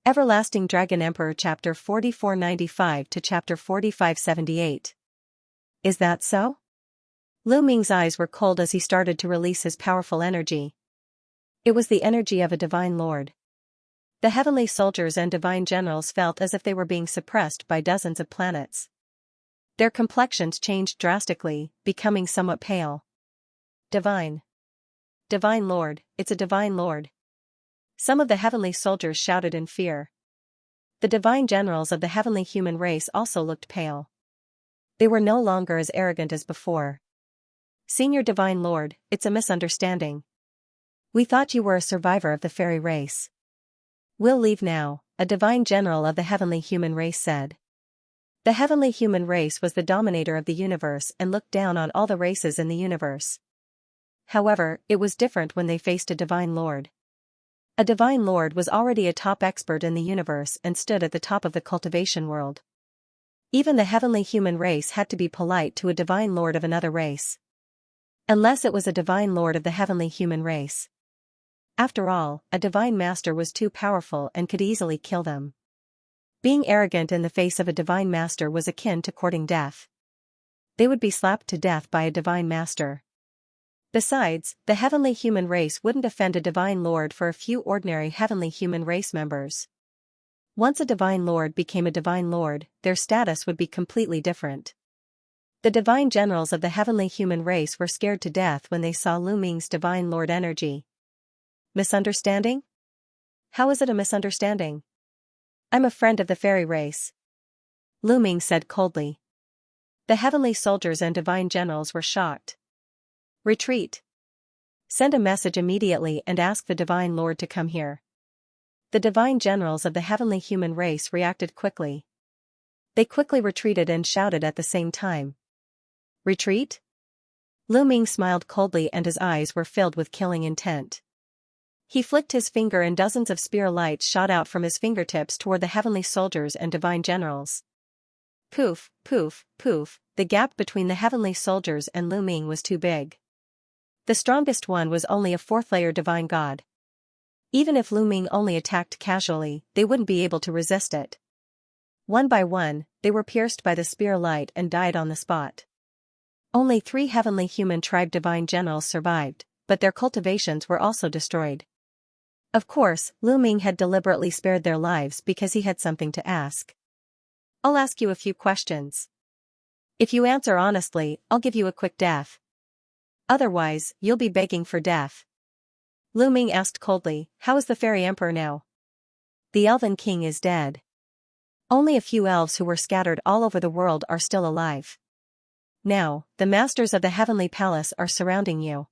Everlasting Dragon Emperor Chapter 4495 to Chapter 4578. Is that so? Lu Ming's eyes were cold as he started to release his powerful energy. It was the energy of a divine lord. The heavenly soldiers and divine generals felt as if they were being suppressed by dozens of planets. Their complexions changed drastically, becoming somewhat pale. Divine. Divine Lord, it's a divine lord. Some of the heavenly soldiers shouted in fear. The divine generals of the heavenly human race also looked pale. They were no longer as arrogant as before. Senior Divine Lord, it's a misunderstanding. We thought you were a survivor of the fairy race. We'll leave now, a divine general of the heavenly human race said. The heavenly human race was the dominator of the universe and looked down on all the races in the universe. However, it was different when they faced a divine lord. A divine lord was already a top expert in the universe and stood at the top of the cultivation world. Even the heavenly human race had to be polite to a divine lord of another race. Unless it was a divine lord of the heavenly human race. After all, a divine master was too powerful and could easily kill them. Being arrogant in the face of a divine master was akin to courting death. They would be slapped to death by a divine master. Besides, the heavenly human race wouldn't offend a divine lord for a few ordinary heavenly human race members. Once a divine lord became a divine lord, their status would be completely different. The divine generals of the heavenly human race were scared to death when they saw Lu Ming's divine lord energy. Misunderstanding? How is it a misunderstanding? I'm a friend of the fairy race. Lu Ming said coldly. The heavenly soldiers and divine generals were shocked. Retreat. Send a message immediately and ask the divine lord to come here. The divine generals of the heavenly human race reacted quickly. They quickly retreated and shouted at the same time. Retreat? Lu Ming smiled coldly and his eyes were filled with killing intent. He flicked his finger and dozens of spear lights shot out from his fingertips toward the heavenly soldiers and divine generals. Poof, poof, poof, the gap between the heavenly soldiers and Lu Ming was too big. The strongest one was only a fourth-layer divine god. Even if Lu Ming only attacked casually, they wouldn't be able to resist it. One by one, they were pierced by the spear light and died on the spot. Only 3 heavenly human tribe divine generals survived, but their cultivations were also destroyed. Of course, Lu Ming had deliberately spared their lives because he had something to ask. I'll ask you a few questions. If you answer honestly, I'll give you a quick death. Otherwise, you'll be begging for death. Lu Ming asked coldly, how is the fairy emperor now? The elven king is dead. Only a few elves who were scattered all over the world are still alive. Now, the masters of the heavenly palace are surrounding you.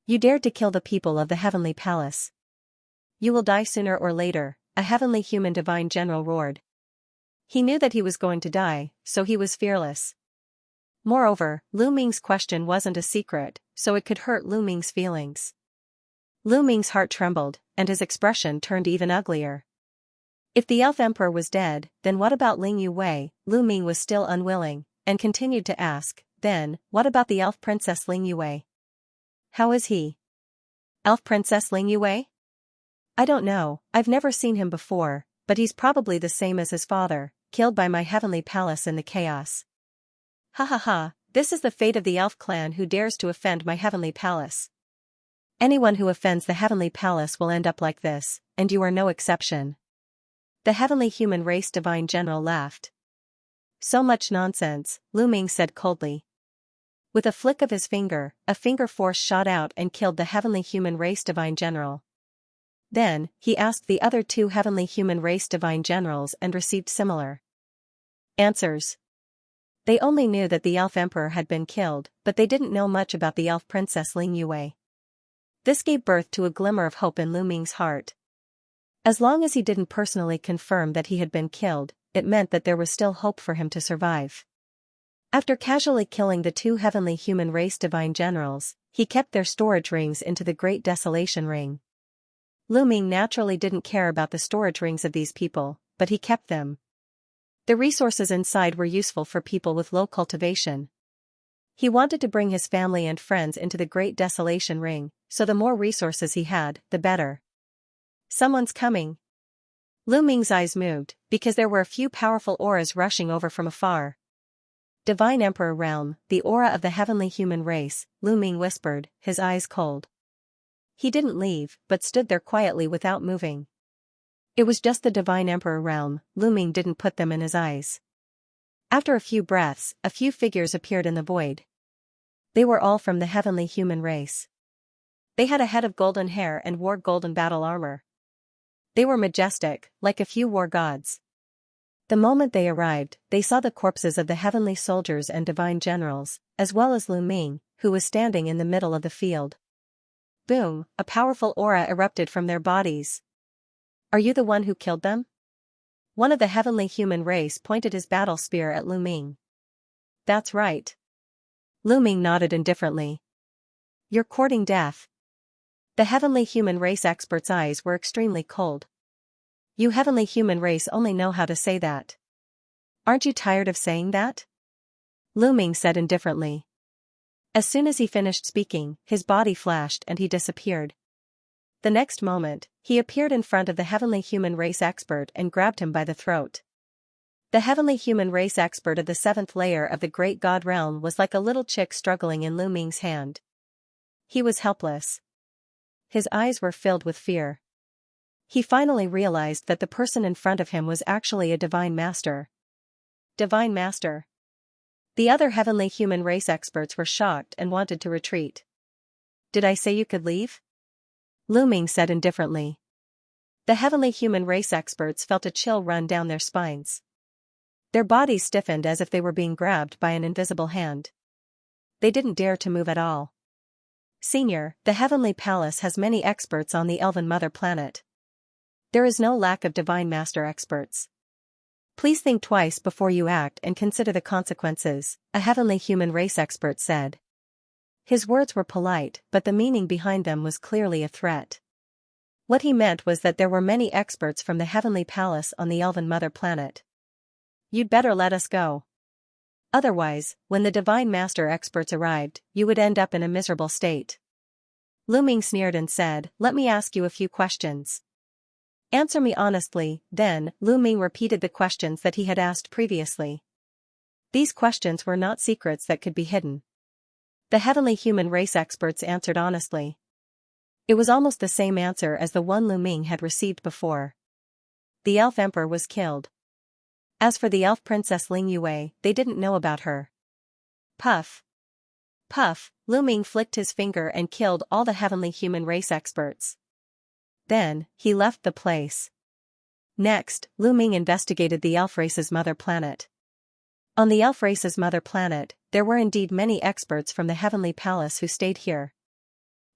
You dared to kill the people of the heavenly palace. You will die sooner or later, a heavenly human divine general roared. He knew that he was going to die, so he was fearless. Moreover, Lu Ming's question wasn't a secret, so it could hurt Lu Ming's feelings. Lu Ming's heart trembled, and his expression turned even uglier. If the elf emperor was dead, then what about Ling Yuwei? Lu Ming was still unwilling, and continued to ask, then, what about the elf princess Ling Yuwei? How is he? Elf princess Ling Yuwei? I don't know, I've never seen him before, but he's probably the same as his father, killed by my heavenly palace in the chaos. Ha ha ha, this is the fate of the elf clan who dares to offend my heavenly palace. Anyone who offends the heavenly palace will end up like this, and you are no exception. The heavenly human race divine general laughed. So much nonsense, Lu Ming said coldly. With a flick of his finger, a finger force shot out and killed the heavenly human race divine general. Then, he asked the other 2 heavenly human race divine generals and received similar answers. They only knew that the elf emperor had been killed, but they didn't know much about the elf princess Ling Yuwei. This gave birth to a glimmer of hope in Lu Ming's heart. As long as he didn't personally confirm that he had been killed, it meant that there was still hope for him to survive. After casually killing the 2 heavenly human race divine generals, he kept their storage rings into the Great Desolation Ring. Lu Ming naturally didn't care about the storage rings of these people, but he kept them. The resources inside were useful for people with low cultivation. He wanted to bring his family and friends into the Great Desolation Ring, so the more resources he had, the better. Someone's coming. Lu Ming's eyes moved, because there were a few powerful auras rushing over from afar. Divine Emperor Realm, the aura of the heavenly human race, Lu Ming whispered, his eyes cold. He didn't leave, but stood there quietly without moving. It was just the Divine Emperor Realm, Lu Ming didn't put them in his eyes. After a few breaths, a few figures appeared in the void. They were all from the heavenly human race. They had a head of golden hair and wore golden battle armor. They were majestic, like a few war gods. The moment they arrived, they saw the corpses of the heavenly soldiers and divine generals, as well as Lu Ming, who was standing in the middle of the field. Boom, a powerful aura erupted from their bodies. Are you the one who killed them? One of the heavenly human race pointed his battle spear at Lu Ming. That's right. Lu Ming nodded indifferently. You're courting death. The heavenly human race expert's eyes were extremely cold. You heavenly human race only know how to say that. Aren't you tired of saying that? Lu Ming said indifferently. As soon as he finished speaking, his body flashed and he disappeared. The next moment, he appeared in front of the heavenly human race expert and grabbed him by the throat. The heavenly human race expert of the 7th layer of the great god realm was like a little chick struggling in Lu Ming's hand. He was helpless. His eyes were filled with fear. He finally realized that the person in front of him was actually a divine master. Divine master. The other heavenly human race experts were shocked and wanted to retreat. Did I say you could leave? Lu Ming said indifferently. The heavenly human race experts felt a chill run down their spines. Their bodies stiffened as if they were being grabbed by an invisible hand. They didn't dare to move at all. Senior, the Heavenly Palace has many experts on the Elven Mother planet. There is no lack of Divine Master experts. Please think twice before you act and consider the consequences, a heavenly human race expert said. His words were polite, but the meaning behind them was clearly a threat. What he meant was that there were many experts from the Heavenly Palace on the Elven Mother planet. You'd better let us go. Otherwise, when the Divine Master experts arrived, you would end up in a miserable state. Lu Ming sneered and said, let me ask you a few questions. Answer me honestly. Then, Lu Ming repeated the questions that he had asked previously. These questions were not secrets that could be hidden. The heavenly human race experts answered honestly. It was almost the same answer as the one Lu Ming had received before. The elf emperor was killed. As for the elf princess Ling Yue, they didn't know about her. Puff. Puff, Lu Ming flicked his finger and killed all the heavenly human race experts. Then, he left the place. Next, Lu Ming investigated the elf race's mother planet. On the elf race's mother planet, there were indeed many experts from the Heavenly Palace who stayed here.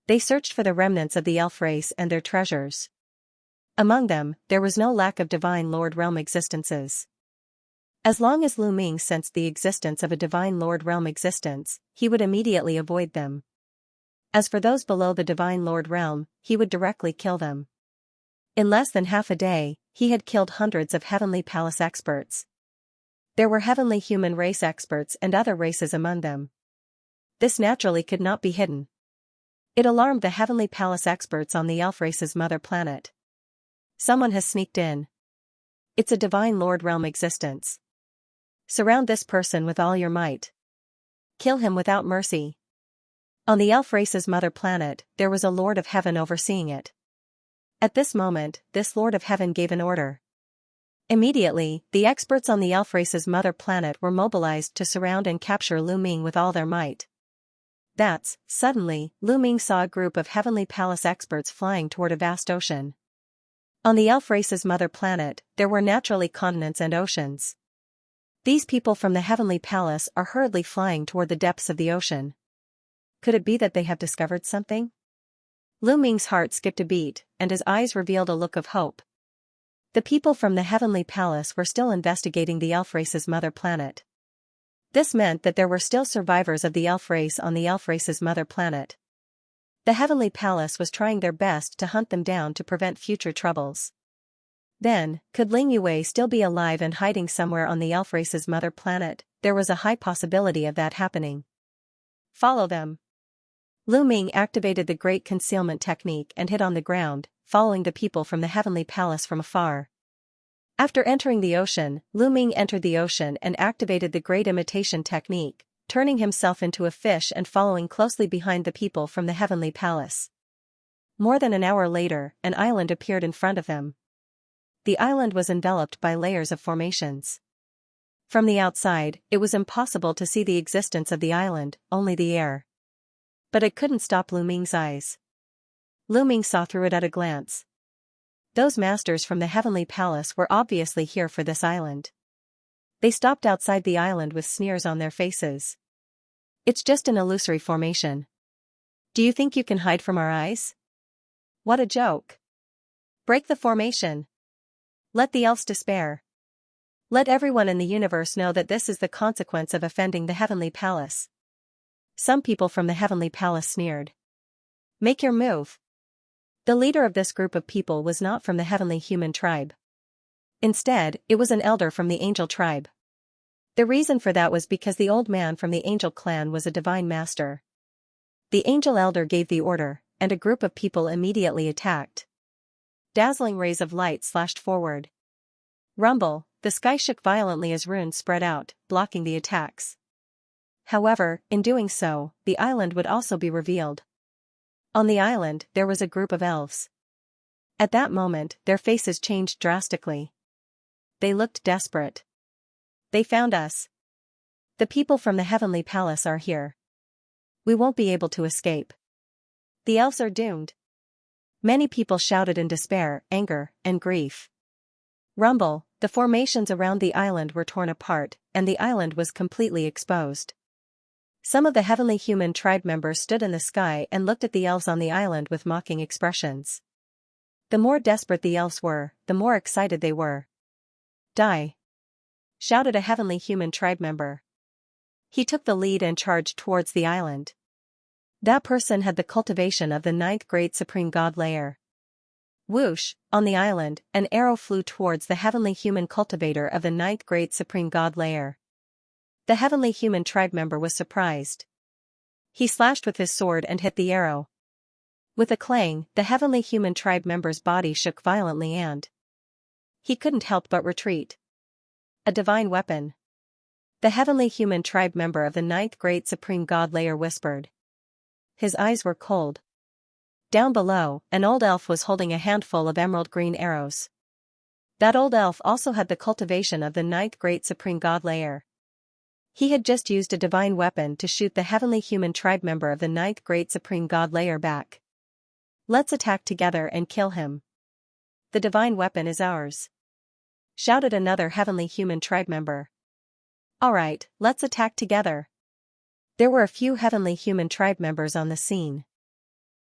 They searched for the remnants of the elf race and their treasures. Among them, there was no lack of Divine Lord Realm existences. As long as Lu Ming sensed the existence of a Divine Lord Realm existence, he would immediately avoid them. As for those below the Divine Lord Realm, he would directly kill them. In less than half a day, he had killed hundreds of Heavenly Palace experts. There were heavenly human race experts and other races among them. This naturally could not be hidden. It alarmed the Heavenly Palace experts on the elf race's mother planet. Someone has sneaked in. It's a Divine Lord Realm existence. Surround this person with all your might. Kill him without mercy. On the elf race's mother planet, there was a Lord of Heaven overseeing it. At this moment, this Lord of Heaven gave an order. Immediately, the experts on the elf race's mother planet were mobilized to surround and capture Lu Ming with all their might. Suddenly, Lu Ming saw a group of Heavenly Palace experts flying toward a vast ocean. On the elf race's mother planet, there were naturally continents and oceans. These people from the Heavenly Palace are hurriedly flying toward the depths of the ocean. Could it be that they have discovered something? Lu Ming's heart skipped a beat, and his eyes revealed a look of hope. The people from the Heavenly Palace were still investigating the elf race's mother planet. This meant that there were still survivors of the elf race on the elf race's mother planet. The Heavenly Palace was trying their best to hunt them down to prevent future troubles. Then, could Ling Yue still be alive and hiding somewhere on the elf race's mother planet? There was a high possibility of that happening. Follow them. Lu Ming activated the Great Concealment Technique and hid on the ground, following the people from the Heavenly Palace from afar. After entering the ocean, Lu Ming entered the ocean and activated the great imitation technique, turning himself into a fish and following closely behind the people from the heavenly palace. More than an hour later, an island appeared in front of him. The island was enveloped by layers of formations. From the outside, it was impossible to see the existence of the island, only the air. But it couldn't stop Lu Ming's eyes. Lu Ming saw through it at a glance. Those masters from the heavenly palace were obviously here for this island. They stopped outside the island with sneers on their faces. It's just an illusory formation. Do you think you can hide from our eyes? What a joke. Break the formation. Let the elves despair. Let everyone in the universe know that this is the consequence of offending the heavenly palace. Some people from the heavenly palace sneered. Make your move. The leader of this group of people was not from the heavenly human tribe. Instead, it was an elder from the angel tribe. The reason for that was because the old man from the angel clan was a divine master. The angel elder gave the order, and a group of people immediately attacked. Dazzling rays of light slashed forward. Rumble, the sky shook violently as runes spread out, blocking the attacks. However, in doing so, the island would also be revealed. On the island, there was a group of elves. At that moment, their faces changed drastically. They looked desperate. They found us. The people from the heavenly palace are here. We won't be able to escape. The elves are doomed. Many people shouted in despair, anger, and grief. Rumble, the formations around the island were torn apart, and the island was completely exposed. Some of the heavenly human tribe members stood in the sky and looked at the elves on the island with mocking expressions. The more desperate the elves were, the more excited they were. Die! Shouted a heavenly human tribe member. He took the lead and charged towards the island. That person had the cultivation of the 9th grade supreme god layer. Whoosh, on the island, an arrow flew towards the heavenly human cultivator of the 9th grade supreme god layer. The heavenly human tribe member was surprised. He slashed with his sword and hit the arrow. With a clang, the heavenly human tribe member's body shook violently and he couldn't help but retreat. A divine weapon. The heavenly human tribe member of the 9th grade supreme god layer whispered. His eyes were cold. Down below, an old elf was holding a handful of emerald green arrows. That old elf also had the cultivation of the 9th grade supreme god layer. He had just used a divine weapon to shoot the heavenly human tribe member of the 9th grade supreme god layer back. Let's attack together and kill him. The divine weapon is ours. Shouted another heavenly human tribe member. Alright, let's attack together. There were a few heavenly human tribe members on the scene.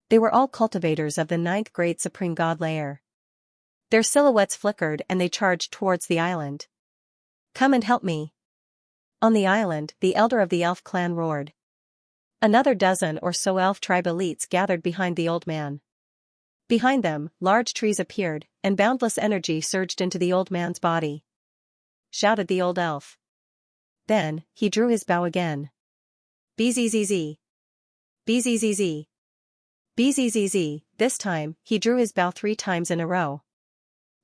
They were all cultivators of the 9th grade supreme god layer. Their silhouettes flickered and they charged towards the island. Come and help me. On the island, the elder of the elf clan roared. Another dozen or so elf tribe elites gathered behind the old man. Behind them, large trees appeared, and boundless energy surged into the old man's body. Shouted the old elf. Then, he drew his bow again. Bzzz. Bzzz. Bzzz. This time, he drew his bow 3 times in a row.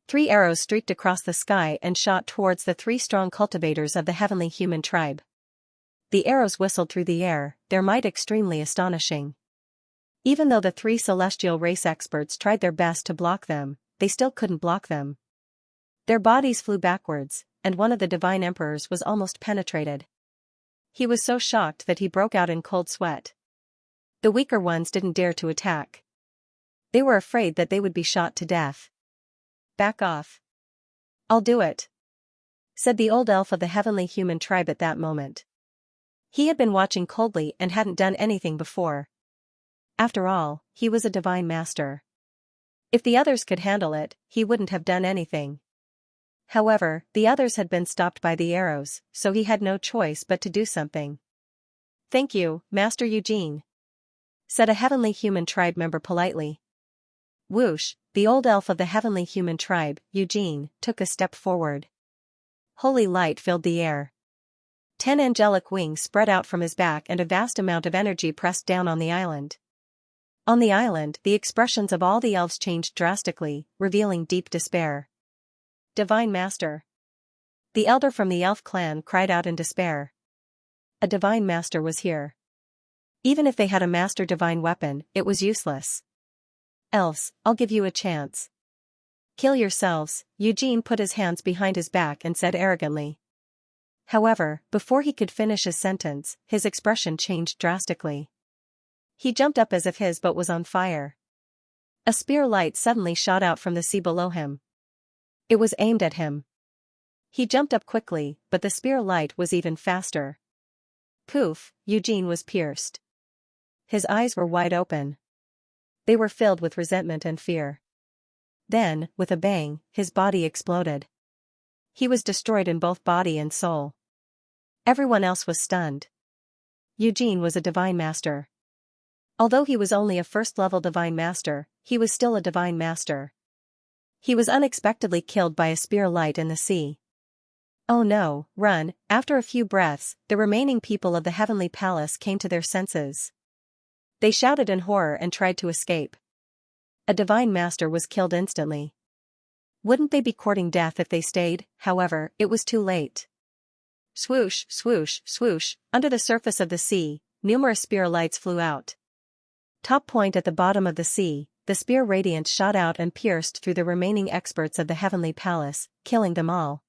3 arrows streaked across the sky and shot towards the 3 strong cultivators of the heavenly human tribe. The arrows whistled through the air, their might extremely astonishing. Even though the 3 celestial race experts tried their best to block them, they still couldn't block them. Their bodies flew backwards, and one of the divine emperors was almost penetrated. He was so shocked that he broke out in cold sweat. The weaker ones didn't dare to attack. They were afraid that they would be shot to death. Back off. I'll do it, said the old elf of the heavenly human tribe at that moment. He had been watching coldly and hadn't done anything before. After all, he was a divine master. If the others could handle it, he wouldn't have done anything. However, the others had been stopped by the arrows, so he had no choice but to do something. Thank you, Master Eugene, said a heavenly human tribe member politely. Whoosh, the old elf of the heavenly human tribe, Eugene, took a step forward. Holy light filled the air. 10 angelic wings spread out from his back and a vast amount of energy pressed down on the island. On the island, the expressions of all the elves changed drastically, revealing deep despair. Divine Master. The elder from the elf clan cried out in despair. A divine master was here. Even if they had a master divine weapon, it was useless. Elves, I'll give you a chance. Kill yourselves, Eugene put his hands behind his back and said arrogantly. However, before he could finish his sentence, his expression changed drastically. He jumped up as if his boat was on fire. A spear light suddenly shot out from the sea below him. It was aimed at him. He jumped up quickly, but the spear light was even faster. Poof, Eugene was pierced. His eyes were wide open. They were filled with resentment and fear. Then, with a bang, his body exploded. He was destroyed in both body and soul. Everyone else was stunned. Eugene was a divine master. Although he was only a first-level divine master, he was still a divine master. He was unexpectedly killed by a spear light in the sea. Oh no, run! After a few breaths, the remaining people of the heavenly palace came to their senses. They shouted in horror and tried to escape. A divine master was killed instantly. Wouldn't they be courting death if they stayed? However, it was too late. Swoosh, swoosh, swoosh, under the surface of the sea, numerous spear lights flew out. Top point at the bottom of the sea, the spear radiance shot out and pierced through the remaining experts of the heavenly palace, killing them all.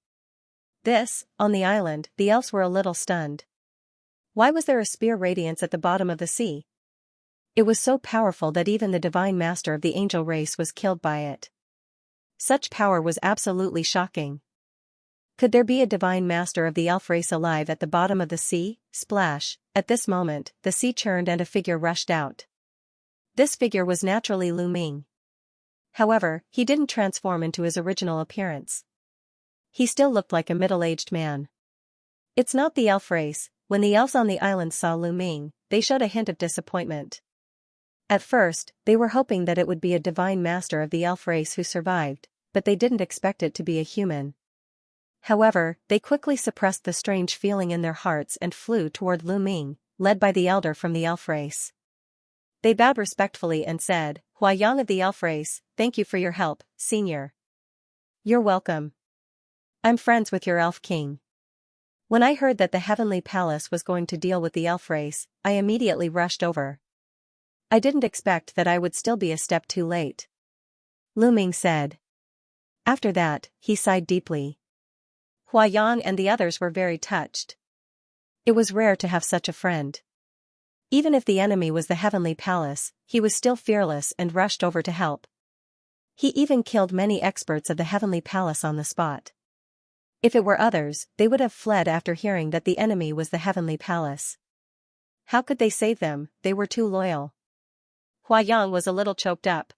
On the island, the elves were a little stunned. Why was there a spear radiance at the bottom of the sea? It was so powerful that even the divine master of the angel race was killed by it. Such power was absolutely shocking. Could there be a divine master of the elf race alive at the bottom of the sea? Splash! At this moment, the sea churned and a figure rushed out. This figure was naturally Lu Ming. However, he didn't transform into his original appearance. He still looked like a middle-aged man. It's not the elf race. When the elves on the island saw Lu Ming, they showed a hint of disappointment. At first, they were hoping that it would be a divine master of the elf race who survived, but they didn't expect it to be a human. However, they quickly suppressed the strange feeling in their hearts and flew toward Lu Ming, led by the elder from the elf race. They bowed respectfully and said, "Hua Yang of the elf race, thank you for your help, senior." "You're welcome. I'm friends with your elf king." When I heard that the heavenly palace was going to deal with the elf race, I immediately rushed over. I didn't expect that I would still be a step too late. Lu Ming said. After that, he sighed deeply. Hua Yang and the others were very touched. It was rare to have such a friend. Even if the enemy was the heavenly palace, he was still fearless and rushed over to help. He even killed many experts of the heavenly palace on the spot. If it were others, they would have fled after hearing that the enemy was the heavenly palace. How could they save them? They were too loyal. Hua Yang was a little choked up.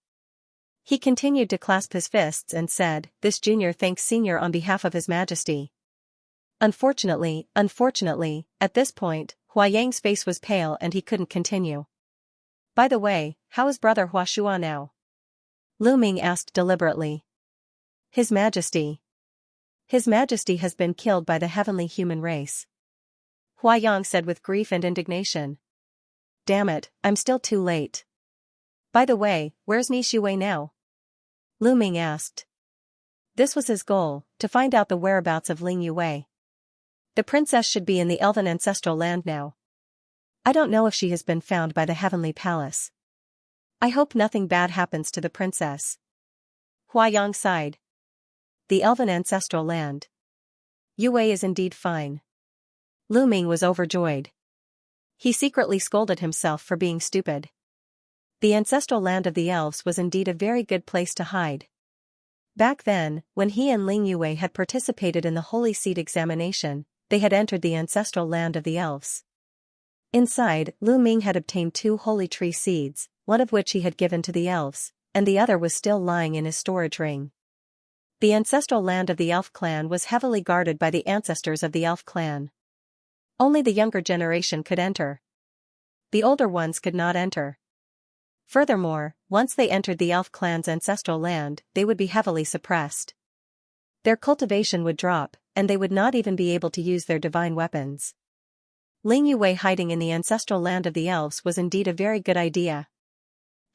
He continued to clasp his fists and said, "This junior thanks senior on behalf of His Majesty." Unfortunately, at this point, Hua Yang's face was pale and he couldn't continue. "By the way, how is brother Hua Shua now?" Lu Ming asked deliberately. "His Majesty. His Majesty has been killed by the heavenly human race." Hua Yang said with grief and indignation. "Damn it, I'm still too late." "By the way, where's Ni Shuwei now?" Lu Ming asked. This was his goal, to find out the whereabouts of Ling Yue. The princess should be in the elven ancestral land now. I don't know if she has been found by the heavenly palace. I hope nothing bad happens to the princess. Hua Yang sighed. The elven ancestral land. Yue is indeed fine. Lu Ming was overjoyed. He secretly scolded himself for being stupid. The ancestral land of the elves was indeed a very good place to hide. Back then, when he and Ling Yue had participated in the Holy Seed examination, they had entered the ancestral land of the elves. Inside, Lu Ming had obtained 2 holy tree seeds, one of which he had given to the elves, and the other was still lying in his storage ring. The ancestral land of the elf clan was heavily guarded by the ancestors of the elf clan. Only the younger generation could enter. The older ones could not enter. Furthermore, once they entered the elf clan's ancestral land, they would be heavily suppressed. Their cultivation would drop, and they would not even be able to use their divine weapons. Ling Yue hiding in the ancestral land of the elves was indeed a very good idea.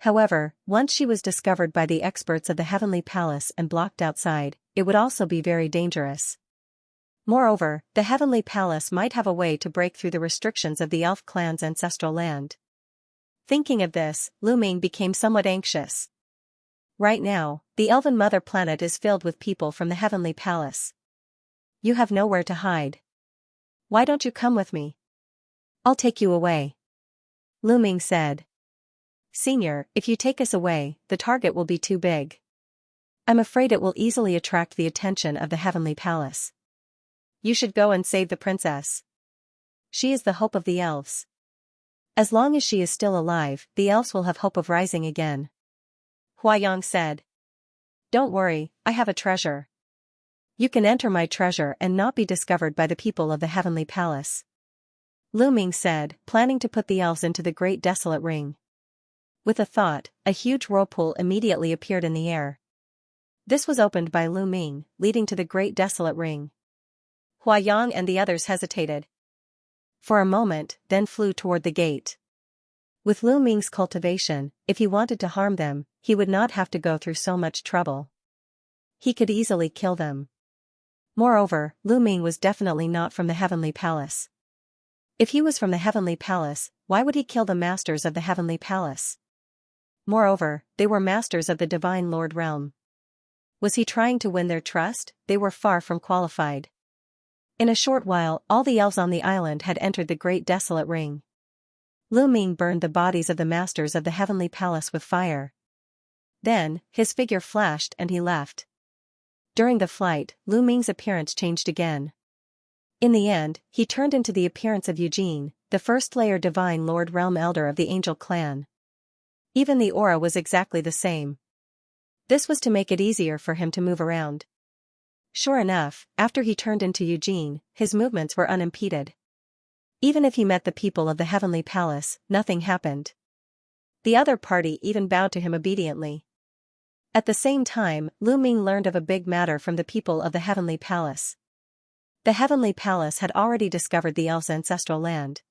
However, once she was discovered by the experts of the Heavenly Palace and blocked outside, it would also be very dangerous. Moreover, the Heavenly Palace might have a way to break through the restrictions of the elf clan's ancestral land. Thinking of this, Lu Ming became somewhat anxious. Right now, the Elven Mother Planet is filled with people from the Heavenly Palace. You have nowhere to hide. Why don't you come with me? I'll take you away. Lu Ming said. Senior, if you take us away, the target will be too big. I'm afraid it will easily attract the attention of the Heavenly Palace. You should go and save the princess. She is the hope of the elves. As long as she is still alive, the elves will have hope of rising again. Huayang said. Don't worry, I have a treasure. You can enter my treasure and not be discovered by the people of the Heavenly Palace. Lu Ming said, planning to put the elves into the Great Desolate Ring. With a thought, a huge whirlpool immediately appeared in the air. This was opened by Lu Ming, leading to the Great Desolate Ring. Huayang and the others hesitated. For a moment, then flew toward the gate. With Lu Ming's cultivation, if he wanted to harm them, he would not have to go through so much trouble. He could easily kill them. Moreover, Lu Ming was definitely not from the Heavenly Palace. If he was from the Heavenly Palace, why would he kill the masters of the Heavenly Palace? Moreover, they were masters of the Divine Lord Realm. Was he trying to win their trust? They were far from qualified. In a short while, all the elves on the island had entered the Great Desolate Ring. Lu Ming burned the bodies of the masters of the Heavenly Palace with fire. Then, his figure flashed and he left. During the flight, Lu Ming's appearance changed again. In the end, he turned into the appearance of Eugene, the first-layer Divine Lord Realm Elder of the Angel Clan. Even the aura was exactly the same. This was to make it easier for him to move around. Sure enough, after he turned into Eugene, his movements were unimpeded. Even if he met the people of the Heavenly Palace, nothing happened. The other party even bowed to him obediently. At the same time, Lu Ming learned of a big matter from the people of the Heavenly Palace. The Heavenly Palace had already discovered the elves' ancestral land.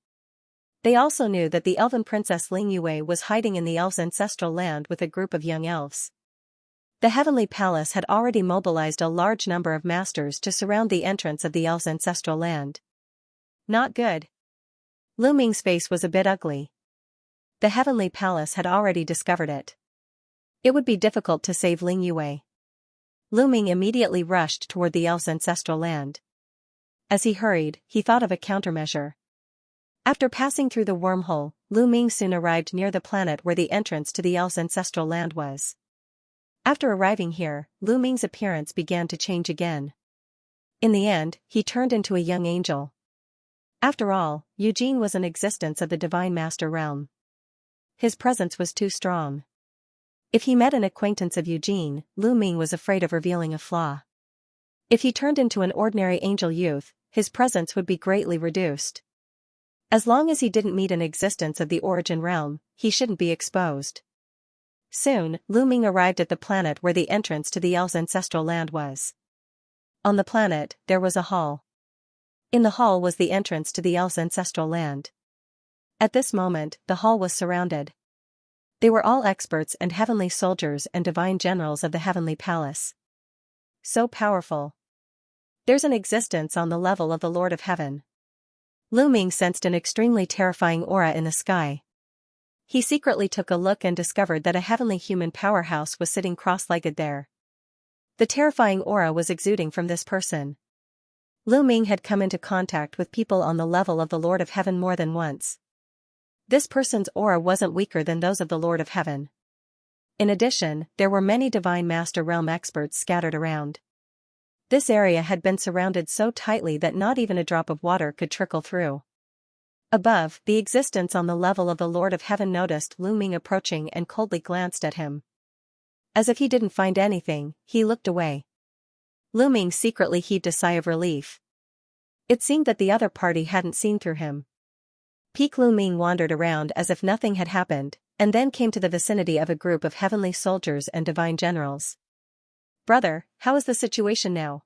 They also knew that the elven princess Ling Yue was hiding in the elves' ancestral land with a group of young elves. The Heavenly Palace had already mobilized a large number of masters to surround the entrance of the elves' ancestral land. Not good. Lu Ming's face was a bit ugly. The Heavenly Palace had already discovered it. It would be difficult to save Ling Yue. Lu Ming immediately rushed toward the elves' ancestral land. As he hurried, he thought of a countermeasure. After passing through the wormhole, Lu Ming soon arrived near the planet where the entrance to the elves' ancestral land was. After arriving here, Lu Ming's appearance began to change again. In the end, he turned into a young angel. After all, Eugene was an existence of the Divine Master Realm. His presence was too strong. If he met an acquaintance of Eugene, Lu Ming was afraid of revealing a flaw. If he turned into an ordinary angel youth, his presence would be greatly reduced. As long as he didn't meet an existence of the Origin Realm, he shouldn't be exposed. Soon, Lu Ming arrived at the planet where the entrance to the elves' ancestral land was. On the planet, there was a hall. In the hall was the entrance to the elves' ancestral land. At this moment, the hall was surrounded. They were all experts and heavenly soldiers and divine generals of the Heavenly Palace. So powerful. There's an existence on the level of the Lord of Heaven. Lu Ming sensed an extremely terrifying aura in the sky. He secretly took a look and discovered that a heavenly human powerhouse was sitting cross-legged there. The terrifying aura was exuding from this person. Lu Ming had come into contact with people on the level of the Lord of Heaven more than once. This person's aura wasn't weaker than those of the Lord of Heaven. In addition, there were many Divine Master Realm experts scattered around. This area had been surrounded so tightly that not even a drop of water could trickle through. Above, the existence on the level of the Lord of Heaven noticed Lu Ming approaching and coldly glanced at him. As if he didn't find anything, he looked away. Lu Ming secretly heaved a sigh of relief. It seemed that the other party hadn't seen through him. Peak Lu Ming wandered around as if nothing had happened, and then came to the vicinity of a group of heavenly soldiers and divine generals. "Brother, how is the situation now?"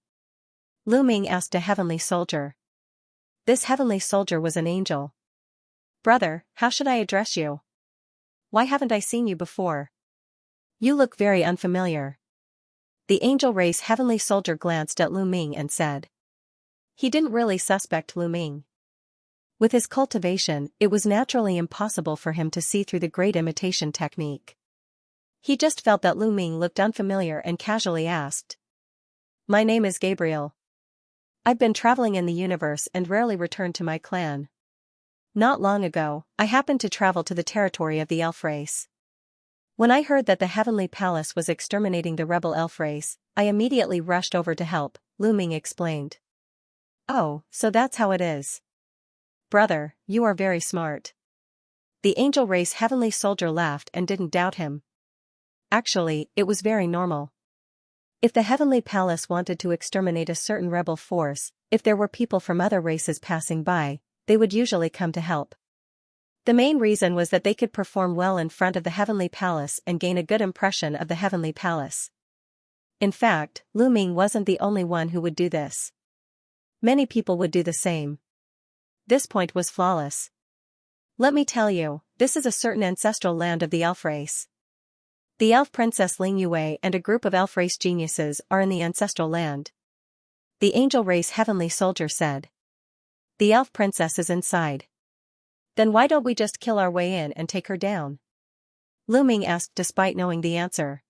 Lu Ming asked a heavenly soldier. This heavenly soldier was an angel. "Brother, how should I address you?" why haven't I seen you before? You look very unfamiliar. The angel race heavenly soldier glanced at Lu Ming and said. He didn't really suspect Lu Ming. With his cultivation, it was naturally impossible for him to see through the great imitation technique. He just felt that Lu Ming looked unfamiliar and casually asked. My name is Gabriel. I've been traveling in the universe and rarely returned to my clan. Not long ago, I happened to travel to the territory of the elf race. When I heard that the Heavenly Palace was exterminating the rebel elf race, I immediately rushed over to help, Lu Ming explained. Oh, so that's how it is. Brother, you are very smart. The angel race heavenly soldier laughed and didn't doubt him. Actually, it was very normal. If the Heavenly Palace wanted to exterminate a certain rebel force, if there were people from other races passing by, they would usually come to help. The main reason was that they could perform well in front of the Heavenly Palace and gain a good impression of the Heavenly Palace. In fact, Lu Ming wasn't the only one who would do this. Many people would do the same. This point was flawless. Let me tell you, this is a certain ancestral land of the elf race. The elf princess Ling Yue and a group of elf race geniuses are in the ancestral land. The angel race heavenly soldier said. The elf princess is inside. Then why don't we just kill our way in and take her down? Lu Ming asked despite knowing the answer.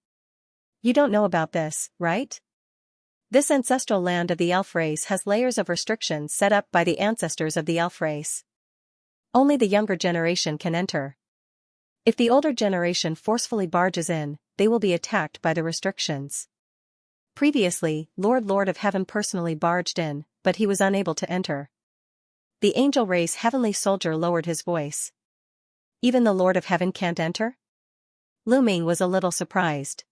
You don't know about this, right? This ancestral land of the elf race has layers of restrictions set up by the ancestors of the elf race. Only the younger generation can enter. If the older generation forcefully barges in, they will be attacked by the restrictions. Previously, Lord of Heaven personally barged in, but he was unable to enter. The angel race heavenly soldier lowered his voice. Even the Lord of Heaven can't enter? Lu Ming was a little surprised.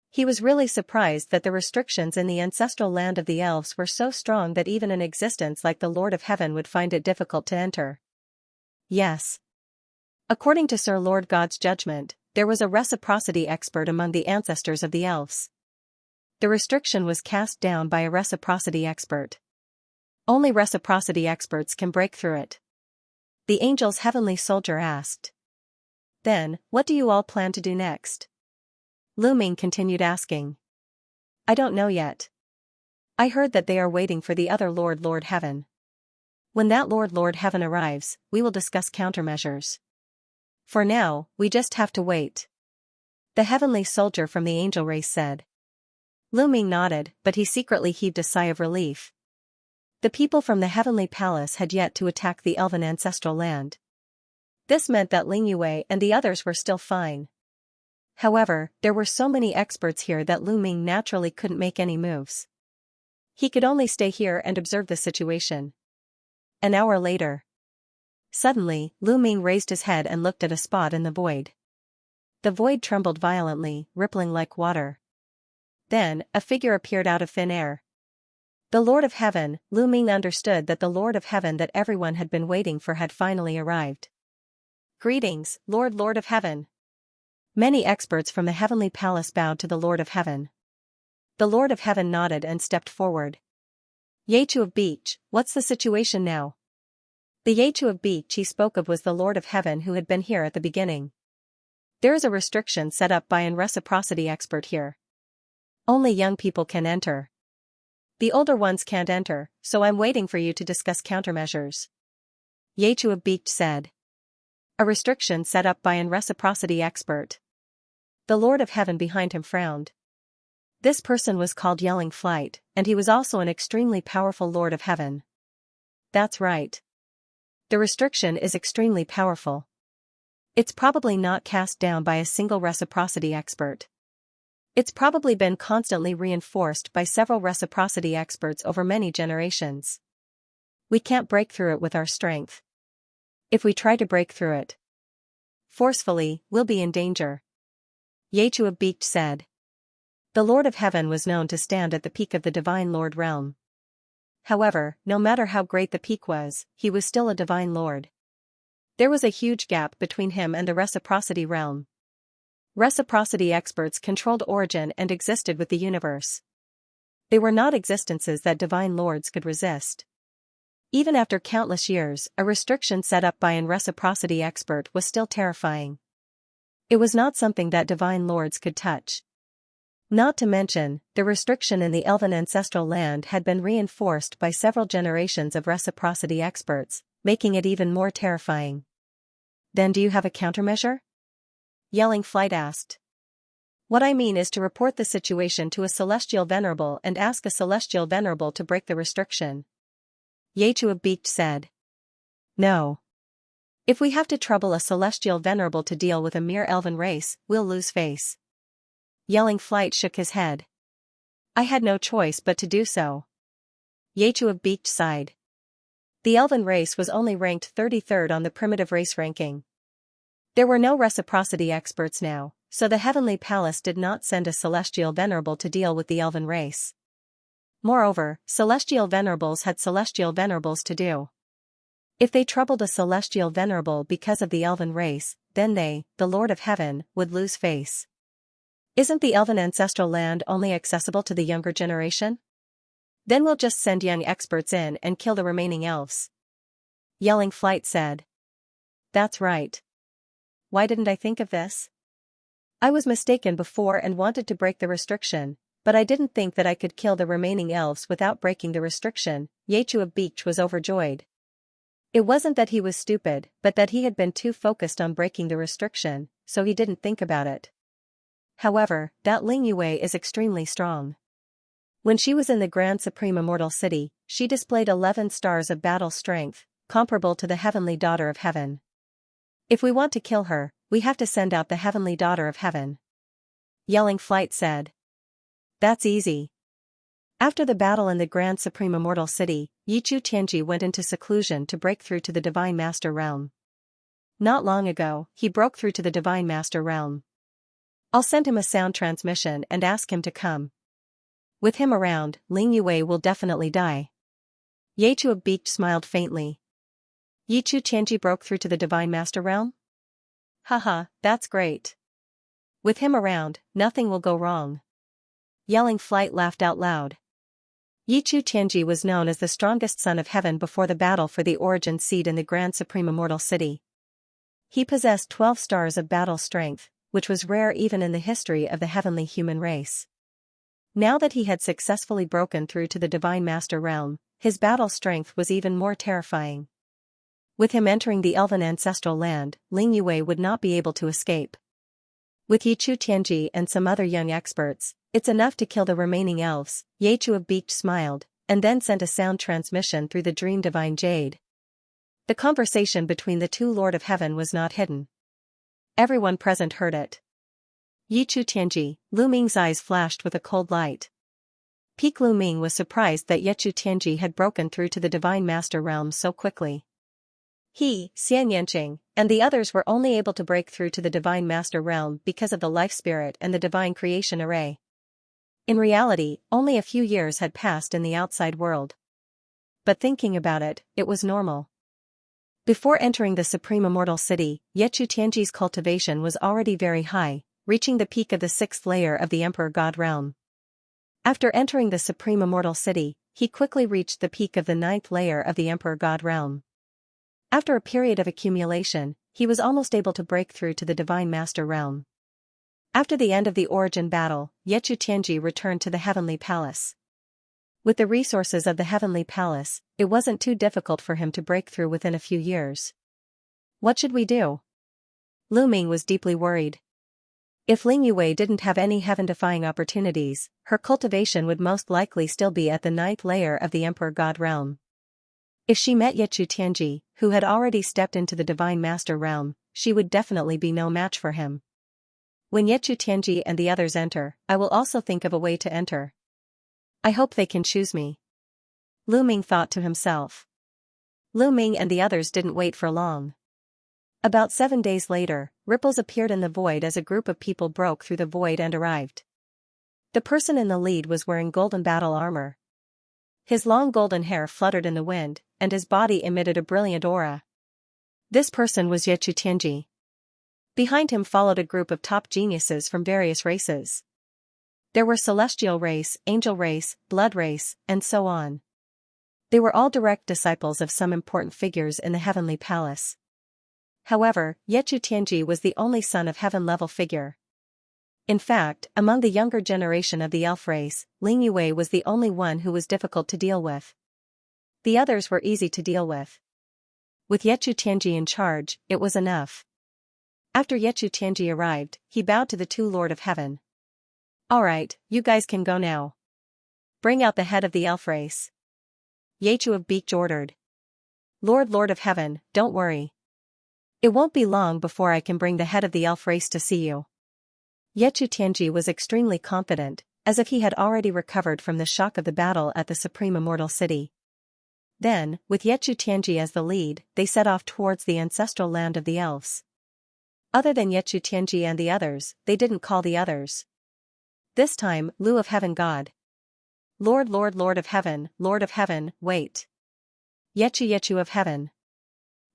He was really surprised that the restrictions in the ancestral land of the elves were so strong that even an existence like the Lord of Heaven would find it difficult to enter. Yes. According to Sir Lord God's judgment, there was a reciprocity expert among the ancestors of the elves. The restriction was cast down by a reciprocity expert. Only reciprocity experts can break through it. The angel's heavenly soldier asked. Then, what do you all plan to do next? Lu Ming continued asking. I don't know yet. I heard that they are waiting for the other Lord Heaven. When that Lord Heaven arrives, we will discuss countermeasures. For now, we just have to wait. The heavenly soldier from the angel race said. Lu Ming nodded, but he secretly heaved a sigh of relief. The people from the Heavenly Palace had yet to attack the elven ancestral land. This meant that Ling Yue and the others were still fine. However, there were so many experts here that Lu Ming naturally couldn't make any moves. He could only stay here and observe the situation. An hour later. Suddenly, Lu Ming raised his head and looked at a spot in the void. The void trembled violently, rippling like water. Then, a figure appeared out of thin air. The Lord of Heaven. Lu Ming understood that the Lord of Heaven that everyone had been waiting for had finally arrived. Greetings, Lord of Heaven. Many experts from the Heavenly Palace bowed to the Lord of Heaven. The Lord of Heaven nodded and stepped forward. Yechu of Beach, what's the situation now? The Yechu of Beach he spoke of was the Lord of Heaven who had been here at the beginning. There is a restriction set up by an reciprocity expert here. Only young people can enter. The older ones can't enter, so I'm waiting for you to discuss countermeasures. Yechu of Beach said. A restriction set up by an reciprocity expert. The Lord of Heaven behind him frowned. This person was called Yelling Flight, and he was also an extremely powerful Lord of Heaven. That's right. The restriction is extremely powerful. It's probably not cast down by a single reciprocity expert. It's probably been constantly reinforced by several reciprocity experts over many generations. We can't break through it with our strength. If we try to break through it forcefully, we'll be in danger. Yechu of Beach said. The Lord of Heaven was known to stand at the peak of the Divine Lord realm. However, no matter how great the peak was, he was still a Divine Lord. There was a huge gap between him and the reciprocity realm. Reciprocity experts controlled origin and existed with the universe. They were not existences that Divine Lords could resist. Even after countless years, a restriction set up by an reciprocity expert was still terrifying. It was not something that divine lords could touch. Not to mention, the restriction in the elven ancestral land had been reinforced by several generations of reciprocity experts, making it even more terrifying. Then do you have a countermeasure? Yelling Flight asked. What I mean is to report the situation to a celestial venerable and ask a celestial venerable to break the restriction. Yechuabeek said. No. If we have to trouble a celestial venerable to deal with a mere elven race, we'll lose face. Yelling Flight shook his head. I had no choice but to do so. Yechuabeek sighed. The elven race was only ranked 33rd on the primitive race ranking. There were no reciprocity experts now, so the Heavenly Palace did not send a celestial venerable to deal with the elven race. Moreover, celestial venerables had celestial venerables to do. If they troubled a celestial venerable because of the elven race, then they, the Lord of Heaven, would lose face. Isn't the elven ancestral land only accessible to the younger generation? Then we'll just send young experts in and kill the remaining elves. Yelling Flight said. That's right. Why didn't I think of this? I was mistaken before and wanted to break the restriction, but I didn't think that I could kill the remaining elves without breaking the restriction. Yechuabeek was overjoyed. It wasn't that he was stupid, but that he had been too focused on breaking the restriction, so he didn't think about it. However, that Ling Yue is extremely strong. When she was in the Grand Supreme Immortal City, she displayed 11 stars of battle strength, comparable to the Heavenly Daughter of Heaven. If we want to kill her, we have to send out the Heavenly Daughter of Heaven. Yelling Flight said. That's easy. After the battle in the Grand Supreme Immortal City, Yichu Tianji went into seclusion to break through to the Divine Master Realm. Not long ago, he broke through to the Divine Master Realm. I'll send him a sound transmission and ask him to come. With him around, Ling Yue will definitely die. Yechuabeek smiled faintly. Yichu Tianji broke through to the Divine Master Realm? Haha, that's great. With him around, nothing will go wrong. Yelling Flight laughed out loud. Yichu Tianji was known as the strongest son of heaven before the battle for the origin seed in the Grand Supreme Immortal City. He possessed 12 stars of battle strength, which was rare even in the history of the heavenly human race. Now that he had successfully broken through to the Divine Master Realm, his battle strength was even more terrifying. With him entering the elven ancestral land, Ling Yue would not be able to escape. With Yichu Tianji and some other young experts, it's enough to kill the remaining elves. Yechuabeek smiled, and then sent a sound transmission through the Dream Divine Jade. The conversation between the two Lord of Heaven was not hidden. Everyone present heard it. Yichu Tianji, Lu Ming's eyes flashed with a cold light. Peak Lu Ming was surprised that Yichu Tianji had broken through to the Divine Master Realm so quickly. He, Xianxia, and the others were only able to break through to the Divine Master Realm because of the Life Spirit and the Divine Creation Array. In reality, only a few years had passed in the outside world. But thinking about it, it was normal. Before entering the Supreme Immortal City, Yichu Tianji's cultivation was already very high, reaching the peak of the 6th layer of the Emperor God Realm. After entering the Supreme Immortal City, he quickly reached the peak of the 9th layer of the Emperor God Realm. After a period of accumulation, he was almost able to break through to the Divine Master Realm. After the end of the origin battle, Yichu Tianji returned to the Heavenly Palace. With the resources of the Heavenly Palace, it wasn't too difficult for him to break through within a few years. What should we do? Lu Ming was deeply worried. If Ling Yue didn't have any heaven-defying opportunities, her cultivation would most likely still be at the 9th layer of the Emperor God Realm. If she met Yichu Tianji, who had already stepped into the Divine Master Realm, she would definitely be no match for him. When Yichu Tianji and the others enter, I will also think of a way to enter. I hope they can choose me. Lu Ming thought to himself. Lu Ming and the others didn't wait for long. About 7 days later, ripples appeared in the void as a group of people broke through the void and arrived. The person in the lead was wearing golden battle armor. His long golden hair fluttered in the wind, and his body emitted a brilliant aura. This person was Yichu Tianji. Behind him followed a group of top geniuses from various races. There were celestial race, angel race, blood race, and so on. They were all direct disciples of some important figures in the Heavenly Palace. However, Yechu Tianji was the only son of heaven-level figure. In fact, among the younger generation of the elf race, Ling Yue was the only one who was difficult to deal with. The others were easy to deal with. With Yechu Tianji in charge, it was enough. After Yechu Tianji arrived, he bowed to the two Lord of Heaven. "Alright, you guys can go now. Bring out the head of the elf race." Yechu of Beach ordered. Lord of Heaven, don't worry. It won't be long before I can bring the head of the elf race to see you." Yechu Tianji was extremely confident, as if he had already recovered from the shock of the battle at the Supreme Immortal City. Then, with Yechu Tianji as the lead, they set off towards the ancestral land of the elves. Other than Yechu Tianji and the others, they didn't call the others. This time, Lu of Heaven God. Lord of Heaven, wait. Yechu of Heaven.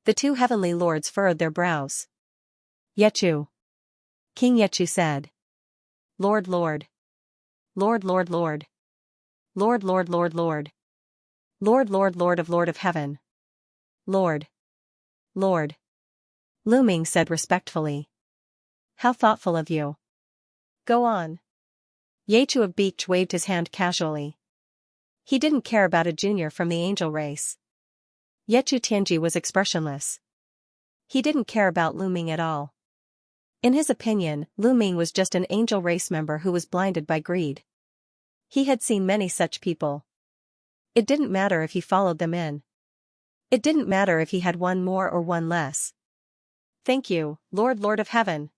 The two heavenly lords furrowed their brows. Yechu. King Yechu said. Lord. Lord of Heaven. Lord. Lu Ming said respectfully. How thoughtful of you. Go on. Yechu of Beach waved his hand casually. He didn't care about a junior from the angel race. Yechu Tianji was expressionless. He didn't care about Lu Ming at all. In his opinion, Lu Ming was just an angel race member who was blinded by greed. He had seen many such people. It didn't matter if he followed them in. It didn't matter if he had one more or one less. Thank you, Lord of Heaven.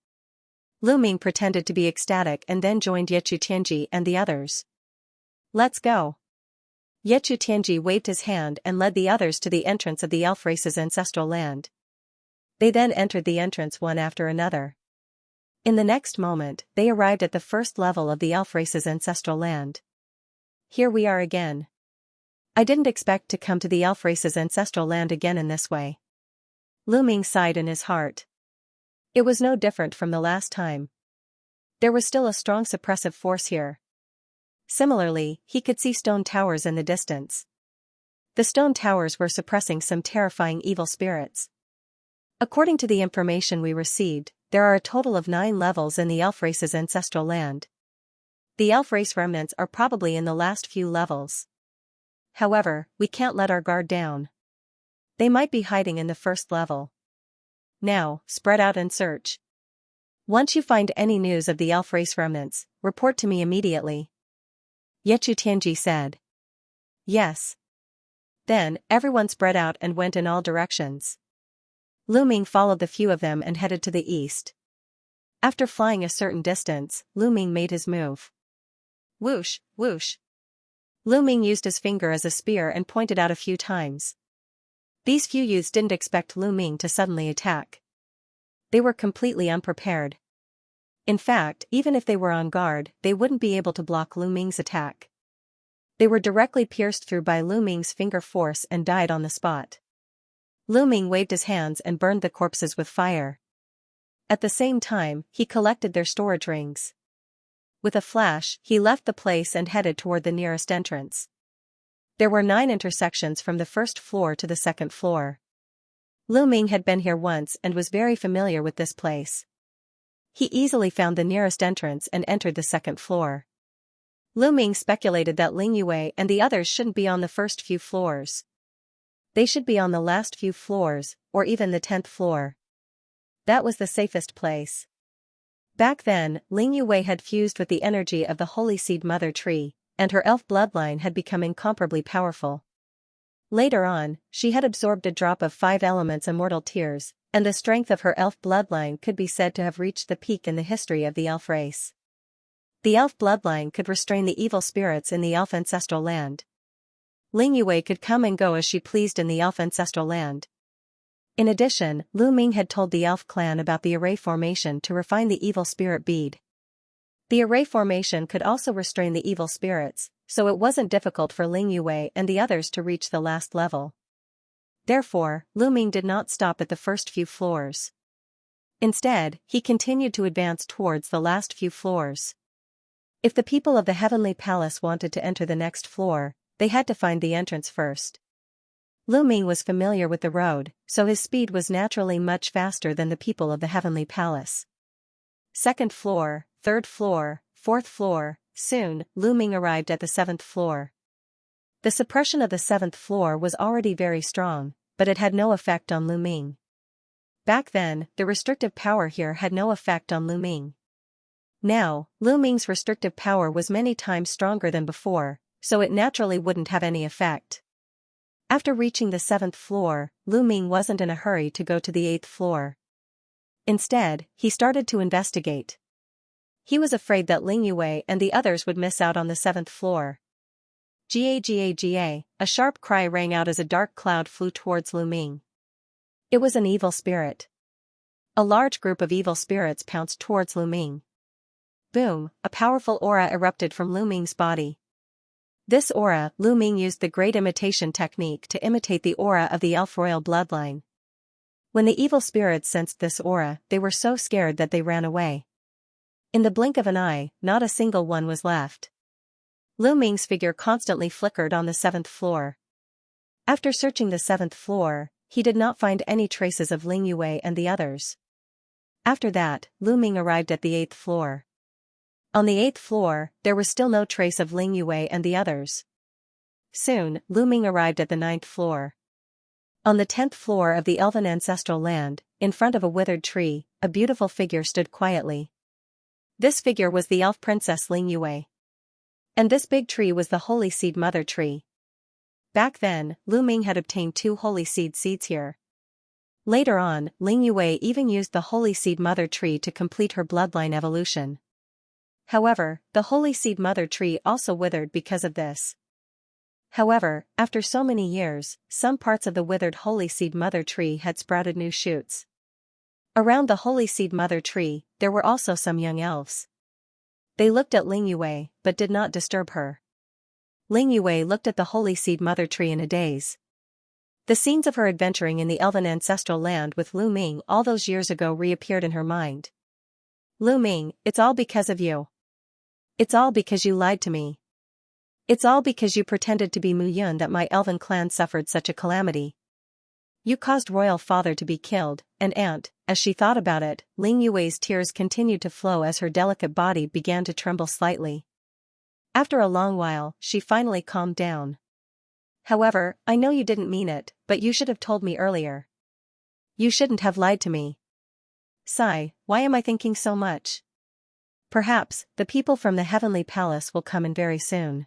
Lu Ming pretended to be ecstatic and then joined Yechu Tianji and the others. Let's go. Yechu Tianji waved his hand and led the others to the entrance of the elf race's ancestral land. They then entered the entrance one after another. In the next moment, they arrived at the first level of the elf race's ancestral land. Here we are again. I didn't expect to come to the elf race's ancestral land again in this way. Lu Ming sighed in his heart. It was no different from the last time. There was still a strong suppressive force here. Similarly, he could see stone towers in the distance. The stone towers were suppressing some terrifying evil spirits. According to the information we received, there are a total of 9 levels in the elf race's ancestral land. The elf race remnants are probably in the last few levels. However, we can't let our guard down. They might be hiding in the first level. Now, spread out and search. Once you find any news of the elf race remnants, report to me immediately. Yechu Tianji said. Yes. Then, everyone spread out and went in all directions. Lu Ming followed the few of them and headed to the east. After flying a certain distance, Lu Ming made his move. Whoosh, whoosh. Lu Ming used his finger as a spear and pointed out a few times. These few youths didn't expect Lu Ming to suddenly attack. They were completely unprepared. In fact, even if they were on guard, they wouldn't be able to block Lu Ming's attack. They were directly pierced through by Lu Ming's finger force and died on the spot. Lu Ming waved his hands and burned the corpses with fire. At the same time, he collected their storage rings. With a flash, he left the place and headed toward the nearest entrance. There were 9 intersections from the first floor to the second floor. Lu Ming had been here once and was very familiar with this place. He easily found the nearest entrance and entered the second floor. Lu Ming speculated that Ling Yue and the others shouldn't be on the first few floors. They should be on the last few floors, or even the 10th floor. That was the safest place. Back then, Ling Yue had fused with the energy of the Holy Seed Mother Tree, and her elf bloodline had become incomparably powerful. Later on, she had absorbed a drop of 5 elements immortal tears, and the strength of her elf bloodline could be said to have reached the peak in the history of the elf race. The elf bloodline could restrain the evil spirits in the elf ancestral land. Ling Yue could come and go as she pleased in the elf ancestral land. In addition, Lu Ming had told the elf clan about the array formation to refine the evil spirit bead. The array formation could also restrain the evil spirits, so it wasn't difficult for Ling Yue and the others to reach the last level. Therefore, Lu Ming did not stop at the first few floors. Instead, he continued to advance towards the last few floors. If the people of the Heavenly Palace wanted to enter the next floor, they had to find the entrance first. Lu Ming was familiar with the road, so his speed was naturally much faster than the people of the heavenly palace. Second floor, third floor, fourth floor. Soon, Lu Ming arrived at the seventh floor. The suppression of the seventh floor was already very strong, but it had no effect on Lu Ming. Back then, the restrictive power here had no effect on Lu Ming. Now, Lu Ming's restrictive power was many times stronger than before, so it naturally wouldn't have any effect. After reaching the seventh floor, Lu Ming wasn't in a hurry to go to the eighth floor. Instead, he started to investigate. He was afraid that Ling Yue and the others would miss out on the seventh floor. Ga, a sharp cry rang out as a dark cloud flew towards Lu Ming. It was an evil spirit. A large group of evil spirits pounced towards Lu Ming. Boom, a powerful aura erupted from Lu Ming's body. This aura, Lu Ming used the great imitation technique to imitate the aura of the elf royal bloodline. When the evil spirits sensed this aura, they were so scared that they ran away. In the blink of an eye, not a single one was left. Lu Ming's figure constantly flickered on the seventh floor. After searching the seventh floor, he did not find any traces of Ling Yue and the others. After that, Lu Ming arrived at the eighth floor. On the eighth floor, there was still no trace of Ling Yue and the others. Soon, Lu Ming arrived at the ninth floor. On the 10th floor of the elven ancestral land, in front of a withered tree, a beautiful figure stood quietly. This figure was the elf princess Ling Yue. And this big tree was the holy seed mother tree. Back then, Lu Ming had obtained 2 holy seeds here. Later on, Ling Yue even used the holy seed mother tree to complete her bloodline evolution. However, the holy seed mother tree also withered because of this. However, after so many years, some parts of the withered holy seed mother tree had sprouted new shoots. Around the holy seed mother tree, there were also some young elves. They looked at Ling Yue, but did not disturb her. Ling Yue looked at the holy seed mother tree in a daze. The scenes of her adventuring in the elven ancestral land with Lu Ming all those years ago reappeared in her mind. Lu Ming, it's all because of you. It's all because you lied to me. It's all because you pretended to be Mu Yun that my elven clan suffered such a calamity. You caused royal father to be killed, and aunt, as she thought about it, Ling Yue's tears continued to flow as her delicate body began to tremble slightly. After a long while, she finally calmed down. However, I know you didn't mean it, but you should have told me earlier. You shouldn't have lied to me. Sigh, why am I thinking so much? Perhaps, the people from the heavenly palace will come in very soon.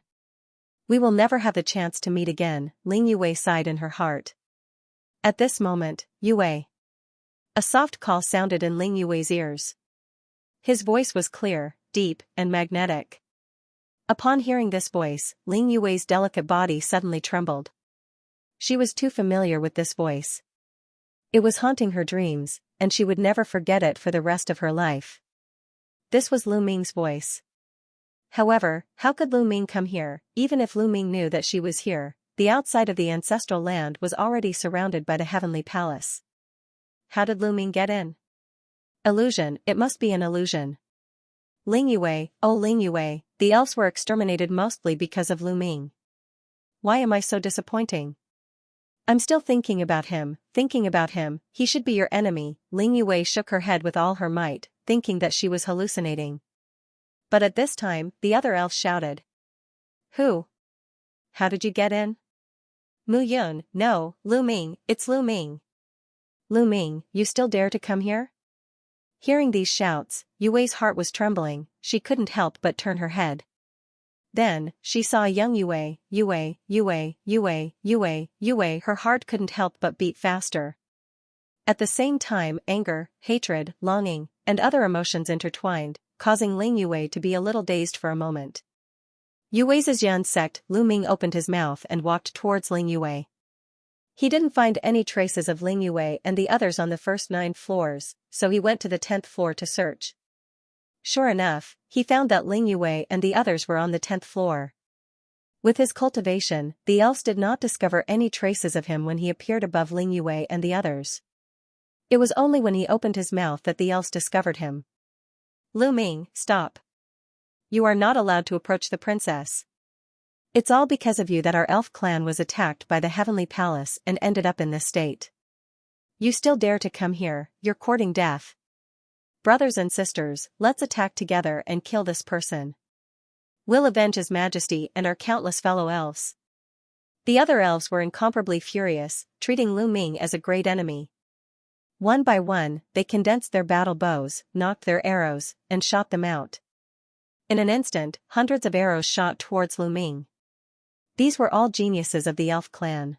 We will never have the chance to meet again, Ling Yue sighed in her heart. At this moment, Yue. A soft call sounded in Ling Yue's ears. His voice was clear, deep, and magnetic. Upon hearing this voice, Ling Yue's delicate body suddenly trembled. She was too familiar with this voice. It was haunting her dreams, and she would never forget it for the rest of her life. This was Lu Ming's voice. However, how could Lu Ming come here? Even if Lu Ming knew that she was here, the outside of the ancestral land was already surrounded by the heavenly palace. How did Lu Ming get in? Illusion, it must be an illusion. Ling Yue, oh Ling Yue, the elves were exterminated mostly because of Lu Ming. Why am I so disappointing? I'm still thinking about him, he should be your enemy. Ling Yue shook her head with all her might, thinking that she was hallucinating. But at this time, the other elves shouted. Who? How did you get in? Mu Yun, no, Lu Ming, it's Lu Ming. Lu Ming, you still dare to come here? Hearing these shouts, Yue's heart was trembling, she couldn't help but turn her head. Then, she saw a young Yue, her heart couldn't help but beat faster. At the same time, anger, hatred, longing, and other emotions intertwined, causing Ling Yue to be a little dazed for a moment. Yue's Xian sect, Lu Ming opened his mouth and walked towards Ling Yue. He didn't find any traces of Ling Yue and the others on the first 9 floors, so he went to the 10th floor to search. Sure enough, he found that Ling Yue and the others were on the 10th floor. With his cultivation, the elves did not discover any traces of him when he appeared above Ling Yue and the others. It was only when he opened his mouth that the elves discovered him. Lu Ming, stop. You are not allowed to approach the princess. It's all because of you that our elf clan was attacked by the heavenly palace and ended up in this state. You still dare to come here, you're courting death. Brothers and sisters, let's attack together and kill this person. We'll avenge His Majesty and our countless fellow elves. The other elves were incomparably furious, treating Lu Ming as a great enemy. One by one, they condensed their battle bows, knocked their arrows, and shot them out. In an instant, hundreds of arrows shot towards Lu Ming. These were all geniuses of the elf clan.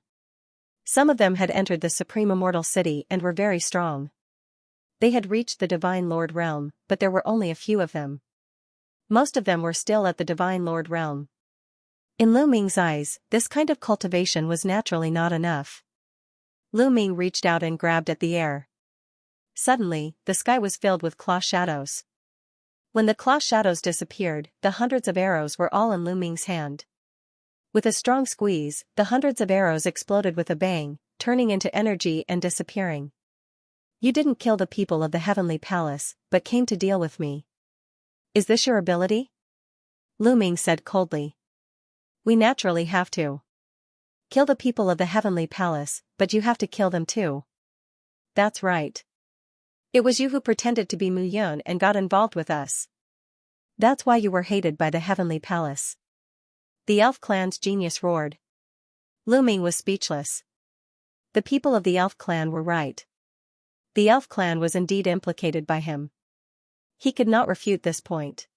Some of them had entered the supreme immortal city and were very strong. They had reached the Divine Lord realm, but there were only a few of them. Most of them were still at the Divine Lord realm. In Lu Ming's eyes, this kind of cultivation was naturally not enough. Lu Ming reached out and grabbed at the air. Suddenly, the sky was filled with claw shadows. When the claw shadows disappeared, the hundreds of arrows were all in Lu Ming's hand. With a strong squeeze, the hundreds of arrows exploded with a bang, turning into energy and disappearing. You didn't kill the people of the heavenly palace, but came to deal with me. Is this your ability? Lu Ming said coldly. We naturally have to. Kill the people of the heavenly palace, but you have to kill them too. That's right. It was you who pretended to be Mu Yun and got involved with us. That's why you were hated by the heavenly palace. The elf clan's genius roared. Lu Ming was speechless. The people of the elf clan were right. The elf clan was indeed implicated by him. He could not refute this point.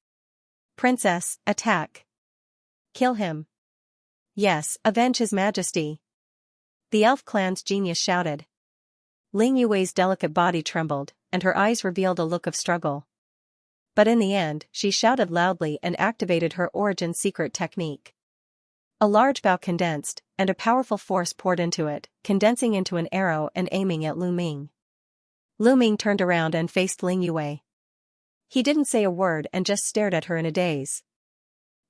Princess, attack. Kill him. Yes, avenge His Majesty. The elf clan's genius shouted. Ling Yue's delicate body trembled, and her eyes revealed a look of struggle. But in the end, she shouted loudly and activated her origin secret technique. A large bow condensed, and a powerful force poured into it, condensing into an arrow and aiming at Lu Ming. Lu Ming turned around and faced Ling Yue. He didn't say a word and just stared at her in a daze.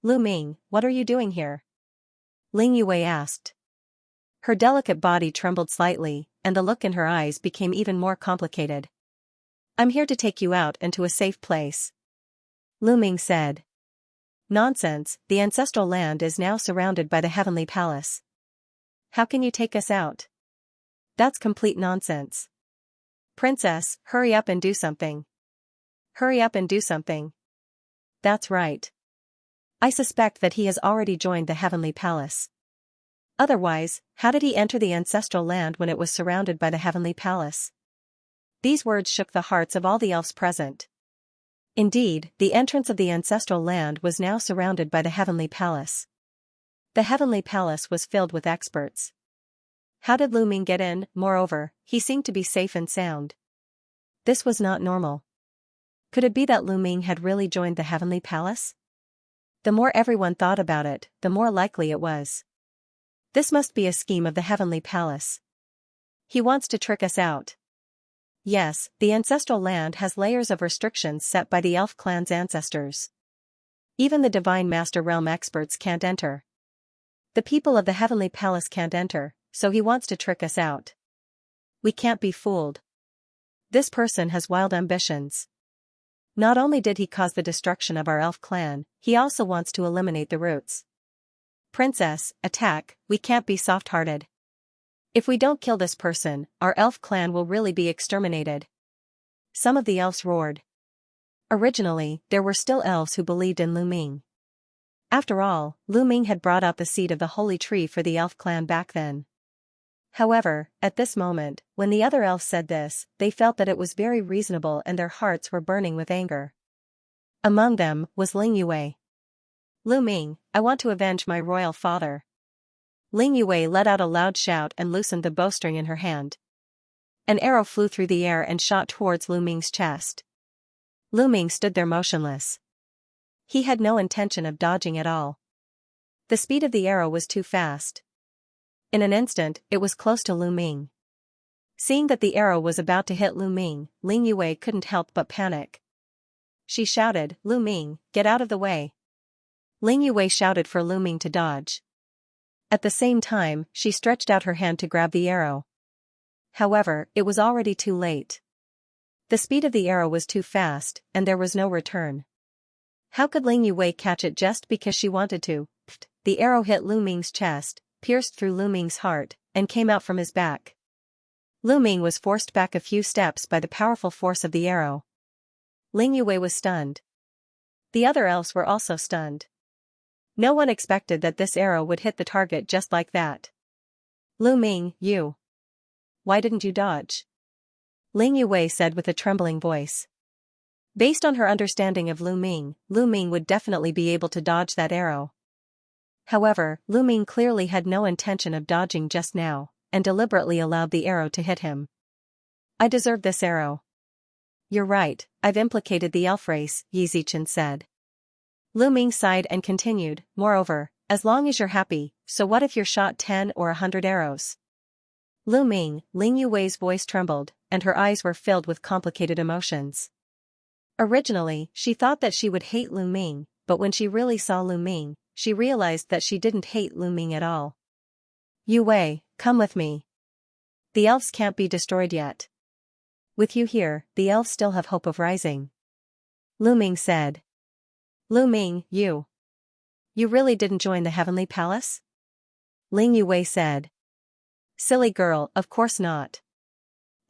Lu Ming, what are you doing here? Ling Yue asked. Her delicate body trembled slightly, and the look in her eyes became even more complicated. I'm here to take you out and to a safe place. Lu Ming said. Nonsense, the ancestral land is now surrounded by the heavenly palace. How can you take us out? That's complete nonsense. Princess, hurry up and do something. Hurry up and do something. That's right. I suspect that he has already joined the heavenly palace. Otherwise, how did he enter the ancestral land when it was surrounded by the heavenly palace? These words shook the hearts of all the elves present. Indeed, the entrance of the ancestral land was now surrounded by the heavenly palace. The heavenly palace was filled with experts. How did Lu Ming get in? Moreover, he seemed to be safe and sound. This was not normal. Could it be that Lu Ming had really joined the heavenly palace? The more everyone thought about it, the more likely it was. This must be a scheme of the heavenly palace. He wants to trick us out. Yes, the ancestral land has layers of restrictions set by the elf clan's ancestors. Even the Divine Master Realm experts can't enter. The people of the heavenly palace can't enter, so he wants to trick us out. We can't be fooled. This person has wild ambitions. Not only did he cause the destruction of our elf clan, he also wants to eliminate the roots. Princess, attack, we can't be soft-hearted. If we don't kill this person, our elf clan will really be exterminated. Some of the elves roared. Originally, there were still elves who believed in Lu Ming. After all, Lu Ming had brought out the seed of the holy tree for the elf clan back then. However, at this moment, when the other elves said this, they felt that it was very reasonable and their hearts were burning with anger. Among them was Ling Yue. Lu Ming, I want to avenge my royal father. Ling Yue let out a loud shout and loosened the bowstring in her hand. An arrow flew through the air and shot towards Lu Ming's chest. Lu Ming stood there motionless. He had no intention of dodging at all. The speed of the arrow was too fast. In an instant, it was close to Lu Ming. Seeing that the arrow was about to hit Lu Ming, Ling Yue couldn't help but panic. She shouted, Lu Ming, get out of the way. Ling Yue shouted for Lu Ming to dodge. At the same time, she stretched out her hand to grab the arrow. However, it was already too late. The speed of the arrow was too fast, and there was no return. How could Ling Yue catch it just because she wanted to? the arrow hit Lu Ming's chest, pierced through Lu Ming's heart, and came out from his back. Lu Ming was forced back a few steps by the powerful force of the arrow. Ling Yue was stunned. The other elves were also stunned. No one expected that this arrow would hit the target just like that. Lu Ming, you. Why didn't you dodge? Ling Yue said with a trembling voice. Based on her understanding of Lu Ming would definitely be able to dodge that arrow. However, Lu Ming clearly had no intention of dodging just now, and deliberately allowed the arrow to hit him. I deserve this arrow. You're right, I've implicated the elf race, Yi Zichen said. Lu Ming sighed and continued, moreover, as long as you're happy, so what if you're shot 10 or 100 arrows? Lu Ming, Ling Yue's voice trembled, and her eyes were filled with complicated emotions. Originally, she thought that she would hate Lu Ming, but when she really saw Lu Ming, she realized that she didn't hate Lu Ming at all. Yue, come with me. The elves can't be destroyed yet. With you here, the elves still have hope of rising. Lu Ming said. Lu Ming, you really didn't join the Heavenly Palace? Ling Yue said. Silly girl, of course not.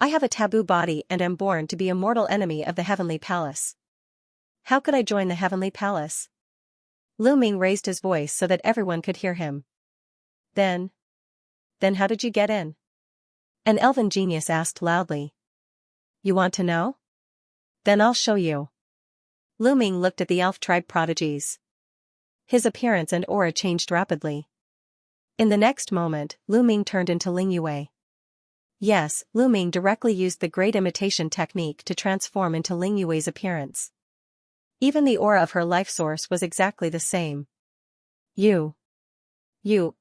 I have a taboo body and am born to be a mortal enemy of the Heavenly Palace. How could I join the Heavenly Palace? Lu Ming raised his voice so that everyone could hear him. Then how did you get in? An elven genius asked loudly. You want to know? Then I'll show you. Lu Ming looked at the elf tribe prodigies. His appearance and aura changed rapidly. In the next moment, Lu Ming turned into Ling Yue. Yes, Lu Ming directly used the great imitation technique to transform into Ling Yue's appearance. Even the aura of her life source was exactly the same.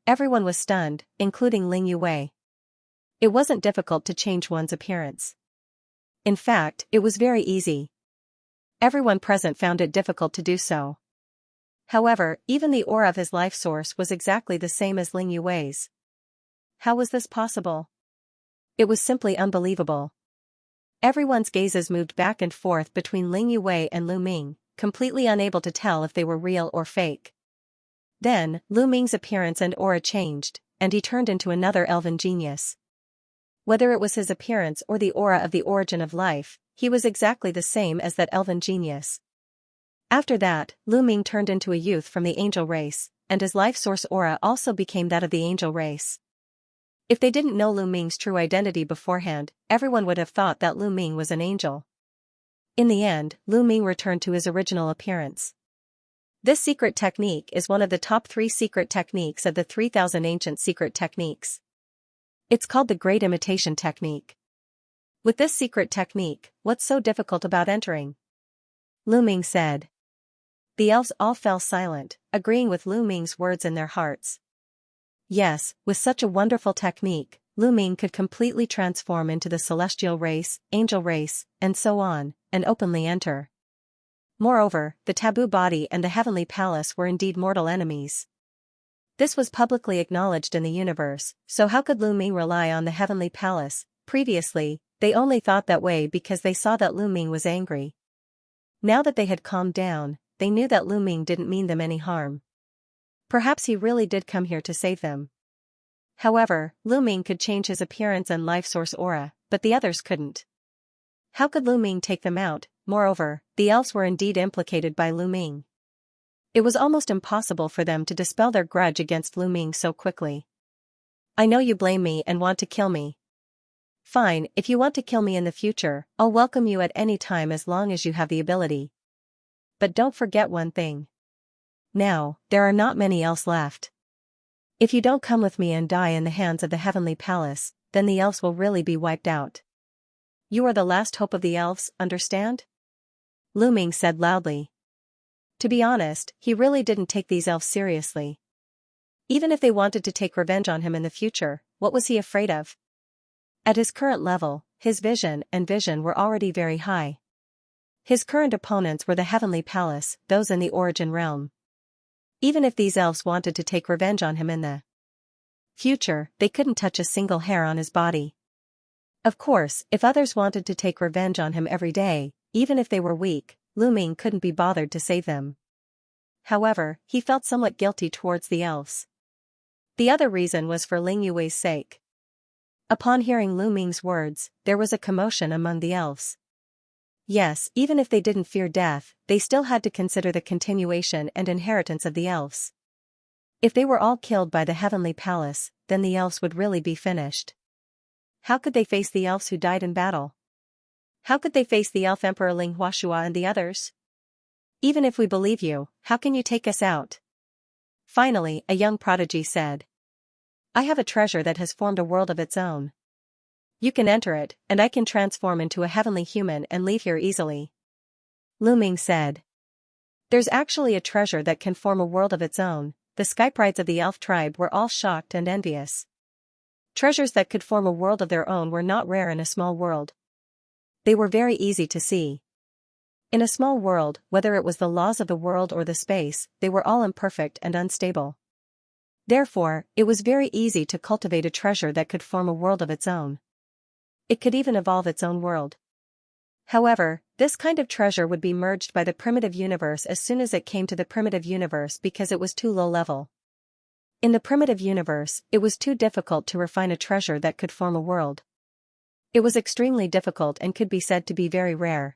Everyone was stunned, including Ling Yue. It wasn't difficult to change one's appearance. In fact, it was very easy. Everyone present found it difficult to do so. However, even the aura of his life source was exactly the same as Ling Yue's. How was this possible? It was simply unbelievable. Everyone's gazes moved back and forth between Ling Yue and Lu Ming, completely unable to tell if they were real or fake. Then, Lu Ming's appearance and aura changed, and he turned into another elven genius. Whether it was his appearance or the aura of the origin of life, he was exactly the same as that elven genius. After that, Lu Ming turned into a youth from the angel race, and his life source aura also became that of the angel race. If they didn't know Lu Ming's true identity beforehand, everyone would have thought that Lu Ming was an angel. In the end, Lu Ming returned to his original appearance. This secret technique is one of the top 3 secret techniques of the 3,000 ancient secret techniques. It's called the Great Imitation Technique. With this secret technique, what's so difficult about entering? Lu Ming said. The elves all fell silent, agreeing with Lu Ming's words in their hearts. Yes, with such a wonderful technique, Lu Ming could completely transform into the celestial race, angel race, and so on, and openly enter. Moreover, the taboo body and the heavenly palace were indeed mortal enemies. This was publicly acknowledged in the universe, so how could Lu Ming rely on the heavenly palace? Previously, they only thought that way because they saw that Lu Ming was angry. Now that they had calmed down, they knew that Lu Ming didn't mean them any harm. Perhaps he really did come here to save them. However, Lu Ming could change his appearance and life source aura, but the others couldn't. How could Lu Ming take them out? Moreover, the elves were indeed implicated by Lu Ming. It was almost impossible for them to dispel their grudge against Lu Ming so quickly. I know you blame me and want to kill me. Fine, if you want to kill me in the future, I'll welcome you at any time as long as you have the ability. But don't forget one thing. Now, there are not many elves left. If you don't come with me and die in the hands of the heavenly palace, then the elves will really be wiped out. You are the last hope of the elves, understand? Lu Ming said loudly. To be honest, he really didn't take these elves seriously. Even if they wanted to take revenge on him in the future, what was he afraid of? At his current level, his vision were already very high. His current opponents were the heavenly palace, those in the origin realm. Even if these elves wanted to take revenge on him in the future, they couldn't touch a single hair on his body. Of course, if others wanted to take revenge on him every day, even if they were weak, Lu Ming couldn't be bothered to save them. However, he felt somewhat guilty towards the elves. The other reason was for Ling Yue's sake. Upon hearing Lu Ming's words, there was a commotion among the elves. Yes, even if they didn't fear death, they still had to consider the continuation and inheritance of the elves. If they were all killed by the heavenly palace, then the elves would really be finished. How could they face the elves who died in battle? How could they face the elf emperor Ling Huashua and the others? Even if we believe you, how can you take us out? Finally, a young prodigy said. I have a treasure that has formed a world of its own. You can enter it, and I can transform into a heavenly human and leave here easily. Lu Ming said. There's actually a treasure that can form a world of its own. The skyprides of the elf tribe were all shocked and envious. Treasures that could form a world of their own were not rare in a small world. They were very easy to see. In a small world, whether it was the laws of the world or the space, they were all imperfect and unstable. Therefore, it was very easy to cultivate a treasure that could form a world of its own. It could even evolve its own world. However, this kind of treasure would be merged by the primitive universe as soon as it came to the primitive universe because it was too low level. In the primitive universe, it was too difficult to refine a treasure that could form a world. It was extremely difficult and could be said to be very rare.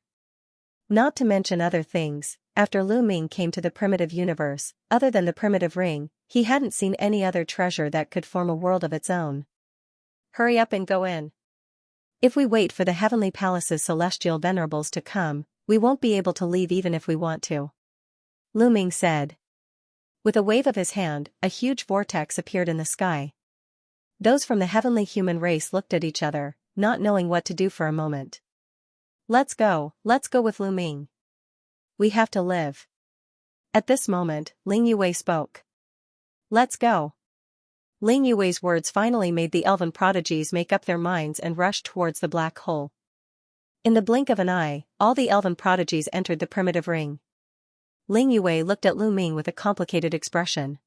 Not to mention other things, after Lu Ming came to the primitive universe, other than the primitive ring, he hadn't seen any other treasure that could form a world of its own. Hurry up and go in. If we wait for the heavenly palace's celestial venerables to come, we won't be able to leave even if we want to. Lu Ming said. With a wave of his hand, a huge vortex appeared in the sky. Those from the heavenly human race looked at each other, not knowing what to do for a moment. Let's go with Lu Ming. We have to live. At this moment, Ling Yue spoke. Let's go. Ling Yue's words finally made the elven prodigies make up their minds and rush towards the black hole. In the blink of an eye, all the elven prodigies entered the primitive ring. Ling Yue looked at Lu Ming with a complicated expression.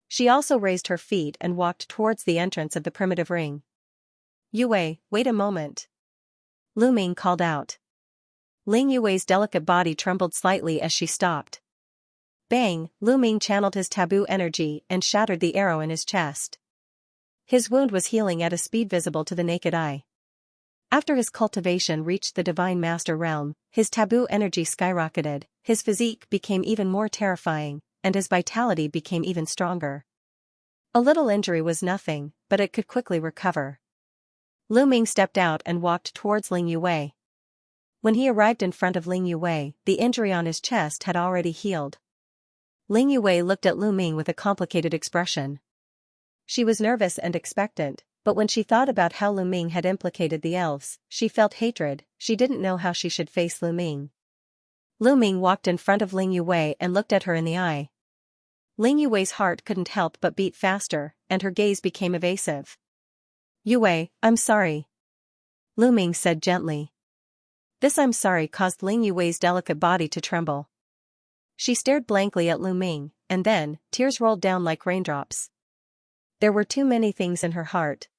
She also raised her feet and walked towards the entrance of the primitive ring. Yue, wait a moment. Lu Ming called out. Ling Yue's delicate body trembled slightly as she stopped. Bang! Lu Ming channeled his taboo energy and shattered the arrow in his chest. His wound was healing at a speed visible to the naked eye. After his cultivation reached the Divine Master realm, his taboo energy skyrocketed, his physique became even more terrifying, and his vitality became even stronger. A little injury was nothing, but it could quickly recover. Lu Ming stepped out and walked towards Ling Yue. When he arrived in front of Ling Yue, the injury on his chest had already healed. Ling Yue looked at Lu Ming with a complicated expression. She was nervous and expectant, but when she thought about how Lu Ming had implicated the elves, she felt hatred. She didn't know how she should face Lu Ming. Lu Ming walked in front of Ling Yue and looked at her in the eye. Ling Yue's heart couldn't help but beat faster, and her gaze became evasive. Yue, I'm sorry. Lu Ming said gently. This I'm sorry caused Ling Yue's delicate body to tremble. She stared blankly at Lu Ming, and then, tears rolled down like raindrops. There were too many things in her heart.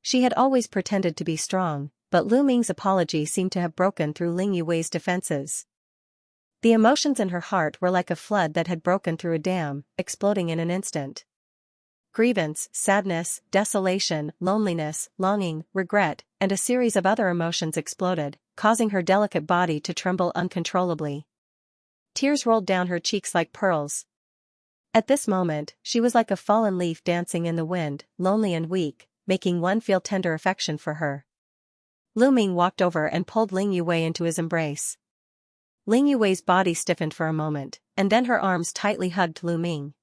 She had always pretended to be strong, but Lu Ming's apology seemed to have broken through Ling Yue's defenses. The emotions in her heart were like a flood that had broken through a dam, exploding in an instant. Grievance, sadness, desolation, loneliness, longing, regret, and a series of other emotions exploded, causing her delicate body to tremble uncontrollably. Tears rolled down her cheeks like pearls. At this moment, she was like a fallen leaf dancing in the wind, lonely and weak, making one feel tender affection for her. Lu Ming walked over and pulled Ling Yue into his embrace. Ling Yue's body stiffened for a moment, and then her arms tightly hugged Lu Ming.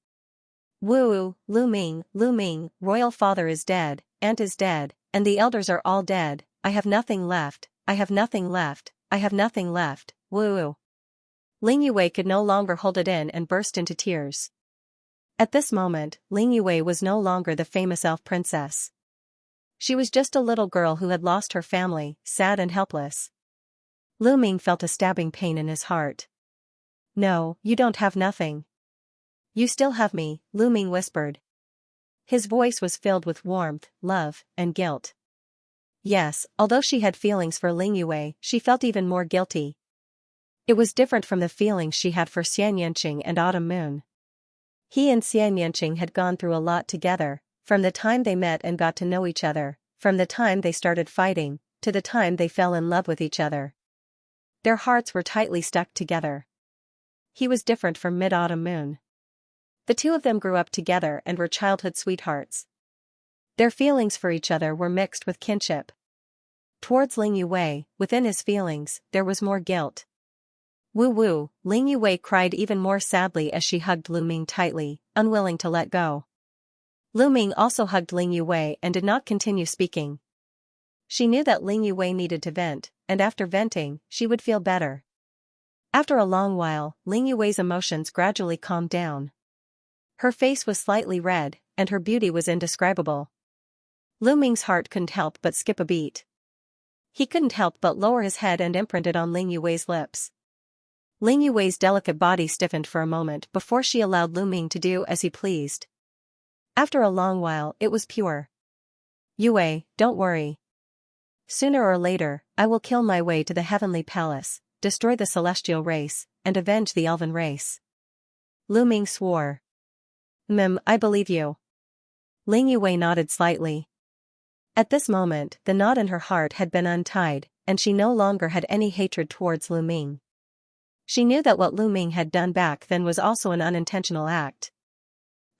Woo, Lu Ming, royal father is dead, aunt is dead, and the elders are all dead. I have nothing left, I have nothing left, I have nothing left, woo. Ling Yue could no longer hold it in and burst into tears. At this moment, Ling Yue was no longer the famous elf princess. She was just a little girl who had lost her family, sad and helpless. Lu Ming felt a stabbing pain in his heart. No, you don't have nothing. You still have me, Lu Ming whispered. His voice was filled with warmth, love, and guilt. Yes, although she had feelings for Ling Yue, she felt even more guilty. It was different from the feelings she had for Xianxia and Autumn Moon. He and Xianxia had gone through a lot together, from the time they met and got to know each other, from the time they started fighting, to the time they fell in love with each other. Their hearts were tightly stuck together. He was different from Mid-Autumn Moon. The two of them grew up together and were childhood sweethearts. Their feelings for each other were mixed with kinship. Towards Ling Yue, within his feelings, there was more guilt. Woo woo, Ling Yue cried even more sadly as she hugged Lu Ming tightly, unwilling to let go. Lu Ming also hugged Ling Yue and did not continue speaking. She knew that Ling Yue needed to vent, and after venting, she would feel better. After a long while, Ling Yue's emotions gradually calmed down. Her face was slightly red, and her beauty was indescribable. Lu Ming's heart couldn't help but skip a beat. He couldn't help but lower his head and imprint it on Ling Yue's lips. Ling Yue's delicate body stiffened for a moment before she allowed Lu Ming to do as he pleased. After a long while, it was pure. Yue, don't worry. Sooner or later, I will kill my way to the heavenly palace, destroy the celestial race, and avenge the elven race. Lu Ming swore. I believe you. Ling Yue nodded slightly. At this moment, the knot in her heart had been untied, and she no longer had any hatred towards Lu Ming. She knew that what Lu Ming had done back then was also an unintentional act.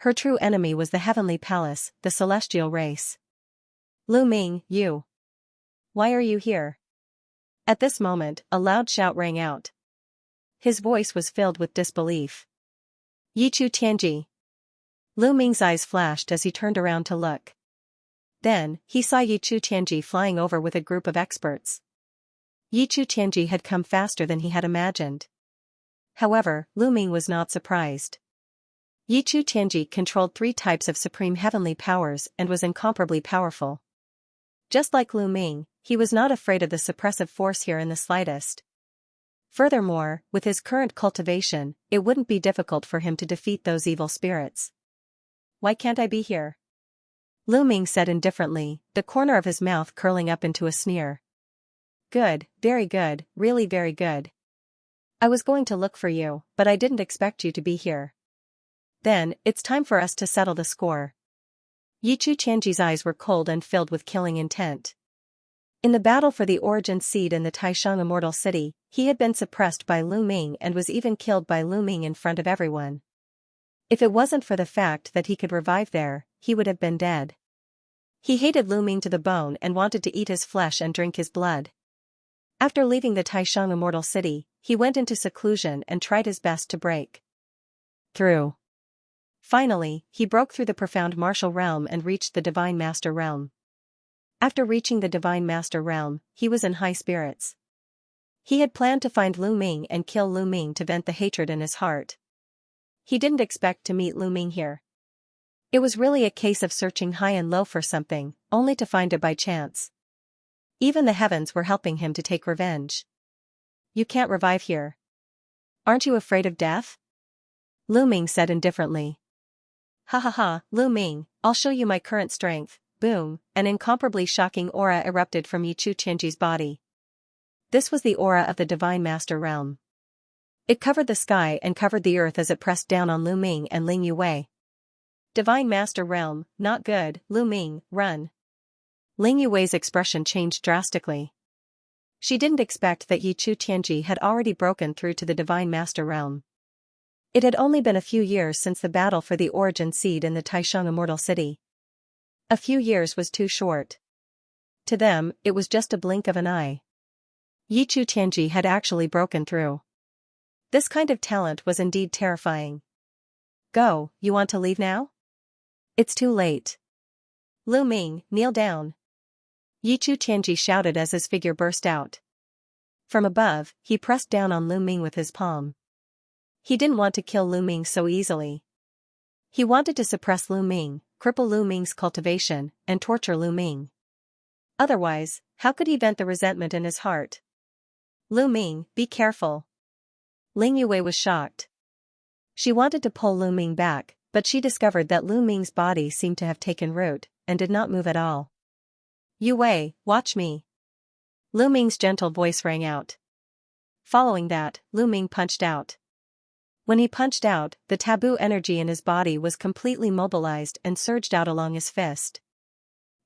Her true enemy was the heavenly palace, the celestial race. Lu Ming, you. Why are you here? At this moment, a loud shout rang out. His voice was filled with disbelief. Yichu Tianji. Lu Ming's eyes flashed as he turned around to look. Then, he saw Yichu Tianji flying over with a group of experts. Yichu Tianji had come faster than he had imagined. However, Lu Ming was not surprised. Yichu Tianji controlled 3 types of supreme heavenly powers and was incomparably powerful. Just like Lu Ming, he was not afraid of the suppressive force here in the slightest. Furthermore, with his current cultivation, it wouldn't be difficult for him to defeat those evil spirits. Why can't I be here? Lu Ming said indifferently, the corner of his mouth curling up into a sneer. Good, very good, really very good. I was going to look for you, but I didn't expect you to be here. Then, it's time for us to settle the score. Yichu Tianji's eyes were cold and filled with killing intent. In the battle for the origin seed in the Taishang Immortal City, he had been suppressed by Lu Ming and was even killed by Lu Ming in front of everyone. If it wasn't for the fact that he could revive there, he would have been dead. He hated Lu Ming to the bone and wanted to eat his flesh and drink his blood. After leaving the Taishang Immortal City, he went into seclusion and tried his best to break through. Finally, he broke through the profound martial realm and reached the Divine Master Realm. After reaching the Divine Master Realm, he was in high spirits. He had planned to find Lu Ming and kill Lu Ming to vent the hatred in his heart. He didn't expect to meet Lu Ming here. It was really a case of searching high and low for something, only to find it by chance. Even the heavens were helping him to take revenge. You can't revive here. Aren't you afraid of death? Lu Ming said indifferently. Ha ha ha, Lu Ming, I'll show you my current strength. Boom, an incomparably shocking aura erupted from Yichu Tianji's body. This was the aura of the Divine Master Realm. It covered the sky and covered the earth as it pressed down on Lu Ming and Ling Yue. Divine Master Realm, not good, Lu Ming, run. Ling Yue's expression changed drastically. She didn't expect that Yichu Tianji had already broken through to the Divine Master Realm. It had only been a few years since the battle for the origin seed in the Taishang Immortal City. A few years was too short. To them, it was just a blink of an eye. Yichu Tianji had actually broken through. This kind of talent was indeed terrifying. Go, you want to leave now? It's too late. Lu Ming, kneel down. Yichu Tianji shouted as his figure burst out. From above, he pressed down on Lu Ming with his palm. He didn't want to kill Lu Ming so easily. He wanted to suppress Lu Ming, cripple Lu Ming's cultivation, and torture Lu Ming. Otherwise, how could he vent the resentment in his heart? Lu Ming, be careful. Ling Yue was shocked. She wanted to pull Lu Ming back, but she discovered that Lu Ming's body seemed to have taken root, and did not move at all. Yue, watch me. Lu Ming's gentle voice rang out. Following that, Lu Ming punched out. When he punched out, the taboo energy in his body was completely mobilized and surged out along his fist.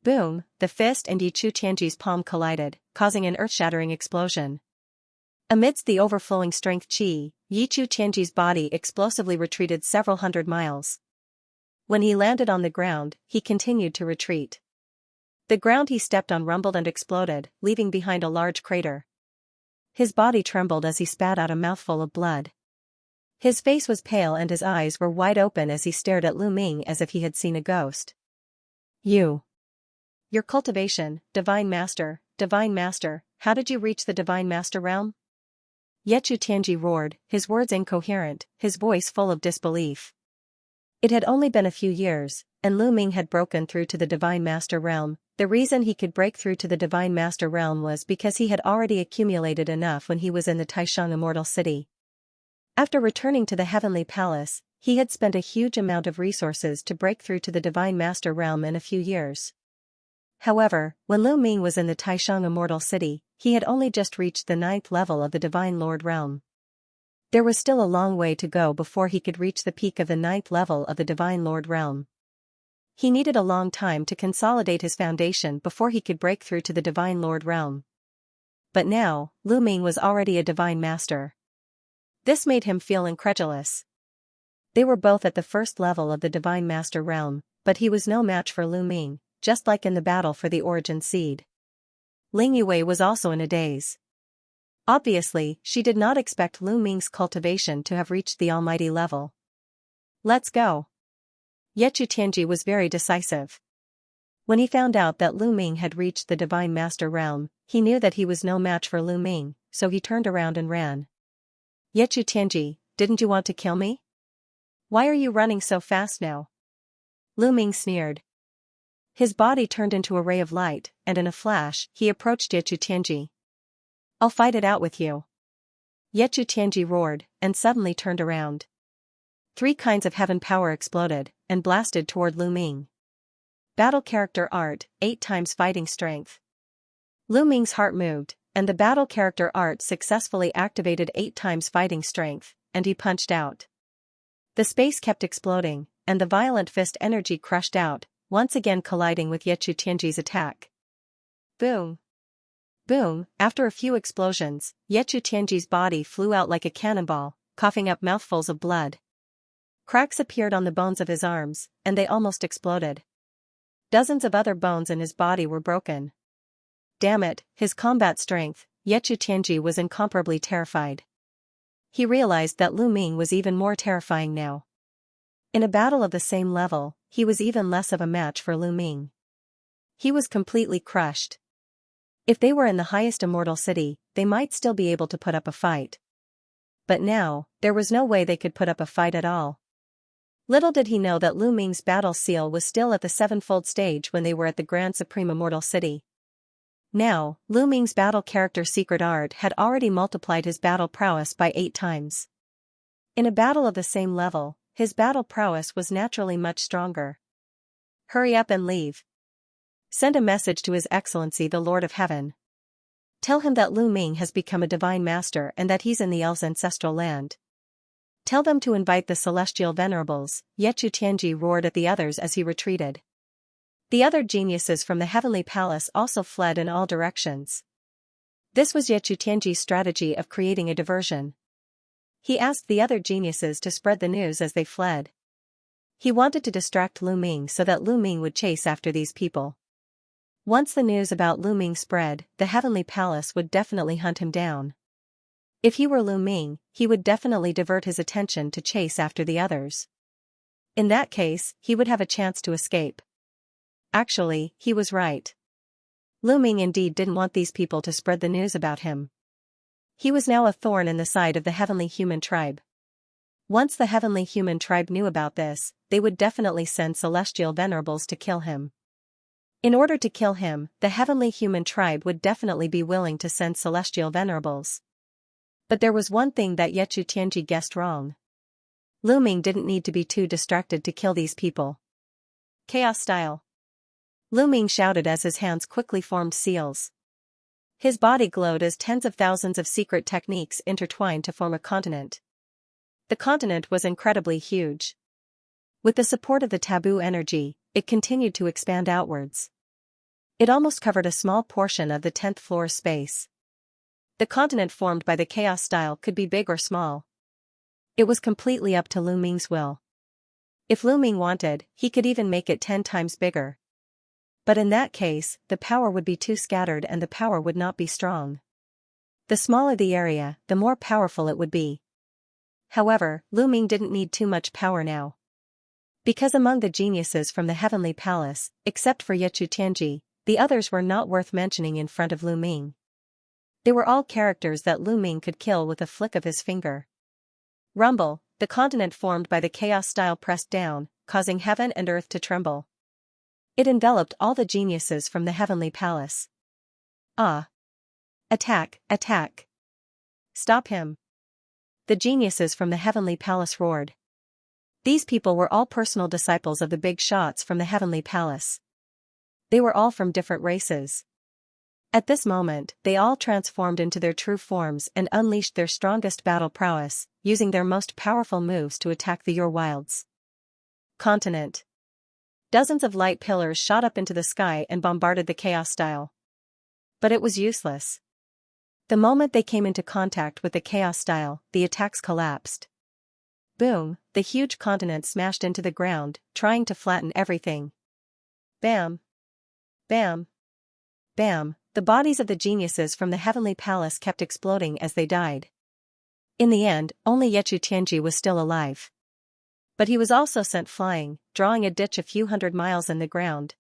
Boom, the fist and Yi Chu Tianji's palm collided, causing an earth-shattering explosion. Amidst the overflowing strength qi, Yi Chu Tianji's body explosively retreated several hundred miles. When he landed on the ground, he continued to retreat. The ground he stepped on rumbled and exploded, leaving behind a large crater. His body trembled as he spat out a mouthful of blood. His face was pale and his eyes were wide open as he stared at Lu Ming as if he had seen a ghost. Your cultivation, Divine Master, how did you reach the Divine Master realm? Ye Chu Tianji roared, his words incoherent, his voice full of disbelief. It had only been a few years, and Lu Ming had broken through to the Divine Master realm. The reason he could break through to the Divine Master realm was because he had already accumulated enough when he was in the Taishang Immortal City. After returning to the Heavenly Palace, he had spent a huge amount of resources to break through to the Divine Master realm in a few years. However, when Lu Ming was in the Taishang Immortal City, he had only just reached the 9th level of the Divine Lord realm. There was still a long way to go before he could reach the peak of the 9th level of the Divine Lord realm. He needed a long time to consolidate his foundation before he could break through to the Divine Lord realm. But now, Lu Ming was already a Divine Master. This made him feel incredulous. They were both at the 1st level of the Divine Master realm, but he was no match for Lu Ming, just like in the battle for the Origin Seed. Ling Yue was also in a daze. Obviously, she did not expect Lu Ming's cultivation to have reached the almighty level. Let's go. Ye Chu Tianji was very decisive. When he found out that Lu Ming had reached the Divine Master realm, he knew that he was no match for Lu Ming, so he turned around and ran. Ye Chu Tianji, didn't you want to kill me? Why are you running so fast now? Lu Ming sneered. His body turned into a ray of light, and in a flash, he approached Ye Chu Tianji. I'll fight it out with you. Ye Chu Tianji roared, and suddenly turned around. 3 kinds of heaven power exploded, and blasted toward Lu Ming. Battle character art, 8 times fighting strength. Lu Ming's heart moved, and the battle character art successfully activated 8 times fighting strength, and he punched out. The space kept exploding, and the violent fist energy crushed out, once again colliding with Ye Chu Tianji's attack. Boom! Boom! After a few explosions, Ye Chu Tianji's body flew out like a cannonball, coughing up mouthfuls of blood. Cracks appeared on the bones of his arms, and they almost exploded. Dozens of other bones in his body were broken. Damn it, his combat strength, Ye Chu Tianji was incomparably terrified. He realized that Lu Ming was even more terrifying now. In a battle of the same level, he was even less of a match for Lu Ming. He was completely crushed. If they were in the highest immortal city, they might still be able to put up a fight. But now, there was no way they could put up a fight at all. Little did he know that Lu Ming's battle seal was still at the 7-fold stage when they were at the Grand Supreme Immortal City. Now, Lu Ming's battle character secret art had already multiplied his battle prowess by 8 times. In a battle of the same level, his battle prowess was naturally much stronger. Hurry up and leave. Send a message to His Excellency the Lord of Heaven. Tell him that Lu Ming has become a divine master and that he's in the elves' ancestral land. Tell them to invite the celestial venerables, Ye Chu Tianji roared at the others as he retreated. The other geniuses from the heavenly palace also fled in all directions. This was Ye Chu Tianji's strategy of creating a diversion. He asked the other geniuses to spread the news as they fled. He wanted to distract Lu Ming so that Lu Ming would chase after these people. Once the news about Lu Ming spread, the heavenly palace would definitely hunt him down. If he were Lu Ming, he would definitely divert his attention to chase after the others. In that case, he would have a chance to escape. Actually, he was right. Lu Ming indeed didn't want these people to spread the news about him. He was now a thorn in the side of the heavenly human tribe. Once the heavenly human tribe knew about this, they would definitely send celestial venerables to kill him. In order to kill him, the heavenly human tribe would definitely be willing to send celestial venerables. But there was one thing that Ye Chu Tianji guessed wrong. Lu Ming didn't need to be too distracted to kill these people. Chaos style. Lu Ming shouted as his hands quickly formed seals. His body glowed as tens of thousands of secret techniques intertwined to form a continent. The continent was incredibly huge. With the support of the taboo energy, it continued to expand outwards. It almost covered a small portion of the 10th floor space. The continent formed by the chaos style could be big or small. It was completely up to Lu Ming's will. If Lu Ming wanted, he could even make it 10 times bigger. But in that case, the power would be too scattered and the power would not be strong. The smaller the area, the more powerful it would be. However, Lu Ming didn't need too much power now. Because among the geniuses from the Heavenly Palace, except for Yechu Tianji, the others were not worth mentioning in front of Lu Ming. They were all characters that Lu Ming could kill with a flick of his finger. Rumble, the continent formed by the chaos style pressed down, causing heaven and earth to tremble. It enveloped all the geniuses from the Heavenly Palace. Ah! Attack, attack! Stop him! The geniuses from the Heavenly Palace roared. These people were all personal disciples of the big shots from the Heavenly Palace. They were all from different races. At this moment, they all transformed into their true forms and unleashed their strongest battle prowess, using their most powerful moves to attack the Your Wilds. Continent. Dozens of light pillars shot up into the sky and bombarded the chaos style. But it was useless. The moment they came into contact with the chaos style, the attacks collapsed. Boom, the huge continent smashed into the ground, trying to flatten everything. Bam! Bam! Bam! The bodies of the geniuses from the Heavenly Palace kept exploding as they died. In the end, only Yechu Tianji was still alive. But he was also sent flying, drawing a ditch a few hundred miles in the ground.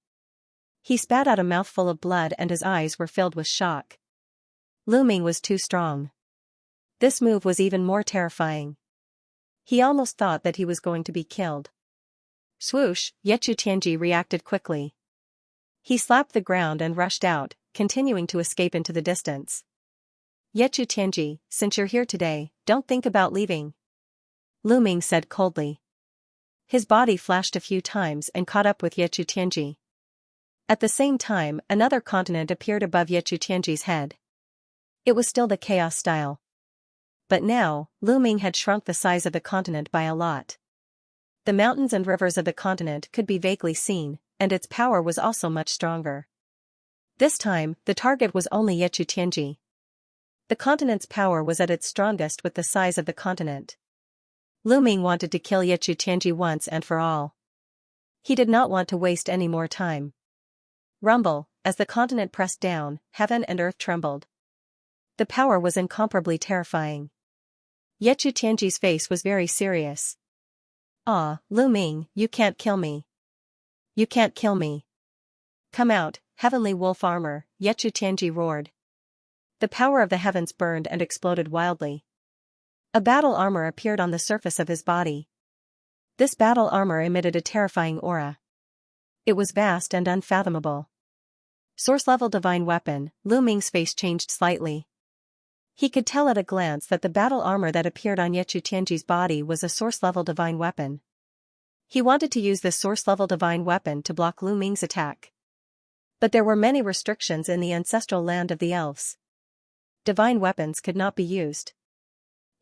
He spat out a mouthful of blood and his eyes were filled with shock. Lu Ming was too strong. This move was even more terrifying. He almost thought that he was going to be killed. Swoosh, Yechu Tianji reacted quickly. He slapped the ground and rushed out, continuing to escape into the distance. Yechu Tianji, since you're here today, don't think about leaving. Lu Ming said coldly. His body flashed a few times and caught up with Yechu Tianji. At the same time, another continent appeared above Yechu Tianji's head. It was still the chaos style. But now, Lu Ming had shrunk the size of the continent by a lot. The mountains and rivers of the continent could be vaguely seen, and its power was also much stronger. This time, the target was only Yechu Tianji. The continent's power was at its strongest with the size of the continent. Lu Ming wanted to kill Yechu Tianji once and for all. He did not want to waste any more time. Rumble, as the continent pressed down, heaven and earth trembled. The power was incomparably terrifying. Yechu Tianji's face was very serious. Ah, Lu Ming, you can't kill me. You can't kill me. Come out, heavenly wolf armor, Yechu Tianji roared. The power of the heavens burned and exploded wildly. A battle armor appeared on the surface of his body. This battle armor emitted a terrifying aura. It was vast and unfathomable. Source-level divine weapon, Lu Ming's face changed slightly. He could tell at a glance that the battle armor that appeared on Yechu Tianji's body was a source-level divine weapon. He wanted to use this source-level divine weapon to block Lu Ming's attack. But there were many restrictions in the ancestral land of the elves. Divine weapons could not be used.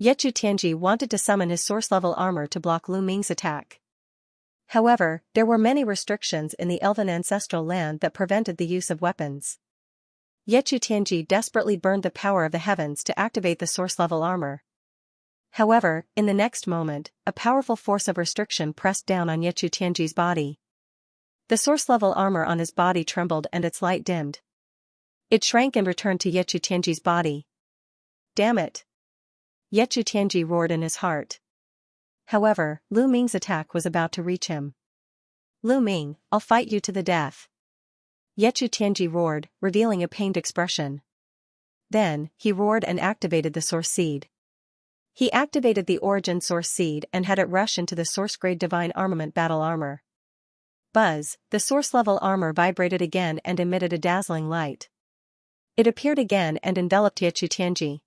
Yechu Tianji wanted to summon his source-level armor to block Lu Ming's attack. However, there were many restrictions in the elven ancestral land that prevented the use of weapons. Yechu Tianji desperately burned the power of the heavens to activate the source-level armor. However, in the next moment, a powerful force of restriction pressed down on Yechu Tianji's body. The source-level armor on his body trembled and its light dimmed. It shrank and returned to Yechu Tianji's body. Damn it! Yechu Tianji roared in his heart. However, Lu Ming's attack was about to reach him. Lu Ming, I'll fight you to the death. Yechu Tianji roared, revealing a pained expression. Then, he roared and activated the source seed. He activated the origin source seed and had it rush into the source-grade divine armament battle armor. Buzz, the source-level armor vibrated again and emitted a dazzling light. It appeared again and enveloped Yechu Tianji.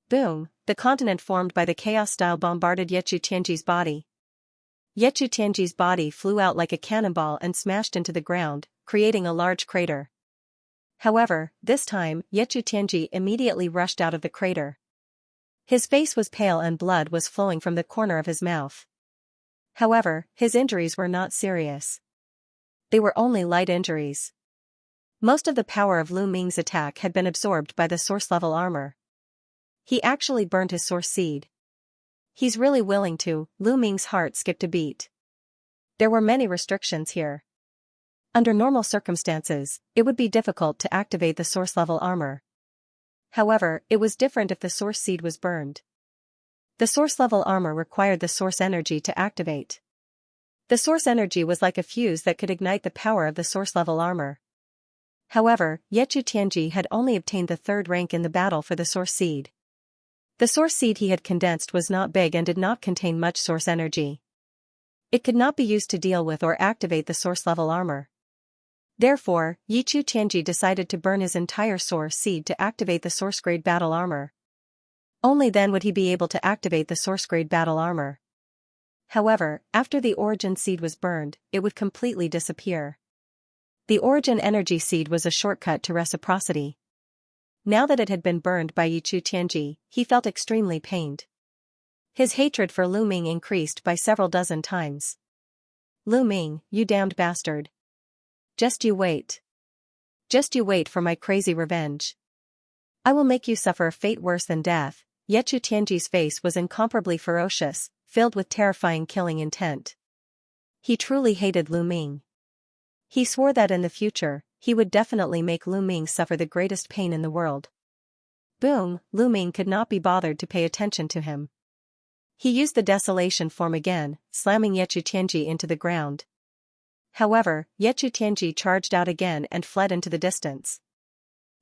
Boom, the continent formed by the chaos style bombarded Yechu Tianji's body. Yechu Tianji's body flew out like a cannonball and smashed into the ground, creating a large crater. However, this time, Yechu Tianji immediately rushed out of the crater. His face was pale and blood was flowing from the corner of his mouth. However, his injuries were not serious. They were only light injuries. Most of the power of Lu Ming's attack had been absorbed by the source-level armor. He actually burned his source seed. He's really willing to. Lu Ming's heart skipped a beat. There were many restrictions here. Under normal circumstances, it would be difficult to activate the source-level armor. However, it was different if the source seed was burned. The source-level armor required the source energy to activate. The source energy was like a fuse that could ignite the power of the source-level armor. However, Yechu Tianji had only obtained the 3rd rank in the battle for the source seed. The source seed he had condensed was not big and did not contain much source energy. It could not be used to deal with or activate the source-level armor. Therefore, Yechu Tianji decided to burn his entire source seed to activate the source-grade battle armor. Only then would he be able to activate the source-grade battle armor. However, after the origin seed was burned, it would completely disappear. The origin energy seed was a shortcut to reciprocity. Now that it had been burned by Yechu Tianji, he felt extremely pained. His hatred for Lu Ming increased by several dozen times. Lu Ming, you damned bastard. Just you wait. Just you wait for my crazy revenge. I will make you suffer a fate worse than death. Yechu Tianji's face was incomparably ferocious, filled with terrifying killing intent. He truly hated Lu Ming. He swore that in the future, he would definitely make Lu Ming suffer the greatest pain in the world. Boom, Lu Ming could not be bothered to pay attention to him. He used the desolation form again, slamming Yechu Tianji into the ground. However, Yechu Tianji charged out again and fled into the distance.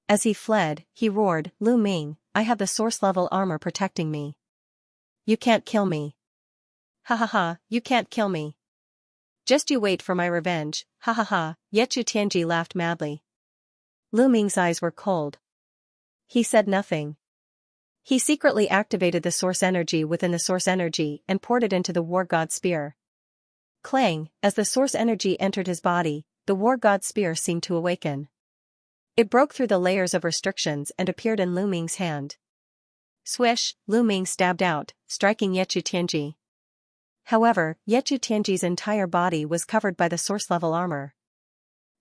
As he fled, he roared, Lu Ming, I have the source-level armor protecting me. You can't kill me. Ha ha ha, you can't kill me. Just you wait for my revenge, ha ha ha, Yechu Tianji laughed madly. Lu Ming's eyes were cold. He said nothing. He secretly activated the source energy within the source energy and poured it into the war god spear. Clang, as the source energy entered his body, the war god spear seemed to awaken. It broke through the layers of restrictions and appeared in Lu Ming's hand. Swish, Lu Ming stabbed out, striking Yechu Tianji. However, Yechu Tianji's entire body was covered by the source-level armor.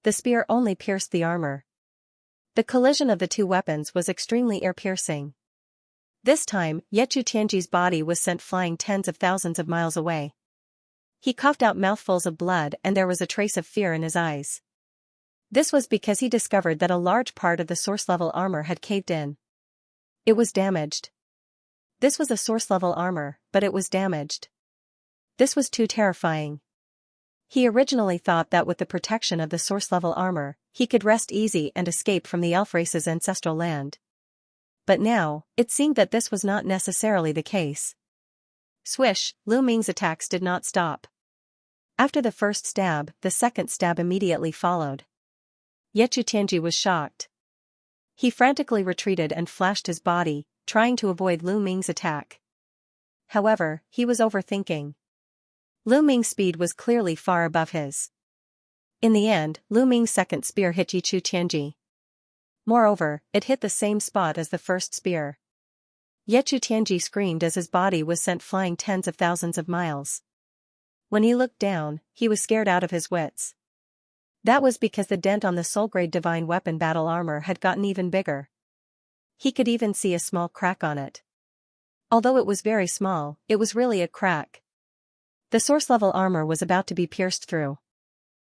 The spear only pierced the armor. The collision of the two weapons was extremely ear-piercing. This time, Yechu Tianji's body was sent flying tens of thousands of miles away. He coughed out mouthfuls of blood and there was a trace of fear in his eyes. This was because he discovered that a large part of the source-level armor had caved in. It was damaged. This was a source-level armor, but it was damaged. This was too terrifying. He originally thought that with the protection of the source-level armor, he could rest easy and escape from the elf race's ancestral land. But now, it seemed that this was not necessarily the case. Swish, Lu Ming's attacks did not stop. After the first stab, the second stab immediately followed. Yechu Tianji was shocked. He frantically retreated and flashed his body, trying to avoid Lu Ming's attack. However, he was overthinking. Lu Ming's speed was clearly far above his. In the end, Lu Ming's second spear hit Yechu Tianji. Moreover, it hit the same spot as the first spear. Yechu Tianji screamed as his body was sent flying tens of thousands of miles. When he looked down, he was scared out of his wits. That was because the dent on the soul-grade divine weapon battle armor had gotten even bigger. He could even see a small crack on it. Although it was very small, it was really a crack. The source-level armor was about to be pierced through.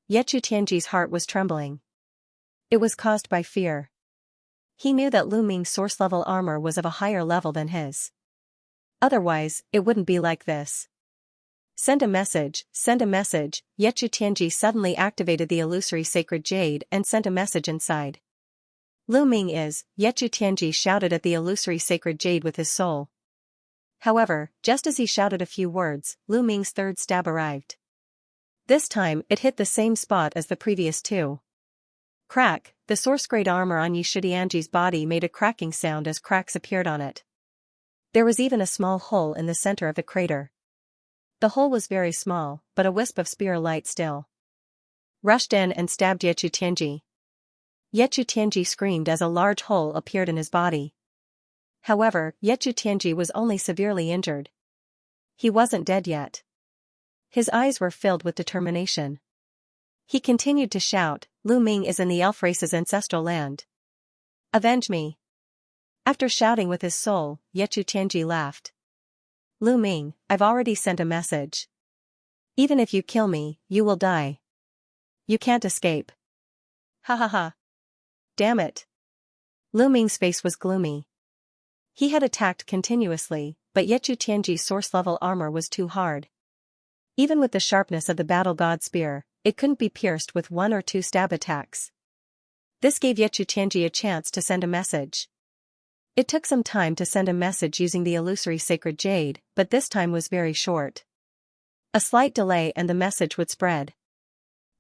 Yechu Tianji's heart was trembling. It was caused by fear. He knew that Lu Ming's source-level armor was of a higher level than his. Otherwise, it wouldn't be like this. Send a message, send a message. Yechu Tianji suddenly activated the illusory sacred jade and sent a message inside. Lu Ming is, Yechu Tianji shouted at the illusory sacred jade with his soul. However, just as he shouted a few words, Lu Ming's third stab arrived. This time, it hit the same spot as the previous two. Crack, the source-grade armor on Yechu Tianji's body made a cracking sound as cracks appeared on it. There was even a small hole in the center of the crater. The hole was very small, but a wisp of spear light still rushed in and stabbed Yechu Tianji. Yechu Tianji screamed as a large hole appeared in his body. However, Yechu Tianji was only severely injured. He wasn't dead yet. His eyes were filled with determination. He continued to shout, "Lu Ming is in the elf race's ancestral land. Avenge me." After shouting with his soul, Yechu Tianji laughed. "Lu Ming, I've already sent a message. Even if you kill me, you will die. You can't escape." Ha ha ha. Damn it. Lu Ming's face was gloomy. He had attacked continuously, but Yechu Tianji's source-level armor was too hard. Even with the sharpness of the battle god spear, it couldn't be pierced with 1 or 2 stab attacks. This gave Yechu Tianji a chance to send a message. It took some time to send a message using the illusory sacred jade, but this time was very short. A slight delay and the message would spread.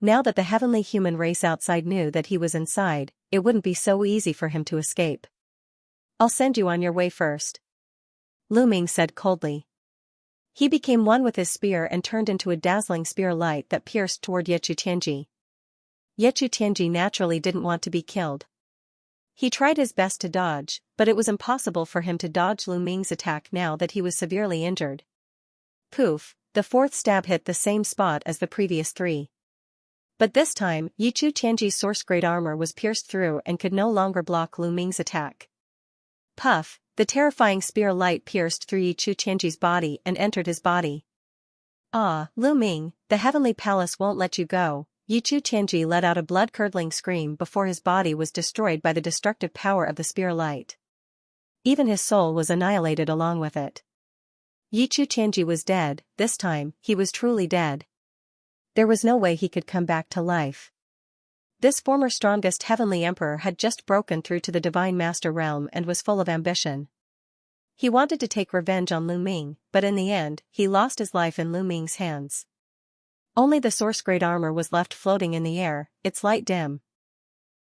Now that the heavenly human race outside knew that he was inside, it wouldn't be so easy for him to escape. "I'll send you on your way first," Lu Ming said coldly. He became one with his spear and turned into a dazzling spear light that pierced toward Yechu Tianji. Yechu Tianji naturally didn't want to be killed. He tried his best to dodge, but it was impossible for him to dodge Lu Ming's attack now that he was severely injured. Poof, the 4th stab hit the same spot as the previous 3. But this time, Yechu Tianji's source-grade armor was pierced through and could no longer block Lu Ming's attack. Puff, the terrifying spear light pierced through Yechu Tianji's body and entered his body. "Ah, Lu Ming, the heavenly palace won't let you go." Yechu Tianji let out a blood-curdling scream before his body was destroyed by the destructive power of the spear light. Even his soul was annihilated along with it. Yechu Tianji was dead. This time, he was truly dead. There was no way he could come back to life. This former strongest heavenly emperor had just broken through to the divine master realm and was full of ambition. He wanted to take revenge on Lu Ming, but in the end, he lost his life in Lu Ming's hands. Only the source-grade armor was left floating in the air, its light dim.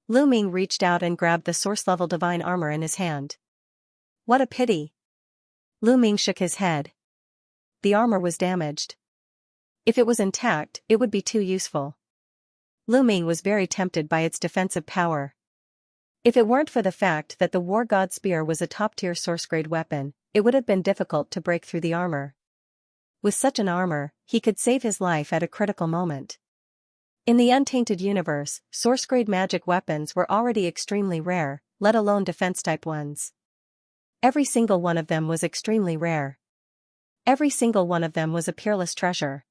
Lu Ming reached out and grabbed the source-level divine armor in his hand. "What a pity." Lu Ming shook his head. The armor was damaged. If it was intact, it would be too useful. Lu Ming was very tempted by its defensive power. If it weren't for the fact that the war god spear was a top-tier source-grade weapon, it would have been difficult to break through the armor. With such an armor, he could save his life at a critical moment. In the untainted universe, source-grade magic weapons were already extremely rare, let alone defense-type ones. Every single one of them was extremely rare. Every single one of them was a peerless treasure.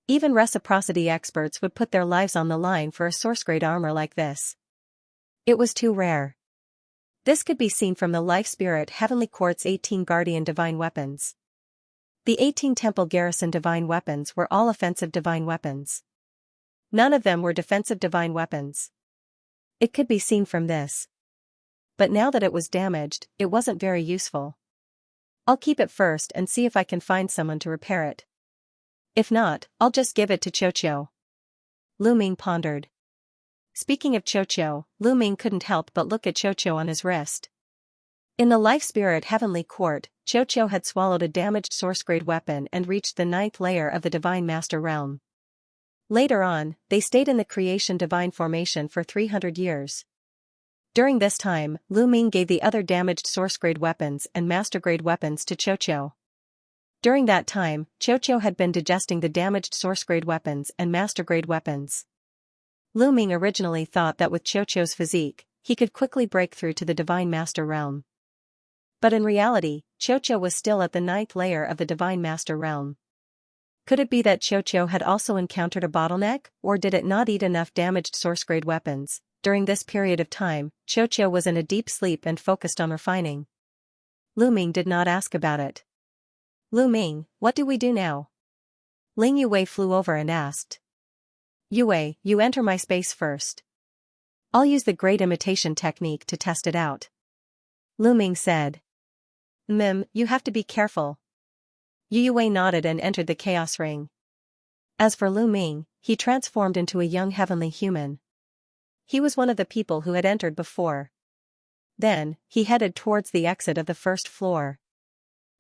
Even reciprocity experts would put their lives on the line for a source-grade armor like this. It was too rare. This could be seen from the Life Spirit Heavenly Court's 18 Guardian Divine Weapons. The 18 Temple Garrison Divine Weapons were all offensive divine weapons. None of them were defensive divine weapons. It could be seen from this. But now that it was damaged, it wasn't very useful. "I'll keep it first and see if I can find someone to repair it. If not, I'll just give it to Qiuqiu." Lu Ming pondered. Speaking of Qiuqiu, Lu Ming couldn't help but look at Qiuqiu on his wrist. In the Life Spirit Heavenly Court, Qiuqiu had swallowed a damaged source-grade weapon and reached the 9th layer of the Divine Master Realm. Later on, they stayed in the Creation Divine Formation for 300 years. During this time, Lu Ming gave the other damaged source-grade weapons and master-grade weapons to Qiuqiu. During that time, Qiuqiu had been digesting the damaged source-grade weapons and master-grade weapons. Lu Ming originally thought that with Qiuqiu's physique, he could quickly break through to the Divine Master Realm. But in reality, Qiuqiu was still at the 9th layer of the Divine Master Realm. Could it be that Qiuqiu had also encountered a bottleneck, or did it not eat enough damaged source-grade weapons? During this period of time, Qiuqiu was in a deep sleep and focused on refining. Lu Ming did not ask about it. "Lu Ming, what do we do now?" Ling Yue flew over and asked. "Yue, you enter my space first. I'll use the great imitation technique to test it out." Lu Ming said. You have to be careful." Yue nodded and entered the chaos ring. As for Lu Ming, he transformed into a young heavenly human. He was one of the people who had entered before. Then, he headed towards the exit of the first floor.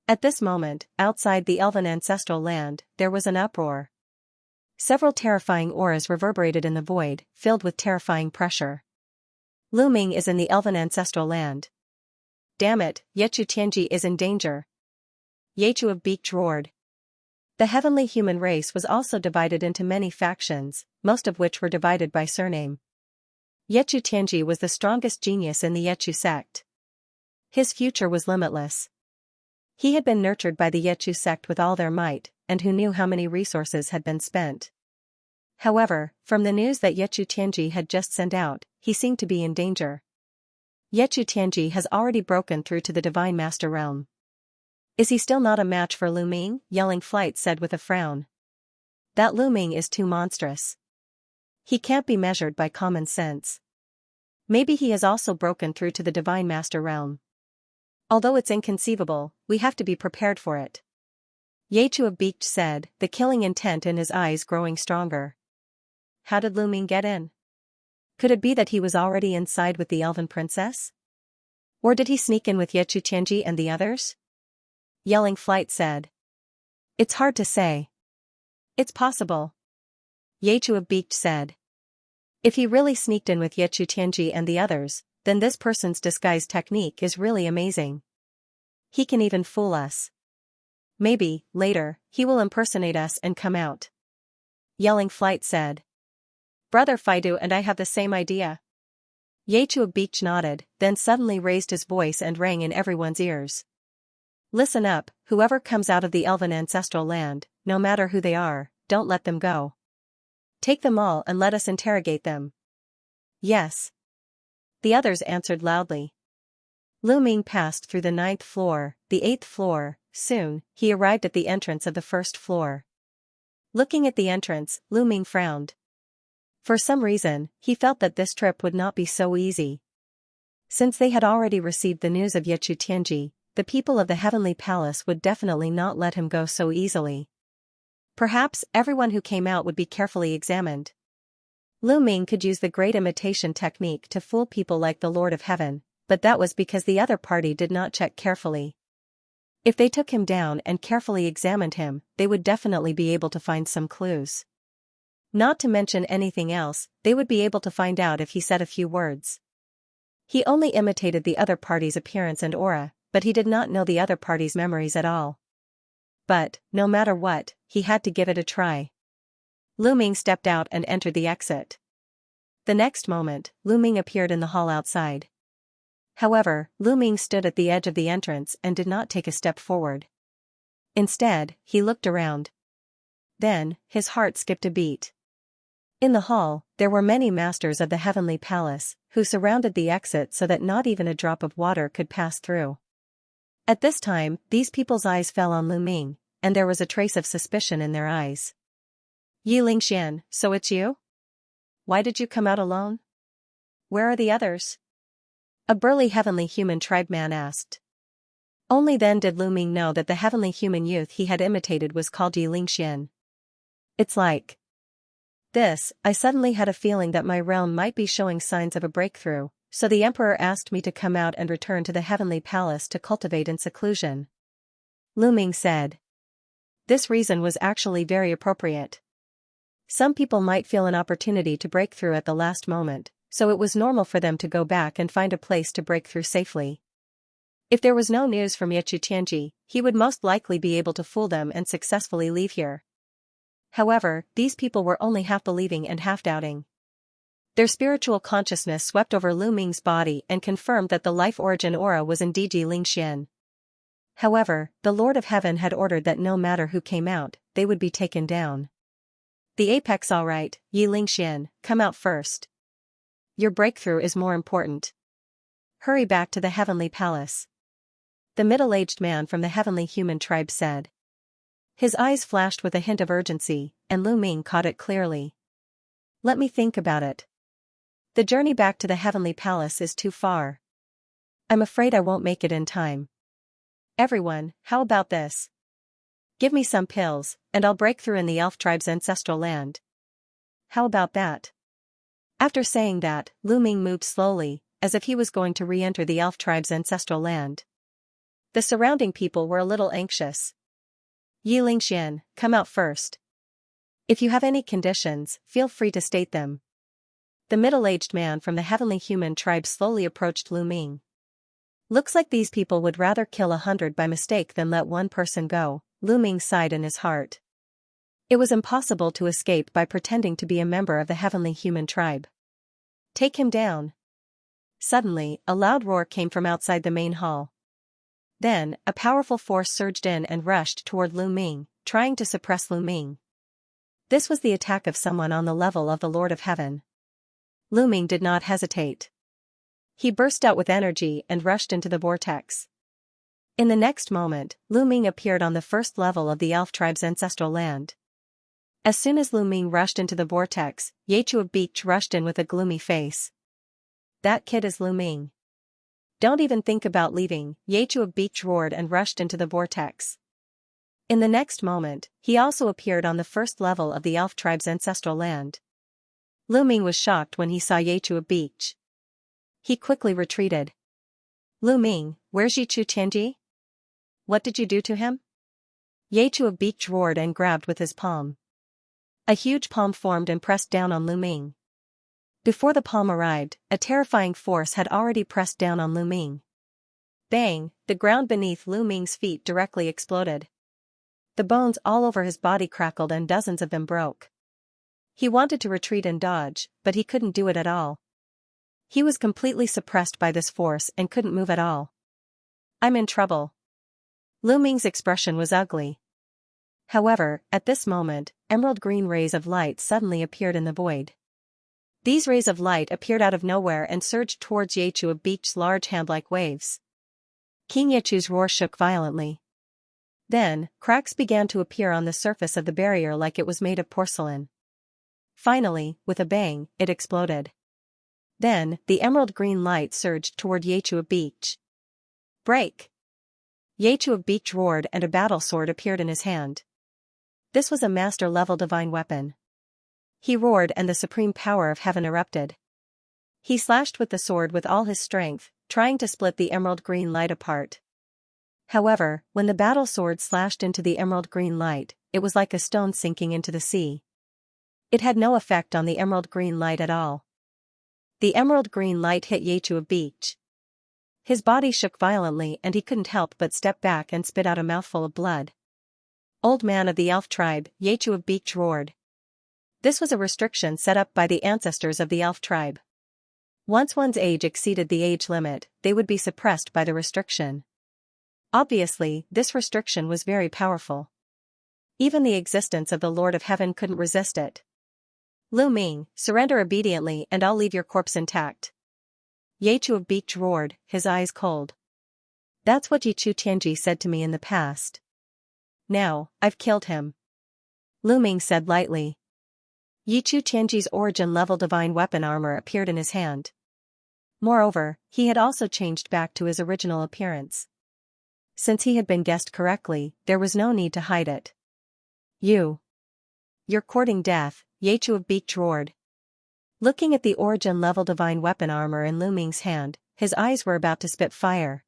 At this moment, outside the elven ancestral land, there was an uproar. Several terrifying auras reverberated in the void, filled with terrifying pressure. Lu Ming is in the elven ancestral land. Damn it, Yechu Tianji is in danger. Yechu of Beak roared. The heavenly human race was also divided into many factions, most of which were divided by surname. Yechu Tianji was the strongest genius in the Yechu sect. His future was limitless. He had been nurtured by the Yechu sect with all their might, and who knew how many resources had been spent. However, from the news that Yechu Tianji had just sent out, he seemed to be in danger. Yechu Tianji has already broken through to the Divine Master realm. Is he still not a match for Lu Ming? Yelling Flight said with a frown. That Lu Ming is too monstrous. He can't be measured by common sense. Maybe he has also broken through to the Divine Master realm. Although it's inconceivable, we have to be prepared for it. Yechu of Beak said, the killing intent in his eyes growing stronger. How did Lu Ming get in? Could it be that he was already inside with the elven princess? Or did he sneak in with Yechu Tianji and the others? Yelling Flight said. It's hard to say. It's possible. Yechu of Beak said. If he really sneaked in with Yechu Tianji and the others, then this person's disguise technique is really amazing. He can even fool us. Maybe, later, he will impersonate us and come out. Yelling Flight said. Brother Fidu and I have the same idea. Yechu of Beak nodded, then suddenly raised his voice and rang in everyone's ears. Listen up, whoever comes out of the elven ancestral land, no matter who they are, don't let them go. Take them all and let us interrogate them. Yes. The others answered loudly. Lu Ming passed through the 9th floor, the 8th floor. Soon, he arrived at the entrance of the 1st floor. Looking at the entrance, Lu Ming frowned. For some reason, he felt that this trip would not be so easy. Since they had already received the news of Yechu Tianji, the people of the Heavenly Palace would definitely not let him go so easily. Perhaps everyone who came out would be carefully examined. Lu Ming could use the great imitation technique to fool people like the Lord of Heaven, but that was because the other party did not check carefully. If they took him down and carefully examined him, they would definitely be able to find some clues. Not to mention anything else, they would be able to find out if he said a few words. He only imitated the other party's appearance and aura, but he did not know the other party's memories at all. But, no matter what, he had to give it a try. Lu Ming stepped out and entered the exit. The next moment, Lu Ming appeared in the hall outside. However, Lu Ming stood at the edge of the entrance and did not take a step forward. Instead, he looked around. Then, his heart skipped a beat. In the hall, there were many masters of the Heavenly Palace, who surrounded the exit so that not even a drop of water could pass through. At this time, these people's eyes fell on Lu Ming, and there was a trace of suspicion in their eyes. Yi Lingxian, so it's you? Why did you come out alone? Where are the others? A burly heavenly human tribeman asked. Only then did Lu Ming know that the heavenly human youth he had imitated was called Yi Lingxian. It's like this, I suddenly had a feeling that my realm might be showing signs of a breakthrough, so the emperor asked me to come out and return to the heavenly palace to cultivate in seclusion. Lu Ming said. This reason was actually very appropriate. Some people might feel an opportunity to break through at the last moment, so it was normal for them to go back and find a place to break through safely. If there was no news from Yechu Tianji, he would most likely be able to fool them and successfully leave here. However, these people were only half believing and half doubting. Their spiritual consciousness swept over Lu Ming's body and confirmed that the life origin aura was indeed Yi Lingxian. However, the Lord of Heaven had ordered that no matter who came out, they would be taken down. The apex all right, Yi Lingxian, come out first. Your breakthrough is more important. Hurry back to the heavenly palace. The middle-aged man from the heavenly human tribe said. His eyes flashed with a hint of urgency, and Lu Ming caught it clearly. Let me think about it. The journey back to the heavenly palace is too far. I'm afraid I won't make it in time. Everyone, how about this? Give me some pills, and I'll break through in the elf tribe's ancestral land. How about that? After saying that, Lu Ming moved slowly, as if he was going to re-enter the elf tribe's ancestral land. The surrounding people were a little anxious. Yi Lingxian, come out first. If you have any conditions, feel free to state them. The middle-aged man from the heavenly human tribe slowly approached Lu Ming. Looks like these people would rather kill 100 by mistake than let one person go, Lu Ming sighed in his heart. It was impossible to escape by pretending to be a member of the heavenly human tribe. Take him down. Suddenly, a loud roar came from outside the main hall. Then, a powerful force surged in and rushed toward Lu Ming, trying to suppress Lu Ming. This was the attack of someone on the level of the Lord of Heaven. Lu Ming did not hesitate. He burst out with energy and rushed into the vortex. In the next moment, Lu Ming appeared on the first level of the elf tribe's ancestral land. As soon as Lu Ming rushed into the vortex, Yechu of Beach rushed in with a gloomy face. That kid is Lu Ming. Don't even think about leaving, Yechu of Beach roared and rushed into the vortex. In the next moment, he also appeared on the first level of the elf tribe's ancestral land. Lu Ming was shocked when he saw Yechu of Beach. He quickly retreated. Lu Ming, where's Yichu Tianji? What did you do to him? Yechu of Beach roared and grabbed with his palm. A huge palm formed and pressed down on Lu Ming. Before the palm arrived, a terrifying force had already pressed down on Lu Ming. Bang, the ground beneath Lu Ming's feet directly exploded. The bones all over his body crackled and dozens of them broke. He wanted to retreat and dodge, but he couldn't do it at all. He was completely suppressed by this force and couldn't move at all. I'm in trouble. Lu Ming's expression was ugly. However, at this moment, emerald green rays of light suddenly appeared in the void. These rays of light appeared out of nowhere and surged towards Yechu of Beach's large hand-like waves. King Yechu's roar shook violently. Then, cracks began to appear on the surface of the barrier like it was made of porcelain. Finally, with a bang, it exploded. Then, the emerald green light surged toward Yechu of Beach. Break! Yechu of Beach roared and a battle sword appeared in his hand. This was a master-level divine weapon. He roared and the supreme power of heaven erupted. He slashed with the sword with all his strength, trying to split the emerald green light apart. However, when the battle sword slashed into the emerald green light, it was like a stone sinking into the sea. It had no effect on the emerald green light at all. The emerald green light hit Yechu of Beach. His body shook violently and he couldn't help but step back and spit out a mouthful of blood. Old man of the elf tribe, Yechu of Beach roared. This was a restriction set up by the ancestors of the elf tribe. Once one's age exceeded the age limit, they would be suppressed by the restriction. Obviously, this restriction was very powerful. Even the existence of the Lord of Heaven couldn't resist it. Lu Ming, surrender obediently and I'll leave your corpse intact. Yechu of Beach roared, his eyes cold. That's what Yichu Tianji said to me in the past. Now, I've killed him. Lu Ming said lightly. Yichu Tianji's origin-level divine weapon armor appeared in his hand. Moreover, he had also changed back to his original appearance. Since he had been guessed correctly, there was no need to hide it. You're courting death, Yechu of Beach roared. Looking at the origin-level divine weapon armor in Lu Ming's hand, his eyes were about to spit fire.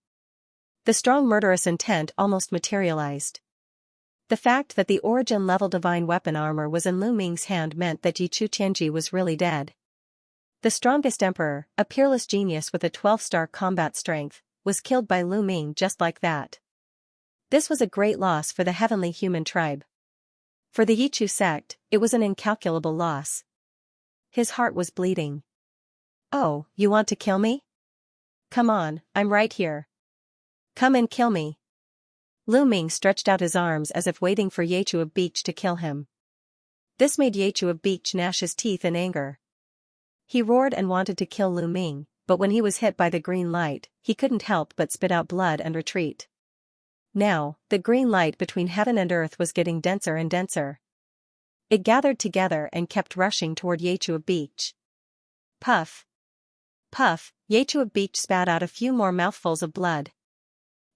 The strong murderous intent almost materialized. The fact that the origin-level divine weapon armor was in Lu Ming's hand meant that Yichu Tianji was really dead. The strongest emperor, a peerless genius with a 12-star combat strength, was killed by Lu Ming just like that. This was a great loss for the heavenly human tribe. For the Yichu sect, it was an incalculable loss. His heart was bleeding. Oh, you want to kill me? Come on, I'm right here. Come and kill me. Lu Ming stretched out his arms as if waiting for Yechu of Beach to kill him. This made Yechu of Beach gnash his teeth in anger. He roared and wanted to kill Lu Ming, but when he was hit by the green light, he couldn't help but spit out blood and retreat. Now, the green light between heaven and earth was getting denser and denser. It gathered together and kept rushing toward Yechu of Beach. Puff. Puff, Yechu of Beach spat out a few more mouthfuls of blood.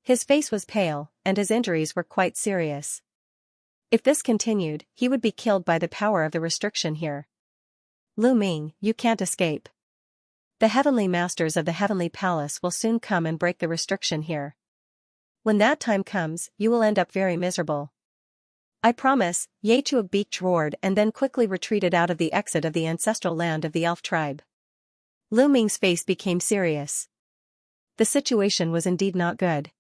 His face was pale, and his injuries were quite serious. If this continued, he would be killed by the power of the restriction here. Lu Ming, you can't escape. The heavenly masters of the heavenly palace will soon come and break the restriction here. When that time comes, you will end up very miserable. I promise, Yechu of Beach roared and then quickly retreated out of the exit of the ancestral land of the elf tribe. Lu Ming's face became serious. The situation was indeed not good.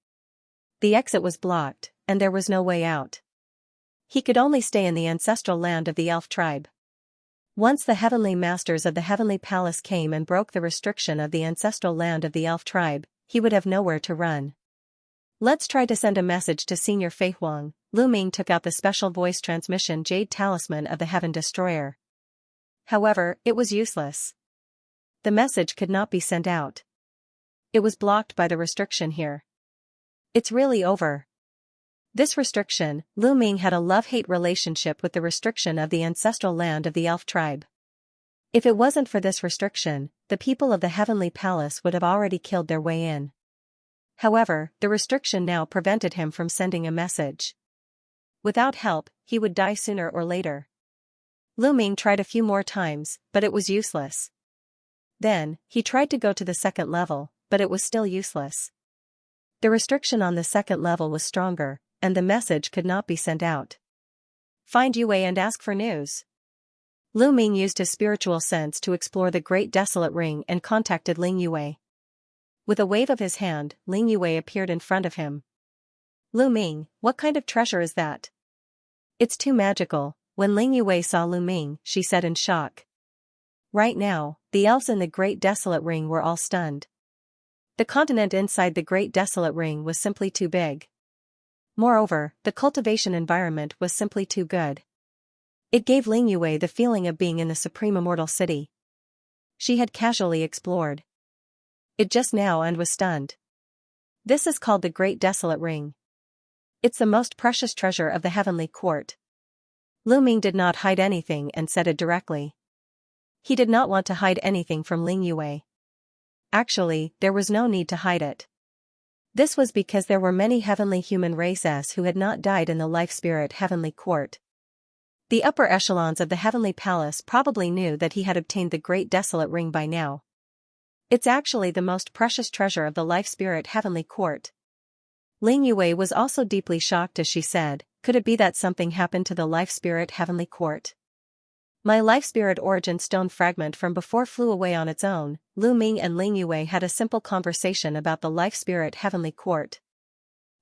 The exit was blocked, and there was no way out. He could only stay in the ancestral land of the elf tribe. Once the heavenly masters of the heavenly palace came and broke the restriction of the ancestral land of the elf tribe, he would have nowhere to run. Let's try to send a message to Senior Fei Huang. Lu Ming took out the special voice transmission jade talisman of the Heaven Destroyer. However, it was useless. The message could not be sent out. It was blocked by the restriction here. It's really over. This restriction, Lu Ming had a love-hate relationship with the restriction of the ancestral land of the elf tribe. If it wasn't for this restriction, the people of the heavenly palace would have already killed their way in. However, the restriction now prevented him from sending a message. Without help, he would die sooner or later. Lu Ming tried a few more times, but it was useless. Then, he tried to go to the second level, but it was still useless. The restriction on the second level was stronger, and the message could not be sent out. Find Yue and ask for news. Lu Ming used his spiritual sense to explore the Great Desolate Ring and contacted Ling Yue. With a wave of his hand, Ling Yue appeared in front of him. Lu Ming, what kind of treasure is that? It's too magical. When Ling Yue saw Lu Ming, she said in shock. Right now, the elves in the Great Desolate Ring were all stunned. The continent inside the Great Desolate Ring was simply too big. Moreover, the cultivation environment was simply too good. It gave Ling Yue the feeling of being in the supreme immortal city. She had casually explored it just now and was stunned. This is called the Great Desolate Ring. It's the most precious treasure of the heavenly court. Lu Ming did not hide anything and said it directly. He did not want to hide anything from Ling Yue. Actually, there was no need to hide it. This was because there were many heavenly human races who had not died in the life-spirit heavenly court. The upper echelons of the heavenly palace probably knew that he had obtained the Great Desolate Ring by now. It's actually the most precious treasure of the life-spirit heavenly court. Ling Yue was also deeply shocked as she said, could it be that something happened to the life-spirit heavenly court? My life-spirit origin stone fragment from before flew away on its own. Lu Ming and Ling Yue had a simple conversation about the life-spirit heavenly court.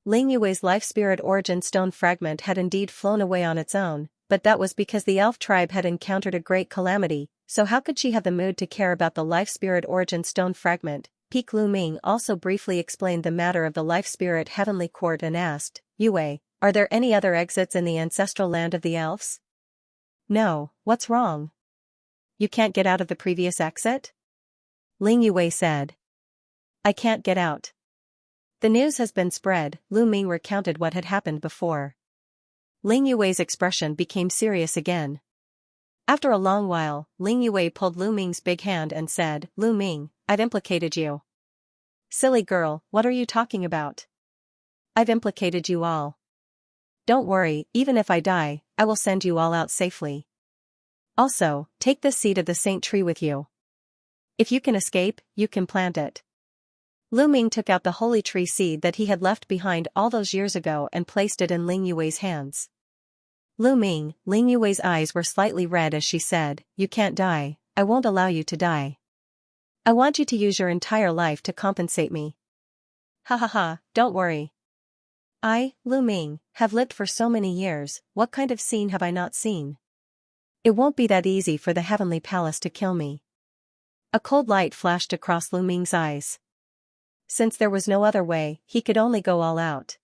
Ling Yue's life-spirit origin stone fragment had indeed flown away on its own, but that was because the elf tribe had encountered a great calamity, so how could she have the mood to care about the life-spirit origin stone fragment? Peak Lu Ming also briefly explained the matter of the life-spirit heavenly court and asked, Yue, are there any other exits in the ancestral land of the elves? No, what's wrong? You can't get out of the previous exit? Ling Yue said. I can't get out. The news has been spread. Lu Ming recounted what had happened before. Ling Yue's expression became serious again. After a long while, Ling Yue pulled Lu Ming's big hand and said, Lu Ming, I've implicated you. Silly girl, what are you talking about? I've implicated you all. Don't worry, even if I die, I will send you all out safely. Also, take this seed of the saint tree with you. If you can escape, you can plant it. Lu Ming took out the holy tree seed that he had left behind all those years ago and placed it in Ling Yue's hands. Lu Ming, Ling Yue's eyes were slightly red as she said, you can't die, I won't allow you to die. I want you to use your entire life to compensate me. Ha ha ha, don't worry. I, Lu Ming, have lived for so many years, what kind of scene have I not seen? It won't be that easy for the heavenly palace to kill me. A cold light flashed across Lu Ming's eyes. Since there was no other way, he could only go all out.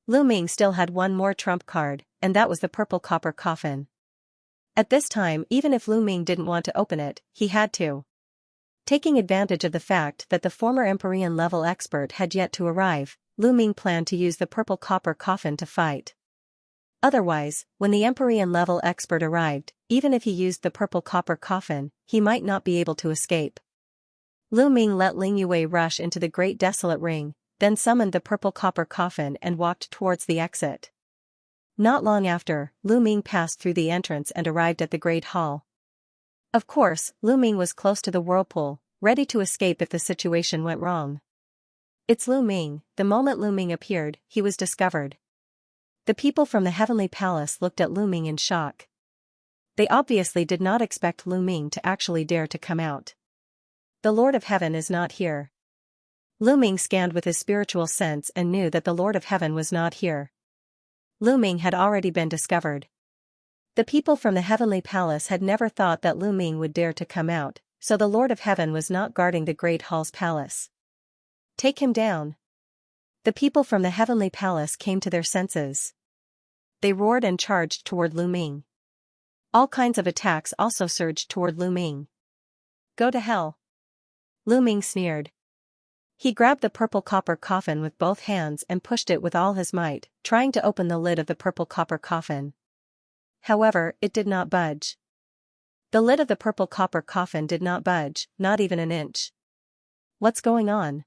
Lu Ming still had one more trump card, and that was the purple copper coffin. At this time, even if Lu Ming didn't want to open it, he had to. Taking advantage of the fact that the former Empyrean level expert had yet to arrive, Lu Ming planned to use the purple copper coffin to fight. Otherwise, when the Empyrean level expert arrived, even if he used the purple copper coffin, he might not be able to escape. Lu Ming let Ling Yue rush into the Great Desolate Ring, then summoned the purple copper coffin and walked towards the exit. Not long after, Lu Ming passed through the entrance and arrived at the Great Hall. Of course, Lu Ming was close to the whirlpool, ready to escape if the situation went wrong. It's Lu Ming. The moment Lu Ming appeared, he was discovered. The people from the Heavenly Palace looked at Lu Ming in shock. They obviously did not expect Lu Ming to actually dare to come out. The Lord of Heaven is not here. Lu Ming scanned with his spiritual sense and knew that the Lord of Heaven was not here. Lu Ming had already been discovered. The people from the heavenly palace had never thought that Lu Ming would dare to come out, so the Lord of Heaven was not guarding the Great Hall's palace. Take him down. The people from the heavenly palace came to their senses. They roared and charged toward Lu Ming. All kinds of attacks also surged toward Lu Ming. Go to hell. Lu Ming sneered. He grabbed the purple copper coffin with both hands and pushed it with all his might, trying to open the lid of the purple copper coffin. However, it did not budge. The lid of the purple copper coffin did not budge, not even an inch. What's going on?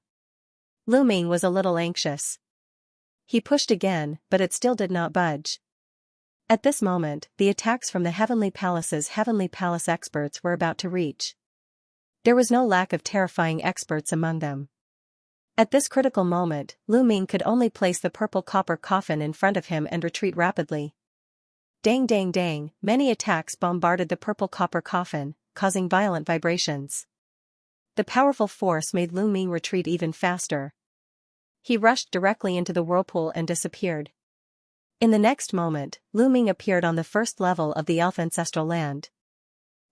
Lu Ming was a little anxious. He pushed again, but it still did not budge. At this moment, the attacks from the Heavenly Palace's Heavenly Palace experts were about to reach. There was no lack of terrifying experts among them. At this critical moment, Lu Ming could only place the purple copper coffin in front of him and retreat rapidly. Dang dang dang, many attacks bombarded the purple copper coffin, causing violent vibrations. The powerful force made Lu Ming retreat even faster. He rushed directly into the whirlpool and disappeared. In the next moment, Lu Ming appeared on the first level of the elf ancestral land.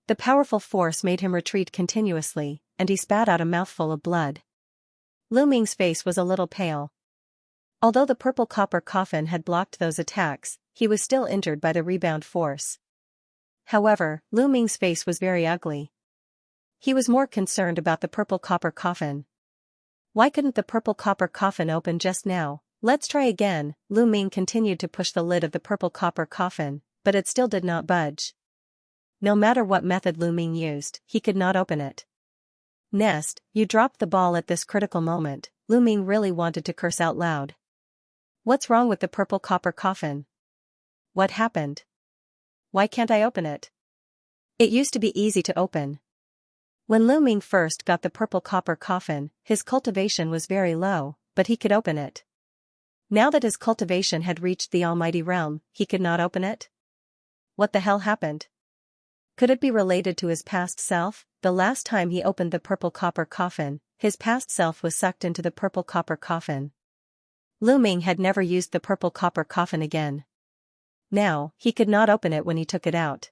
The powerful force made him retreat continuously, and he spat out a mouthful of blood. Lu Ming's face was a little pale. Although the purple copper coffin had blocked those attacks, he was still injured by the rebound force. However, Lu Ming's face was very ugly. He was more concerned about the purple copper coffin. Why couldn't the purple copper coffin open just now? Let's try again. Lu Ming continued to push the lid of the purple copper coffin, but it still did not budge. No matter what method Lu Ming used, he could not open it. Nest, you dropped the ball at this critical moment. Lu Ming really wanted to curse out loud. What's wrong with the purple copper coffin? What happened? Why can't I open it? It used to be easy to open. When Lu Ming first got the purple copper coffin, his cultivation was very low, but he could open it. Now that his cultivation had reached the almighty realm, he could not open it? What the hell happened? Could it be related to his past self? The last time he opened the purple copper coffin, his past self was sucked into the purple copper coffin. Lu Ming had never used the purple copper coffin again. Now, he could not open it when he took it out.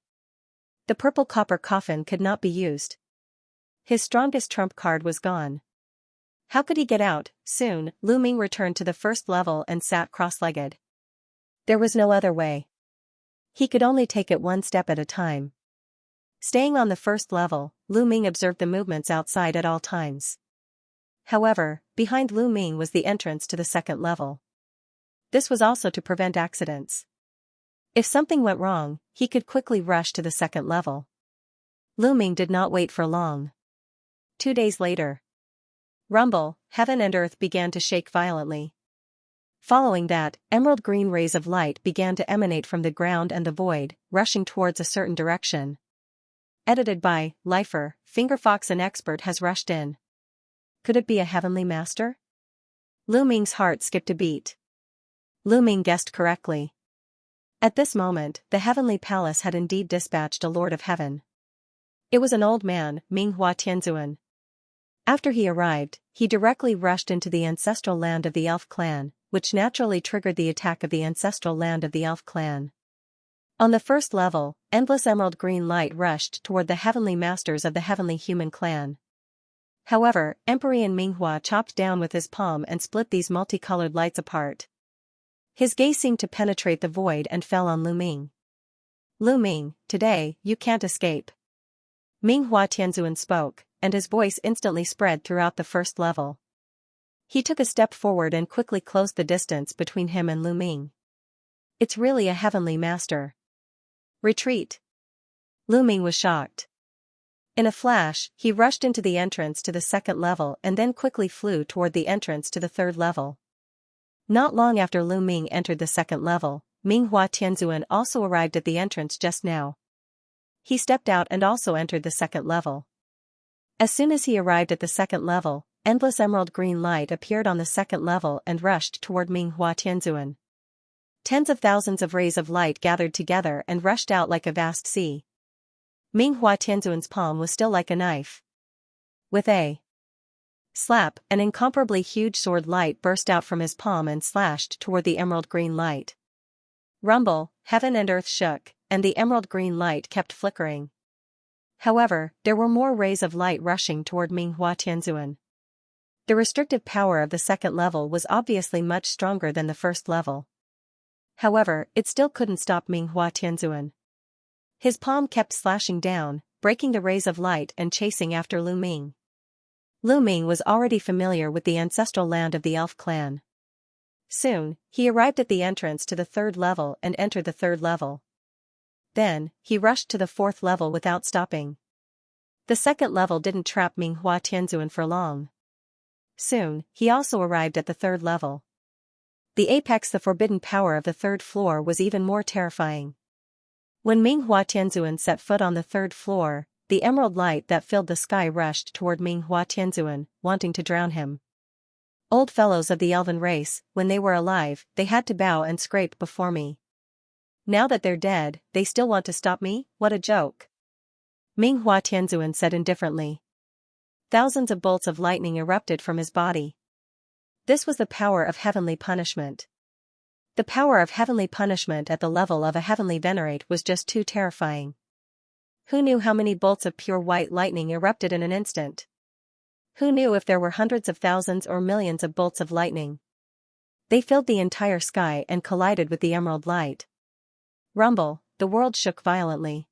The purple copper coffin could not be used. His strongest trump card was gone. How could he get out? Soon, Lu Ming returned to the first level and sat cross-legged. There was no other way. He could only take it one step at a time. Staying on the first level, Lu Ming observed the movements outside at all times. However, behind Lu Ming was the entrance to the second level. This was also to prevent accidents. If something went wrong, he could quickly rush to the second level. Lu Ming did not wait for long. 2 days later. Rumble, heaven and earth began to shake violently. Following that, emerald green rays of light began to emanate from the ground and the void, rushing towards a certain direction. Edited by Lifer, Fingerfox. An expert has rushed in. Could it be a heavenly master? Lu Ming's heart skipped a beat. Lu Ming guessed correctly. At this moment, the heavenly palace had indeed dispatched a lord of heaven. It was an old man, Minghua Tianzuan. After he arrived, he directly rushed into the ancestral land of the elf clan, which naturally triggered the attack of the ancestral land of the elf clan. On the first level, endless emerald green light rushed toward the heavenly masters of the heavenly human clan. However, Emperor Minghua chopped down with his palm and split these multicolored lights apart. His gaze seemed to penetrate the void and fell on Lu Ming. Lu Ming, today, you can't escape. Minghua Tianzuan spoke, and his voice instantly spread throughout the first level. He took a step forward and quickly closed the distance between him and Lu Ming. It's really a heavenly master. Retreat. Lu Ming was shocked. In a flash, he rushed into the entrance to the second level and then quickly flew toward the entrance to the third level. Not long after Lu Ming entered the second level, Minghua Tianzuan also arrived at the entrance just now. He stepped out and also entered the second level. As soon as he arrived at the second level, endless emerald green light appeared on the second level and rushed toward Minghua Tianzuan. Tens of thousands of rays of light gathered together and rushed out like a vast sea. Minghua Tianzuan's palm was still like a knife. With a slap, an incomparably huge sword light burst out from his palm and slashed toward the emerald green light. Rumble, heaven and earth shook, and the emerald green light kept flickering. However, there were more rays of light rushing toward Minghua Tianzuan. The restrictive power of the second level was obviously much stronger than the first level. However, it still couldn't stop Minghua Tianzuan. His palm kept slashing down, breaking the rays of light and chasing after Lu Ming. Lu Ming was already familiar with the ancestral land of the elf clan. Soon, he arrived at the entrance to the third level and entered the third level. Then, he rushed to the fourth level without stopping. The second level didn't trap Minghua Tianzuan for long. Soon, he also arrived at the third level. The apex, the forbidden power of the third floor, was even more terrifying. When Minghua Tianzuan set foot on the third floor, the emerald light that filled the sky rushed toward Minghua Tianzuan, wanting to drown him. Old fellows of the elven race, when they were alive, they had to bow and scrape before me. Now that they're dead, they still want to stop me? What a joke. Minghua Tianzuan said indifferently. Thousands of bolts of lightning erupted from his body. This was the power of heavenly punishment. The power of heavenly punishment at the level of a heavenly venerate was just too terrifying. Who knew how many bolts of pure white lightning erupted in an instant? Who knew if there were hundreds of thousands or millions of bolts of lightning? They filled the entire sky and collided with the emerald light. Rumble, the world shook violently.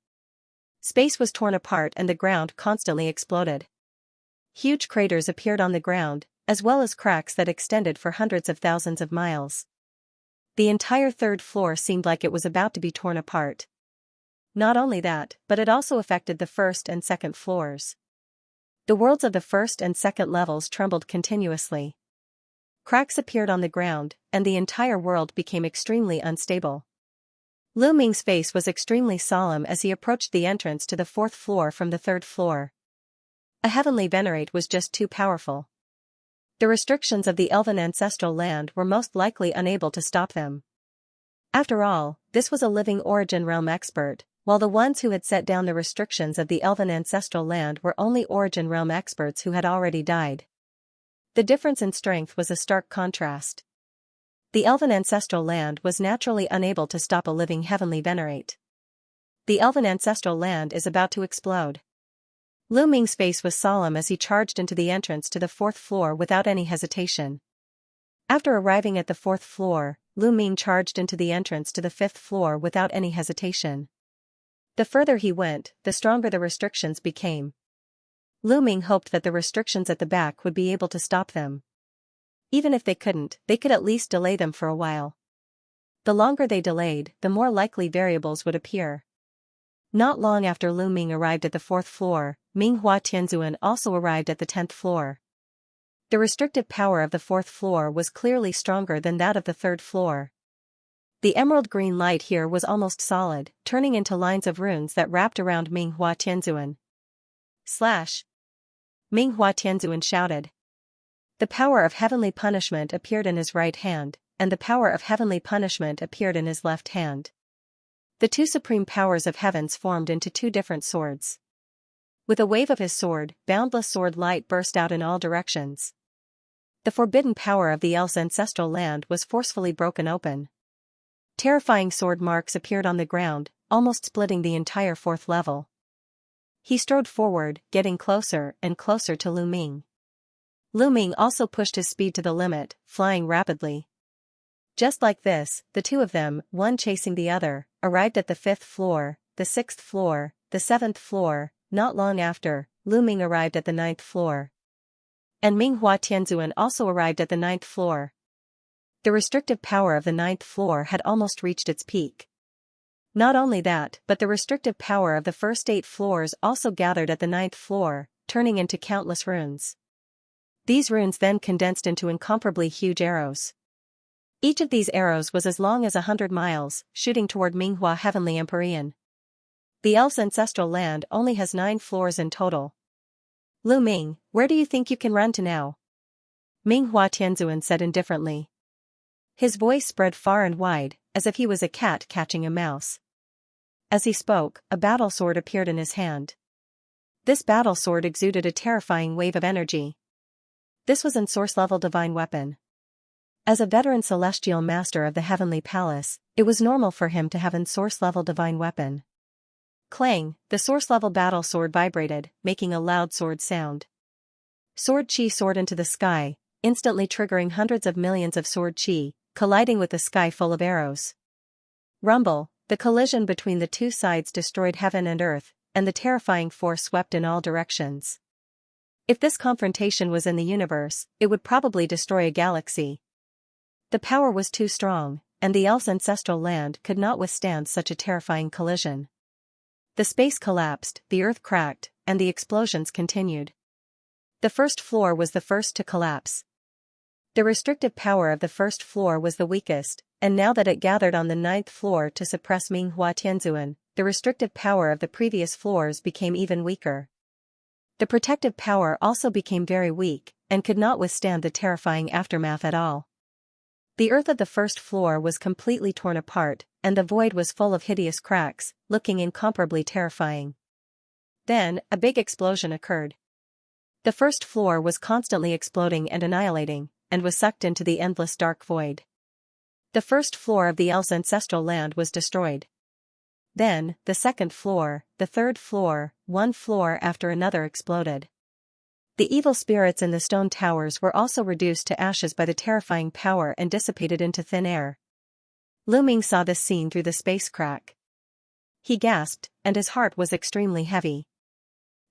Space was torn apart and the ground constantly exploded. Huge craters appeared on the ground, as well as cracks that extended for hundreds of thousands of miles. The entire third floor seemed like it was about to be torn apart. Not only that, but it also affected the first and second floors. The worlds of the first and second levels trembled continuously. Cracks appeared on the ground, and the entire world became extremely unstable. Lu Ming's face was extremely solemn as he approached the entrance to the fourth floor from the third floor. A heavenly venerate was just too powerful. The restrictions of the elven ancestral land were most likely unable to stop them. After all, this was a living origin realm expert, while the ones who had set down the restrictions of the elven ancestral land were only origin realm experts who had already died. The difference in strength was a stark contrast. The elven ancestral land was naturally unable to stop a living heavenly venerate. The elven ancestral land is about to explode. Lu Ming's face was solemn as he charged into the entrance to the fourth floor without any hesitation. After arriving at the fourth floor, Lu Ming charged into the entrance to the fifth floor without any hesitation. The further he went, the stronger the restrictions became. Lu Ming hoped that the restrictions at the back would be able to stop them. Even if they couldn't, they could at least delay them for a while. The longer they delayed, the more likely variables would appear. Not long after Lu Ming arrived at the fourth floor, Minghua Tianzuan also arrived at the 10th floor. The restrictive power of the fourth floor was clearly stronger than that of the third floor. The emerald green light here was almost solid, turning into lines of runes that wrapped around Minghua Tianzuan. Slash! Minghua Tianzuan shouted. The power of heavenly punishment appeared in his right hand, and the power of heavenly punishment appeared in his left hand. The two supreme powers of heavens formed into two different swords. With a wave of his sword, boundless sword light burst out in all directions. The forbidden power of the elf's ancestral land was forcefully broken open. Terrifying sword marks appeared on the ground, almost splitting the entire fourth level. He strode forward, getting closer and closer to Lu Ming. Lu Ming also pushed his speed to the limit, flying rapidly. Just like this, the two of them, one chasing the other, arrived at the 5th floor, the 6th floor, the 7th floor. Not long after, Lu Ming arrived at the 9th floor. And Minghua Tianzuan also arrived at the 9th floor. The restrictive power of the 9th floor had almost reached its peak. Not only that, but the restrictive power of the first 8 floors also gathered at the 9th floor, turning into countless runes. These runes then condensed into incomparably huge arrows. Each of these arrows was as long as 100 miles, shooting toward Minghua Heavenly Empyrean. The elf's ancestral land only has 9 floors in total. Lu Ming, where do you think you can run to now? Minghua Tianzuan said indifferently. His voice spread far and wide, as if he was a cat catching a mouse. As he spoke, a battle sword appeared in his hand. This battle sword exuded a terrifying wave of energy. This was an source-level divine weapon. As a veteran celestial master of the Heavenly Palace, it was normal for him to have an source-level divine weapon. Clang, the source-level battle sword vibrated, making a loud sword sound. Sword chi soared into the sky, instantly triggering hundreds of millions of sword chi, colliding with the sky full of arrows. Rumble, the collision between the two sides destroyed heaven and earth, and the terrifying force swept in all directions. If this confrontation was in the universe, it would probably destroy a galaxy. The power was too strong, and the elves' ancestral land could not withstand such a terrifying collision. The space collapsed, the earth cracked, and the explosions continued. The first floor was the first to collapse. The restrictive power of the first floor was the weakest, and now that it gathered on the 9th floor to suppress Minghua Tianzuan, the restrictive power of the previous floors became even weaker. The protective power also became very weak, and could not withstand the terrifying aftermath at all. The earth of the first floor was completely torn apart, and the void was full of hideous cracks, looking incomparably terrifying. Then, a big explosion occurred. The first floor was constantly exploding and annihilating, and was sucked into the endless dark void. The first floor of the elves' ancestral land was destroyed. Then, the second floor, the third floor, one floor after another exploded. The evil spirits in the stone towers were also reduced to ashes by the terrifying power and dissipated into thin air. Lu Ming saw this scene through the space crack. He gasped, and his heart was extremely heavy.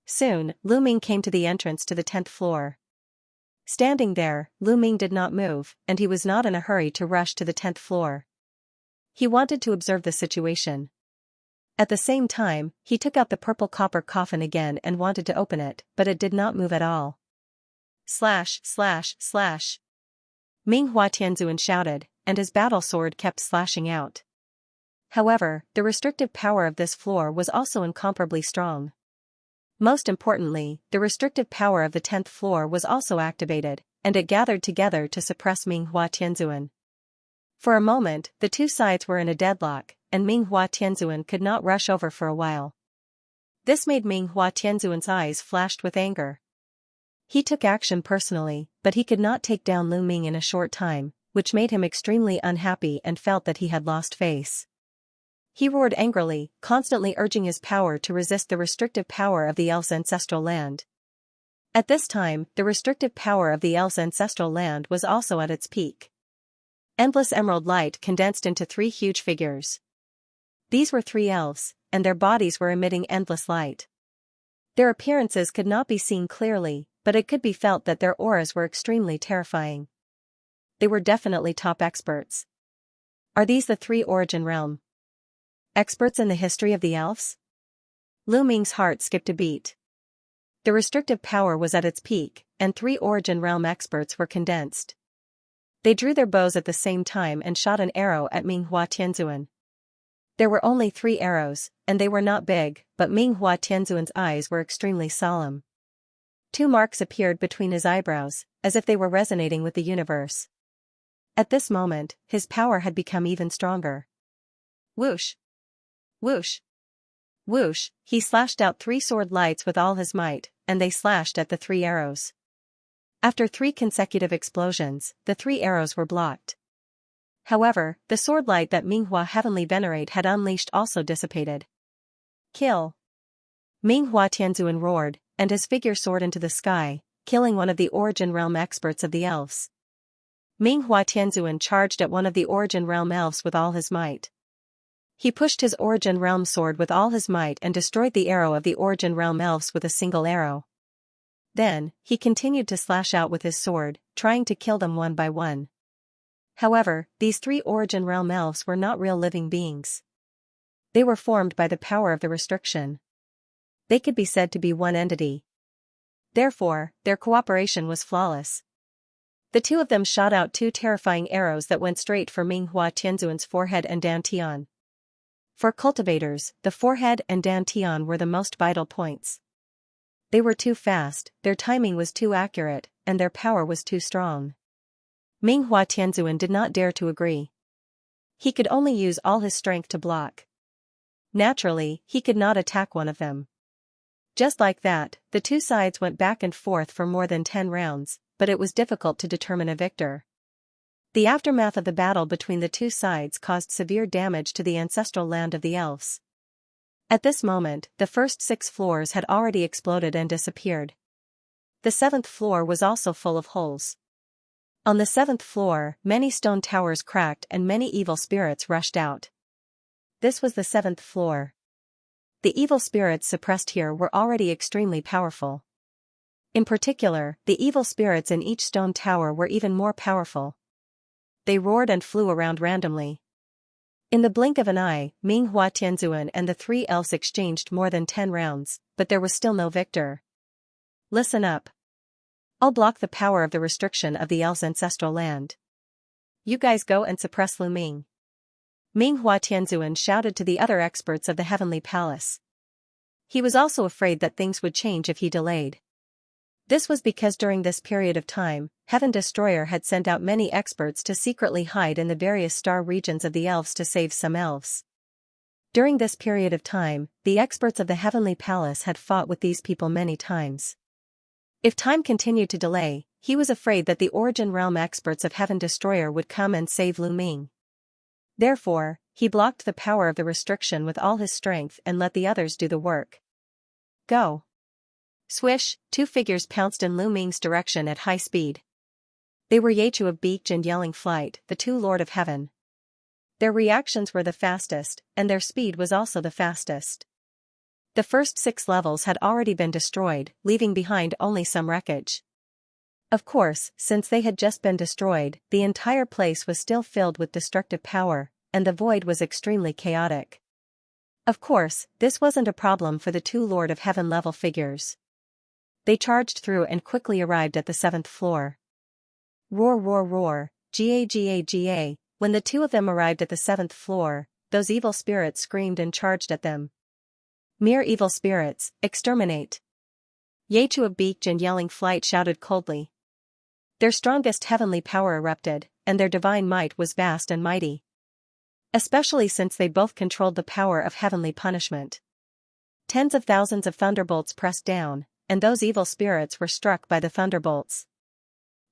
Soon, Lu Ming came to the entrance to the 10th floor. Standing there, Lu Ming did not move, and he was not in a hurry to rush to the 10th floor. He wanted to observe the situation. At the same time, he took out the purple copper coffin again and wanted to open it, but it did not move at all. Slash, slash, slash. Minghua Tianzuan shouted, and his battle sword kept slashing out. However, the restrictive power of this floor was also incomparably strong. Most importantly, the restrictive power of the 10th floor was also activated, and it gathered together to suppress Minghua Tianzuan. For a moment, the two sides were in a deadlock, and Minghua Tianzuan could not rush over for a while. This made Minghua Tianzuan's eyes flashed with anger. He took action personally, but he could not take down Lu Ming in a short time, which made him extremely unhappy and felt that he had lost face. He roared angrily, constantly urging his power to resist the restrictive power of the elves' ancestral land. At this time, the restrictive power of the elves' ancestral land was also at its peak. Endless emerald light condensed into 3 huge figures. These were 3 elves, and their bodies were emitting endless light. Their appearances could not be seen clearly, but it could be felt that their auras were extremely terrifying. They were definitely top experts. Are these the 3 origin realm experts in the history of the elves? Lu Ming's heart skipped a beat. The restrictive power was at its peak, and 3 origin realm experts were condensed. They drew their bows at the same time and shot an arrow at Minghua Tianzuan. There were only 3 arrows, and they were not big, but Minghua Tianzuan's eyes were extremely solemn. 2 marks appeared between his eyebrows, as if they were resonating with the universe. At this moment, his power had become even stronger. Whoosh! Whoosh! Whoosh! He slashed out 3 sword lights with all his might, and they slashed at the 3 arrows. After 3 consecutive explosions, the 3 arrows were blocked. However, the sword light that Minghua Heavenly Venerate had unleashed also dissipated. Kill! Minghua Tianzuan roared, and his figure soared into the sky, killing one of the origin realm experts of the elves. Minghua Tianzuan charged at one of the origin realm elves with all his might. He pushed his origin realm sword with all his might and destroyed the arrow of the origin realm elves with a single arrow. Then, he continued to slash out with his sword, trying to kill them one by one. However, these 3 origin realm elves were not real living beings. They were formed by the power of the restriction. They could be said to be one entity. Therefore, their cooperation was flawless. The 2 of them shot out 2 terrifying arrows that went straight for Minghua Tianzuan's forehead and dantian. For cultivators, the forehead and dantian were the most vital points. They were too fast, their timing was too accurate, and their power was too strong. Minghua Tianzuan did not dare to agree. He could only use all his strength to block. Naturally, he could not attack one of them. Just like that, the two sides went back and forth for more than 10 rounds, but it was difficult to determine a victor. The aftermath of the battle between the two sides caused severe damage to the ancestral land of the elves. At this moment, the first 6 floors had already exploded and disappeared. The 7th floor was also full of holes. On the 7th floor, many stone towers cracked and many evil spirits rushed out. This was the 7th floor. The evil spirits suppressed here were already extremely powerful. In particular, the evil spirits in each stone tower were even more powerful. They roared and flew around randomly. In the blink of an eye, Ming Hua Tianzuan and the 3 elves exchanged more than 10 rounds, but there was still no victor. Listen up. I'll block the power of the restriction of the elves' ancestral land. You guys go and suppress Lu Ming. Ming Hua Tianzuan shouted to the other experts of the Heavenly Palace. He was also afraid that things would change if he delayed. This was because during this period of time, Heaven Destroyer had sent out many experts to secretly hide in the various star regions of the elves to save some elves. During this period of time, the experts of the Heavenly Palace had fought with these people many times. If time continued to delay, he was afraid that the Origin Realm experts of Heaven Destroyer would come and save Lu Ming. Therefore, he blocked the power of the restriction with all his strength and let the others do the work. Go! Swish, 2 figures pounced in Lu Ming's direction at high speed. They were Yechu of Beach and Yelling Flight, the 2 Lord of Heaven. Their reactions were the fastest, and their speed was also the fastest. The first 6 levels had already been destroyed, leaving behind only some wreckage. Of course, since they had just been destroyed, the entire place was still filled with destructive power, and the void was extremely chaotic. Of course, this wasn't a problem for the 2 Lord of Heaven level figures. They charged through and quickly arrived at the 7th floor. Roar roar roar, ga ga ga, when the 2 of them arrived at the 7th floor, those evil spirits screamed and charged at them. Mere evil spirits, exterminate! Yechu of Beach and Yelling Flight shouted coldly. Their strongest heavenly power erupted, and their divine might was vast and mighty. Especially since they both controlled the power of heavenly punishment. Tens of thousands of thunderbolts pressed down, and those evil spirits were struck by the thunderbolts.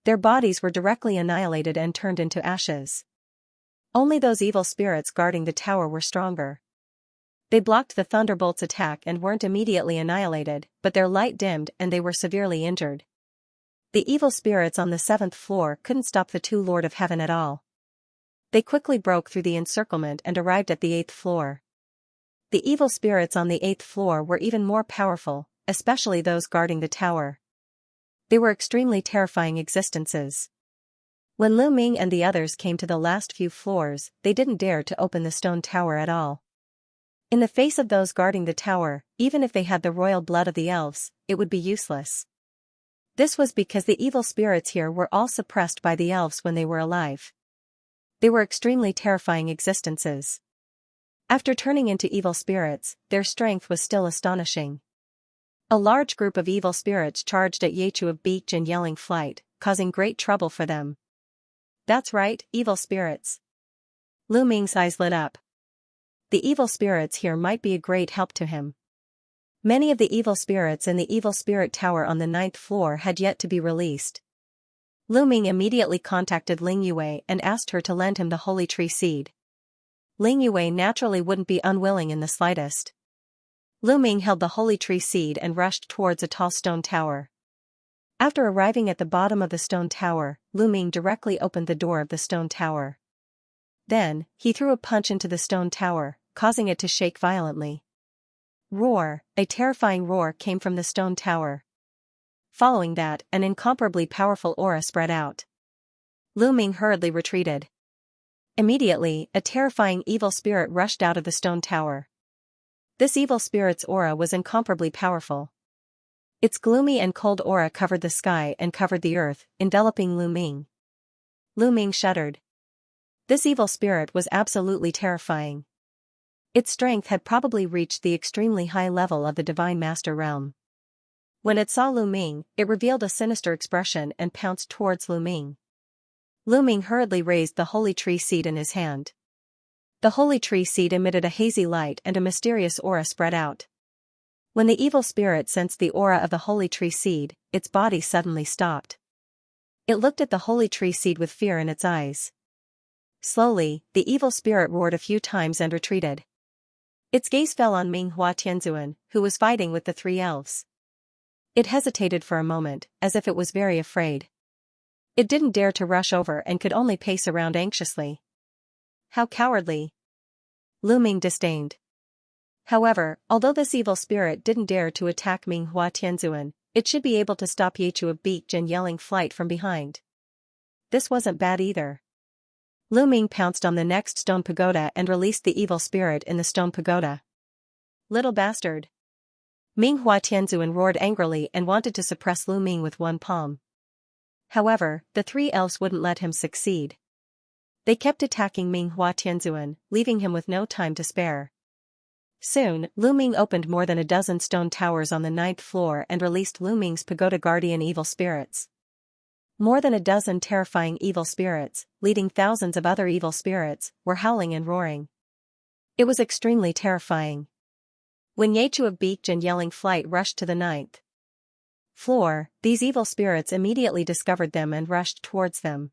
Their bodies were directly annihilated and turned into ashes. Only those evil spirits guarding the tower were stronger. They blocked the thunderbolts' attack and weren't immediately annihilated, but their light dimmed and they were severely injured. The evil spirits on the 7th floor couldn't stop the 2 Lord of Heaven at all. They quickly broke through the encirclement and arrived at the 8th floor. The evil spirits on the 8th floor were even more powerful, especially those guarding the tower. They were extremely terrifying existences. When Lu Ming and the others came to the last few floors, they didn't dare to open the stone tower at all. In the face of those guarding the tower, even if they had the royal blood of the elves, it would be useless. This was because the evil spirits here were all suppressed by the elves when they were alive. They were extremely terrifying existences. After turning into evil spirits, their strength was still astonishing. A large group of evil spirits charged at Yechu of Beach and Yelling Flight, causing great trouble for them. That's right, evil spirits. Lu Ming's eyes lit up. The evil spirits here might be a great help to him. Many of the evil spirits in the evil spirit tower on the 9th floor had yet to be released. Lu Ming immediately contacted Ling Yue and asked her to lend him the holy tree seed. Ling Yue naturally wouldn't be unwilling in the slightest. Lu Ming held the holy tree seed and rushed towards a tall stone tower. After arriving at the bottom of the stone tower, Lu Ming directly opened the door of the stone tower. Then, he threw a punch into the stone tower, causing it to shake violently. Roar, a terrifying roar came from the stone tower. Following that, an incomparably powerful aura spread out. Lu Ming hurriedly retreated. Immediately, a terrifying evil spirit rushed out of the stone tower. This evil spirit's aura was incomparably powerful. Its gloomy and cold aura covered the sky and covered the earth, enveloping Lu Ming. Lu Ming shuddered. This evil spirit was absolutely terrifying. Its strength had probably reached the extremely high level of the Divine Master Realm. When it saw Lu Ming, it revealed a sinister expression and pounced towards Lu Ming. Lu Ming hurriedly raised the holy tree seed in his hand. The holy tree seed emitted a hazy light and a mysterious aura spread out. When the evil spirit sensed the aura of the holy tree seed, its body suddenly stopped. It looked at the holy tree seed with fear in its eyes. Slowly, the evil spirit roared a few times and retreated. Its gaze fell on Minghua Tianzuan, who was fighting with the three elves. It hesitated for a moment, as if it was very afraid. It didn't dare to rush over and could only pace around anxiously. How cowardly! Lu Ming disdained. However, although this evil spirit didn't dare to attack Minghua Tianzuan, it should be able to stop Yechu of Beak and yelling flight from behind. This wasn't bad either. Lu Ming pounced on the next stone pagoda and released the evil spirit in the stone pagoda. Little bastard! Minghua Tianzuan roared angrily and wanted to suppress Lu Ming with one palm. However, the three elves wouldn't let him succeed. They kept attacking Minghua Tianzuan, leaving him with no time to spare. Soon, Lu Ming opened more than a dozen stone towers on the 9th floor and released Lu Ming's pagoda guardian evil spirits. More than a dozen terrifying evil spirits, leading thousands of other evil spirits, were howling and roaring. It was extremely terrifying. When Yechu of Beak and yelling flight rushed to the 9th floor, these evil spirits immediately discovered them and rushed towards them.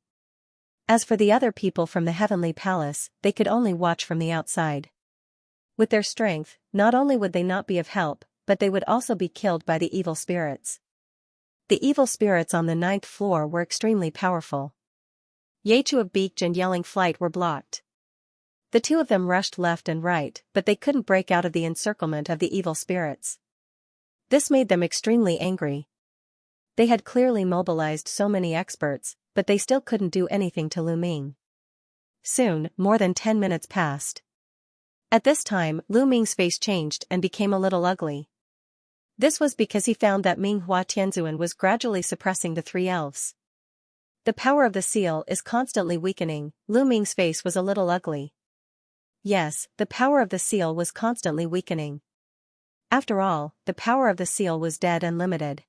As for the other people from the heavenly palace, they could only watch from the outside. With their strength, not only would they not be of help, but they would also be killed by the evil spirits. The evil spirits on the 9th floor were extremely powerful. Yechu of Beak and yelling flight were blocked. The two of them rushed left and right, but they couldn't break out of the encirclement of the evil spirits. This made them extremely angry. They had clearly mobilized so many experts, but they still couldn't do anything to Lu Ming. Soon, more than 10 minutes passed. At this time, Lu Ming's face changed and became a little ugly. This was because he found that Minghua Tianzuan was gradually suppressing the three elves. The power of the seal is constantly weakening. Lu Ming's face was a little ugly. Yes, the power of the seal was constantly weakening. After all, the power of the seal was dead and limited.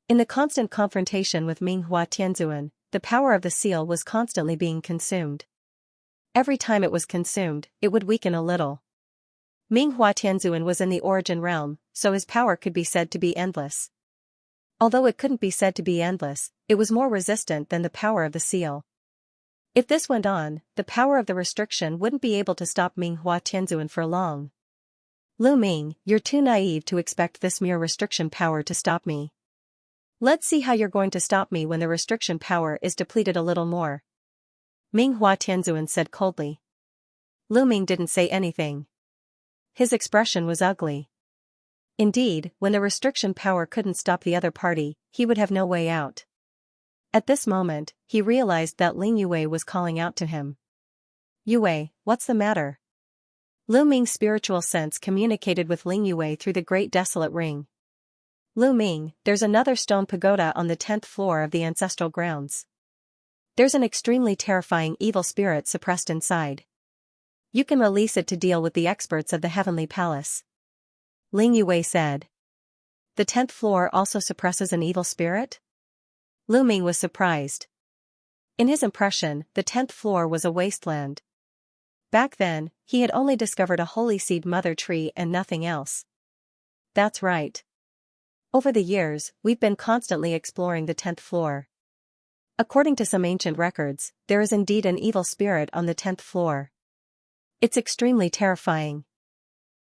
In the constant confrontation with Minghua Tianzuan, the power of the seal was constantly being consumed. Every time it was consumed, it would weaken a little. Minghua Tianzuan was in the origin realm, so his power could be said to be endless. Although it couldn't be said to be endless, it was more resistant than the power of the seal. If this went on, the power of the restriction wouldn't be able to stop Minghua Tianzuan for long. Lu Ming, you're too naive to expect this mere restriction power to stop me. Let's see how you're going to stop me when the restriction power is depleted a little more. Minghua Tianzuan said coldly. Lu Ming didn't say anything. His expression was ugly. Indeed, when the restriction power couldn't stop the other party, he would have no way out. At this moment, he realized that Ling Yue was calling out to him. Yue, what's the matter? Lu Ming's spiritual sense communicated with Ling Yue through the Great Desolate Ring. Lu Ming, there's another stone pagoda on the 10th floor of the ancestral grounds. There's an extremely terrifying evil spirit suppressed inside. You can release it to deal with the experts of the heavenly palace. Ling Yue said. The 10th floor also suppresses an evil spirit? Lu Ming was surprised. In his impression, the 10th floor was a wasteland. Back then, he had only discovered a holy seed mother tree and nothing else. That's right. Over the years, we've been constantly exploring the 10th floor. According to some ancient records, there is indeed an evil spirit on the 10th floor. It's extremely terrifying.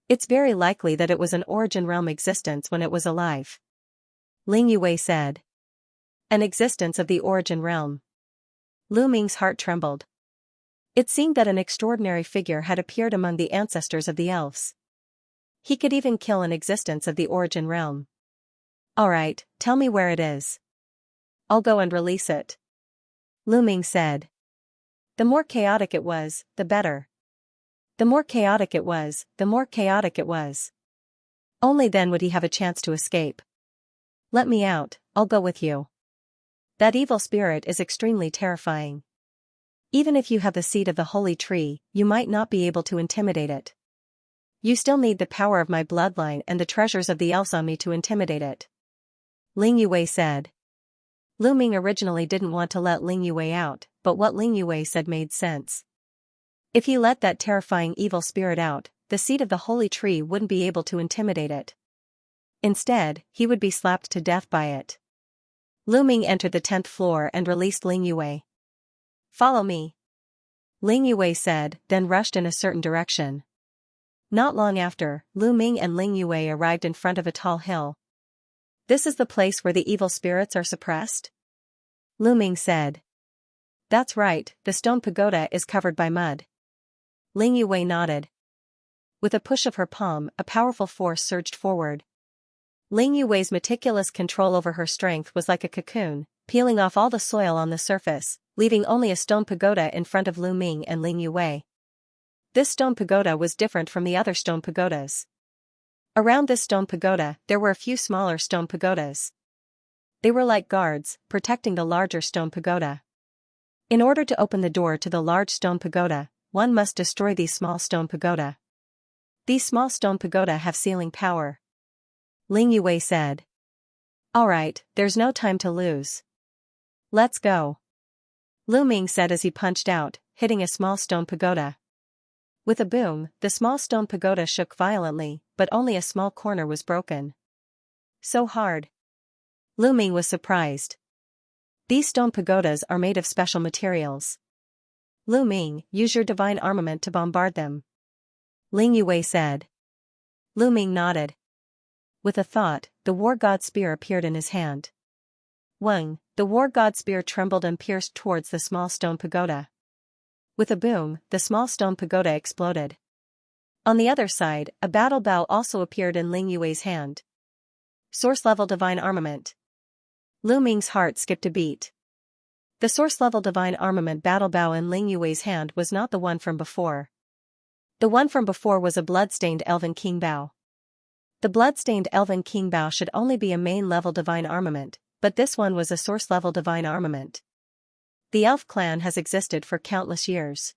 It's very likely that it was an origin realm existence when it was alive. Ling Yue said. An existence of the origin realm. Lu Ming's heart trembled. It seemed that an extraordinary figure had appeared among the ancestors of the elves. He could even kill an existence of the origin realm. Alright, tell me where it is. I'll go and release it. Lu Ming said. The more chaotic it was, the better. The more chaotic it was, the more chaotic it was. Only then would he have a chance to escape. Let me out, I'll go with you. That evil spirit is extremely terrifying. Even if you have the seed of the holy tree, you might not be able to intimidate it. You still need the power of my bloodline and the treasures of the elves on me to intimidate it. Ling Yue said. Lu Ming originally didn't want to let Ling Yue out, but what Ling Yue said made sense. If he let that terrifying evil spirit out, the seed of the holy tree wouldn't be able to intimidate it. Instead, he would be slapped to death by it. Lu Ming entered the 10th floor and released Ling Yue. "Follow me," Ling Yue said, then rushed in a certain direction. Not long after, Lu Ming and Ling Yue arrived in front of a tall hill. "This is the place where the evil spirits are suppressed?" Lu Ming said. "That's right, the stone pagoda is covered by mud." Ling Yue nodded. With a push of her palm, a powerful force surged forward. Ling Yue's meticulous control over her strength was like a cocoon, peeling off all the soil on the surface, leaving only a stone pagoda in front of Lu Ming and Ling Yue. This stone pagoda was different from the other stone pagodas. Around this stone pagoda, there were a few smaller stone pagodas. They were like guards, protecting the larger stone pagoda. In order to open the door to the large stone pagoda, one must destroy these small stone pagoda. These small stone pagoda have sealing power. Ling Yue said. "Alright, there's no time to lose. Let's go," Lu Ming said as he punched out, hitting a small stone pagoda. With a boom, the small stone pagoda shook violently, but only a small corner was broken. "So hard." Lu Ming was surprised. "These stone pagodas are made of special materials." "Lu Ming, use your divine armament to bombard them," Ling Yue said. Lu Ming nodded. With a thought, the war god spear appeared in his hand. Wang, the war god spear trembled and pierced towards the small stone pagoda. With a boom, the small stone pagoda exploded. On the other side, a battle bow also appeared in Ling Yue's hand. Source-level divine armament. Lu Ming's heart skipped a beat. The source-level divine armament battle bow in Ling Yue's hand was not the one from before. The one from before was a blood-stained elven king bow. The blood-stained elven king bow should only be a main-level divine armament, but this one was a source-level divine armament. The elf clan has existed for countless years.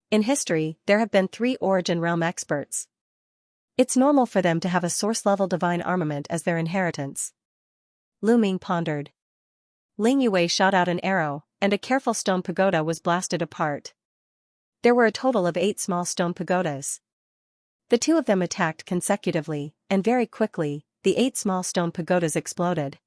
In history, there have been 3 origin realm experts. It's normal for them to have a source-level divine armament as their inheritance. Lu Ming pondered. Ling Yue shot out an arrow, and a careful stone pagoda was blasted apart. There were a total of 8 small stone pagodas. The 2 of them attacked consecutively, and very quickly, the 8 small stone pagodas exploded.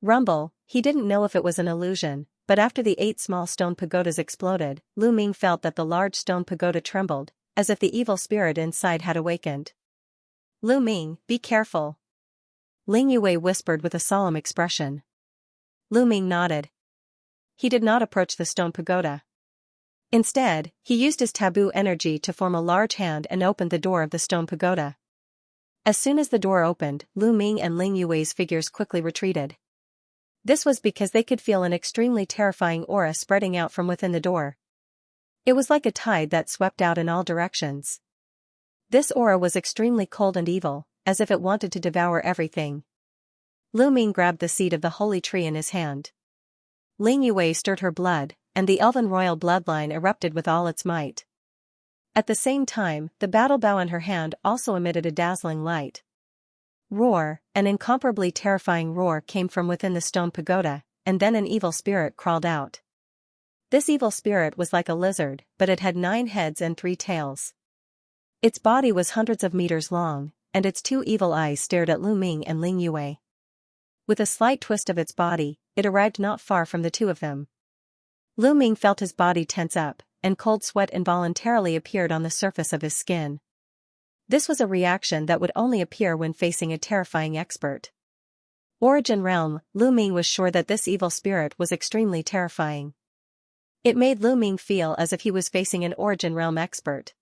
Rumble, he didn't know if it was an illusion, but after the 8 small stone pagodas exploded, Lu Ming felt that the large stone pagoda trembled, as if the evil spirit inside had awakened. "Lu Ming, be careful," Ling Yue whispered with a solemn expression. Lu Ming nodded. He did not approach the stone pagoda. Instead, he used his taboo energy to form a large hand and opened the door of the stone pagoda. As soon as the door opened, Lu Ming and Ling Yue's figures quickly retreated. This was because they could feel an extremely terrifying aura spreading out from within the door. It was like a tide that swept out in all directions. This aura was extremely cold and evil, as if it wanted to devour everything. Lu Ming grabbed the seed of the holy tree in his hand. Ling Yue stirred her blood, and the elven royal bloodline erupted with all its might. At the same time, the battle bow in her hand also emitted a dazzling light. Roar, an incomparably terrifying roar came from within the stone pagoda, and then an evil spirit crawled out. This evil spirit was like a lizard, but it had 9 heads and 3 tails. Its body was hundreds of meters long, and its 2 evil eyes stared at Lu Ming and Ling Yue. With a slight twist of its body, it arrived not far from the 2 of them. Lu Ming felt his body tense up, and cold sweat involuntarily appeared on the surface of his skin. This was a reaction that would only appear when facing a terrifying expert. Origin Realm, Lu Ming was sure that this evil spirit was extremely terrifying. It made Lu Ming feel as if he was facing an Origin Realm expert.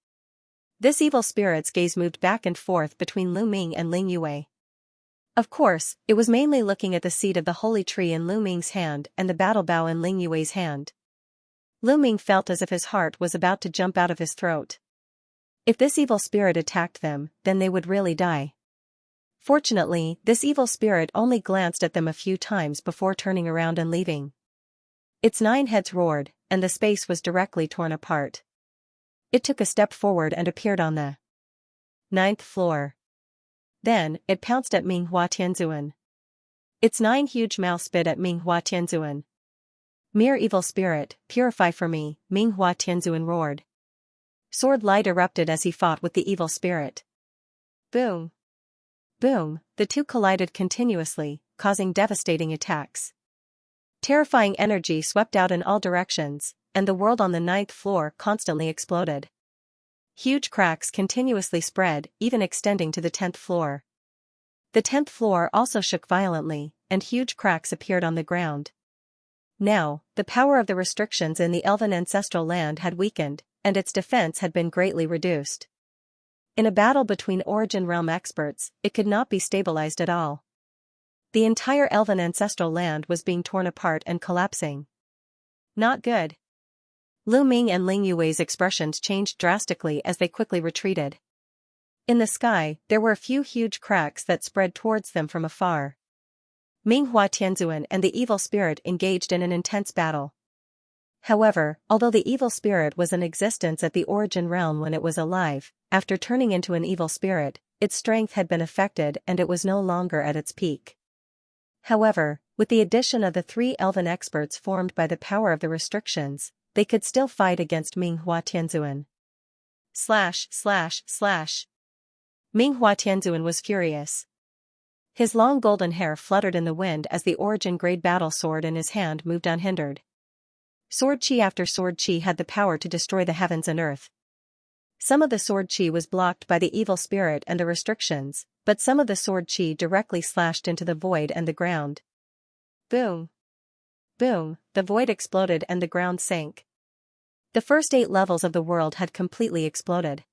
This evil spirit's gaze moved back and forth between Lu Ming and Ling Yue. Of course, it was mainly looking at the seed of the holy tree in Lu Ming's hand and the battle bow in Ling Yue's hand. Lu Ming felt as if his heart was about to jump out of his throat. If this evil spirit attacked them, then they would really die. Fortunately, this evil spirit only glanced at them a few times before turning around and leaving. Its 9 heads roared, and the space was directly torn apart. It took a step forward and appeared on the 9th floor. Then, it pounced at Minghua Tianzuan. Its 9 huge mouths spit at Minghua Tianzuan. "Mere evil spirit, purify for me," Minghua Tianzuan roared. Sword light erupted as he fought with the evil spirit. Boom! Boom, the two collided continuously, causing devastating attacks. Terrifying energy swept out in all directions, and the world on the 9th floor constantly exploded. Huge cracks continuously spread, even extending to the 10th floor. The 10th floor also shook violently, and huge cracks appeared on the ground. Now, the power of the restrictions in the elven ancestral land had weakened, and its defense had been greatly reduced. In a battle between Origin Realm experts, it could not be stabilized at all. The entire elven ancestral land was being torn apart and collapsing. Not good. Lu Ming and Ling Yue's expressions changed drastically as they quickly retreated. In the sky, there were a few huge cracks that spread towards them from afar. Minghua Tianzuan and the evil spirit engaged in an intense battle. However, although the evil spirit was in existence at the Origin Realm when it was alive, after turning into an evil spirit, its strength had been affected and it was no longer at its peak. However, with the addition of the 3 elven experts formed by the power of the restrictions, they could still fight against Minghua Tianzuan. // Minghua Tianzuan was furious. His long golden hair fluttered in the wind as the origin-grade battle sword in his hand moved unhindered. Sword chi after sword chi had the power to destroy the heavens and earth. Some of the sword chi was blocked by the evil spirit and the restrictions, but some of the sword chi directly slashed into the void and the ground. Boom! Boom! The void exploded and the ground sank. The first 8 levels of the world had completely exploded.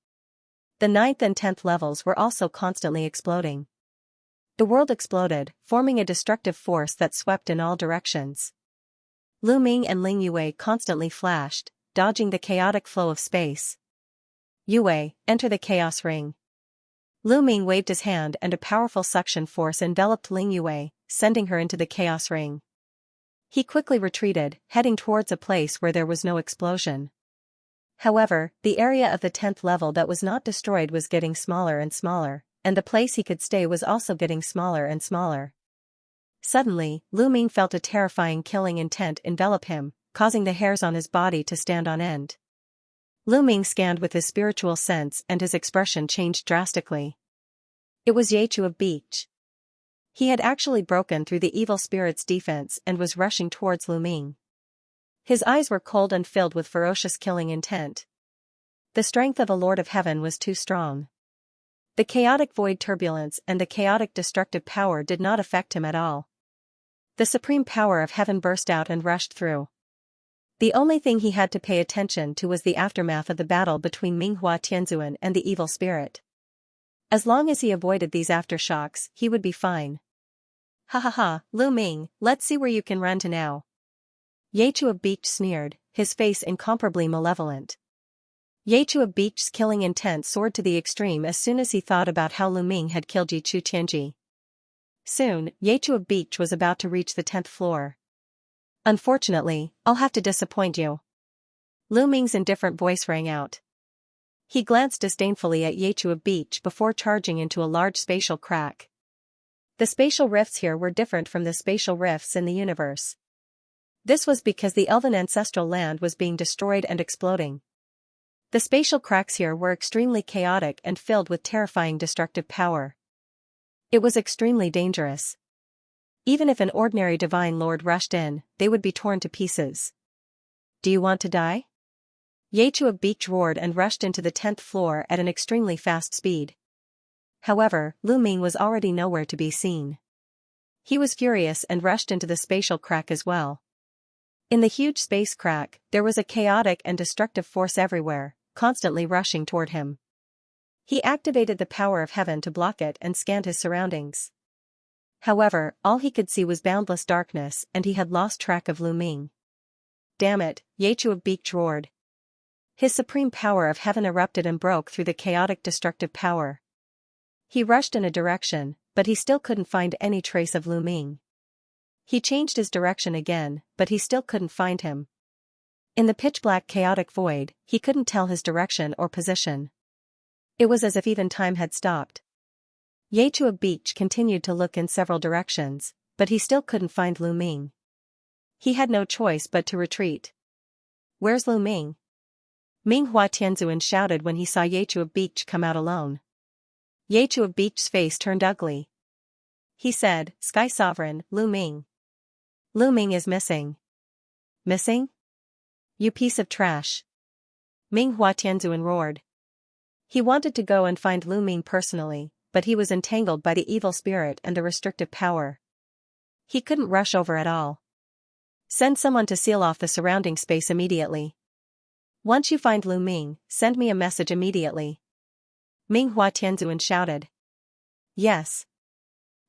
The 9th and 10th levels were also constantly exploding. The world exploded, forming a destructive force that swept in all directions. Lu Ming and Ling Yue constantly flashed, dodging the chaotic flow of space. Yue, enter the chaos ring. Lu Ming waved his hand and a powerful suction force enveloped Ling Yue, sending her into the chaos ring. He quickly retreated, heading towards a place where there was no explosion. However, the area of the 10th level that was not destroyed was getting smaller and smaller, and the place he could stay was also getting smaller and smaller. Suddenly, Lu Ming felt a terrifying killing intent envelop him, causing the hairs on his body to stand on end. Lu Ming scanned with his spiritual sense and his expression changed drastically. It was Yechu of Beach. He had actually broken through the evil spirit's defense and was rushing towards Lu Ming. His eyes were cold and filled with ferocious killing intent. The strength of a Lord of Heaven was too strong. The chaotic void turbulence and the chaotic destructive power did not affect him at all. The supreme power of heaven burst out and rushed through. The only thing he had to pay attention to was the aftermath of the battle between Minghua Tianzuan and the evil spirit. As long as he avoided these aftershocks, he would be fine. Ha ha ha, Lu Ming, let's see where you can run to now. Yechu of Beach sneered, his face incomparably malevolent. Yechu of Beach's killing intent soared to the extreme as soon as he thought about how Lu Ming had killed Yichu Tianji. Soon, Yechu of Beach was about to reach the 10th floor. Unfortunately, I'll have to disappoint you. Lu Ming's indifferent voice rang out. He glanced disdainfully at Yechu of Beach before charging into a large spatial crack. The spatial rifts here were different from the spatial rifts in the universe. This was because the elven ancestral land was being destroyed and exploding. The spatial cracks here were extremely chaotic and filled with terrifying destructive power. It was extremely dangerous. Even if an ordinary divine lord rushed in, they would be torn to pieces. Do you want to die? Yechu of Beach roared and rushed into the 10th floor at an extremely fast speed. However, Lu Ming was already nowhere to be seen. He was furious and rushed into the spatial crack as well. In the huge space crack, there was a chaotic and destructive force everywhere, constantly rushing toward him. He activated the power of heaven to block it and scanned his surroundings. However, all he could see was boundless darkness and he had lost track of Lu Ming. Damn it, Yechu of Beach roared. His supreme power of heaven erupted and broke through the chaotic destructive power. He rushed in a direction, but he still couldn't find any trace of Lu Ming. He changed his direction again, but he still couldn't find him. In the pitch-black chaotic void, he couldn't tell his direction or position. It was as if even time had stopped. Yechu of Beach continued to look in several directions, but he still couldn't find Lu Ming. He had no choice but to retreat. Where's Lu Ming? Minghua Tianzuan shouted when he saw Yechu of Beach come out alone. Yechu of Beach's face turned ugly. He said, Sky Sovereign, Lu Ming. Lu Ming is missing. Missing? You piece of trash. Ming Hua Tianzuan roared. He wanted to go and find Lu Ming personally, but he was entangled by the evil spirit and the restrictive power. He couldn't rush over at all. Send someone to seal off the surrounding space immediately. Once you find Lu Ming, send me a message immediately. Ming Hua Tianzuan shouted. Yes.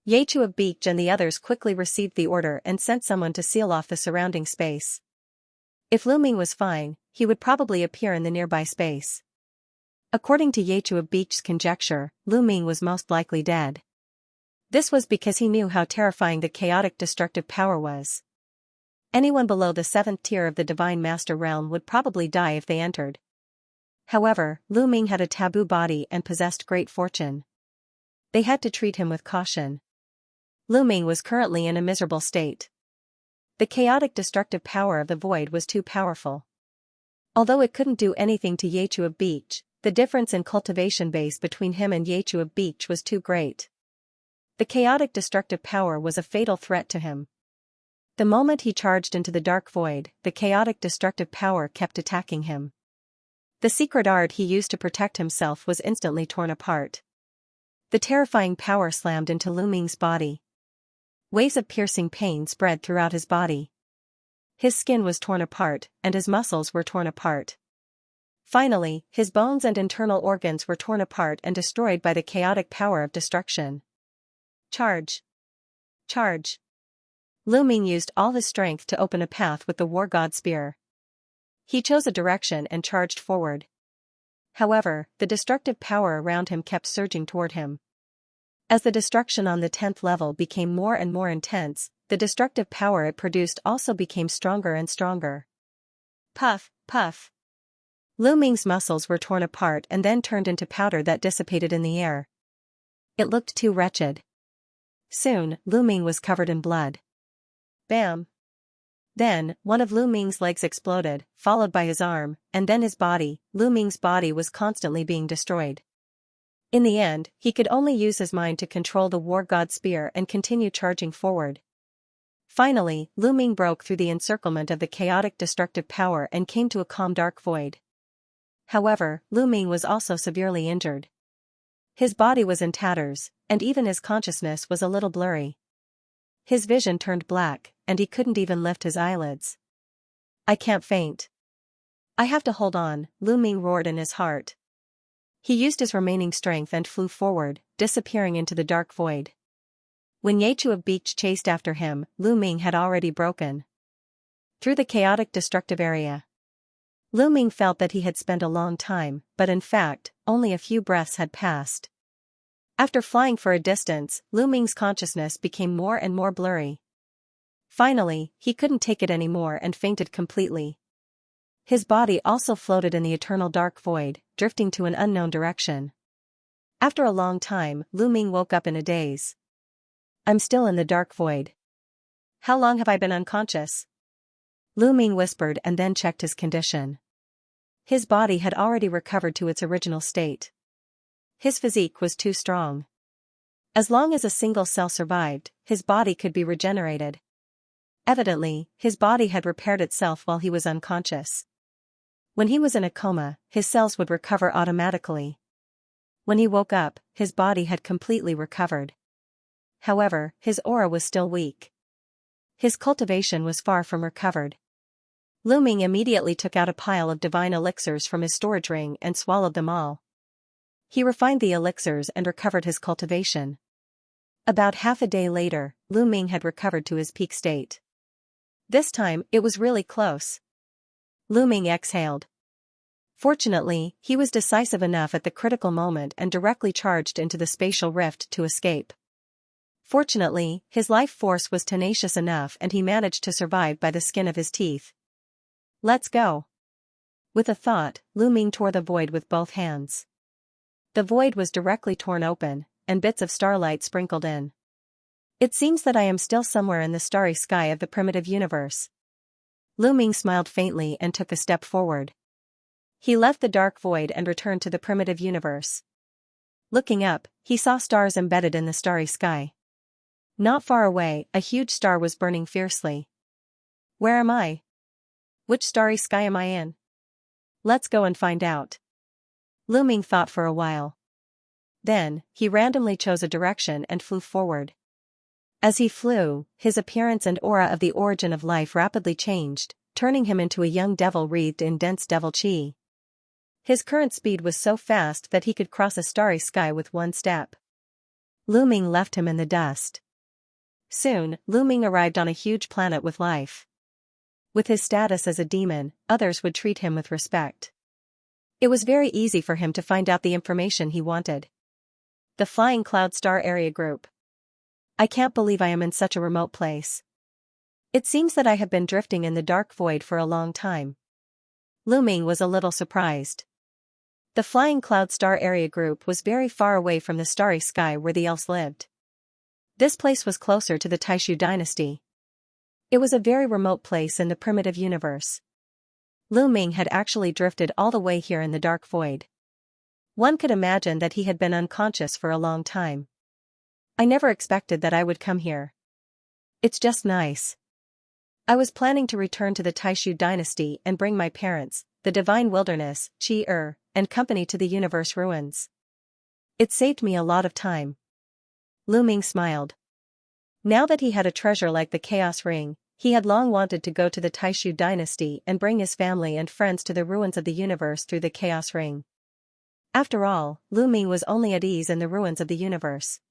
Yechu of Beach and the others quickly received the order and sent someone to seal off the surrounding space. If Lu Ming was fine, he would probably appear in the nearby space. According to Yechu of Beach's conjecture, Lu Ming was most likely dead. This was because he knew how terrifying the chaotic destructive power was. Anyone below the 7th tier of the Divine Master realm would probably die if they entered. However, Lu Ming had a taboo body and possessed great fortune. They had to treat him with caution. Lu Ming was currently in a miserable state. The chaotic destructive power of the void was too powerful. Although it couldn't do anything to Yechu of Beach, the difference in cultivation base between him and Yechu of Beach was too great. The chaotic destructive power was a fatal threat to him. The moment he charged into the dark void, the chaotic destructive power kept attacking him. The secret art he used to protect himself was instantly torn apart. The terrifying power slammed into Lu Ming's body. Waves of piercing pain spread throughout his body. His skin was torn apart, and his muscles were torn apart. Finally, his bones and internal organs were torn apart and destroyed by the chaotic power of destruction. Charge! Charge! Lu Ming used all his strength to open a path with the War God Spear. He chose a direction and charged forward. However, the destructive power around him kept surging toward him. As the destruction on the 10th level became more and more intense, the destructive power it produced also became stronger and stronger. Puff, puff. Lu Ming's muscles were torn apart and then turned into powder that dissipated in the air. It looked too wretched. Soon, Lu Ming was covered in blood. Bam! Then, one of Lu Ming's legs exploded, followed by his arm, and then his body. Lu Ming's body was constantly being destroyed. In the end, he could only use his mind to control the War God Spear and continue charging forward. Finally, Lu Ming broke through the encirclement of the chaotic destructive power and came to a calm dark void. However, Lu Ming was also severely injured. His body was in tatters, and even his consciousness was a little blurry. His vision turned black, and he couldn't even lift his eyelids. I can't faint. I have to hold on, Lu Ming roared in his heart. He used his remaining strength and flew forward, disappearing into the dark void. When Yechu of Beach chased after him, Lu Ming had already broken through the chaotic destructive area. Lu Ming felt that he had spent a long time, but in fact, only a few breaths had passed. After flying for a distance, Lu Ming's consciousness became more and more blurry. Finally, he couldn't take it anymore and fainted completely. His body also floated in the eternal dark void, drifting to an unknown direction. After a long time, Lu Ming woke up in a daze. I'm still in the dark void. How long have I been unconscious? Lu Ming whispered and then checked his condition. His body had already recovered to its original state. His physique was too strong. As long as a single cell survived, his body could be regenerated. Evidently, his body had repaired itself while he was unconscious. When he was in a coma, his cells would recover automatically. When he woke up, his body had completely recovered. However, his aura was still weak. His cultivation was far from recovered. Lu Ming immediately took out a pile of divine elixirs from his storage ring and swallowed them all. He refined the elixirs and recovered his cultivation. About half a day later, Lu Ming had recovered to his peak state. This time, it was really close. Lu Ming exhaled. Fortunately, he was decisive enough at the critical moment and directly charged into the spatial rift to escape. Fortunately, his life force was tenacious enough and he managed to survive by the skin of his teeth. Let's go. With a thought, Lu Ming tore the void with both hands. The void was directly torn open, and bits of starlight sprinkled in. It seems that I am still somewhere in the starry sky of the primitive universe. Lu Ming smiled faintly and took a step forward. He left the dark void and returned to the primitive universe. Looking up, he saw stars embedded in the starry sky. Not far away, a huge star was burning fiercely. Where am I? Which starry sky am I in? Let's go and find out. Lu Ming thought for a while. Then, he randomly chose a direction and flew forward. As he flew, his appearance and aura of the origin of life rapidly changed, turning him into a young devil wreathed in dense devil chi. His current speed was so fast that he could cross a starry sky with one step. Lu Ming left him in the dust. Soon, Lu Ming arrived on a huge planet with life. With his status as a demon, others would treat him with respect. It was very easy for him to find out the information he wanted. The Flying Cloud Star Area Group. I can't believe I am in such a remote place. It seems that I have been drifting in the dark void for a long time. Lu Ming was a little surprised. The Flying Cloud Star Area Group was very far away from the starry sky where the elves lived. This place was closer to the Taishu dynasty. It was a very remote place in the primitive universe. Lu Ming had actually drifted all the way here in the dark void. One could imagine that he had been unconscious for a long time. I never expected that I would come here. It's just nice. I was planning to return to the Taishu dynasty and bring my parents, the divine wilderness, Qi and company to the universe ruins. It saved me a lot of time. Lu Ming smiled. Now that he had a treasure like the Chaos Ring, he had long wanted to go to the Taishu dynasty and bring his family and friends to the ruins of the universe through the Chaos Ring. After all, Lu Ming was only at ease in the ruins of the universe.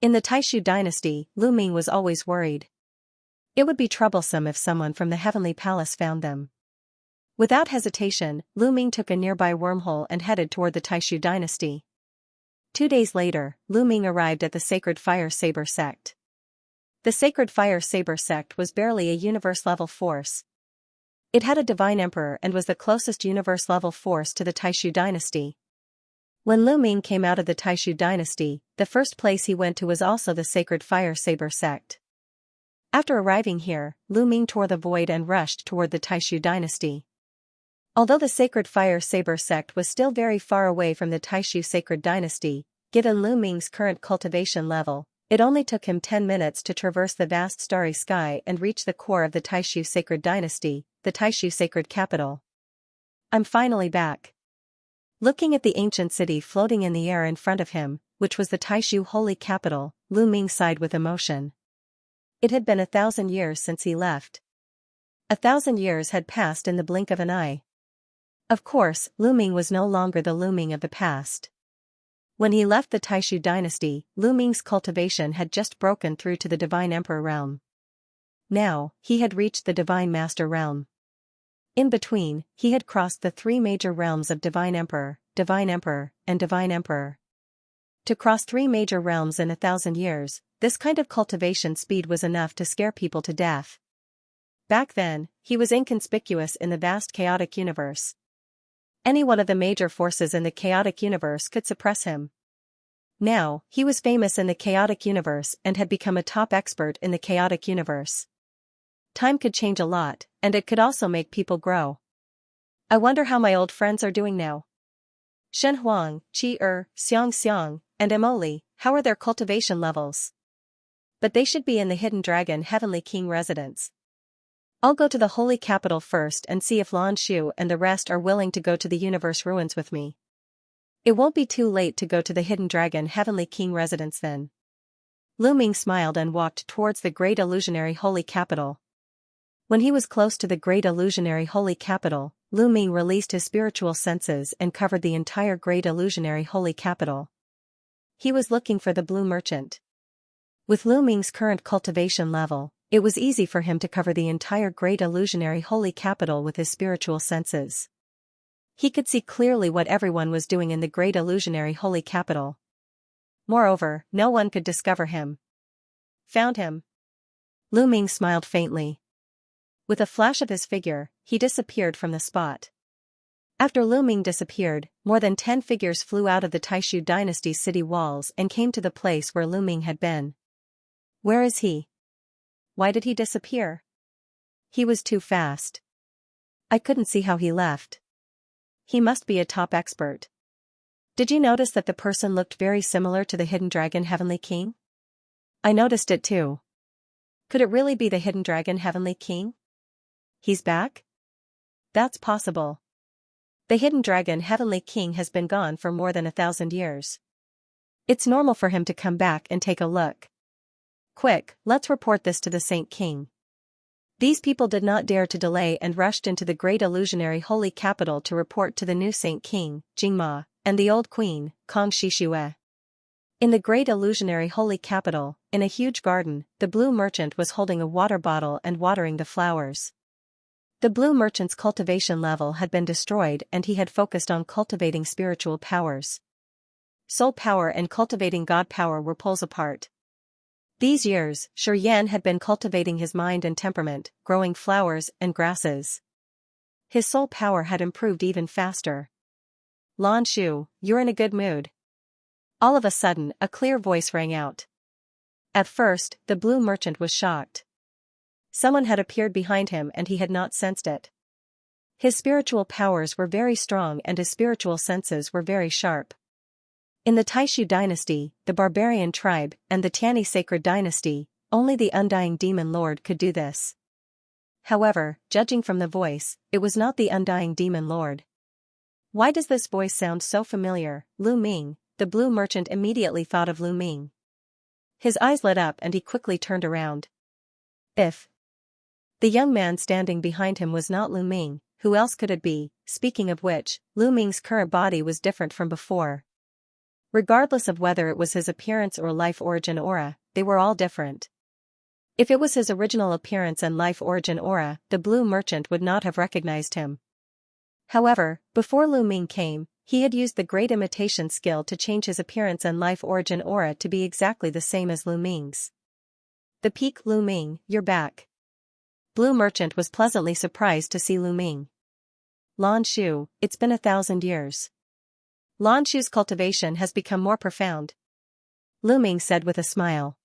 In the Taishu dynasty, Lu Ming was always worried. It would be troublesome if someone from the Heavenly Palace found them. Without hesitation, Lu Ming took a nearby wormhole and headed toward the Taishu dynasty. 2 days later, Lu Ming arrived at the Sacred Fire Saber sect. The Sacred Fire Saber sect was barely a universe-level force. It had a divine emperor and was the closest universe-level force to the Taishu dynasty. When Lu Ming came out of the Taishu dynasty, the first place he went to was also the Sacred Fire Saber sect. After arriving here, Lu Ming tore the void and rushed toward the Taishu dynasty. Although the Sacred Fire Saber sect was still very far away from the Taishu Sacred Dynasty, given Lu Ming's current cultivation level, it only took him 10 minutes to traverse the vast starry sky and reach the core of the Taishu Sacred Dynasty, the Taishu Sacred Capital. I'm finally back. Looking at the ancient city floating in the air in front of him, which was the Taishu Holy Capital, Lu Ming sighed with emotion. It had been 1,000 years since he left. 1,000 years had passed in the blink of an eye. Of course, Lu Ming was no longer the Lu Ming of the past. When he left the Taishu dynasty, Lu Ming's cultivation had just broken through to the Divine Emperor realm. Now, he had reached the Divine Master realm. In between, he had crossed the 3 major realms of Divine Emperor, and Divine Emperor. To cross 3 major realms in 1,000 years, this kind of cultivation speed was enough to scare people to death. Back then, he was inconspicuous in the vast chaotic universe. Any one of the major forces in the chaotic universe could suppress him. Now, he was famous in the chaotic universe and had become a top expert in the chaotic universe. Time could change a lot, and it could also make people grow. I wonder how my old friends are doing now. Shen Huang, Qi Xianxia, and Emoli, how are their cultivation levels? But they should be in the Hidden Dragon Heavenly King residence. I'll go to the Holy Capital first and see if Lan Shu and the rest are willing to go to the universe ruins with me. It won't be too late to go to the Hidden Dragon Heavenly King residence then. Lu Ming smiled and walked towards the Great Illusionary Holy Capital. When he was close to the Great Illusionary Holy Capital, Lu Ming released his spiritual senses and covered the entire Great Illusionary Holy Capital. He was looking for the Blue Merchant. With Lu Ming's current cultivation level, it was easy for him to cover the entire Great Illusionary Holy Capital with his spiritual senses. He could see clearly what everyone was doing in the Great Illusionary Holy Capital. Moreover, no one could discover him. Found him. Lu Ming smiled faintly. With a flash of his figure, he disappeared from the spot. After Lu Ming disappeared, more than 10 figures flew out of the Taishu dynasty's city walls and came to the place where Lu Ming had been. Where is he? Why did he disappear? He was too fast. I couldn't see how he left. He must be a top expert. Did you notice that the person looked very similar to the hidden dragon Heavenly King? I noticed it too. Could it really be the hidden dragon Heavenly King? He's back? That's possible. The hidden dragon Heavenly King has been gone for more than 1,000 years. It's normal for him to come back and take a look. Quick, let's report this to the Saint King. These people did not dare to delay and rushed into the great illusionary holy capital to report to the new Saint King, Jingma, and the old queen, Kong Shishue. In the great illusionary holy capital, in a huge garden, the blue merchant was holding a water bottle and watering the flowers. The blue merchant's cultivation level had been destroyed and he had focused on cultivating spiritual powers. Soul power and cultivating God power were poles apart. These years, Yan had been cultivating his mind and temperament, growing flowers and grasses. His soul power had improved even faster. Lan Shu, you're in a good mood. All of a sudden, a clear voice rang out. At first, the blue merchant was shocked. Someone had appeared behind him and he had not sensed it. His spiritual powers were very strong and his spiritual senses were very sharp. In the Taishu dynasty, the barbarian tribe, and the Tianyi sacred dynasty, only the undying demon lord could do this. However, judging from the voice, it was not the undying demon lord. Why does this voice sound so familiar? Lu Ming, the blue merchant immediately thought of Lu Ming. His eyes lit up and he quickly turned around. If the young man standing behind him was not Lu Ming, who else could it be? Speaking of which, Lu Ming's current body was different from before. Regardless of whether it was his appearance or life origin aura, they were all different. If it was his original appearance and life origin aura, the blue merchant would not have recognized him. However, before Lu Ming came, he had used the great imitation skill to change his appearance and life origin aura to be exactly the same as Lu Ming's. The peak. Lu Ming, you're back. Blue merchant was pleasantly surprised to see Lu Ming. Lan Shu, it's been 1,000 years. Lan Shu's cultivation has become more profound. Lu Ming said with a smile.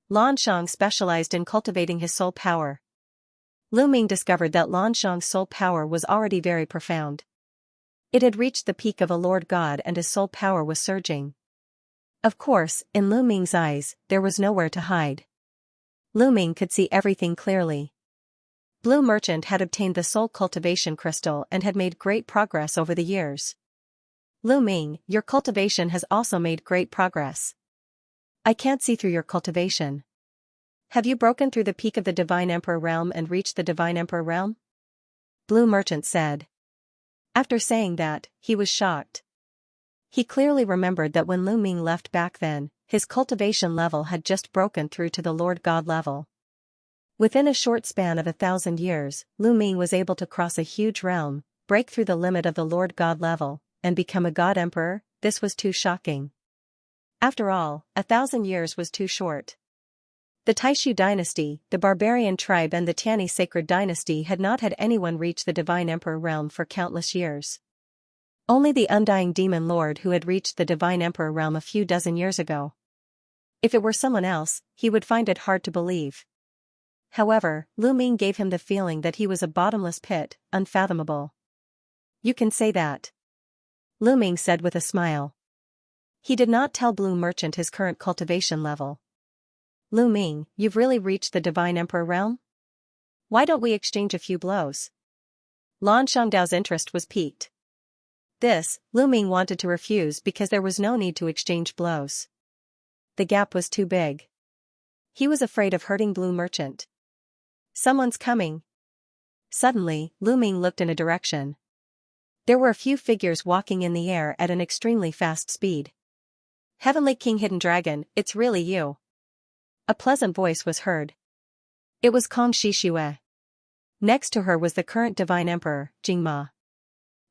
Lan Shang specialized in cultivating his soul power. Lu Ming discovered that Lan Shang's soul power was already very profound. It had reached the peak of a Lord God and his soul power was surging. Of course, in Lu Ming's eyes, there was nowhere to hide. Lu Ming could see everything clearly. Blue merchant had obtained the soul cultivation crystal and had made great progress over the years. Lu Ming, your cultivation has also made great progress. I can't see through your cultivation. Have you broken through the peak of the Divine Emperor realm and reached the Divine Emperor realm? Blue merchant said. After saying that, he was shocked. He clearly remembered that when Lu Ming left back then, his cultivation level had just broken through to the Lord God level. Within a short span of 1,000 years, Lu Ming was able to cross a huge realm, break through the limit of the Lord God level, and become a God Emperor. This was too shocking. After all, 1,000 years was too short. The Taishu dynasty, the barbarian tribe and the Tianyi sacred dynasty had not had anyone reach the Divine Emperor realm for countless years. Only the undying demon lord who had reached the Divine Emperor realm a few dozen years ago. If it were someone else, he would find it hard to believe. However, Lu Ming gave him the feeling that he was a bottomless pit, unfathomable. You can say that. Lu Ming said with a smile. He did not tell Blue Merchant his current cultivation level. Lu Ming, you've really reached the Divine Emperor realm? Why don't we exchange a few blows? Lan Shangdao's interest was piqued. This, Lu Ming wanted to refuse because there was no need to exchange blows. The gap was too big. He was afraid of hurting Blue Merchant. Someone's coming. Suddenly, Lu Ming looked in a direction. There were a few figures walking in the air at an extremely fast speed. Heavenly King Hidden Dragon, it's really you. A pleasant voice was heard. It was Kong Shishue. Next to her was the current Divine Emperor, Jingma.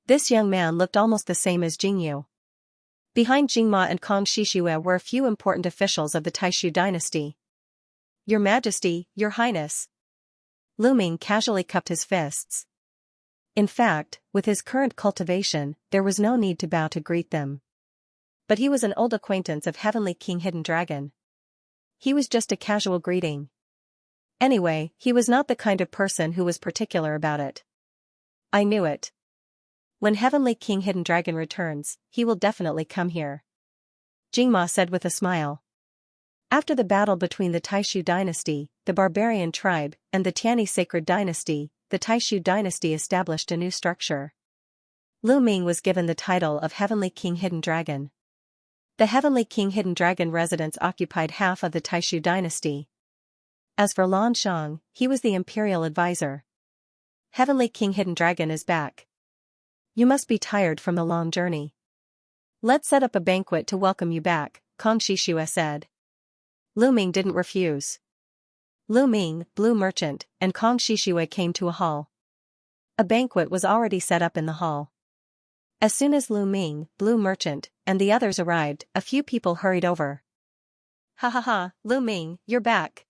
This young man looked almost the same as Jingyu. Behind Jingma and Kong Shishue were a few important officials of the Taishu dynasty. Your Majesty, Your Highness. Lu Ming casually cupped his fists. In fact, with his current cultivation, there was no need to bow to greet them. But he was an old acquaintance of Heavenly King Hidden Dragon. He was just a casual greeting. Anyway, he was not the kind of person who was particular about it. I knew it. When Heavenly King Hidden Dragon returns, he will definitely come here. Jingma said with a smile. After the battle between the Taishu dynasty, the barbarian tribe, and the Tiani sacred dynasty, the Taishu dynasty established a new structure. Lu Ming was given the title of Heavenly King Hidden Dragon. The Heavenly King Hidden Dragon residence occupied half of the Taishu dynasty. As for Lan Shang, he was the imperial advisor. Heavenly King Hidden Dragon is back. You must be tired from the long journey. Let's set up a banquet to welcome you back, Kong Shishue said. Lu Ming didn't refuse. Lu Ming, Blue Merchant, and Kong Shishue came to a hall. A banquet was already set up in the hall. As soon as Lu Ming, Blue Merchant, and the others arrived, a few people hurried over. Ha ha ha, Lu Ming, you're back.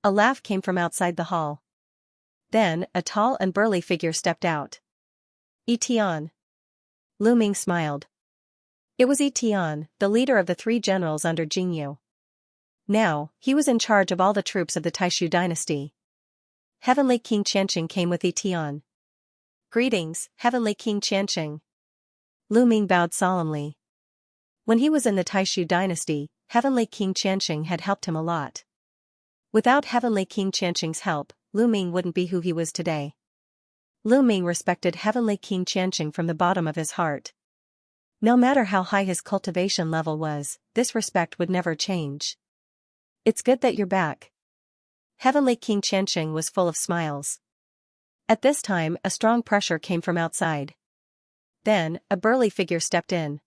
A laugh came from outside the hall. Then, a tall and burly figure stepped out. Etian. Lu Ming smiled. It was Etian, the leader of the 3 generals under Jingyu. Now, he was in charge of all the troops of the Taishu dynasty. Heavenly King Qianxing came with Etian. Greetings, Heavenly King Qianxing. Lu Ming bowed solemnly. When he was in the Taishu dynasty, Heavenly King Qianxing had helped him a lot. Without Heavenly King Qianxing's help, Lu Ming wouldn't be who he was today. Lu Ming respected Heavenly King Qianxing from the bottom of his heart. No matter how high his cultivation level was, this respect would never change. It's good that you're back. Heavenly King Qianxing was full of smiles. At this time, a strong pressure came from outside. Then, a burly figure stepped in.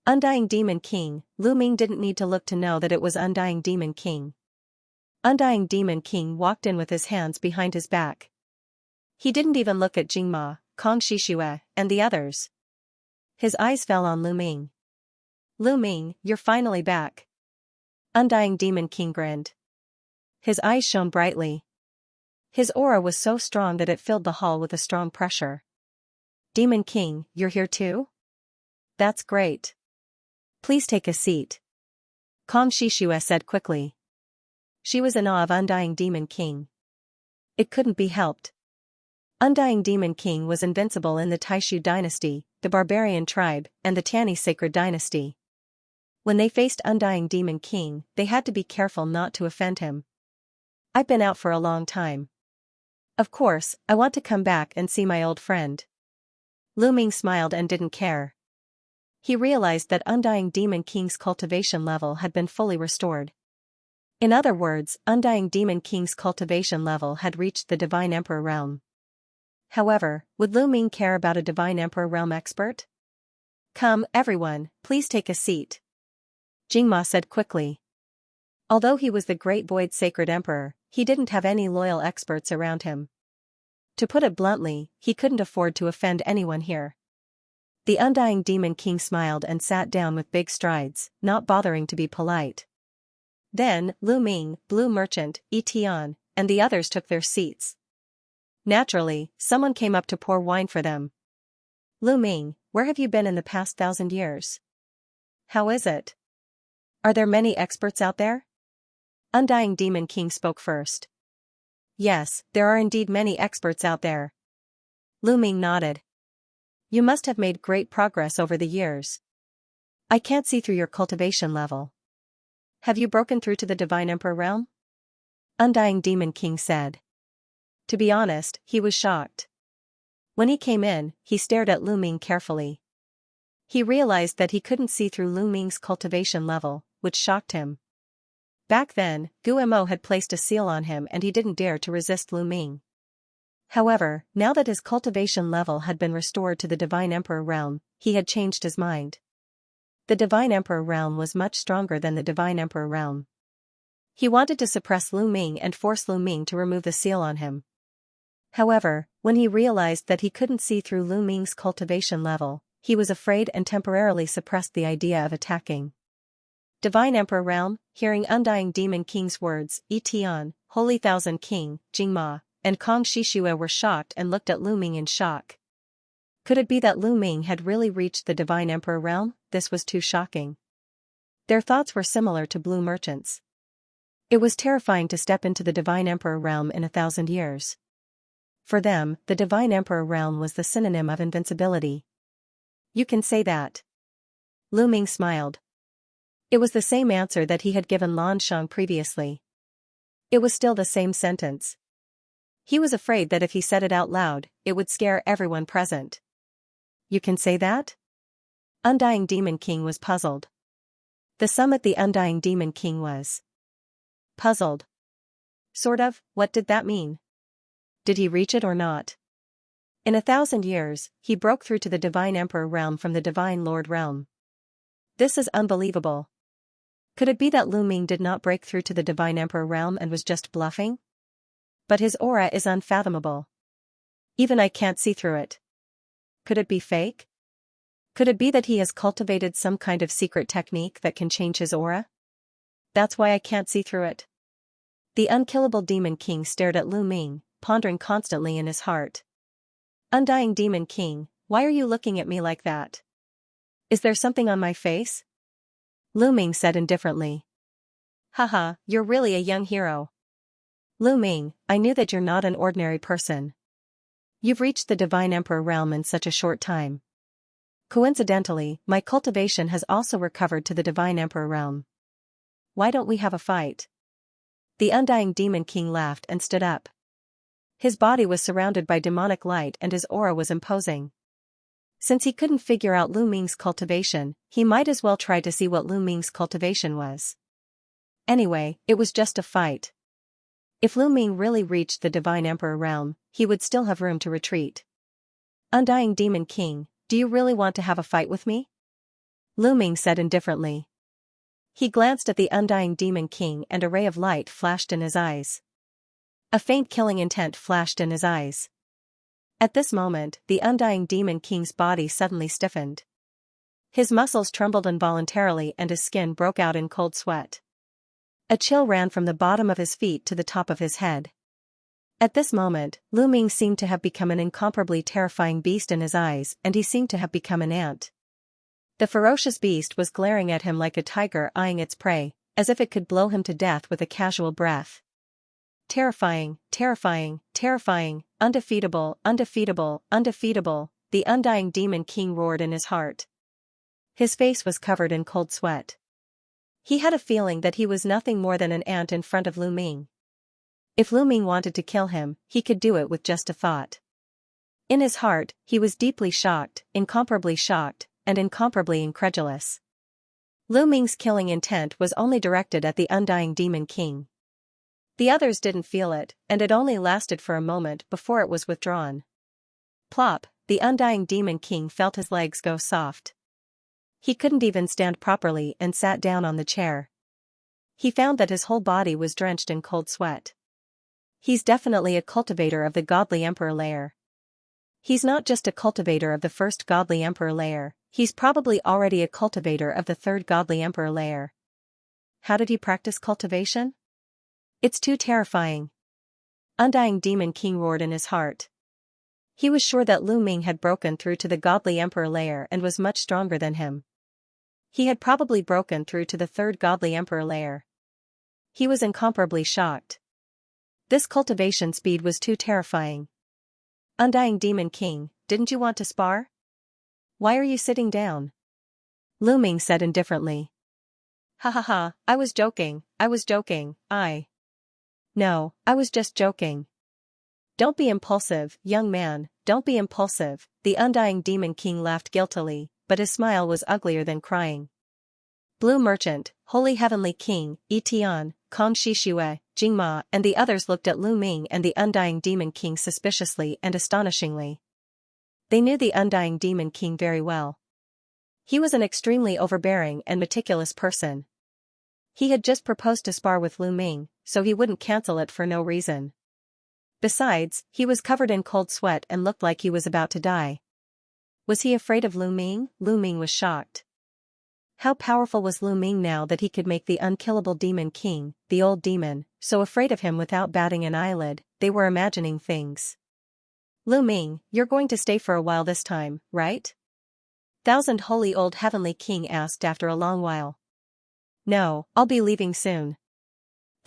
Undying Demon King. Lu Ming didn't need to look to know that it was Undying Demon King. Undying Demon King walked in with his hands behind his back. He didn't even look at Jingma, Kong Shishue, and the others. His eyes fell on Lu Ming. Lu Ming, you're finally back. Undying Demon King grinned. His eyes shone brightly. His aura was so strong that it filled the hall with a strong pressure. Demon King, you're here too? That's great. Please take a seat. Kong Shishue said quickly. She was in awe of Undying Demon King. It couldn't be helped. Undying Demon King was invincible in the Taishu dynasty, the barbarian tribe, and the Tiani sacred dynasty. When they faced Undying Demon King, they had to be careful not to offend him. I've been out for a long time. Of course, I want to come back and see my old friend. Lu Ming smiled and didn't care. He realized that Undying Demon King's cultivation level had been fully restored. In other words, Undying Demon King's cultivation level had reached the Divine Emperor realm. However, would Lu Ming care about a Divine Emperor realm expert? Come, everyone, please take a seat. Jingma said quickly. Although he was the Great Void Sacred Emperor, he didn't have any loyal experts around him. To put it bluntly, he couldn't afford to offend anyone here. The Undying Demon King smiled and sat down with big strides, not bothering to be polite. Then, Lu Ming, Blue Merchant, Etian, and the others took their seats. Naturally, someone came up to pour wine for them. Lu Ming, where have you been in the past 1,000 years? How is it? Are there many experts out there? Undying Demon King spoke first. Yes, there are indeed many experts out there. Lu Ming nodded. You must have made great progress over the years. I can't see through your cultivation level. Have you broken through to the Divine Emperor realm? Undying Demon King said. To be honest, he was shocked. When he came in, he stared at Lu Ming carefully. He realized that he couldn't see through Lu Ming's cultivation level, which shocked him. Back then, Guemo had placed a seal on him and he didn't dare to resist Lu Ming. However, now that his cultivation level had been restored to the Divine Emperor realm, he had changed his mind. The Divine Emperor realm was much stronger than the Divine Emperor realm. He wanted to suppress Lu Ming and force Lu Ming to remove the seal on him. However, when he realized that he couldn't see through Lu Ming's cultivation level, he was afraid and temporarily suppressed the idea of attacking. Divine Emperor realm, hearing Undying Demon King's words, Etian, Holy Thousand King, Jingma, and Kong Shishue were shocked and looked at Lu Ming in shock. Could it be that Lu Ming had really reached the Divine Emperor realm? This was too shocking. Their thoughts were similar to Blue Merchant's. It was terrifying to step into the Divine Emperor realm in 1,000 years. For them, the Divine Emperor realm was the synonym of invincibility. You can say that. Lu Ming smiled. It was the same answer that he had given Lan Shang previously. It was still the same sentence. He was afraid that if he said it out loud, it would scare everyone present. You can say that? Undying Demon King was puzzled. The summit the Undying Demon King was puzzled. Sort of, what did that mean? Did he reach it or not? In 1,000 years, he broke through to the Divine Emperor realm from the Divine Lord realm. This is unbelievable. Could it be that Lu Ming did not break through to the Divine Emperor realm and was just bluffing? But his aura is unfathomable. Even I can't see through it. Could it be fake? Could it be that he has cultivated some kind of secret technique that can change his aura? That's why I can't see through it. The unkillable Demon King stared at Lu Ming, pondering constantly in his heart. Undying Demon King, why are you looking at me like that? Is there something on my face? Lu Ming said indifferently. Haha, you're really a young hero. Lu Ming, I knew that you're not an ordinary person. You've reached the Divine Emperor realm in such a short time. Coincidentally, my cultivation has also recovered to the Divine Emperor realm. Why don't we have a fight? The Undying Demon King laughed and stood up. His body was surrounded by demonic light and his aura was imposing. Since he couldn't figure out Lu Ming's cultivation, he might as well try to see what Lu Ming's cultivation was. Anyway, it was just a fight. If Lu Ming really reached the Divine Emperor realm, he would still have room to retreat. Undying Demon King, do you really want to have a fight with me? Lu Ming said indifferently. He glanced at the Undying Demon King and a ray of light flashed in his eyes. A faint killing intent flashed in his eyes. At this moment, the Undying Demon King's body suddenly stiffened. His muscles trembled involuntarily and his skin broke out in cold sweat. A chill ran from the bottom of his feet to the top of his head. At this moment, Lu Ming seemed to have become an incomparably terrifying beast in his eyes and he seemed to have become an ant. The ferocious beast was glaring at him like a tiger eyeing its prey, as if it could blow him to death with a casual breath. Terrifying, terrifying, terrifying, undefeatable, undefeatable, undefeatable, the Undying Demon King roared in his heart. His face was covered in cold sweat. He had a feeling that he was nothing more than an ant in front of Lu Ming. If Lu Ming wanted to kill him, he could do it with just a thought. In his heart, he was deeply shocked, incomparably shocked, and incomparably incredulous. Lu Ming's killing intent was only directed at the Undying Demon King. The others didn't feel it, and it only lasted for a moment before it was withdrawn. Plop, the Undying Demon King felt his legs go soft. He couldn't even stand properly and sat down on the chair. He found that his whole body was drenched in cold sweat. He's definitely a cultivator of the Godly Emperor layer. He's not just a cultivator of the first Godly Emperor layer, he's probably already a cultivator of the third Godly Emperor layer. How did he practice cultivation? It's too terrifying. Undying Demon King roared in his heart. He was sure that Lu Ming had broken through to the Godly Emperor layer and was much stronger than him. He had probably broken through to the third Godly Emperor layer. He was incomparably shocked. This cultivation speed was too terrifying. Undying Demon King, didn't you want to spar? Why are you sitting down? Lu Ming said indifferently. Ha ha ha, I was joking, No, I was just joking. Don't be impulsive, young man, don't be impulsive, the Undying Demon King laughed guiltily, but his smile was uglier than crying. Blue Merchant, Holy Heavenly King, Etian, Kong Shishue, Jingma and the others looked at Lu Ming and the Undying Demon King suspiciously and astonishingly. They knew the Undying Demon King very well. He was an extremely overbearing and meticulous person. He had just proposed to spar with Lu Ming, so he wouldn't cancel it for no reason. Besides, he was covered in cold sweat and looked like he was about to die. Was he afraid of Lu Ming? Lu Ming was shocked. How powerful was Lu Ming now that he could make the unkillable Demon King, the old demon, so afraid of him without batting an eyelid? They were imagining things. Lu Ming, you're going to stay for a while this time, right? Thousand Holy Old Heavenly King asked after a long while. No, I'll be leaving soon.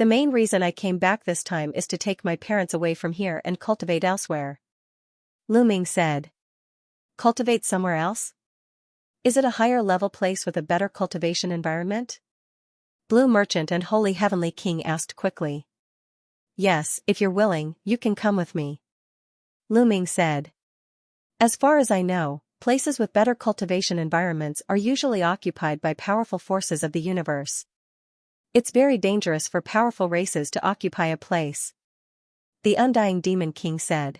The main reason I came back this time is to take my parents away from here and cultivate elsewhere. Lu Ming said. Cultivate somewhere else? Is it a higher level place with a better cultivation environment? Blue Merchant and Holy Heavenly King asked quickly. Yes, if you're willing, you can come with me. Lu Ming said. As far as I know, places with better cultivation environments are usually occupied by powerful forces of the universe. It's very dangerous for powerful races to occupy a place. The Undying Demon King said.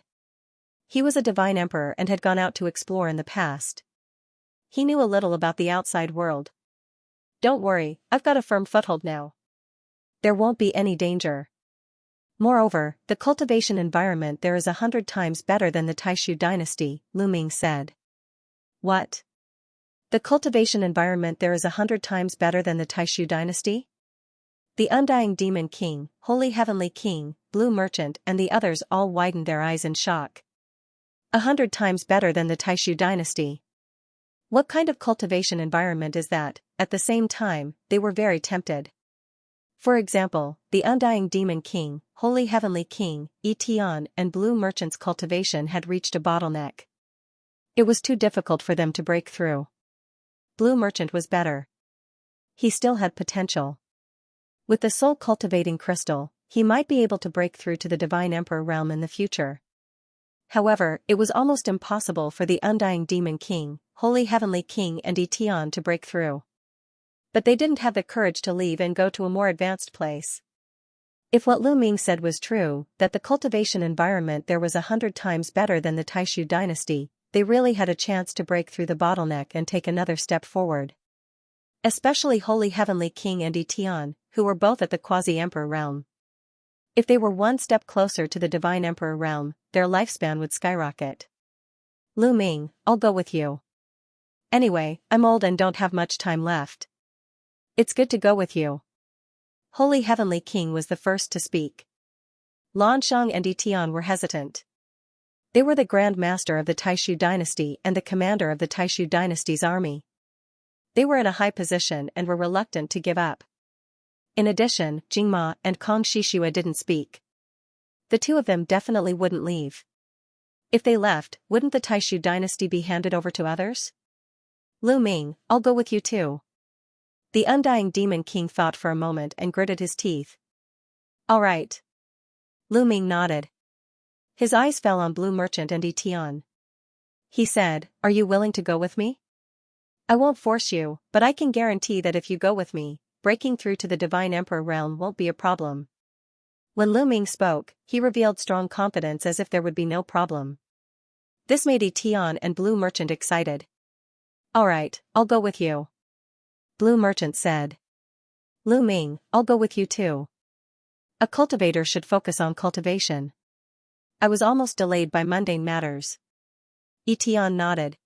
He was a divine emperor and had gone out to explore in the past. He knew a little about the outside world. Don't worry, I've got a firm foothold now. There won't be any danger. Moreover, the cultivation environment there is 100 times better than the Taishu dynasty, Lu Ming said. What? The cultivation environment there is 100 times better than the Taishu dynasty? The Undying Demon King, Holy Heavenly King, Blue Merchant and the others all widened their eyes in shock. 100 times better than the Taishu dynasty. What kind of cultivation environment is that? At the same time, they were very tempted. For example, the Undying Demon King, Holy Heavenly King, Etian and Blue Merchant's cultivation had reached a bottleneck. It was too difficult for them to break through. Blue Merchant was better. He still had potential. With the soul cultivating crystal, he might be able to break through to the Divine Emperor realm in the future. However, it was almost impossible for the Undying Demon King, Holy Heavenly King and Etian to break through. But they didn't have the courage to leave and go to a more advanced place. If what Lu Ming said was true, that the cultivation environment there was 100 times better than the Taishu dynasty, they really had a chance to break through the bottleneck and take another step forward. Especially Holy Heavenly King and Etian, who were both at the Quasi-Emperor realm. If they were one step closer to the Divine Emperor realm, their lifespan would skyrocket. Lu Ming, I'll go with you. Anyway, I'm old and don't have much time left. It's good to go with you. Holy Heavenly King was the first to speak. Lanshang and Etian were hesitant. They were the Grand Master of the Taishu dynasty and the commander of the Taishu dynasty's army. They were in a high position and were reluctant to give up. In addition, Jingma and Kong Shishua didn't speak. The two of them definitely wouldn't leave. If they left, wouldn't the Taishu dynasty be handed over to others? Lu Ming, I'll go with you too. The Undying Demon King thought for a moment and gritted his teeth. All right. Lu Ming nodded. His eyes fell on Blue Merchant and Etian. He said, Are you willing to go with me? I won't force you, but I can guarantee that if you go with me, breaking through to the Divine Emperor realm won't be a problem. When Lu Ming spoke, he revealed strong confidence as if there would be no problem. This made Etian and Blue Merchant excited. All right, I'll go with you. Blue Merchant said. Lu Ming, I'll go with you too. A cultivator should focus on cultivation. I was almost delayed by mundane matters. Etian nodded.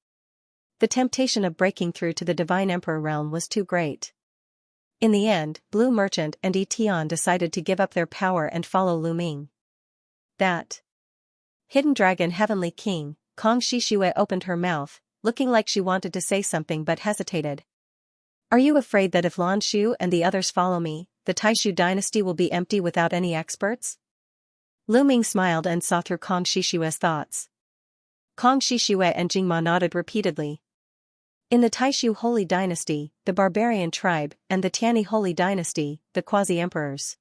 The temptation of breaking through to the Divine Emperor realm was too great. In the end, Blue Merchant and Etian decided to give up their power and follow Lu Ming. That Hidden Dragon Heavenly King, Kong Shishue opened her mouth, looking like she wanted to say something but hesitated. Are you afraid that if Lan Shu and the others follow me, the Taishu dynasty will be empty without any experts? Lu Ming smiled and saw through Kong Shishue's thoughts. Kong Shishue and Jingma nodded repeatedly. In the Taishu Holy Dynasty, the Barbarian Tribe, and the Tianyi Holy Dynasty, the Quasi-Emperors,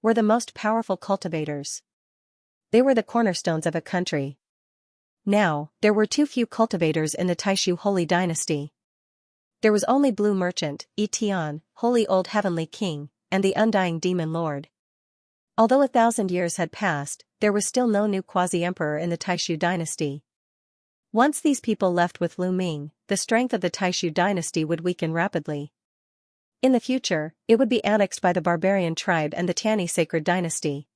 were the most powerful cultivators. They were the cornerstones of a country. Now, there were too few cultivators in the Taishu Holy Dynasty. There was only Blue Merchant, Etian, Holy Old Heavenly King, and the Undying Demon Lord. Although 1,000 years had passed, there was still no new Quasi-Emperor in the Taishu dynasty. Once these people left with Lu Ming, the strength of the Taishu dynasty would weaken rapidly. In the future, it would be annexed by the Barbarian Tribe and the Tianyi Sacred Dynasty.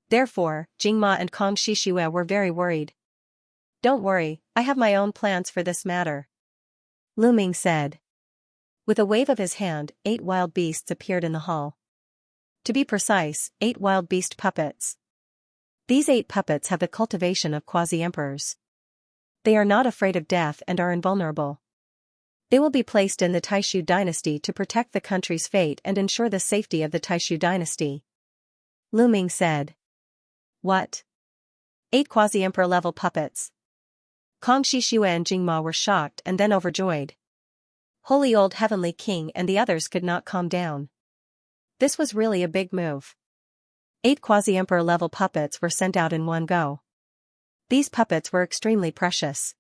Therefore, Jingma and Kong Shishue were very worried. Don't worry, I have my own plans for this matter. Lu Ming said. With a wave of his hand, 8 wild beasts appeared in the hall. To be precise, 8 wild beast puppets. These 8 puppets have the cultivation of quasi-emperors. They are not afraid of death and are invulnerable. They will be placed in the Taishu dynasty to protect the country's fate and ensure the safety of the Taishu dynasty. Lu Ming said. What? 8 quasi-emperor level puppets. Kang Shixue and Jingma were shocked and then overjoyed. Holy old heavenly king and the others could not calm down. This was really a big move. 8 quasi-emperor level puppets were sent out in one go. These puppets were extremely precious.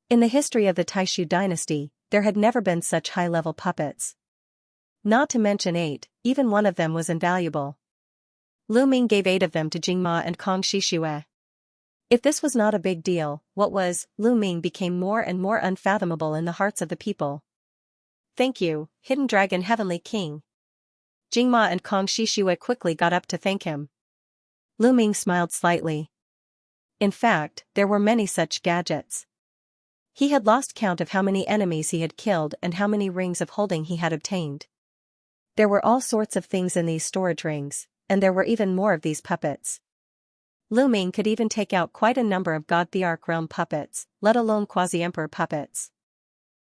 In the history of the Taishu dynasty, there had never been such high-level puppets. Not to mention 8, even one of them was invaluable. Lu Ming gave 8 of them to Jingma and Kang Shixue. If this was not a big deal, what was? Lu Ming became more and more unfathomable in the hearts of the people. Thank you, Hidden Dragon Heavenly King. Jingma and Kang Shixue quickly got up to thank him. Lu Ming smiled slightly. In fact, there were many such gadgets. He had lost count of how many enemies he had killed and how many rings of holding he had obtained. There were all sorts of things in these storage rings, and there were even more of these puppets. Lu Ming could even take out quite a number of God Thearch realm puppets, let alone quasi-emperor puppets.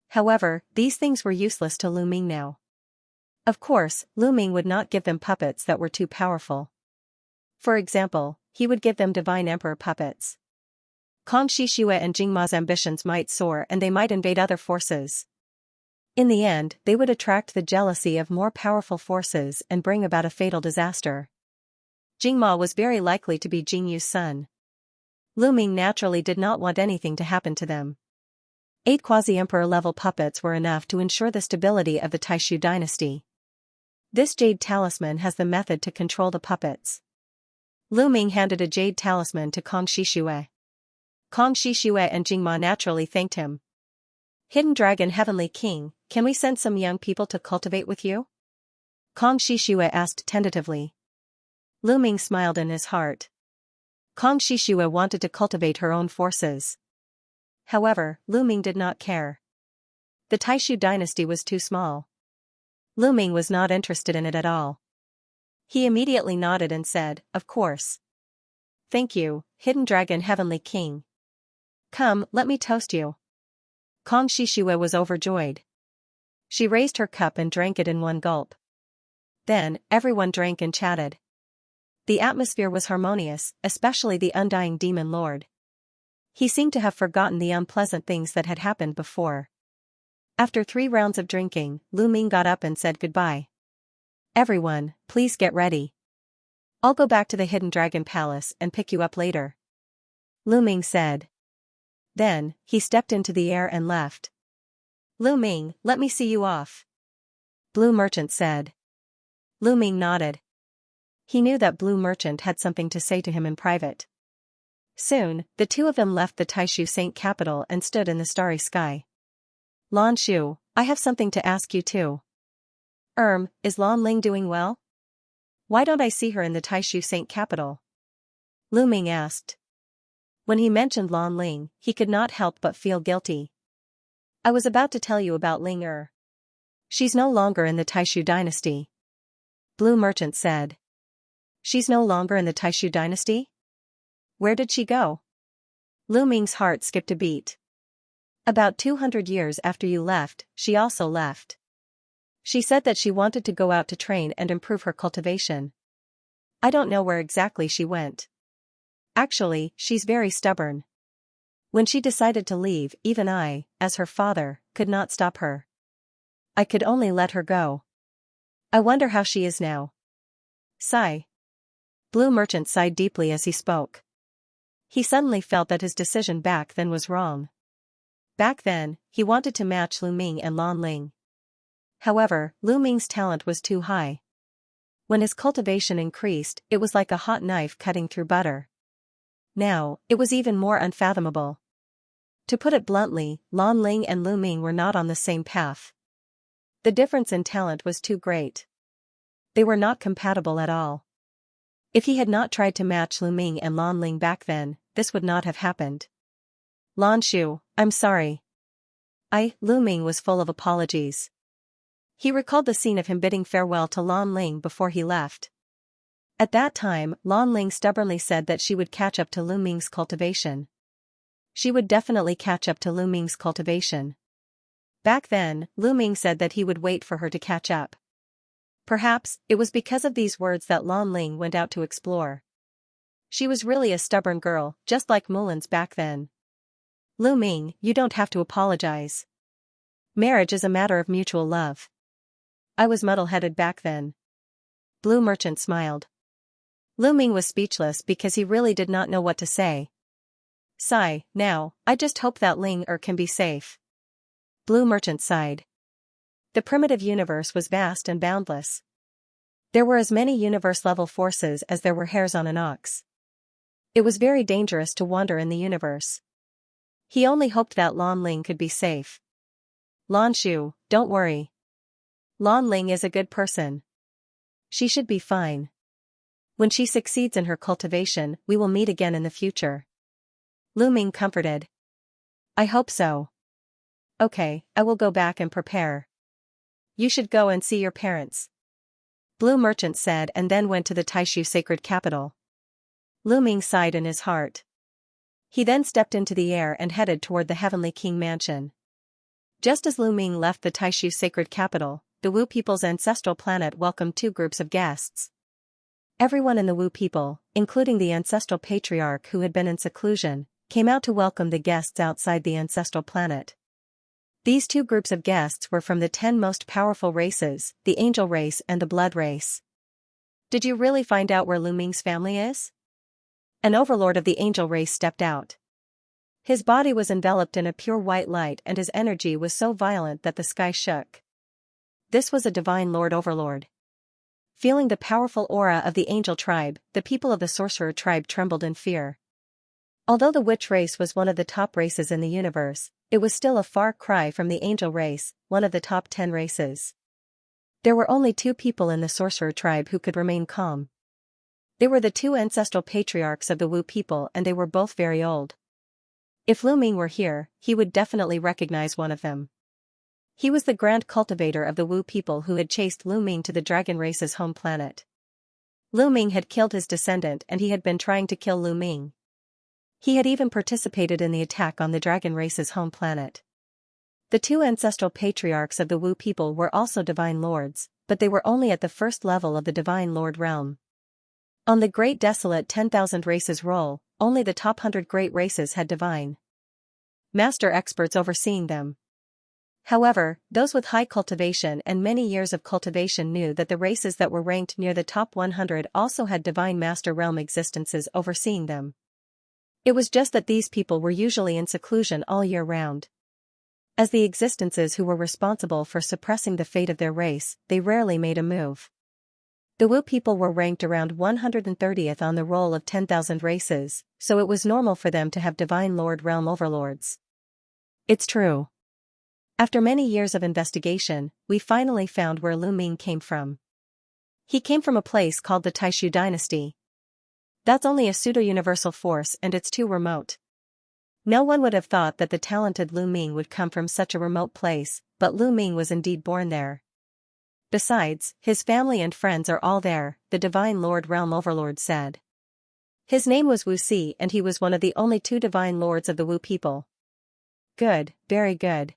However, these things were useless to Lu Ming now. Of course, Lu Ming would not give them puppets that were too powerful. For example, he would give them divine emperor puppets. Kang Shixue and Jingma's ambitions might soar and they might invade other forces. In the end, they would attract the jealousy of more powerful forces and bring about a fatal disaster. Jingma was very likely to be Jingyu's son. Lu Ming naturally did not want anything to happen to them. 8 quasi-emperor level puppets were enough to ensure the stability of the Taishu dynasty. This jade talisman has the method to control the puppets. Lu Ming handed a jade talisman to Kang Shixue. Kang Shixue and Jingma naturally thanked him. Hidden Dragon Heavenly King, can we send some young people to cultivate with you? Kang Shixue asked tentatively. Lu Ming smiled in his heart. Kang Shixue wanted to cultivate her own forces. However, Lu Ming did not care. The Taishu dynasty was too small. Lu Ming was not interested in it at all. He immediately nodded and said, of course. Thank you, Hidden Dragon Heavenly King. Come, let me toast you. Kang Shixue was overjoyed. She raised her cup and drank it in one gulp. Then, everyone drank and chatted. The atmosphere was harmonious, especially the undying demon lord. He seemed to have forgotten the unpleasant things that had happened before. After 3 rounds of drinking, Lu Ming got up and said goodbye. Everyone, please get ready. I'll go back to the Hidden Dragon Palace and pick you up later. Lu Ming said. Then, he stepped into the air and left. Lu Ming, let me see you off. Blue Merchant said. Lu Ming nodded. He knew that Blue Merchant had something to say to him in private. Soon, the two of them left the Taishu Saint capital and stood in the starry sky. Lan Shu, I have something to ask you too. Is Lan Ling doing well? Why don't I see her in the Taishu Saint capital? Lu Ming asked. When he mentioned Lan Ling, he could not help but feel guilty. I was about to tell you about Ling Er. She's no longer in the Taishu dynasty. Blue Merchant said. She's no longer in the Taishu dynasty? Where did she go? Lu Ming's heart skipped a beat. About 200 years after you left, she also left. She said that she wanted to go out to train and improve her cultivation. I don't know where exactly she went. Actually, she's very stubborn. When she decided to leave, even I, as her father, could not stop her. I could only let her go. I wonder how she is now. Sigh. Blue Merchant sighed deeply as he spoke. He suddenly felt that his decision back then was wrong. Back then, he wanted to match Lu Ming and Lan Ling. However, Lu Ming's talent was too high. When his cultivation increased, it was like a hot knife cutting through butter. Now, it was even more unfathomable. To put it bluntly, Lan Ling and Lu Ming were not on the same path. The difference in talent was too great. They were not compatible at all. If he had not tried to match Lu Ming and Lan Ling back then, this would not have happened. Lan Shu, I'm sorry. Lu Ming was full of apologies. He recalled the scene of him bidding farewell to Lan Ling before he left. At that time, Lan Ling stubbornly said that she would catch up to Lu Ming's cultivation. She would definitely catch up to Lu Ming's cultivation. Back then, Lu Ming said that he would wait for her to catch up. Perhaps, it was because of these words that Lan Ling went out to explore. She was really a stubborn girl, just like Mulan's back then. Lu Ming, you don't have to apologize. Marriage is a matter of mutual love. I was muddle-headed back then. Blue Merchant smiled. Lu Ming was speechless because he really did not know what to say. Sigh, now, I just hope that Ling can be safe. Blue Merchant sighed. The primitive universe was vast and boundless. There were as many universe-level forces as there were hairs on an ox. It was very dangerous to wander in the universe. He only hoped that Lan Ling could be safe. Lan Shu, don't worry. Lan Ling is a good person. She should be fine. When she succeeds in her cultivation, we will meet again in the future. Lu Ming comforted. I hope so. Okay, I will go back and prepare. You should go and see your parents. Blue Merchant said and then went to the Taishu sacred capital. Lu Ming sighed in his heart. He then stepped into the air and headed toward the Heavenly King mansion. Just as Lu Ming left the Taishu sacred capital, the Wu people's ancestral planet welcomed two groups of guests. Everyone in the Wu people, including the ancestral patriarch who had been in seclusion, came out to welcome the guests outside the ancestral planet. These two groups of guests were from the 10 most powerful races, the Angel race and the Blood race. Did you really find out where Lu Ming's family is? An overlord of the Angel race stepped out. His body was enveloped in a pure white light and his energy was so violent that the sky shook. This was a divine lord overlord. Feeling the powerful aura of the Angel tribe, the people of the Sorcerer tribe trembled in fear. Although the Witch race was one of the top races in the universe, it was still a far cry from the Angel race, one of the top 10 races. There were only 2 people in the Sorcerer tribe who could remain calm. They were the 2 ancestral patriarchs of the Wu people and they were both very old. If Lu Ming were here, he would definitely recognize one of them. He was the grand cultivator of the Wu people who had chased Lu Ming to the Dragon race's home planet. Lu Ming had killed his descendant and he had been trying to kill Lu Ming. He had even participated in the attack on the Dragon race's home planet. The 2 ancestral patriarchs of the Wu people were also divine lords, but they were only at the first level of the divine lord realm. On the great desolate 10,000 races roll, only the top 100 great races had divine master experts overseeing them. However, those with high cultivation and many years of cultivation knew that the races that were ranked near the top 100 also had divine master realm existences overseeing them. It was just that these people were usually in seclusion all year round. As the existences who were responsible for suppressing the fate of their race, they rarely made a move. The Wu people were ranked around 130th on the roll of 10,000 races, so it was normal for them to have divine lord realm overlords. It's true. After many years of investigation, we finally found where Lu Ming came from. He came from a place called the Taishu dynasty. That's only a pseudo-universal force and it's too remote. No one would have thought that the talented Lu Ming would come from such a remote place, but Lu Ming was indeed born there. Besides, his family and friends are all there, the Divine Lord Realm Overlord said. His name was Wu Si and he was one of the only 2 divine lords of the Wu people. Good, very good.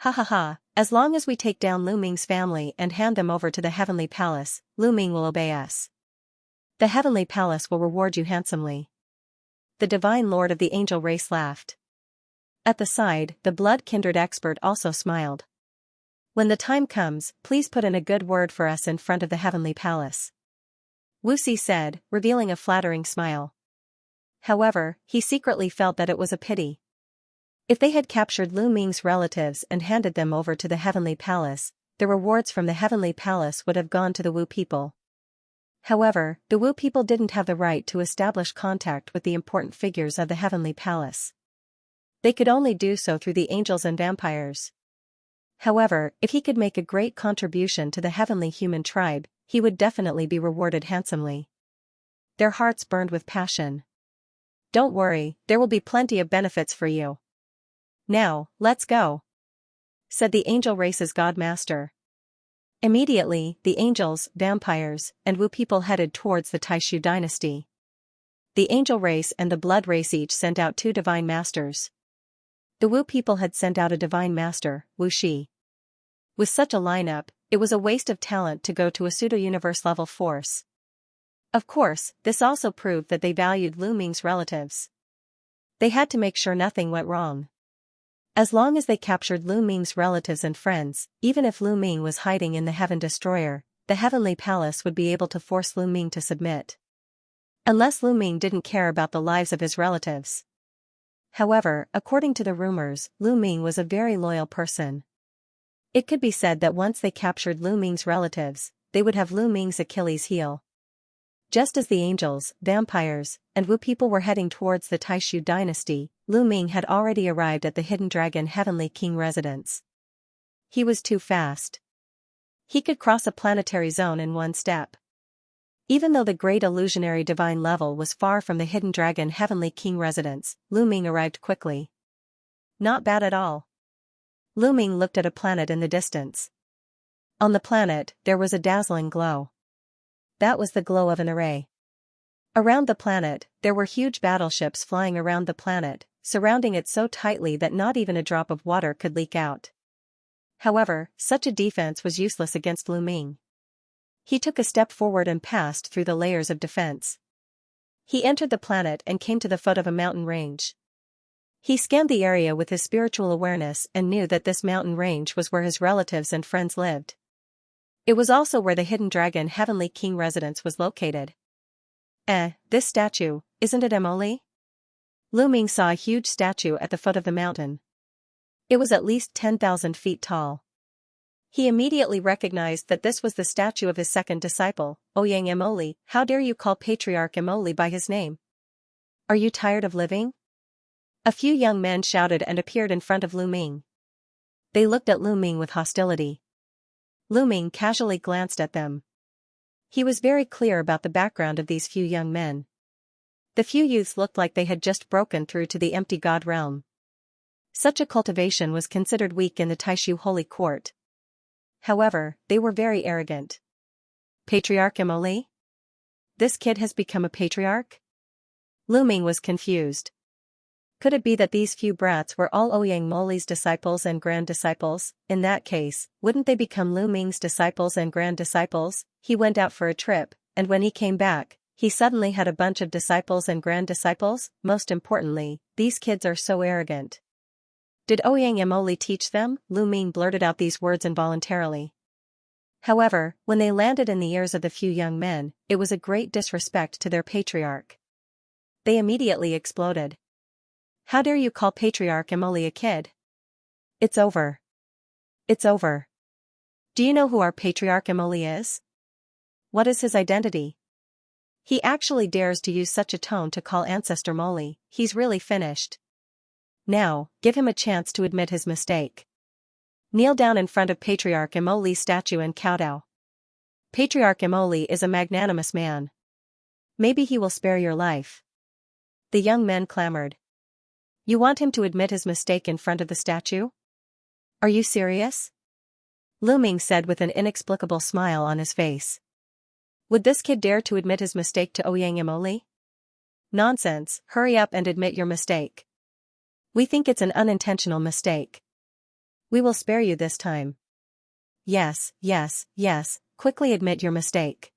Ha ha ha, as long as we take down Lu Ming's family and hand them over to the Heavenly Palace, Lu Ming will obey us. The Heavenly Palace will reward you handsomely. The Divine Lord of the Angel race laughed. At the side, the blood-kindred expert also smiled. When the time comes, please put in a good word for us in front of the Heavenly Palace. Wu Si said, revealing a flattering smile. However, he secretly felt that it was a pity. If they had captured Lu Ming's relatives and handed them over to the Heavenly Palace, the rewards from the Heavenly Palace would have gone to the Wu people. However, the Wu people didn't have the right to establish contact with the important figures of the Heavenly Palace. They could only do so through the angels and vampires. However, if he could make a great contribution to the heavenly human tribe, he would definitely be rewarded handsomely. Their hearts burned with passion. Don't worry, there will be plenty of benefits for you. Now, let's go, said the angel race's godmaster. Immediately, the angels, vampires, and Wu people headed towards the Taishu dynasty. The angel race and the blood race each sent out 2 divine masters. The Wu people had sent out a divine master, Wu Shi. With such a lineup, it was a waste of talent to go to a pseudo-universe level force. Of course, this also proved that they valued Lu Ming's relatives. They had to make sure nothing went wrong. As long as they captured Lu Ming's relatives and friends, even if Lu Ming was hiding in the Heaven Destroyer, the Heavenly Palace would be able to force Lu Ming to submit. Unless Lu Ming didn't care about the lives of his relatives. However, according to the rumors, Lu Ming was a very loyal person. It could be said that once they captured Lu Ming's relatives, they would have Lu Ming's Achilles heel. Just as the angels, vampires, and Wu people were heading towards the Taishu dynasty, Lu Ming had already arrived at the Hidden Dragon Heavenly King residence. He was too fast. He could cross a planetary zone in one step. Even though the great illusionary divine level was far from the Hidden Dragon Heavenly King residence, Lu Ming arrived quickly. Not bad at all. Lu Ming looked at a planet in the distance. On the planet, there was a dazzling glow. That was the glow of an array. Around the planet, there were huge battleships flying around the planet, surrounding it so tightly that not even a drop of water could leak out. However, such a defense was useless against Lu Ming. He took a step forward and passed through the layers of defense. He entered the planet and came to the foot of a mountain range. He scanned the area with his spiritual awareness and knew that this mountain range was where his relatives and friends lived. It was also where the Hidden Dragon Heavenly King residence was located. This statue, isn't it Emoli? Lu Ming saw a huge statue at the foot of the mountain. It was at least 10,000 feet tall. He immediately recognized that this was the statue of his second disciple, Ouyang Emoli. How dare you call Patriarch Emoli by his name? Are you tired of living? A few young men shouted and appeared in front of Lu Ming. They looked at Lu Ming with hostility. Lu Ming casually glanced at them. He was very clear about the background of these few young men. The few youths looked like they had just broken through to the empty god realm. Such a cultivation was considered weak in the Taishu Holy Court. However, they were very arrogant. Patriarch Emoli? This kid has become a patriarch? Lu Ming was confused. Could it be that these few brats were all Ouyang Moli's disciples and grand disciples? In that case, wouldn't they become Lu Ming's disciples and grand disciples? He went out for a trip, and when he came back, he suddenly had a bunch of disciples and grand disciples. Most importantly, these kids are so arrogant. Did Ouyang Emoli teach them? Lu Ming blurted out these words involuntarily. However, when they landed in the ears of the few young men, it was a great disrespect to their patriarch. They immediately exploded. How dare you call Patriarch Emoli a kid? It's over. It's over. Do you know who our Patriarch Emoli is? What is his identity? He actually dares to use such a tone to call Ancestor Moli. He's really finished. Now, give him a chance to admit his mistake. Kneel down in front of Patriarch Emoli's statue and kowtow. Patriarch Emoli is a magnanimous man. Maybe he will spare your life. The young men clamored. You want him to admit his mistake in front of the statue? Are you serious? Lu Ming said with an inexplicable smile on his face. Would this kid dare to admit his mistake to Ouyang Emoli? Nonsense, hurry up and admit your mistake. We think it's an unintentional mistake. We will spare you this time. Yes, yes, yes, quickly admit your mistake.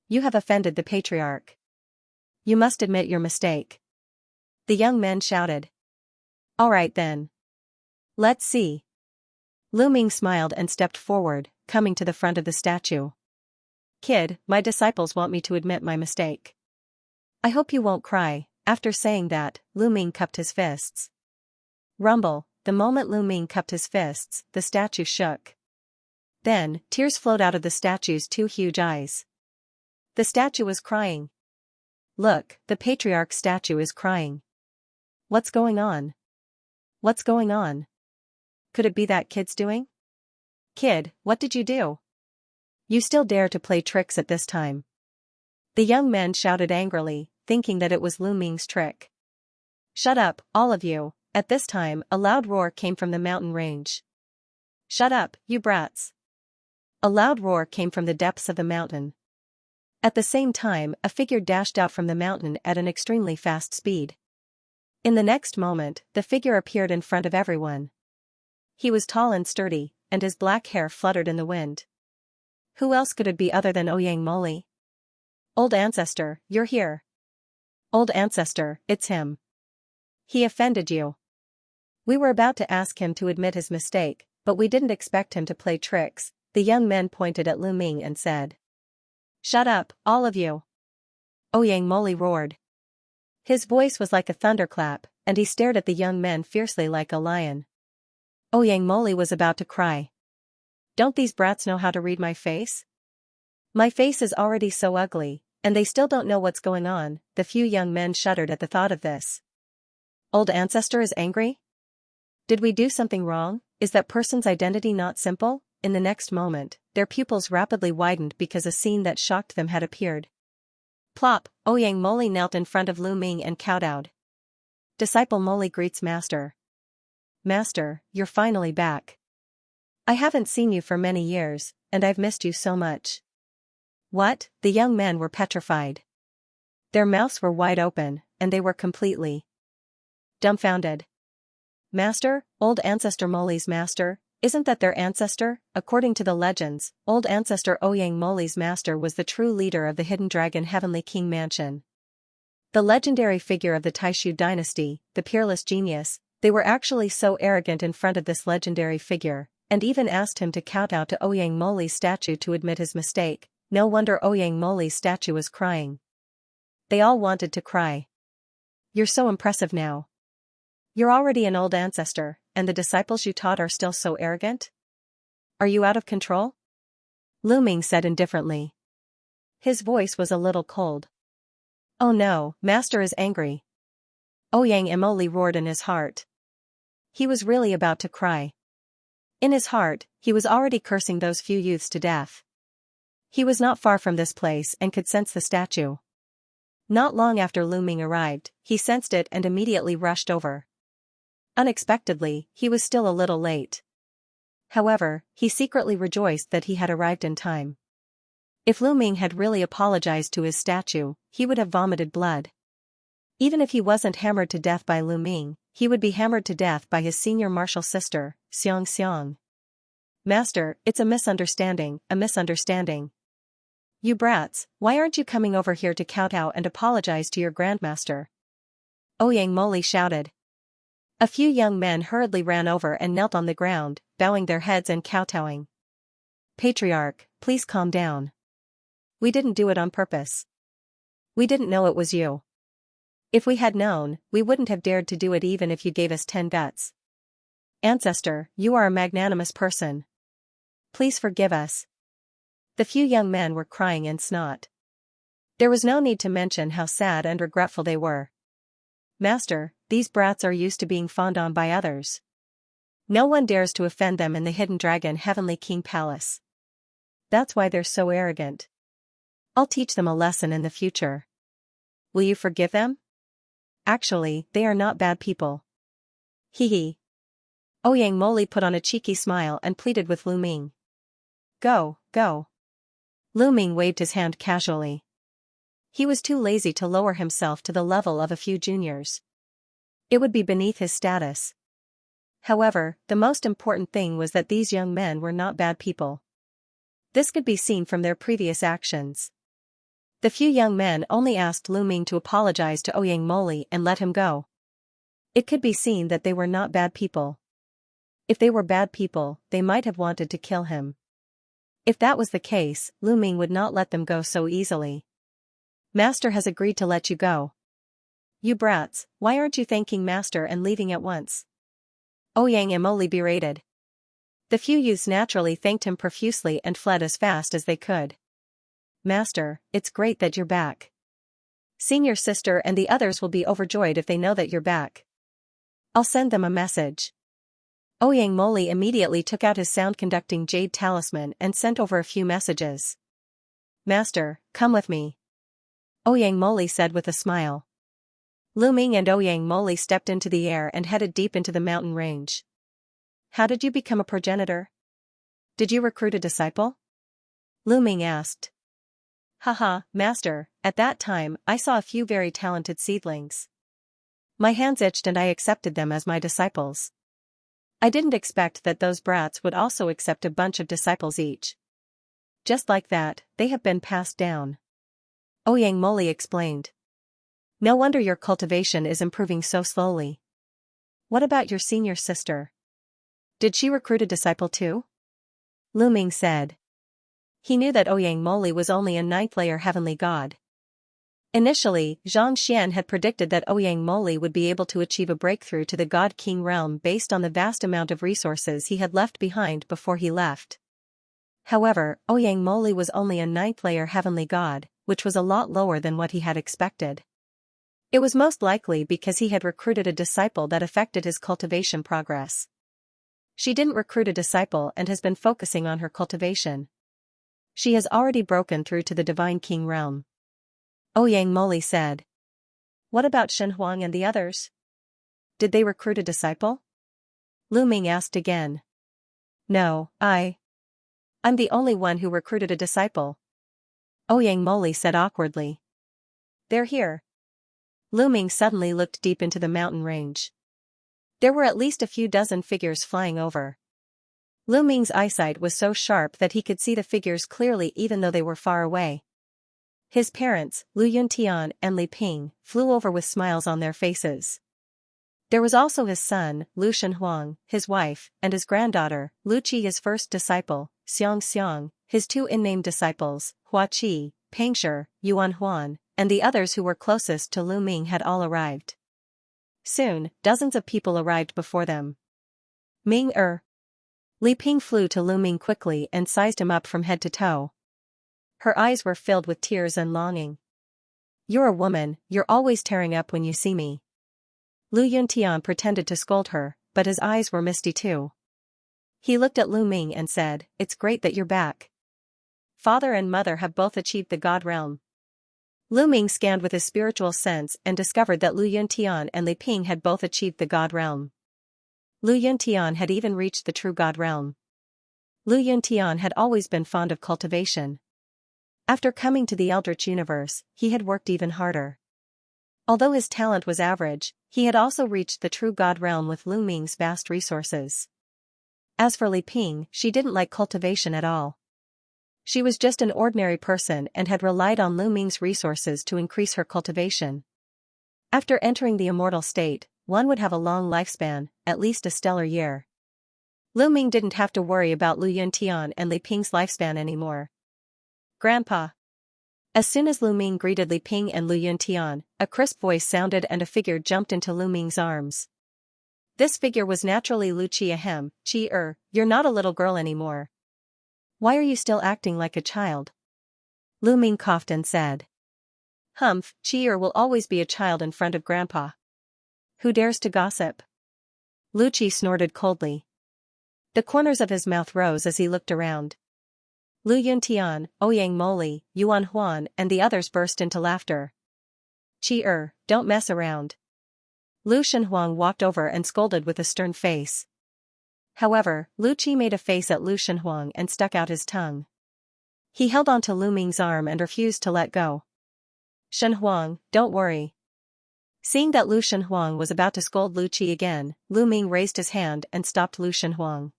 You have offended the patriarch. You must admit your mistake. The young men shouted. All right then. Let's see. Lu Ming smiled and stepped forward, coming to the front of the statue. Kid, my disciples want me to admit my mistake. I hope you won't cry. After saying that, Lu Ming cupped his fists. Rumble, the moment Lu Ming cupped his fists, the statue shook. Then, tears flowed out of the statue's two huge eyes. The statue was crying. Look, the patriarch's statue is crying. What's going on? What's going on? Could it be that kid's doing? Kid, what did you do? You still dare to play tricks at this time? The young men shouted angrily, thinking that it was Lu Ming's trick. Shut up, all of you. At this time, a loud roar came from the mountain range. Shut up, you brats. A loud roar came from the depths of the mountain. At the same time, a figure dashed out from the mountain at an extremely fast speed. In the next moment, the figure appeared in front of everyone. He was tall and sturdy, and his black hair fluttered in the wind. Who else could it be other than Ouyang Moli? Old ancestor, you're here. Old ancestor, it's him. He offended you. We were about to ask him to admit his mistake, but we didn't expect him to play tricks. The young men pointed at Lu Ming and said. Shut up, all of you. Ouyang Moli roared. His voice was like a thunderclap, and he stared at the young men fiercely like a lion. Ouyang Moli was about to cry. Don't these brats know how to read my face? My face is already so ugly, and they still don't know what's going on. The few young men shuddered at the thought of this. Old ancestor is angry? Did we do something wrong? Is that person's identity not simple? In the next moment, their pupils rapidly widened because a scene that shocked them had appeared. Plop, Ouyang Moli knelt in front of Lu Ming and kowtowed. Disciple Moli greets Master. Master, you're finally back. I haven't seen you for many years, and I've missed you so much. What? The young men were petrified. Their mouths were wide open, and they were completely dumbfounded. Master, old ancestor Moli's master, isn't that their ancestor? According to the legends, old ancestor Ouyang Moli's master was the true leader of the Hidden Dragon Heavenly King Mansion. The legendary figure of the Taishu dynasty, the peerless genius. They were actually so arrogant in front of this legendary figure, and even asked him to kowtow to Ouyang Moli's statue to admit his mistake. No wonder Ouyang Moli's statue was crying. They all wanted to cry. You're so impressive now. You're already an old ancestor, and the disciples you taught are still so arrogant? Are you out of control? Lu Ming said indifferently. His voice was a little cold. Oh no, Master is angry. Ouyang Moli roared in his heart. He was really about to cry. In his heart, he was already cursing those few youths to death. He was not far from this place and could sense the statue. Not long after Lu Ming arrived, he sensed it and immediately rushed over. Unexpectedly, he was still a little late. However, he secretly rejoiced that he had arrived in time. If Lu Ming had really apologized to his statue, he would have vomited blood. Even if he wasn't hammered to death by Lu Ming, he would be hammered to death by his senior martial sister, Xianxia. Master, it's a misunderstanding, a misunderstanding. You brats, why aren't you coming over here to kowtow and apologize to your grandmaster? Ouyang Moli shouted. A few young men hurriedly ran over and knelt on the ground, bowing their heads and kowtowing. Patriarch, please calm down. We didn't do it on purpose. We didn't know it was you. If we had known, we wouldn't have dared to do it even if you gave us 10 guts. Ancestor, you are a magnanimous person. Please forgive us. The few young men were crying in snot. There was no need to mention how sad and regretful they were. Master, these brats are used to being fawned on by others. No one dares to offend them in the Hidden Dragon Heavenly King Palace. That's why they're so arrogant. I'll teach them a lesson in the future. Will you forgive them? Actually, they are not bad people. Hee hee. Ouyang Moli put on a cheeky smile and pleaded with Lu Ming. Go, go. Lu Ming waved his hand casually. He was too lazy to lower himself to the level of a few juniors. It would be beneath his status. However, the most important thing was that these young men were not bad people. This could be seen from their previous actions. The few young men only asked Lu Ming to apologize to Ouyang Moli and let him go. It could be seen that they were not bad people. If they were bad people, they might have wanted to kill him. If that was the case, Lu Ming would not let them go so easily. Master has agreed to let you go. You brats, why aren't you thanking Master and leaving at once? Ouyang Moli berated. The few youths naturally thanked him profusely and fled as fast as they could. Master, it's great that you're back. Senior sister and the others will be overjoyed if they know that you're back. I'll send them a message. Ouyang Moli immediately took out his sound-conducting jade talisman and sent over a few messages. Master, come with me. Ouyang Moli said with a smile. Lu Ming and Ouyang Moli stepped into the air and headed deep into the mountain range. How did you become a progenitor? Did you recruit a disciple? Lu Ming asked. Haha, Master, at that time I saw a few very talented seedlings. My hands itched and I accepted them as my disciples. I didn't expect that those brats would also accept a bunch of disciples each. Just like that, they have been passed down. Ouyang Moli explained. No wonder your cultivation is improving so slowly. What about your senior sister? Did she recruit a disciple too? Lu Ming said. He knew that Ouyang Moli was only a ninth-layer heavenly god. Initially, Xianxia had predicted that Ouyang Moli would be able to achieve a breakthrough to the God King realm based on the vast amount of resources he had left behind before he left. However, Ouyang Moli was only a ninth-layer heavenly god, which was a lot lower than what he had expected. It was most likely because he had recruited a disciple that affected his cultivation progress. She didn't recruit a disciple and has been focusing on her cultivation. She has already broken through to the Divine King realm. Ouyang Moli said. What about Shen Huang and the others? Did they recruit a disciple? Lu Ming asked again. No, I'm the only one who recruited a disciple. Ouyang Moli said awkwardly. They're here. Lu Ming suddenly looked deep into the mountain range. There were at least a few dozen figures flying over. Lu Ming's eyesight was so sharp that he could see the figures clearly even though they were far away. His parents, Lu Yuntian and Li Ping, flew over with smiles on their faces. There was also his son, Lu Shenhuang, his wife, and his granddaughter, Lu Qi, his first disciple, Xianxia, his two in-name disciples, Hua Qi, Pengshi, Yuan Huan, and the others who were closest to Lu Ming had all arrived. Soon, dozens of people arrived before them. Li Ping flew to Lu Ming quickly and sized him up from head to toe. Her eyes were filled with tears and longing. You're a woman, you're always tearing up when you see me. Lu Yuntian pretended to scold her, but his eyes were misty too. He looked at Lu Ming and said, It's great that you're back. Father and mother have both achieved the God realm. Lu Ming scanned with his spiritual sense and discovered that Lu Yuntian and Li Ping had both achieved the God realm. Lu Yuntian had even reached the true God realm. Lu Yuntian had always been fond of cultivation. After coming to the Eldritch universe, he had worked even harder. Although his talent was average, he had also reached the true God realm with Lu Ming's vast resources. As for Li Ping, she didn't like cultivation at all. She was just an ordinary person and had relied on Lu Ming's resources to increase her cultivation. After entering the immortal state, one would have a long lifespan, at least a stellar year. Lu Ming didn't have to worry about Lu Yuntian and Li Ping's lifespan anymore. Grandpa. As soon as Lu Ming greeted Li Ping and Lu Yuntian, a crisp voice sounded and a figure jumped into Lu Ming's arms. This figure was naturally Lu Qi. Ahem, Qi, you're not a little girl anymore. Why are you still acting like a child? Lu Ming coughed and said. Humph, Qi will always be a child in front of Grandpa. Who dares to gossip? Lu Qi snorted coldly. The corners of his mouth rose as he looked around. Lu Yuntian, Ouyang Moli, Yuan Huan and the others burst into laughter. Qi, don't mess around. Lu Shenhuang walked over and scolded with a stern face. However, Lu Qi made a face at Lu Shenhuang and stuck out his tongue. He held onto Lu Ming's arm and refused to let go. Shenhuang, don't worry. Seeing that Lu Shenhuang was about to scold Lu Qi again, Lu Ming raised his hand and stopped Lu Shenhuang.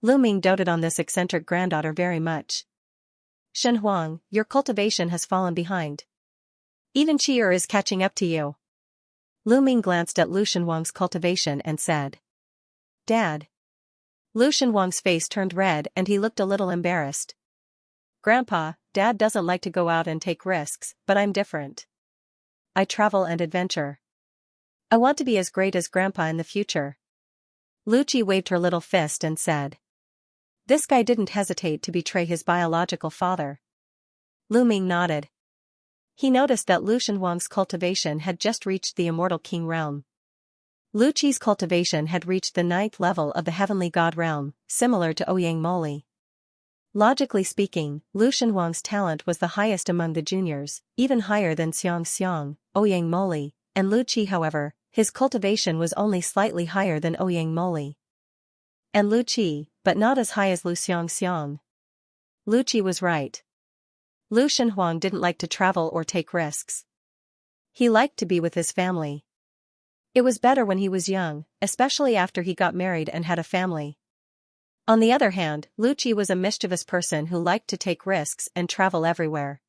Lu Ming doted on this eccentric granddaughter very much. Shenhuang, your cultivation has fallen behind. Even Qi is catching up to you. Lu Ming glanced at Lu Shenhuang's cultivation and said. Dad. Lu Shenhuang's face turned red and he looked a little embarrassed. Grandpa, Dad doesn't like to go out and take risks, but I'm different. I travel and adventure. I want to be as great as Grandpa in the future. Lu Qi waved her little fist and said. This guy didn't hesitate to betray his biological father. Lu Ming nodded. He noticed that Lu Shenhuang's cultivation had just reached the immortal king realm. Lu Qi's cultivation had reached the 9th level of the heavenly god realm, similar to Ouyang Moli. Logically speaking, Lu Shenhuang's talent was the highest among the juniors, even higher than Xianxia, Ouyang Moli, and Lu Qi. However, his cultivation was only slightly higher than Ouyang Moli and Lu Qi, but not as high as Lu Xianxia. Lu Qi was right. Lu Shenhuang didn't like to travel or take risks. He liked to be with his family. It was better when he was young, especially after he got married and had a family. On the other hand, Lucci was a mischievous person who liked to take risks and travel everywhere.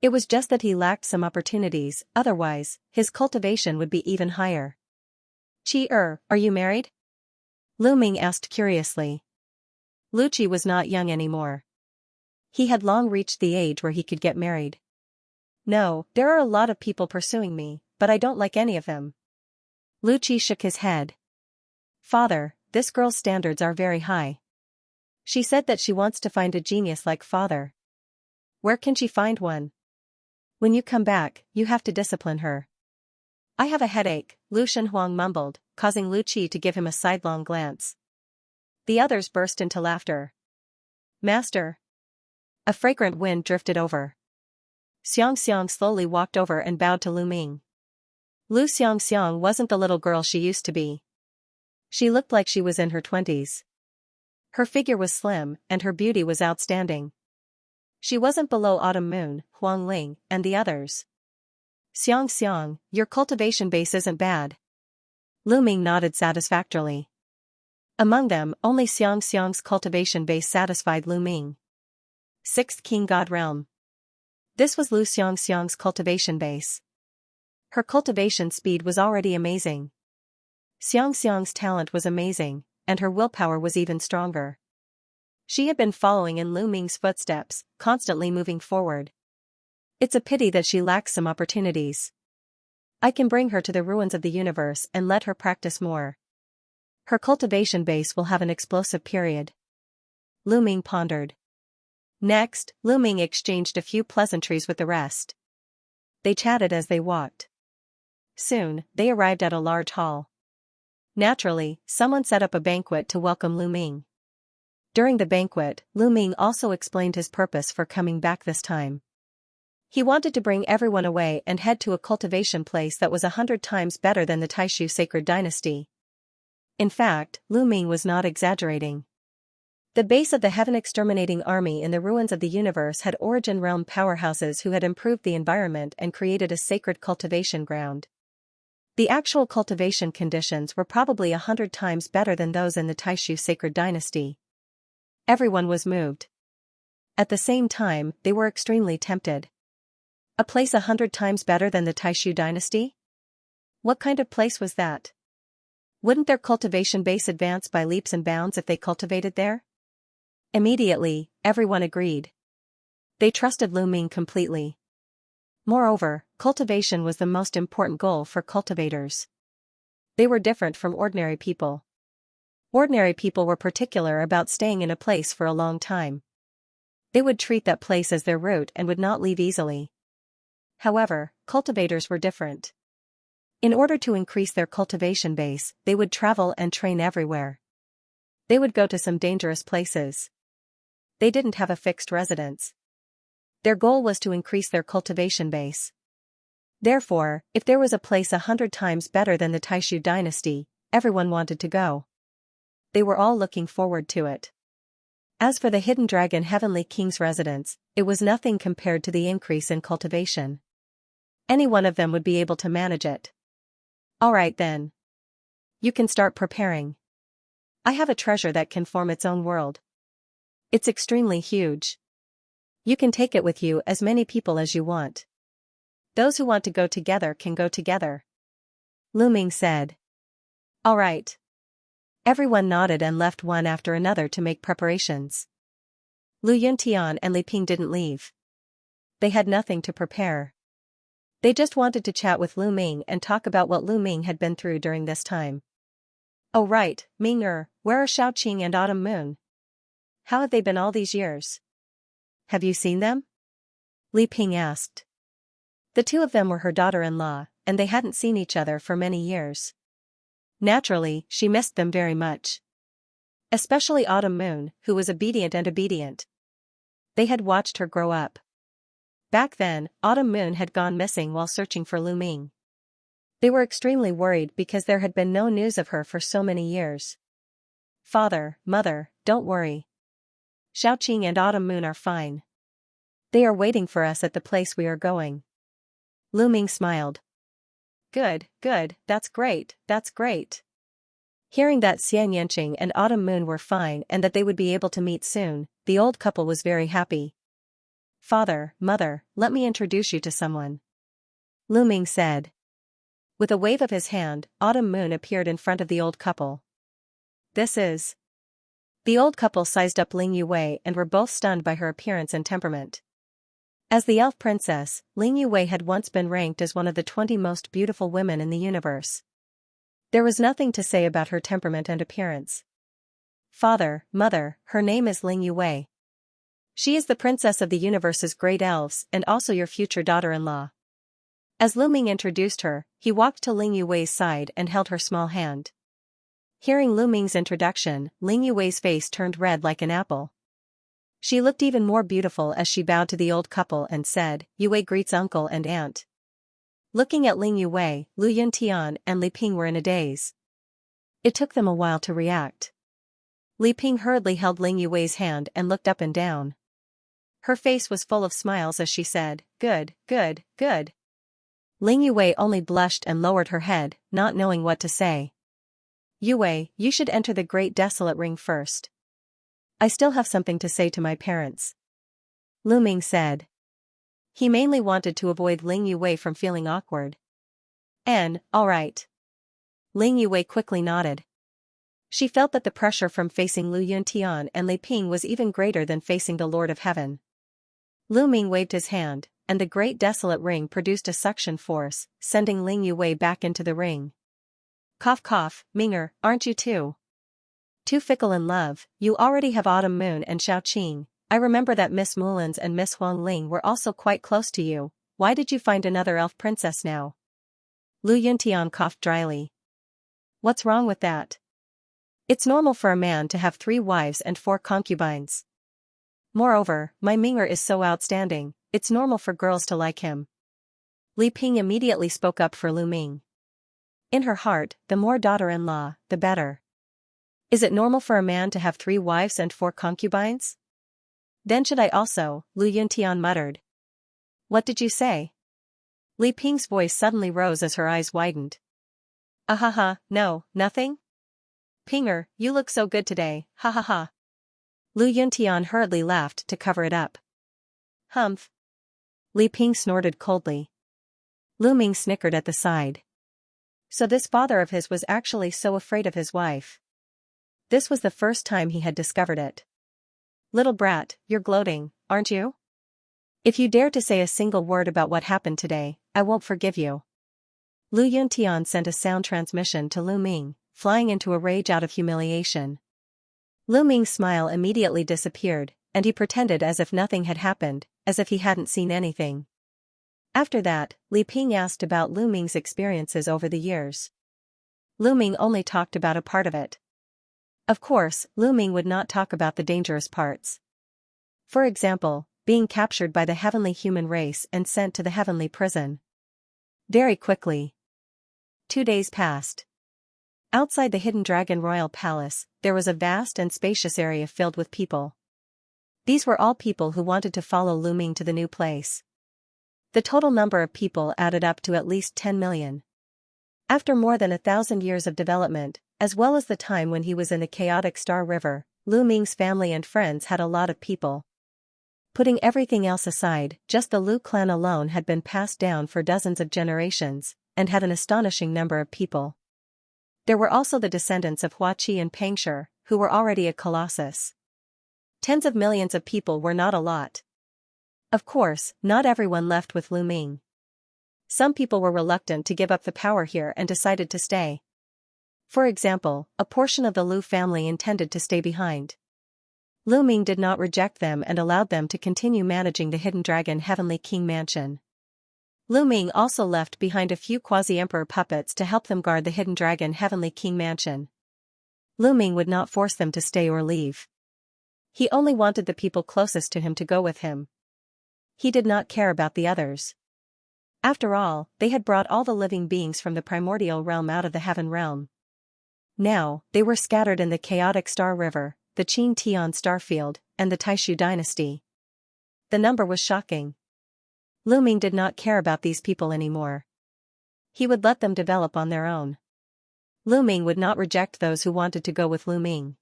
It was just that he lacked some opportunities, otherwise, his cultivation would be even higher. Are you married? Lu Ming asked curiously. Lucci was not young anymore. He had long reached the age where he could get married. No, there are a lot of people pursuing me, but I don't like any of them. Lucci shook his head. Father, this girl's standards are very high. She said that she wants to find a genius like father. Where can she find one? When you come back, you have to discipline her. I have a headache, Lu Shenhuang mumbled, causing Lucci to give him a sidelong glance. The others burst into laughter. Master. A fragrant wind drifted over. Xianxia slowly walked over and bowed to Lu Ming. Lu Xianxia wasn't the little girl she used to be. She looked like she was in her 20s. Her figure was slim, and her beauty was outstanding. She wasn't below Autumn Moon, Huang Ling, and the others. Xianxia, your cultivation base isn't bad. Lu Ming nodded satisfactorily. Among them, only Xianxia's cultivation base satisfied Lu Ming. 6th King God Realm. This was Lu Xianxia's cultivation base. Her cultivation speed was already amazing. Xianxia's talent was amazing, and her willpower was even stronger. She had been following in Lu Ming's footsteps, constantly moving forward. It's a pity that she lacks some opportunities. I can bring her to the ruins of the universe and let her practice more. Her cultivation base will have an explosive period. Lu Ming pondered. Next, Lu Ming exchanged a few pleasantries with the rest. They chatted as they walked. Soon, they arrived at a large hall. Naturally, someone set up a banquet to welcome Lu Ming. During the banquet, Lu Ming also explained his purpose for coming back this time. He wanted to bring everyone away and head to a cultivation place that was 100 times better than the Taishu sacred dynasty. In fact, Lu Ming was not exaggerating. The base of the heaven exterminating army in the ruins of the universe had origin realm powerhouses who had improved the environment and created a sacred cultivation ground. The actual cultivation conditions were probably 100 times better than those in the Taishu sacred dynasty. Everyone was moved. At the same time, they were extremely tempted. A place 100 times better than the Taishu dynasty? What kind of place was that? Wouldn't their cultivation base advance by leaps and bounds if they cultivated there? Immediately, everyone agreed. They trusted Lu Ming completely. Moreover, cultivation was the most important goal for cultivators. They were different from ordinary people. Ordinary people were particular about staying in a place for a long time. They would treat that place as their root and would not leave easily. However, cultivators were different. In order to increase their cultivation base, they would travel and train everywhere. They would go to some dangerous places. They didn't have a fixed residence. Their goal was to increase their cultivation base. Therefore, if there was a place 100 times better than the Taishu dynasty, everyone wanted to go. They were all looking forward to it. As for the Hidden Dragon Heavenly King's residence, it was nothing compared to the increase in cultivation. Any one of them would be able to manage it. Alright then. You can start preparing. I have a treasure that can form its own world. It's extremely huge. You can take it with you as many people as you want. Those who want to go together can go together. Lu Ming said. Alright. Everyone nodded and left one after another to make preparations. Lu Yuntian and Li Ping didn't leave. They had nothing to prepare. They just wanted to chat with Lu Ming and talk about what Lu Ming had been through during this time. Oh right, Ming-er, where are Xiaoqing and Autumn Moon? How have they been all these years? Have you seen them? Li Ping asked. The two of them were her daughter-in-law, and they hadn't seen each other for many years. Naturally, she missed them very much. Especially Autumn Moon, who was obedient. They had watched her grow up. Back then, Autumn Moon had gone missing while searching for Lu Ming. They were extremely worried because there had been no news of her for so many years. Father, Mother, don't worry. Xiaoqing and Autumn Moon are fine. They are waiting for us at the place we are going. Lu Ming smiled. good, good, that's great, that's great. Hearing that Xianxia and Autumn Moon were fine and that they would be able to meet soon, the old couple was very happy. Father, mother, let me introduce you to someone. Lu Ming said. With a wave of his hand, Autumn Moon appeared in front of the old couple. This is. The old couple sized up Ling Yue and were both stunned by her appearance and temperament. As the elf princess, Ling Yue had once been ranked as one of the 20 most beautiful women in the universe. There was nothing to say about her temperament and appearance. Father, mother, her name is Ling Yue. She is the princess of the universe's great elves and also your future daughter-in-law. As Lu Ming introduced her, he walked to Ling Yue's side and held her small hand. Hearing Lu Ming's introduction, Ling Yue's face turned red like an apple. She looked even more beautiful as she bowed to the old couple and said, Yue greets uncle and aunt. Looking at Ling Yue, Lu Yuntian and Li Ping were in a daze. It took them a while to react. Li Ping hurriedly held Ling Yue's hand and looked up and down. Her face was full of smiles as she said, good, good, good. Ling Yue only blushed and lowered her head, not knowing what to say. Yue, you should enter the Great Desolate Ring first. I still have something to say to my parents. Lu Ming said. He mainly wanted to avoid Ling Yue from feeling awkward. All right. Ling Yue quickly nodded. She felt that the pressure from facing Lu Yuntian and Li Ping was even greater than facing the Lord of Heaven. Lu Ming waved his hand, and the Great Desolate Ring produced a suction force, sending Ling Yue back into the ring. Cough cough, Minger, aren't you too fickle in love? You already have Autumn Moon and Xiaoqing. I remember that Miss Mullins and Miss Huang Ling were also quite close to you. Why did you find another elf princess now? Lu Yuntian coughed dryly. What's wrong with that? It's normal for a man to have 3 wives and 4 concubines. Moreover, my Minger is so outstanding, it's normal for girls to like him. Li Ping immediately spoke up for Lu Ming. In her heart, the more daughter-in-law, the better. Is it normal for a man to have 3 wives and 4 concubines? Then should I also, Lu Yuntian muttered. What did you say? Li Ping's voice suddenly rose as her eyes widened. Ahaha, no, nothing? Pinger, you look so good today, ha ha ha. Lu Yuntian hurriedly laughed to cover it up. Humph. Li Ping snorted coldly. Lu Ming snickered at the side. So this father of his was actually so afraid of his wife. This was the first time he had discovered it. Little brat, you're gloating, aren't you? If you dare to say a single word about what happened today, I won't forgive you. Lu Yuntian sent a sound transmission to Lu Ming, flying into a rage out of humiliation. Lu Ming's smile immediately disappeared, and he pretended as if nothing had happened, as if he hadn't seen anything. After that, Li Ping asked about Lu Ming's experiences over the years. Lu Ming only talked about a part of it. Of course, Lu Ming would not talk about the dangerous parts. For example, being captured by the heavenly human race and sent to the heavenly prison. Very quickly. 2 days passed. Outside the Hidden Dragon Royal Palace, there was a vast and spacious area filled with people. These were all people who wanted to follow Lu Ming to the new place. The total number of people added up to at least 10 million. After more than 1,000 years of development, as well as the time when he was in the chaotic Star River, Lu Ming's family and friends had a lot of people. Putting everything else aside, just the Lu clan alone had been passed down for dozens of generations, and had an astonishing number of people. There were also the descendants of Hua Qi and Pang Shi, who were already a colossus. Tens of millions of people were not a lot. Of course, not everyone left with Lu Ming. Some people were reluctant to give up the power here and decided to stay. For example, a portion of the Lu family intended to stay behind. Lu Ming did not reject them and allowed them to continue managing the Hidden Dragon Heavenly King Mansion. Lu Ming also left behind a few quasi-emperor puppets to help them guard the Hidden Dragon Heavenly King Mansion. Lu Ming would not force them to stay or leave. He only wanted the people closest to him to go with him. He did not care about the others. After all, they had brought all the living beings from the primordial realm out of the heaven realm. Now, they were scattered in the chaotic Star River, the Qin Tian Starfield, and the Taishu dynasty. The number was shocking. Lu Ming did not care about these people anymore. He would let them develop on their own. Lu Ming would not reject those who wanted to go with Lu Ming.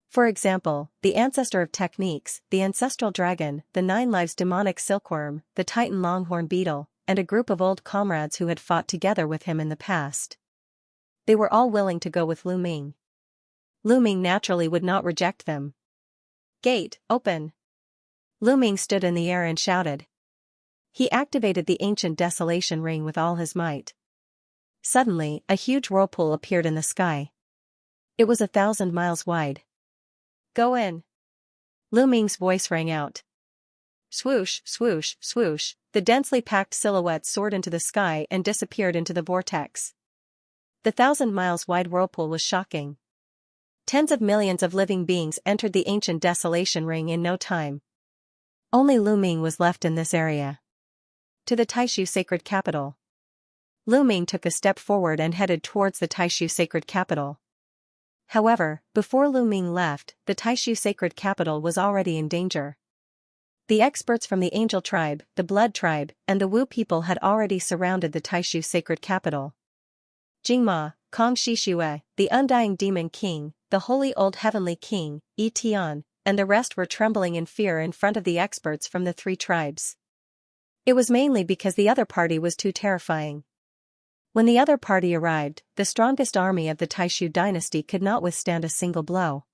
For example, the ancestor of techniques, the ancestral dragon, the 9 lives demonic silkworm, the titan longhorn beetle, and a group of old comrades who had fought together with him in the past. They were all willing to go with Lu Ming. Lu Ming naturally would not reject them. Gate, open! Lu Ming stood in the air and shouted. He activated the ancient desolation ring with all his might. Suddenly, a huge whirlpool appeared in the sky. It was 1,000 miles wide. Go in! Lu Ming's voice rang out. Swoosh, swoosh, swoosh, the densely packed silhouette soared into the sky and disappeared into the vortex. The 1,000 miles wide whirlpool was shocking. Tens of millions of living beings entered the ancient desolation ring in no time. Only Lu Ming was left in this area. To the Taishu sacred capital. Lu Ming took a step forward and headed towards the Taishu sacred capital. However, before Lu Ming left, the Taishu sacred capital was already in danger. The experts from the Angel tribe, the Blood tribe, and the Wu people had already surrounded the Taishu sacred capital. Jingma, Kong Shishue, the Undying Demon King, the Holy Old Heavenly King, Yi Tian, and the rest were trembling in fear in front of the experts from the 3 tribes. It was mainly because the other party was too terrifying. When the other party arrived, the strongest army of the Taishu dynasty could not withstand a single blow.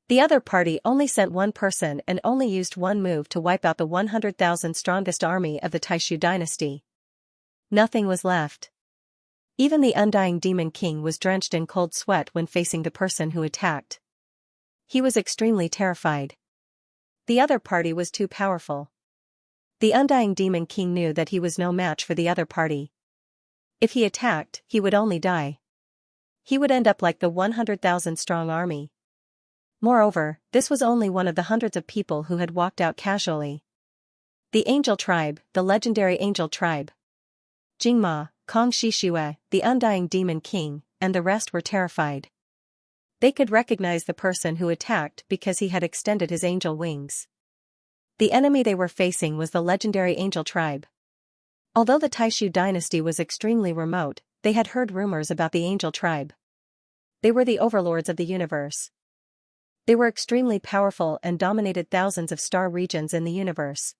The other party only sent 1 person and only used 1 move to wipe out the 100,000 strongest army of the Taishu dynasty. Nothing was left. Even the Undying Demon King was drenched in cold sweat when facing the person who attacked. He was extremely terrified. The other party was too powerful. The Undying Demon King knew that he was no match for the other party. If he attacked, he would only die. He would end up like the 100,000 strong army. Moreover, this was only one of the hundreds of people who had walked out casually. The Angel tribe, the legendary Angel tribe. Jingma, Kong Shishue, the Undying Demon King, and the rest were terrified. They could recognize the person who attacked because he had extended his angel wings. The enemy they were facing was the legendary Angel tribe. Although the Taishu dynasty was extremely remote, they had heard rumors about the Angel tribe. They were the overlords of the universe. They were extremely powerful and dominated thousands of star regions in the universe.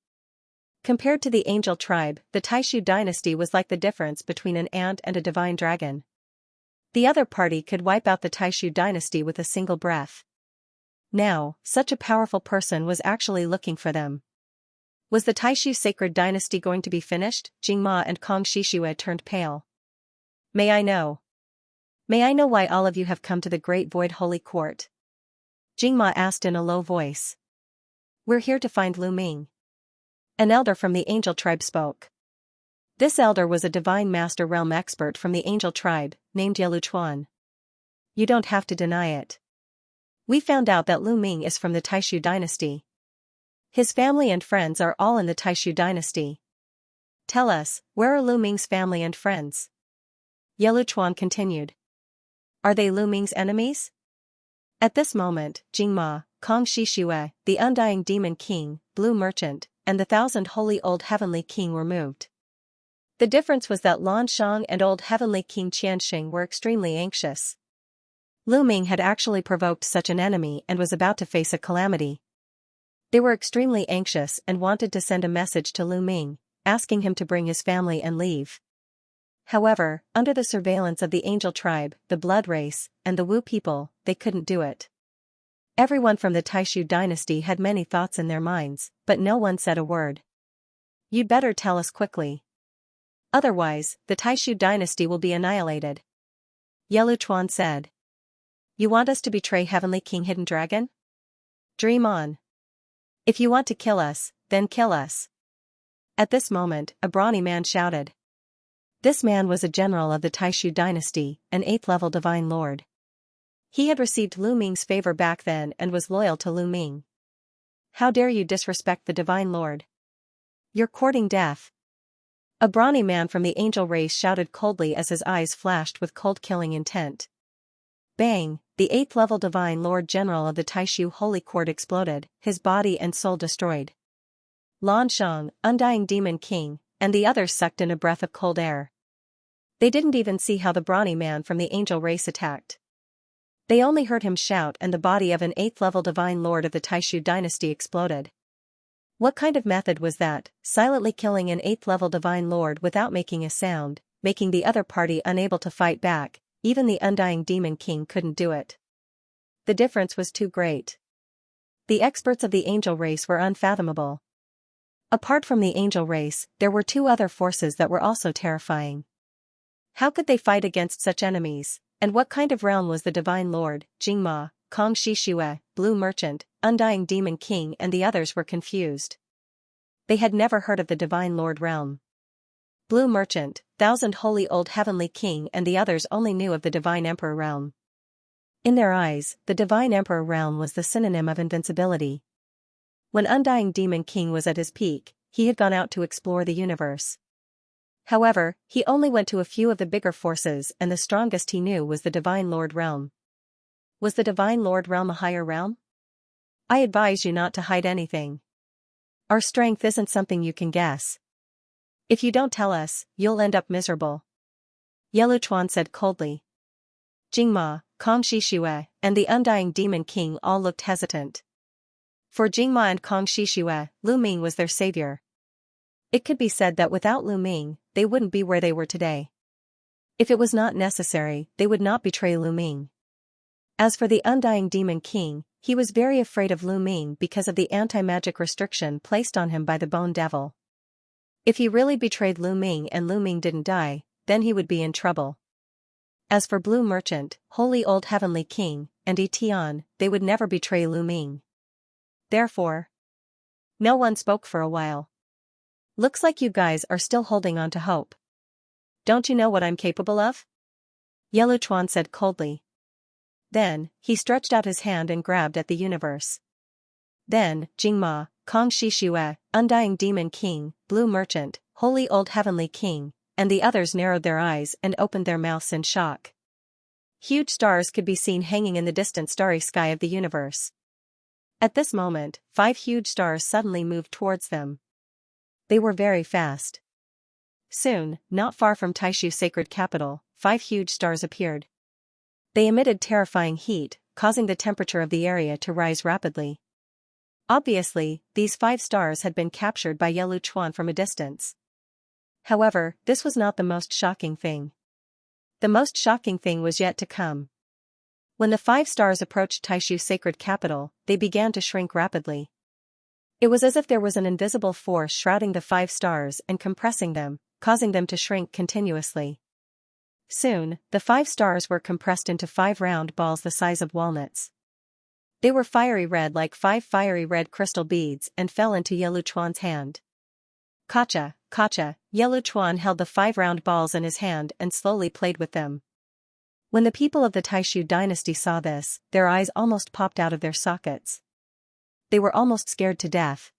Compared to the Angel tribe, the Taishu dynasty was like the difference between an ant and a divine dragon. The other party could wipe out the Taishu dynasty with a single breath. Now, such a powerful person was actually looking for them. Was the Taishu sacred dynasty going to be finished? Jingma and Kong Shishue turned pale. May I know? May I know why all of you have come to the Great Void Holy Court? Jingma asked in a low voice. We're here to find Lu Ming. An elder from the Angel tribe spoke. This elder was a divine master realm expert from the Angel tribe, named Yeluchuan. You don't have to deny it. We found out that Lu Ming is from the Taishu dynasty. His family and friends are all in the Taishu dynasty. Tell us, where are Lu Ming's family and friends? Yeluchuan continued. Are they Lu Ming's enemies? At this moment, Jingma, Kong Shishue, the Undying Demon King, Blue Merchant, and the 1,000 Holy Old Heavenly King were moved. The difference was that Lan Shang and Old Heavenly King Xianxia were extremely anxious. Lu Ming had actually provoked such an enemy and was about to face a calamity. They were extremely anxious and wanted to send a message to Lu Ming, asking him to bring his family and leave. However, under the surveillance of the Angel tribe, the Blood race, and the Wu people, they couldn't do it. Everyone from the Taishu dynasty had many thoughts in their minds, but no one said a word. You'd better tell us quickly. Otherwise, the Taishu dynasty will be annihilated. Yeluchuan said. You want us to betray Heavenly King Hidden Dragon? Dream on. If you want to kill us, then kill us. At this moment, a brawny man shouted. This man was a general of the Taishu dynasty, an 8th-level divine lord. He had received Lu Ming's favor back then and was loyal to Lu Ming. How dare you disrespect the divine lord? You're courting death. A brawny man from the angel race shouted coldly as his eyes flashed with cold-killing intent. Bang! The 8th-level divine lord general of the Taishu holy court exploded, his body and soul destroyed. Lan Shang, Undying Demon King, and the others sucked in a breath of cold air. They didn't even see how the brawny man from the angel race attacked. They only heard him shout and the body of an 8th-level divine lord of the Taishu dynasty exploded. What kind of method was that, silently killing an 8th-level divine lord without making a sound, making the other party unable to fight back? Even the undying demon king couldn't do it. The difference was too great. The experts of the angel race were unfathomable. Apart from the angel race, there were 2 other forces that were also terrifying. How could they fight against such enemies, and what kind of realm was the divine lord? Jingma, Kong Shishue, Blue Merchant, Undying Demon King and the others were confused. They had never heard of the divine lord realm. Blue Merchant, Thousand Holy Old Heavenly King and the others only knew of the divine emperor realm. In their eyes, the divine emperor realm was the synonym of invincibility. When Undying Demon King was at his peak, he had gone out to explore the universe. However, he only went to a few of the bigger forces and the strongest he knew was the divine lord realm. Was the divine lord realm a higher realm? I advise you not to hide anything. Our strength isn't something you can guess. If you don't tell us, you'll end up miserable. Yeluchuan said coldly. Jingma, Kong Shishue, and the Undying Demon King all looked hesitant. For Jingma and Kong Shishue, Lu Ming was their savior. It could be said that without Lu Ming, they wouldn't be where they were today. If it was not necessary, they would not betray Lu Ming. As for the Undying Demon King, he was very afraid of Lu Ming because of the anti-magic restriction placed on him by the Bone Devil. If he really betrayed Lu Ming and Lu Ming didn't die, then he would be in trouble. As for Blue Merchant, Holy Old Heavenly King, and Etian, they would never betray Lu Ming. Therefore, no one spoke for a while. Looks like you guys are still holding on to hope. Don't you know what I'm capable of? Yeluchuan said coldly. Then, he stretched out his hand and grabbed at the universe. Then, Jingma, Kong Shishue, Undying Demon King, Blue Merchant, Holy Old Heavenly King, and the others narrowed their eyes and opened their mouths in shock. Huge stars could be seen hanging in the distant starry sky of the universe. At this moment, 5 huge stars suddenly moved towards them. They were very fast. Soon, not far from Taishu sacred capital, 5 huge stars appeared. They emitted terrifying heat, causing the temperature of the area to rise rapidly. Obviously, these 5 stars had been captured by Yeluchuan from a distance. However, this was not the most shocking thing. The most shocking thing was yet to come. When the 5 stars approached Taishu's sacred capital, they began to shrink rapidly. It was as if there was an invisible force shrouding the 5 stars and compressing them, causing them to shrink continuously. Soon, the 5 stars were compressed into 5 round balls the size of walnuts. They were fiery red like 5 fiery red crystal beads and fell into Yeluchuan's hand. Kacha, Kacha, Yeluchuan held the 5 round balls in his hand and slowly played with them. When the people of the Taishu dynasty saw this, their eyes almost popped out of their sockets. They were almost scared to death.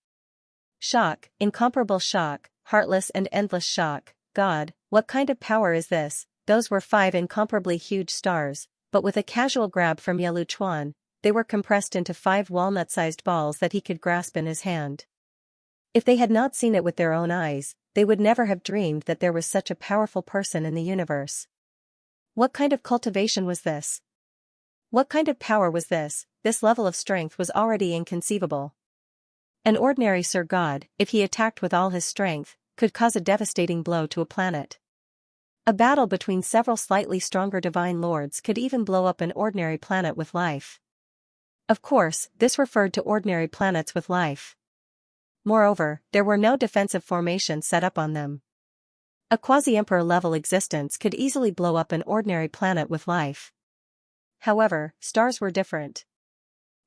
Shock, incomparable shock, heartless and endless shock. God, what kind of power is this? Those were 5 incomparably huge stars, but with a casual grab from Yeluchuan, they were compressed into 5 walnut-sized balls that he could grasp in his hand. If they had not seen it with their own eyes, they would never have dreamed that there was such a powerful person in the universe. What kind of cultivation was this? What kind of power was this? This level of strength was already inconceivable. An ordinary Sir God, if he attacked with all his strength, could cause a devastating blow to a planet. A battle between several slightly stronger divine lords could even blow up an ordinary planet with life. Of course, this referred to ordinary planets with life. Moreover, there were no defensive formations set up on them. A quasi-emperor level existence could easily blow up an ordinary planet with life. However, stars were different.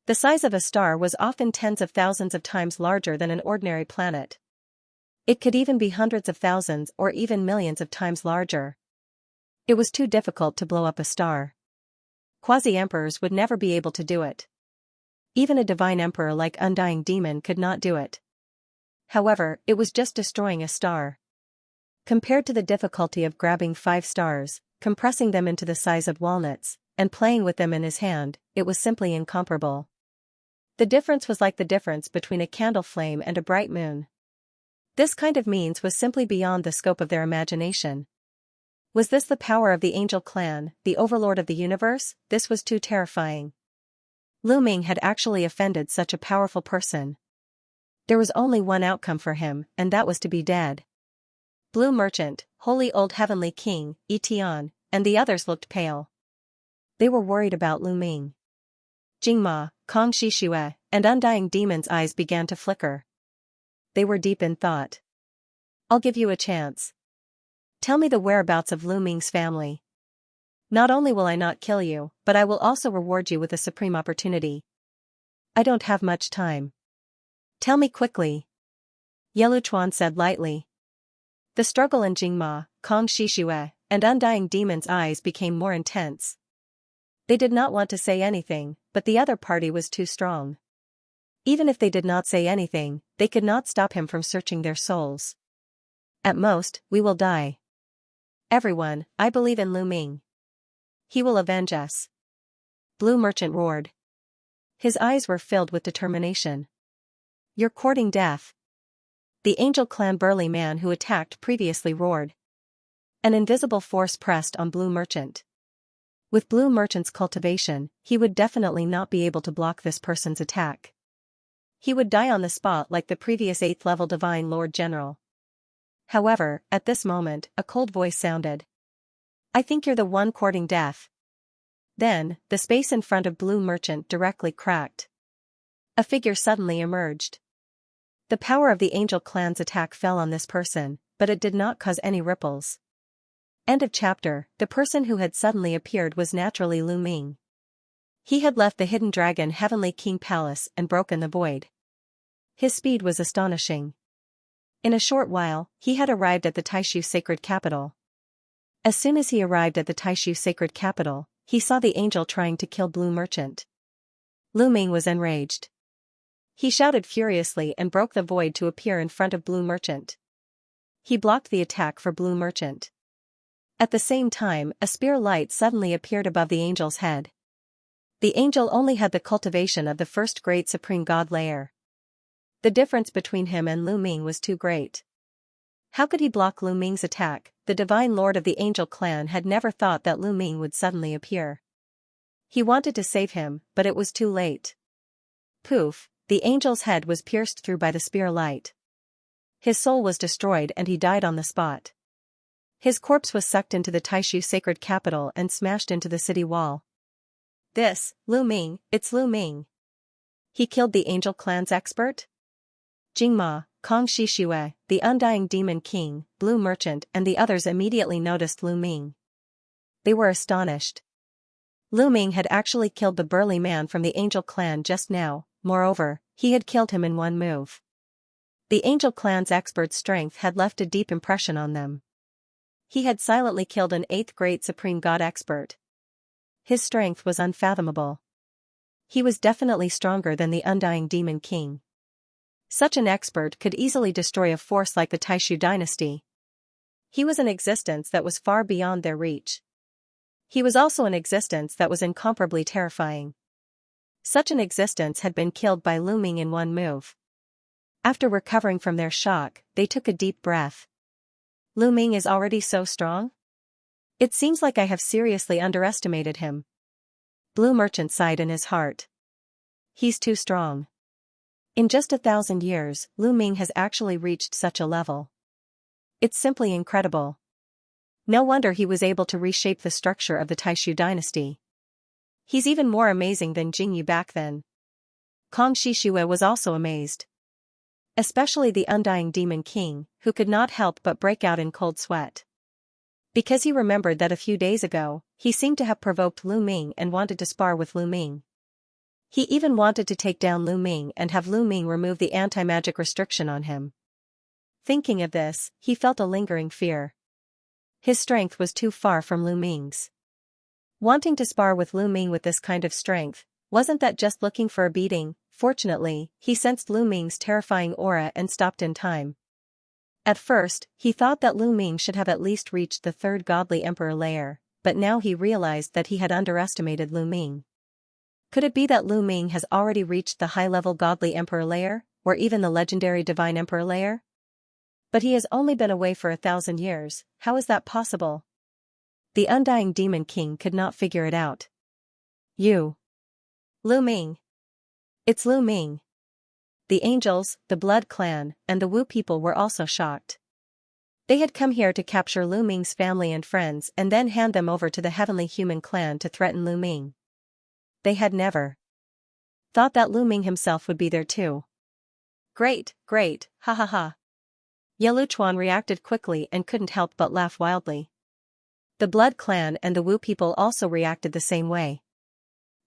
The size of a star was often tens of thousands of times larger than an ordinary planet. It could even be hundreds of thousands or even millions of times larger. It was too difficult to blow up a star. Quasi-emperors would never be able to do it. Even a divine emperor like Undying Demon could not do it. However, it was just destroying a star. Compared to the difficulty of grabbing 5 stars, compressing them into the size of walnuts, and playing with them in his hand, it was simply incomparable. The difference was like the difference between a candle flame and a bright moon. This kind of means was simply beyond the scope of their imagination. Was this the power of the angel clan, the overlord of the universe? This was too terrifying. Lu Ming had actually offended such a powerful person. There was only one outcome for him, and that was to be dead. Blue Merchant, Holy Old Heavenly King, Etian, and the others looked pale. They were worried about Lu Ming. Jingma, Kong Shishue, and Undying Demon's eyes began to flicker. They were deep in thought. I'll give you a chance. Tell me the whereabouts of Lu Ming's family. Not only will I not kill you, but I will also reward you with a supreme opportunity. I don't have much time. Tell me quickly. Yeluchuan said lightly. The struggle in Jingma, Kong Shishue, and Undying Demon's eyes became more intense. They did not want to say anything, but the other party was too strong. Even if they did not say anything, they could not stop him from searching their souls. At most, we will die. Everyone, I believe in Lu Ming. He will avenge us. Blue Merchant roared. His eyes were filled with determination. You're courting death. The Angel Clan burly man who attacked previously roared. An invisible force pressed on Blue Merchant. With Blue Merchant's cultivation, he would definitely not be able to block this person's attack. He would die on the spot like the previous 8th level Divine Lord General. However, at this moment, a cold voice sounded. I think you're the one courting death. Then, the space in front of Blue Merchant directly cracked. A figure suddenly emerged. The power of the Angel Clan's attack fell on this person, but it did not cause any ripples. End of chapter. The person who had suddenly appeared was naturally Lu Ming. He had left the Hidden Dragon Heavenly King Palace and broken the void. His speed was astonishing. In a short while, he had arrived at the Taishu Sacred Capital. As soon as he arrived at the Taishu Sacred Capital, he saw the angel trying to kill Blue Merchant. Lu Ming was enraged. He shouted furiously and broke the void to appear in front of Blue Merchant. He blocked the attack for Blue Merchant. At the same time, a spear light suddenly appeared above the angel's head. The angel only had the cultivation of the first great supreme god layer. The difference between him and Lu Ming was too great. How could he block Lu Ming's attack? The divine lord of the angel clan had never thought that Lu Ming would suddenly appear. He wanted to save him, but it was too late. Poof, the angel's head was pierced through by the spear light. His soul was destroyed and he died on the spot. His corpse was sucked into the Taishu Sacred Capital and smashed into the city wall. This, Lu Ming, it's Lu Ming. He killed the angel clan's expert? Jingma, Kong Shishue, the Undying Demon King, Blue Merchant and the others immediately noticed Lu Ming. They were astonished. Lu Ming had actually killed the burly man from the Angel Clan just now, moreover, he had killed him in one move. The Angel Clan's expert's strength had left a deep impression on them. He had silently killed an 8th great supreme god expert. His strength was unfathomable. He was definitely stronger than the Undying Demon King. Such an expert could easily destroy a force like the Taishu dynasty. He was an existence that was far beyond their reach. He was also an existence that was incomparably terrifying. Such an existence had been killed by Lu Ming in one move. After recovering from their shock, they took a deep breath. Lu Ming is already so strong? It seems like I have seriously underestimated him. Blue Merchant sighed in his heart. He's too strong. In just 1,000 years, Lu Ming has actually reached such a level. It's simply incredible. No wonder he was able to reshape the structure of the Taishu dynasty. He's even more amazing than Jingyu back then. Kong Shishue was also amazed. Especially the Undying Demon King, who could not help but break out in cold sweat. Because he remembered that a few days ago, he seemed to have provoked Lu Ming and wanted to spar with Lu Ming. He even wanted to take down Lu Ming and have Lu Ming remove the anti-magic restriction on him. Thinking of this, he felt a lingering fear. His strength was too far from Lu Ming's. Wanting to spar with Lu Ming with this kind of strength, wasn't that just looking for a beating? Fortunately, he sensed Lu Ming's terrifying aura and stopped in time. At first, he thought that Lu Ming should have at least reached the 3rd godly emperor layer, but now he realized that he had underestimated Lu Ming. Could it be that Lu Ming has already reached the high-level godly emperor layer, or even the legendary divine emperor layer? But he has only been away for 1,000 years, how is that possible? The undying demon king could not figure it out. You. Lu Ming. It's Lu Ming. The angels, the blood clan, and the Wu people were also shocked. They had come here to capture Lu Ming's family and friends and then hand them over to the heavenly human clan to threaten Lu Ming. They had never thought that Lu Ming himself would be there too. Great, great, ha ha ha. Yeluchuan reacted quickly and couldn't help but laugh wildly. The blood clan and the Wu people also reacted the same way.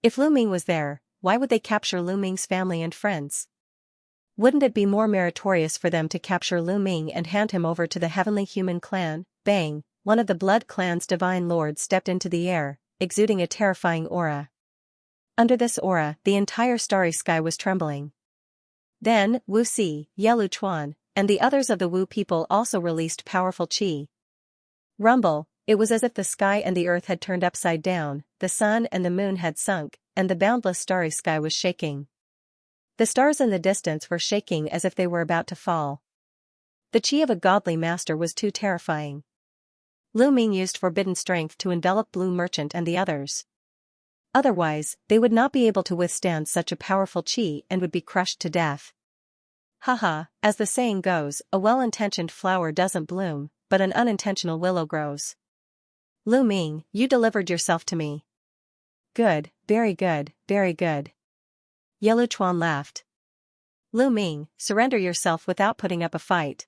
If Lu Ming was there, why would they capture Lu Ming's family and friends? Wouldn't it be more meritorious for them to capture Lu Ming and hand him over to the heavenly human clan? Bang, one of the blood clan's divine lords stepped into the air, exuding a terrifying aura. Under this aura, the entire starry sky was trembling. Then, Wu Si, Yeluchuan, and the others of the Wu people also released powerful qi. Rumble, it was as if the sky and the earth had turned upside down, the sun and the moon had sunk, and the boundless starry sky was shaking. The stars in the distance were shaking as if they were about to fall. The qi of a godly master was too terrifying. Lu Ming used forbidden strength to envelop Blue Merchant and the others. Otherwise, they would not be able to withstand such a powerful qi and would be crushed to death. Haha, as the saying goes, a well-intentioned flower doesn't bloom, but an unintentional willow grows. Lu Ming, you delivered yourself to me. Good, very good, very good. Yeluchuan laughed. Lu Ming, surrender yourself without putting up a fight.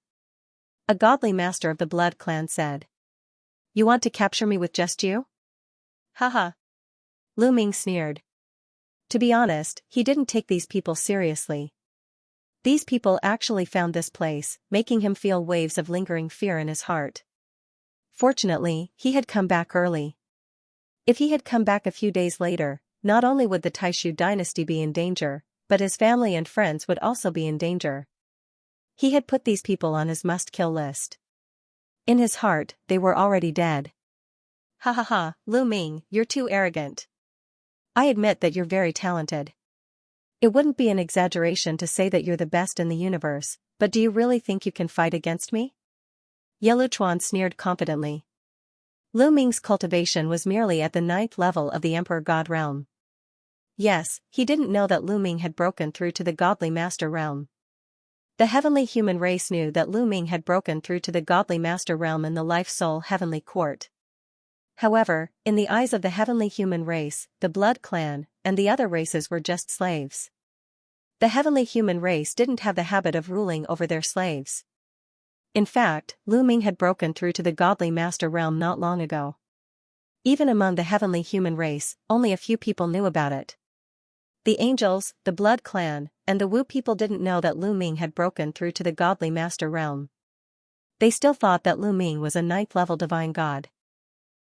A godly master of the blood clan said. You want to capture me with just you? Haha. Lu Ming sneered. To be honest, he didn't take these people seriously. These people actually found this place, making him feel waves of lingering fear in his heart. Fortunately, he had come back early. If he had come back a few days later, not only would the Taishu dynasty be in danger, but his family and friends would also be in danger. He had put these people on his must-kill list. In his heart, they were already dead. Ha ha ha, Lu Ming, you're too arrogant. I admit that you're very talented. It wouldn't be an exaggeration to say that you're the best in the universe, but do you really think you can fight against me? Yeluchuan sneered confidently. Lu Ming's cultivation was merely at the 9th level of the Emperor God realm. Yes, he didn't know that Lu Ming had broken through to the godly master realm. The heavenly human race knew that Lu Ming had broken through to the godly master realm in the life-soul heavenly court. However, in the eyes of the heavenly human race, the blood clan, and the other races were just slaves. The heavenly human race didn't have the habit of ruling over their slaves. In fact, Lu Ming had broken through to the godly master realm not long ago. Even among the heavenly human race, only a few people knew about it. The angels, the blood clan, and the Wu people didn't know that Lu Ming had broken through to the godly master realm. They still thought that Lu Ming was a 9th-level divine god.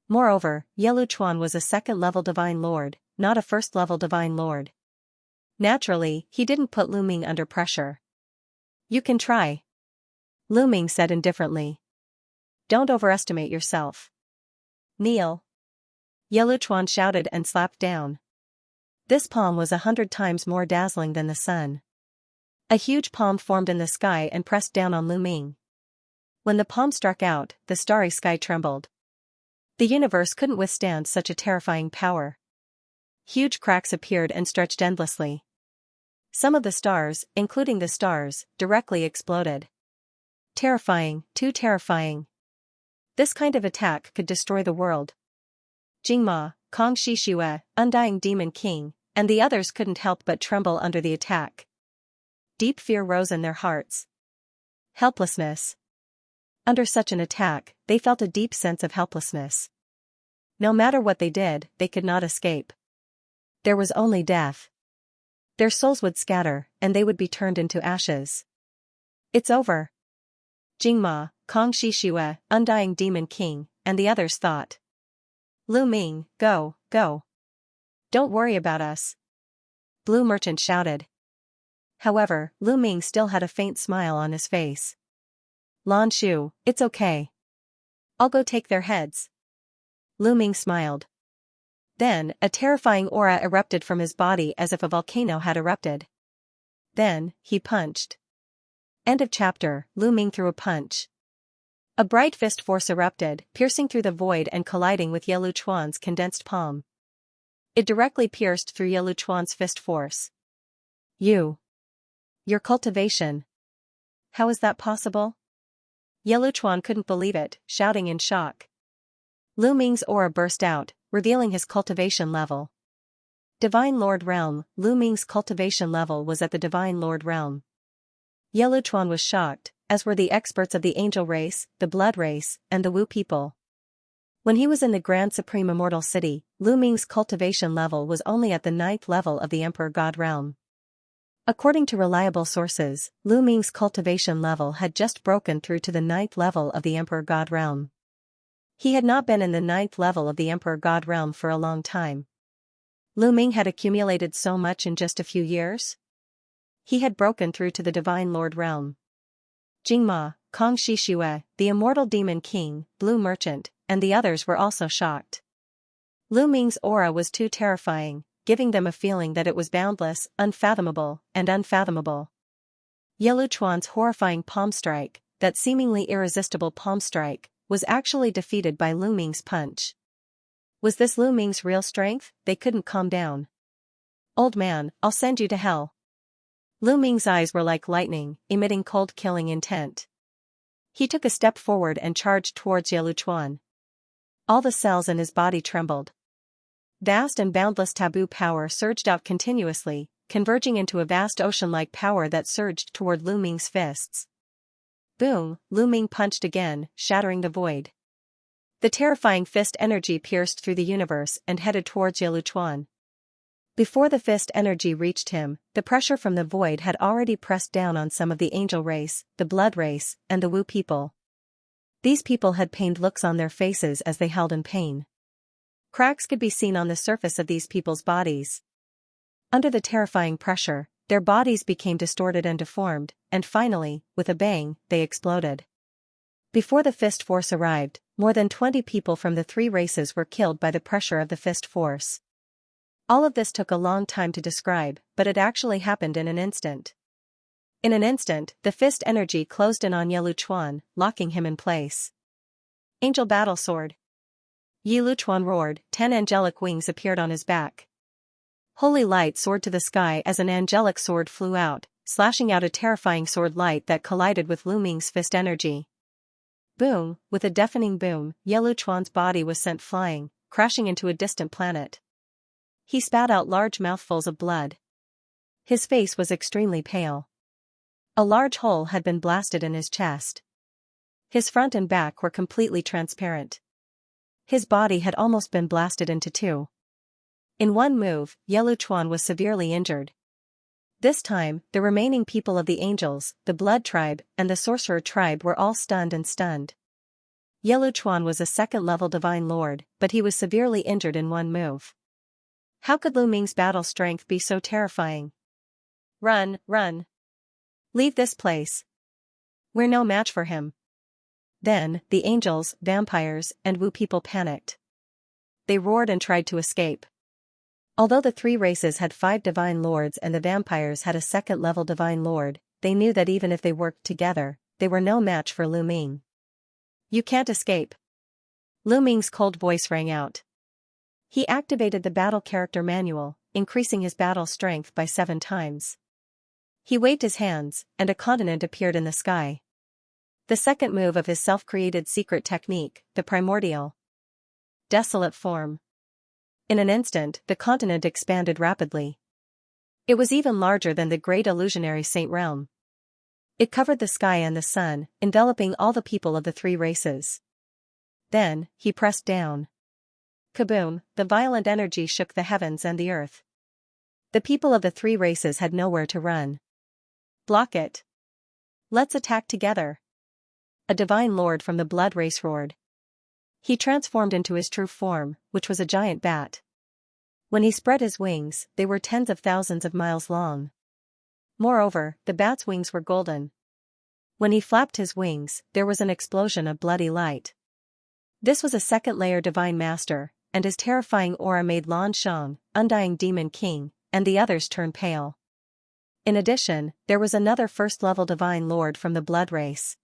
Moreover, Yeluchuan was a 2nd-level divine lord, not a 1st-level divine lord. Naturally, he didn't put Lu Ming under pressure. You can try. Lu Ming said indifferently. Don't overestimate yourself. Kneel. Yeluchuan shouted and slapped down. This palm was 100 times more dazzling than the sun. A huge palm formed in the sky and pressed down on Lu Ming. When the palm struck out, the starry sky trembled. The universe couldn't withstand such a terrifying power. Huge cracks appeared and stretched endlessly. Some of the stars, including the stars, directly exploded. Terrifying, too terrifying. This kind of attack could destroy the world. Jingma, Kong Shishue, Undying Demon King, and the others couldn't help but tremble under the attack. Deep fear rose in their hearts. Helplessness. Under such an attack, they felt a deep sense of helplessness. No matter what they did, they could not escape. There was only death. Their souls would scatter, and they would be turned into ashes. It's over. Jingma, Kong Shishue, Undying Demon King, and the others thought. Lu Ming, go, go. Don't worry about us. Blue Merchant shouted. However, Lu Ming still had a faint smile on his face. Lan Shu, it's okay. I'll go take their heads. Lu Ming smiled. Then, a terrifying aura erupted from his body as if a volcano had erupted. Then, he punched. End of chapter. Lu Ming threw a punch. A bright fist force erupted, piercing through the void and colliding with Yeluchuan's condensed palm. It directly pierced through Yeluchuan's fist force. Your cultivation. How is that possible? Yeluchuan couldn't believe it, shouting in shock. Lu Ming's aura burst out, revealing his cultivation level. Divine Lord Realm. Lu Ming's cultivation level was at the Divine Lord Realm. Yeluchuan was shocked, as were the experts of the Angel race, the Blood race, and the Wu people. When he was in the Grand Supreme Immortal City, Lu Ming's cultivation level was only at the 9th level of the Emperor God realm. According to reliable sources, Lu Ming's cultivation level had just broken through to the 9th level of the Emperor God realm. He had not been in the 9th level of the Emperor God realm for a long time. Lu Ming had accumulated so much in just a few years? He had broken through to the Divine Lord realm. Jingma, Kong Shishue, the Immortal Demon King, Blue Merchant, and the others were also shocked. Lu Ming's aura was too terrifying, giving them a feeling that it was boundless, unfathomable, and unfathomable. Yeluchuan's horrifying palm strike, that seemingly irresistible palm strike, was actually defeated by Lu Ming's punch. Was this Lu Ming's real strength? They couldn't calm down. Old man, I'll send you to hell. Lu Ming's eyes were like lightning, emitting cold killing intent. He took a step forward and charged towards Yeluchuan. All the cells in his body trembled. Vast and boundless taboo power surged out continuously, converging into a vast ocean-like power that surged toward Lu Ming's fists. Boom, Lu Ming punched again, shattering the void. The terrifying fist energy pierced through the universe and headed towards Yeluchuan. Before the fist energy reached him, the pressure from the void had already pressed down on some of the Angel race, the Blood race, and the Wu people. These people had pained looks on their faces as they held in pain. Cracks could be seen on the surface of these people's bodies. Under the terrifying pressure, their bodies became distorted and deformed, and finally, with a bang, they exploded. Before the fist force arrived, more than 20 people from the 3 races were killed by the pressure of the fist force. All of this took a long time to describe, but it actually happened in an instant. In an instant, the fist energy closed in on Yeluchuan, locking him in place. Angel Battle Sword. Yeluchuan roared, 10 angelic wings appeared on his back. Holy light soared to the sky as an angelic sword flew out, slashing out a terrifying sword light that collided with Lu Ming's fist energy. Boom, with a deafening boom, Yeluchuan's body was sent flying, crashing into a distant planet. He spat out large mouthfuls of blood. His face was extremely pale. A large hole had been blasted in his chest. His front and back were completely transparent. His body had almost been blasted into 2. In one move, Yeluchuan was severely injured. This time, the remaining people of the Angels, the Blood tribe, and the Sorcerer tribe were all stunned. Yeluchuan was a 2nd-level Divine Lord, but he was severely injured in one move. How could Lu Ming's battle strength be so terrifying? Run, run. Leave this place. We're no match for him. Then, the Angels, vampires, and Wu people panicked. They roared and tried to escape. Although the 3 races had 5 Divine Lords and the vampires had a 2nd-level Divine Lord, they knew that even if they worked together, they were no match for Lu Ming. You can't escape. Lu Ming's cold voice rang out. He activated the battle character manual, increasing his battle strength by 7 times. He waved his hands, and a continent appeared in the sky. The second move of his self-created secret technique, the primordial desolate form. In an instant, the continent expanded rapidly. It was even larger than the great illusionary Saint realm. It covered the sky and the sun, enveloping all the people of the 3 races. Then, he pressed down. Kaboom, the violent energy shook the heavens and the earth. The people of the 3 races had nowhere to run. Block it. Let's attack together. A Divine Lord from the Blood race roared. He transformed into his true form, which was a giant bat. When he spread his wings, they were tens of thousands of miles long. Moreover, the bat's wings were golden. When he flapped his wings, there was an explosion of bloody light. This was a 2nd-layer Divine Master, and his terrifying aura made Lan Shang, Undying Demon King, and the others turn pale. In addition, there was another 1st-level Divine Lord from the Blood race.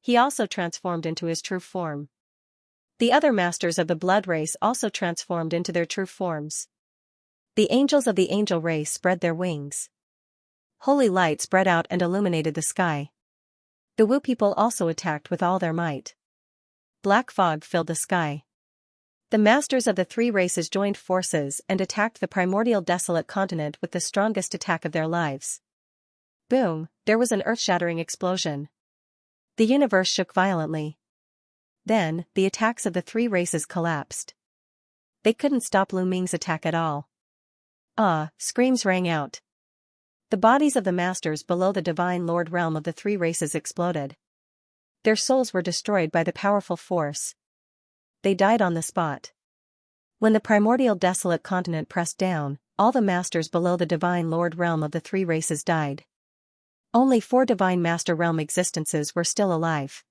he also transformed into his true form. The other masters of the blood race also transformed into their true forms. The angels of the angel race spread their wings. Holy light spread out and illuminated the sky. The Wu people also attacked with all their might. Black fog filled the sky. The masters of the three races joined forces and attacked the primordial desolate continent with the strongest attack of their lives. Boom, there was an earth-shattering explosion. The universe shook violently. Then, the attacks of the three races collapsed. They couldn't stop Lu Ming's attack at all. Screams rang out. The bodies of the masters below the divine lord realm of the three races exploded. Their souls were destroyed by the powerful force. They died on the spot. When the primordial desolate continent pressed down, all the masters below the divine lord realm of the three races died. Only 4 divine master realm existences were still alive.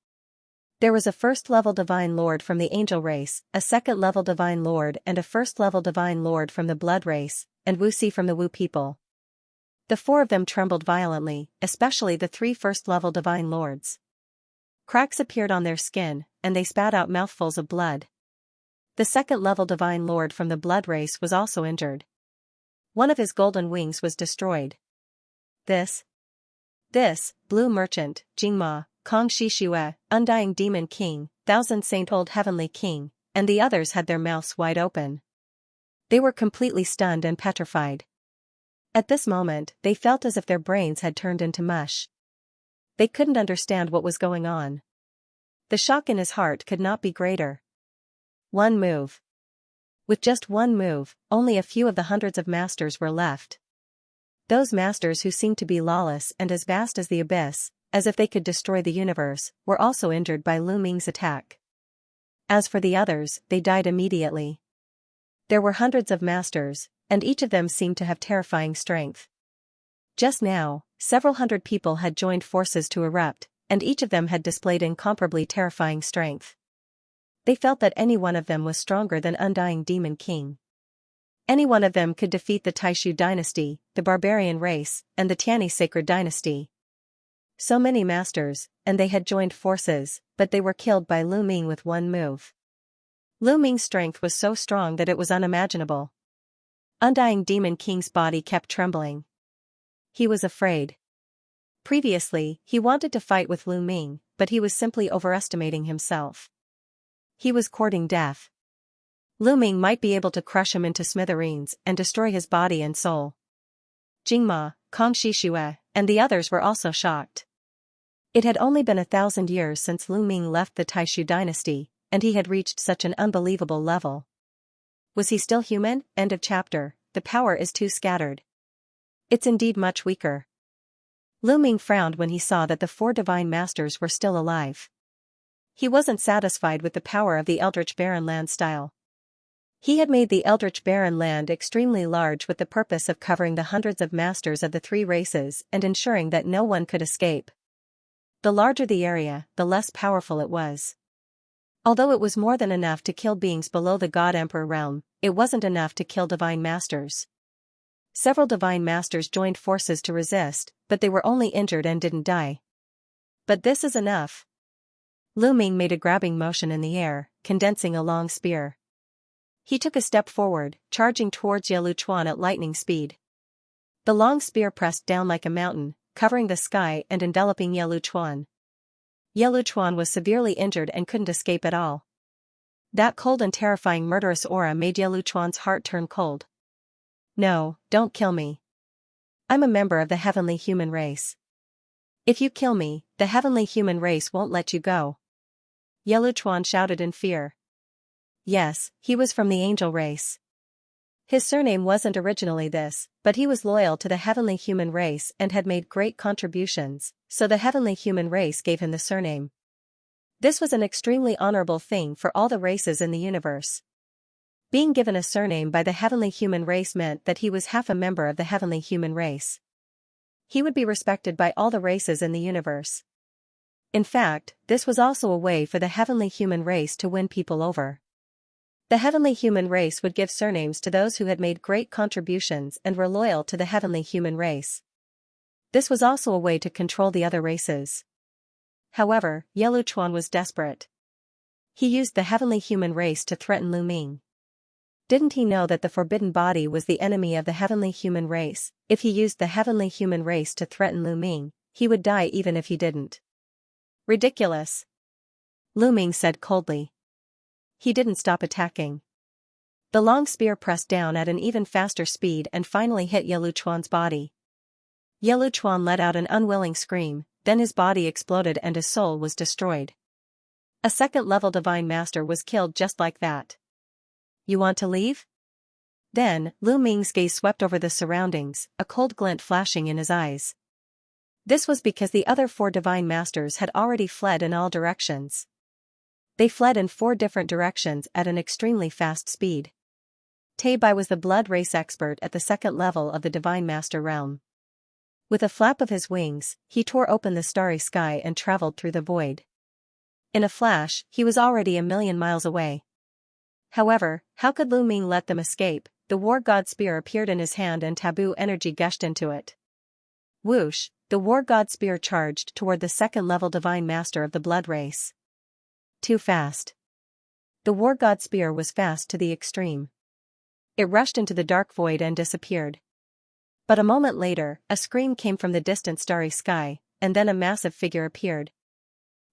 There was a first-level divine lord from the angel race, a second-level divine lord and a first-level divine lord from the blood race, and Wu Si from the Wu people. The 4 of them trembled violently, especially the 3 first-level divine lords. Cracks appeared on their skin, and they spat out mouthfuls of blood. The second-level divine lord from the blood race was also injured. One of his golden wings was destroyed. This, Blue Merchant, Jingma, Kong Shishue, Undying Demon King, Thousand Saint Old Heavenly King, and the others had their mouths wide open. They were completely stunned and petrified. At this moment, they felt as if their brains had turned into mush. They couldn't understand what was going on. The shock in his heart could not be greater. One move. With just one move, only a few of the hundreds of masters were left. Those masters who seemed to be lawless and as vast as the abyss, as if they could destroy the universe, were also injured by Lu Ming's attack. As for the others, they died immediately. There were hundreds of masters, and each of them seemed to have terrifying strength. Just now, several hundred people had joined forces to erupt, and each of them had displayed incomparably terrifying strength. They felt that any one of them was stronger than Undying Demon King. Any one of them could defeat the Taishu dynasty, the barbarian race, and the Tianyi sacred dynasty. So many masters, and they had joined forces, but they were killed by Lu Ming with one move. Lu Ming's strength was so strong that it was unimaginable. Undying Demon King's body kept trembling. He was afraid. Previously, he wanted to fight with Lu Ming, but he was simply overestimating himself. He was courting death. Lu Ming might be able to crush him into smithereens and destroy his body and soul. Jingma, Kong Shishue, and the others were also shocked. It had only been 1,000 years since Lu Ming left the Taishu dynasty, and he had reached such an unbelievable level. Was he still human? End of chapter. The power is too scattered. It's indeed much weaker. Lu Ming frowned when he saw that the 4 divine masters were still alive. He wasn't satisfied with the power of the Eldritch Barren Land style. He had made the Eldritch Barren Land extremely large with the purpose of covering the hundreds of masters of the 3 races and ensuring that no one could escape. The larger the area, the less powerful it was. Although it was more than enough to kill beings below the God Emperor realm, it wasn't enough to kill divine masters. Several divine masters joined forces to resist, but they were only injured and didn't die. But this is enough. Lu Ming made a grabbing motion in the air, condensing a long spear. He took a step forward, charging towards Yeluchuan at lightning speed. The long spear pressed down like a mountain, covering the sky and enveloping Yeluchuan. Yeluchuan was severely injured and couldn't escape at all. That cold and terrifying murderous aura made Yeluchuan's heart turn cold. No, don't kill me. I'm a member of the heavenly human race. If you kill me, the heavenly human race won't let you go. Yeluchuan shouted in fear. Yes, he was from the angel race. His surname wasn't originally this, but he was loyal to the heavenly human race and had made great contributions, so the heavenly human race gave him the surname. This was an extremely honorable thing for all the races in the universe. Being given a surname by the heavenly human race meant that he was half a member of the heavenly human race. He would be respected by all the races in the universe. In fact, this was also a way for the heavenly human race to win people over. The heavenly human race would give surnames to those who had made great contributions and were loyal to the heavenly human race. This was also a way to control the other races. However, Yeluchuan was desperate. He used the heavenly human race to threaten Lu Ming. Didn't he know that the forbidden body was the enemy of the heavenly human race? If he used the heavenly human race to threaten Lu Ming, he would die even if he didn't. Ridiculous. Lu Ming said coldly. He didn't stop attacking. The long spear pressed down at an even faster speed and finally hit Yeluchuan's body. Yeluchuan let out an unwilling scream, then his body exploded and his soul was destroyed. A second-level divine master was killed just like that. You want to leave? Then, Lu Ming's gaze swept over the surroundings, a cold glint flashing in his eyes. This was because the other 4 divine masters had already fled in all directions. They fled in 4 different directions at an extremely fast speed. Tai Bai was the blood race expert at the second level of the divine master realm. With a flap of his wings, he tore open the starry sky and traveled through the void. In a flash, he was already 1,000,000 miles away. However, how could Lu Ming let them escape? The war god spear appeared in his hand and taboo energy gushed into it. Whoosh, the war god spear charged toward the second-level divine master of the blood race. Too fast. The war god spear was fast to the extreme. It rushed into the dark void and disappeared. But a moment later, a scream came from the distant starry sky, and then a massive figure appeared.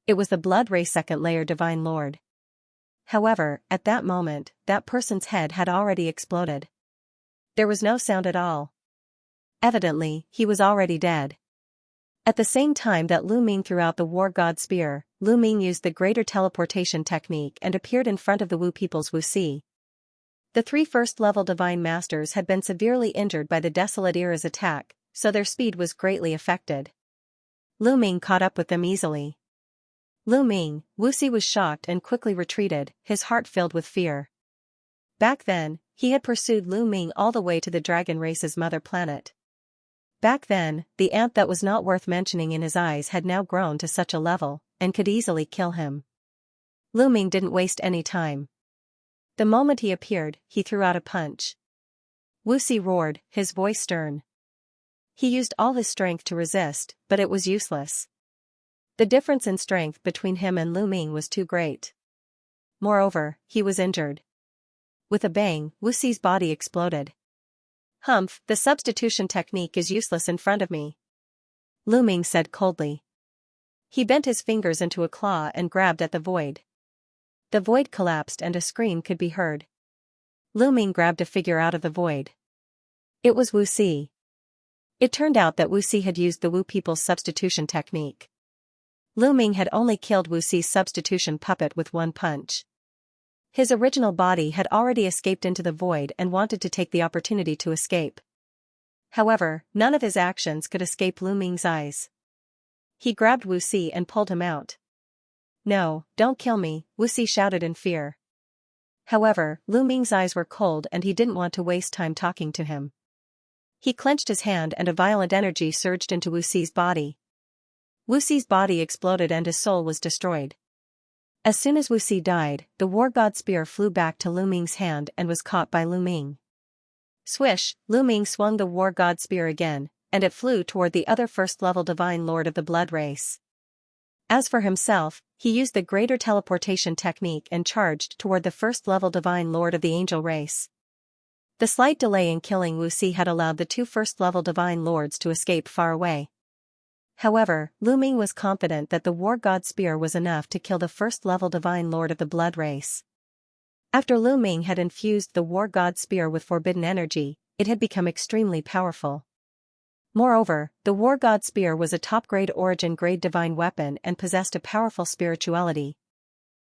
It was the blood race second-layer divine lord. However, at that moment, that person's head had already exploded. There was no sound at all. Evidently, he was already dead. At the same time that Lu Ming threw out the war god spear, Lu Ming used the greater teleportation technique and appeared in front of the Wu people's Wuxi. The 3 first-level divine masters had been severely injured by the Desolate Era's attack, so their speed was greatly affected. Lu Ming caught up with them easily. Lu Ming, Wuxi was shocked and quickly retreated, his heart filled with fear. Back then, he had pursued Lu Ming all the way to the dragon race's mother planet. Back then, the ant that was not worth mentioning in his eyes had now grown to such a level, and could easily kill him. Lu Ming didn't waste any time. The moment he appeared, he threw out a punch. Wuxi roared, his voice stern. He used all his strength to resist, but it was useless. The difference in strength between him and Lu Ming was too great. Moreover, he was injured. With a bang, Wuxi's body exploded. Humph, the substitution technique is useless in front of me. Lu Ming said coldly. He bent his fingers into a claw and grabbed at the void. The void collapsed and a scream could be heard. Lu Ming grabbed a figure out of the void. It was Wuxi. It turned out that Wuxi had used the Wu people's substitution technique. Lu Ming had only killed Wuxi's substitution puppet with one punch. His original body had already escaped into the void and wanted to take the opportunity to escape. However, none of his actions could escape Lu Ming's eyes. He grabbed Wuxi and pulled him out. No, don't kill me, Wuxi shouted in fear. However, Lu Ming's eyes were cold and he didn't want to waste time talking to him. He clenched his hand and a violent energy surged into Wuxi's body. Wuxi's body exploded and his soul was destroyed. As soon as Wuxi died, the war god spear flew back to Lu Ming's hand and was caught by Lu Ming. Swish, Lu Ming swung the war god spear again, and it flew toward the other first-level divine lord of the blood race. As for himself, he used the greater teleportation technique and charged toward the first-level divine lord of the angel race. The slight delay in killing Wuxi had allowed the 2 first-level divine lords to escape far away. However, Lu Ming was confident that the war god spear was enough to kill the first-level divine lord of the blood race. After Lu Ming had infused the war god spear with forbidden energy, it had become extremely powerful. Moreover, the war god spear was a top-grade origin-grade divine weapon and possessed a powerful spirituality.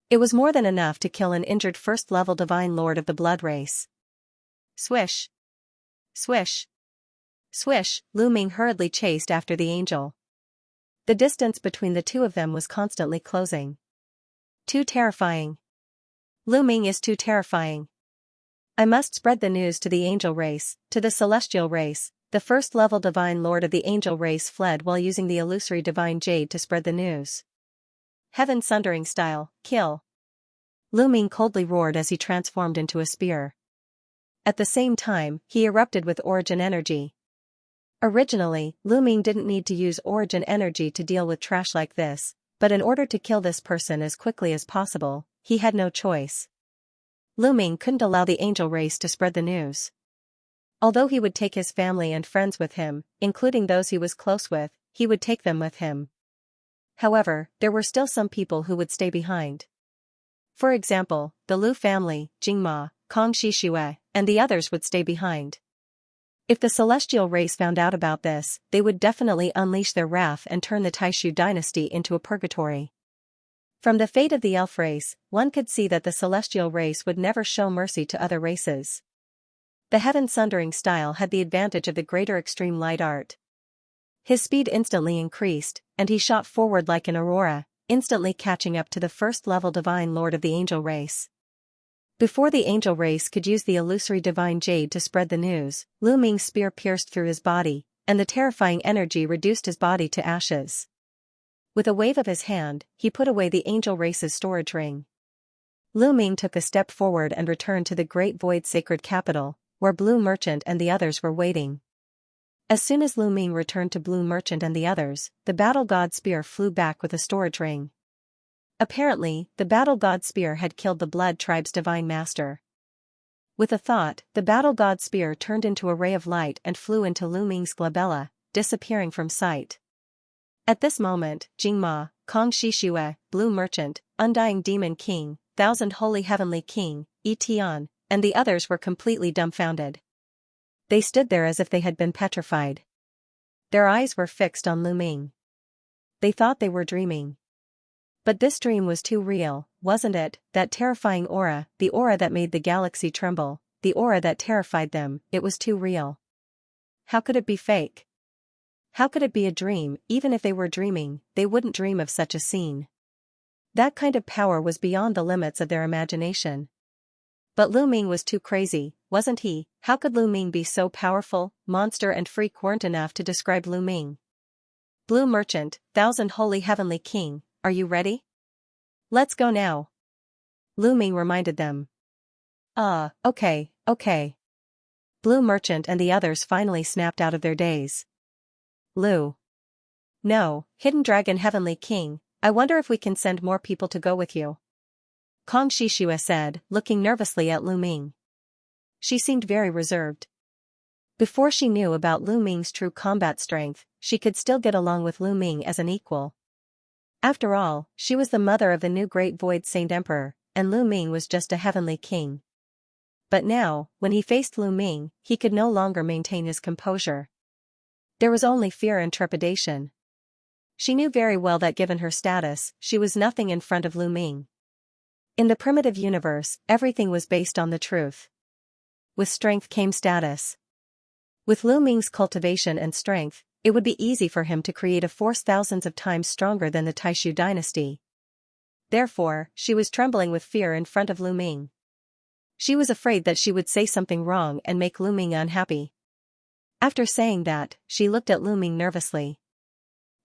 It was more than enough to kill an injured first-level divine lord of the blood race. Swish! Swish! Swish! Lu Ming hurriedly chased after the angel. The distance between the 2 of them was constantly closing. Too terrifying. Lu Ming is too terrifying. I must spread the news to the angel race, to the celestial race. The first-level divine lord of the angel race fled while using the illusory divine jade to spread the news. Heaven sundering style, kill. Lu Ming coldly roared as he transformed into a spear. At the same time, he erupted with origin energy. Originally, Lu Ming didn't need to use origin energy to deal with trash like this, But in order to kill this person as quickly as possible, he had no choice. Lu Ming couldn't allow the angel race to spread the news. Although he would take his family and friends with him, including those he was close with, he would take them with him. However, there were still some people who would stay behind. For example, the Lu family, Jingma, Kong Shixue, and the others would stay behind. If the celestial race found out about this, they would definitely unleash their wrath and turn the Taishu dynasty into a purgatory. From the fate of the elf race, one could see that the celestial race would never show mercy to other races. The heaven sundering style had the advantage of the greater extreme light art. His speed instantly increased, and he shot forward like an aurora, instantly catching up to the first-level divine lord of the angel race. Before the angel race could use the illusory divine jade to spread the news, Lu Ming's spear pierced through his body, and the terrifying energy reduced his body to ashes. With a wave of his hand, he put away the angel race's storage ring. Lu Ming took a step forward and returned to the Great Void sacred capital, where Blue Merchant and the others were waiting. As soon as Lu Ming returned to Blue Merchant and the others, the battle god spear flew back with a storage ring. Apparently, the battle god spear had killed the Blood Tribe's divine master. With a thought, the battle god spear turned into a ray of light and flew into Lu Ming's glabella, disappearing from sight. At this moment, Jingma, Kong Shixue, Blue Merchant, Undying Demon King, Thousand Holy Heavenly King, Tian, and the others were completely dumbfounded. They stood there as if they had been petrified. Their eyes were fixed on Lu Ming. They thought they were dreaming. But this dream was too real, wasn't it? That terrifying aura, the aura that made the galaxy tremble, the aura that terrified them, it was too real. How could it be fake? How could it be a dream? Even if they were dreaming, they wouldn't dream of such a scene. That kind of power was beyond the limits of their imagination. But Lu Ming was too crazy, wasn't he? How could Lu Ming be so powerful? Monster and freak weren't enough to describe Lu Ming. Blue Merchant, Thousand Holy Heavenly King, are you ready? Let's go now. Lu Ming reminded them. Okay. Blue Merchant and the others finally snapped out of their daze. Lu. No, Hidden Dragon Heavenly King, I wonder if we can send more people to go with you. Kong Shixue said, looking nervously at Lu Ming. She seemed very reserved. Before she knew about Lu Ming's true combat strength, she could still get along with Lu Ming as an equal. After all, she was the mother of the new Great Void Saint Emperor, and Lu Ming was just a heavenly king. But now, when he faced Lu Ming, he could no longer maintain his composure. There was only fear and trepidation. She knew very well that given her status, she was nothing in front of Lu Ming. In the primitive universe, everything was based on the truth. With strength came status. With Lu Ming's cultivation and strength, it would be easy for him to create a force thousands of times stronger than the Taishu dynasty. Therefore, she was trembling with fear in front of Lu Ming. She was afraid that she would say something wrong and make Lu Ming unhappy. After saying that, she looked at Lu Ming nervously.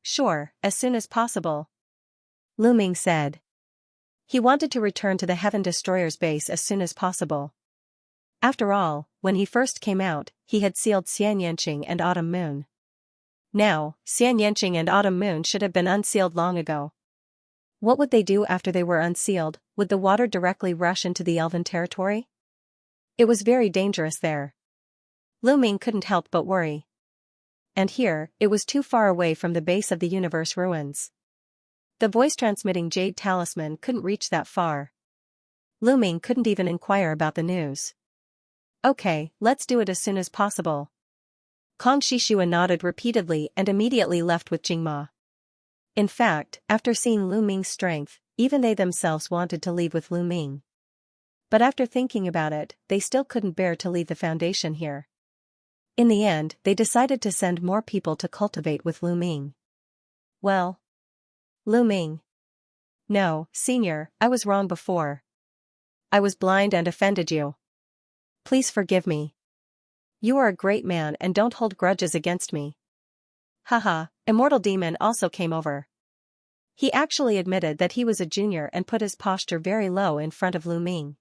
Sure, as soon as possible. Lu Ming said. He wanted to return to the Heaven Destroyer's base as soon as possible. After all, when he first came out, he had sealed Xianxia and Autumn Moon. Now, Xianxia and Autumn Moon should have been unsealed long ago. What would they do after they were unsealed? Would the water directly rush into the elven territory? It was very dangerous there. Lu Ming couldn't help but worry. And here, it was too far away from the base of the universe ruins. The voice-transmitting jade talisman couldn't reach that far. Lu Ming couldn't even inquire about the news. Okay, let's do it as soon as possible. Kong Shixue nodded repeatedly and immediately left with Jingma. In fact, after seeing Lu Ming's strength, even they themselves wanted to leave with Lu Ming. But after thinking about it, they still couldn't bear to leave the foundation here. In the end, they decided to send more people to cultivate with Lu Ming. Well, Lu Ming. No, Senior, I was wrong before. I was blind and offended you. Please forgive me. You are a great man and don't hold grudges against me. Haha, Immortal Demon also came over. He actually admitted that he was a junior and put his posture very low in front of Lu Ming.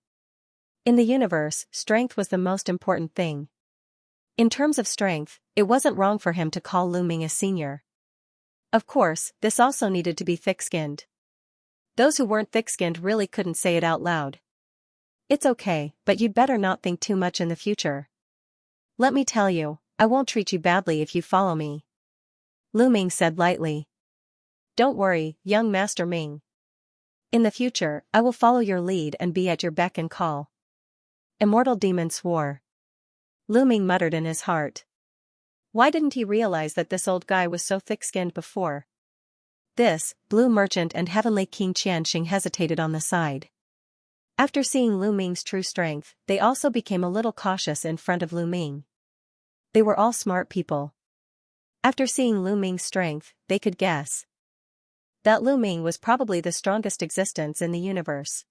In the universe, strength was the most important thing. In terms of strength, it wasn't wrong for him to call Lu Ming a senior. Of course, this also needed to be thick-skinned. Those who weren't thick-skinned really couldn't say it out loud. It's okay, but you'd better not think too much in the future. Let me tell you, I won't treat you badly if you follow me. Lu Ming said lightly. Don't worry, young Master Ming. In the future, I will follow your lead and be at your beck and call. Immortal Demon swore. Lu Ming muttered in his heart. Why didn't he realize that this old guy was so thick-skinned before? This, Blue Merchant and Heavenly King Xianxia hesitated on the side. After seeing Lu Ming's true strength, they also became a little cautious in front of Lu Ming. They were all smart people. After seeing Lu Ming's strength, they could guess that Lu Ming was probably the strongest existence in the universe.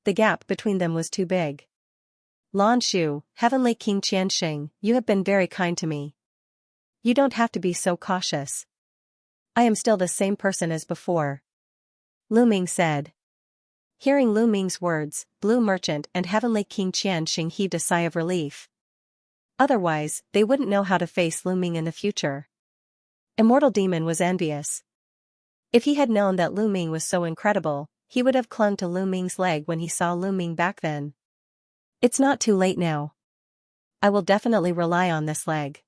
The gap between them was too big. Lan Shu, Heavenly King Xianxia, you have been very kind to me. You don't have to be so cautious. I am still the same person as before. Lu Ming said. Hearing Lu Ming's words, Blue Merchant and Heavenly King Xianxia heaved a sigh of relief. Otherwise, they wouldn't know how to face Lu Ming in the future. Immortal Demon was envious. If he had known that Lu Ming was so incredible, he would have clung to Lu Ming's leg when he saw Lu Ming back then. It's not too late now. I will definitely rely on this leg.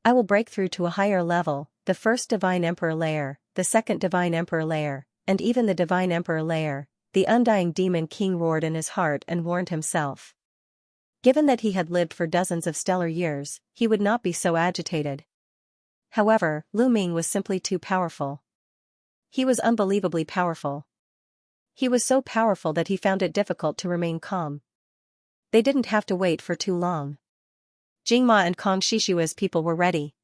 I will break through to a higher level, the first Divine Emperor layer, the second Divine Emperor layer, and even the Divine Emperor layer. The Undying Demon King roared in his heart and warned himself. Given that he had lived for dozens of stellar years, he would not be so agitated. However, Lu Ming was simply too powerful. He was unbelievably powerful. He was so powerful that he found it difficult to remain calm. They didn't have to wait for too long. Jingma and Kong Shishua's people were ready.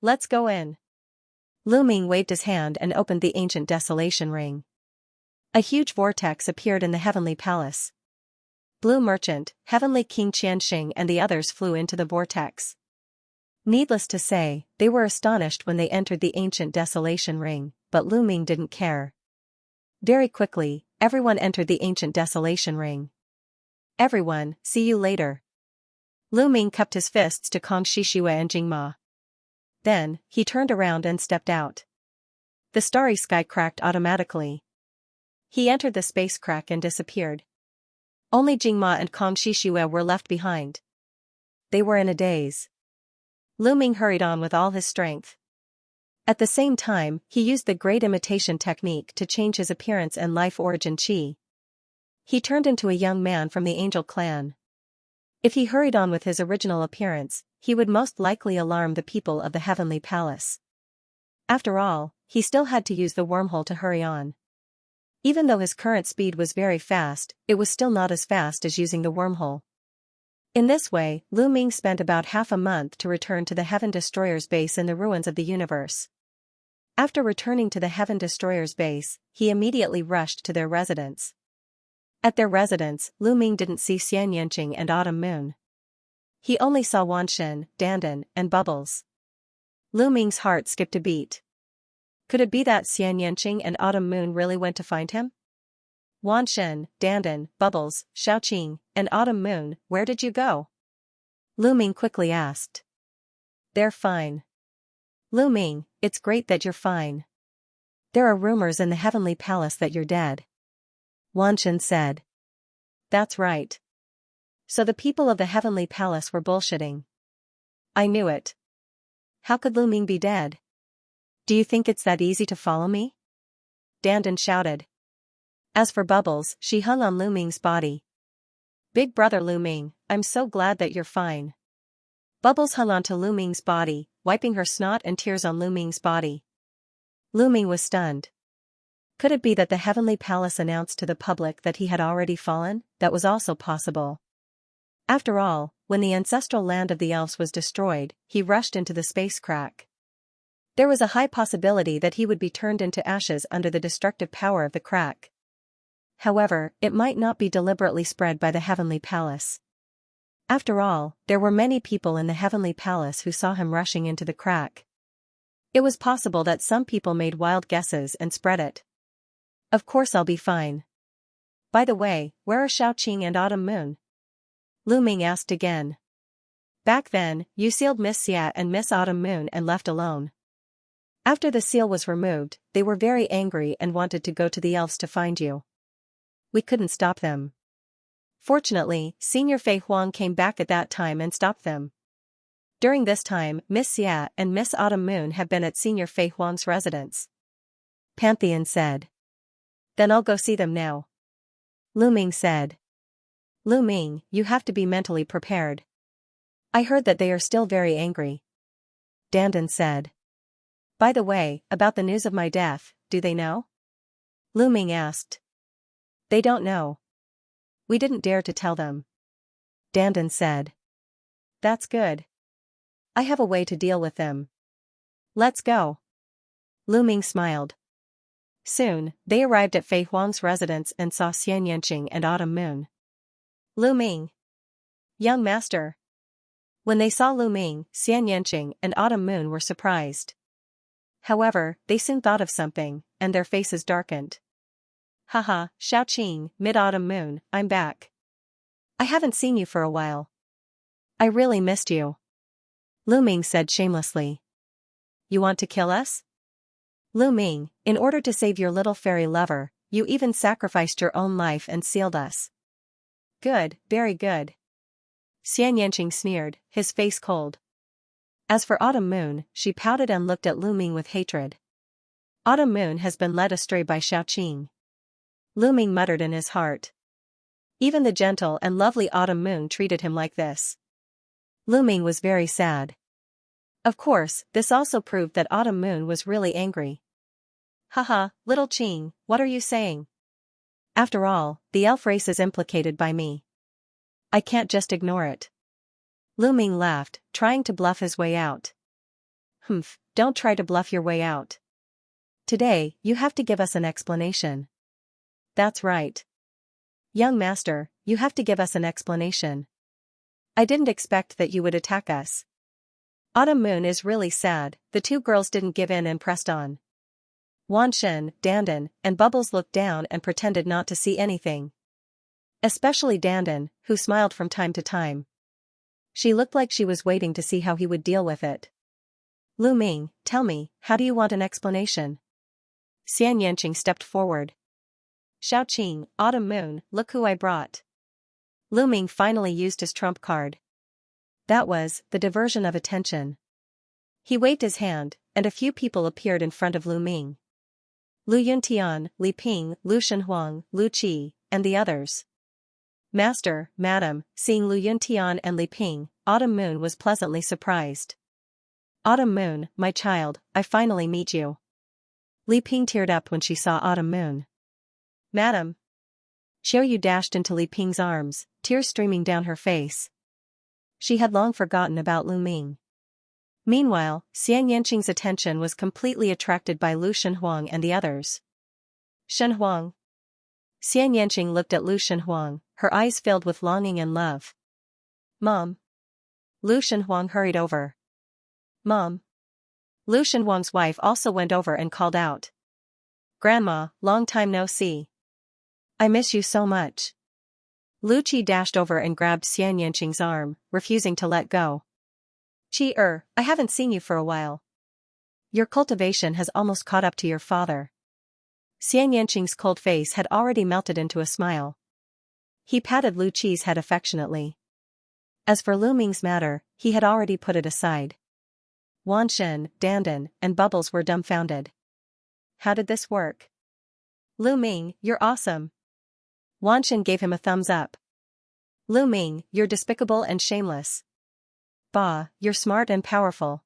Let's go in. Lu Ming waved his hand and opened the ancient desolation ring. A huge vortex appeared in the heavenly palace. Blue Merchant, Heavenly King Xianxia and the others flew into the vortex. Needless to say, they were astonished when they entered the ancient desolation ring, but Lu Ming didn't care. Very quickly, everyone entered the ancient desolation ring. Everyone, see you later. Lu Ming cupped his fists to Kong Shishua and Jingma. Then, he turned around and stepped out. The starry sky cracked automatically. He entered the space crack and disappeared. Only Jingma and Kong Shishua were left behind. They were in a daze. Lu Ming hurried on with all his strength. At the same time, he used the great imitation technique to change his appearance and life origin chi. He turned into a young man from the Angel clan. If he hurried on with his original appearance, he would most likely alarm the people of the Heavenly Palace. After all, he still had to use the wormhole to hurry on. Even though his current speed was very fast, it was still not as fast as using the wormhole. In this way, Lu Ming spent about half a month to return to the Heaven Destroyer's base in the ruins of the universe. After returning to the Heaven Destroyer's base, he immediately rushed to their residence. At their residence, Lu Ming didn't see Xianxia and Autumn Moon. He only saw Wanshen, Dandan, and Bubbles. Lu Ming's heart skipped a beat. Could it be that Xianxia and Autumn Moon really went to find him? Wanshen, Dandan, Bubbles, Xiaoqing, and Autumn Moon, where did you go? Lu Ming quickly asked. They're fine. Lu Ming, it's great that you're fine. There are rumors in the Heavenly Palace that you're dead. Wanshen said. That's right. So the people of the Heavenly Palace were bullshitting. I knew it. How could Lu Ming be dead? Do you think it's that easy to follow me? Dandan shouted. As for Bubbles, she hung on Lu Ming's body. Big brother Lu Ming, I'm so glad that you're fine. Bubbles hung onto Lu Ming's body, wiping her snot and tears on Lu Ming's body. Lu Ming was stunned. Could it be that the Heavenly Palace announced to the public that he had already fallen? That was also possible. After all, when the ancestral land of the elves was destroyed, he rushed into the space crack. There was a high possibility that he would be turned into ashes under the destructive power of the crack. However, it might not be deliberately spread by the Heavenly Palace. After all, there were many people in the Heavenly Palace who saw him rushing into the crack. It was possible that some people made wild guesses and spread it. Of course I'll be fine. By the way, where are Xiaoqing and Autumn Moon? Lu Ming asked again. Back then, you sealed Miss Xia and Miss Autumn Moon and left alone. After the seal was removed, they were very angry and wanted to go to the elves to find you. We couldn't stop them. Fortunately, Senior Fei Huang came back at that time and stopped them. During this time, Miss Xia and Miss Autumn Moon have been at Senior Fei Huang's residence. Pantheon said. Then I'll go see them now. Lu Ming said. Lu Ming, you have to be mentally prepared. I heard that they are still very angry. Dandan said. By the way, about the news of my death, do they know? Lu Ming asked. They don't know. We didn't dare to tell them. Dandan said. That's good. I have a way to deal with them. Let's go. Lu Ming smiled. Soon, they arrived at Fei Huang's residence and saw Xianxia and Autumn Moon. Lu Ming. Young master. When they saw Lu Ming, Xianxia and Autumn Moon were surprised. However, they soon thought of something, and their faces darkened. Haha, Xiaoqing, Mid-Autumn Moon, I'm back. I haven't seen you for a while. I really missed you. Lu Ming said shamelessly. You want to kill us? Lu Ming, in order to save your little fairy lover, you even sacrificed your own life and sealed us. Good, very good. Xianxia sneered, his face cold. As for Autumn Moon, she pouted and looked at Lu Ming with hatred. Autumn Moon has been led astray by Xiaoqing. Lu Ming muttered in his heart. Even the gentle and lovely Autumn Moon treated him like this. Lu Ming was very sad. Of course, this also proved that Autumn Moon was really angry. Haha, little Qing, what are you saying? After all, the elf race is implicated by me. I can't just ignore it. Lu Ming laughed, trying to bluff his way out. Humph, don't try to bluff your way out. Today, you have to give us an explanation. That's right. Young master, you have to give us an explanation. I didn't expect that you would attack us. Autumn Moon is really sad. The two girls didn't give in and pressed on. Wanshen, Dandan, and Bubbles looked down and pretended not to see anything. Especially Dandan, who smiled from time to time. She looked like she was waiting to see how he would deal with it. Lu Ming, tell me, how do you want an explanation? Xianxia stepped forward. Xiaoqing, Autumn Moon, look who I brought. Lu Ming finally used his trump card. That was the diversion of attention. He waved his hand, and a few people appeared in front of Lu Ming. Lu Yuntian, Li Ping, Lu Shenhuang, Lu Qi, and the others. Master, Madam, seeing Lu Yuntian and Li Ping, Autumn Moon was pleasantly surprised. Autumn Moon, my child, I finally meet you. Li Ping teared up when she saw Autumn Moon. Madam. Xiaoyu dashed into Li Ping's arms, tears streaming down her face. She had long forgotten about Lu Ming. Meanwhile, Xianxing's attention was completely attracted by Lu Shenhuang and the others. Shenhuang. Xianxing looked at Lu Shenhuang, her eyes filled with longing and love. Mom. Lu Shenhuang hurried over. Mom. Lu Shenhuang's wife also went over and called out. Grandma, long time no see. I miss you so much. Lu Qi dashed over and grabbed Xianxing's arm, refusing to let go. Qi, I haven't seen you for a while. Your cultivation has almost caught up to your father. Xianxing's cold face had already melted into a smile. He patted Lu Qi's head affectionately. As for Lu Ming's matter, he had already put it aside. Wanshen, Dandan, and Bubbles were dumbfounded. How did this work? Lu Ming, you're awesome. Wanshen gave him a thumbs up. Lu Ming, you're despicable and shameless. Bah, you're smart and powerful.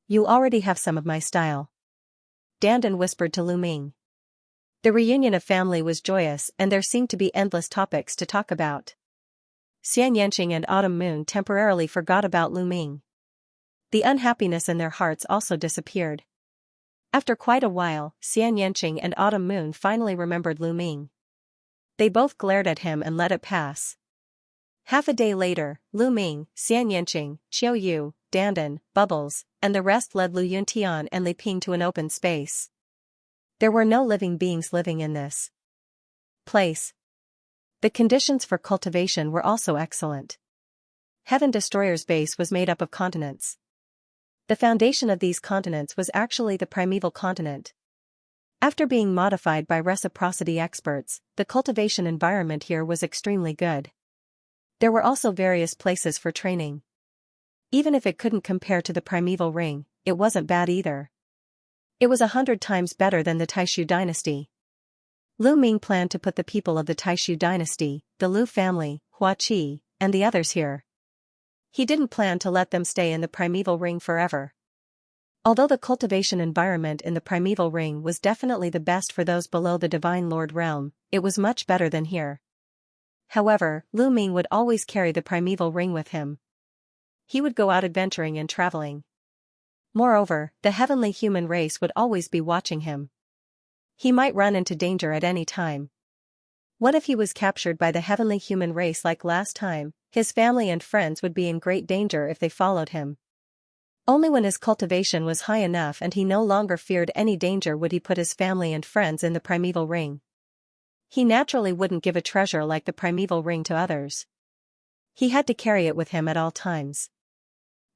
You already have some of my style. Dandan whispered to Lu Ming. The reunion of family was joyous and there seemed to be endless topics to talk about. Xianxing and Autumn Moon temporarily forgot about Lu Ming. The unhappiness in their hearts also disappeared. After quite a while, Xianxing and Autumn Moon finally remembered Lu Ming. They both glared at him and let it pass. Half a day later, Lu Ming, Xianxing, Xiaoyu, Dandan, Bubbles, and the rest led Lu Yuntian and Li Ping to an open space. There were no living beings living in this place. The conditions for cultivation were also excellent. Heaven Destroyer's base was made up of continents. The foundation of these continents was actually the primeval continent. After being modified by reciprocity experts, the cultivation environment here was extremely good. There were also various places for training. Even if it couldn't compare to the primeval ring, it wasn't bad either. It was 100 times better than the Taishu dynasty. Lu Ming planned to put the people of the Taishu dynasty, the Lu family, Hua Qi, and the others here. He didn't plan to let them stay in the primeval ring forever. Although the cultivation environment in the primeval ring was definitely the best for those below the Divine Lord realm, it was much better than here. However, Lu Ming would always carry the primeval ring with him. He would go out adventuring and traveling. Moreover, the heavenly human race would always be watching him. He might run into danger at any time. What if he was captured by the heavenly human race like last time? His family and friends would be in great danger if they followed him. Only when his cultivation was high enough and he no longer feared any danger would he put his family and friends in the primeval ring. He naturally wouldn't give a treasure like the primeval ring to others. He had to carry it with him at all times.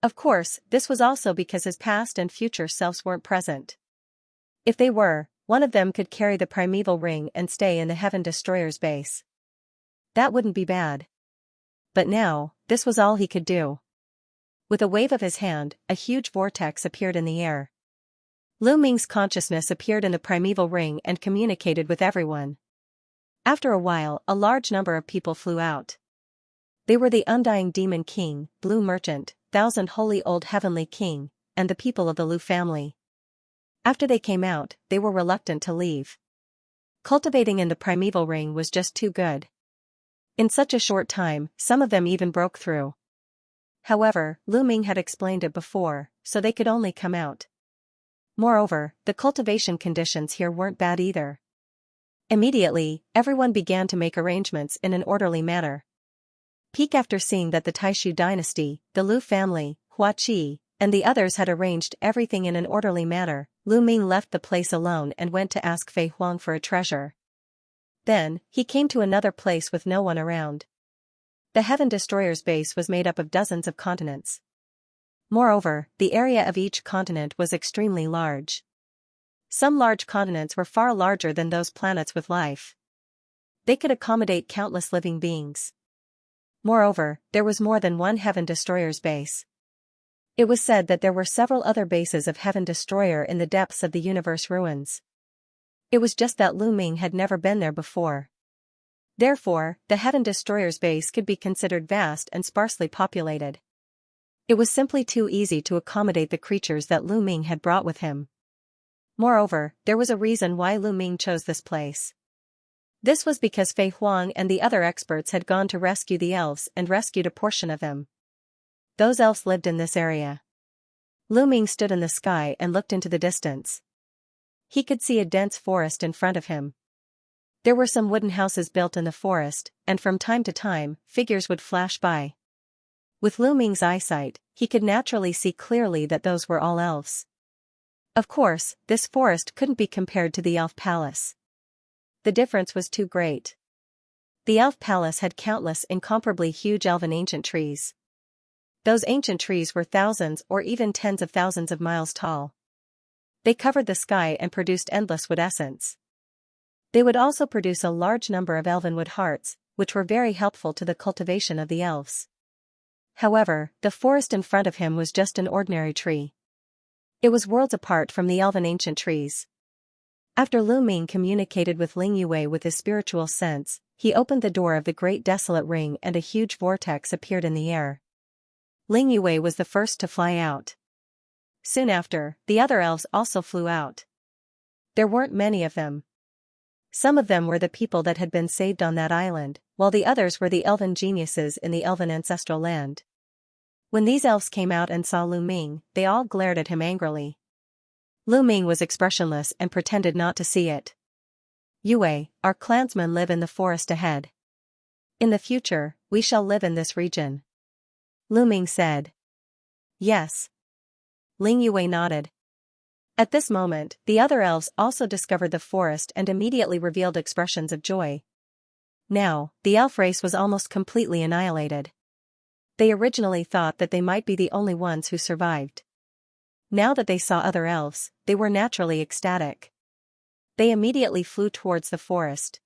Of course, this was also because his past and future selves weren't present. If they were, one of them could carry the primeval ring and stay in the Heaven Destroyer's base. That wouldn't be bad. But now, this was all he could do. With a wave of his hand, a huge vortex appeared in the air. Lu Ming's consciousness appeared in the primeval ring and communicated with everyone. After a while, a large number of people flew out. They were the Undying Demon King, Blue Merchant, Thousand Holy Old Heavenly King, and the people of the Lu family. After they came out, they were reluctant to leave. Cultivating in the primeval ring was just too good. In such a short time, some of them even broke through. However, Lu Ming had explained it before, so they could only come out. Moreover, the cultivation conditions here weren't bad either. Immediately, everyone began to make arrangements in an orderly manner. Peak after seeing that the Taishu dynasty, the Lu family, Hua Qi, and the others had arranged everything in an orderly manner, Lu Ming left the place alone and went to ask Fei Huang for a treasure. Then, he came to another place with no one around. The Heaven Destroyer's base was made up of dozens of continents. Moreover, the area of each continent was extremely large. Some large continents were far larger than those planets with life. They could accommodate countless living beings. Moreover, there was more than one Heaven Destroyer's base. It was said that there were several other bases of Heaven Destroyer in the depths of the universe ruins. It was just that Lu Ming had never been there before. Therefore, the Heaven Destroyer's base could be considered vast and sparsely populated. It was simply too easy to accommodate the creatures that Lu Ming had brought with him. Moreover, there was a reason why Lu Ming chose this place. This was because Fei Huang and the other experts had gone to rescue the elves and rescued a portion of them. Those elves lived in this area. Lu Ming stood in the sky and looked into the distance. He could see a dense forest in front of him. There were some wooden houses built in the forest, and from time to time, figures would flash by. With Lu Ming's eyesight, he could naturally see clearly that those were all elves. Of course, this forest couldn't be compared to the elf palace. The difference was too great. The elf palace had countless incomparably huge elven ancient trees. Those ancient trees were thousands or even tens of thousands of miles tall. They covered the sky and produced endless wood essence. They would also produce a large number of elven wood hearts, which were very helpful to the cultivation of the elves. However, the forest in front of him was just an ordinary tree. It was worlds apart from the elven ancient trees. After Lu Ming communicated with Ling Yue with his spiritual sense, he opened the door of the great desolate ring and a huge vortex appeared in the air. Ling Yue was the first to fly out. Soon after, the other elves also flew out. There weren't many of them. Some of them were the people that had been saved on that island, while the others were the elven geniuses in the elven ancestral land. When these elves came out and saw Lu Ming, they all glared at him angrily. Lu Ming was expressionless and pretended not to see it. Yue, our clansmen live in the forest ahead. In the future, we shall live in this region. Lu Ming said. Yes. Ling Yue nodded. At this moment, the other elves also discovered the forest and immediately revealed expressions of joy. Now, the elf race was almost completely annihilated. They originally thought that they might be the only ones who survived. Now that they saw other elves, they were naturally ecstatic. They immediately flew towards the forest.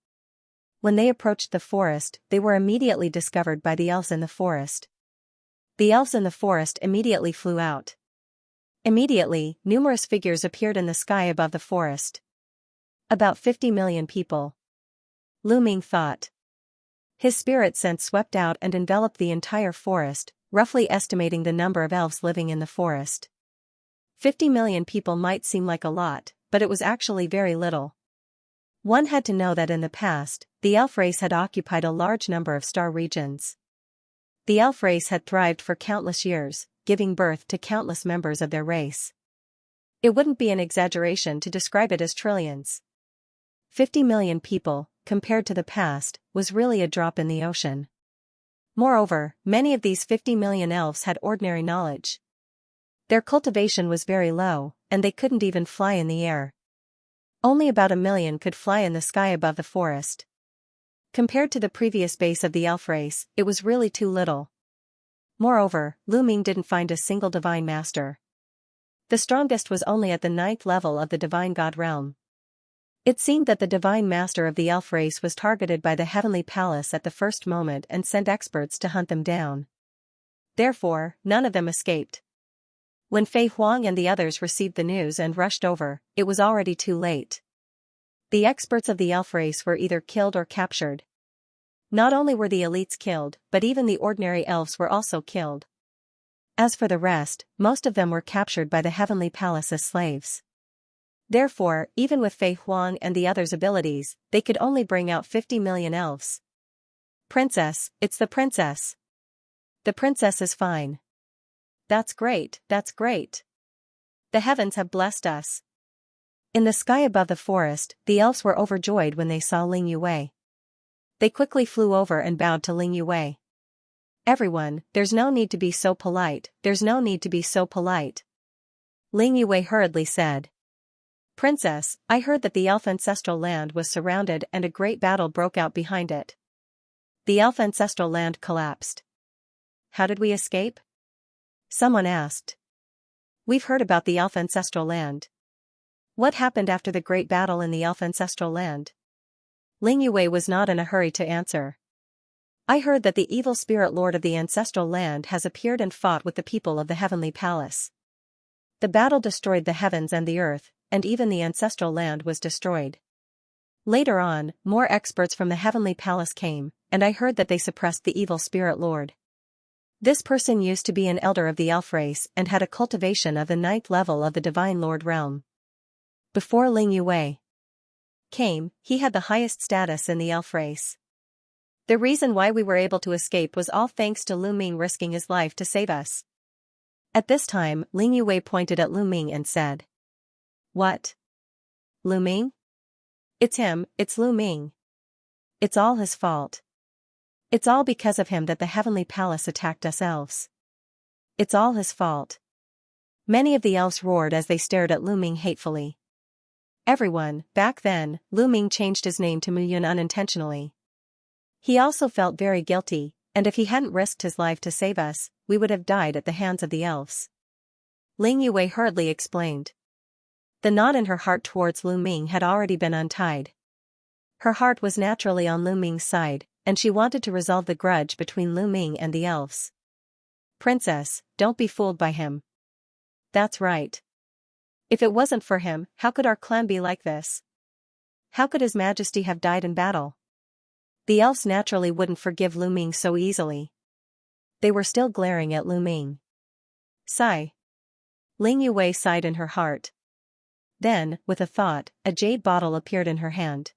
When they approached the forest, they were immediately discovered by the elves in the forest. The elves in the forest immediately flew out. Immediately, numerous figures appeared in the sky above the forest. About 50 million people. Lu Ming thought. His spirit sense swept out and enveloped the entire forest, roughly estimating the number of elves living in the forest. 50 million people might seem like a lot, but it was actually very little. One had to know that in the past, the elf race had occupied a large number of star regions. The elf race had thrived for countless years, giving birth to countless members of their race. It wouldn't be an exaggeration to describe it as trillions. 50 million people, compared to the past, was really a drop in the ocean. Moreover, many of these 50 million elves had ordinary knowledge. Their cultivation was very low, and they couldn't even fly in the air. Only about 1 million could fly in the sky above the forest. Compared to the previous base of the elf race, it was really too little. Moreover, Lu Ming didn't find a single divine master. The strongest was only at the 9th level of the divine god realm. It seemed that the divine master of the elf race was targeted by the heavenly palace at the first moment and sent experts to hunt them down. Therefore, none of them escaped. When Fei Huang and the others received the news and rushed over, it was already too late. The experts of the elf race were either killed or captured. Not only were the elites killed, but even the ordinary elves were also killed. As for the rest, most of them were captured by the heavenly palace as slaves. Therefore, even with Fei Huang and the others' abilities, they could only bring out 50 million elves. Princess, it's the princess. The princess is fine. That's great, that's great. The heavens have blessed us. In the sky above the forest, the elves were overjoyed when they saw Ling Yue. They quickly flew over and bowed to Ling Yue. Everyone, there's no need to be so polite, there's no need to be so polite. Ling Yue hurriedly said. Princess, I heard that the elf ancestral land was surrounded and a great battle broke out behind it. The elf ancestral land collapsed. How did we escape? Someone asked. We've heard about the elf ancestral land. What happened after the great battle in the elf ancestral land? Ling Yue was not in a hurry to answer. I heard that the evil spirit lord of the ancestral land has appeared and fought with the people of the heavenly palace. The battle destroyed the heavens and the earth, and even the ancestral land was destroyed. Later on, more experts from the heavenly palace came, and I heard that they suppressed the evil spirit lord. This person used to be an elder of the elf race and had a cultivation of the 9th level of the divine lord realm. Before Ling Yue came, he had the highest status in the elf race. The reason why we were able to escape was all thanks to Lu Ming risking his life to save us. At this time, Ling Yue pointed at Lu Ming and said. What? Lu Ming? It's him, it's Lu Ming. It's all his fault. It's all because of him that the heavenly palace attacked us elves. It's all his fault. Many of the elves roared as they stared at Lu Ming hatefully. Everyone, back then, Lu Ming changed his name to Mu Yun unintentionally. He also felt very guilty, and if he hadn't risked his life to save us, we would have died at the hands of the elves. Ling Yue hurriedly explained. The knot in her heart towards Lu Ming had already been untied. Her heart was naturally on Lu Ming's side, and she wanted to resolve the grudge between Lu Ming and the elves. Princess, don't be fooled by him. That's right. If it wasn't for him, how could our clan be like this? How could His Majesty have died in battle? The elves naturally wouldn't forgive Lu Ming so easily. They were still glaring at Lu Ming. Sigh. Ling Yue sighed in her heart. Then, with a thought, a jade bottle appeared in her hand.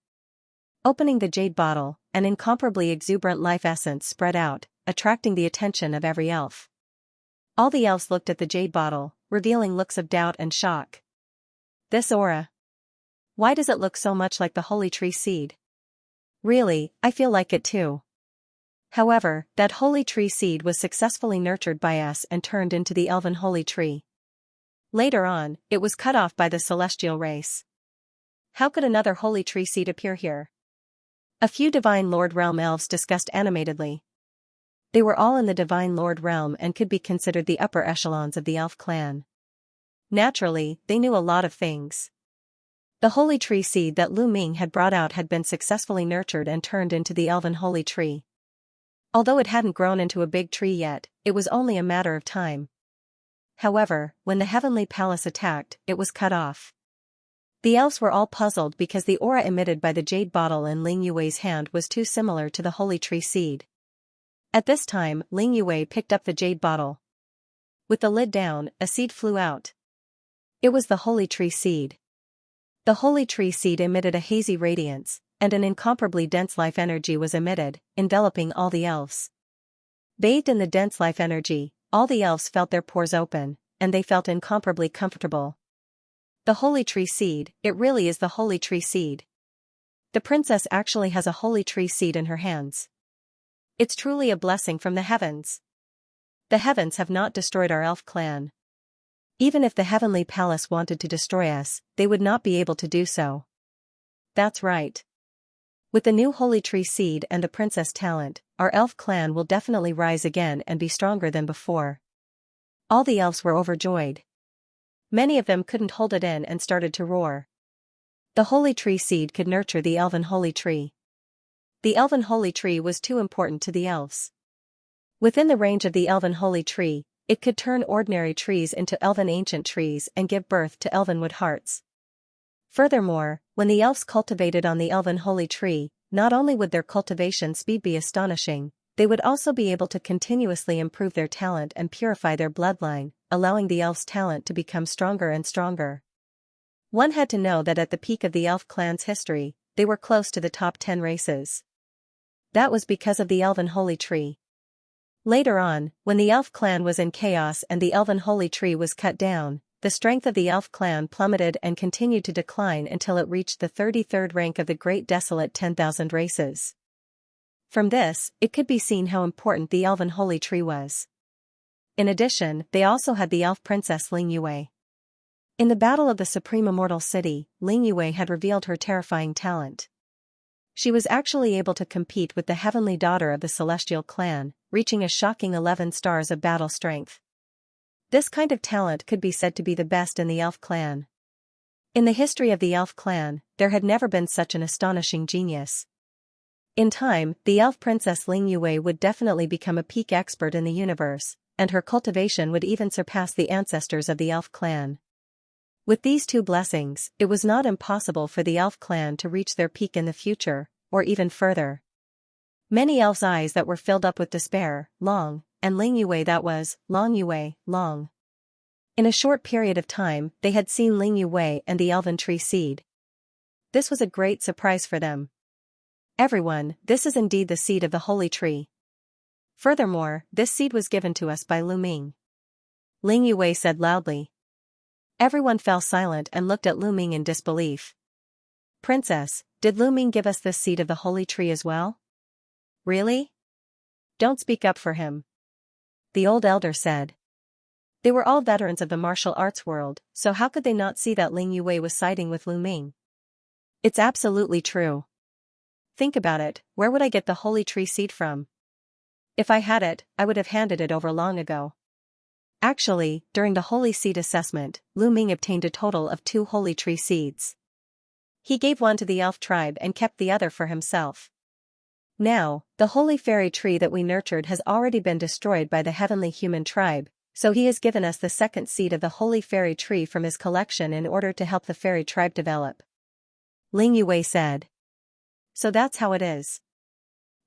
Opening the jade bottle, an incomparably exuberant life essence spread out, attracting the attention of every elf. All the elves looked at the jade bottle, revealing looks of doubt and shock. This aura. Why does it look so much like the holy tree seed? Really, I feel like it too. However, that holy tree seed was successfully nurtured by us and turned into the elven holy tree. Later on, it was cut off by the celestial race. How could another holy tree seed appear here? A few Divine Lord Realm elves discussed animatedly. They were all in the Divine Lord Realm and could be considered the upper echelons of the elf clan. Naturally, they knew a lot of things. The holy tree seed that Lu Ming had brought out had been successfully nurtured and turned into the elven holy tree. Although it hadn't grown into a big tree yet, it was only a matter of time. However, when the heavenly palace attacked, it was cut off. The elves were all puzzled because the aura emitted by the jade bottle in Ling Yue's hand was too similar to the holy tree seed. At this time, Ling Yue picked up the jade bottle. With the lid down, a seed flew out. It was the holy tree seed. The holy tree seed emitted a hazy radiance, and an incomparably dense life energy was emitted, enveloping all the elves. Bathed in the dense life energy, all the elves felt their pores open, and they felt incomparably comfortable. The holy tree seed, it really is the holy tree seed. The princess actually has a holy tree seed in her hands. It's truly a blessing from the heavens. The heavens have not destroyed our elf clan. Even if the heavenly palace wanted to destroy us, they would not be able to do so. That's right. With the new holy tree seed and the princess talent, our elf clan will definitely rise again and be stronger than before. All the elves were overjoyed. Many of them couldn't hold it in and started to roar. The holy tree seed could nurture the elven holy tree. The elven holy tree was too important to the elves. Within the range of the elven holy tree, it could turn ordinary trees into elven ancient trees and give birth to elvenwood hearts. Furthermore, when the elves cultivated on the elven holy tree, not only would their cultivation speed be astonishing, they would also be able to continuously improve their talent and purify their bloodline, allowing the elves' talent to become stronger and stronger. One had to know that at the peak of the elf clan's history, they were close to the top 10 races. That was because of the elven holy tree. Later on, when the elf clan was in chaos and the elven holy tree was cut down, the strength of the elf clan plummeted and continued to decline until it reached the 33rd rank of the Great Desolate 10,000 races. From this, it could be seen how important the elven holy tree was. In addition, they also had the elf princess Ling Yue. In the Battle of the Supreme Immortal City, Ling Yue had revealed her terrifying talent. She was actually able to compete with the heavenly daughter of the celestial clan, reaching a shocking 11 stars of battle strength. This kind of talent could be said to be the best in the elf clan. In the history of the elf clan, there had never been such an astonishing genius. In time, the elf princess Ling Yue would definitely become a peak expert in the universe, and her cultivation would even surpass the ancestors of the elf clan. With these two blessings, it was not impossible for the elf clan to reach their peak in the future, or even further. Many elves' eyes that were filled up with despair, long, and Ling Yue that was, Long Yue, long. In a short period of time, they had seen Ling Yue and the elven tree seed. This was a great surprise for them. Everyone, this is indeed the seed of the holy tree. Furthermore, this seed was given to us by Lu Ming. Ling Yue said loudly. Everyone fell silent and looked at Lu Ming in disbelief. Princess, did Lu Ming give us this seed of the holy tree as well? Really? Don't speak up for him. The old elder said. They were all veterans of the martial arts world, so how could they not see that Ling Yue was siding with Lu Ming? It's absolutely true. Think about it, where would I get the holy tree seed from? If I had it, I would have handed it over long ago. Actually, during the holy seed assessment, Lu Ming obtained a total of 2 holy tree seeds. He gave one to the elf tribe and kept the other for himself. Now, the holy fairy tree that we nurtured has already been destroyed by the heavenly human tribe, so he has given us the second seed of the holy fairy tree from his collection in order to help the fairy tribe develop. Ling Yue said. So that's how it is.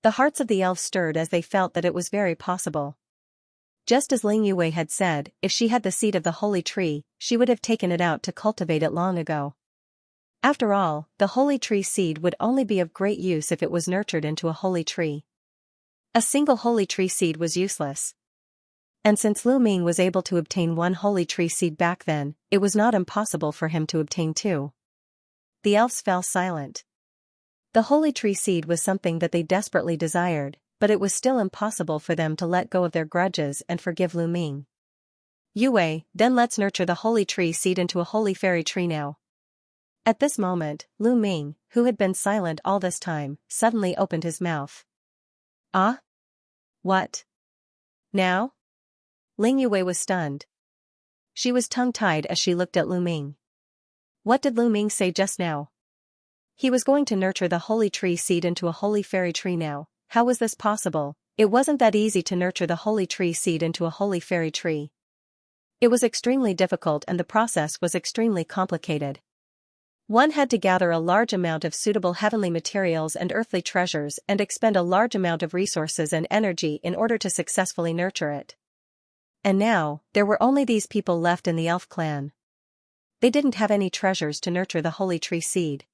The hearts of the elves stirred as they felt that it was very possible. Just as Ling Yue had said, if she had the seed of the holy tree, she would have taken it out to cultivate it long ago. After all, the holy tree seed would only be of great use if it was nurtured into a holy tree. A single holy tree seed was useless. And since Lu Ming was able to obtain 1 holy tree seed back then, it was not impossible for him to obtain 2. The elves fell silent. The holy tree seed was something that they desperately desired, but it was still impossible for them to let go of their grudges and forgive Lu Ming. Yue, then let's nurture the holy tree seed into a holy fairy tree now. At this moment, Lu Ming, who had been silent all this time, suddenly opened his mouth. Ah? What? Now? Ling Yue was stunned. She was tongue-tied as she looked at Lu Ming. What did Lu Ming say just now? He was going to nurture the holy tree seed into a holy fairy tree now. How was this possible? It wasn't that easy to nurture the holy tree seed into a holy fairy tree. It was extremely difficult and the process was extremely complicated. One had to gather a large amount of suitable heavenly materials and earthly treasures and expend a large amount of resources and energy in order to successfully nurture it. And now, there were only these people left in the elf clan. They didn't have any treasures to nurture the holy tree seed.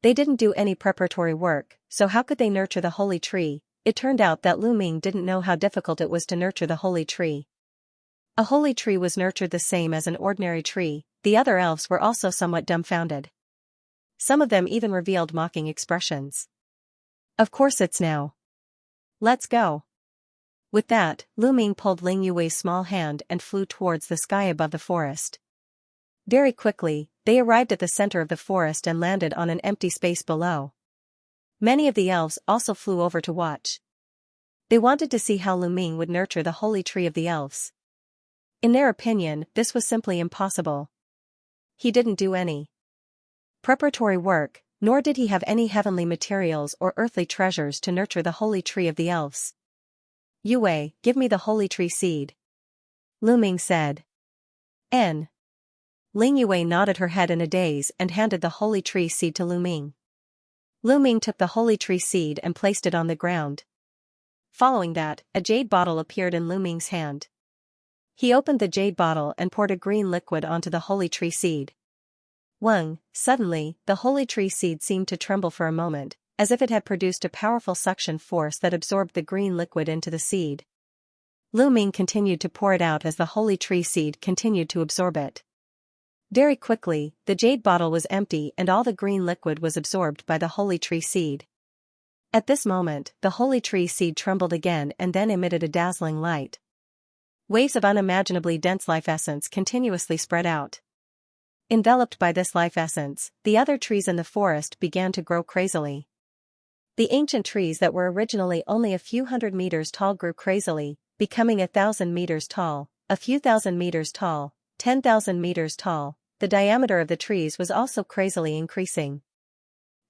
They didn't do any preparatory work, so how could they nurture the holy tree? It turned out that Lu Ming didn't know how difficult it was to nurture the holy tree. A holy tree was nurtured the same as an ordinary tree. The other elves were also somewhat dumbfounded. Some of them even revealed mocking expressions. Of course it's now. Let's go. With that, Lu Ming pulled Ling Yue's small hand and flew towards the sky above the forest. Very quickly, they arrived at the center of the forest and landed on an empty space below. Many of the elves also flew over to watch. They wanted to see how Lu Ming would nurture the holy tree of the elves. In their opinion, this was simply impossible. He didn't do any preparatory work, nor did he have any heavenly materials or earthly treasures to nurture the holy tree of the elves. Yue, give me the holy tree seed. Lu Ming said. N. Ling Yue nodded her head in a daze and handed the holy tree seed to Lu Ming. Lu Ming took the holy tree seed and placed it on the ground. Following that, a jade bottle appeared in Lu Ming's hand. He opened the jade bottle and poured a green liquid onto the holy tree seed. Suddenly, the holy tree seed seemed to tremble for a moment, as if it had produced a powerful suction force that absorbed the green liquid into the seed. Lu Ming continued to pour it out as the holy tree seed continued to absorb it. Very quickly, the jade bottle was empty and all the green liquid was absorbed by the holy tree seed. At this moment, the holy tree seed trembled again and then emitted a dazzling light. Waves of unimaginably dense life essence continuously spread out. Enveloped by this life essence, the other trees in the forest began to grow crazily. The ancient trees that were originally only a few hundred meters tall grew crazily, becoming 1,000 meters tall, a few thousand meters tall, 10,000 meters tall. The diameter of the trees was also crazily increasing.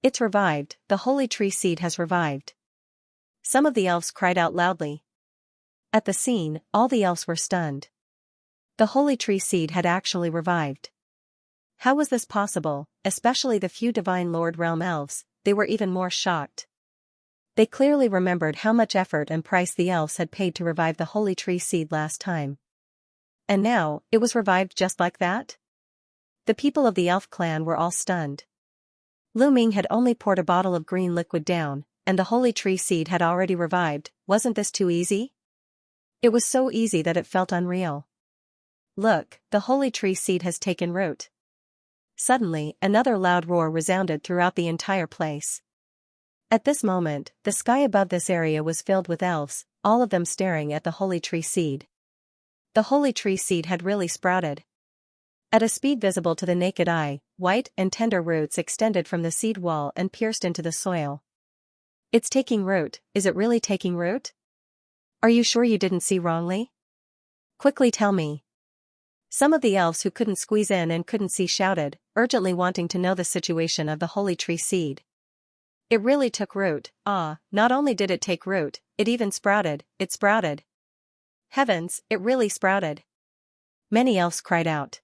It's revived, the holy tree seed has revived. Some of the elves cried out loudly. At the scene, all the elves were stunned. The holy tree seed had actually revived. How was this possible? Especially the few divine Lord Realm elves, they were even more shocked. They clearly remembered how much effort and price the elves had paid to revive the holy tree seed last time. And now, it was revived just like that? The people of the elf clan were all stunned. Lu Ming had only poured a bottle of green liquid down, and the holy tree seed had already revived. Wasn't this too easy? It was so easy that it felt unreal. Look, the holy tree seed has taken root. Suddenly, another loud roar resounded throughout the entire place. At this moment, the sky above this area was filled with elves, all of them staring at the holy tree seed. The holy tree seed had really sprouted. At a speed visible to the naked eye, white and tender roots extended from the seed wall and pierced into the soil. It's taking root. Is it really taking root? Are you sure you didn't see wrongly? Quickly tell me. Some of the elves who couldn't squeeze in and couldn't see shouted, urgently wanting to know the situation of the holy tree seed. It really took root. Not only did it take root, it even sprouted. It sprouted. Heavens, it really sprouted. Many elves cried out.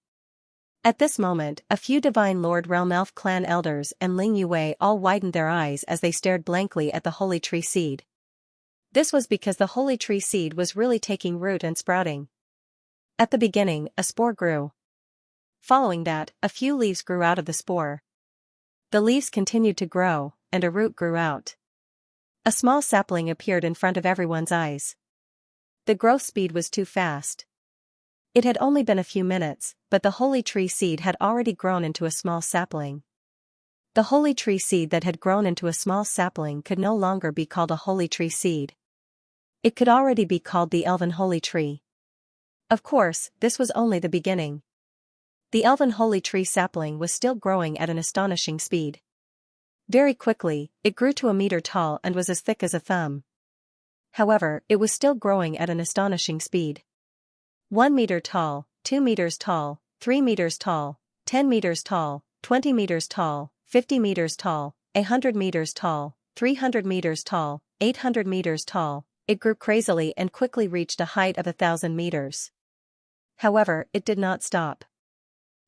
At this moment, a few divine Lord Realm Elf clan elders and Ling Yue all widened their eyes as they stared blankly at the holy tree seed. This was because the holy tree seed was really taking root and sprouting. At the beginning, a spore grew. Following that, a few leaves grew out of the spore. The leaves continued to grow, and a root grew out. A small sapling appeared in front of everyone's eyes. The growth speed was too fast. It had only been a few minutes, but the holy tree seed had already grown into a small sapling. The holy tree seed that had grown into a small sapling could no longer be called a holy tree seed. It could already be called the Elven Holy Tree. Of course, this was only the beginning. The Elven Holy Tree sapling was still growing at an astonishing speed. Very quickly, it grew to 1 meter tall and was as thick as a thumb. However, it was still growing at an astonishing speed. 1 meter tall, 2 meters tall, 3 meters tall, 10 meters tall, 20 meters tall, 50 meters tall, 100 meters tall, 300 meters tall, 800 meters tall. It grew crazily and quickly reached a height of 1,000 meters. However, it did not stop.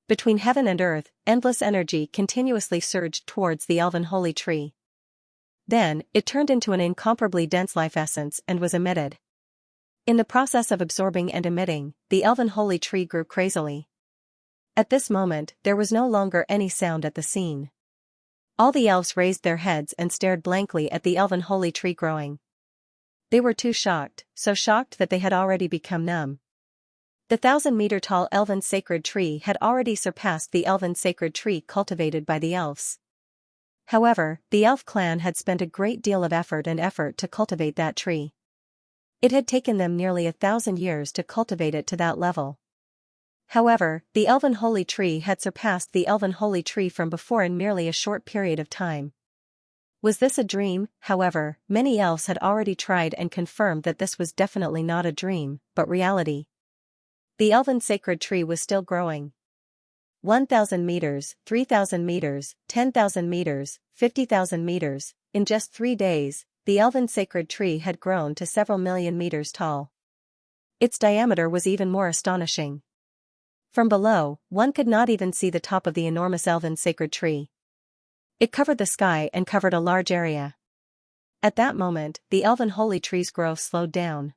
Between heaven and earth, endless energy continuously surged towards the elven holy tree. Then, it turned into an incomparably dense life essence and was emitted. In the process of absorbing and emitting, the elven holy tree grew crazily. At this moment, there was no longer any sound at the scene. All the elves raised their heads and stared blankly at the elven holy tree growing. They were too shocked, so shocked that they had already become numb. The 1,000-meter-tall elven sacred tree had already surpassed the elven sacred tree cultivated by the elves. However, the elf clan had spent a great deal of effort to cultivate that tree. It had taken them nearly 1,000 years to cultivate it to that level. However, the elven holy tree had surpassed the elven holy tree from before in merely a short period of time. Was this a dream? However, many elves had already tried and confirmed that this was definitely not a dream, but reality. The elven sacred tree was still growing. 1,000 meters, 3,000 meters, 10,000 meters, 50,000 meters. In just 3 days, the elven sacred tree had grown to several million meters tall. Its diameter was even more astonishing. From below, one could not even see the top of the enormous elven sacred tree. It covered the sky and covered a large area. At that moment, the elven holy tree's growth slowed down.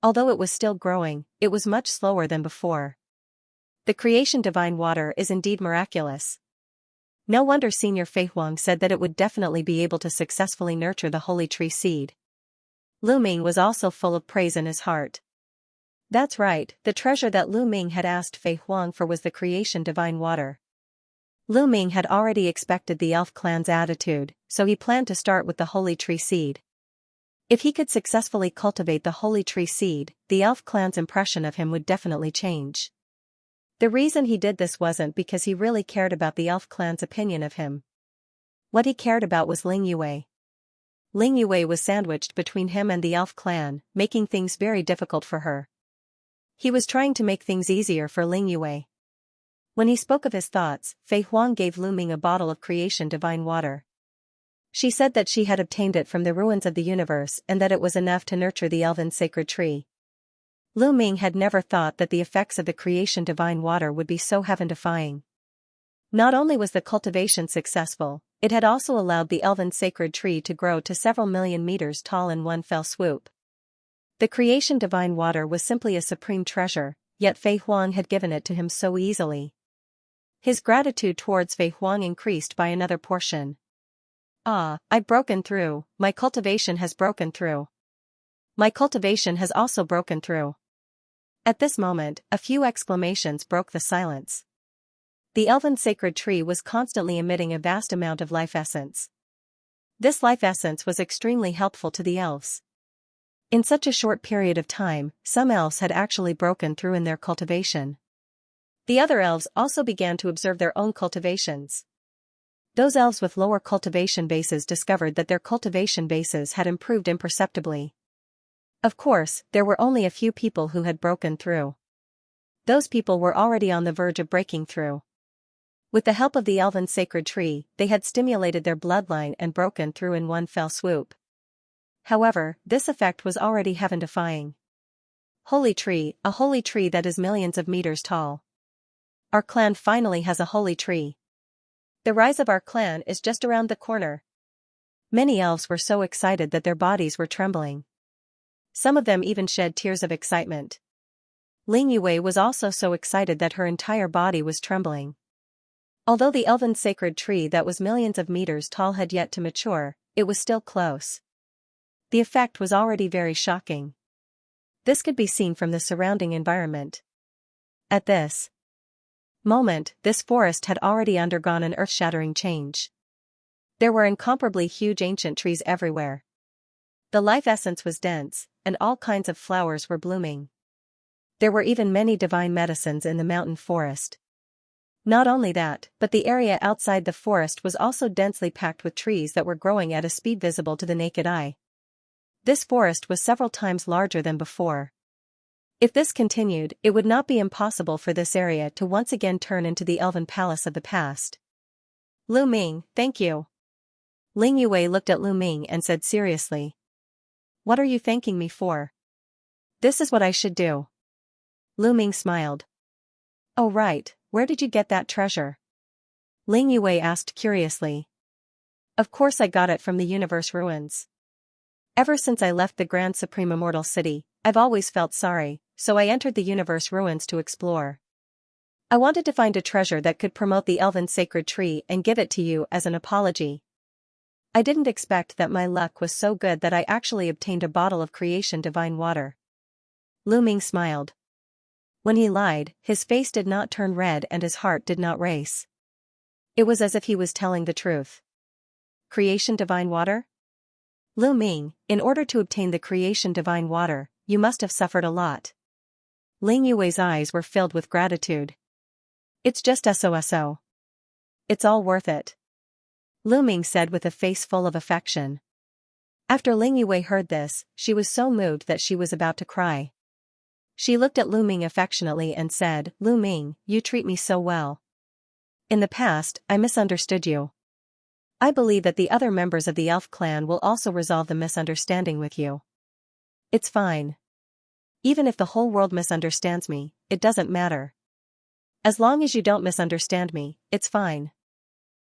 Although it was still growing, it was much slower than before. The creation divine water is indeed miraculous. No wonder Senior Fei Huang said that it would definitely be able to successfully nurture the holy tree seed. Lu Ming was also full of praise in his heart. That's right, the treasure that Lu Ming had asked Fei Huang for was the creation divine water. Lu Ming had already expected the elf clan's attitude, so he planned to start with the holy tree seed. If he could successfully cultivate the holy tree seed, the elf clan's impression of him would definitely change. The reason he did this wasn't because he really cared about the elf clan's opinion of him. What he cared about was Ling Yue. Ling Yue was sandwiched between him and the elf clan, making things very difficult for her. He was trying to make things easier for Ling Yue. When he spoke of his thoughts, Fei Huang gave Lu Ming a bottle of creation divine water. She said that she had obtained it from the ruins of the universe and that it was enough to nurture the elven sacred tree. Lu Ming had never thought that the effects of the creation divine water would be so heaven-defying. Not only was the cultivation successful, it had also allowed the elven sacred tree to grow to several million meters tall in one fell swoop. The creation divine water was simply a supreme treasure, yet Fei Huang had given it to him so easily. His gratitude towards Fei Huang increased by another portion. Ah, I've broken through, my cultivation has broken through. My cultivation has also broken through. At this moment, a few exclamations broke the silence. The elven sacred tree was constantly emitting a vast amount of life essence. This life essence was extremely helpful to the elves. In such a short period of time, some elves had actually broken through in their cultivation. The other elves also began to observe their own cultivations. Those elves with lower cultivation bases discovered that their cultivation bases had improved imperceptibly. Of course, there were only a few people who had broken through. Those people were already on the verge of breaking through. With the help of the elven sacred tree, they had stimulated their bloodline and broken through in one fell swoop. However, this effect was already heaven-defying. Holy tree, a holy tree that is millions of meters tall. Our clan finally has a holy tree. The rise of our clan is just around the corner. Many elves were so excited that their bodies were trembling. Some of them even shed tears of excitement. Ling Yue was also so excited that her entire body was trembling. Although the elven sacred tree that was millions of meters tall had yet to mature, it was still close. The effect was already very shocking. This could be seen from the surrounding environment. At this moment, this forest had already undergone an earth-shattering change. There were incomparably huge ancient trees everywhere. The life essence was dense, and all kinds of flowers were blooming. There were even many divine medicines in the mountain forest. Not only that, but the area outside the forest was also densely packed with trees that were growing at a speed visible to the naked eye. This forest was several times larger than before. If this continued, it would not be impossible for this area to once again turn into the elven palace of the past. Lu Ming, thank you. Ling Yue looked at Lu Ming and said seriously. What are you thanking me for? This is what I should do. Lu Ming smiled. Oh right, where did you get that treasure? Ling Yue asked curiously. Of course I got it from the universe ruins. Ever since I left the Grand Supreme Immortal City, I've always felt sorry, so I entered the universe ruins to explore. I wanted to find a treasure that could promote the elven sacred tree and give it to you as an apology. I didn't expect that my luck was so good that I actually obtained a bottle of creation divine water. Lu Ming smiled. When he lied, his face did not turn red and his heart did not race. It was as if he was telling the truth. Creation divine water? Lu Ming, in order to obtain the creation divine water, you must have suffered a lot. Ling Yue's eyes were filled with gratitude. It's just so. It's all worth it. Lu Ming said with a face full of affection. After Ling Yue heard this, she was so moved that she was about to cry. She looked at Lu Ming affectionately and said, Lu Ming, you treat me so well. In the past, I misunderstood you. I believe that the other members of the elf clan will also resolve the misunderstanding with you. It's fine. Even if the whole world misunderstands me, it doesn't matter. As long as you don't misunderstand me, it's fine.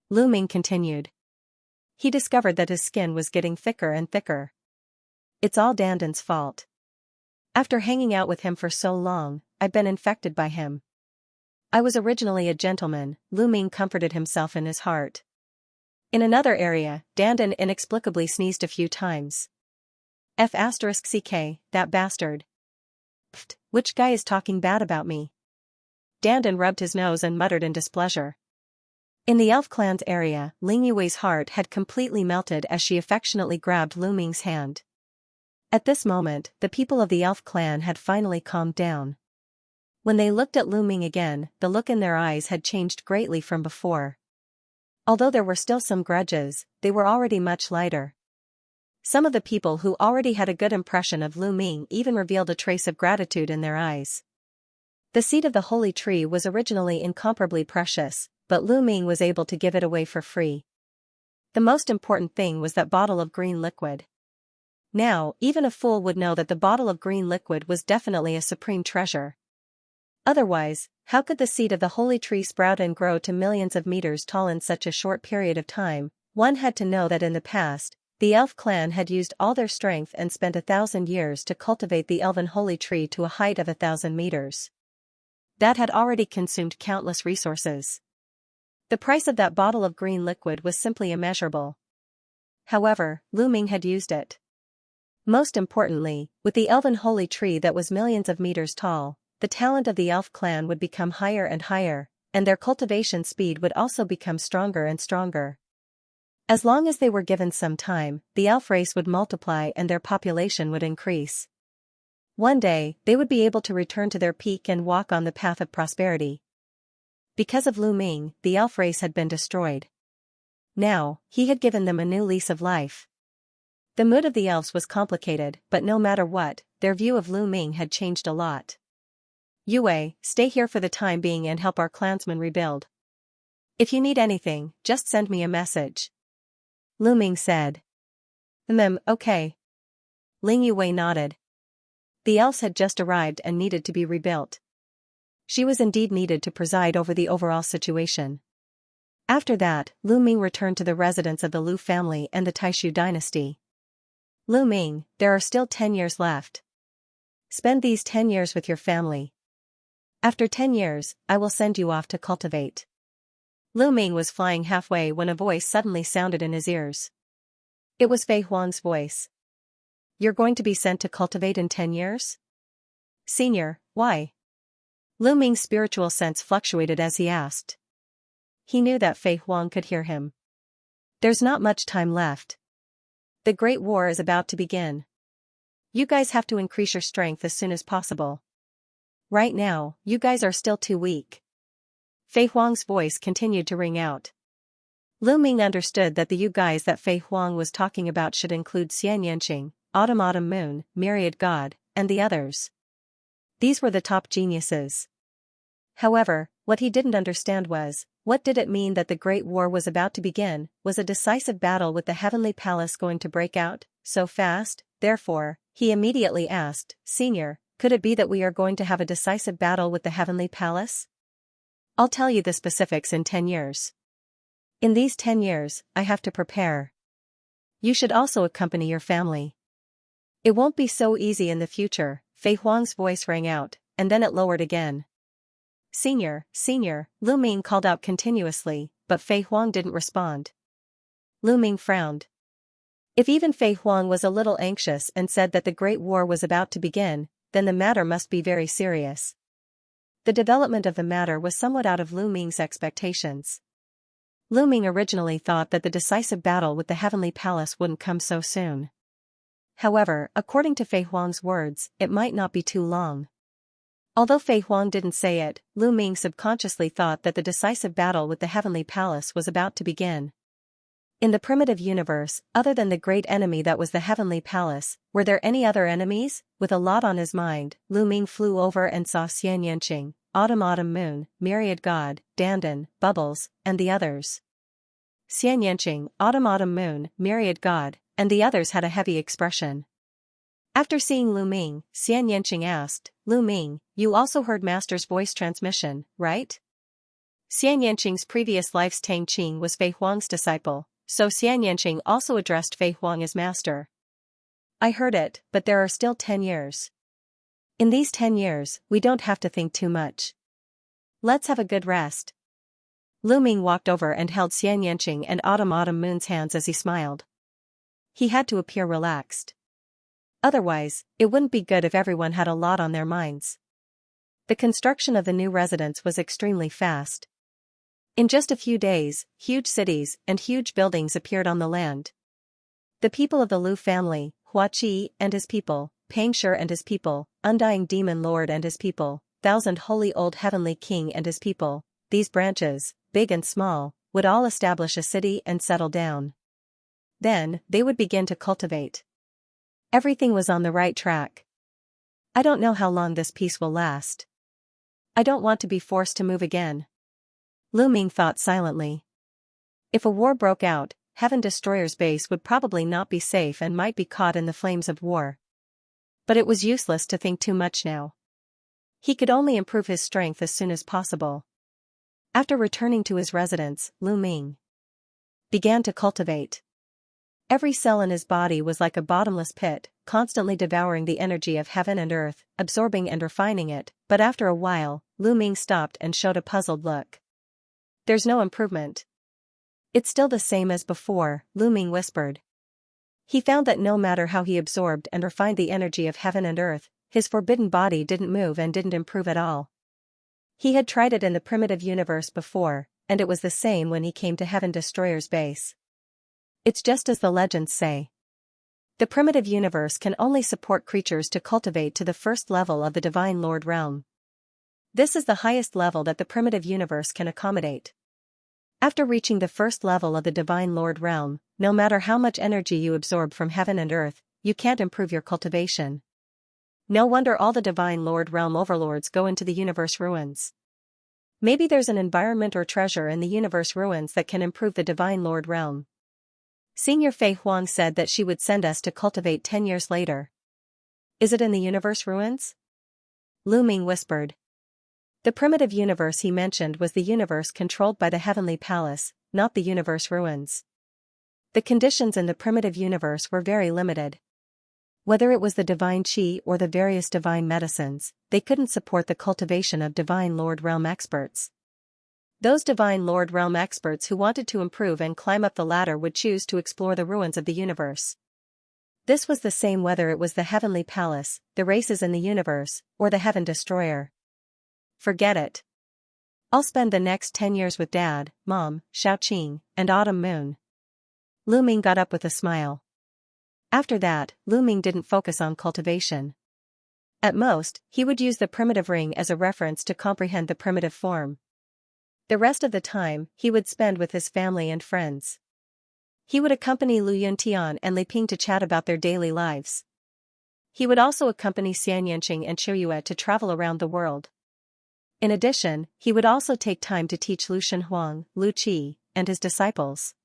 Lu Ming continued. He discovered that his skin was getting thicker and thicker. It's all Dandan's fault. After hanging out with him for so long, I've been infected by him. I was originally a gentleman, Lu Ming comforted himself in his heart. In another area, Dandan inexplicably sneezed a few times. F***ck, that bastard. Pfft, which guy is talking bad about me? Dandan rubbed his nose and muttered in displeasure. In the elf clan's area, Ling Yue's heart had completely melted as she affectionately grabbed Lu Ming's hand. At this moment, the people of the elf clan had finally calmed down. When they looked at Lu Ming again, the look in their eyes had changed greatly from before. Although there were still some grudges, they were already much lighter. Some of the people who already had a good impression of Lu Ming even revealed a trace of gratitude in their eyes. The seed of the holy tree was originally incomparably precious, but Lu Ming was able to give it away for free. The most important thing was that bottle of green liquid. Now, even a fool would know that the bottle of green liquid was definitely a supreme treasure. Otherwise, how could the seed of the holy tree sprout and grow to millions of meters tall in such a short period of time? One had to know that in the past, the elf clan had used all their strength and spent 1,000 years to cultivate the elven holy tree to a height of 1,000 meters. That had already consumed countless resources. The price of that bottle of green liquid was simply immeasurable. However, Lu Ming had used it. Most importantly, with the elven holy tree that was millions of meters tall, the talent of the elf clan would become higher and higher, and their cultivation speed would also become stronger and stronger. As long as they were given some time, the elf race would multiply and their population would increase. One day, they would be able to return to their peak and walk on the path of prosperity. Because of Lu Ming, the elf race had been destroyed. Now, he had given them a new lease of life. The mood of the elves was complicated, but no matter what, their view of Lu Ming had changed a lot. Yue, stay here for the time being and help our clansmen rebuild. If you need anything, just send me a message. Lu Ming said. Okay. Ling Yue nodded. The elves had just arrived and needed to be rebuilt. She was indeed needed to preside over the overall situation. After that, Lu Ming returned to the residence of the Lu family and the Taishu dynasty. Lu Ming, there are still 10 years left. Spend these 10 years with your family. After 10 years, I will send you off to cultivate. Lu Ming was flying halfway when a voice suddenly sounded in his ears. It was Fei Huang's voice. You're going to be sent to cultivate in 10 years? Senior, why? Lu Ming's spiritual sense fluctuated as he asked. He knew that Fei Huang could hear him. There's not much time left. The Great War is about to begin. You guys have to increase your strength as soon as possible. Right now, you guys are still too weak. Fei Huang's voice continued to ring out. Lu Ming understood that the you guys that Fei Huang was talking about should include Xianxia, Autumn Moon, Myriad God, and the others. These were the top geniuses. However, what he didn't understand was, what did it mean that the Great War was about to begin? Was a decisive battle with the Heavenly Palace going to break out so fast? Therefore, he immediately asked, Senior, could it be that we are going to have a decisive battle with the Heavenly Palace? I'll tell you the specifics in 10 years. In these 10 years, I have to prepare. You should also accompany your family. It won't be so easy in the future, Fei Huang's voice rang out, and then it lowered again. Senior, Lu Ming called out continuously, but Fei Huang didn't respond. Lu Ming frowned. If even Fei Huang was a little anxious and said that the Great War was about to begin, then the matter must be very serious. The development of the matter was somewhat out of Lu Ming's expectations. Lu Ming originally thought that the decisive battle with the Heavenly Palace wouldn't come so soon. However, according to Fei Huang's words, it might not be too long. Although Fei Huang didn't say it, Lu Ming subconsciously thought that the decisive battle with the Heavenly Palace was about to begin. In the primitive universe, other than the great enemy that was the Heavenly Palace, were there any other enemies? With a lot on his mind, Lu Ming flew over and saw Xianxia, Autumn Moon, Myriad God, Dandan, Bubbles, and the others. Xianxia, Autumn Moon, Myriad God, and the others had a heavy expression. After seeing Lu Ming, Xianxia asked, Lu Ming, you also heard Master's voice transmission, right? Xianxing's previous life's Tang Qing was Fei Huang's disciple, so Xianxing also addressed Fei Huang as Master. I heard it, but there are still 10 years. In these 10 years, we don't have to think too much. Let's have a good rest. Lu Ming walked over and held Xianxing and Autumn Moon's hands as he smiled. He had to appear relaxed. Otherwise, it wouldn't be good if everyone had a lot on their minds. The construction of the new residence was extremely fast. In just a few days, huge cities and huge buildings appeared on the land. The people of the Lu family, Hua Qi and his people, Pang Shi and his people, Undying Demon Lord and his people, Thousand Holy Old Heavenly King and his people, these branches, big and small, would all establish a city and settle down. Then, they would begin to cultivate. Everything was on the right track. I don't know how long this peace will last. I don't want to be forced to move again. Lu Ming thought silently. If a war broke out, Heaven Destroyer's base would probably not be safe and might be caught in the flames of war. But it was useless to think too much now. He could only improve his strength as soon as possible. After returning to his residence, Lu Ming began to cultivate. Every cell in his body was like a bottomless pit, constantly devouring the energy of heaven and earth, absorbing and refining it, but after a while, Lu Ming stopped and showed a puzzled look. There's no improvement. It's still the same as before, Lu Ming whispered. He found that no matter how he absorbed and refined the energy of heaven and earth, his forbidden body didn't move and didn't improve at all. He had tried it in the primitive universe before, and it was the same when he came to Heaven Destroyer's base. It's just as the legends say. The primitive universe can only support creatures to cultivate to the first level of the Divine Lord realm. This is the highest level that the primitive universe can accommodate. After reaching the first level of the Divine Lord realm, no matter how much energy you absorb from heaven and earth, you can't improve your cultivation. No wonder all the Divine Lord realm overlords go into the universe ruins. Maybe there's an environment or treasure in the universe ruins that can improve the Divine Lord realm. Senior Fei Huang said that she would send us to cultivate 10 years later. Is it in the universe ruins? Lu Ming whispered. The primitive universe he mentioned was the universe controlled by the Heavenly Palace, not the universe ruins. The conditions in the primitive universe were very limited. Whether it was the divine qi or the various divine medicines, they couldn't support the cultivation of Divine Lord Realm experts. Those Divine Lord Realm experts who wanted to improve and climb up the ladder would choose to explore the ruins of the universe. This was the same whether it was the Heavenly Palace, the races in the universe, or the Heaven Destroyer. Forget it. I'll spend the next 10 years with Dad, Mom, Xiaoqing, and Autumn Moon. Lu Ming got up with a smile. After that, Lu Ming didn't focus on cultivation. At most, he would use the primitive ring as a reference to comprehend the primitive form. The rest of the time, he would spend with his family and friends. He would accompany Lu Yuntian and Li Ping to chat about their daily lives. He would also accompany Xianxia and Qiuyue to travel around the world. In addition, he would also take time to teach Lu Shenhuang, Lu Qi, and his disciples.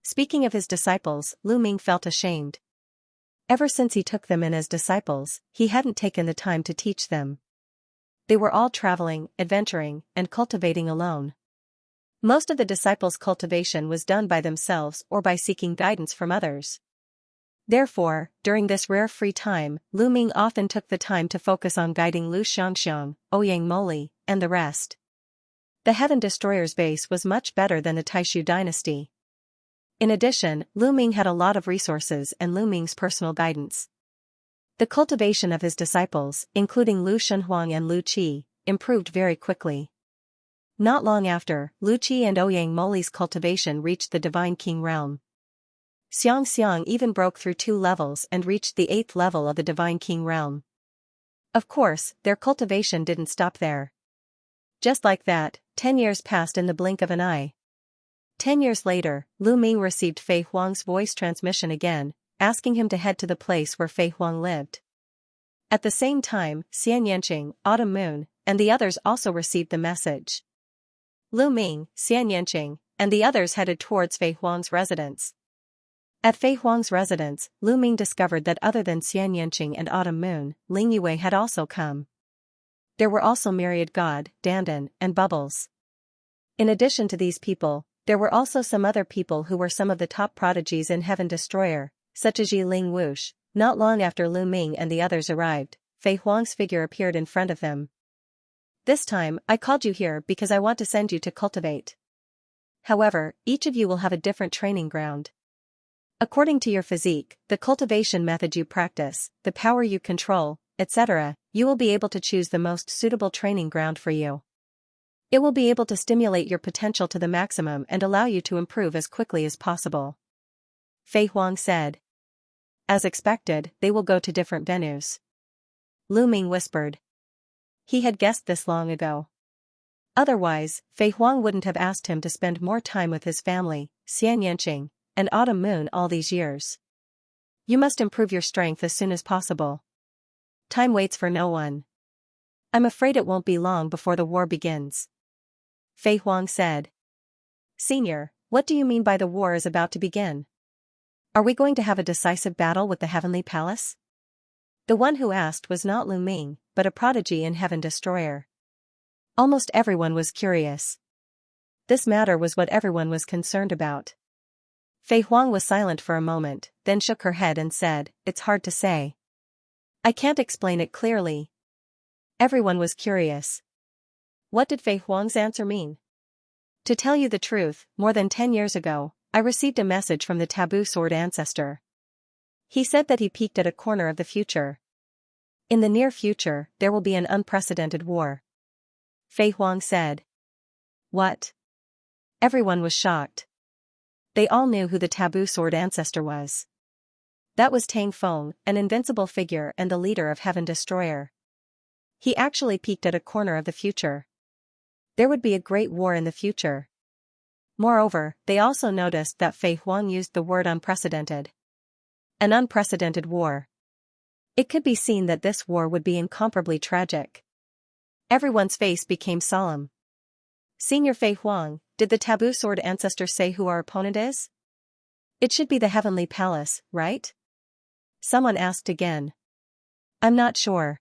Speaking of his disciples, Lu Ming felt ashamed. Ever since he took them in as disciples, he hadn't taken the time to teach them. They were all traveling, adventuring, and cultivating alone. Most of the disciples' cultivation was done by themselves or by seeking guidance from others. Therefore, during this rare free time, Lu Ming often took the time to focus on guiding Lu Xianxiang, Ouyang Moli, and the rest. The Heaven Destroyer's base was much better than the Taishu dynasty. In addition, Lu Ming had a lot of resources and Lu Ming's personal guidance. The cultivation of his disciples, including Lu Shenhuang and Lu Qi, improved very quickly. Not long after, Lu Qi and Ouyang Moli's cultivation reached the Divine King realm. Xianxia even broke through 2 levels and reached the 8th level of the Divine King realm. Of course, their cultivation didn't stop there. Just like that, 10 years passed in the blink of an eye. 10 years later, Lu Ming received Fei Huang's voice transmission again, asking him to head to the place where Fei Huang lived. At the same time, Xianxia, Autumn Moon, and the others also received the message. Lu Ming, Xianxia, and the others headed towards Fei Huang's residence. At Fei Huang's residence, Lu Ming discovered that other than Xianxia and Autumn Moon, Ling Yue had also come. There were also Myriad God, Dandan, and Bubbles. In addition to these people, there were also some other people who were some of the top prodigies in Heaven Destroyer, such as Yi Ling Wush. Not long after Lu Ming and the others arrived, Fei Huang's figure appeared in front of them. This time, I called you here because I want to send you to cultivate. However, each of you will have a different training ground. According to your physique, the cultivation method you practice, the power you control, etc., you will be able to choose the most suitable training ground for you. It will be able to stimulate your potential to the maximum and allow you to improve as quickly as possible. Fei Huang said. As expected, they will go to different venues. Lu Ming whispered. He had guessed this long ago. Otherwise, Fei Huang wouldn't have asked him to spend more time with his family, Xianxia, and Autumn Moon all these years. You must improve your strength as soon as possible. Time waits for no one. I'm afraid it won't be long before the war begins. Fei Huang said. Senior, what do you mean by the war is about to begin? Are we going to have a decisive battle with the Heavenly Palace? The one who asked was not Lu Ming, but a prodigy in Heaven Destroyer. Almost everyone was curious. This matter was what everyone was concerned about. Fei Huang was silent for a moment, then shook her head and said, It's hard to say. I can't explain it clearly. Everyone was curious. What did Fei Huang's answer mean? To tell you the truth, more than 10 years ago, I received a message from the Taboo Sword Ancestor. He said that he peeked at a corner of the future. In the near future, there will be an unprecedented war. Fei Huang said. What? Everyone was shocked. They all knew who the Taboo Sword Ancestor was. That was Tang Feng, an invincible figure and the leader of Heaven Destroyer. He actually peeked at a corner of the future. There would be a great war in the future. Moreover, they also noticed that Fei Huang used the word unprecedented. An unprecedented war. It could be seen that this war would be incomparably tragic. Everyone's face became solemn. Senior Fei Huang, did the Taboo Sword Ancestor say who our opponent is? It should be the Heavenly Palace, right? Someone asked again. I'm not sure.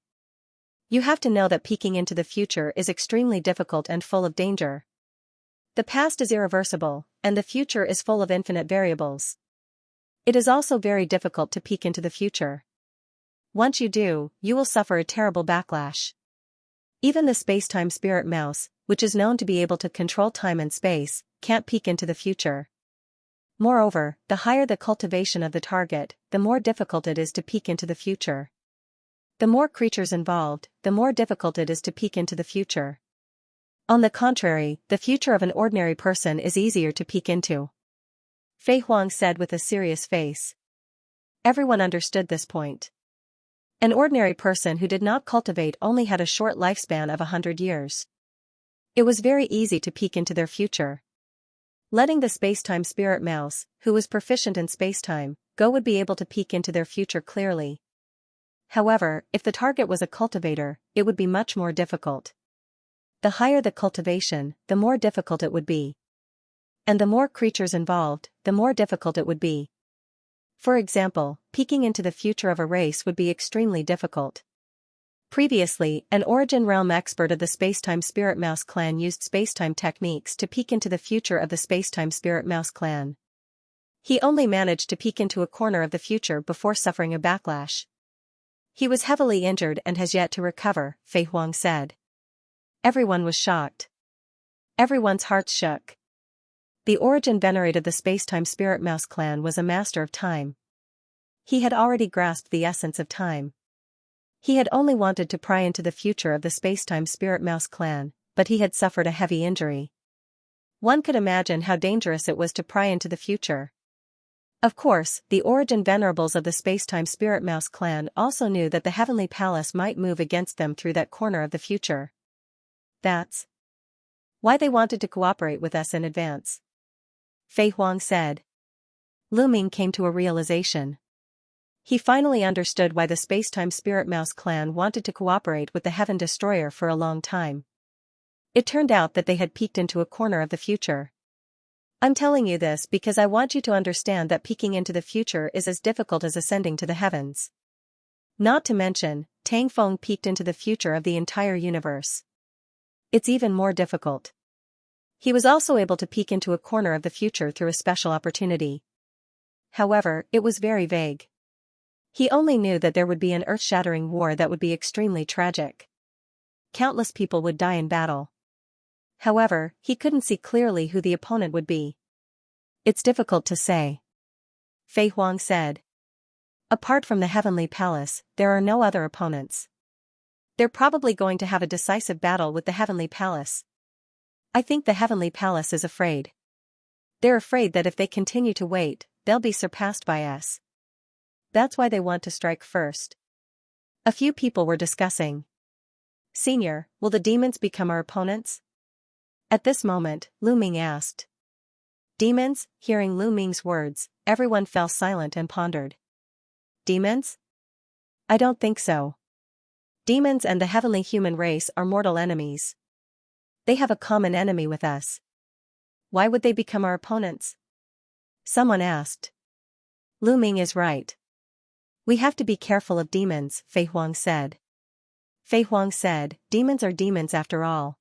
You have to know that peeking into the future is extremely difficult and full of danger. The past is irreversible, and the future is full of infinite variables. It is also very difficult to peek into the future. Once you do, you will suffer a terrible backlash. Even the space-time spirit mouse, which is known to be able to control time and space, can't peek into the future. Moreover, the higher the cultivation of the target, the more difficult it is to peek into the future. The more creatures involved, the more difficult it is to peek into the future. On the contrary, the future of an ordinary person is easier to peek into. Fei Huang said with a serious face. Everyone understood this point. An ordinary person who did not cultivate only had a short lifespan of 100 years. It was very easy to peek into their future. Letting the space-time spirit mouse, who was proficient in space-time, go would be able to peek into their future clearly. However, if the target was a cultivator, it would be much more difficult. The higher the cultivation, the more difficult it would be. And the more creatures involved, the more difficult it would be. For example, peeking into the future of a race would be extremely difficult. Previously, an Origin Realm expert of the Spacetime Spirit Mouse clan used spacetime techniques to peek into the future of the Spacetime Spirit Mouse clan. He only managed to peek into a corner of the future before suffering a backlash. He was heavily injured and has yet to recover, Fei Huang said. Everyone was shocked. Everyone's hearts shook. The Origin Venerate of the Spacetime Spirit Mouse clan was a master of time. He had already grasped the essence of time. He had only wanted to pry into the future of the Spacetime Spirit Mouse clan, but he had suffered a heavy injury. One could imagine how dangerous it was to pry into the future. Of course, the Origin Venerables of the Spacetime Spirit Mouse clan also knew that the Heavenly Palace might move against them through that corner of the future. That's why they wanted to cooperate with us in advance, Fei Huang said. Lu Ming came to a realization. He finally understood why the Spacetime Spirit Mouse clan wanted to cooperate with the Heaven Destroyer for a long time. It turned out that they had peeked into a corner of the future. I'm telling you this because I want you to understand that peeking into the future is as difficult as ascending to the heavens. Not to mention, Tang Feng peeked into the future of the entire universe. It's even more difficult. He was also able to peek into a corner of the future through a special opportunity. However, it was very vague. He only knew that there would be an earth-shattering war that would be extremely tragic. Countless people would die in battle. However, he couldn't see clearly who the opponent would be. It's difficult to say, Fei Huang said. Apart from the Heavenly Palace, there are no other opponents. They're probably going to have a decisive battle with the Heavenly Palace. I think the Heavenly Palace is afraid. They're afraid that if they continue to wait, they'll be surpassed by us. That's why they want to strike first. A few people were discussing. Senior, will the demons become our opponents? At this moment, Lu Ming asked. Demons? Hearing Lu Ming's words, everyone fell silent and pondered. Demons? I don't think so. Demons and the heavenly human race are mortal enemies. They have a common enemy with us. Why would they become our opponents? Someone asked. Lu Ming is right. We have to be careful of demons, Fei Huang said. Fei Huang said, demons are demons after all.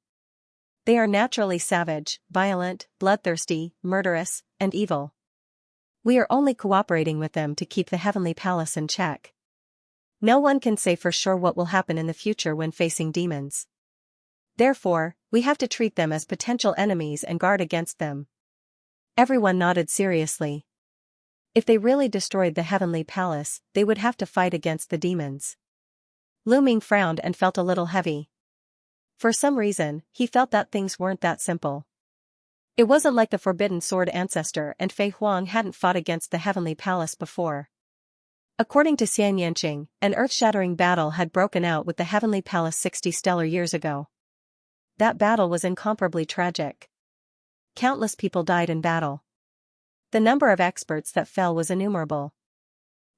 They are naturally savage, violent, bloodthirsty, murderous, and evil. We are only cooperating with them to keep the Heavenly Palace in check. No one can say for sure what will happen in the future when facing demons. Therefore, we have to treat them as potential enemies and guard against them. Everyone nodded seriously. If they really destroyed the Heavenly Palace, they would have to fight against the demons. Lu Ming frowned and felt a little heavy. For some reason, he felt that things weren't that simple. It wasn't like the Forbidden Sword ancestor and Fei Huang hadn't fought against the Heavenly Palace before. According to Xianxia, an earth-shattering battle had broken out with the Heavenly Palace 60 stellar years ago. That battle was incomparably tragic. Countless people died in battle. The number of experts that fell was innumerable.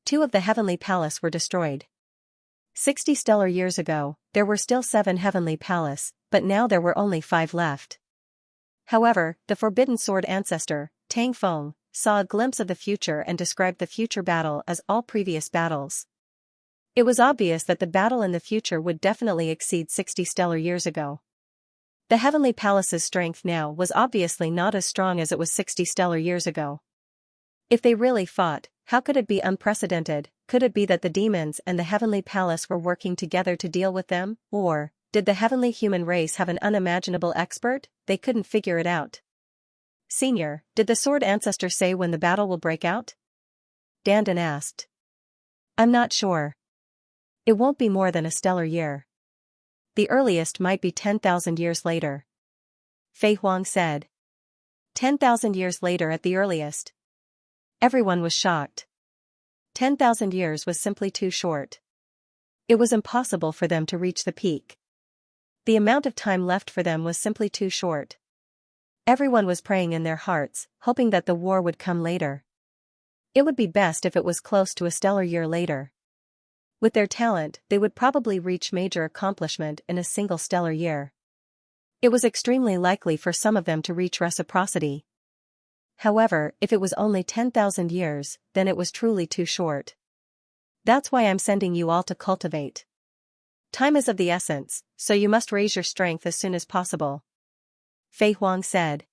2 of the Heavenly Palace were destroyed. 60 stellar years ago, there were still 7 Heavenly Palace, but now there were only 5 left. However, the Forbidden Sword ancestor, Tang Feng, saw a glimpse of the future and described the future battle as all previous battles. It was obvious that the battle in the future would definitely exceed 60 stellar years ago. The Heavenly Palace's strength now was obviously not as strong as it was 60 stellar years ago. If they really fought, how could it be unprecedented? Could it be that the demons and the Heavenly Palace were working together to deal with them, or did the heavenly human race have an unimaginable expert? They couldn't figure it out. Senior, did the Sword Ancestor say when the battle will break out? Dandan asked. I'm not sure. It won't be more than a stellar year. The earliest might be 10,000 years later. Fei Huang said. 10,000 years later at the earliest. Everyone was shocked. 10,000 years was simply too short. It was impossible for them to reach the peak. The amount of time left for them was simply too short. Everyone was praying in their hearts, hoping that the war would come later. It would be best if it was close to a stellar year later. With their talent, they would probably reach major accomplishment in a single stellar year. It was extremely likely for some of them to reach reciprocity. However, if it was only 10,000 years, then it was truly too short. That's why I'm sending you all to cultivate. Time is of the essence, so you must raise your strength as soon as possible. Fei Huang said.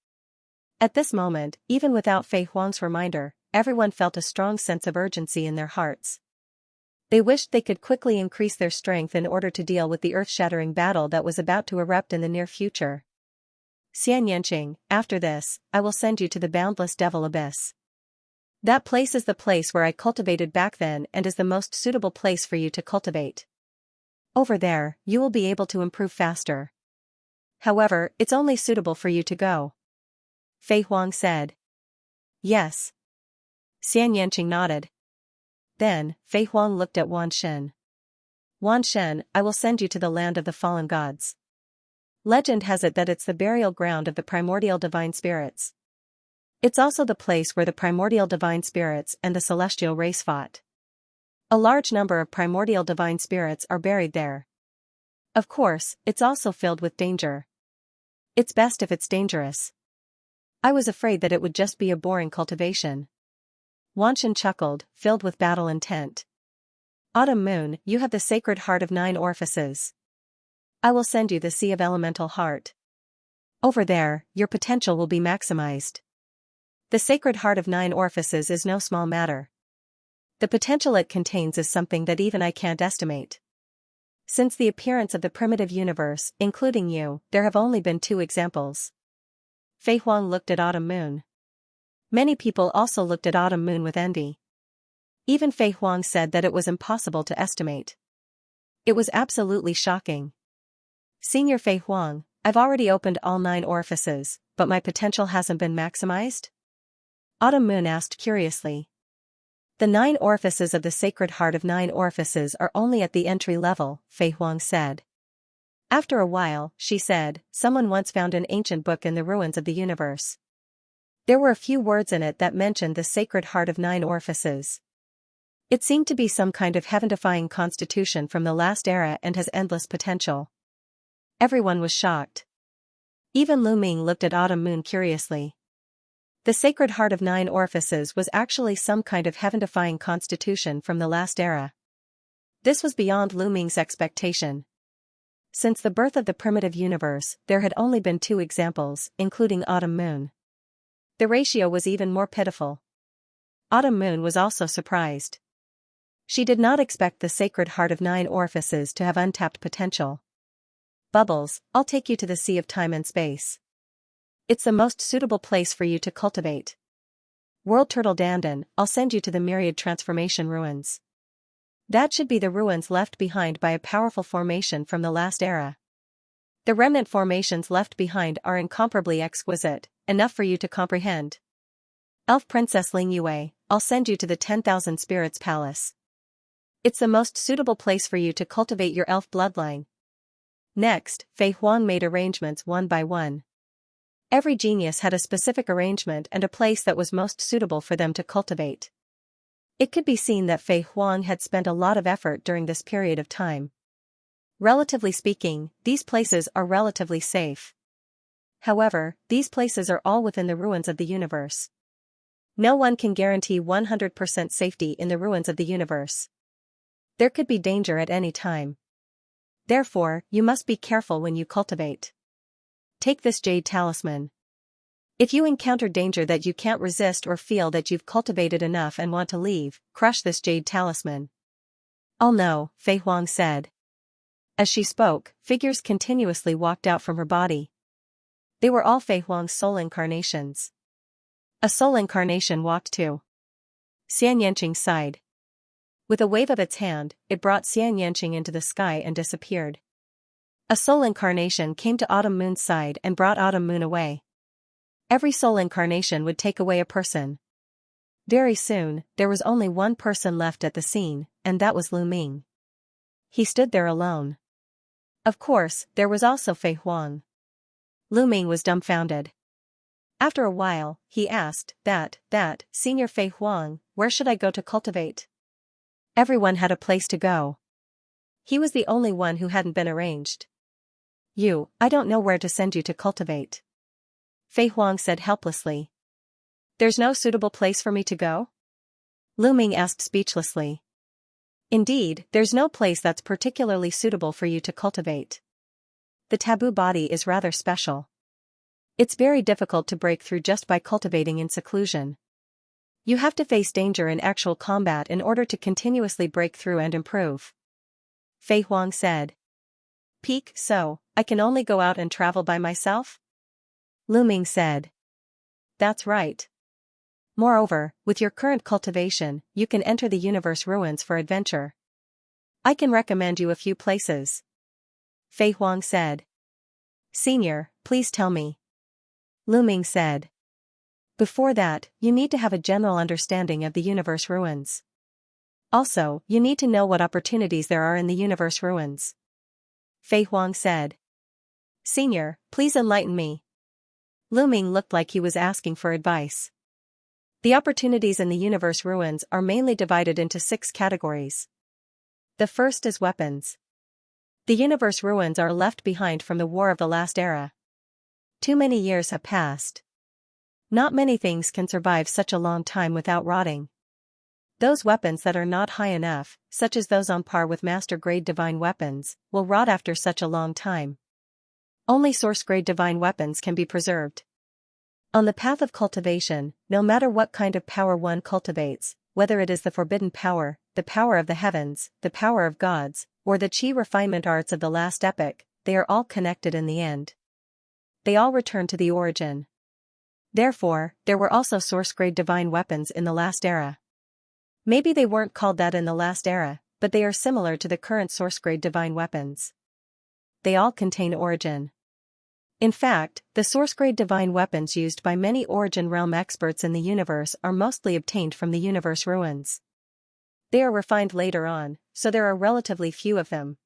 At this moment, even without Fei Huang's reminder, everyone felt a strong sense of urgency in their hearts. They wished they could quickly increase their strength in order to deal with the earth-shattering battle that was about to erupt in the near future. Xianxia, after this, I will send you to the boundless devil abyss. That place is the place where I cultivated back then and is the most suitable place for you to cultivate. Over there, you will be able to improve faster. However, it's only suitable for you to go. Fei Huang said. Yes. Xianxia nodded. Then, Fei Huang looked at Wan Shen. Wan Shen, I will send you to the land of the fallen gods. Legend has it that it's the burial ground of the primordial divine spirits. It's also the place where the primordial divine spirits and the celestial race fought. A large number of primordial divine spirits are buried there. Of course, it's also filled with danger. It's best if it's dangerous. I was afraid that it would just be a boring cultivation. Wan Shen chuckled, filled with battle intent. Autumn Moon, you have the sacred heart of 9 orifices. I will send you the Sea of Elemental Heart. Over there, your potential will be maximized. The sacred heart of 9 orifices is no small matter. The potential it contains is something that even I can't estimate. Since the appearance of the primitive universe, including you, there have only been 2 examples. Fei Huang looked at Autumn Moon. Many people also looked at Autumn Moon with envy. Even Fei Huang said that it was impossible to estimate. It was absolutely shocking. Senior Fei Huang, I've already opened all 9 orifices, but my potential hasn't been maximized? Autumn Moon asked curiously. The 9 orifices of the sacred heart of 9 orifices are only at the entry level, Fei Huang said. After a while, she said, someone once found an ancient book in the ruins of the universe. There were a few words in it that mentioned the sacred heart of 9 orifices. It seemed to be some kind of heaven-defying constitution from the last era and has endless potential. Everyone was shocked. Even Lu Ming looked at Autumn Moon curiously. The sacred heart of 9 orifices was actually some kind of heaven-defying constitution from the last era. This was beyond Lu Ming's expectation. Since the birth of the primitive universe, there had only been 2 examples, including Autumn Moon. The ratio was even more pitiful. Autumn Moon was also surprised. She did not expect the sacred heart of 9 orifices to have untapped potential. Bubbles, I'll take you to the Sea of Time and Space. It's the most suitable place for you to cultivate. World Turtle Dandan, I'll send you to the Myriad Transformation Ruins. That should be the ruins left behind by a powerful formation from the last era. The remnant formations left behind are incomparably exquisite, enough for you to comprehend. Elf Princess Ling Yue, I'll send you to the 10,000 Spirits Palace. It's the most suitable place for you to cultivate your elf bloodline. Next, Fei Huang made arrangements one by one. Every genius had a specific arrangement and a place that was most suitable for them to cultivate. It could be seen that Fei Huang had spent a lot of effort during this period of time. Relatively speaking, these places are relatively safe. However, these places are all within the ruins of the universe. No one can guarantee 100% safety in the ruins of the universe. There could be danger at any time. Therefore, you must be careful when you cultivate. Take this jade talisman. If you encounter danger that you can't resist or feel that you've cultivated enough and want to leave, crush this jade talisman. I'll know, Fei Huang said. As she spoke, figures continuously walked out from her body. They were all Fei Huang's soul incarnations. A soul incarnation walked too. Xianxia sighed. With a wave of its hand, it brought Xianxia into the sky and disappeared. A soul incarnation came to Autumn Moon's side and brought Autumn Moon away. Every soul incarnation would take away a person. Very soon, there was only one person left at the scene, and that was Lu Ming. He stood there alone. Of course, there was also Fei Huang. Lu Ming was dumbfounded. After a while, he asked, Senior Fei Huang, where should I go to cultivate? Everyone had a place to go. He was the only one who hadn't been arranged. I don't know where to send you to cultivate. Fei Huang said helplessly. There's no suitable place for me to go? Lu Ming asked speechlessly. Indeed, there's no place that's particularly suitable for you to cultivate. The taboo body is rather special. It's very difficult to break through just by cultivating in seclusion. You have to face danger in actual combat in order to continuously break through and improve. Fei Huang said. So, I can only go out and travel by myself? Lu Ming said. That's right. Moreover, with your current cultivation, you can enter the universe ruins for adventure. I can recommend you a few places. Fei Huang said. Senior, please tell me. Lu Ming said. Before that, you need to have a general understanding of the universe ruins. Also, you need to know what opportunities there are in the universe ruins. Fei Huang said. Senior, please enlighten me. Lu Ming looked like he was asking for advice. The opportunities in the universe ruins are mainly divided into 6 categories. The first is weapons. The universe ruins are left behind from the War of the Last Era. Too many years have passed. Not many things can survive such a long time without rotting. Those weapons that are not high enough, such as those on par with master-grade divine weapons, will rot after such a long time. Only source-grade divine weapons can be preserved. On the path of cultivation, no matter what kind of power one cultivates, whether it is the forbidden power, the power of the heavens, the power of gods, or the chi refinement arts of the last epoch, they are all connected in the end. They all return to the origin. Therefore, there were also source-grade divine weapons in the last era. Maybe they weren't called that in the last era, but they are similar to the current source-grade divine weapons. They all contain origin. In fact, the source-grade divine weapons used by many origin realm experts in the universe are mostly obtained from the universe ruins. They are refined later on, so there are relatively few of them.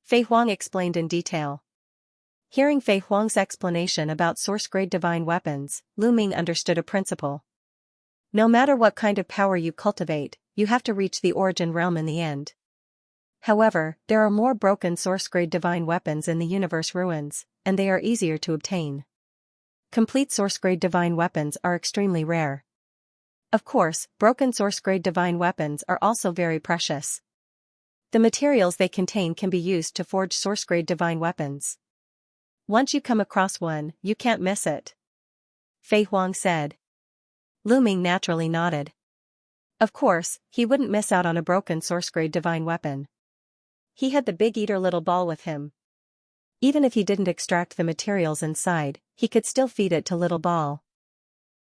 Fei Huang explained in detail. Hearing Fei Huang's explanation about source-grade divine weapons, Lu Ming understood a principle. No matter what kind of power you cultivate, you have to reach the origin realm in the end. However, there are more broken source-grade divine weapons in the universe ruins, and they are easier to obtain. Complete source-grade divine weapons are extremely rare. Of course, broken source-grade divine weapons are also very precious. The materials they contain can be used to forge source-grade divine weapons. Once you come across one, you can't miss it. Fei Huang said. Lu Ming naturally nodded. Of course, he wouldn't miss out on a broken source-grade divine weapon. He had the big eater little ball with him. Even if he didn't extract the materials inside, he could still feed it to little ball.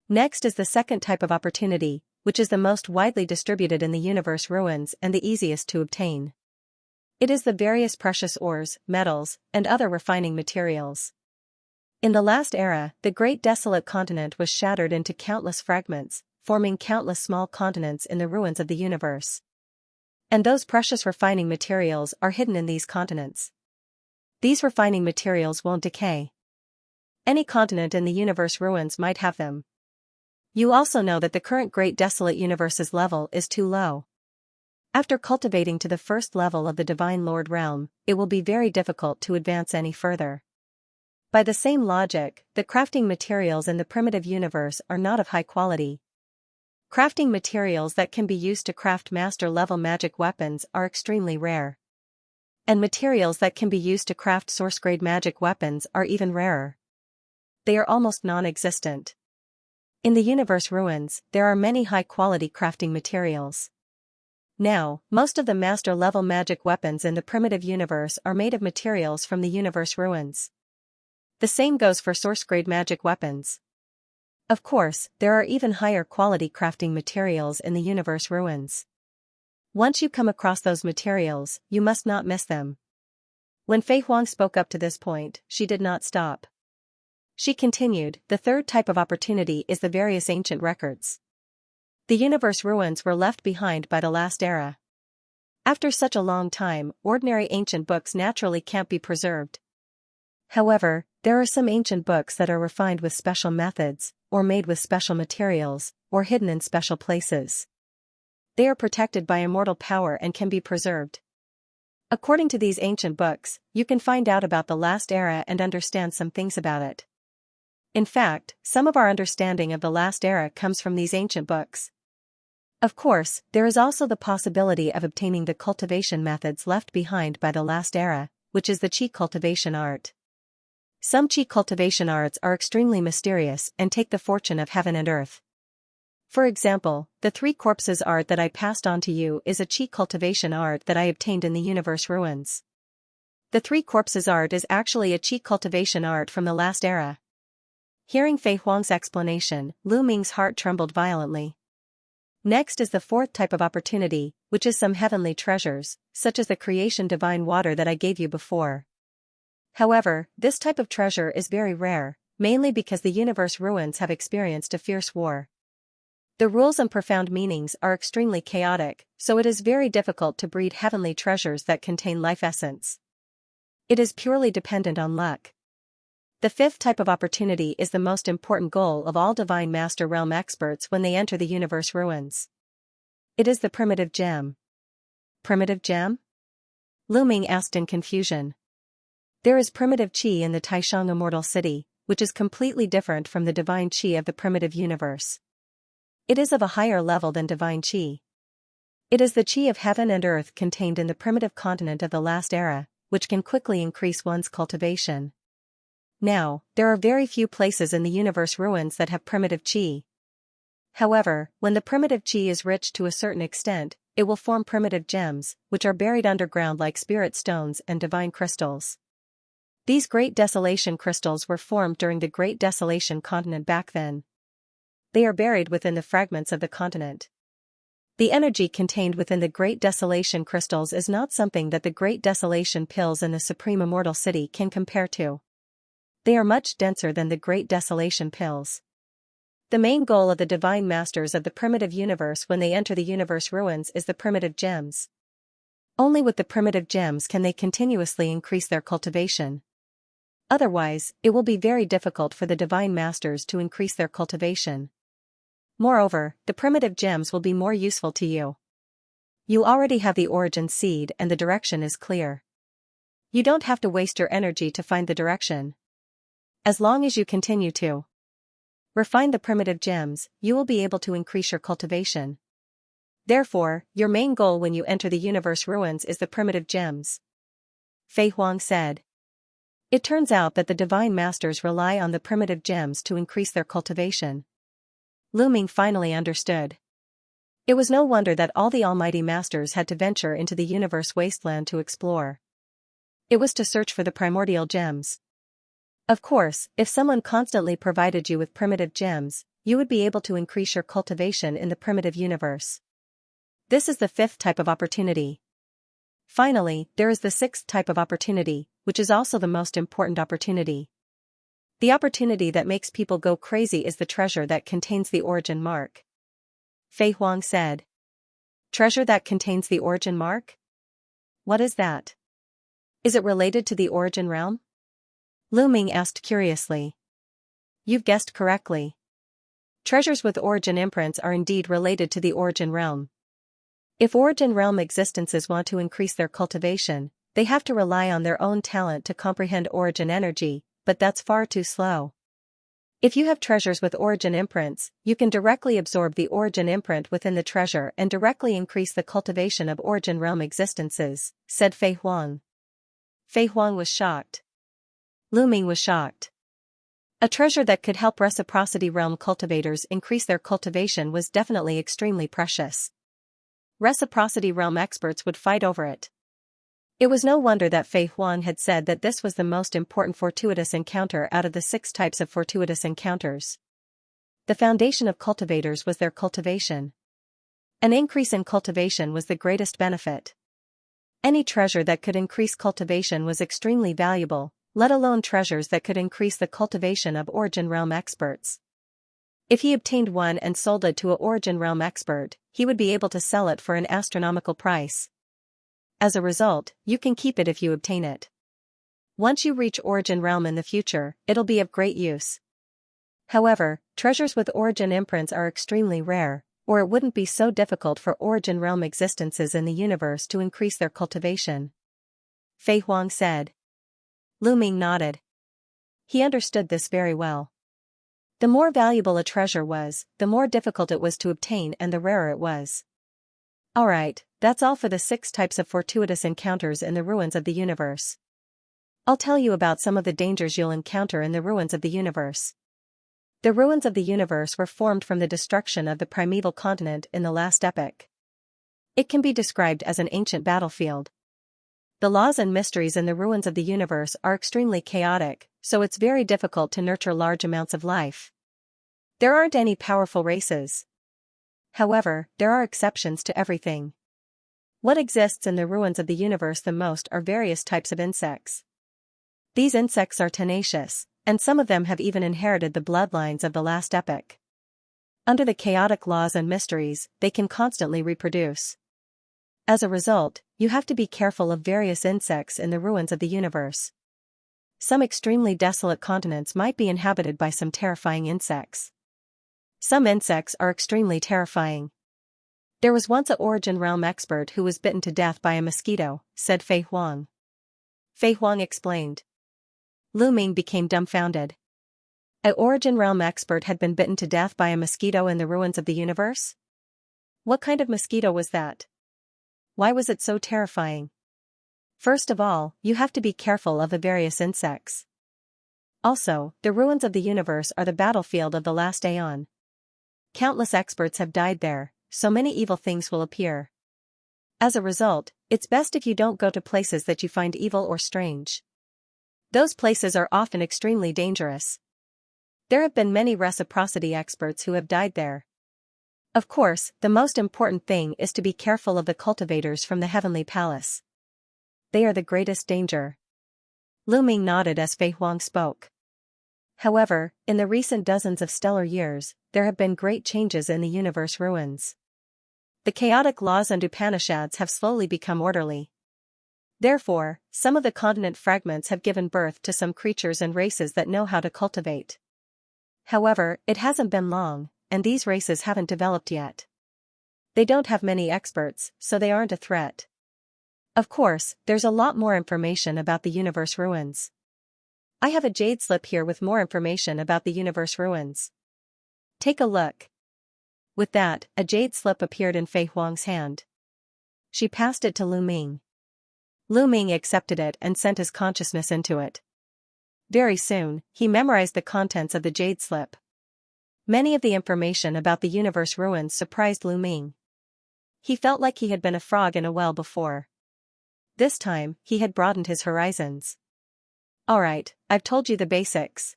Next is the second type of opportunity, which is the most widely distributed in the universe ruins and the easiest to obtain. It is the various precious ores, metals, and other refining materials. In the last era, the great desolate continent was shattered into countless fragments, forming countless small continents in the ruins of the universe. And those precious refining materials are hidden in these continents. These refining materials won't decay. Any continent in the universe ruins might have them. You also know that the current Great Desolate Universe's level is too low. After cultivating to the first level of the Divine Lord realm, it will be very difficult to advance any further. By the same logic, the crafting materials in the primitive universe are not of high quality. Crafting materials that can be used to craft master-level magic weapons are extremely rare. And materials that can be used to craft source-grade magic weapons are even rarer. They are almost non-existent. In the universe ruins, there are many high-quality crafting materials. Now, most of the master-level magic weapons in the primitive universe are made of materials from the universe ruins. The same goes for source-grade magic weapons. Of course, there are even higher quality crafting materials in the universe ruins. Once you come across those materials, you must not miss them. When Fei Huang spoke up to this point, she did not stop. She continued, the third type of opportunity is the various ancient records. The universe ruins were left behind by the last era. After such a long time, ordinary ancient books naturally can't be preserved. However, there are some ancient books that are refined with special methods, or made with special materials, or hidden in special places. They are protected by immortal power and can be preserved. According to these ancient books, you can find out about the last era and understand some things about it. In fact, some of our understanding of the last era comes from these ancient books. Of course, there is also the possibility of obtaining the cultivation methods left behind by the last era, which is the qi cultivation art. Some qi cultivation arts are extremely mysterious and take the fortune of heaven and earth. For example, the 3 corpses art that I passed on to you is a qi cultivation art that I obtained in the universe ruins. The 3 corpses art is actually a qi cultivation art from the last era. Hearing Fei Huang's explanation, Lu Ming's heart trembled violently. Next is the 4th type of opportunity, which is some heavenly treasures, such as the creation divine water that I gave you before. However, this type of treasure is very rare, mainly because the universe ruins have experienced a fierce war. The rules and profound meanings are extremely chaotic, so it is very difficult to breed heavenly treasures that contain life essence. It is purely dependent on luck. The 5th type of opportunity is the most important goal of all Divine Master Realm experts when they enter the universe ruins. It is the primitive gem. Primitive gem? Lu Ming asked in confusion. There is primitive qi in the Taishang Immortal City, which is completely different from the divine qi of the primitive universe. It is of a higher level than divine qi. It is the qi of heaven and earth contained in the primitive continent of the last era, which can quickly increase one's cultivation. Now, there are very few places in the universe ruins that have primitive qi. However, when the primitive qi is rich to a certain extent, it will form primitive gems, which are buried underground like spirit stones and divine crystals. These Great Desolation crystals were formed during the Great Desolation continent back then. They are buried within the fragments of the continent. The energy contained within the Great Desolation crystals is not something that the Great Desolation pills in the Supreme Immortal City can compare to. They are much denser than the Great Desolation pills. The main goal of the Divine Masters of the primitive universe when they enter the universe ruins is the primitive gems. Only with the primitive gems can they continuously increase their cultivation. Otherwise, it will be very difficult for the Divine Masters to increase their cultivation. Moreover, the primitive gems will be more useful to you. You already have the origin seed and the direction is clear. You don't have to waste your energy to find the direction. As long as you continue to refine the primitive gems, you will be able to increase your cultivation. Therefore, your main goal when you enter the universe ruins is the primitive gems. Fei Huang said. It turns out that the Divine Masters rely on the primitive gems to increase their cultivation. Lu Ming finally understood. It was no wonder that all the Almighty Masters had to venture into the universe wasteland to explore. It was to search for the primordial gems. Of course, if someone constantly provided you with primitive gems, you would be able to increase your cultivation in the primitive universe. This is the 5th type of opportunity. Finally, there is the 6th type of opportunity, which is also the most important opportunity. The opportunity that makes people go crazy is the treasure that contains the origin mark. Fei Huang said. Treasure that contains the origin mark? What is that? Is it related to the origin realm? Lu Ming asked curiously. You've guessed correctly. Treasures with origin imprints are indeed related to the origin realm. If origin realm existences want to increase their cultivation, they have to rely on their own talent to comprehend origin energy, but that's far too slow. If you have treasures with origin imprints, you can directly absorb the origin imprint within the treasure and directly increase the cultivation of origin realm existences, said Fei Huang. Fei Huang was shocked. Lu Ming was shocked. A treasure that could help reciprocity realm cultivators increase their cultivation was definitely extremely precious. Reciprocity realm experts would fight over it. It was no wonder that Fei Huang had said that this was the most important fortuitous encounter out of the 6 types of fortuitous encounters. The foundation of cultivators was their cultivation. An increase in cultivation was the greatest benefit. Any treasure that could increase cultivation was extremely valuable, let alone treasures that could increase the cultivation of origin realm experts. If he obtained one and sold it to an origin realm expert, he would be able to sell it for an astronomical price. As a result, you can keep it if you obtain it. Once you reach origin realm in the future, it'll be of great use. However, treasures with origin imprints are extremely rare, or it wouldn't be so difficult for origin realm existences in the universe to increase their cultivation. Fei Huang said. Lu Ming nodded. He understood this very well. The more valuable a treasure was, the more difficult it was to obtain and the rarer it was. Alright, that's all for the 6 types of fortuitous encounters in the ruins of the universe. I'll tell you about some of the dangers you'll encounter in the ruins of the universe. The ruins of the universe were formed from the destruction of the primeval continent in the last epoch. It can be described as an ancient battlefield. The laws and mysteries in the ruins of the universe are extremely chaotic, so it's very difficult to nurture large amounts of life. There aren't any powerful races. However, there are exceptions to everything. What exists in the ruins of the universe the most are various types of insects. These insects are tenacious, and some of them have even inherited the bloodlines of the last epoch. Under the chaotic laws and mysteries, they can constantly reproduce. As a result, you have to be careful of various insects in the ruins of the universe. Some extremely desolate continents might be inhabited by some terrifying insects. Some insects are extremely terrifying. There was once a Origin Realm expert who was bitten to death by a mosquito, said Fei Huang. Fei Huang explained. Lu Ming became dumbfounded. An Origin Realm expert had been bitten to death by a mosquito in the ruins of the universe? What kind of mosquito was that? Why was it so terrifying? First of all, you have to be careful of the various insects. Also, the ruins of the universe are the battlefield of the last aeon. Countless experts have died there, so many evil things will appear. As a result, it's best if you don't go to places that you find evil or strange. Those places are often extremely dangerous. There have been many reciprocity experts who have died there. Of course, the most important thing is to be careful of the cultivators from the heavenly palace. They are the greatest danger. Lu Ming nodded as Fei Huang spoke. However, in the recent dozens of stellar years, there have been great changes in the universe ruins. The chaotic laws and Upanishads have slowly become orderly. Therefore, some of the continent fragments have given birth to some creatures and races that know how to cultivate. However, it hasn't been long, and these races haven't developed yet. They don't have many experts, so they aren't a threat. Of course, there's a lot more information about the universe ruins. I have a jade slip here with more information about the universe ruins. Take a look. With that, a jade slip appeared in Fei Huang's hand. She passed it to Lu Ming. Lu Ming accepted it and sent his consciousness into it. Very soon, he memorized the contents of the jade slip. Many of the information about the universe ruins surprised Lu Ming. He felt like he had been a frog in a well before. This time, he had broadened his horizons. Alright, I've told you the basics.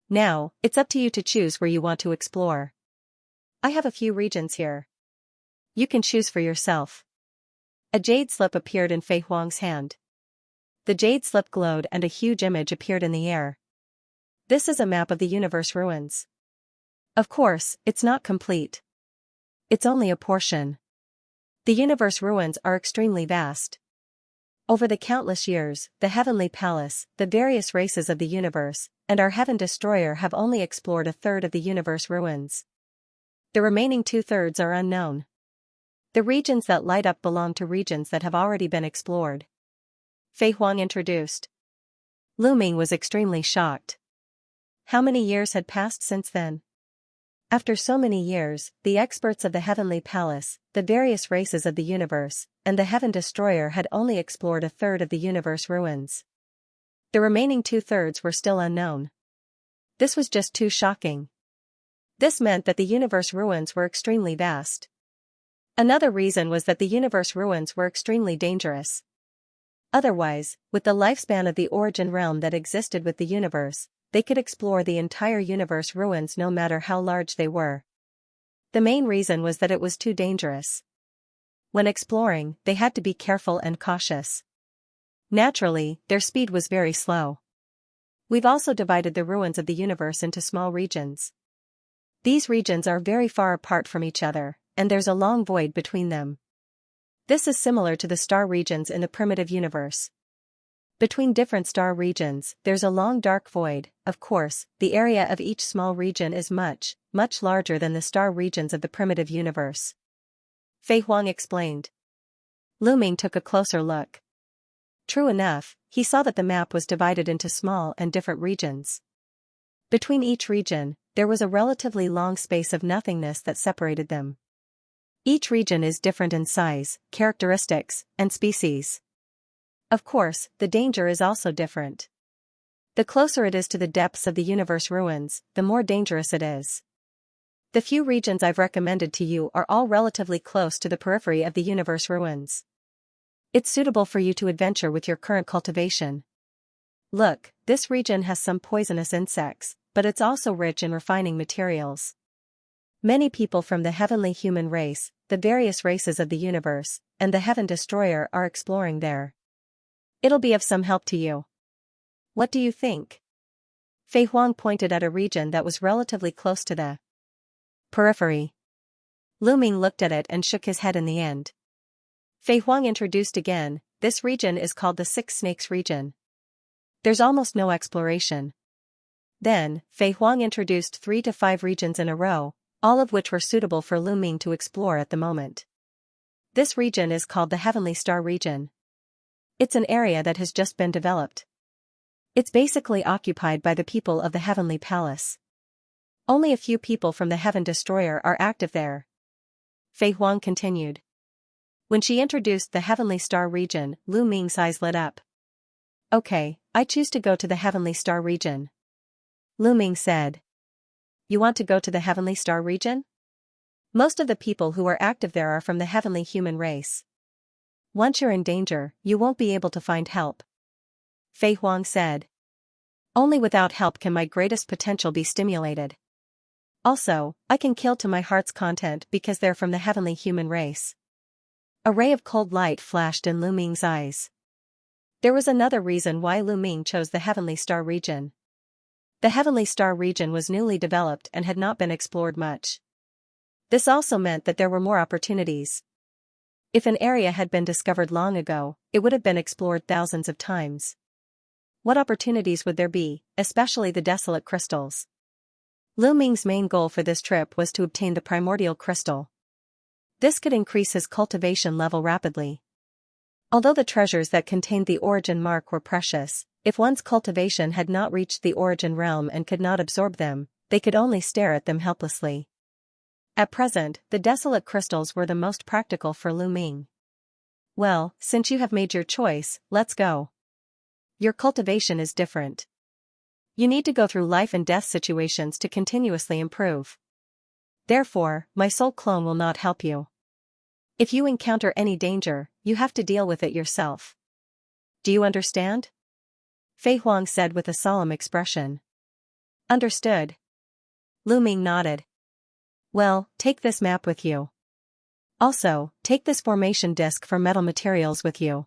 Now, it's up to you to choose where you want to explore. I have a few regions here. You can choose for yourself. A jade slip appeared in Fei Huang's hand. The jade slip glowed and a huge image appeared in the air. This is a map of the universe ruins. Of course, it's not complete. It's only a portion. The universe ruins are extremely vast. Over the countless years, the Heavenly Palace, the various races of the universe, and our Heaven Destroyer have only explored a third of the universe ruins. The remaining 2/3 are unknown. The regions that light up belong to regions that have already been explored. Fei Huang introduced. Lu Ming was extremely shocked. How many years had passed since then? After so many years, the experts of the Heavenly Palace, the various races of the universe, and the Heaven Destroyer had only explored a third of the universe ruins. The remaining 2/3 were still unknown. This was just too shocking. This meant that the universe ruins were extremely vast. Another reason was that the universe ruins were extremely dangerous. Otherwise, with the lifespan of the origin realm that existed with the universe, they could explore the entire universe ruins no matter how large they were. The main reason was that it was too dangerous. When exploring, they had to be careful and cautious. Naturally, their speed was very slow. We've also divided the ruins of the universe into small regions. These regions are very far apart from each other, and there's a long void between them. This is similar to the star regions in the primitive universe. Between different star regions, there's a long dark void. Of course, the area of each small region is much, much larger than the star regions of the primitive universe. Fei Huang explained. Lu Ming took a closer look. True enough, he saw that the map was divided into small and different regions. Between each region, there was a relatively long space of nothingness that separated them. Each region is different in size, characteristics, and species. Of course, the danger is also different. The closer it is to the depths of the universe ruins, the more dangerous it is. The few regions I've recommended to you are all relatively close to the periphery of the universe ruins. It's suitable for you to adventure with your current cultivation. Look, this region has some poisonous insects, but it's also rich in refining materials. Many people from the heavenly human race, the various races of the universe, and the Heaven Destroyer are exploring there. It'll be of some help to you. What do you think? Fei Huang pointed at a region that was relatively close to the periphery. Lu Ming looked at it and shook his head in the end. Fei Huang introduced again, this region is called the Six Snakes region. There's almost no exploration. Then, Fei Huang introduced 3 to 5 regions in a row, all of which were suitable for Lu Ming to explore at the moment. This region is called the Heavenly Star region. It's an area that has just been developed. It's basically occupied by the people of the Heavenly Palace. Only a few people from the Heaven Destroyer are active there. Fei Huang continued. When she introduced the Heavenly Star region, Lu Ming's eyes lit up. Okay, I choose to go to the Heavenly Star region. Lu Ming said. You want to go to the Heavenly Star region? Most of the people who are active there are from the heavenly human race. Once you're in danger, you won't be able to find help. Fei Huang said. Only without help can my greatest potential be stimulated. Also, I can kill to my heart's content because they're from the heavenly human race. A ray of cold light flashed in Lu Ming's eyes. There was another reason why Lu Ming chose the Heavenly Star region. The Heavenly Star region was newly developed and had not been explored much. This also meant that there were more opportunities. If an area had been discovered long ago, it would have been explored thousands of times. What opportunities would there be, especially the desolate crystals? Lu Ming's main goal for this trip was to obtain the primordial crystal. This could increase his cultivation level rapidly. Although the treasures that contained the origin mark were precious, if one's cultivation had not reached the origin realm and could not absorb them, they could only stare at them helplessly. At present, the desolate crystals were the most practical for Lu Ming. Well, since you have made your choice, let's go. Your cultivation is different. You need to go through life and death situations to continuously improve. Therefore, my soul clone will not help you. If you encounter any danger, you have to deal with it yourself. Do you understand? Fei Huang said with a solemn expression. Understood. Lu Ming nodded. Well, take this map with you. Also, take this formation disc for metal materials with you.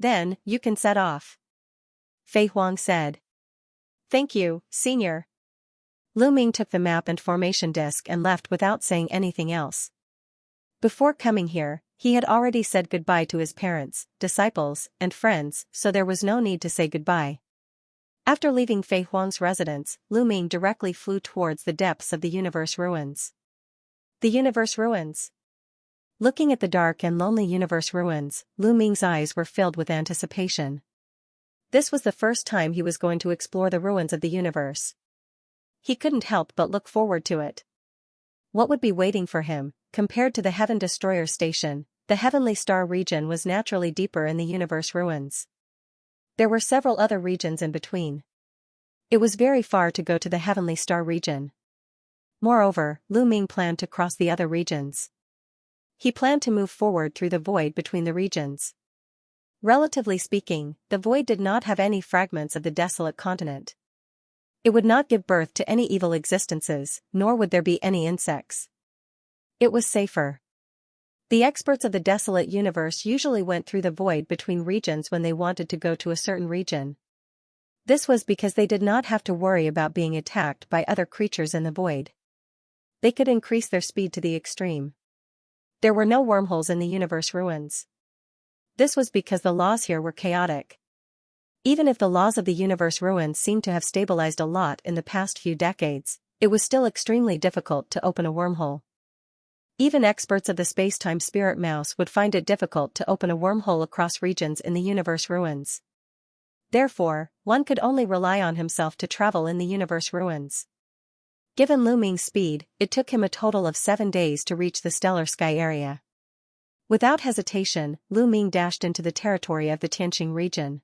Then, you can set off. Fei Huang said. Thank you, Senior. Lu Ming took the map and formation disc and left without saying anything else. Before coming here, he had already said goodbye to his parents, disciples, and friends, so there was no need to say goodbye. After leaving Fei Huang's residence, Lu Ming directly flew towards the depths of the universe ruins. The universe ruins. Looking at the dark and lonely universe ruins, Lu Ming's eyes were filled with anticipation. This was the first time he was going to explore the ruins of the universe. He couldn't help but look forward to it. What would be waiting for him? Compared to the Heaven Destroyer station, the Heavenly Star region was naturally deeper in the universe ruins. There were several other regions in between. It was very far to go to the Heavenly Star region. Moreover, Lu Ming planned to cross the other regions. He planned to move forward through the void between the regions. Relatively speaking, the void did not have any fragments of the desolate continent. It would not give birth to any evil existences, nor would there be any insects. It was safer. The experts of the desolate universe usually went through the void between regions when they wanted to go to a certain region. This was because they did not have to worry about being attacked by other creatures in the void. They could increase their speed to the extreme. There were no wormholes in the universe ruins. This was because the laws here were chaotic. Even if the laws of the universe ruins seemed to have stabilized a lot in the past few decades, it was still extremely difficult to open a wormhole. Even experts of the space-time spirit mouse would find it difficult to open a wormhole across regions in the universe ruins. Therefore, one could only rely on himself to travel in the universe ruins. Given Lu Ming's speed, it took him a total of 7 days to reach the stellar sky area. Without hesitation, Lu Ming dashed into the territory of the Tianqing region.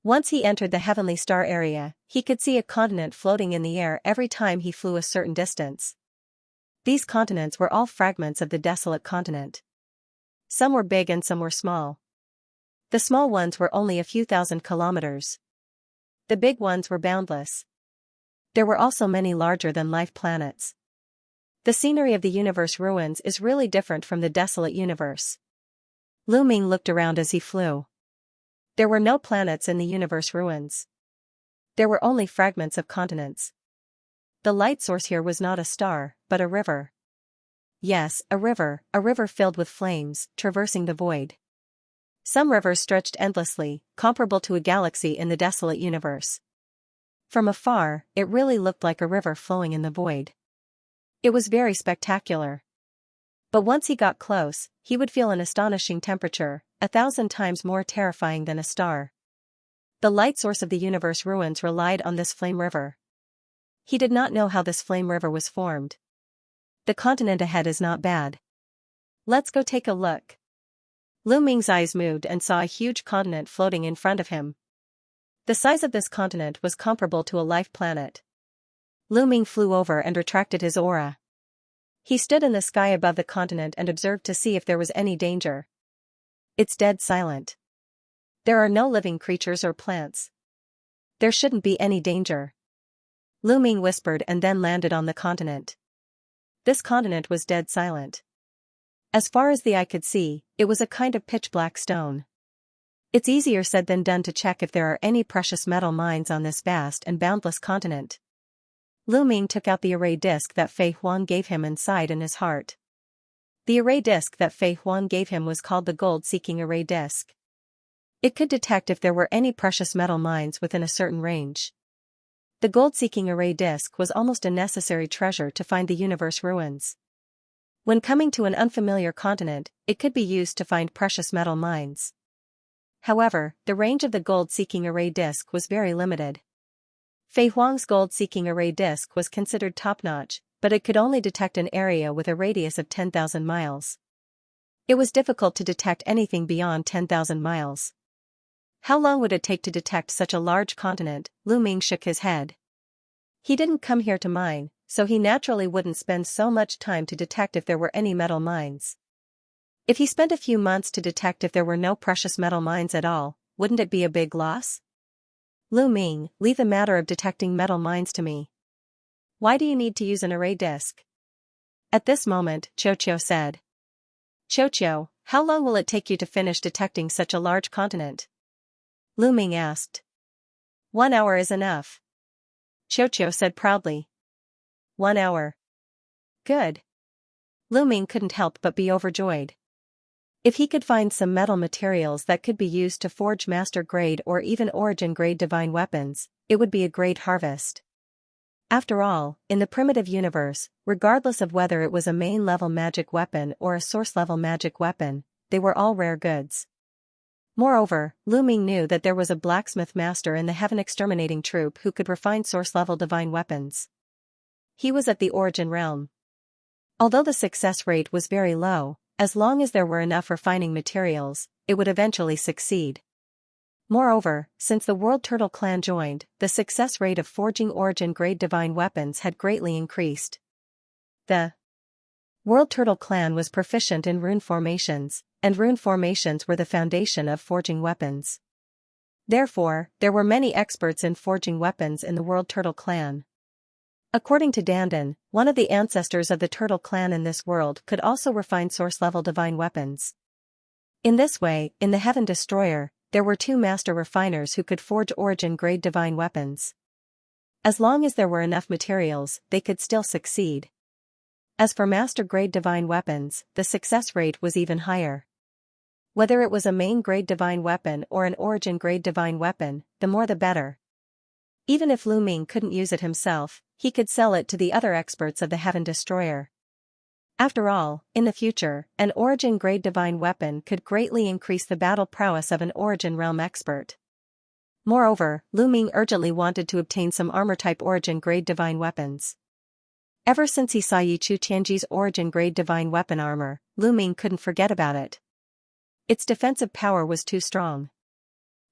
Once he entered the heavenly star area, he could see a continent floating in the air every time he flew a certain distance. These continents were all fragments of the desolate continent. Some were big and some were small. The small ones were only a few thousand kilometers. The big ones were boundless. There were also many larger-than-life planets. The scenery of the universe ruins is really different from the desolate universe. Lu Ming looked around as he flew. There were no planets in the universe ruins. There were only fragments of continents. The light source here was not a star, but a river. Yes, a river filled with flames, traversing the void. Some rivers stretched endlessly, comparable to a galaxy in the desolate universe. From afar, it really looked like a river flowing in the void. It was very spectacular. But once he got close, he would feel an astonishing temperature, 1,000 times more terrifying than a star. The light source of the universe ruins relied on this flame river. He did not know how this flame river was formed. The continent ahead is not bad. Let's go take a look. Lu Ming's eyes moved and saw a huge continent floating in front of him. The size of this continent was comparable to a life planet. Lu Ming flew over and retracted his aura. He stood in the sky above the continent and observed to see if there was any danger. It's dead silent. There are no living creatures or plants. There shouldn't be any danger. Lu Ming whispered and then landed on the continent. This continent was dead silent. As far as the eye could see, it was a kind of pitch-black stone. It's easier said than done to check if there are any precious metal mines on this vast and boundless continent. Lu Ming took out the array disc that Fei Huang gave him and sighed in his heart. The array disc that Fei Huang gave him was called the gold-seeking array disc. It could detect if there were any precious metal mines within a certain range. The gold-seeking array disc was almost a necessary treasure to find the universe ruins. When coming to an unfamiliar continent, it could be used to find precious metal mines. However, the range of the gold-seeking array disc was very limited. Fei Huang's gold-seeking array disc was considered top-notch, but it could only detect an area with a radius of 10,000 miles. It was difficult to detect anything beyond 10,000 miles. How long would it take to detect such a large continent? Lu Ming shook his head. He didn't come here to mine, so he naturally wouldn't spend so much time to detect if there were any metal mines. If he spent a few months to detect if there were no precious metal mines at all, wouldn't it be a big loss? Lu Ming, leave the matter of detecting metal mines to me. Why do you need to use an array disc? At this moment, Qiu said. Qiu, how long will it take you to finish detecting such a large continent? Lu Ming asked. 1 hour is enough. Qiu said proudly. 1 hour. Good. Lu Ming couldn't help but be overjoyed. If he could find some metal materials that could be used to forge master-grade or even origin-grade divine weapons, it would be a great harvest. After all, in the primitive universe, regardless of whether it was a main-level magic weapon or a source-level magic weapon, they were all rare goods. Moreover, Lu Ming knew that there was a blacksmith master in the Heaven Exterminating Troop who could refine source-level divine weapons. He was at the origin realm. Although the success rate was very low, as long as there were enough refining materials, it would eventually succeed. Moreover, since the World Turtle Clan joined, the success rate of forging origin-grade divine weapons had greatly increased. The World Turtle Clan was proficient in rune formations, and rune formations were the foundation of forging weapons. Therefore, there were many experts in forging weapons in the World Turtle Clan. According to Dandan, one of the ancestors of the Turtle Clan in this world could also refine source-level divine weapons. In this way, in the Heaven Destroyer, there were 2 master refiners who could forge origin-grade divine weapons. As long as there were enough materials, they could still succeed. As for master-grade divine weapons, the success rate was even higher. Whether it was a main-grade divine weapon or an origin-grade divine weapon, the more the better. Even if Lu Ming couldn't use it himself, he could sell it to the other experts of the Heaven Destroyer. After all, in the future, an Origin-grade divine weapon could greatly increase the battle prowess of an Origin realm expert. Moreover, Lu Ming urgently wanted to obtain some armor-type Origin-grade divine weapons. Ever since he saw Yichu Tianji's Origin-grade divine weapon armor, Lu Ming couldn't forget about it. Its defensive power was too strong.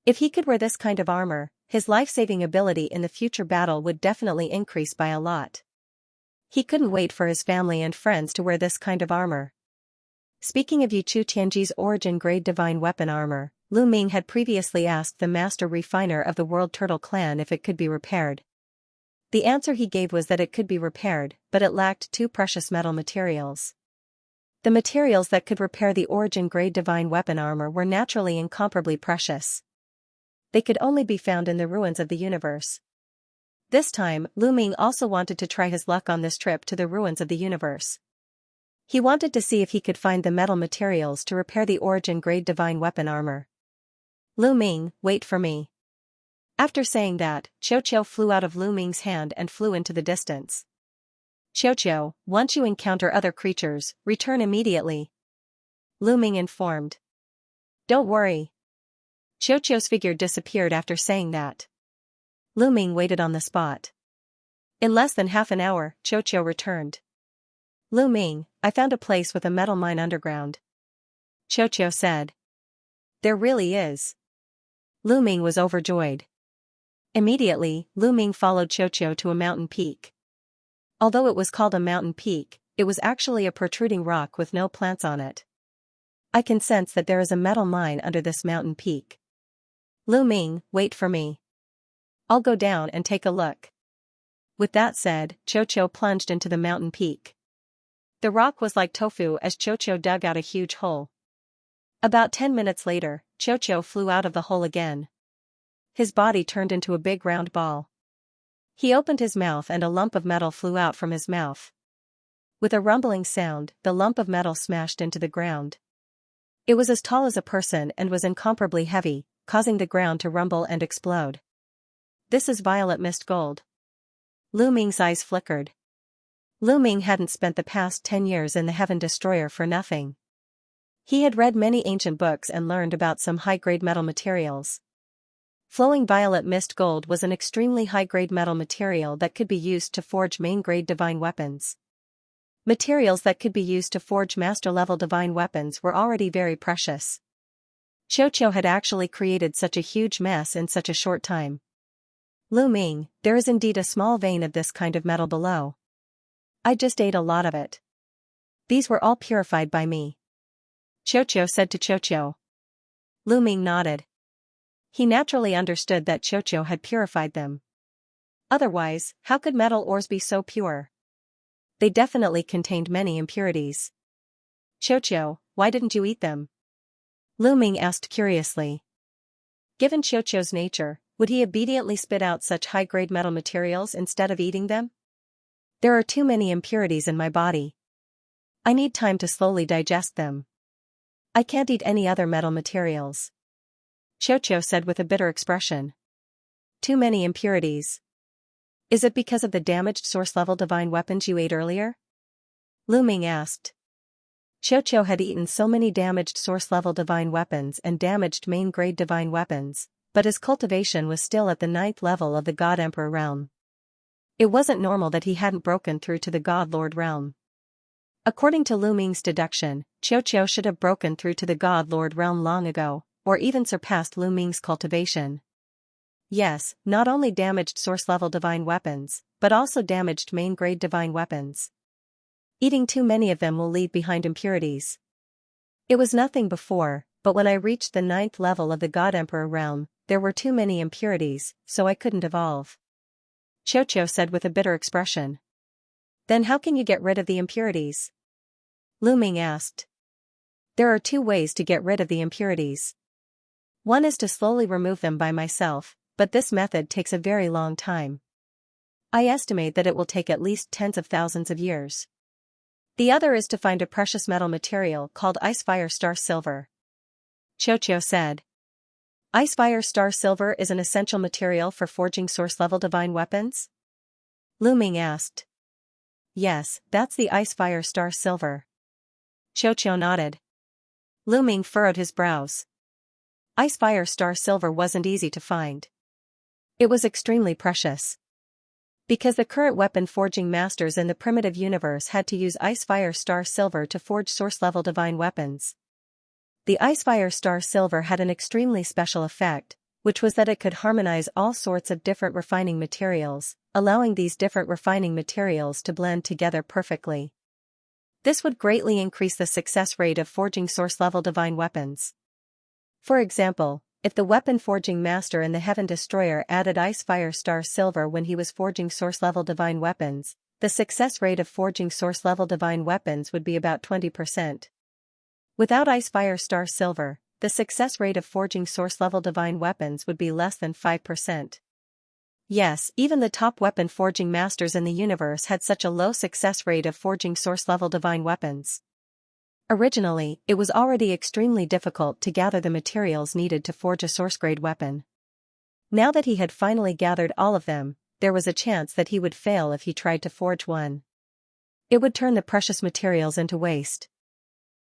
If he could wear this kind of armor, his life-saving ability in the future battle would definitely increase by a lot. He couldn't wait for his family and friends to wear this kind of armor. Speaking of Yichu Tianji's Origin-grade divine weapon armor, Lu Ming had previously asked the master refiner of the World Turtle Clan if it could be repaired. The answer he gave was that it could be repaired, but it lacked 2 precious metal materials. The materials that could repair the Origin-grade divine weapon armor were naturally incomparably precious. They could only be found in the ruins of the universe. This time, Lu Ming also wanted to try his luck on this trip to the ruins of the universe. He wanted to see if he could find the metal materials to repair the Origin-grade divine weapon armor. Lu Ming, wait for me. After saying that, Xiao flew out of Lu Ming's hand and flew into the distance. Xiao, once you encounter other creatures, return immediately. Lu Ming informed. Don't worry. Xiao's figure disappeared after saying that. Lu Ming waited on the spot. In less than half an hour, Xiao returned. Lu Ming, I found a place with a metal mine underground. Xiao said. There really is. Lu Ming was overjoyed. Immediately, Lu Ming followed Xiao to a mountain peak. Although it was called a mountain peak, it was actually a protruding rock with no plants on it. I can sense that there is a metal mine under this mountain peak. Lu Ming, wait for me. I'll go down and take a look. With that said, Xiao plunged into the mountain peak. The rock was like tofu as Xiao dug out a huge hole. About 10 minutes later, Xiao flew out of the hole again. His body turned into a big round ball. He opened his mouth and a lump of metal flew out from his mouth. With a rumbling sound, the lump of metal smashed into the ground. It was as tall as a person and was incomparably heavy, causing the ground to rumble and explode. This is violet mist gold. Lu Ming's eyes flickered. Lu Ming hadn't spent the past 10 years in the Heaven Destroyer for nothing. He had read many ancient books and learned about some high-grade metal materials. Flowing violet mist gold was an extremely high-grade metal material that could be used to forge main-grade divine weapons. Materials that could be used to forge master-level divine weapons were already very precious. Xiao had actually created such a huge mess in such a short time. Lu Ming, there is indeed a small vein of this kind of metal below. I just ate a lot of it. These were all purified by me. Xiao said to Xiao. Lu Ming nodded. He naturally understood that Xiao had purified them. Otherwise, how could metal ores be so pure? They definitely contained many impurities. Xiao, why didn't you eat them? Lu Ming asked curiously. Given Xiao's nature, would he obediently spit out such high-grade metal materials instead of eating them? There are too many impurities in my body. I need time to slowly digest them. I can't eat any other metal materials. Xiao said with a bitter expression. Too many impurities. Is it because of the damaged source-level divine weapons you ate earlier? Lu Ming asked. Xiao had eaten so many damaged source-level divine weapons and damaged main-grade divine weapons, but his cultivation was still at the 9th level of the God Emperor realm. It wasn't normal that he hadn't broken through to the God Lord realm. According to Lu Ming's deduction, Xiao should have broken through to the God Lord realm long ago, or even surpassed Lu Ming's cultivation. Yes, not only damaged source-level divine weapons, but also damaged main-grade divine weapons. Eating too many of them will leave behind impurities. It was nothing before, but when I reached the 9th level of the God Emperor realm, there were too many impurities, so I couldn't evolve. Xiao said with a bitter expression. Then how can you get rid of the impurities? Lu Ming asked. There are 2 ways to get rid of the impurities. One is to slowly remove them by myself, but this method takes a very long time. I estimate that it will take at least tens of thousands of years. The other is to find a precious metal material called Ice Fire Star Silver. Xiao said. Ice Fire Star Silver is an essential material for forging source-level divine weapons? Lu Ming asked. yes, that's the Ice Fire Star Silver. Xiao nodded. Lu Ming furrowed his brows. Ice Fire Star Silver wasn't easy to find. It was extremely precious. Because the current weapon forging masters in the primitive universe had to use Ice Fire Star Silver to forge source-level divine weapons. The Ice Fire Star Silver had an extremely special effect, which was that it could harmonize all sorts of different refining materials, allowing these different refining materials to blend together perfectly. This would greatly increase the success rate of forging source-level divine weapons. For example, if the weapon forging master in the Heaven Destroyer added Ice Fire Star Silver when he was forging source-level divine weapons, the success rate of forging source-level divine weapons would be about 20%. Without Ice Fire Star Silver, the success rate of forging source-level divine weapons would be less than 5%. Yes, even the top weapon forging masters in the universe had such a low success rate of forging source-level divine weapons. Originally, it was already extremely difficult to gather the materials needed to forge a source-grade weapon. Now that he had finally gathered all of them, there was a chance that he would fail if he tried to forge one. It would turn the precious materials into waste.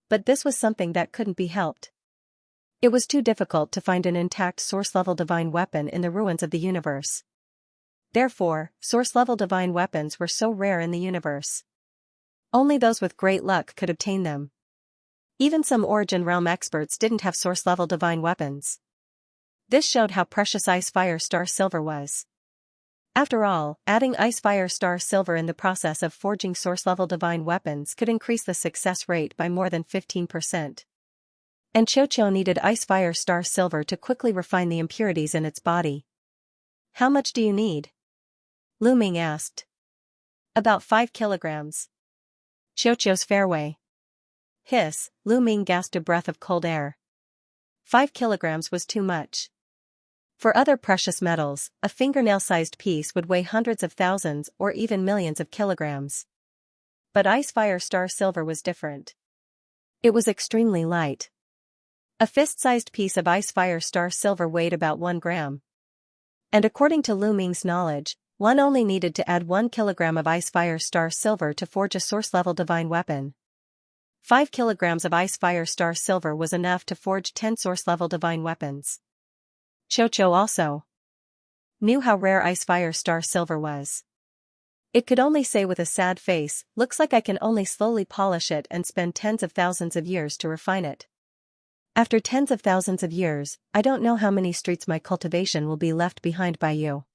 But this was something that couldn't be helped. It was too difficult to find an intact source-level divine weapon in the ruins of the universe. Therefore, source-level divine weapons were so rare in the universe. Only those with great luck could obtain them. Even some Origin Realm experts didn't have source-level divine weapons. This showed how precious Ice Fire Star Silver was. After all, adding Ice Fire Star Silver in the process of forging source-level divine weapons could increase the success rate by more than 15%. And Xiao needed Ice Fire Star Silver to quickly refine the impurities in its body. How much do you need? Lu Ming asked. About 5 kilograms. Xiao's fairway. Hiss, Lu Ming gasped a breath of cold air. 5 kilograms was too much. For other precious metals, a fingernail-sized piece would weigh hundreds of thousands or even millions of kilograms. But Ice Fire Star Silver was different. It was extremely light. A fist-sized piece of Ice Fire Star Silver weighed about 1 gram. And according to Lu Ming's knowledge, one only needed to add 1 kilogram of Ice Fire Star Silver to forge a source-level divine weapon. 5 kilograms of Ice Fire Star Silver was enough to forge 10 source-level divine weapons. Xiao also knew how rare Ice Fire Star Silver was. It could only say with a sad face, "Looks like I can only slowly polish it and spend tens of thousands of years to refine it. After tens of thousands of years, I don't know how many streets my cultivation will be left behind by you."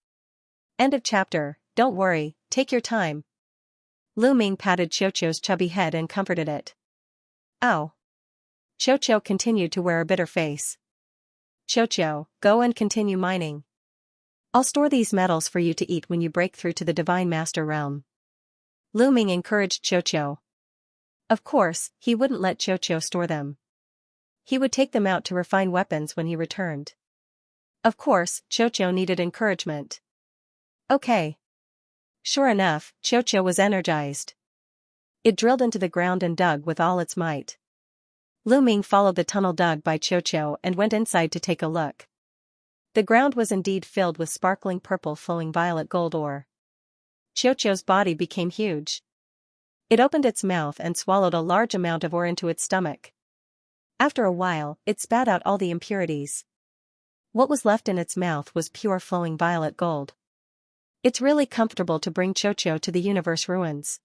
End of chapter. Don't worry, take your time. Lu Ming patted Xiao's chubby head and comforted it. Ow. Xiao continued to wear a bitter face. Xiao, go and continue mining. I'll store these metals for you to eat when you break through to the Divine Master realm. Lu Ming encouraged Xiao. Of course, he wouldn't let Xiao store them. He would take them out to refine weapons when he returned. Of course, Xiao needed encouragement. Okay. Sure enough, Xiao was energized. It drilled into the ground and dug with all its might. Lu Ming followed the tunnel dug by Xiao and went inside to take a look. The ground was indeed filled with sparkling purple flowing violet gold ore. Xiao's body became huge. It opened its mouth and swallowed a large amount of ore into its stomach. After a while, it spat out all the impurities. What was left in its mouth was pure flowing violet gold. It's really comfortable to bring Xiao to the universe ruins.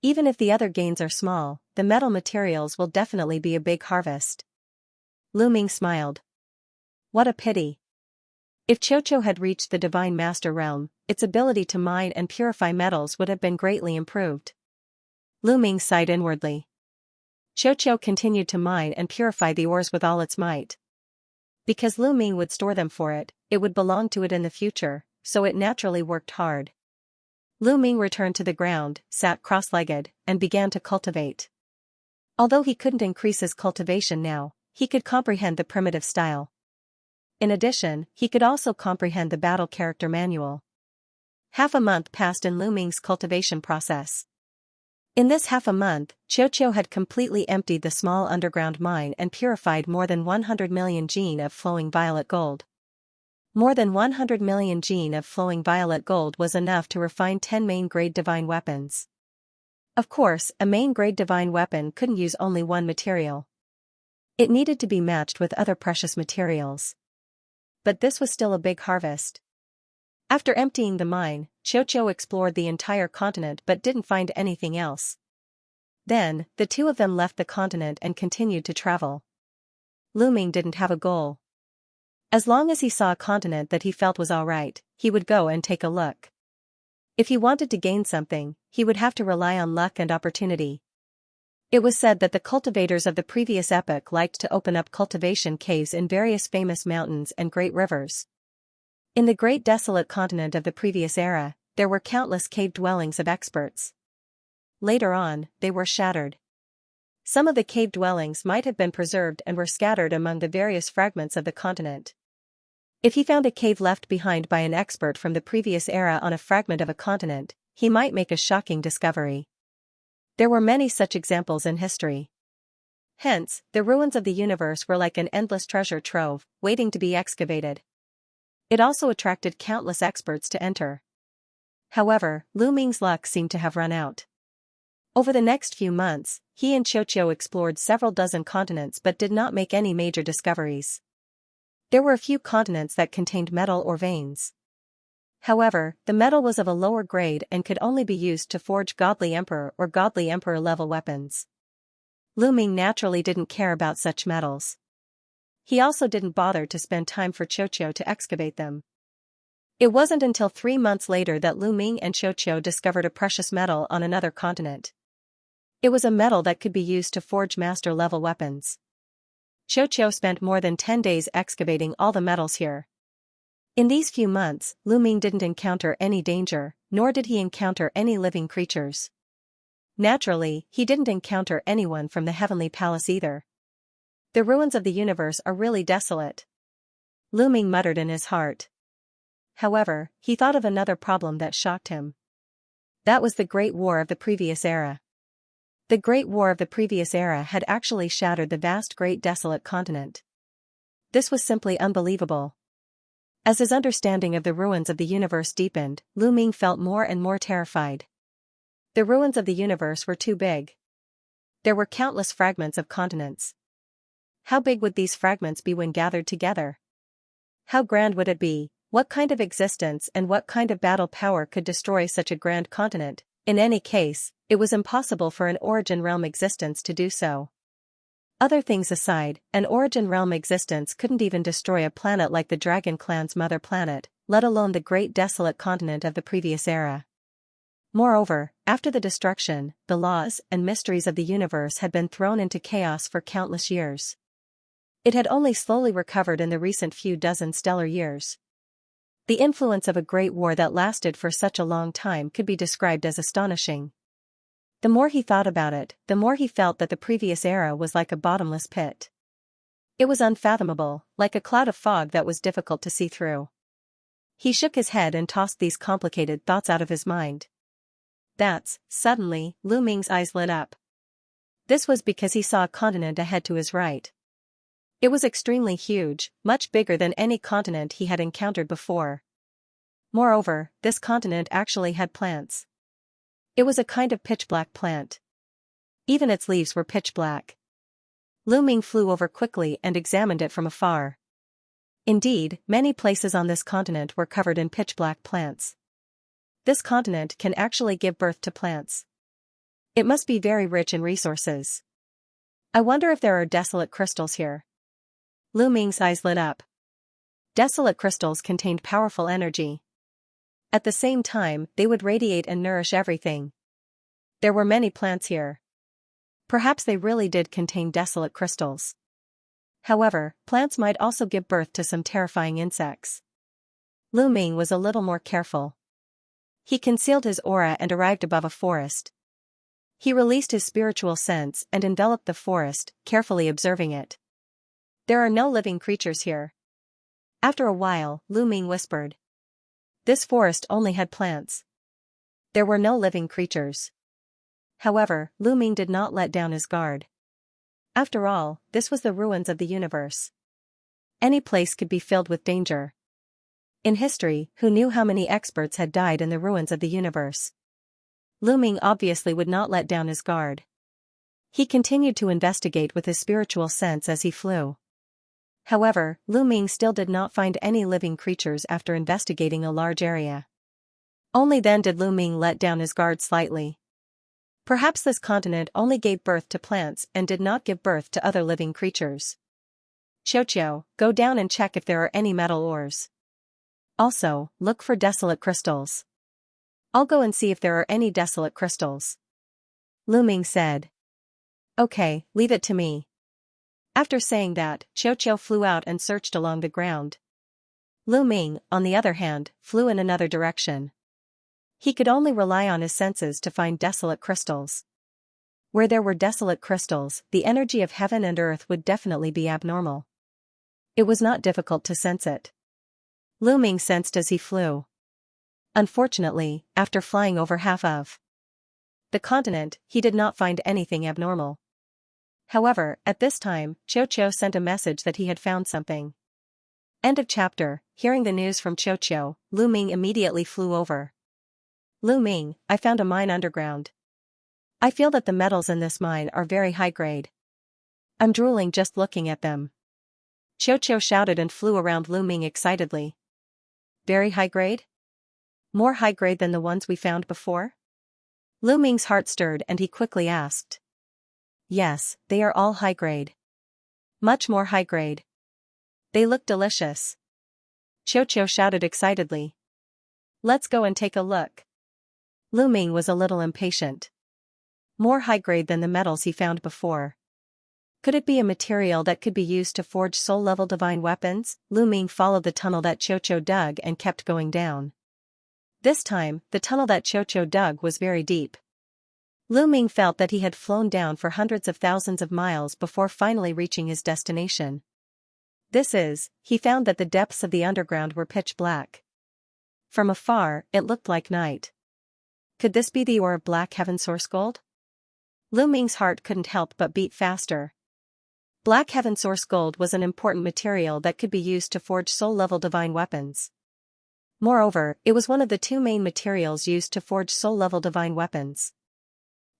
Even if the other gains are small, the metal materials will definitely be a big harvest. Lu Ming smiled. What a pity. If Xiao had reached the Divine Master realm, its ability to mine and purify metals would have been greatly improved. Lu Ming sighed inwardly. Xiao continued to mine and purify the ores with all its might. Because Lu Ming would store them for it, it would belong to it in the future, so it naturally worked hard. Lu Ming returned to the ground, sat cross-legged, and began to cultivate. Although he couldn't increase his cultivation now, he could comprehend the primitive style. In addition, he could also comprehend the battle character manual. Half a month passed in Lu Ming's cultivation process. In this half a month, Xiao had completely emptied the small underground mine and purified more than 100 million gene of flowing violet gold. More than 100 million gene of flowing violet gold was enough to refine 10 main-grade divine weapons. Of course, a main-grade divine weapon couldn't use only one material. It needed to be matched with other precious materials. But this was still a big harvest. After emptying the mine, Xianxia explored the entire continent but didn't find anything else. Then, the two of them left the continent and continued to travel. Lu Ming didn't have a goal. As long as he saw a continent that he felt was alright, he would go and take a look. If he wanted to gain something, he would have to rely on luck and opportunity. It was said that the cultivators of the previous epoch liked to open up cultivation caves in various famous mountains and great rivers. In the great desolate continent of the previous era, there were countless cave dwellings of experts. Later on, they were shattered. Some of the cave dwellings might have been preserved and were scattered among the various fragments of the continent. If he found a cave left behind by an expert from the previous era on a fragment of a continent, he might make a shocking discovery. There were many such examples in history. Hence, the ruins of the universe were like an endless treasure trove, waiting to be excavated. It also attracted countless experts to enter. However, Lu Ming's luck seemed to have run out. Over the next few months, he and Xianxia explored several dozen continents but did not make any major discoveries. There were a few continents that contained metal or veins. However, the metal was of a lower grade and could only be used to forge godly emperor or godly emperor level weapons. Lu Ming naturally didn't care about such metals. He also didn't bother to spend time for Xianxia to excavate them. It wasn't until 3 months later that Lu Ming and Xianxia discovered a precious metal on another continent. It was a metal that could be used to forge master-level weapons. Xianxia spent more than 10 days excavating all the metals here. In these few months, Lu Ming didn't encounter any danger, nor did he encounter any living creatures. Naturally, he didn't encounter anyone from the heavenly palace either. The ruins of the universe are really desolate. Lu Ming muttered in his heart. However, he thought of another problem that shocked him. That was the Great War of the previous era. The Great War of the previous era had actually shattered the vast great desolate continent. This was simply unbelievable. As his understanding of the ruins of the universe deepened, Lu Ming felt more and more terrified. The ruins of the universe were too big. There were countless fragments of continents. How big would these fragments be when gathered together? How grand would it be? What kind of existence and what kind of battle power could destroy such a grand continent? In any case, it was impossible for an Origin Realm existence to do so. Other things aside, an Origin Realm existence couldn't even destroy a planet like the Dragon Clan's mother planet, let alone the great desolate continent of the previous era. Moreover, after the destruction, the laws and mysteries of the universe had been thrown into chaos for countless years. It had only slowly recovered in the recent few dozen stellar years. The influence of a great war that lasted for such a long time could be described as astonishing. The more he thought about it, the more he felt that the previous era was like a bottomless pit. It was unfathomable, like a cloud of fog that was difficult to see through. He shook his head and tossed these complicated thoughts out of his mind. Suddenly, Lu Ming's eyes lit up. This was because he saw a continent ahead to his right. It was extremely huge, much bigger than any continent he had encountered before. Moreover, this continent actually had plants. It was a kind of pitch-black plant. Even its leaves were pitch-black. Lu Ming flew over quickly and examined it from afar. Indeed, many places on this continent were covered in pitch-black plants. This continent can actually give birth to plants. It must be very rich in resources. I wonder if there are desolate crystals here. Lu Ming's eyes lit up. Desolate crystals contained powerful energy. At the same time, they would radiate and nourish everything. There were many plants here. Perhaps they really did contain desolate crystals. However, plants might also give birth to some terrifying insects. Lu Ming was a little more careful. He concealed his aura and arrived above a forest. He released his spiritual sense and enveloped the forest, carefully observing it. There are no living creatures here. After a while, Lu Ming whispered. This forest only had plants. There were no living creatures. However, Lu Ming did not let down his guard. After all, this was the ruins of the universe. Any place could be filled with danger. In history, who knew how many experts had died in the ruins of the universe? Lu Ming obviously would not let down his guard. He continued to investigate with his spiritual sense as he flew. However, Lu Ming still did not find any living creatures after investigating a large area. Only then did Lu Ming let down his guard slightly. Perhaps this continent only gave birth to plants and did not give birth to other living creatures. Xiao, go down and check if there are any metal ores. Also, look for desolate crystals. I'll go and see if there are any desolate crystals. Lu Ming said. Okay, leave it to me. After saying that, Xiao flew out and searched along the ground. Lu Ming, on the other hand, flew in another direction. He could only rely on his senses to find desolate crystals. Where there were desolate crystals, the energy of heaven and earth would definitely be abnormal. It was not difficult to sense it. Lu Ming sensed as he flew. Unfortunately, after flying over half of the continent, he did not find anything abnormal. However, at this time, Xiao sent a message that he had found something. End of chapter. Hearing the news from Xiao, Lu Ming immediately flew over. Lu Ming, I found a mine underground. I feel that the metals in this mine are very high grade. I'm drooling just looking at them. Xiao shouted and flew around Lu Ming excitedly. Very high grade? More high grade than the ones we found before? Lu Ming's heart stirred and he quickly asked. Yes, they are all high grade. Much more high grade. They look delicious. Xiao shouted excitedly. Let's go and take a look. Lu Ming was a little impatient. More high grade than the metals he found before. Could it be a material that could be used to forge soul-level divine weapons? Lu Ming followed the tunnel that Xiao dug and kept going down. This time, the tunnel that Xiao dug was very deep. Lu Ming felt that he had flown down for hundreds of thousands of miles before finally reaching his destination. He found that the depths of the underground were pitch black. From afar, it looked like night. Could this be the ore of Black Heaven source gold? Lu Ming's heart couldn't help but beat faster. Black Heaven source gold was an important material that could be used to forge soul-level divine weapons. Moreover, it was one of the two main materials used to forge soul-level divine weapons.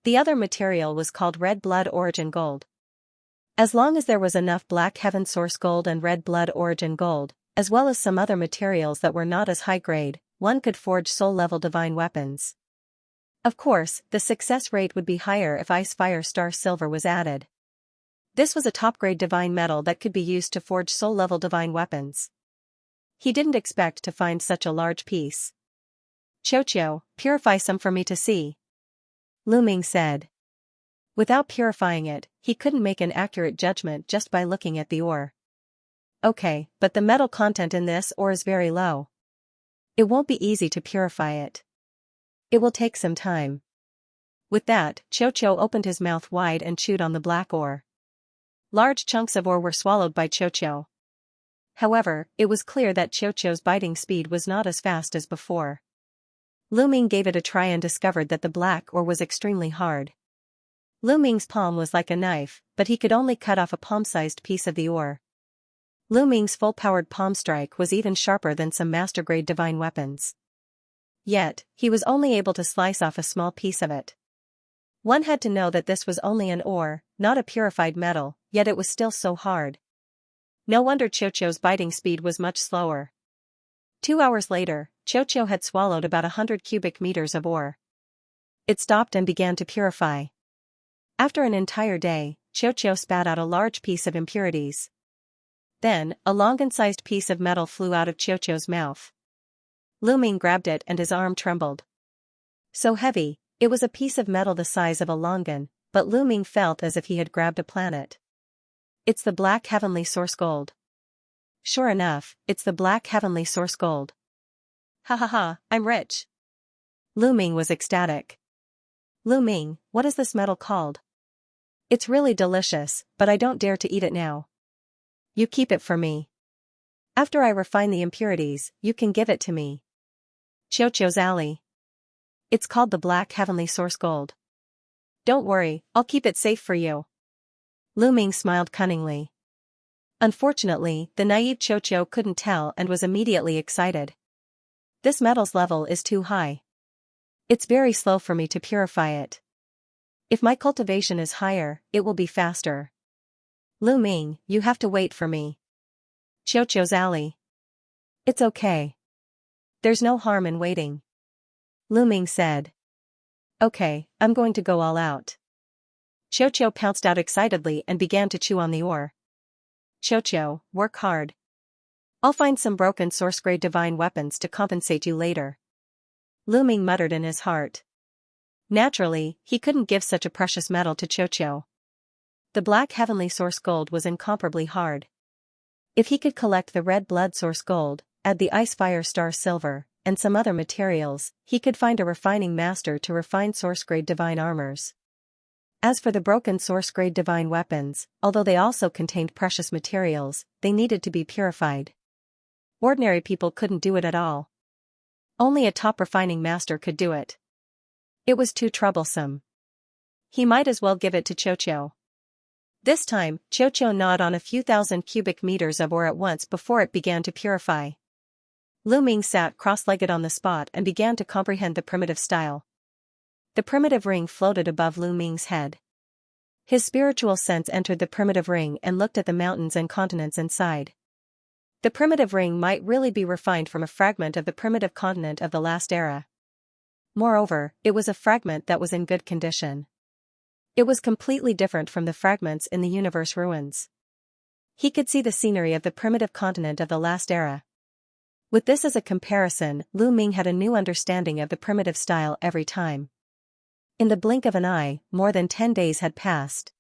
The other material was called Red Blood Origin Gold. As long as there was enough Black Heaven source gold and Red Blood Origin Gold, as well as some other materials that were not as high grade, one could forge soul-level divine weapons. Of course, the success rate would be higher if Ice Fire Star Silver was added. This was a top-grade divine metal that could be used to forge soul-level divine weapons. He didn't expect to find such a large piece. Xiao, purify some for me to see. Lu Ming said. Without purifying it, he couldn't make an accurate judgment just by looking at the ore. Okay, but the metal content in this ore is very low. It won't be easy to purify it. It will take some time. With that, Xiao opened his mouth wide and chewed on the black ore. Large chunks of ore were swallowed by Xiao. However, it was clear that Xiao's biting speed was not as fast as before. Lu Ming gave it a try and discovered that the black ore was extremely hard. Lu Ming's palm was like a knife, but he could only cut off a palm-sized piece of the ore. Lu Ming's full-powered palm strike was even sharper than some master-grade divine weapons. Yet, he was only able to slice off a small piece of it. One had to know that this was only an ore, not a purified metal, yet it was still so hard. No wonder Xiao's biting speed was much slower. 2 hours later, Xiao had swallowed about 100 cubic meters of ore. It stopped and began to purify. After an entire day, Xiao spat out a large piece of impurities. Then, a longan-sized piece of metal flew out of Xiao's mouth. Lu Ming grabbed it and his arm trembled. So heavy, it was a piece of metal the size of a longan, but Lu Ming felt as if he had grabbed a planet. It's the Black Heavenly Source Gold. Sure enough, it's the Black Heavenly Source Gold. Ha ha ha, I'm rich. Lu Ming was ecstatic. Lu Ming, what is this metal called? It's really delicious, but I don't dare to eat it now. You keep it for me. After I refine the impurities, you can give it to me. Xiao's alley. It's called the Black Heavenly Source Gold. Don't worry, I'll keep it safe for you. Lu Ming smiled cunningly. Unfortunately, the naive Xiao couldn't tell and was immediately excited. This metal's level is too high. It's very slow for me to purify it. If my cultivation is higher, it will be faster. Lu Ming, you have to wait for me. Xiaoqiu's alley. It's okay. There's no harm in waiting. Lu Ming said. Okay, I'm going to go all out. Xiaoqiu pounced out excitedly and began to chew on the ore. Xiaoqiu, work hard. I'll find some broken source-grade divine weapons to compensate you later. Lu Ming muttered in his heart. Naturally, he couldn't give such a precious metal to Xiaoqiu. The black heavenly source gold was incomparably hard. If he could collect the red blood source gold, add the ice fire star silver, and some other materials, he could find a refining master to refine source-grade divine armors. As for the broken source-grade divine weapons, although they also contained precious materials, they needed to be purified. Ordinary people couldn't do it at all. Only a top refining master could do it. It was too troublesome. He might as well give it to Xiaoqiu. This time, Xiaoqiu gnawed on a few thousand cubic meters of ore at once before it began to purify. Lu Ming sat cross-legged on the spot and began to comprehend the primitive style. The primitive ring floated above Lu Ming's head. His spiritual sense entered the primitive ring and looked at the mountains and continents inside. The primitive ring might really be refined from a fragment of the primitive continent of the last era. Moreover, it was a fragment that was in good condition. It was completely different from the fragments in the universe ruins. He could see the scenery of the primitive continent of the last era. With this as a comparison, Lu Ming had a new understanding of the primitive style every time. In the blink of an eye, more than 10 days had passed.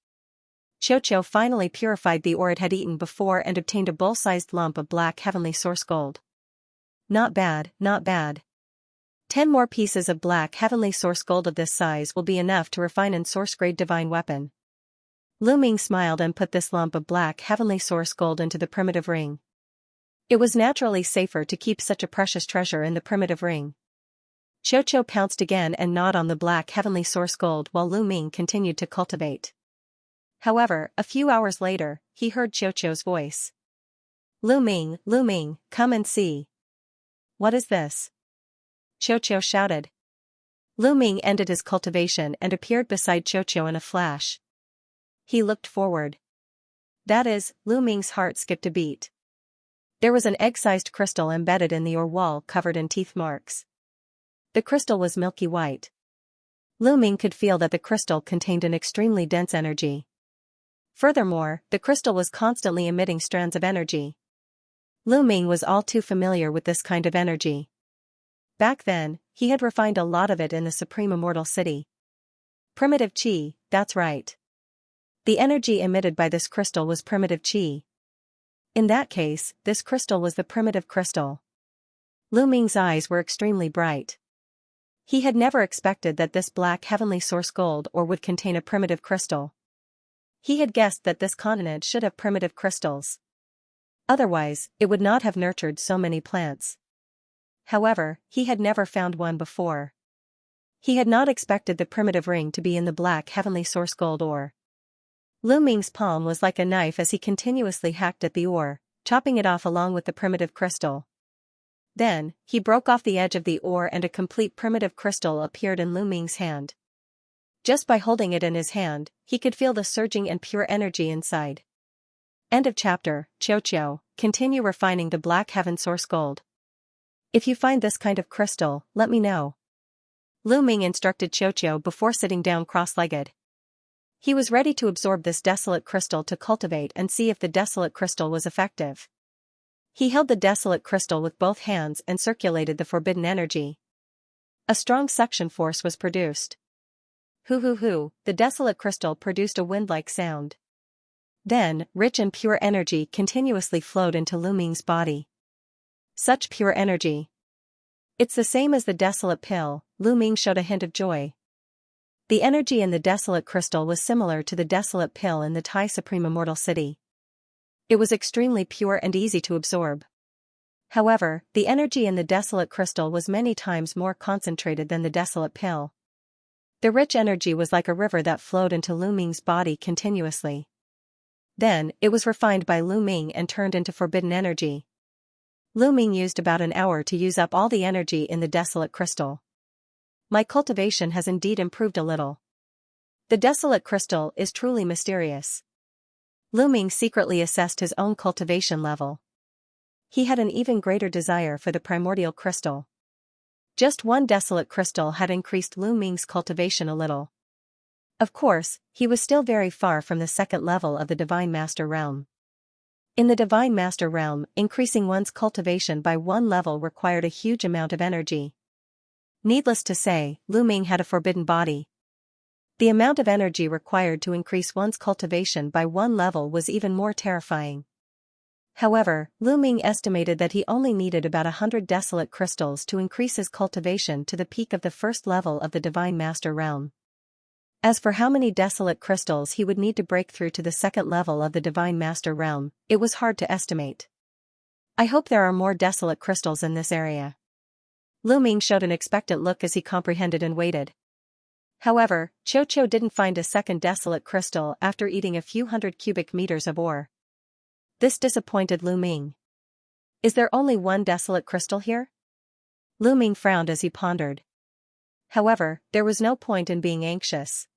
Xiaoqiu finally purified the ore it had eaten before and obtained a bowl-sized lump of black heavenly source gold. Not bad, not bad. 10 more pieces of black heavenly source gold of this size will be enough to refine an source-grade divine weapon. Lu Ming smiled and put this lump of black heavenly source gold into the primitive ring. It was naturally safer to keep such a precious treasure in the primitive ring. Xiaoqiu pounced again and gnawed on the black heavenly source gold while Lu Ming continued to cultivate. However, a few hours later, he heard Xiaoqiu's voice. Lu Ming, come and see. What is this? Xiaoqiu shouted. Lu Ming ended his cultivation and appeared beside Xiaoqiu in a flash. He looked forward. That is, Lu Ming's heart skipped a beat. There was an egg-sized crystal embedded in the ore wall covered in teeth marks. The crystal was milky white. Lu Ming could feel that the crystal contained an extremely dense energy. Furthermore, the crystal was constantly emitting strands of energy. Lu Ming was all too familiar with this kind of energy. Back then, he had refined a lot of it in the Supreme Immortal City. Primitive qi, that's right. The energy emitted by this crystal was primitive qi. In that case, this crystal was the primitive crystal. Lu Ming's eyes were extremely bright. He had never expected that this black heavenly source gold ore would contain a primitive crystal. He had guessed that this continent should have primitive crystals. Otherwise, it would not have nurtured so many plants. However, he had never found one before. He had not expected the primitive ring to be in the black heavenly source gold ore. Lu Ming's palm was like a knife as he continuously hacked at the ore, chopping it off along with the primitive crystal. Then, he broke off the edge of the ore and a complete primitive crystal appeared in Lu Ming's hand. Just by holding it in his hand, he could feel the surging and pure energy inside. End of chapter. Xiaoqiu, continue refining the black heaven source gold. If you find this kind of crystal, let me know. Lu Ming instructed Xiaoqiu before sitting down cross-legged. He was ready to absorb this desolate crystal to cultivate and see if the desolate crystal was effective. He held the desolate crystal with both hands and circulated the forbidden energy. A strong suction force was produced. Hoo, the desolate crystal produced a wind-like sound. Then, rich and pure energy continuously flowed into Lu Ming's body. Such pure energy. It's the same as the desolate pill, Lu Ming showed a hint of joy. The energy in the desolate crystal was similar to the desolate pill in the Thai Supreme Immortal City. It was extremely pure and easy to absorb. However, the energy in the desolate crystal was many times more concentrated than the desolate pill. The rich energy was like a river that flowed into Lu Ming's body continuously. Then, it was refined by Lu Ming and turned into forbidden energy. Lu Ming used about an hour to use up all the energy in the desolate crystal. My cultivation has indeed improved a little. The desolate crystal is truly mysterious. Lu Ming secretly assessed his own cultivation level. He had an even greater desire for the primordial crystal. Just one desolate crystal had increased Lu Ming's cultivation a little. Of course, he was still very far from the second level of the Divine Master Realm. In the Divine Master Realm, increasing one's cultivation by one level required a huge amount of energy. Needless to say, Lu Ming had a forbidden body. The amount of energy required to increase one's cultivation by one level was even more terrifying. However, Lu Ming estimated that he only needed about 100 desolate crystals to increase his cultivation to the peak of the first level of the Divine Master Realm. As for how many desolate crystals he would need to break through to the second level of the Divine Master Realm, it was hard to estimate. I hope there are more desolate crystals in this area. Lu Ming showed an expectant look as he comprehended and waited. However, Cho didn't find a second desolate crystal after eating a few hundred cubic meters of ore. This disappointed Lu Ming. Is there only one desolate crystal here? Lu Ming frowned as he pondered. However, there was no point in being anxious.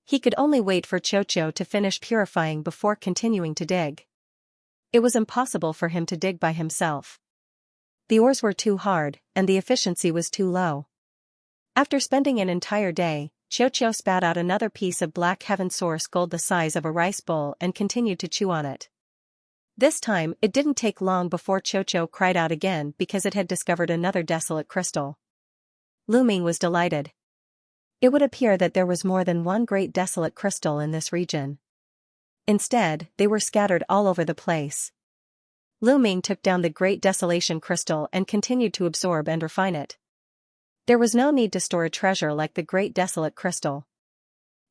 He could only wait for Cho to finish purifying before continuing to dig. It was impossible for him to dig by himself. The ores were too hard, and the efficiency was too low. After spending an entire day, Cho spat out another piece of black heaven source gold the size of a rice bowl and continued to chew on it. This time, it didn't take long before Cho cried out again because it had discovered another desolate crystal. Lu Ming was delighted. It would appear that there was more than one great desolate crystal in this region. Instead, they were scattered all over the place. Lu Ming took down the Great Desolation Crystal and continued to absorb and refine it. There was no need to store a treasure like the Great Desolate Crystal.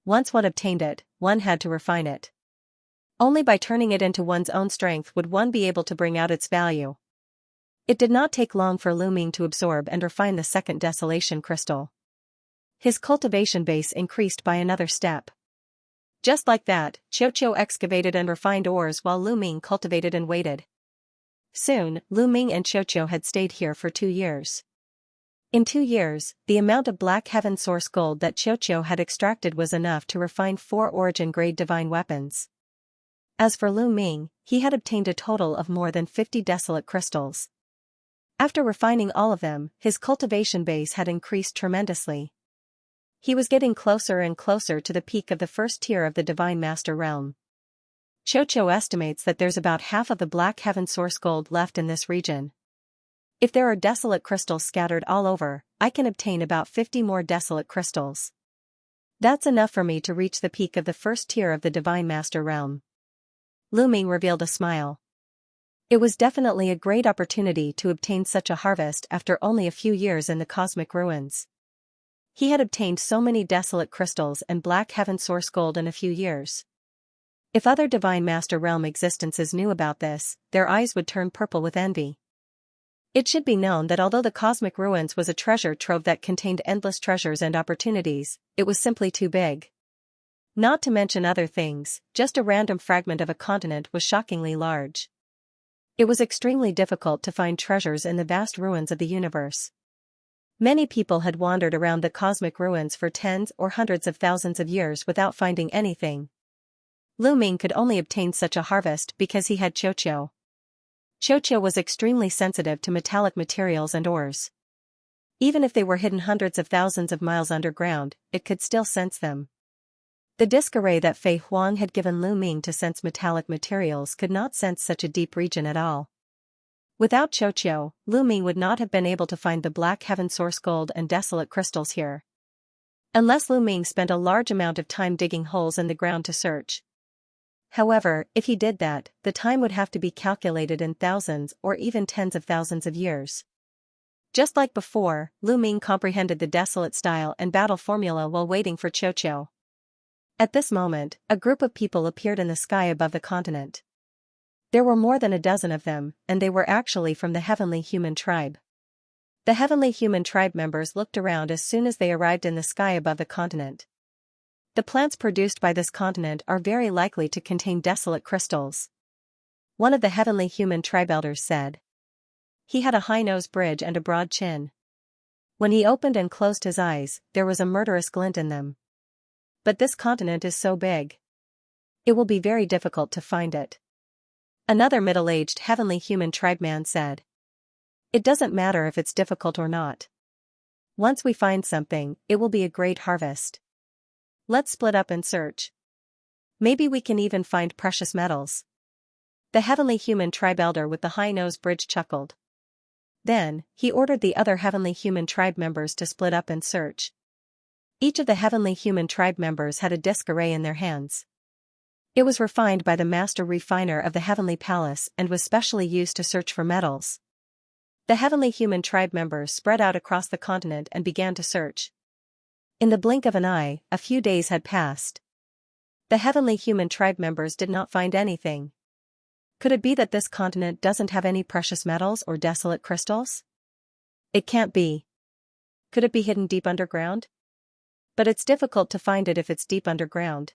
Once one obtained it, one had to refine it. Only by turning it into one's own strength would one be able to bring out its value. It did not take long for Lu Ming to absorb and refine the second Desolation Crystal. His cultivation base increased by another step. Just like that, Cho excavated and refined ores while Lu Ming cultivated and waited. Soon, Lu Ming and Cho had stayed here for 2 years. In 2 years, the amount of black heaven source gold that Cho had extracted was enough to refine 4 origin-grade divine weapons. As for Lu Ming, he had obtained a total of more than 50 desolate crystals. After refining all of them, his cultivation base had increased tremendously. He was getting closer and closer to the peak of the first tier of the Divine Master Realm. Cho estimates that there's about half of the black heaven source gold left in this region. If there are desolate crystals scattered all over, I can obtain about 50 more desolate crystals. That's enough for me to reach the peak of the first tier of the Divine Master Realm. Lu Ming revealed a smile. It was definitely a great opportunity to obtain such a harvest after only a few years in the cosmic ruins. He had obtained so many desolate crystals and black heaven source gold in a few years. If other Divine Master Realm existences knew about this, their eyes would turn purple with envy. It should be known that although the cosmic ruins was a treasure trove that contained endless treasures and opportunities, it was simply too big. Not to mention other things, just a random fragment of a continent was shockingly large. It was extremely difficult to find treasures in the vast ruins of the universe. Many people had wandered around the cosmic ruins for tens or hundreds of thousands of years without finding anything. Lu Ming could only obtain such a harvest because he had Cho. Cho was extremely sensitive to metallic materials and ores. Even if they were hidden hundreds of thousands of miles underground, it could still sense them. The disc array that Fei Huang had given Lu Ming to sense metallic materials could not sense such a deep region at all. Without Cho, Lu Ming would not have been able to find the black heaven source gold and desolate crystals here. Unless Lu Ming spent a large amount of time digging holes in the ground to search. However, if he did that, the time would have to be calculated in thousands or even tens of thousands of years. Just like before, Lu Ming comprehended the desolate style and battle formula while waiting for Cho. At this moment, a group of people appeared in the sky above the continent. There were more than a dozen of them, and they were actually from the Heavenly Human Tribe. The Heavenly Human Tribe members looked around as soon as they arrived in the sky above the continent. The plants produced by this continent are very likely to contain desolate crystals. One of the Heavenly Human Tribe elders said. He had a high nose bridge and a broad chin. When he opened and closed his eyes, there was a murderous glint in them. But this continent is so big. It will be very difficult to find it. Another middle-aged heavenly human tribeman said. It doesn't matter if it's difficult or not. Once we find something, it will be a great harvest. Let's split up and search. Maybe we can even find precious metals. The heavenly human tribe elder with the high-nosed bridge chuckled. Then, he ordered the other heavenly human tribe members to split up and search. Each of the heavenly human tribe members had a disc array in their hands. It was refined by the master refiner of the heavenly palace and was specially used to search for metals. The heavenly human tribe members spread out across the continent and began to search. In the blink of an eye, a few days had passed. The heavenly human tribe members did not find anything. Could it be that this continent doesn't have any precious metals or desolate crystals? It can't be. Could it be hidden deep underground? But it's difficult to find it if it's deep underground.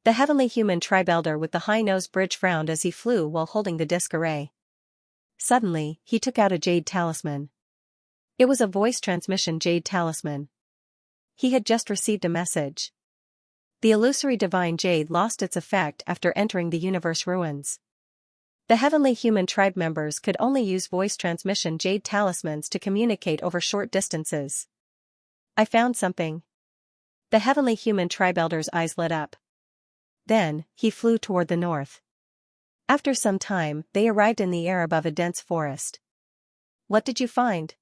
The heavenly human tribe elder with the high-nosed bridge frowned as he flew while holding the disc array. Suddenly, he took out a jade talisman. It was a voice transmission jade talisman. He had just received a message. The illusory divine jade lost its effect after entering the universe ruins. The heavenly human tribe members could only use voice transmission jade talismans to communicate over short distances. I found something. The heavenly human tribe elder's eyes lit up. Then, he flew toward the north. After some time, they arrived in the air above a dense forest. What did you find?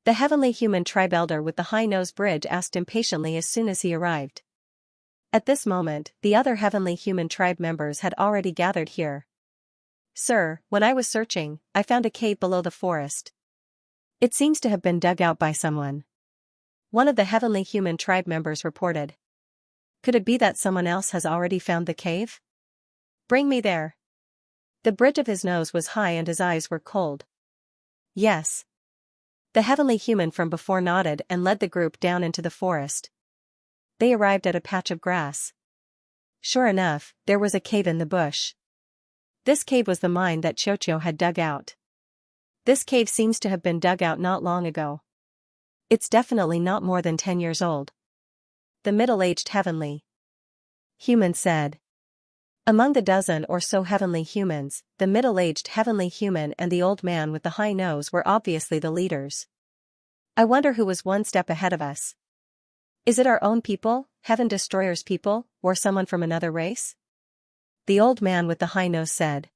The heavenly human tribe elder with the high-nosed bridge asked impatiently as soon as he arrived. At this moment, the other heavenly human tribe members had already gathered here. Sir, when I was searching, I found a cave below the forest. It seems to have been dug out by someone. One of the heavenly human tribe members reported. Could it be that someone else has already found the cave? Bring me there. The bridge of his nose was high and his eyes were cold. Yes. The heavenly human from before nodded and led the group down into the forest. They arrived at a patch of grass. Sure enough, there was a cave in the bush. This cave was the mine that Xianxia had dug out. This cave seems to have been dug out not long ago. It's definitely not more than 10 years old. The middle-aged heavenly human said. Among the dozen or so heavenly humans, the middle-aged heavenly human and the old man with the high nose were obviously the leaders. I wonder who was one step ahead of us. Is it our own people, Heaven Destroyer's people, or someone from another race? The old man with the high nose said.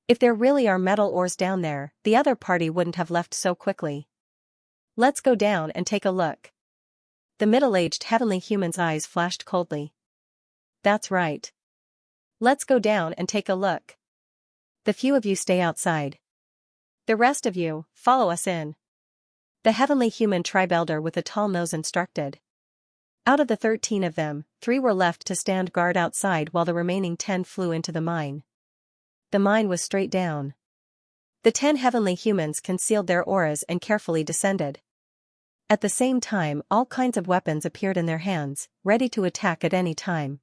If there really are metal ores down there, the other party wouldn't have left so quickly. Let's go down and take a look. The middle-aged heavenly human's eyes flashed coldly. That's right. Let's go down and take a look. The few of you stay outside. The rest of you, follow us in. The heavenly human tribe elder with a tall nose instructed. Out of the 13 of them, 3 were left to stand guard outside while the remaining 10 flew into the mine. The mine was straight down. The 10 heavenly humans concealed their auras and carefully descended. At the same time, all kinds of weapons appeared in their hands, ready to attack at any time.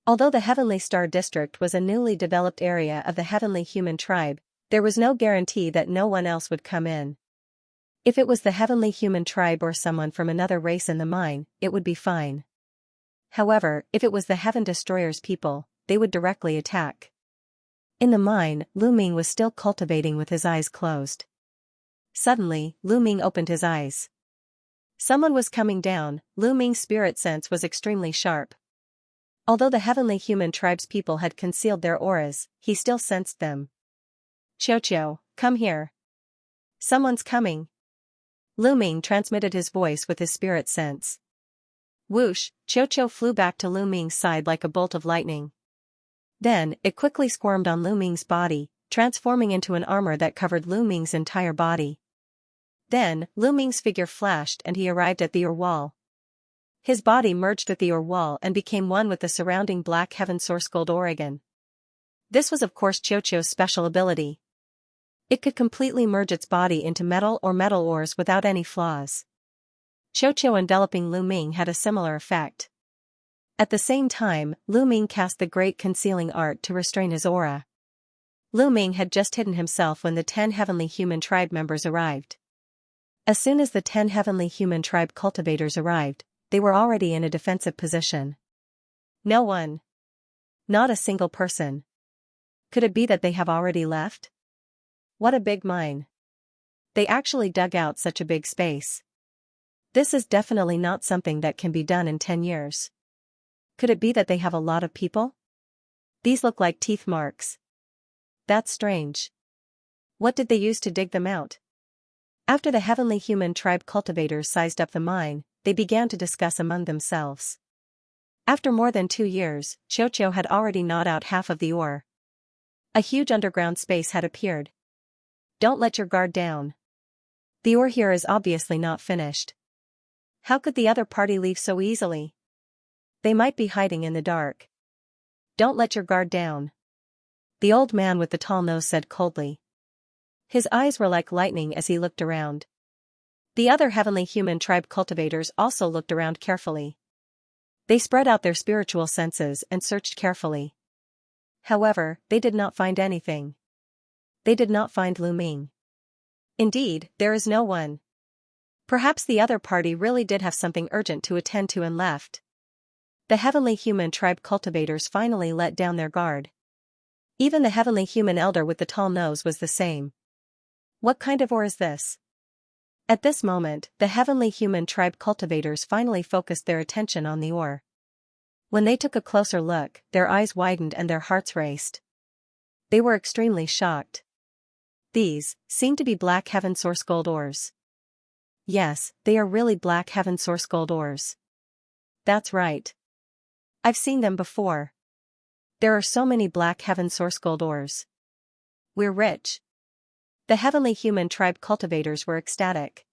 Although the Heavenly Star District was a newly developed area of the heavenly human tribe, there was no guarantee that no one else would come in. If it was the heavenly human tribe or someone from another race in the mine, it would be fine. However, if it was the Heaven Destroyer's people, they would directly attack. In the mine, Lu Ming was still cultivating with his eyes closed. Suddenly, Lu Ming opened his eyes. Someone was coming down. Lu Ming's spirit sense was extremely sharp. Although the heavenly human tribe's people had concealed their auras, he still sensed them. Xianxia, come here. Someone's coming. Lu Ming transmitted his voice with his spirit sense. Whoosh, Xianxia flew back to Lu Ming's side like a bolt of lightning. Then, it quickly squirmed on Lu Ming's body, transforming into an armor that covered Lu Ming's entire body. Then, Lu Ming's figure flashed and he arrived at the ore wall. His body merged with the ore wall and became one with the surrounding black heaven source gold Oregon. This was of course Xianxia's special ability. It could completely merge its body into metal or metal ores without any flaws. Xianxia enveloping Lu Ming had a similar effect. At the same time, Lu Ming cast the great concealing art to restrain his aura. Lu Ming had just hidden himself when the 10 heavenly human tribe members arrived. As soon as the 10 heavenly human tribe cultivators arrived, they were already in a defensive position. No one. Not a single person. Could it be that they have already left? What a big mine. They actually dug out such a big space. This is definitely not something that can be done in 10 years. Could it be that they have a lot of people? These look like teeth marks. That's strange. What did they use to dig them out? After the heavenly human tribe cultivators sized up the mine, they began to discuss among themselves. After more than 2 years, Xianxia had already gnawed out half of the ore. A huge underground space had appeared. Don't let your guard down. The ore here is obviously not finished. How could the other party leave so easily? They might be hiding in the dark. Don't let your guard down. The old man with the tall nose said coldly. His eyes were like lightning as he looked around. The other heavenly human tribe cultivators also looked around carefully. They spread out their spiritual senses and searched carefully. However, they did not find anything. They did not find Lu Ming. Indeed, there is no one. Perhaps the other party really did have something urgent to attend to and left. The heavenly human tribe cultivators finally let down their guard. Even the heavenly human elder with the tall nose was the same. What kind of ore is this? At this moment, the heavenly human tribe cultivators finally focused their attention on the ore. When they took a closer look, their eyes widened and their hearts raced. They were extremely shocked. These seemed to be black heaven source gold ores. Yes, they are really black heaven source gold ores. That's right. I've seen them before. There are so many black heaven source gold ores. We're rich. The heavenly human tribe cultivators were ecstatic.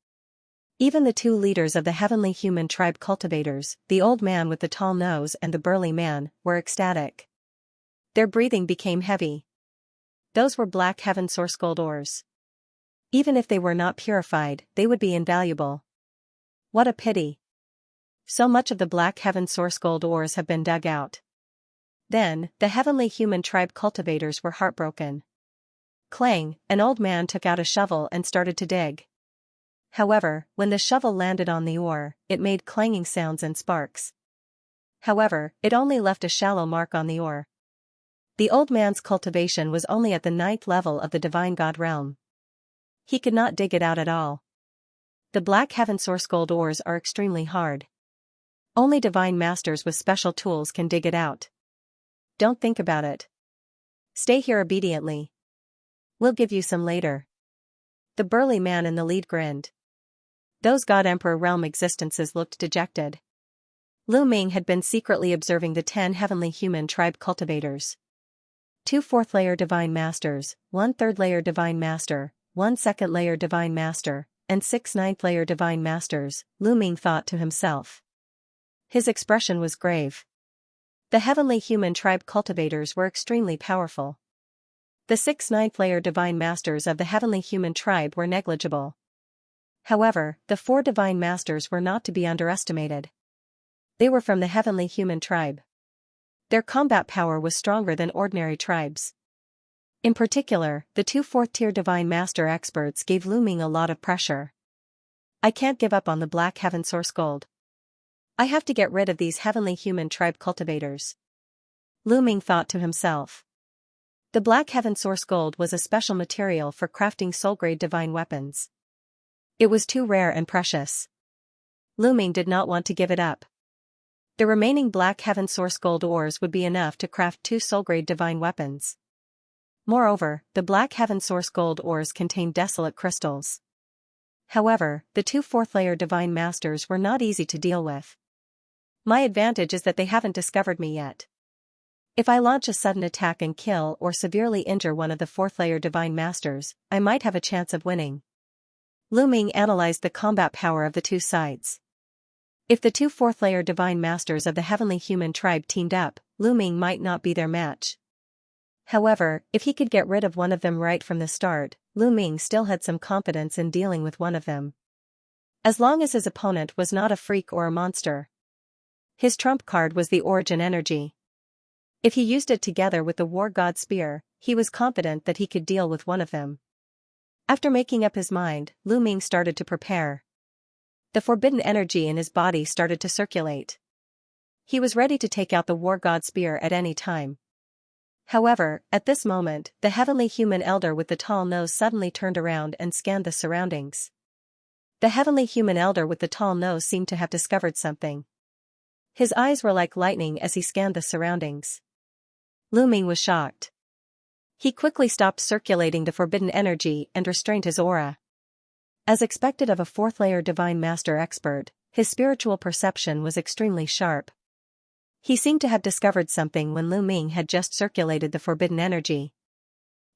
Even the 2 leaders of the heavenly human tribe cultivators, the old man with the tall nose and the burly man, were ecstatic. Their breathing became heavy. Those were black heaven source gold ores. Even if they were not purified, they would be invaluable. What a pity. So much of the black heaven source gold ores have been dug out. Then, the heavenly human tribe cultivators were heartbroken. Clang, an old man took out a shovel and started to dig. However, when the shovel landed on the ore, it made clanging sounds and sparks. However, it only left a shallow mark on the ore. The old man's cultivation was only at the 9th level of the divine god realm. He could not dig it out at all. The black heaven source gold ores are extremely hard. Only divine masters with special tools can dig it out. Don't think about it. Stay here obediently. We'll give you some later. The burly man in the lead grinned. Those God Emperor realm existences looked dejected. Lu Ming had been secretly observing the 10 heavenly human tribe cultivators. 2 4th layer divine masters, 1 3rd layer divine master, 1 2nd layer divine master, and 6 9th layer divine masters, Lu Ming thought to himself. His expression was grave. The heavenly human tribe cultivators were extremely powerful. The 6 9th layer divine masters of the heavenly human tribe were negligible. However, the 4 divine masters were not to be underestimated. They were from the heavenly human tribe. Their combat power was stronger than ordinary tribes. In particular, the 2 4th-tier divine master experts gave Lu Ming a lot of pressure. I can't give up on the black heaven source gold. I have to get rid of these heavenly human tribe cultivators. Lu Ming thought to himself. The black heaven source gold was a special material for crafting soul-grade divine weapons. It was too rare and precious. Lu Ming did not want to give it up. The remaining black heaven source gold ores would be enough to craft 2 soul-grade divine weapons. Moreover, the black heaven source gold ores contained desolate crystals. However, the 2 4th layer divine masters were not easy to deal with. My advantage is that they haven't discovered me yet. If I launch a sudden attack and kill or severely injure one of the 4th layer divine masters, I might have a chance of winning. Lu Ming analyzed the combat power of the 2 sides. If the 2 4th layer divine masters of the heavenly human tribe teamed up, Lu Ming might not be their match. However, if he could get rid of one of them right from the start, Lu Ming still had some confidence in dealing with one of them. As long as his opponent was not a freak or a monster. His trump card was the origin energy. If he used it together with the war god spear, he was confident that he could deal with one of them. After making up his mind, Lu Ming started to prepare. The forbidden energy in his body started to circulate. He was ready to take out the war god spear at any time. However, at this moment, the heavenly human elder with the tall nose suddenly turned around and scanned the surroundings. The heavenly human elder with the tall nose seemed to have discovered something. His eyes were like lightning as he scanned the surroundings. Lu Ming was shocked. He quickly stopped circulating the forbidden energy and restrained his aura. As expected of a fourth-layer divine master expert, his spiritual perception was extremely sharp. He seemed to have discovered something when Lu Ming had just circulated the forbidden energy.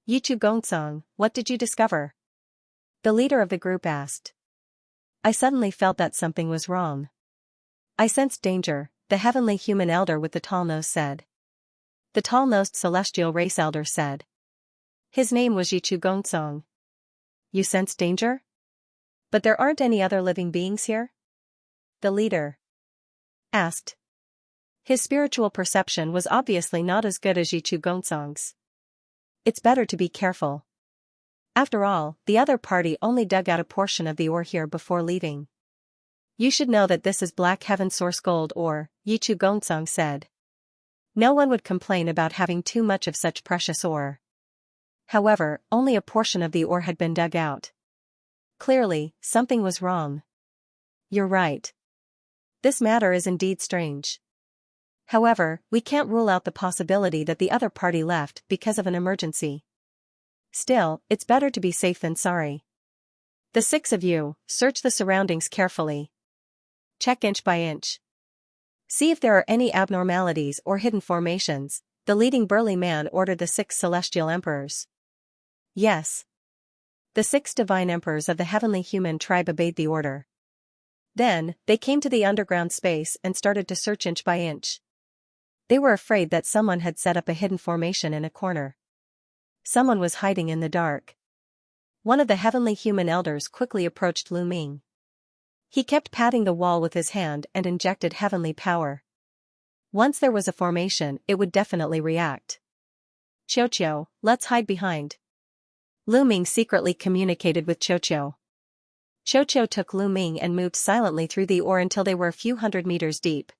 Yichu Gongsong, what did you discover? The leader of the group asked. I suddenly felt that something was wrong. I sensed danger, the heavenly human elder with the tall nose said. The tall-nosed celestial race elder said. His name was Yichu Gongsong. You sense danger? But there aren't any other living beings here? The leader asked. His spiritual perception was obviously not as good as Yichu Gongsong's. It's better to be careful. After all, the other party only dug out a portion of the ore here before leaving. You should know that this is Black Heaven source gold ore, Yichu Gongsong said. No one would complain about having too much of such precious ore. However, only a portion of the ore had been dug out. Clearly, something was wrong. You're right. This matter is indeed strange. However, we can't rule out the possibility that the other party left because of an emergency. Still, it's better to be safe than sorry. The 6 of you, search the surroundings carefully. Check inch by inch. See if there are any abnormalities or hidden formations, the leading burly man ordered the 6 celestial emperors. Yes. The 6 divine emperors of the heavenly human tribe obeyed the order. Then, they came to the underground space and started to search inch by inch. They were afraid that someone had set up a hidden formation in a corner. Someone was hiding in the dark. One of the heavenly human elders quickly approached Lu Ming. He kept patting the wall with his hand and injected heavenly power. Once there was a formation, it would definitely react. Xianxia, let's hide behind. Lu Ming secretly communicated with Xianxia. Xianxia took Lu Ming and moved silently through the ore until they were a few hundred meters deep.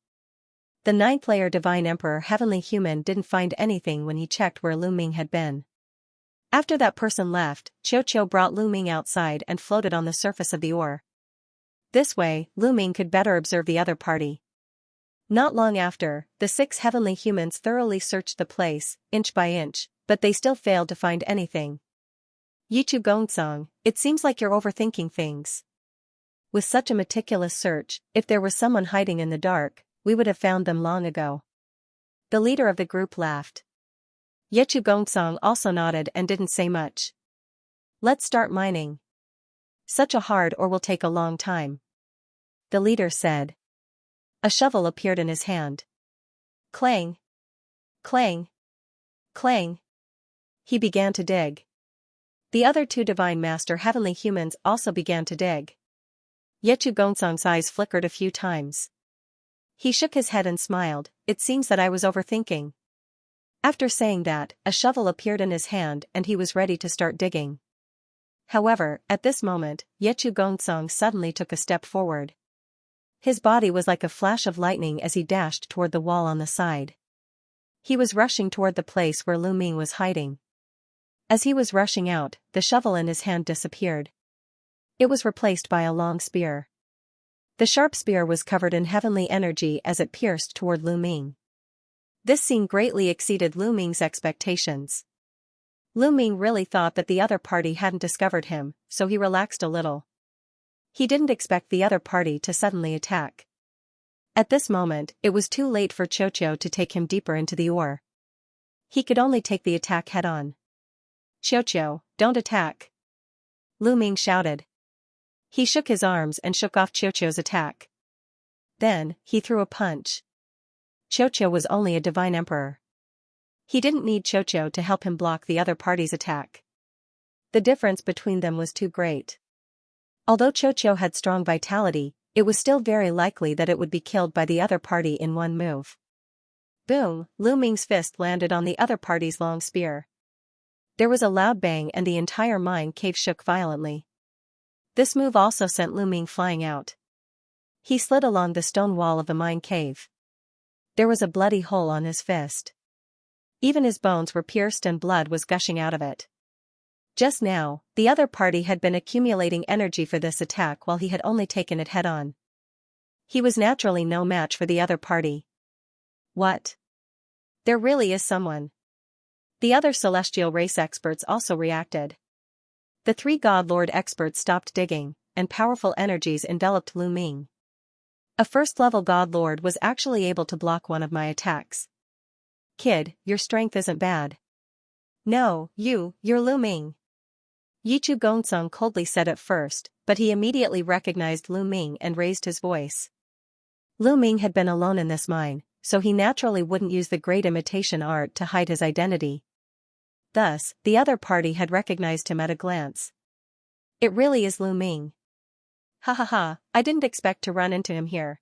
The 9th-layer divine emperor heavenly human didn't find anything when he checked where Lu Ming had been. After that person left, Xianxia brought Lu Ming outside and floated on the surface of the ore. This way, Lu Ming could better observe the other party. Not long after, the 6 heavenly humans thoroughly searched the place, inch by inch, but they still failed to find anything. Yichu Gongsong, it seems like you're overthinking things. With such a meticulous search, if there was someone hiding in the dark, we would have found them long ago. The leader of the group laughed. Yichu Gongsong also nodded and didn't say much. Let's start mining. Such a hard ore will take a long time. The leader said. A shovel appeared in his hand. Clang. Clang. Clang. He began to dig. The other 2 divine master heavenly humans also began to dig. Yichu Gongsong's eyes flickered a few times. He shook his head and smiled, it seems that I was overthinking. After saying that, a shovel appeared in his hand and he was ready to start digging. However, at this moment, Yichu Gongsong suddenly took a step forward. His body was like a flash of lightning as he dashed toward the wall on the side. He was rushing toward the place where Lu Ming was hiding. As he was rushing out, the shovel in his hand disappeared. It was replaced by a long spear. The sharp spear was covered in heavenly energy as it pierced toward Lu Ming. This scene greatly exceeded Lu Ming's expectations. Lu Ming really thought that the other party hadn't discovered him, so he relaxed a little. He didn't expect the other party to suddenly attack. At this moment, it was too late for Xianxia to take him deeper into the ore. He could only take the attack head-on. Xianxia, don't attack. Lu Ming shouted. He shook his arms and shook off Xianxia's attack. Then, he threw a punch. Xianxia was only a divine emperor. He didn't need Xianxia to help him block the other party's attack. The difference between them was too great. Although Xianxia had strong vitality, it was still very likely that it would be killed by the other party in one move. Boom, Lu Ming's fist landed on the other party's long spear. There was a loud bang and the entire mine cave shook violently. This move also sent Lu Ming flying out. He slid along the stone wall of the mine cave. There was a bloody hole on his fist. Even his bones were pierced and blood was gushing out of it. Just now, the other party had been accumulating energy for this attack while he had only taken it head-on. He was naturally no match for the other party. What? There really is someone. The other celestial race experts also reacted. The three God Lord experts stopped digging, and powerful energies enveloped Lu Ming. A first-level God Lord was actually able to block one of my attacks. Kid, your strength isn't bad. No, you're Lu Ming. Yichu Gongsun coldly said at first, but he immediately recognized Lu Ming and raised his voice. Lu Ming had been alone in this mine, so he naturally wouldn't use the great imitation art to hide his identity. Thus, the other party had recognized him at a glance. It really is Lu Ming. Ha ha ha, I didn't expect to run into him here.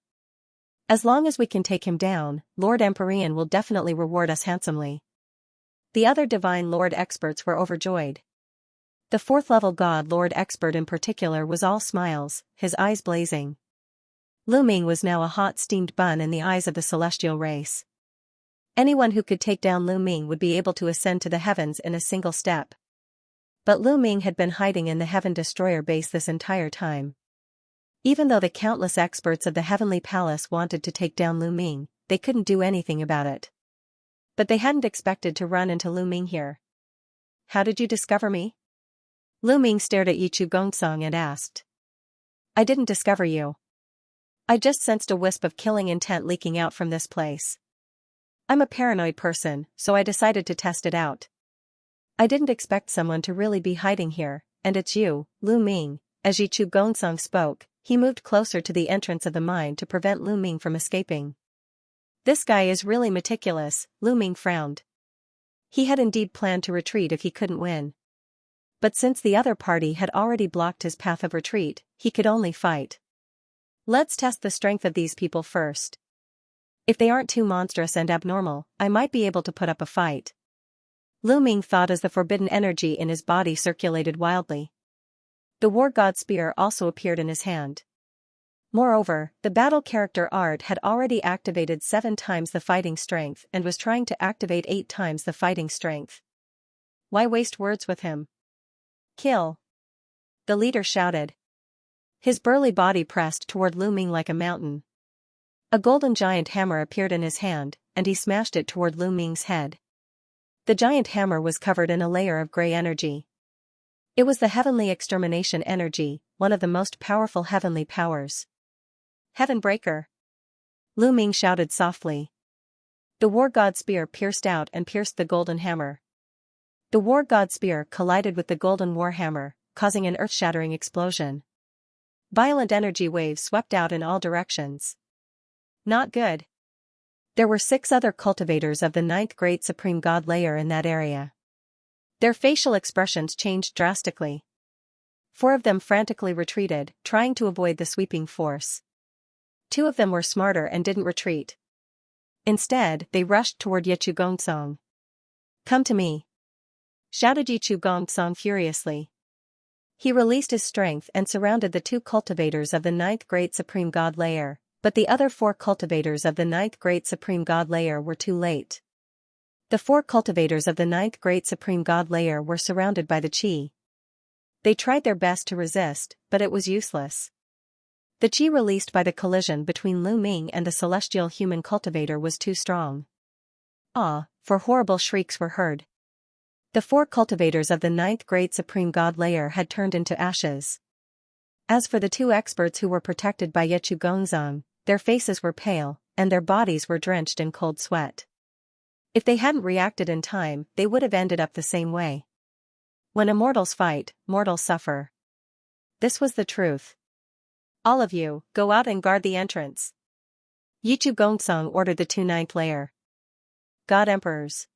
As long as we can take him down, Lord Empyrean will definitely reward us handsomely. The other Divine Lord experts were overjoyed. The fourth-level God Lord expert in particular was all smiles, his eyes blazing. Lu Ming was now a hot steamed bun in the eyes of the celestial race. Anyone who could take down Lu Ming would be able to ascend to the heavens in a single step. But Lu Ming had been hiding in the Heaven Destroyer base this entire time. Even though the countless experts of the Heavenly Palace wanted to take down Lu Ming, they couldn't do anything about it. But they hadn't expected to run into Lu Ming here. How did you discover me? Lu Ming stared at Yichu Gongsun and asked. I didn't discover you. I just sensed a wisp of killing intent leaking out from this place. I'm a paranoid person, so I decided to test it out. I didn't expect someone to really be hiding here, and it's you, Lu Ming. As Yichu Gongsun spoke, he moved closer to the entrance of the mine to prevent Lu Ming from escaping. This guy is really meticulous, Lu Ming frowned. He had indeed planned to retreat if he couldn't win. But since the other party had already blocked his path of retreat, he could only fight. Let's test the strength of these people first. If they aren't too monstrous and abnormal, I might be able to put up a fight. Lu Ming thought as the forbidden energy in his body circulated wildly. The War God Spear also appeared in his hand. Moreover, the battle character art had already activated 7 times the fighting strength and was trying to activate 8 times the fighting strength. Why waste words with him? Kill! The leader shouted. His burly body pressed toward Lu Ming like a mountain. A golden giant hammer appeared in his hand, and he smashed it toward Lu Ming's head. The giant hammer was covered in a layer of gray energy. It was the heavenly extermination energy, one of the most powerful heavenly powers. Heaven Breaker! Lu Ming shouted softly. The War God Spear pierced out and pierced the golden hammer. The War God Spear collided with the golden warhammer, causing an earth-shattering explosion. Violent energy waves swept out in all directions. Not good. There were 6 other cultivators of the 9th Great Supreme God layer in that area. Their facial expressions changed drastically. 4 of them frantically retreated, trying to avoid the sweeping force. 2 of them were smarter and didn't retreat. Instead, they rushed toward Yichu Gongsun. Come to me! Shouted Yichu Gongsun furiously. He released his strength and surrounded the 2 cultivators of the 9th Great Supreme God layer. But the other 4 cultivators of the 9th Great Supreme God layer were too late. The 4 cultivators of the 9th Great Supreme God layer were surrounded by the Qi. They tried their best to resist, but it was useless. The Qi released by the collision between Lu Ming and the celestial human cultivator was too strong. For horrible shrieks were heard. The 4 cultivators of the 9th Great Supreme God layer had turned into ashes. As for the 2 experts who were protected by Yichu Gongsun, their faces were pale, and their bodies were drenched in cold sweat. If they hadn't reacted in time, they would have ended up the same way. When immortals fight, mortals suffer. This was the truth. All of you, go out and guard the entrance. Yichu Gongsun ordered the 2 ninth layer God Emperors.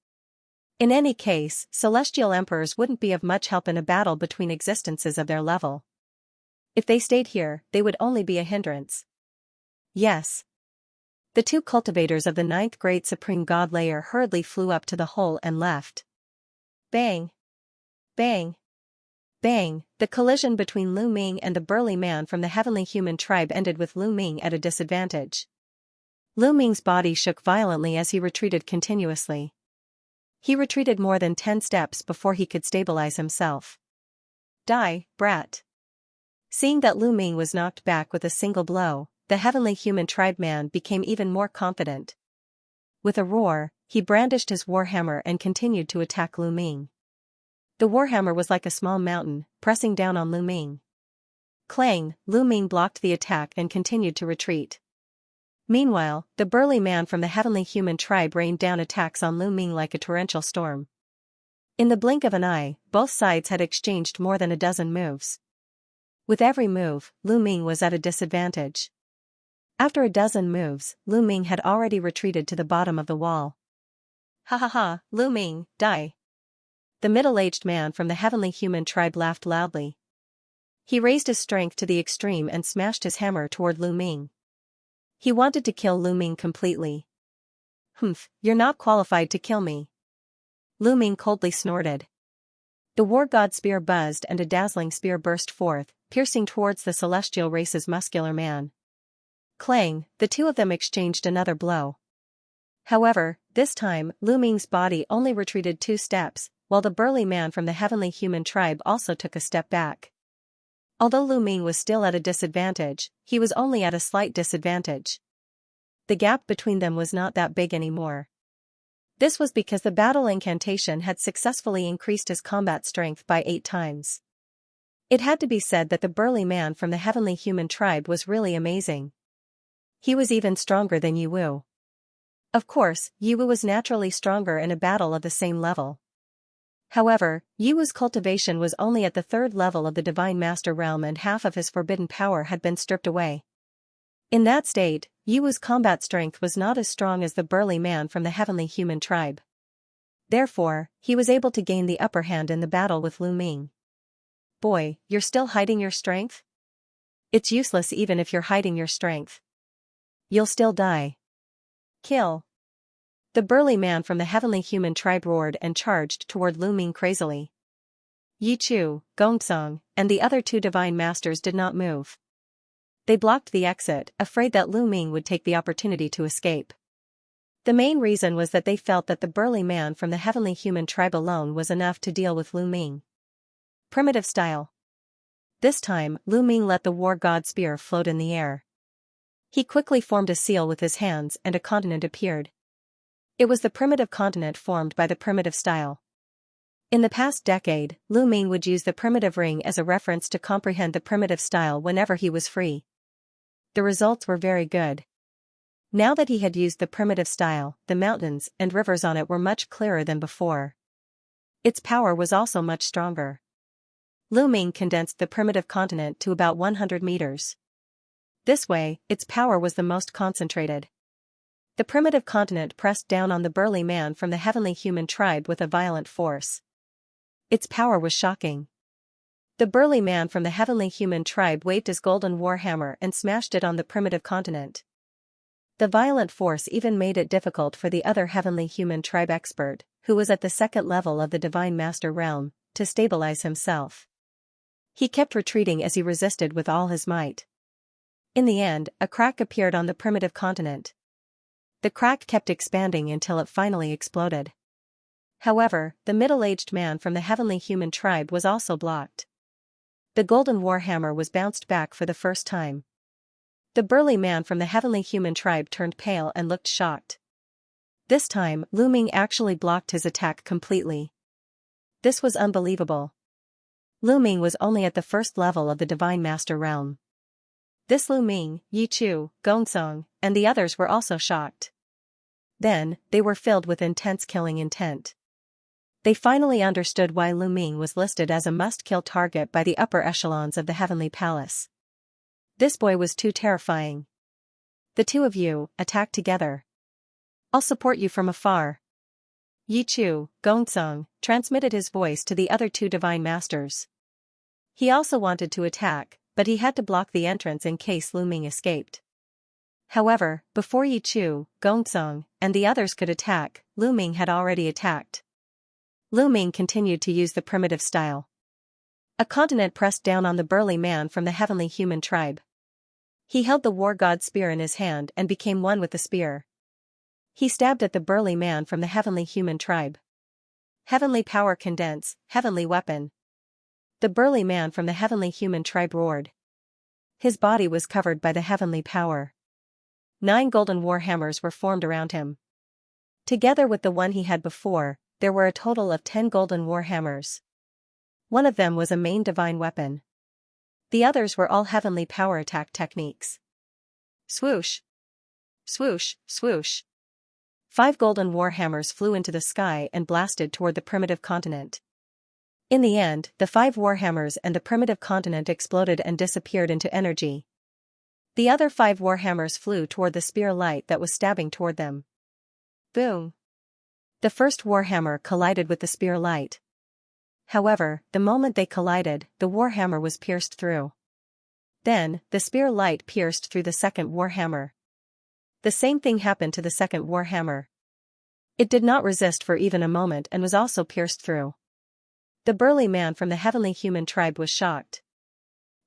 In any case, celestial emperors wouldn't be of much help in a battle between existences of their level. If they stayed here, they would only be a hindrance. Yes. The 2 cultivators of the 9th Great Supreme God layer hurriedly flew up to the hole and left. Bang! Bang! Bang! The collision between Lu Ming and the burly man from the heavenly human tribe ended with Lu Ming at a disadvantage. Lu Ming's body shook violently as he retreated continuously. He retreated more than 10 steps before he could stabilize himself. Die, brat! Seeing that Lu Ming was knocked back with a single blow, the heavenly human tribe man became even more confident. With a roar, he brandished his warhammer and continued to attack Lu Ming. The warhammer was like a small mountain, pressing down on Lu Ming. Clang! Lu Ming blocked the attack and continued to retreat. Meanwhile, the burly man from the heavenly human tribe rained down attacks on Lu Ming like a torrential storm. In the blink of an eye, both sides had exchanged more than a dozen moves. With every move, Lu Ming was at a disadvantage. After a dozen moves, Lu Ming had already retreated to the bottom of the wall. Ha ha ha, Lu Ming, die! The middle-aged man from the heavenly human tribe laughed loudly. He raised his strength to the extreme and smashed his hammer toward Lu Ming. He wanted to kill Lu Ming completely. Humph, you're not qualified to kill me. Lu Ming coldly snorted. The war god spear buzzed and a dazzling spear burst forth, piercing towards the celestial race's muscular man. Clang! The two of them exchanged another blow. However, this time, Lu Ming's body only retreated 2 steps, while the burly man from the heavenly human tribe also took a step back. Although Lu Ming was still at a disadvantage, he was only at a slight disadvantage. The gap between them was not that big anymore. This was because the battle incantation had successfully increased his combat strength by 8 times. It had to be said that the burly man from the heavenly human tribe was really amazing. He was even stronger than Yi Wu. Of course, Yi Wu was naturally stronger in a battle of the same level. However, Yi Wu's cultivation was only at the 3rd level of the Divine Master realm and half of his forbidden power had been stripped away. In that state, Yi Wu's combat strength was not as strong as the burly man from the heavenly human tribe. Therefore, he was able to gain the upper hand in the battle with Lu Ming. Boy, you're still hiding your strength? It's useless even if you're hiding your strength. You'll still die. Kill! The burly man from the heavenly human tribe roared and charged toward Lu Ming crazily. Yi Chu, Gongcong, and the other 2 divine masters did not move. They blocked the exit, afraid that Lu Ming would take the opportunity to escape. The main reason was that they felt that the burly man from the heavenly human tribe alone was enough to deal with Lu Ming. Primitive style. This time, Lu Ming let the war god spear float in the air. He quickly formed a seal with his hands and a continent appeared. It was the primitive continent formed by the primitive style. In the past decade, Lu Ming would use the primitive ring as a reference to comprehend the primitive style whenever he was free. The results were very good. Now that he had used the primitive style, the mountains and rivers on it were much clearer than before. Its power was also much stronger. Lu Ming condensed the primitive continent to about 100 meters. This way, its power was the most concentrated. The primitive continent pressed down on the burly man from the heavenly human tribe with a violent force. Its power was shocking. The burly man from the heavenly human tribe waved his golden warhammer and smashed it on the primitive continent. The violent force even made it difficult for the other heavenly human tribe expert, who was at the 2nd level of the Divine Master realm, to stabilize himself. He kept retreating as he resisted with all his might. In the end, a crack appeared on the primitive continent. The crack kept expanding until it finally exploded. However, the middle-aged man from the heavenly human tribe was also blocked. The golden warhammer was bounced back for the first time. The burly man from the heavenly human tribe turned pale and looked shocked. This time, Lu Ming actually blocked his attack completely. This was unbelievable. Lu Ming was only at the 1st level of the Divine Master realm. This Lu Ming, Yi Chu, Gongcong, and the others were also shocked. Then, they were filled with intense killing intent. They finally understood why Lu Ming was listed as a must-kill target by the upper echelons of the Heavenly Palace. This boy was too terrifying. The 2 of you, attack together. I'll support you from afar. Yi Chu, Gongcong, transmitted his voice to the other 2 divine masters. He also wanted to attack, but he had to block the entrance in case Lu Ming escaped. However, before Yi Chu, Gongcong, and the others could attack, Lu Ming had already attacked. Lu Ming continued to use the primitive style. A continent pressed down on the burly man from the heavenly human tribe. He held the war god spear in his hand and became one with the spear. He stabbed at the burly man from the heavenly human tribe. Heavenly power condense, heavenly weapon. The burly man from the heavenly human tribe roared. His body was covered by the heavenly power. 9 golden war hammers were formed around him. Together with the one he had before, there were a total of 10 golden war hammers. One of them was a main divine weapon. The others were all heavenly power attack techniques. Swoosh! Swoosh, swoosh! 5 golden war hammers flew into the sky and blasted toward the primitive continent. In the end, the 5 war hammers and the primitive continent exploded and disappeared into energy. The other 5 war hammers flew toward the spear light that was stabbing toward them. Boom! The first war hammer collided with the spear light. However, the moment they collided, the war hammer was pierced through. Then, the spear light pierced through the second war hammer. The same thing happened to the second war hammer. It did not resist for even a moment and was also pierced through. The burly man from the heavenly human tribe was shocked.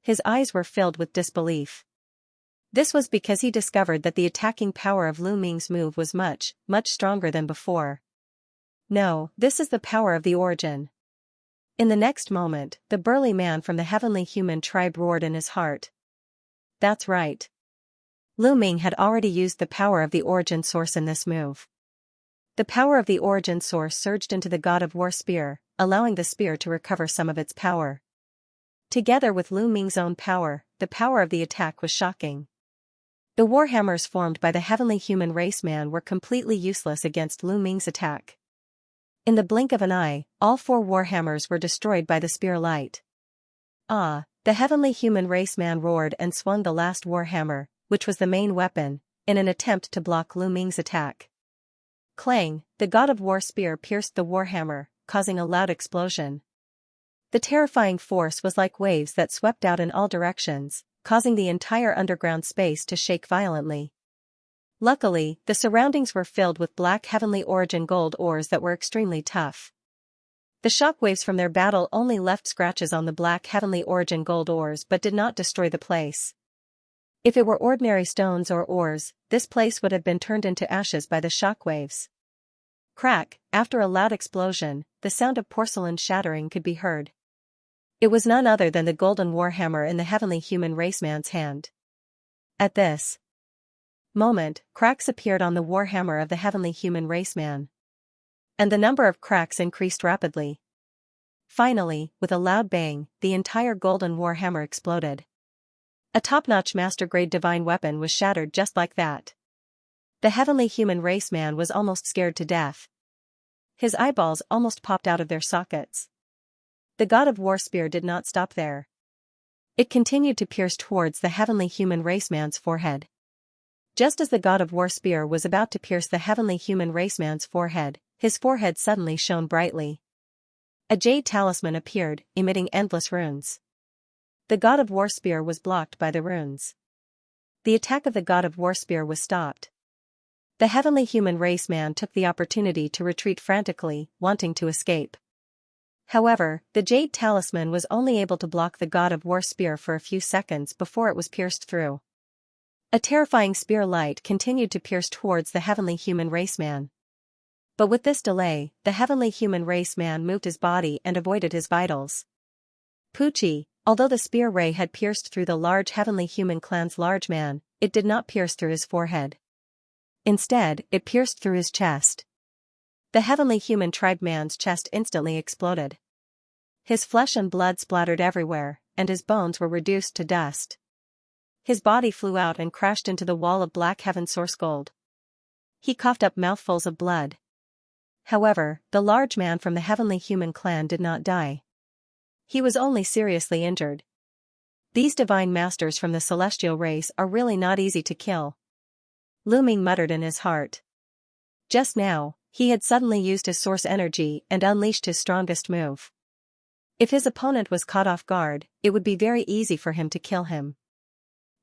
His eyes were filled with disbelief. This was because he discovered that the attacking power of Lu Ming's move was much, much stronger than before. No, this is the power of the origin. In the next moment, the burly man from the heavenly human tribe roared in his heart. That's right. Lu Ming had already used the power of the origin source in this move. The power of the origin source surged into the god of war spear, allowing the spear to recover some of its power. Together with Lu Ming's own power, the power of the attack was shocking. The warhammers formed by the heavenly human race man were completely useless against Lu Ming's attack. In the blink of an eye, all 4 warhammers were destroyed by the spear light. Ah! The heavenly human race man roared and swung the last warhammer, which was the main weapon, in an attempt to block Lu Ming's attack. Clang! The god of war spear pierced the warhammer, causing a loud explosion. The terrifying force was like waves that swept out in all directions, causing the entire underground space to shake violently. Luckily, the surroundings were filled with black heavenly origin gold ores that were extremely tough. The shockwaves from their battle only left scratches on the black heavenly origin gold ores but did not destroy the place. If it were ordinary stones or ores, this place would have been turned into ashes by the shockwaves. Crack! After a loud explosion, the sound of porcelain shattering could be heard. It was none other than the golden warhammer in the heavenly human raceman's hand. At this moment, cracks appeared on the warhammer of the heavenly human raceman. And the number of cracks increased rapidly. Finally, with a loud bang, the entire golden warhammer exploded. A top-notch master-grade divine weapon was shattered just like that. The heavenly human raceman was almost scared to death. His eyeballs almost popped out of their sockets. The god of war spear did not stop there. It continued to pierce towards the heavenly human raceman's forehead. Just as the god of war spear was about to pierce the heavenly human raceman's forehead, his forehead suddenly shone brightly. A jade talisman appeared, emitting endless runes. The god of war spear was blocked by the runes. The attack of the god of war spear was stopped. The heavenly human raceman took the opportunity to retreat frantically, wanting to escape. However, the jade talisman was only able to block the god of war spear for a few seconds before it was pierced through. A terrifying spear light continued to pierce towards the heavenly human raceman. But with this delay, the heavenly human raceman moved his body and avoided his vitals. Poochie! Although the spear ray had pierced through the large heavenly human clan's large man, it did not pierce through his forehead. Instead, it pierced through his chest. The heavenly human tribe man's chest instantly exploded. His flesh and blood splattered everywhere, and his bones were reduced to dust. His body flew out and crashed into the wall of black heaven source gold. He coughed up mouthfuls of blood. However, the large man from the heavenly human clan did not die. He was only seriously injured. These divine masters from the celestial race are really not easy to kill. Lu Ming muttered in his heart. Just now, he had suddenly used his source energy and unleashed his strongest move. If his opponent was caught off guard, it would be very easy for him to kill him.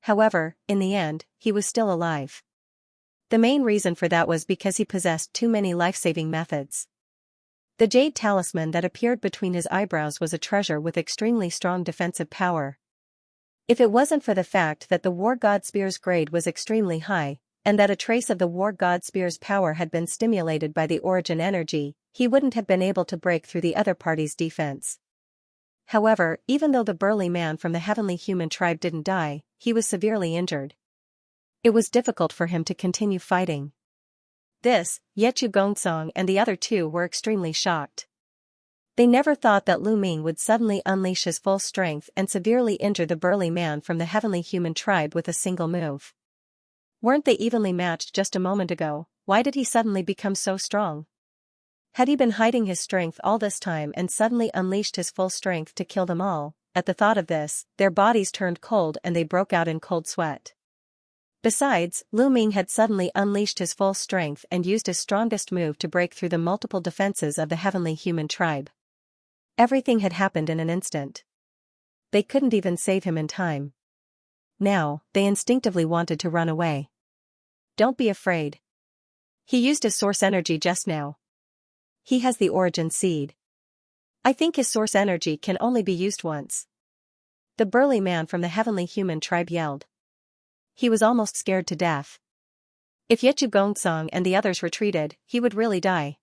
However, in the end, he was still alive. The main reason for that was because he possessed too many life-saving methods. The jade talisman that appeared between his eyebrows was a treasure with extremely strong defensive power. If it wasn't for the fact that the war god spear's grade was extremely high, and that a trace of the war god spear's power had been stimulated by the origin energy, he wouldn't have been able to break through the other party's defense. However, even though the burly man from the heavenly human tribe didn't die, he was severely injured. It was difficult for him to continue fighting. Yechu Gongsong and the other two were extremely shocked. They never thought that Lu Ming would suddenly unleash his full strength and severely injure the burly man from the heavenly human tribe with a single move. Weren't they evenly matched just a moment ago? Why did he suddenly become so strong? Had he been hiding his strength all this time and suddenly unleashed his full strength to kill them all? At the thought of this, their bodies turned cold and they broke out in cold sweat. Besides, Lu Ming had suddenly unleashed his full strength and used his strongest move to break through the multiple defenses of the heavenly human tribe. Everything had happened in an instant. They couldn't even save him in time. Now, they instinctively wanted to run away. Don't be afraid. He used his source energy just now. He has the origin seed. I think his source energy can only be used once. The burly man from the heavenly human tribe yelled. He was almost scared to death. If Yechu Gongsong and the others retreated, he would really die.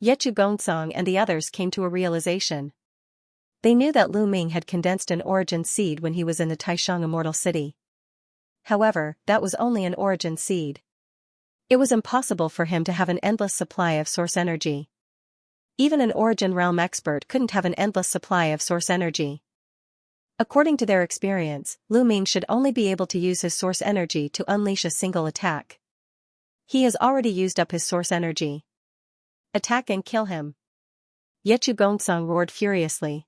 Yechu Gongsong and the others came to a realization. They knew that Lu Ming had condensed an origin seed when he was in the Taishang Immortal City. However, that was only an origin seed. It was impossible for him to have an endless supply of source energy. Even an origin realm expert couldn't have an endless supply of source energy. According to their experience, Lu Ming should only be able to use his source energy to unleash a single attack. He has already used up his source energy. Attack and kill him. Yechu Gongsong roared furiously.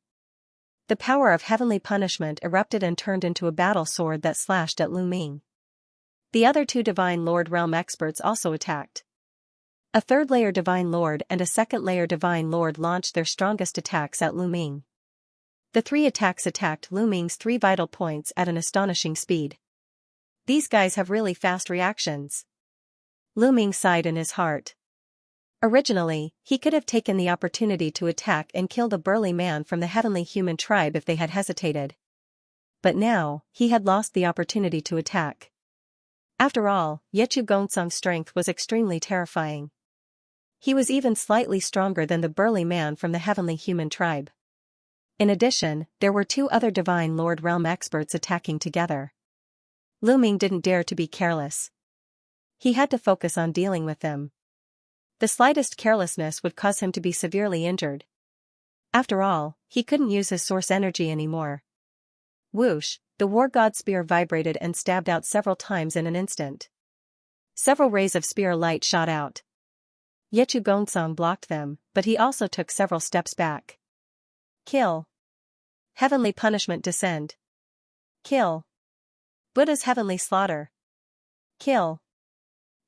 The power of heavenly punishment erupted and turned into a battle sword that slashed at Lu Ming. The other two Divine Lord realm experts also attacked. A third-layer Divine Lord and a second-layer Divine Lord launched their strongest attacks at Lu Ming. The three attacks attacked Lu Ming's 3 vital points at an astonishing speed. These guys have really fast reactions. Lu Ming sighed in his heart. Originally, he could have taken the opportunity to attack and kill the burly man from the heavenly human tribe if they had hesitated. But now, he had lost the opportunity to attack. After all, Yechu Gongsong's strength was extremely terrifying. He was even slightly stronger than the burly man from the heavenly human tribe. In addition, there were 2 other Divine Lord realm experts attacking together. Lu Ming didn't dare to be careless. He had to focus on dealing with them. The slightest carelessness would cause him to be severely injured. After all, he couldn't use his source energy anymore. Whoosh, the war god spear vibrated and stabbed out several times in an instant. Several rays of spear light shot out. Yechu Gongsong blocked them, but he also took several steps back. Kill. Heavenly punishment descend. Kill. Buddha's heavenly slaughter. Kill.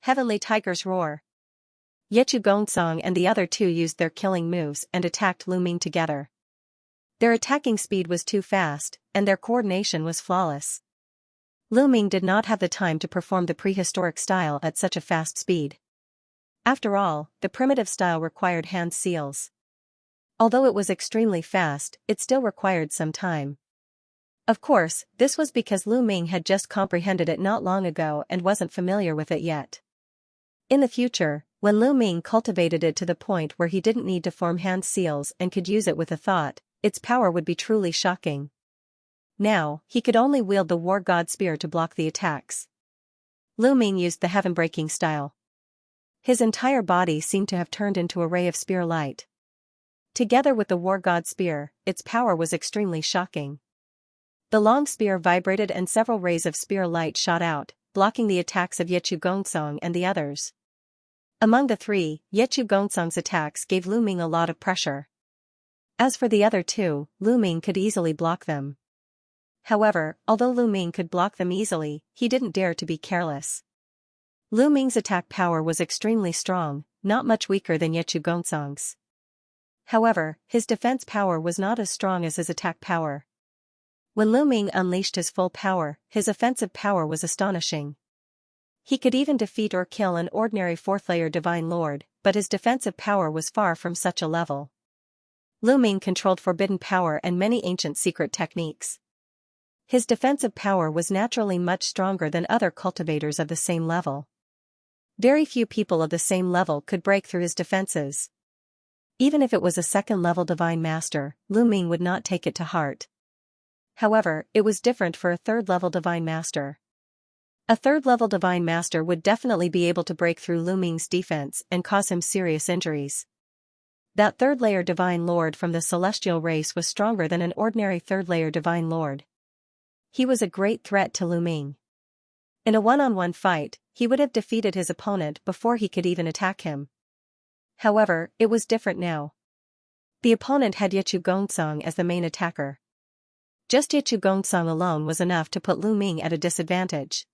Heavenly tiger's roar. Yechu Gongsong and the other two used their killing moves and attacked Lu Ming together. Their attacking speed was too fast, and their coordination was flawless. Lu Ming did not have the time to perform the prehistoric style at such a fast speed. After all, the primitive style required hand seals. Although it was extremely fast, it still required some time. Of course, this was because Lu Ming had just comprehended it not long ago and wasn't familiar with it yet. In the future, when Lu Ming cultivated it to the point where he didn't need to form hand seals and could use it with a thought, its power would be truly shocking. Now, he could only wield the war god spear to block the attacks. Lu Ming used the heaven-breaking style. His entire body seemed to have turned into a ray of spear light. Together with the war god spear, its power was extremely shocking. The long spear vibrated and several rays of spear light shot out, blocking the attacks of Yechu Gongsong and the others. Among the 3, Yechu Gongsong's attacks gave Lu Ming a lot of pressure. As for the other 2, Lu Ming could easily block them. However, although Lu Ming could block them easily, he didn't dare to be careless. Lu Ming's attack power was extremely strong, not much weaker than Yechu Gongsong's. However, his defense power was not as strong as his attack power. When Lu Ming unleashed his full power, his offensive power was astonishing. He could even defeat or kill an ordinary fourth-layer Divine Lord, but his defensive power was far from such a level. Lu Ming controlled forbidden power and many ancient secret techniques. His defensive power was naturally much stronger than other cultivators of the same level. Very few people of the same level could break through his defenses. Even if it was a second-level Divine Master, Lu Ming would not take it to heart. However, it was different for a third-level Divine Master. A third-level Divine Master would definitely be able to break through Lu Ming's defense and cause him serious injuries. That third-layer Divine Lord from the celestial race was stronger than an ordinary third-layer Divine Lord. He was a great threat to Lu Ming. In a one-on-one fight, he would have defeated his opponent before he could even attack him. However, it was different now. The opponent had Yechu Gongcang as the main attacker. Just Yechu Gongcang alone was enough to put Lu Ming at a disadvantage.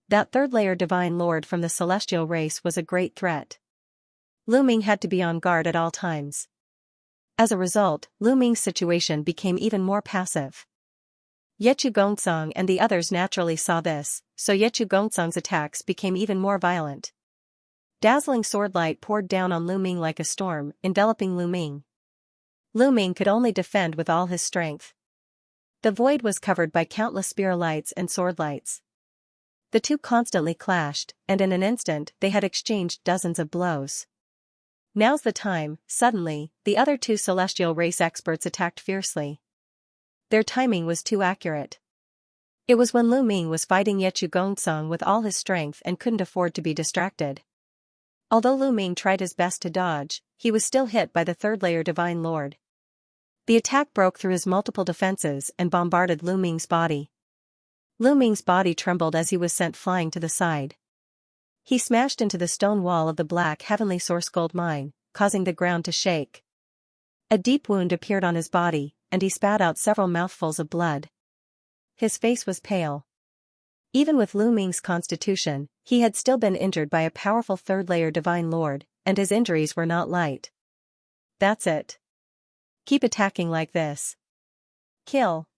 That third-layer Divine Lord from the celestial race was a great threat. Lu Ming had to be on guard at all times. As a result, Lu Ming's situation became even more passive. Yechu Gongcang and the others naturally saw this, so Yechu Gongcang's attacks became even more violent. Dazzling sword light poured down on Lu Ming like a storm, enveloping Lu Ming. Lu Ming could only defend with all his strength. The void was covered by countless spear lights and sword lights. The two constantly clashed, and in an instant they had exchanged dozens of blows. Now's the time, suddenly, the other two celestial race experts attacked fiercely. Their timing was too accurate. It was when Lu Ming was fighting Yechu Gongcang with all his strength and couldn't afford to be distracted. Although Lu Ming tried his best to dodge, he was still hit by the third-layer Divine Lord. The attack broke through his multiple defenses and bombarded Lu Ming's body. Lu Ming's body trembled as he was sent flying to the side. He smashed into the stone wall of the Black Heavenly Source Gold Mine, causing the ground to shake. A deep wound appeared on his body, and he spat out several mouthfuls of blood. His face was pale. Even with Lu Ming's constitution, he had still been injured by a powerful third-layer Divine Lord, and his injuries were not light. That's it. Keep attacking like this. Kill.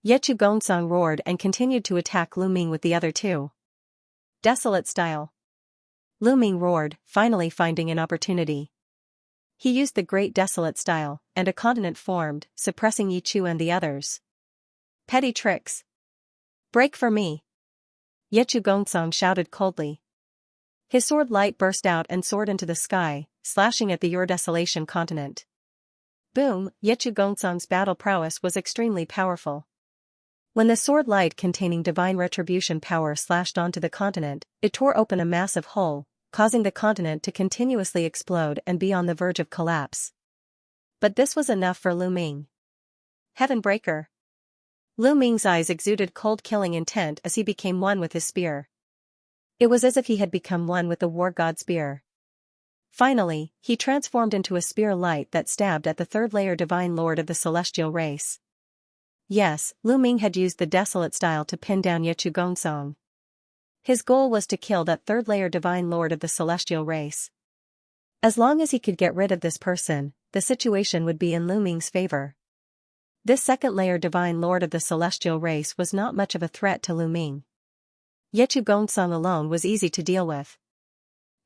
Yechu Gongcang roared and continued to attack Lu Ming with the other two. Desolate style. Lu Ming roared, finally finding an opportunity. He used the Great Desolate style, and a continent formed, suppressing Yichu and the others. Petty tricks. Break for me. Yechu Gongcang shouted coldly. His sword light burst out and soared into the sky, slashing at the Your Desolation continent. Boom, Yechu Gongcang's battle prowess was extremely powerful. When the sword light containing divine retribution power slashed onto the continent, it tore open a massive hole, causing the continent to continuously explode and be on the verge of collapse. But this was enough for Lu Ming. Heaven Breaker. Lu Ming's eyes exuded cold killing intent as he became one with his spear. It was as if he had become one with the war god spear. Finally, he transformed into a spear light that stabbed at the third-layer Divine Lord of the celestial race. Yes, Lu Ming had used the Desolate style to pin down Yechu Gongcang. His goal was to kill that third-layer Divine Lord of the celestial race. As long as he could get rid of this person, the situation would be in Lu Ming's favor. This second-layer Divine Lord of the celestial race was not much of a threat to Lu Ming. Yechu Gongcang alone was easy to deal with.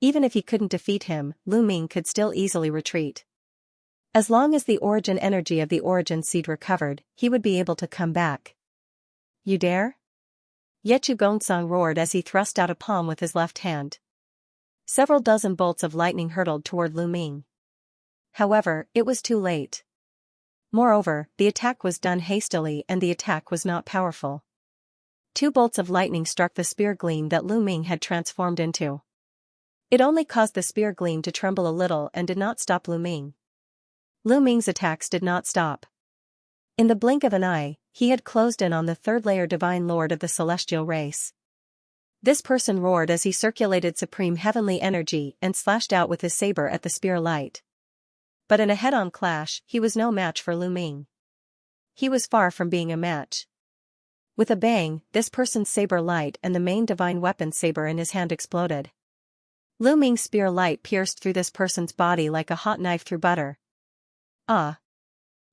Even if he couldn't defeat him, Lu Ming could still easily retreat. As long as the origin energy of the origin seed recovered, he would be able to come back. You dare? Yechu Gongcang roared as he thrust out a palm with his left hand. Several dozen bolts of lightning hurtled toward Lu Ming. However, it was too late. Moreover, the attack was done hastily and the attack was not powerful. 2 bolts of lightning struck the spear gleam that Lu Ming had transformed into. It only caused the spear gleam to tremble a little and did not stop Lu Ming. Lu Ming's attacks did not stop. In the blink of an eye, he had closed in on the third-layer Divine Lord of the celestial race. This person roared as he circulated supreme heavenly energy and slashed out with his saber at the spear light. But in a head-on clash, he was no match for Lu Ming. He was far from being a match. With a bang, this person's saber light and the main divine weapon saber in his hand exploded. Lu Ming's spear light pierced through this person's body like a hot knife through butter. Ah!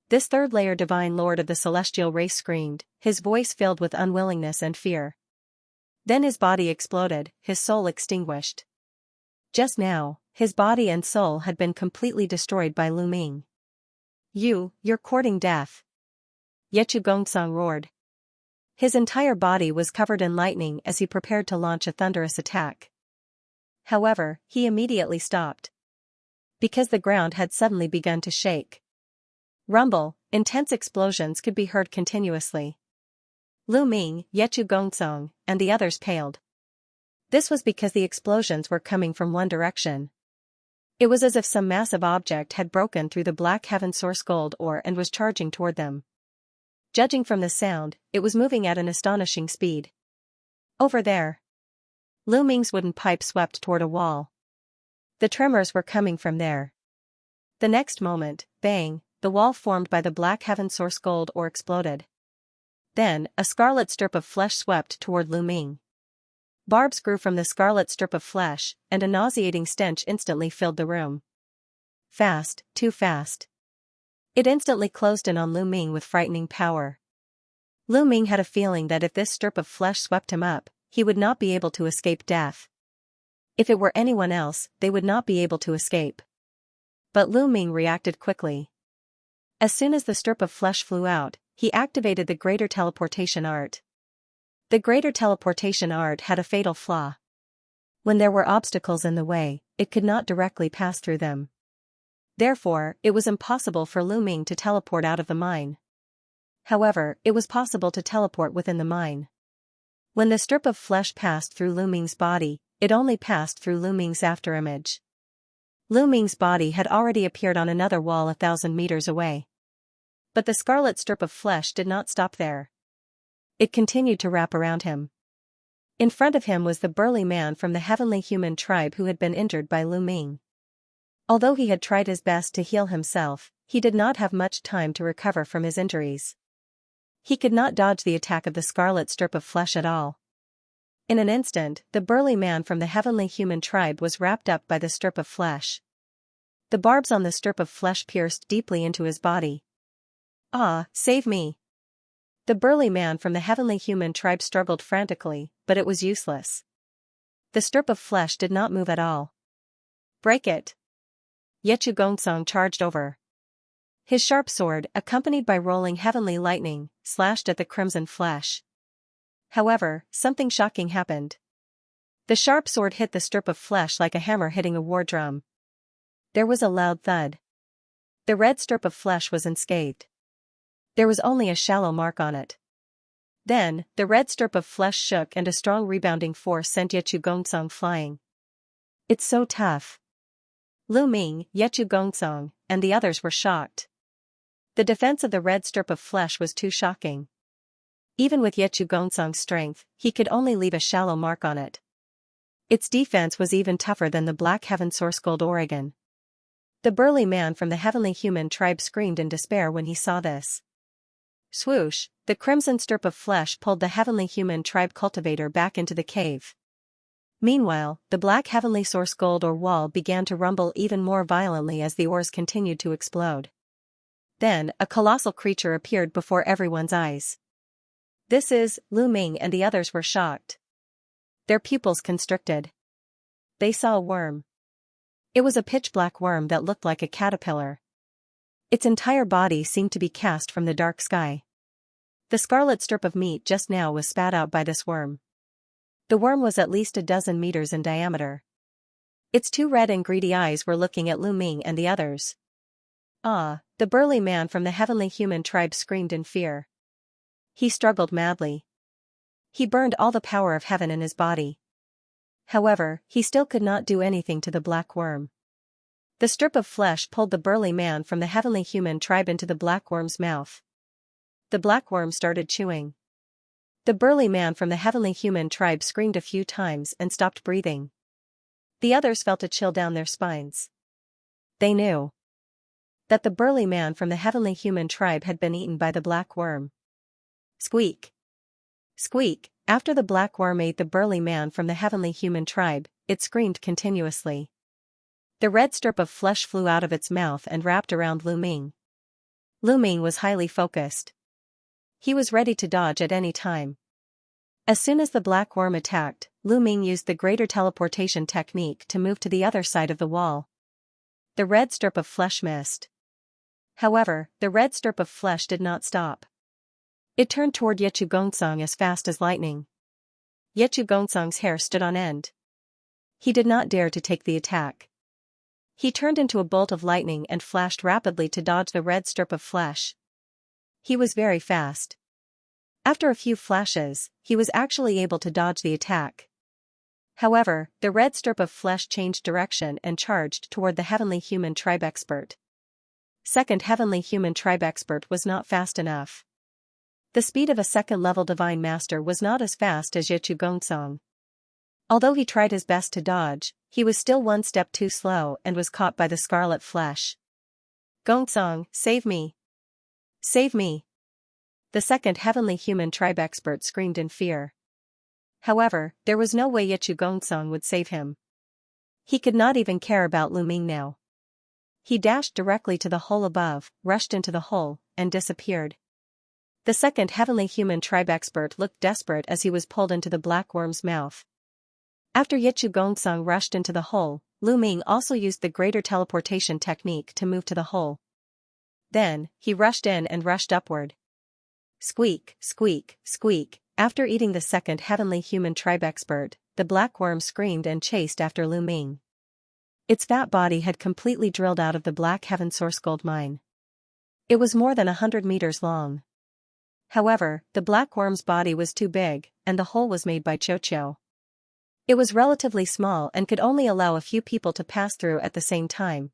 This third-layer Divine Lord of the celestial race screamed, his voice filled with unwillingness and fear. Then his body exploded, his soul extinguished. Just now, his body and soul had been completely destroyed by Lu Ming. You're courting death. Yechu Gongsang roared. His entire body was covered in lightning as he prepared to launch a thunderous attack. However, he immediately stopped. Because the ground had suddenly begun to shake. Rumble, intense explosions could be heard continuously. Lu Ming, Yechu Gongsang, and the others paled. This was because the explosions were coming from one direction. It was as if some massive object had broken through the black heaven source gold ore and was charging toward them. Judging from the sound, it was moving at an astonishing speed. Over there. Lu Ming's wooden pipe swept toward a wall. The tremors were coming from there. The next moment, bang, the wall formed by the black heaven source gold ore exploded. Then, a scarlet strip of flesh swept toward Lu Ming. Barbs grew from the scarlet strip of flesh, and a nauseating stench instantly filled the room. Fast, too fast. It instantly closed in on Lu Ming with frightening power. Lu Ming had a feeling that if this strip of flesh swept him up, he would not be able to escape death. If it were anyone else, they would not be able to escape. But Lu Ming reacted quickly. As soon as the strip of flesh flew out, he activated the greater teleportation art. The greater teleportation art had a fatal flaw. When there were obstacles in the way, it could not directly pass through them. Therefore, it was impossible for Lu Ming to teleport out of the mine. However, it was possible to teleport within the mine. When the strip of flesh passed through Lu Ming's body, it only passed through Lu Ming's afterimage. Lu Ming's body had already appeared on another wall 1,000 meters away. But the scarlet strip of flesh did not stop there. It continued to wrap around him. In front of him was the burly man from the heavenly human tribe who had been injured by Lu Ming. Although he had tried his best to heal himself, he did not have much time to recover from his injuries. He could not dodge the attack of the scarlet strip of flesh at all. In an instant, the burly man from the heavenly human tribe was wrapped up by the strip of flesh. The barbs on the strip of flesh pierced deeply into his body. Ah, save me! The burly man from the heavenly human tribe struggled frantically, but it was useless. The strip of flesh did not move at all. Break it! Yechu Gongsang charged over. His sharp sword, accompanied by rolling heavenly lightning, slashed at the crimson flesh. However, something shocking happened. The sharp sword hit the strip of flesh like a hammer hitting a war drum. There was a loud thud. The red strip of flesh was unscathed. There was only a shallow mark on it. Then, the red strip of flesh shook and a strong rebounding force sent Yechu Gongsang flying. It's so tough. Lu Ming, Yechu Gongsang, and the others were shocked. The defense of the red strip of flesh was too shocking. Even with Yechu Gongsang's strength, he could only leave a shallow mark on it. Its defense was even tougher than the black heaven source gold Oregon. The burly man from the heavenly human tribe screamed in despair when he saw this. Swoosh, the crimson strip of flesh pulled the heavenly human tribe cultivator back into the cave. Meanwhile, the black heavenly source gold ore wall began to rumble even more violently as the ores continued to explode. Then, a colossal creature appeared before everyone's eyes. This is, Lu Ming and the others were shocked. Their pupils constricted. They saw a worm. It was a pitch-black worm that looked like a caterpillar. Its entire body seemed to be cast from the dark sky. The scarlet strip of meat just now was spat out by this worm. The worm was at least 12 meters in diameter. Its two red and greedy eyes were looking at Lu Ming and the others. Ah, the burly man from the heavenly human tribe screamed in fear. He struggled madly. He burned all the power of heaven in his body. However, he still could not do anything to the black worm. The strip of flesh pulled the burly man from the heavenly human tribe into the black worm's mouth. The black worm started chewing. The burly man from the heavenly human tribe screamed a few times and stopped breathing. The others felt a chill down their spines. They knew that the burly man from the heavenly human tribe had been eaten by the black worm. Squeak! Squeak! After the black worm ate the burly man from the heavenly human tribe, it screamed continuously. The red strip of flesh flew out of its mouth and wrapped around Lu Ming. Lu Ming was highly focused. He was ready to dodge at any time. As soon as the black worm attacked, Lu Ming used the greater teleportation technique to move to the other side of the wall. The red strip of flesh missed. However, the red strip of flesh did not stop. It turned toward Yechu Gongcang as fast as lightning. Yechu Gongcang's hair stood on end. He did not dare to take the attack. He turned into a bolt of lightning and flashed rapidly to dodge the red strip of flesh. He was very fast. After a few flashes, he was actually able to dodge the attack. However, the red strip of flesh changed direction and charged toward the Heavenly Human Tribe Expert. Second Heavenly Human Tribe Expert was not fast enough. The speed of a second-level Divine Master was not as fast as Yechu Gongcang. Although he tried his best to dodge, he was still one step too slow and was caught by the scarlet flesh. Gongcang, save me! Save me! The second Heavenly Human Tribe Expert screamed in fear. However, there was no way Yechu Gongcang would save him. He could not even care about Lu Ming now. He dashed directly to the hole above, rushed into the hole, and disappeared. The second Heavenly Human Tribe Expert looked desperate as he was pulled into the black worm's mouth. After Yechu Gongcang rushed into the hole, Lu Ming also used the greater teleportation technique to move to the hole. Then, he rushed in and rushed upward. Squeak, squeak, squeak. After eating the second Heavenly Human Tribe Expert, the black worm screamed and chased after Lu Ming. Its fat body had completely drilled out of the Black Heaven Source Gold Mine. It was more than 100 meters long. However, the black worm's body was too big, and the hole was made by Chocho. It was relatively small and could only allow a few people to pass through at the same time.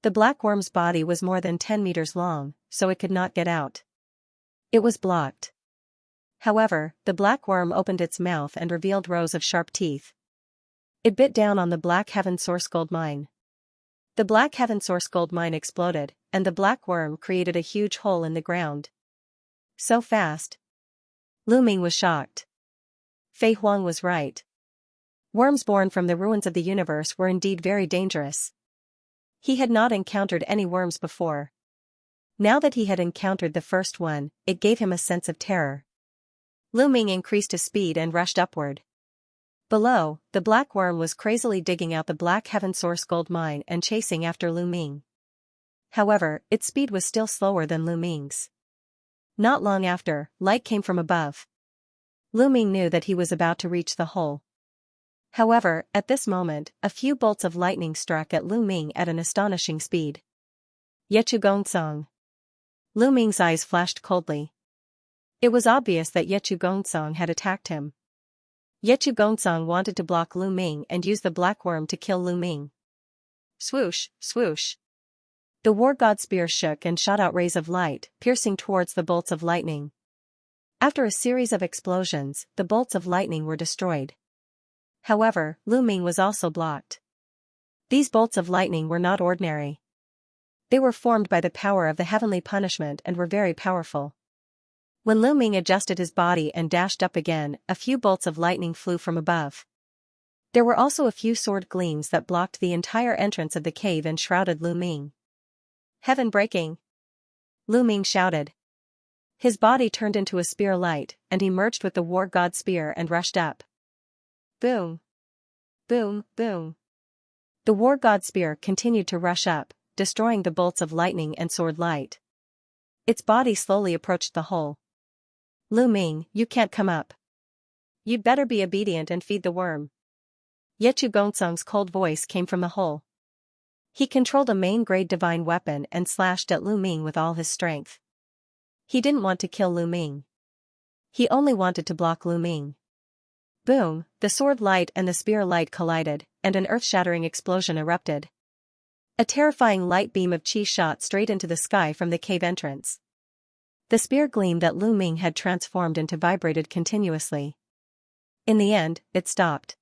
The black worm's body was more than 10 meters long, so it could not get out. It was blocked. However, the black worm opened its mouth and revealed rows of sharp teeth. It bit down on the Black Heaven Source Gold Mine. The Black Heaven Source Gold Mine exploded, and the black worm created a huge hole in the ground. So fast. Lu Ming was shocked. Fei Huang was right. Worms born from the ruins of the universe were indeed very dangerous. He had not encountered any worms before. Now that he had encountered the first one, it gave him a sense of terror. Lu Ming increased his speed and rushed upward. Below, the black worm was crazily digging out the Black Heaven Source Gold Mine and chasing after Lu Ming. However, its speed was still slower than Lu Ming's. Not long after, light came from above. Lu Ming knew that he was about to reach the hole. However, at this moment, a few bolts of lightning struck at Lu Ming at an astonishing speed. Yechu Gongcang. Lu Ming's eyes flashed coldly. It was obvious that Yechu Gongcang had attacked him. Yechu Gongcang wanted to block Lu Ming and use the black worm to kill Lu Ming. Swoosh, swoosh. The war god spear shook and shot out rays of light, piercing towards the bolts of lightning. After a series of explosions, the bolts of lightning were destroyed. However, Lu Ming was also blocked. These bolts of lightning were not ordinary. They were formed by the power of the heavenly punishment and were very powerful. When Lu Ming adjusted his body and dashed up again, a few bolts of lightning flew from above. There were also a few sword gleams that blocked the entire entrance of the cave and shrouded Lu Ming. Heaven breaking! Lu Ming shouted. His body turned into a spear light, and he merged with the war god spear and rushed up. Boom! Boom, boom! The war god spear continued to rush up, destroying the bolts of lightning and sword light. Its body slowly approached the hole. Lu Ming, you can't come up. You'd better be obedient and feed the worm. Yechu Gongcang's cold voice came from the hole. He controlled a main-grade divine weapon and slashed at Lu Ming with all his strength. He didn't want to kill Lu Ming. He only wanted to block Lu Ming. Boom, the sword light and the spear light collided, and an earth-shattering explosion erupted. A terrifying light beam of chi shot straight into the sky from the cave entrance. The spear gleam that Lu Ming had transformed into vibrated continuously. In the end, it stopped.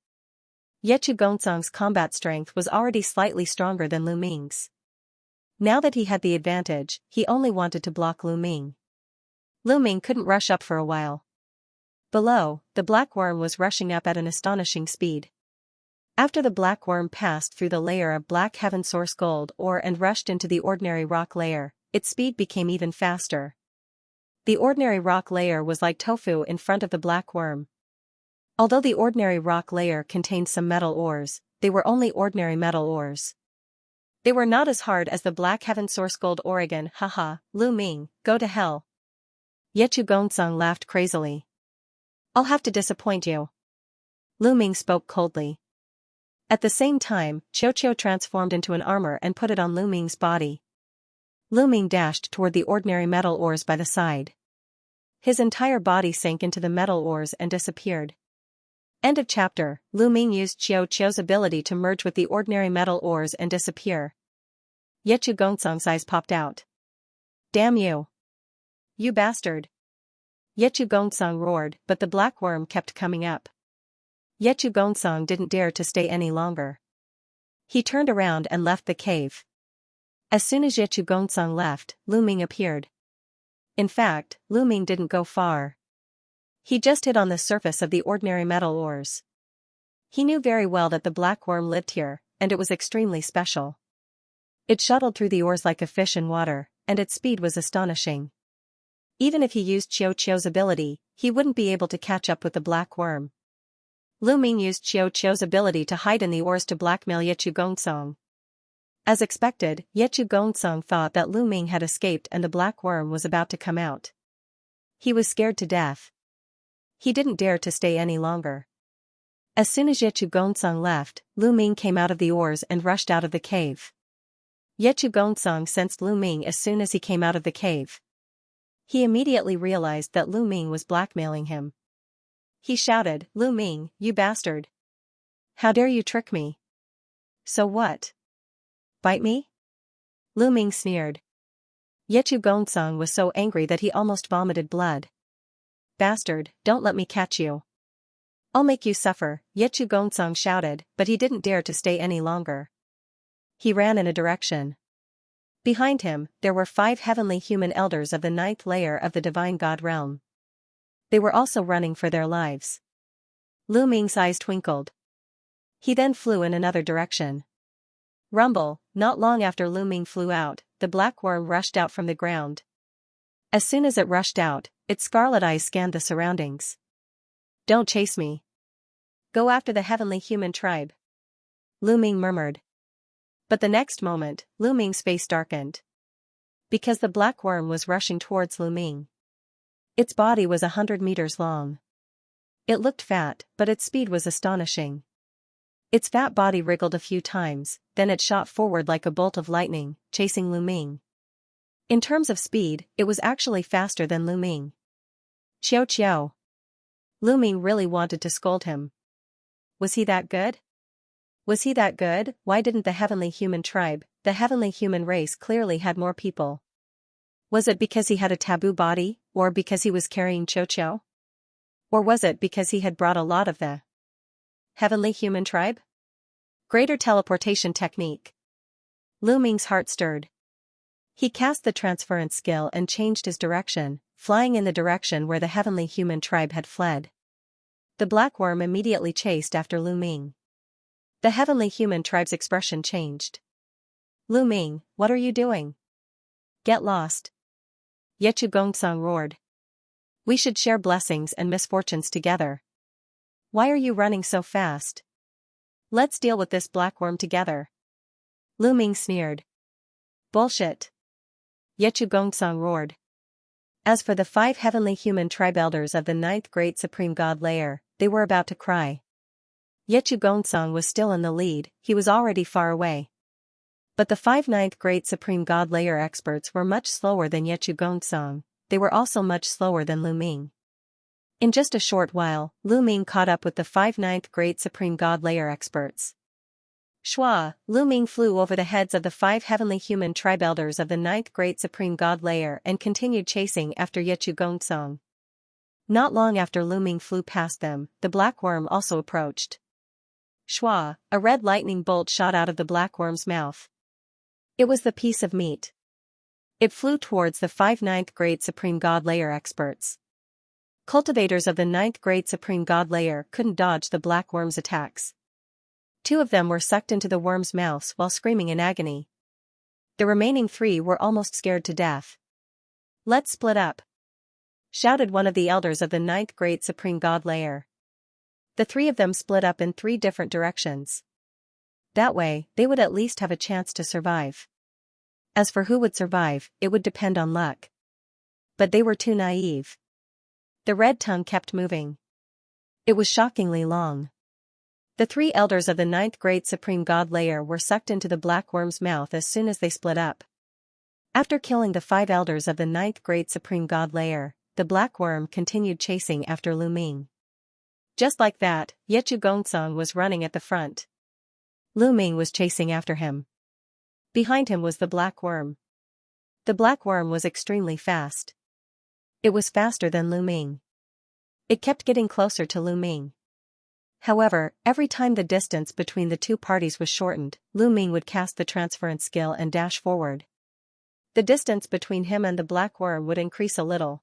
Yechu Gongcang's combat strength was already slightly stronger than Lu Ming's. Now that he had the advantage, he only wanted to block Lu Ming. Lu Ming couldn't rush up for a while. Below, the black worm was rushing up at an astonishing speed. After the black worm passed through the layer of Black Heaven Source Gold ore and rushed into the ordinary rock layer, its speed became even faster. The ordinary rock layer was like tofu in front of the black worm. Although the ordinary rock layer contained some metal ores, they were only ordinary metal ores. They were not as hard as the Black Heaven Source Gold Oregon. Haha, Lu Ming, go to hell. Yechu Gongsun laughed crazily. I'll have to disappoint you. Lu Ming spoke coldly. At the same time, Qiu transformed into an armor and put it on Lu Ming's body. Lu Ming dashed toward the ordinary metal ores by the side. His entire body sank into the metal ores and disappeared. End of chapter. Lu Ming used Qiu's ability to merge with the ordinary metal ores and disappear. Yechu Gongsun's eyes popped out. Damn you! You bastard! Yechu Gongsun roared, but the black worm kept coming up. Yechu Gongsun didn't dare to stay any longer. He turned around and left the cave. As soon as Yechu Gongsun left, Lu Ming appeared. In fact, Lu Ming didn't go far. He just hit on the surface of the ordinary metal ores. He knew very well that the black worm lived here, and it was extremely special. It shuttled through the ores like a fish in water, and its speed was astonishing. Even if he used Qiu's ability, he wouldn't be able to catch up with the black worm. Lu Ming used Qiu's ability to hide in the ores to blackmail Yechu Gongsun. As expected, Yechu Gongsun thought that Lu Ming had escaped and the black worm was about to come out. He was scared to death. He didn't dare to stay any longer. As soon as Yechu Gongsun left, Lu Ming came out of the ores and rushed out of the cave. Yechu Gongsun sensed Lu Ming as soon as he came out of the cave. He immediately realized that Lu Ming was blackmailing him. He shouted, Lu Ming, you bastard! How dare you trick me? So what? Bite me? Lu Ming sneered. Yechu Gongsun was so angry that he almost vomited blood. Bastard, don't let me catch you. I'll make you suffer, Yechu Gongsun shouted, but he didn't dare to stay any longer. He ran in a direction. Behind him, there were 5 heavenly human elders of the 9th layer of the divine god realm. They were also running for their lives. Lu Ming's eyes twinkled. He then flew in another direction. Rumble, not long after Lu Ming flew out, the black worm rushed out from the ground. As soon as it rushed out, its scarlet eyes scanned the surroundings. Don't chase me. Go after the heavenly human tribe. Lu Ming murmured. But the next moment, Lu Ming's face darkened. Because the black worm was rushing towards Lu Ming. Its body was 100 meters long. It looked fat, but its speed was astonishing. Its fat body wriggled a few times, then it shot forward like a bolt of lightning, chasing Lu Ming. In terms of speed, it was actually faster than Lu Ming. Qiu. Lu Ming really wanted to scold him. Was he that good? Was he that good? Why didn't the heavenly human tribe, the heavenly human race clearly had more people? Was it because he had a taboo body, or because he was carrying Qiu? Or was it because he had brought a lot of the heavenly human tribe? Greater teleportation technique. Lu Ming's heart stirred. He cast the transference skill and changed his direction, flying in the direction where the heavenly human tribe had fled. The black worm immediately chased after Lu Ming. The heavenly human tribe's expression changed. Lu Ming, what are you doing? Get lost. Yechu Gongsun roared. We should share blessings and misfortunes together. Why are you running so fast? Let's deal with this black worm together. Lu Ming sneered. Bullshit. Yechu Gongsun roared. As for the 5 heavenly human tribe elders of the 9th great supreme god layer, they were about to cry. Yechu Gongsun was still in the lead, he was already far away. But the 5 9th great supreme god layer experts were much slower than Yechu Gongsun, they were also much slower than Lu Ming. In just a short while, Lu Ming caught up with the 5 9th great supreme god layer experts. Shua, Lu Ming flew over the heads of the 5 heavenly human tribe elders of the 9th great supreme god layer and continued chasing after Yechu Gongsun. Not long after Lu Ming flew past them, the black worm also approached. Shua, a red lightning bolt shot out of the black worm's mouth. It was the piece of meat. It flew towards the 5 9th great supreme god layer experts. Cultivators of the 9th great supreme god layer couldn't dodge the black worm's attacks. 2 of them were sucked into the worm's mouth while screaming in agony. The remaining 3 were almost scared to death. Let's split up, shouted one of the elders of the 9th great supreme god layer. The three of them split up in 3 different directions. That way, they would at least have a chance to survive. As for who would survive, it would depend on luck. But they were too naive. The red tongue kept moving. It was shockingly long. The 3 elders of the 9th Great Supreme God layer were sucked into the black worm's mouth as soon as they split up. After killing the 5 elders of the 9th Great Supreme God layer, the black worm continued chasing after Lu Ming. Just like that, Yechu Gongsun was running at the front. Lu Ming was chasing after him. Behind him was the black worm. The black worm was extremely fast. It was faster than Lu Ming. It kept getting closer to Lu Ming. However, every time the distance between the 2 parties was shortened, Lu Ming would cast the transference skill and dash forward. The distance between him and the black worm would increase a little.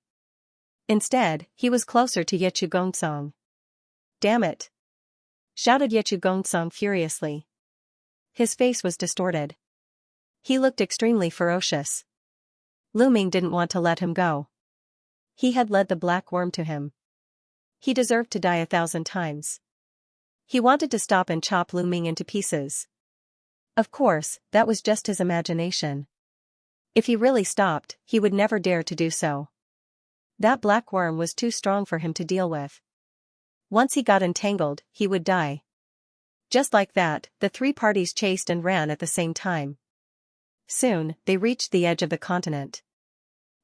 Instead, he was closer to Yechu Gongsun. "Damn it!" shouted Yechu Gongsun furiously. His face was distorted. He looked extremely ferocious. Lu Ming didn't want to let him go. He had led the black worm to him. He deserved to die 1,000 times. He wanted to stop and chop Lu Ming into pieces. Of course, that was just his imagination. If he really stopped, he would never dare to do so. That black worm was too strong for him to deal with. Once he got entangled, he would die. Just like that, the 3 parties chased and ran at the same time. Soon, they reached the edge of the continent.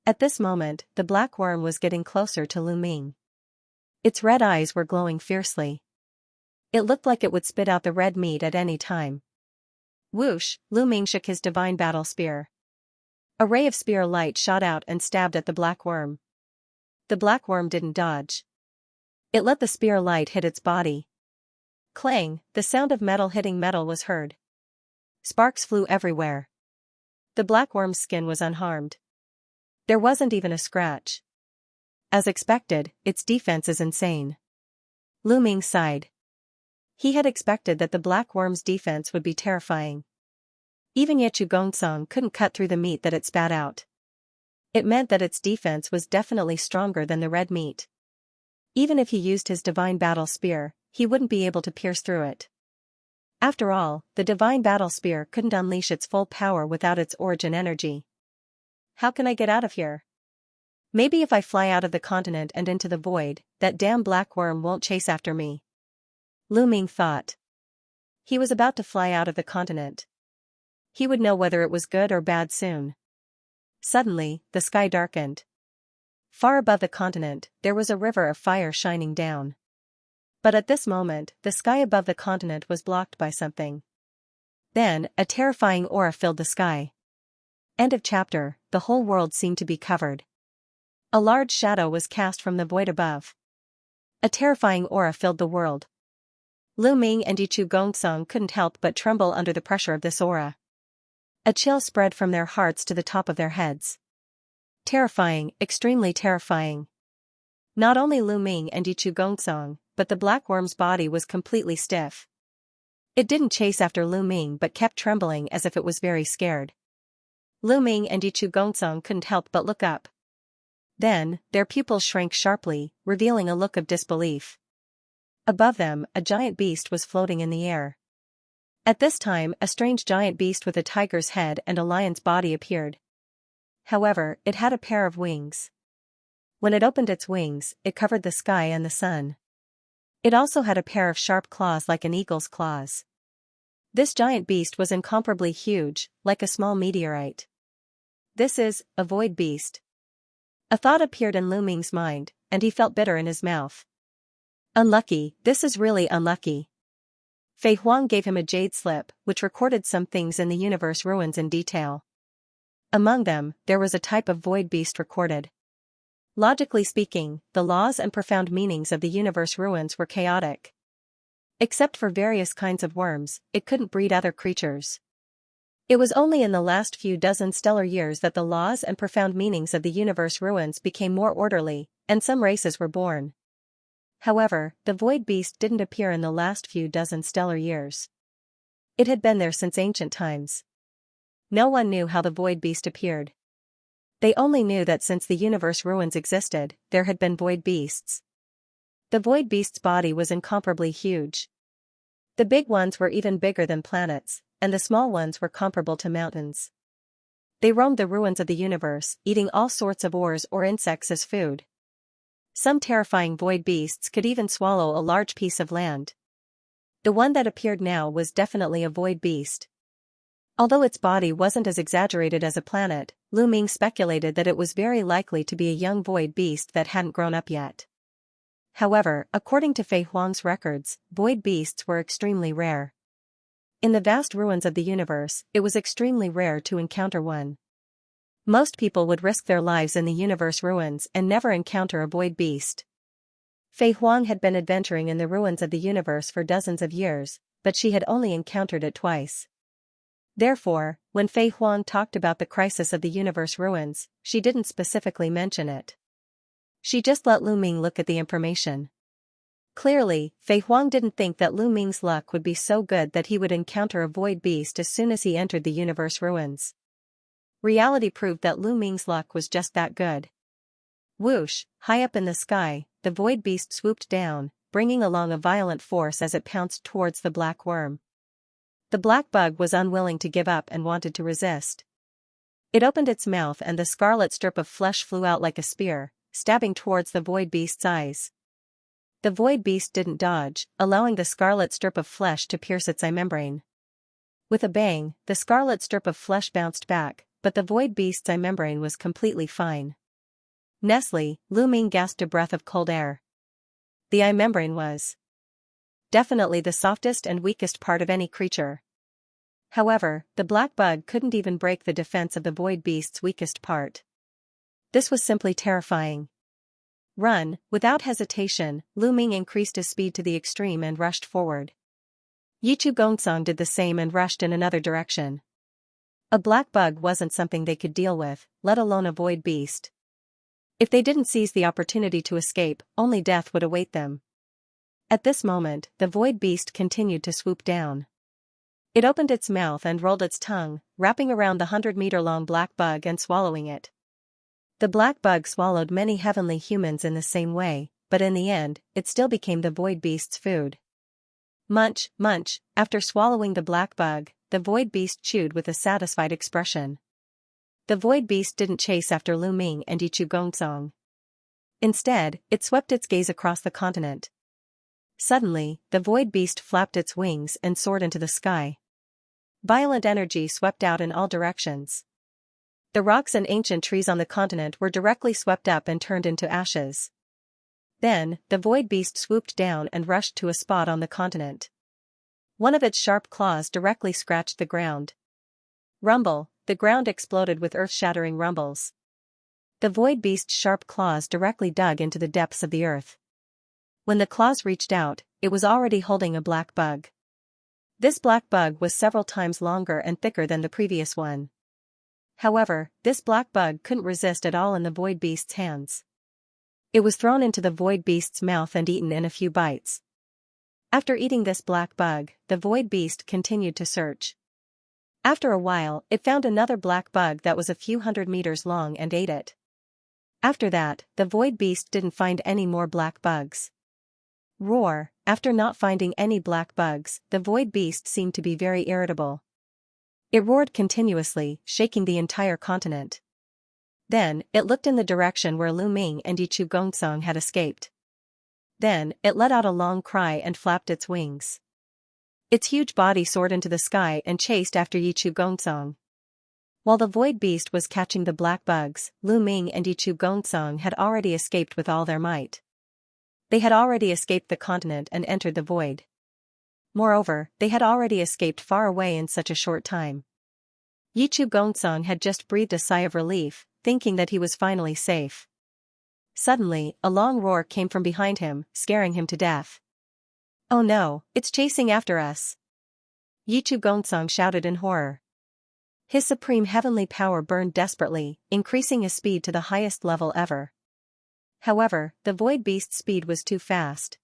At this moment, the black worm was getting closer to Lu Ming. Its red eyes were glowing fiercely. It looked like it would spit out the red meat at any time. Whoosh, Lu Ming shook his divine battle spear. A ray of spear light shot out and stabbed at the black worm. The black worm didn't dodge. It let the spear light hit its body. Clang, the sound of metal hitting metal was heard. Sparks flew everywhere. The black worm's skin was unharmed. There wasn't even a scratch. As expected, its defense is insane. Lu Ming sighed. He had expected that the black worm's defense would be terrifying. Even Yechu Gongsun couldn't cut through the meat that it spat out. It meant that its defense was definitely stronger than the red meat. Even if he used his divine battle spear, he wouldn't be able to pierce through it. After all, the divine battle spear couldn't unleash its full power without its origin energy. How can I get out of here? Maybe if I fly out of the continent and into the void, that damn black worm won't chase after me. Lu Ming thought. He was about to fly out of the continent. He would know whether it was good or bad soon. Suddenly, the sky darkened. Far above the continent, there was a river of fire shining down. But at this moment, the sky above the continent was blocked by something. Then, a terrifying aura filled the sky. End of chapter. The whole world seemed to be covered. A large shadow was cast from the void above. A terrifying aura filled the world. Lu Ming and Yechu Gongsun couldn't help but tremble under the pressure of this aura. A chill spread from their hearts to the top of their heads. Terrifying, extremely terrifying. Not only Lu Ming and Yechu Gongsun, but the black worm's body was completely stiff. It didn't chase after Lu Ming but kept trembling as if it was very scared. Lu Ming and Yechu Gongsun couldn't help but look up. Then, their pupils shrank sharply, revealing a look of disbelief. Above them, a giant beast was floating in the air. At this time, a strange giant beast with a tiger's head and a lion's body appeared. However, it had a pair of wings. When it opened its wings, it covered the sky and the sun. It also had a pair of sharp claws like an eagle's claws. This giant beast was incomparably huge, like a small meteorite. This is a void beast. A thought appeared in Lu Ming's mind, and he felt bitter in his mouth. Unlucky, this is really unlucky. Fei Huang gave him a jade slip, which recorded some things in the universe ruins in detail. Among them, there was a type of void beast recorded. Logically speaking, the laws and profound meanings of the universe ruins were chaotic. Except for various kinds of worms, it couldn't breed other creatures. It was only in the last few dozen stellar years that the laws and profound meanings of the universe ruins became more orderly, and some races were born. However, the void beast didn't appear in the last few dozen stellar years. It had been there since ancient times. No one knew how the void beast appeared. They only knew that since the universe ruins existed, there had been void beasts. The void beast's body was incomparably huge. The big ones were even bigger than planets, and the small ones were comparable to mountains. They roamed the ruins of the universe, eating all sorts of ores or insects as food. Some terrifying void beasts could even swallow a large piece of land. The one that appeared now was definitely a void beast. Although its body wasn't as exaggerated as a planet, Lu Ming speculated that it was very likely to be a young void beast that hadn't grown up yet. However, according to Fei Huang's records, void beasts were extremely rare. In the vast ruins of the universe, it was extremely rare to encounter one. Most people would risk their lives in the universe ruins and never encounter a void beast. Fei Huang had been adventuring in the ruins of the universe for dozens of years, but she had only encountered it twice. Therefore, when Fei Huang talked about the crisis of the universe ruins, she didn't specifically mention it. She just let Lu Ming look at the information. Clearly, Fei Huang didn't think that Lu Ming's luck would be so good that he would encounter a void beast as soon as he entered the universe ruins. Reality proved that Lu Ming's luck was just that good. Whoosh, high up in the sky, the void beast swooped down, bringing along a violent force as it pounced towards the black worm. The black bug was unwilling to give up and wanted to resist. It opened its mouth and the scarlet strip of flesh flew out like a spear, stabbing towards the void beast's eyes. The void beast didn't dodge, allowing the scarlet strip of flesh to pierce its eye membrane. With a bang, the scarlet strip of flesh bounced back, but the void beast's eye membrane was completely fine. Nestle, Lu Ming gasped a breath of cold air. The eye membrane was definitely the softest and weakest part of any creature. However, the black bug couldn't even break the defense of the void beast's weakest part. This was simply terrifying. Run, without hesitation, Lu Ming increased his speed to the extreme and rushed forward. Yichu Gongsong did the same and rushed in another direction. A black bug wasn't something they could deal with, let alone a void beast. If they didn't seize the opportunity to escape, only death would await them. At this moment, the void beast continued to swoop down. It opened its mouth and rolled its tongue, wrapping around the 100-meter-long black bug and swallowing it. The black bug swallowed many heavenly humans in the same way, but in the end, it still became the void beast's food. Munch, munch, after swallowing the black bug, the void beast chewed with a satisfied expression. The void beast didn't chase after Lu Ming and Yichu Gongsong. Instead, it swept its gaze across the continent. Suddenly, the void beast flapped its wings and soared into the sky. Violent energy swept out in all directions. The rocks and ancient trees on the continent were directly swept up and turned into ashes. Then, the void beast swooped down and rushed to a spot on the continent. One of its sharp claws directly scratched the ground. Rumble, the ground exploded with earth-shattering rumbles. The void beast's sharp claws directly dug into the depths of the earth. When the claws reached out, it was already holding a black bug. This black bug was several times longer and thicker than the previous one. However, this black bug couldn't resist at all in the void beast's hands. It was thrown into the void beast's mouth and eaten in a few bites. After eating this black bug, the void beast continued to search. After a while, it found another black bug that was a few 100 meters long and ate it. After that, the void beast didn't find any more black bugs. Roar, after not finding any black bugs, the void beast seemed to be very irritable. It roared continuously, shaking the entire continent. Then, it looked in the direction where Lu Ming and Yichu Gongsong had escaped. Then, it let out a long cry and flapped its wings. Its huge body soared into the sky and chased after Yichu Gongsong. While the void beast was catching the black bugs, Lu Ming and Yichu Gongsong had already escaped with all their might. They had already escaped the continent and entered the void. Moreover, they had already escaped far away in such a short time. Yichu Gongsong had just breathed a sigh of relief, thinking that he was finally safe. Suddenly, a long roar came from behind him, scaring him to death. "Oh no, it's chasing after us!" Yichu Gongsong shouted in horror. His supreme heavenly power burned desperately, increasing his speed to the highest level ever. However, the void beast's speed was too fast.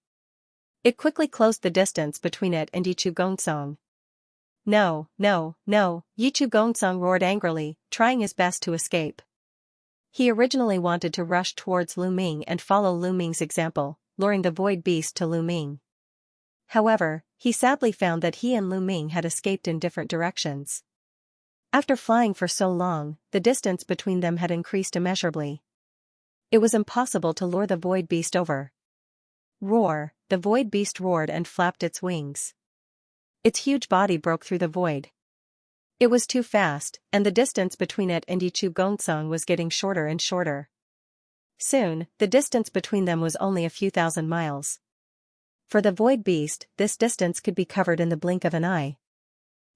It quickly closed the distance between it and Yichu Gongsong. "No, no, no," Yichu Gongsong roared angrily, trying his best to escape. He originally wanted to rush towards Lu Ming and follow Lu Ming's example, luring the void beast to Lu Ming. However, he sadly found that he and Lu Ming had escaped in different directions. After flying for so long, the distance between them had increased immeasurably. It was impossible to lure the void beast over. Roar, the void beast roared and flapped its wings. Its huge body broke through the void. It was too fast, and the distance between it and Yichu Gongcang was getting shorter and shorter. Soon, the distance between them was only a few thousand miles. For the void beast, this distance could be covered in the blink of an eye.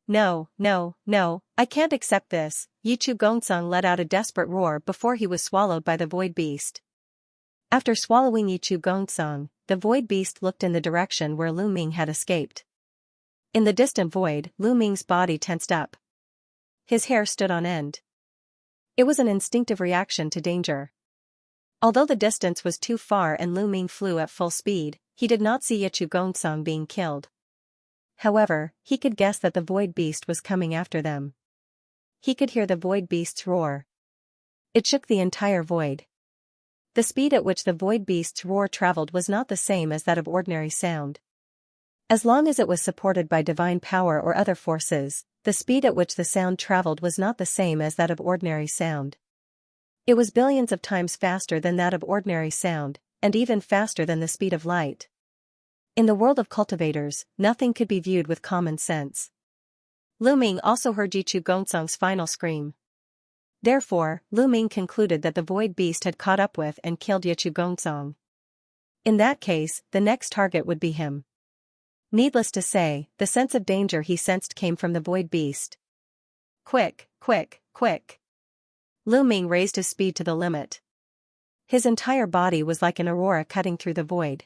No, no, no, I can't accept this, Yichu Gongcang let out a desperate roar before he was swallowed by the void beast. After swallowing Yichu Gongcang, the void beast looked in the direction where Lu Ming had escaped. In the distant void, Lu Ming's body tensed up. His hair stood on end. It was an instinctive reaction to danger. Although the distance was too far and Lu Ming flew at full speed, he did not see Yichu Gongcang being killed. However, he could guess that the void beast was coming after them. He could hear the void beast's roar. It shook the entire void. The speed at which the void beast's roar traveled was not the same as that of ordinary sound. As long as it was supported by divine power or other forces, the speed at which the sound traveled was not the same as that of ordinary sound. It was billions of times faster than that of ordinary sound, and even faster than the speed of light. In the world of cultivators, nothing could be viewed with common sense. Lu Ming also heard Yichu Gongcang's final scream. Therefore, Lu Ming concluded that the void beast had caught up with and killed Yichu Gongcang. In that case, the next target would be him. Needless to say, the sense of danger he sensed came from the void beast. Quick, quick, quick. Lu Ming raised his speed to the limit. His entire body was like an aurora cutting through the void.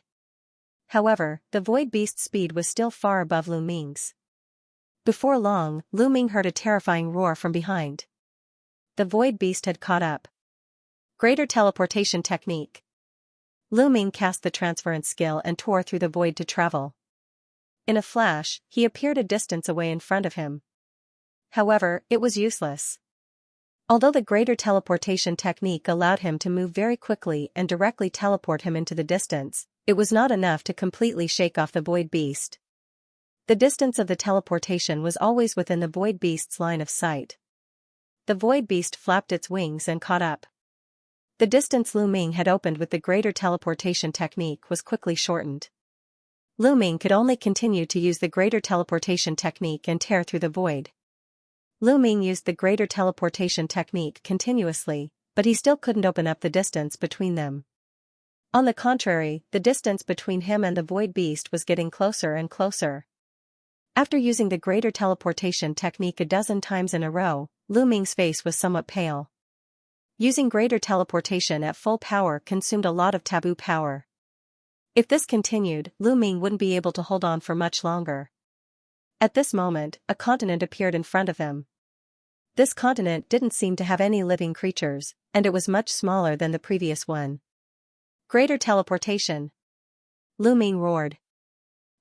However, the void beast's speed was still far above Lu Ming's. Before long, Lu Ming heard a terrifying roar from behind. The void beast had caught up. Greater teleportation technique. Lu Ming cast the transference skill and tore through the void to travel. In a flash, he appeared a distance away in front of him. However, it was useless. Although the greater teleportation technique allowed him to move very quickly and directly teleport him into the distance, it was not enough to completely shake off the void beast. The distance of the teleportation was always within the void beast's line of sight. The void beast flapped its wings and caught up. The distance Lu Ming had opened with the greater teleportation technique was quickly shortened. Lu Ming could only continue to use the greater teleportation technique and tear through the void. Lu Ming used the greater teleportation technique continuously, but he still couldn't open up the distance between them. On the contrary, the distance between him and the void beast was getting closer and closer. After using the greater teleportation technique a dozen times in a row, Lu Ming's face was somewhat pale. Using greater teleportation at full power consumed a lot of taboo power. If this continued, Lu Ming wouldn't be able to hold on for much longer. At this moment, a continent appeared in front of him. This continent didn't seem to have any living creatures, and it was much smaller than the previous one. Greater teleportation. Lu Ming roared.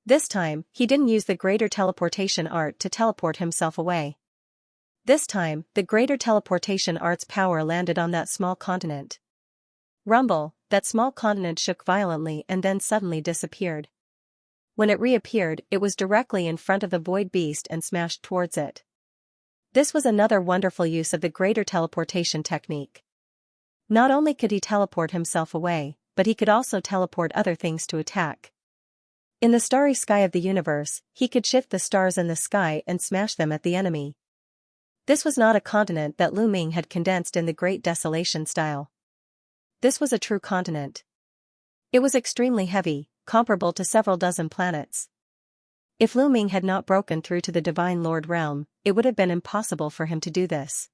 This time, he didn't use the greater teleportation art to teleport himself away. This time, the greater teleportation art's power landed on that small continent. Rumble, that small continent shook violently and then suddenly disappeared. When it reappeared, it was directly in front of the void beast and smashed towards it. This was another wonderful use of the greater teleportation technique. Not only could he teleport himself away, but he could also teleport other things to attack. In the starry sky of the universe, he could shift the stars in the sky and smash them at the enemy. This was not a continent that Lu Ming had condensed in the Great Desolation style. This was a true continent. It was extremely heavy, comparable to several dozen planets. If Lu Ming had not broken through to the Divine Lord realm, it would have been impossible for him to do this.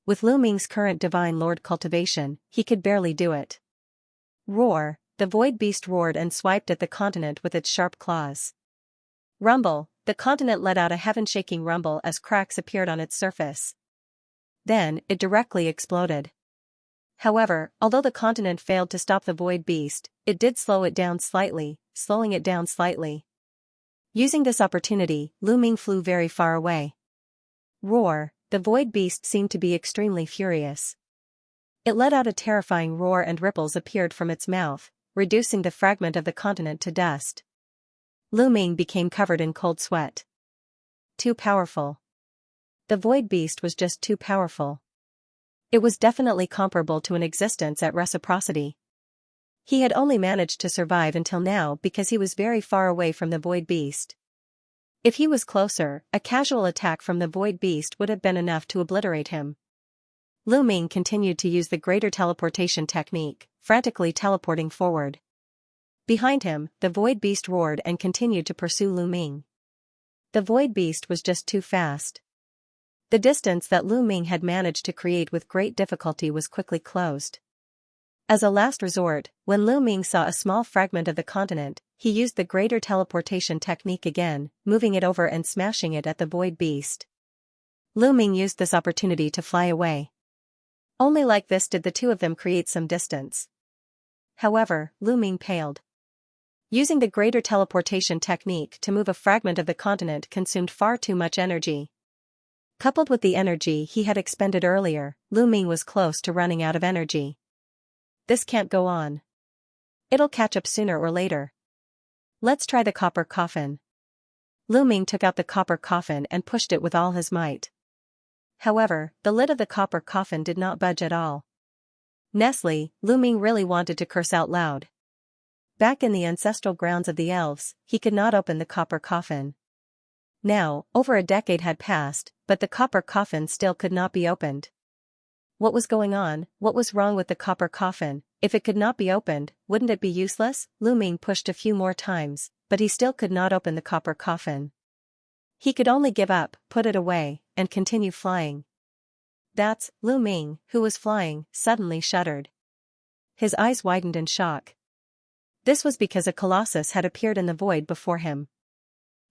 With Lu Ming's current Divine Lord cultivation, he could barely do it. Roar, the void beast roared and swiped at the continent with its sharp claws. Rumble, the continent let out a heaven-shaking rumble as cracks appeared on its surface. Then, it directly exploded. However, although the continent failed to stop the void beast, it did slow it down slightly, slowing it down slightly. Using this opportunity, Lu Ming flew very far away. Roar, the void beast seemed to be extremely furious. It let out a terrifying roar and ripples appeared from its mouth, reducing the fragment of the continent to dust. Lu Ming became covered in cold sweat. Too powerful. The void beast was just too powerful. It was definitely comparable to an existence at reciprocity. He had only managed to survive until now because he was very far away from the void beast. If he was closer, a casual attack from the void beast would have been enough to obliterate him. Lu Ming continued to use the greater teleportation technique, frantically teleporting forward. Behind him, the void beast roared and continued to pursue Lu Ming. The void beast was just too fast. The distance that Lu Ming had managed to create with great difficulty was quickly closed. As a last resort, when Lu Ming saw a small fragment of the continent, he used the greater teleportation technique again, moving it over and smashing it at the void beast. Lu Ming used this opportunity to fly away. Only like this did the two of them create some distance. However, Lu Ming paled. Using the greater teleportation technique to move a fragment of the continent consumed far too much energy. Coupled with the energy he had expended earlier, Lu Ming was close to running out of energy. This can't go on. It'll catch up sooner or later. Let's try the copper coffin. Lu Ming took out the copper coffin and pushed it with all his might. However, the lid of the copper coffin did not budge at all. Nestle, Lu Ming really wanted to curse out loud. Back in the ancestral grounds of the elves, he could not open the copper coffin. Now, over a decade had passed, but the copper coffin still could not be opened. What was going on? What was wrong with the copper coffin? If it could not be opened, wouldn't it be useless? Lu Ming pushed a few more times, but he still could not open the copper coffin. He could only give up, put it away, and continue flying. That's, Lu Ming, who was flying, suddenly shuddered. His eyes widened in shock. This was because a colossus had appeared in the void before him.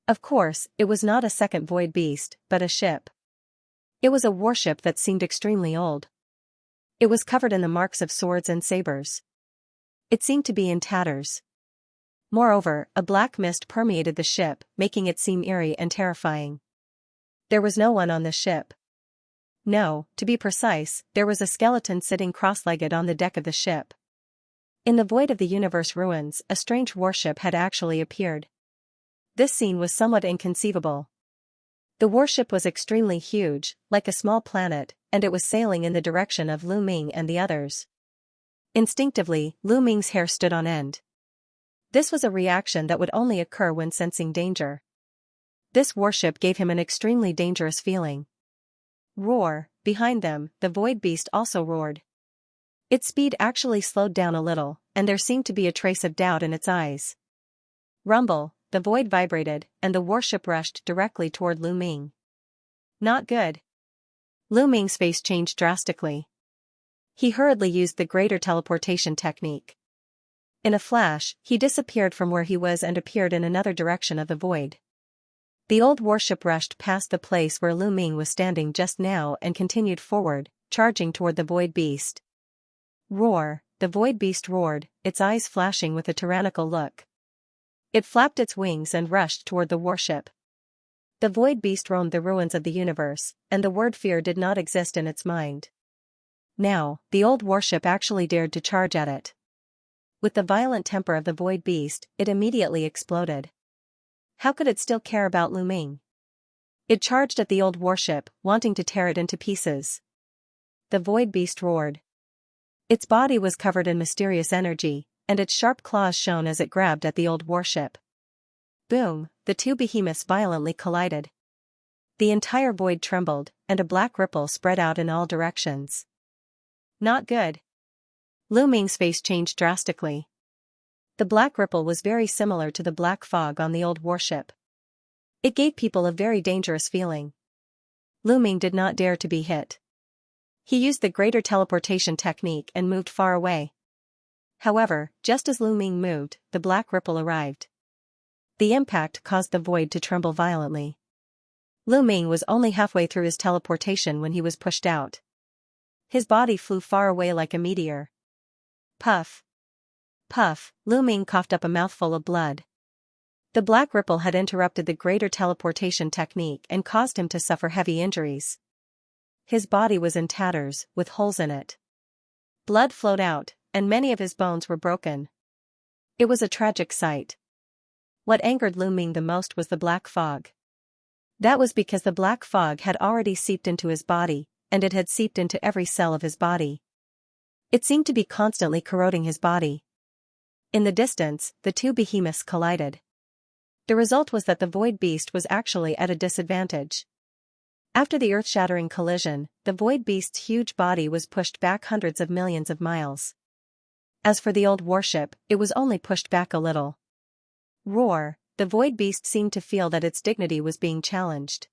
Of course, it was not a second void beast, but a ship. It was a warship that seemed extremely old. It was covered in the marks of swords and sabers. It seemed to be in tatters. Moreover, a black mist permeated the ship, making it seem eerie and terrifying. There was no one on the ship. No, to be precise, there was a skeleton sitting cross-legged on the deck of the ship. In the void of the universe ruins, a strange warship had actually appeared. This scene was somewhat inconceivable. The warship was extremely huge, like a small planet, and it was sailing in the direction of Lu Ming and the others. Instinctively, Lu Ming's hair stood on end. This was a reaction that would only occur when sensing danger. This warship gave him an extremely dangerous feeling. Roar! Behind them, the void beast also roared. Its speed actually slowed down a little, and there seemed to be a trace of doubt in its eyes. Rumble! The void vibrated, and the warship rushed directly toward Lu Ming. Not good. Lu Ming's face changed drastically. He hurriedly used the greater teleportation technique. In a flash, he disappeared from where he was and appeared in another direction of the void. The old warship rushed past the place where Lu Ming was standing just now and continued forward, charging toward the void beast. Roar! The void beast roared, its eyes flashing with a tyrannical look. It flapped its wings and rushed toward the warship. The void beast roamed the ruins of the universe, and the word fear did not exist in its mind. Now, the old warship actually dared to charge at it. With the violent temper of the void beast, it immediately exploded. How could it still care about Lu Ming? It charged at the old warship, wanting to tear it into pieces. The void beast roared. Its body was covered in mysterious energy, and its sharp claws shone as it grabbed at the old warship. Boom! The two behemoths violently collided. The entire void trembled, and a black ripple spread out in all directions. Not good. Lu Ming's face changed drastically. The black ripple was very similar to the black fog on the old warship. It gave people a very dangerous feeling. Lu Ming did not dare to be hit. He used the greater teleportation technique and moved far away. However, just as Lu Ming moved, the black ripple arrived. The impact caused the void to tremble violently. Lu Ming was only halfway through his teleportation when he was pushed out. His body flew far away like a meteor. Puff! Puff! Lu Ming coughed up a mouthful of blood. The black ripple had interrupted the greater teleportation technique and caused him to suffer heavy injuries. His body was in tatters, with holes in it. Blood flowed out, and many of his bones were broken. It was a tragic sight. What angered Lu Ming the most was the black fog. That was because the black fog had already seeped into his body, and it had seeped into every cell of his body. It seemed to be constantly corroding his body. In the distance, the two behemoths collided. The result was that the void beast was actually at a disadvantage. After the earth-shattering collision, the void beast's huge body was pushed back hundreds of millions of miles. As for the old warship, it was only pushed back a little. Roar, the void beast seemed to feel that its dignity was being challenged.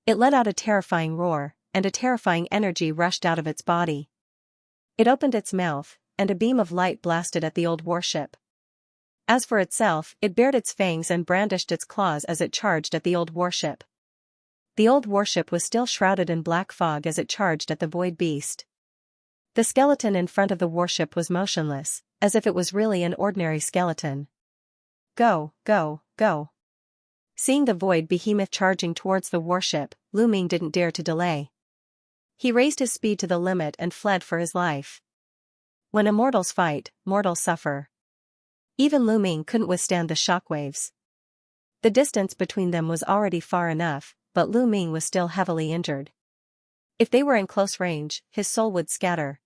It let out a terrifying roar, and a terrifying energy rushed out of its body. It opened its mouth, and a beam of light blasted at the old warship. As for itself, it bared its fangs and brandished its claws as it charged at the old warship. The old warship was still shrouded in black fog as it charged at the void beast. The skeleton in front of the warship was motionless, as if it was really an ordinary skeleton. Go, go, go. Seeing the void behemoth charging towards the warship, Lu Ming didn't dare to delay. He raised his speed to the limit and fled for his life. When immortals fight, mortals suffer. Even Lu Ming couldn't withstand the shockwaves. The distance between them was already far enough, but Lu Ming was still heavily injured. If they were in close range, his soul would scatter.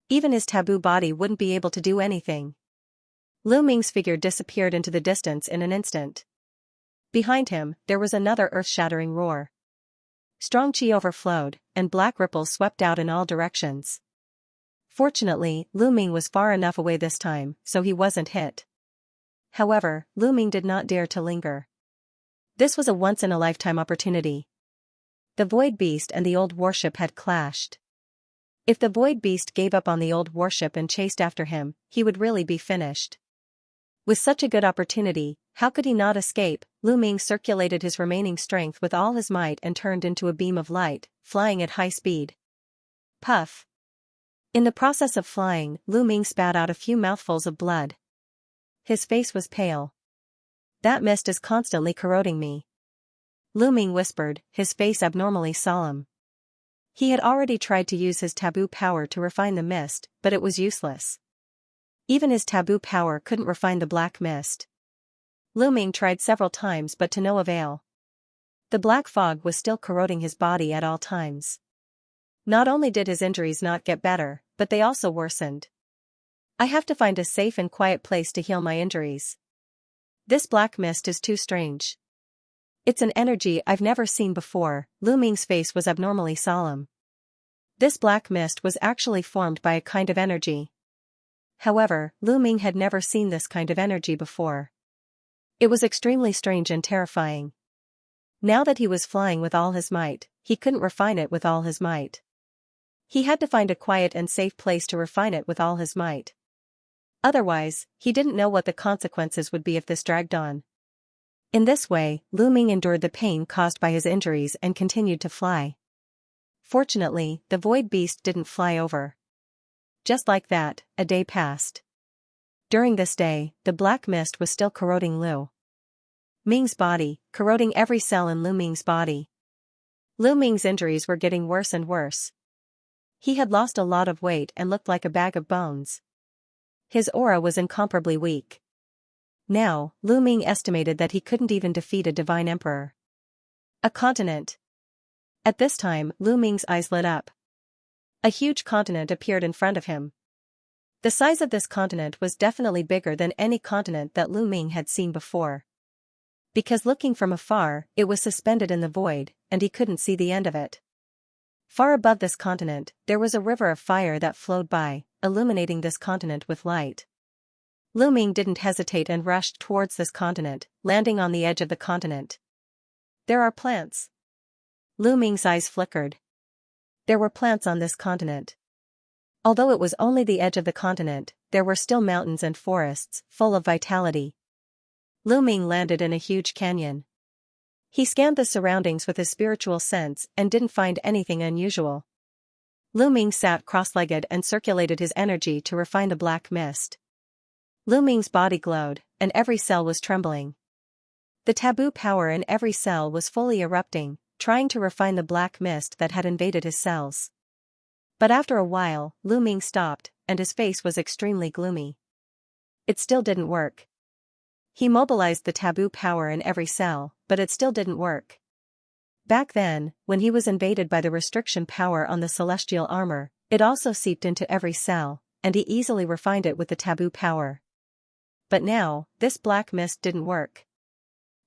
Even his taboo body wouldn't be able to do anything. Lu Ming's figure disappeared into the distance in an instant. Behind him, there was another earth-shattering roar. Strong chi overflowed, and black ripples swept out in all directions. Fortunately, Lu Ming was far enough away this time, so he wasn't hit. However, Lu Ming did not dare to linger. This was a once-in-a-lifetime opportunity. The void beast and the old warship had clashed. If the void beast gave up on the old warship and chased after him, he would really be finished. With such a good opportunity, how could he not escape? Lu Ming circulated his remaining strength with all his might and turned into a beam of light, flying at high speed. Puff. In the process of flying, Lu Ming spat out a few mouthfuls of blood. His face was pale. That mist is constantly corroding me. Lu Ming whispered, his face abnormally solemn. He had already tried to use his taboo power to refine the mist, but it was useless. Even his taboo power couldn't refine the black mist. Lu Ming tried several times but to no avail. The black fog was still corroding his body at all times. Not only did his injuries not get better, but they also worsened. I have to find a safe and quiet place to heal my injuries. This black mist is too strange. It's an energy I've never seen before. Lu Ming's face was abnormally solemn. This black mist was actually formed by a kind of energy. However, Lu Ming had never seen this kind of energy before. It was extremely strange and terrifying. Now that he was flying with all his might, he couldn't refine it with all his might. He had to find a quiet and safe place to refine it with all his might. Otherwise, he didn't know what the consequences would be if this dragged on. In this way, Lu Ming endured the pain caused by his injuries and continued to fly. Fortunately, the void beast didn't fly over. Just like that, a day passed. During this day, the black mist was still corroding Lu Ming's body, corroding every cell in Lu Ming's body. Lu Ming's injuries were getting worse and worse. He had lost a lot of weight and looked like a bag of bones. His aura was incomparably weak. Now, Lu Ming estimated that he couldn't even defeat a divine emperor. A continent. At this time, Lu Ming's eyes lit up. A huge continent appeared in front of him. The size of this continent was definitely bigger than any continent that Lu Ming had seen before. Because looking from afar, it was suspended in the void, and he couldn't see the end of it. Far above this continent, there was a river of fire that flowed by, illuminating this continent with light. Lu Ming didn't hesitate and rushed towards this continent, landing on the edge of the continent. There are plants. Lu Ming's eyes flickered. There were plants on this continent. Although it was only the edge of the continent, there were still mountains and forests, full of vitality. Lu Ming landed in a huge canyon. He scanned the surroundings with his spiritual sense and didn't find anything unusual. Lu Ming sat cross-legged and circulated his energy to refine the black mist. Lu Ming's body glowed, and every cell was trembling. The taboo power in every cell was fully erupting, trying to refine the black mist that had invaded his cells. But after a while, Lu Ming stopped, and his face was extremely gloomy. It still didn't work. He mobilized the taboo power in every cell, but it still didn't work. Back then, when he was invaded by the restriction power on the celestial armor, it also seeped into every cell, and he easily refined it with the taboo power. But now, this black mist didn't work.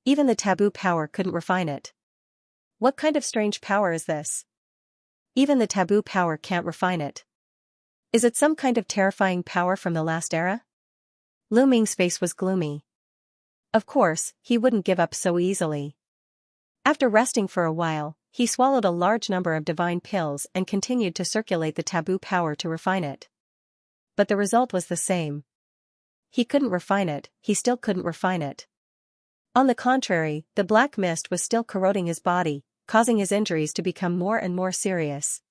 Even the taboo power couldn't refine it. What kind of strange power is this? Even the taboo power can't refine it. Is it some kind of terrifying power from the last era? Lu Ming's face was gloomy. Of course, he wouldn't give up so easily. After resting for a while, he swallowed a large number of divine pills and continued to circulate the taboo power to refine it. But the result was the same. He couldn't refine it, he still couldn't refine it. On the contrary, the black mist was still corroding his body, causing his injuries to become more and more serious.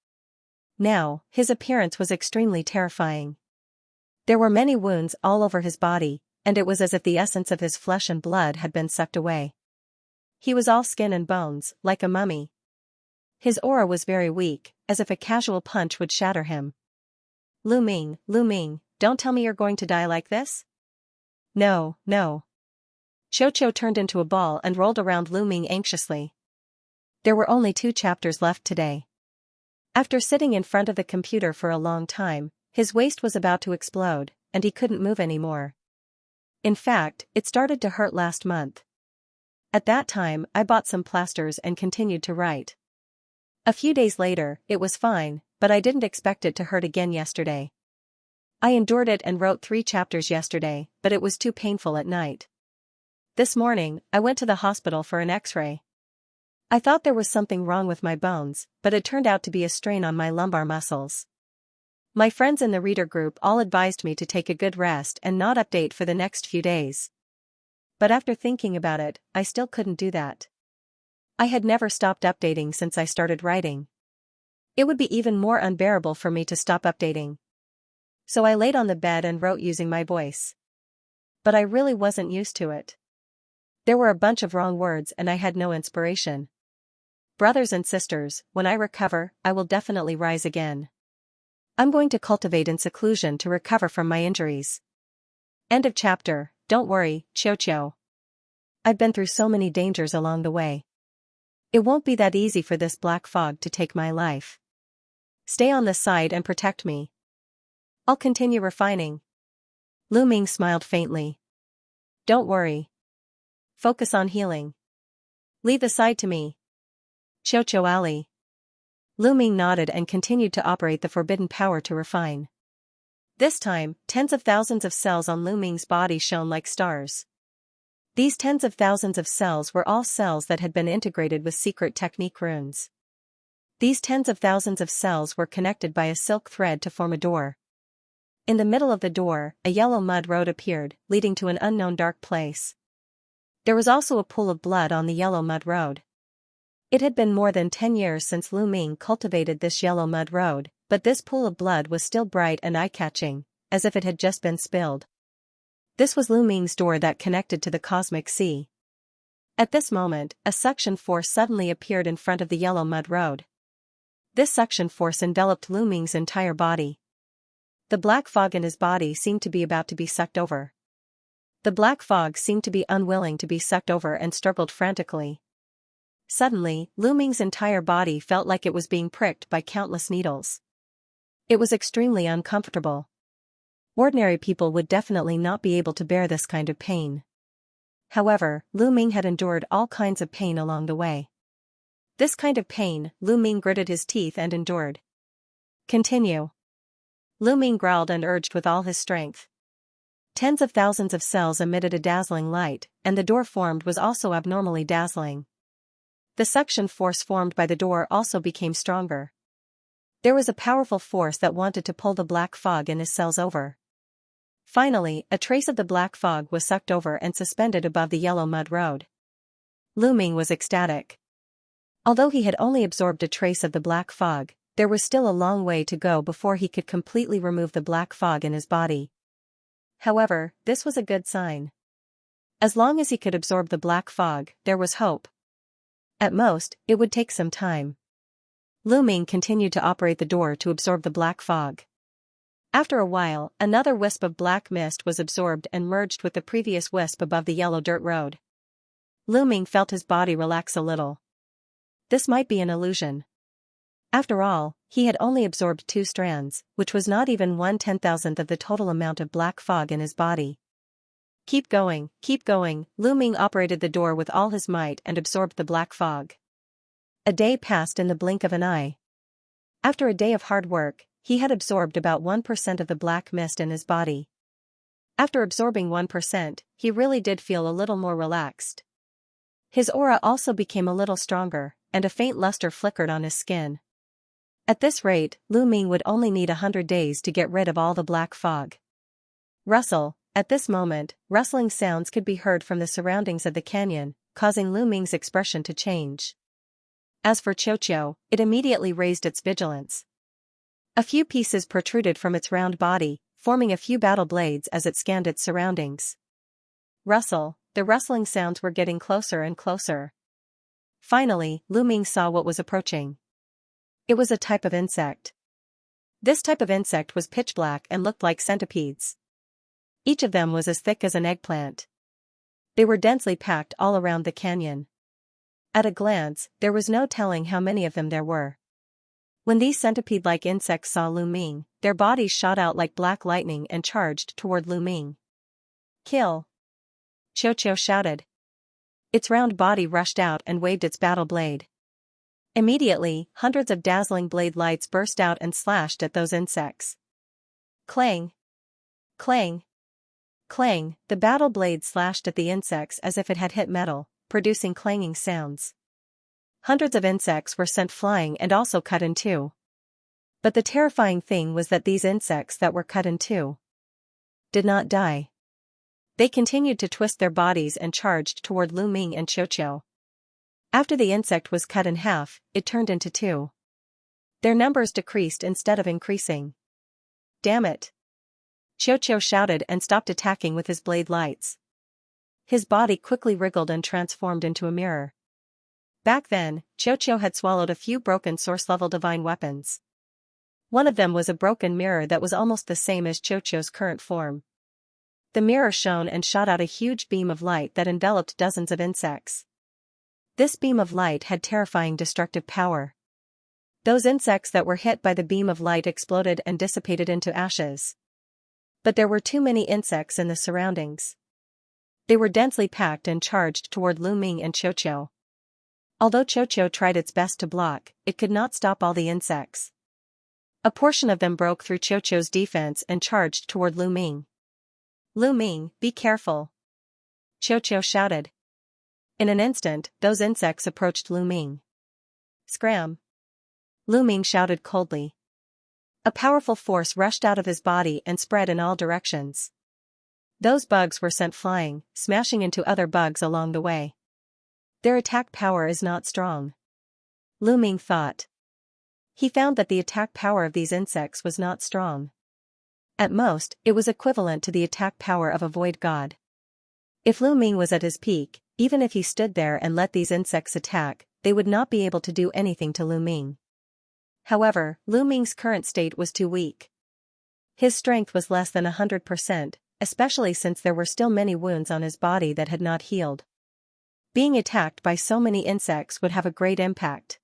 Now, his appearance was extremely terrifying. There were many wounds all over his body, and it was as if the essence of his flesh and blood had been sucked away. He was all skin and bones, like a mummy. His aura was very weak, as if a casual punch would shatter him. Lu Ming, don't tell me you're going to die like this? No. Xianxia turned into a ball and rolled around Lu Ming anxiously. There were only 2 chapters left today. After sitting in front of the computer for a long time, his waist was about to explode, and he couldn't move anymore. In fact, it started to hurt last month. At that time, I bought some plasters and continued to write. A few days later, it was fine, but I didn't expect it to hurt again yesterday. I endured it and wrote 3 chapters yesterday, but it was too painful at night. This morning, I went to the hospital for an X-ray. I thought there was something wrong with my bones, but it turned out to be a strain on my lumbar muscles. My friends in the reader group all advised me to take a good rest and not update for the next few days. But after thinking about it, I still couldn't do that. I had never stopped updating since I started writing. It would be even more unbearable for me to stop updating. So I laid on the bed and wrote using my voice. But I really wasn't used to it. There were a bunch of wrong words and I had no inspiration. Brothers and sisters, when I recover, I will definitely rise again. I'm going to cultivate in seclusion to recover from my injuries. End of chapter. Don't worry, Xianxia. I've been through so many dangers along the way. It won't be that easy for this black fog to take my life. Stay on this side and protect me. I'll continue refining. Lu Ming smiled faintly. Don't worry. Focus on healing. Leave the side to me. Xianxia Ali. Lu Ming nodded and continued to operate the forbidden power to refine. This time, tens of thousands of cells on Lu Ming's body shone like stars. These tens of thousands of cells were all cells that had been integrated with secret technique runes. These tens of thousands of cells were connected by a silk thread to form a door. In the middle of the door, a yellow mud road appeared, leading to an unknown dark place. There was also a pool of blood on the yellow mud road. It had been more than 10 years since Lu Ming cultivated this yellow mud road, but this pool of blood was still bright and eye-catching, as if it had just been spilled. This was Lu Ming's door that connected to the cosmic sea. At this moment, a suction force suddenly appeared in front of the yellow mud road. This suction force enveloped Lu Ming's entire body. The black fog in his body seemed to be about to be sucked over. The black fog seemed to be unwilling to be sucked over and struggled frantically. Suddenly, Lu Ming's entire body felt like it was being pricked by countless needles. It was extremely uncomfortable. Ordinary people would definitely not be able to bear this kind of pain. However, Lu Ming had endured all kinds of pain along the way. This kind of pain, Lu Ming gritted his teeth and endured. Continue. Lu Ming growled and urged with all his strength. Tens of thousands of cells emitted a dazzling light, and the door formed was also abnormally dazzling. The suction force formed by the door also became stronger. There was a powerful force that wanted to pull the black fog in his cells over. Finally, a trace of the black fog was sucked over and suspended above the yellow mud road. Lu Ming was ecstatic. Although he had only absorbed a trace of the black fog, there was still a long way to go before he could completely remove the black fog in his body. However, this was a good sign. As long as he could absorb the black fog, there was hope. At most, it would take some time. Lu Ming continued to operate the door to absorb the black fog. After a while, another wisp of black mist was absorbed and merged with the previous wisp above the yellow dirt road. Lu Ming felt his body relax a little. This might be an illusion. After all, he had only absorbed 2 strands, which was not even 1/10,000th of the total amount of black fog in his body. Keep going, Lu Ming operated the door with all his might and absorbed the black fog. A day passed in the blink of an eye. After a day of hard work, he had absorbed about 1% of the black mist in his body. After absorbing 1%, he really did feel a little more relaxed. His aura also became a little stronger, and a faint luster flickered on his skin. At this rate, Lu Ming would only need 100 days to get rid of all the black fog. Rustle. At this moment, rustling sounds could be heard from the surroundings of the canyon, causing Lu Ming's expression to change. As for Xianxia, it immediately raised its vigilance. A few pieces protruded from its round body, forming a few battle blades as it scanned its surroundings. Rustle. The rustling sounds were getting closer and closer. Finally, Lu Ming saw what was approaching. It was a type of insect. This type of insect was pitch black and looked like centipedes. Each of them was as thick as an eggplant. They were densely packed all around the canyon. At a glance, there was no telling how many of them there were. When these centipede-like insects saw Lu Ming, their bodies shot out like black lightning and charged toward Lu Ming. Kill! Xianxia shouted. Its round body rushed out and waved its battle blade. Immediately, hundreds of dazzling blade lights burst out and slashed at those insects. Clang! Clang! Clang! The battle blade slashed at the insects as if it had hit metal, producing clanging sounds. Hundreds of insects were sent flying and also cut in two. But the terrifying thing was that these insects that were cut in two did not die. They continued to twist their bodies and charged toward Lu Ming and Xianxia. After the insect was cut in half, it turned into two. Their numbers decreased instead of increasing. Damn it! Xianxia shouted and stopped attacking with his blade lights. His body quickly wriggled and transformed into a mirror. Back then, Xianxia had swallowed a few broken source-level divine weapons. One of them was a broken mirror that was almost the same as Xianxia's current form. The mirror shone and shot out a huge beam of light that enveloped dozens of insects. This beam of light had terrifying destructive power. Those insects that were hit by the beam of light exploded and dissipated into ashes. But there were too many insects in the surroundings. They were densely packed and charged toward Lu Ming and Xianxia. Although Xianxia tried its best to block, it could not stop all the insects. A portion of them broke through Xianxia's defense and charged toward Lu Ming. Lu Ming, be careful! Xianxia shouted. In an instant, those insects approached Lu Ming. Scram! Lu Ming shouted coldly. A powerful force rushed out of his body and spread in all directions. Those bugs were sent flying, smashing into other bugs along the way. Their attack power is not strong. Lu Ming thought. He found that the attack power of these insects was not strong. At most, it was equivalent to the attack power of a void god. If Lu Ming was at his peak, even if he stood there and let these insects attack, they would not be able to do anything to Lu Ming. However, Lu Ming's current state was too weak. His strength was less than 100%, especially since there were still many wounds on his body that had not healed. Being attacked by so many insects would have a great impact.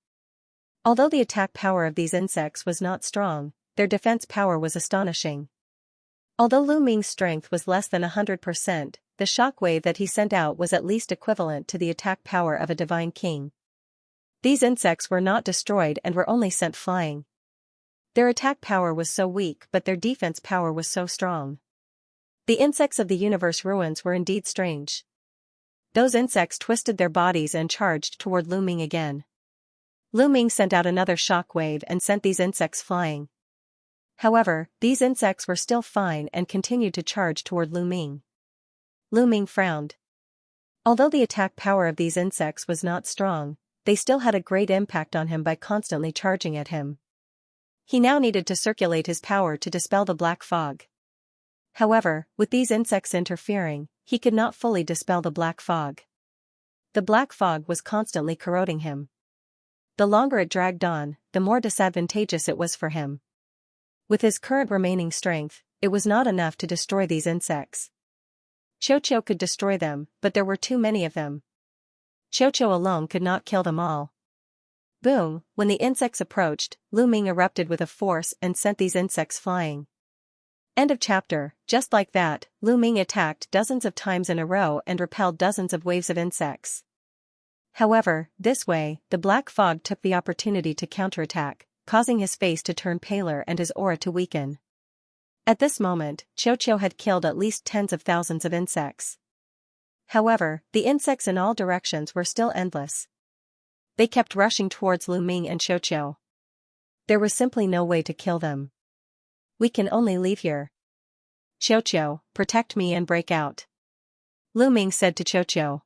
Although the attack power of these insects was not strong, their defense power was astonishing. Although Lu Ming's strength was less than 100%, the shockwave that he sent out was at least equivalent to the attack power of a divine king. These insects were not destroyed and were only sent flying. Their attack power was so weak but their defense power was so strong. The insects of the universe ruins were indeed strange. Those insects twisted their bodies and charged toward Lu Ming again. Lu Ming sent out another shockwave and sent these insects flying. However, these insects were still fine and continued to charge toward Lu Ming. Lu Ming frowned. Although the attack power of these insects was not strong, they still had a great impact on him by constantly charging at him. He now needed to circulate his power to dispel the black fog. However, with these insects interfering, he could not fully dispel the black fog. The black fog was constantly corroding him. The longer it dragged on, the more disadvantageous it was for him. With his current remaining strength, it was not enough to destroy these insects. Xiao could destroy them, but there were too many of them. Xiao alone could not kill them all. Boom! When the insects approached, Lu Ming erupted with a force and sent these insects flying. End of chapter. Just like that, Lu Ming attacked dozens of times in a row and repelled dozens of waves of insects. However, this way, the black fog took the opportunity to counterattack, causing his face to turn paler and his aura to weaken. At this moment, Xiao had killed at least tens of thousands of insects. However, the insects in all directions were still endless. They kept rushing towards Lu Ming and Xiao. There was simply no way to kill them. We can only leave here. Xiao, protect me and break out. Lu Ming said to Xiao.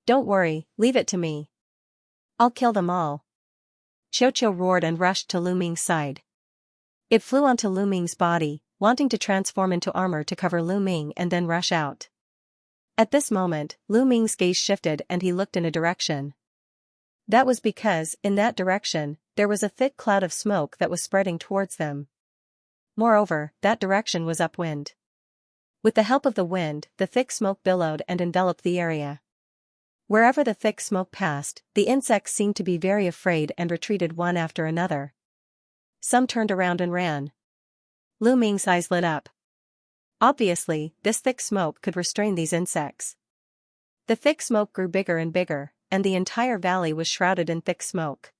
Don't worry, leave it to me. I'll kill them all. Xiao roared and rushed to Lu Ming's side. It flew onto Lu Ming's body, wanting to transform into armor to cover Lu Ming and then rush out. At this moment, Lu Ming's gaze shifted and he looked in a direction. That was because, in that direction, there was a thick cloud of smoke that was spreading towards them. Moreover, that direction was upwind. With the help of the wind, the thick smoke billowed and enveloped the area. Wherever the thick smoke passed, the insects seemed to be very afraid and retreated one after another. Some turned around and ran. Lu Ming's eyes lit up. Obviously, this thick smoke could restrain these insects. The thick smoke grew bigger and bigger, and the entire valley was shrouded in thick smoke.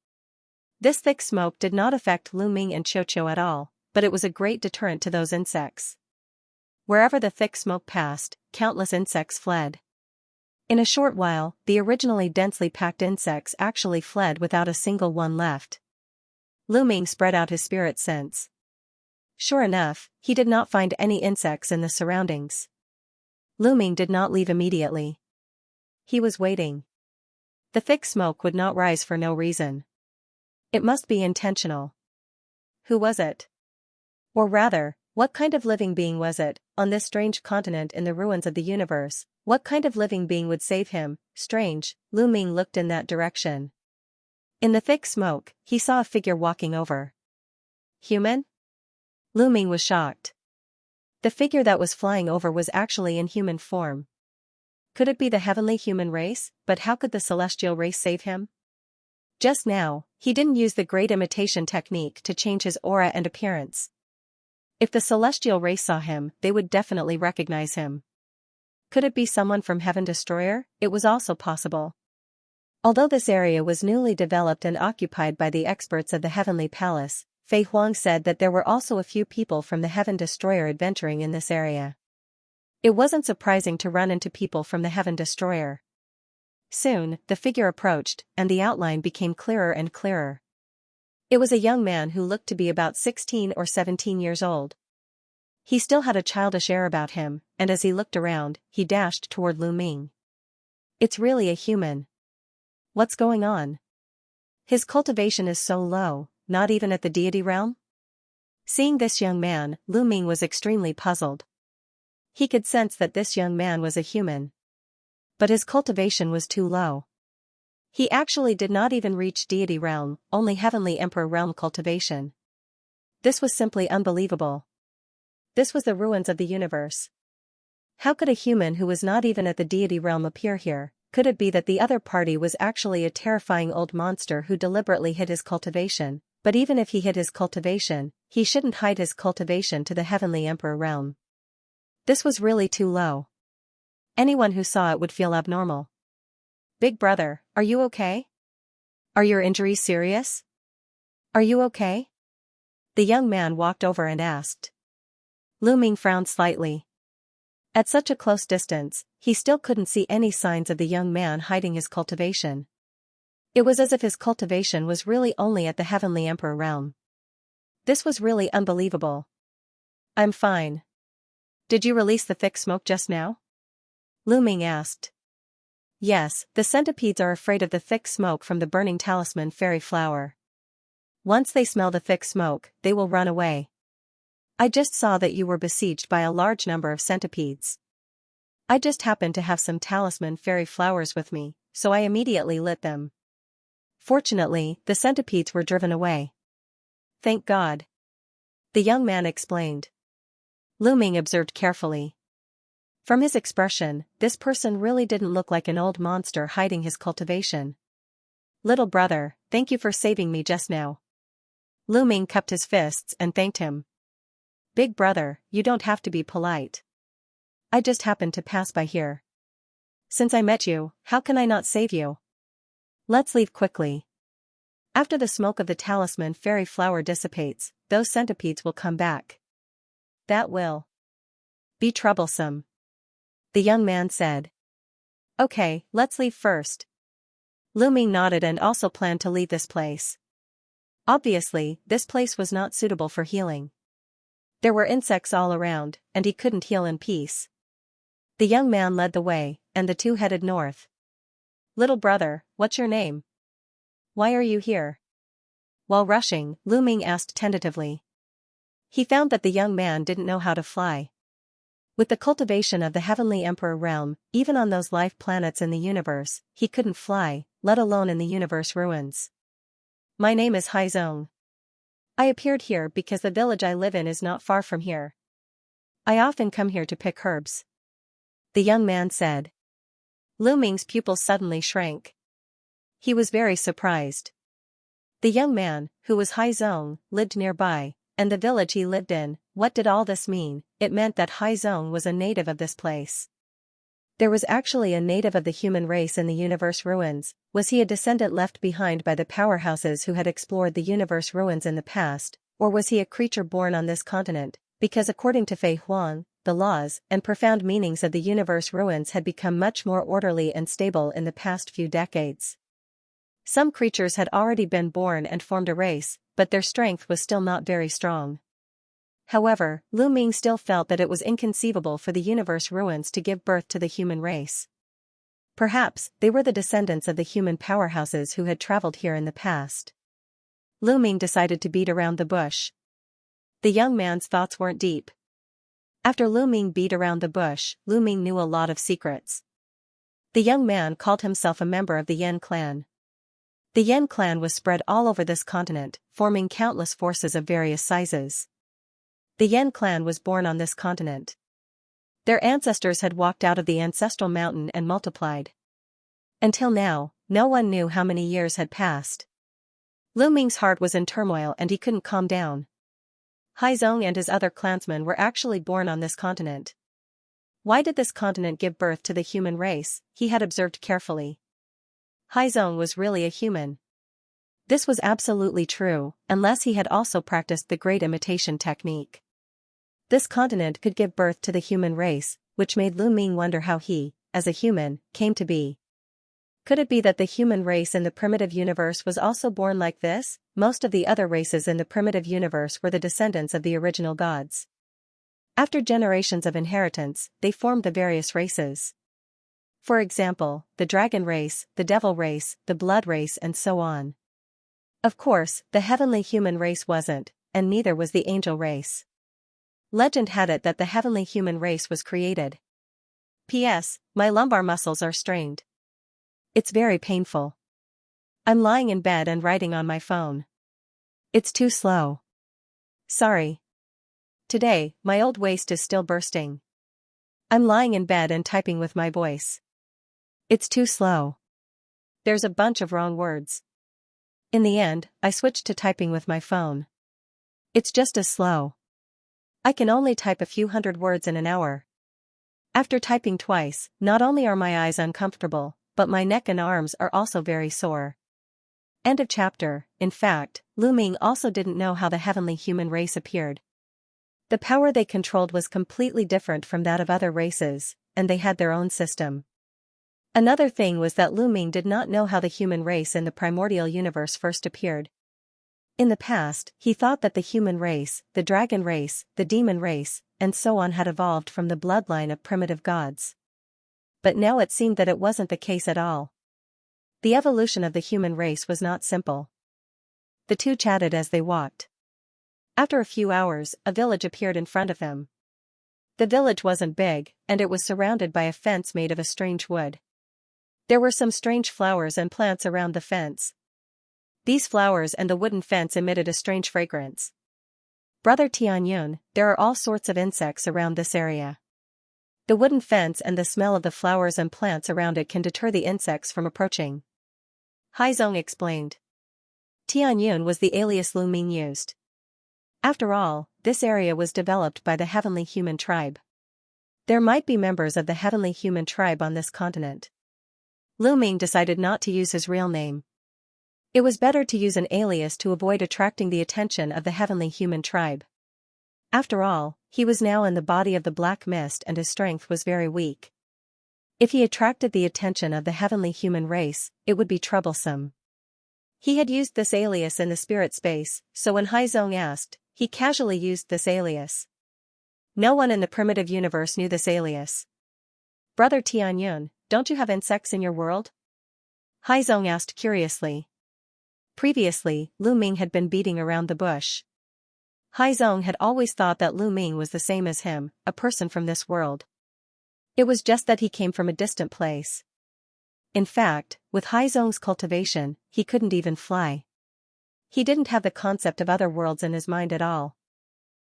This thick smoke did not affect Lu Ming and Xiao at all, but it was a great deterrent to those insects. Wherever the thick smoke passed, countless insects fled. In a short while, the originally densely packed insects actually fled without a single one left. Lu Ming spread out his spirit sense. Sure enough, he did not find any insects in the surroundings. Lu Ming did not leave immediately. He was waiting. The thick smoke would not rise for no reason. It must be intentional. Who was it? Or rather, what kind of living being was it, on this strange continent in the ruins of the universe? What kind of living being would save him? Strange. Lu Ming looked in that direction. In the thick smoke, he saw a figure walking over. Human? Lu Ming was shocked. The figure that was flying over was actually in human form. Could it be the heavenly human race? But how could the celestial race save him? Just now, he didn't use the great imitation technique to change his aura and appearance. If the celestial race saw him, they would definitely recognize him. Could it be someone from Heaven Destroyer? It was also possible. Although this area was newly developed and occupied by the experts of the Heavenly Palace, Fei Huang said that there were also a few people from the Heaven Destroyer adventuring in this area. It wasn't surprising to run into people from the Heaven Destroyer. Soon, the figure approached, and the outline became clearer and clearer. It was a young man who looked to be about 16 or 17 years old. He still had a childish air about him, and as he looked around, he dashed toward Lu Ming. It's really a human. What's going on? His cultivation is so low, not even at the deity realm? Seeing this young man, Lu Ming was extremely puzzled. He could sense that this young man was a human. But his cultivation was too low. He actually did not even reach deity realm, only heavenly emperor realm cultivation. This was simply unbelievable. This was the ruins of the universe. How could a human who was not even at the deity realm appear here? Could it be that the other party was actually a terrifying old monster who deliberately hid his cultivation? But even if he hid his cultivation, he shouldn't hide his cultivation to the heavenly emperor realm. This was really too low. Anyone who saw it would feel abnormal. Big brother, are you okay? Are your injuries serious? Are you okay? The young man walked over and asked. Lu Ming frowned slightly. At such a close distance, he still couldn't see any signs of the young man hiding his cultivation. It was as if his cultivation was really only at the heavenly emperor realm. This was really unbelievable. I'm fine. Did you release the thick smoke just now? Lu Ming asked. Yes, the centipedes are afraid of the thick smoke from the burning talisman fairy flower. Once they smell the thick smoke, they will run away. I just saw that you were besieged by a large number of centipedes. I just happened to have some talisman fairy flowers with me, so I immediately lit them. Fortunately, the centipedes were driven away. Thank God. The young man explained. Lu Ming observed carefully. From his expression, this person really didn't look like an old monster hiding his cultivation. Little brother, thank you for saving me just now. Lu Ming cupped his fists and thanked him. Big brother, you don't have to be polite. I just happened to pass by here. Since I met you, how can I not save you? Let's leave quickly. After the smoke of the talisman fairy flower dissipates, those centipedes will come back. That will be troublesome. The young man said. Okay, let's leave first. Lu Ming nodded and also planned to leave this place. Obviously, this place was not suitable for healing. There were insects all around, and he couldn't heal in peace. The young man led the way, and the two headed north. Little brother, what's your name? Why are you here? While rushing, Lu Ming asked tentatively. He found that the young man didn't know how to fly. With the cultivation of the Heavenly Emperor realm, even on those life planets in the universe, he couldn't fly, let alone in the universe ruins. My name is Haizong. I appeared here because the village I live in is not far from here. I often come here to pick herbs. The young man said. Lu Ming's pupils suddenly shrank. He was very surprised. The young man, who was Haizong, lived nearby, and the village he lived in, what did all this mean? It meant that Haizong was a native of this place. There was actually a native of the human race in the universe ruins. Was he a descendant left behind by the powerhouses who had explored the universe ruins in the past, or was he a creature born on this continent? Because according to Fei Huang, the laws and profound meanings of the universe ruins had become much more orderly and stable in the past few decades. Some creatures had already been born and formed a race, but their strength was still not very strong. However, Lu Ming still felt that it was inconceivable for the universe ruins to give birth to the human race. Perhaps they were the descendants of the human powerhouses who had traveled here in the past. Lu Ming decided to beat around the bush. The young man's thoughts weren't deep. After Lu Ming beat around the bush, Lu Ming knew a lot of secrets. The young man called himself a member of the Yan clan. The Yan clan was spread all over this continent, forming countless forces of various sizes. The Yan clan was born on this continent. Their ancestors had walked out of the ancestral mountain and multiplied. Until now, no one knew how many years had passed. Lu Ming's heart was in turmoil and he couldn't calm down. Haizong and his other clansmen were actually born on this continent. Why did this continent give birth to the human race? He had observed carefully. Haizong was really a human. This was absolutely true, unless he had also practiced the great imitation technique. This continent could give birth to the human race, which made Lu Ming wonder how he, as a human, came to be. Could it be that the human race in the primitive universe was also born like this? Most of the other races in the primitive universe were the descendants of the original gods. After generations of inheritance, they formed the various races. For example, the dragon race, the devil race, the blood race, and so on. Of course, the heavenly human race wasn't, and neither was the angel race. Legend had it that the heavenly human race was created. P.S. My lumbar muscles are strained. It's very painful. I'm lying in bed and writing on my phone. It's too slow. Sorry. Today, my old waist is still bursting. I'm lying in bed and typing with my voice. It's too slow. There's a bunch of wrong words. In the end, I switched to typing with my phone. It's just as slow. I can only type a few hundred words in an hour. After typing twice, not only are my eyes uncomfortable, but my neck and arms are also very sore. End of chapter. In fact, Lu Ming also didn't know how the heavenly human race appeared. The power they controlled was completely different from that of other races, and they had their own system. Another thing was that Lu Ming did not know how the human race in the primordial universe first appeared. In the past, he thought that the human race, the dragon race, the demon race, and so on had evolved from the bloodline of primitive gods. But now it seemed that it wasn't the case at all. The evolution of the human race was not simple. The two chatted as they walked. After a few hours, a village appeared in front of them. The village wasn't big, and it was surrounded by a fence made of a strange wood. There were some strange flowers and plants around the fence. These flowers and the wooden fence emitted a strange fragrance. Brother Tianyun, there are all sorts of insects around this area. The wooden fence and the smell of the flowers and plants around it can deter the insects from approaching. Haizong explained. Tianyun was the alias Lu Ming used. After all, this area was developed by the heavenly human tribe. There might be members of the heavenly human tribe on this continent. Lu Ming decided not to use his real name. It was better to use an alias to avoid attracting the attention of the heavenly human tribe. After all, he was now in the body of the black mist and his strength was very weak. If he attracted the attention of the heavenly human race, it would be troublesome. He had used this alias in the spirit space, so when Haizong asked, he casually used this alias. No one in the primitive universe knew this alias. Brother Tianyun, don't you have insects in your world? Haizong asked curiously. Previously, Lu Ming had been beating around the bush. Haizong had always thought that Lu Ming was the same as him, a person from this world. It was just that he came from a distant place. In fact, with Haizong's cultivation, he couldn't even fly. He didn't have the concept of other worlds in his mind at all.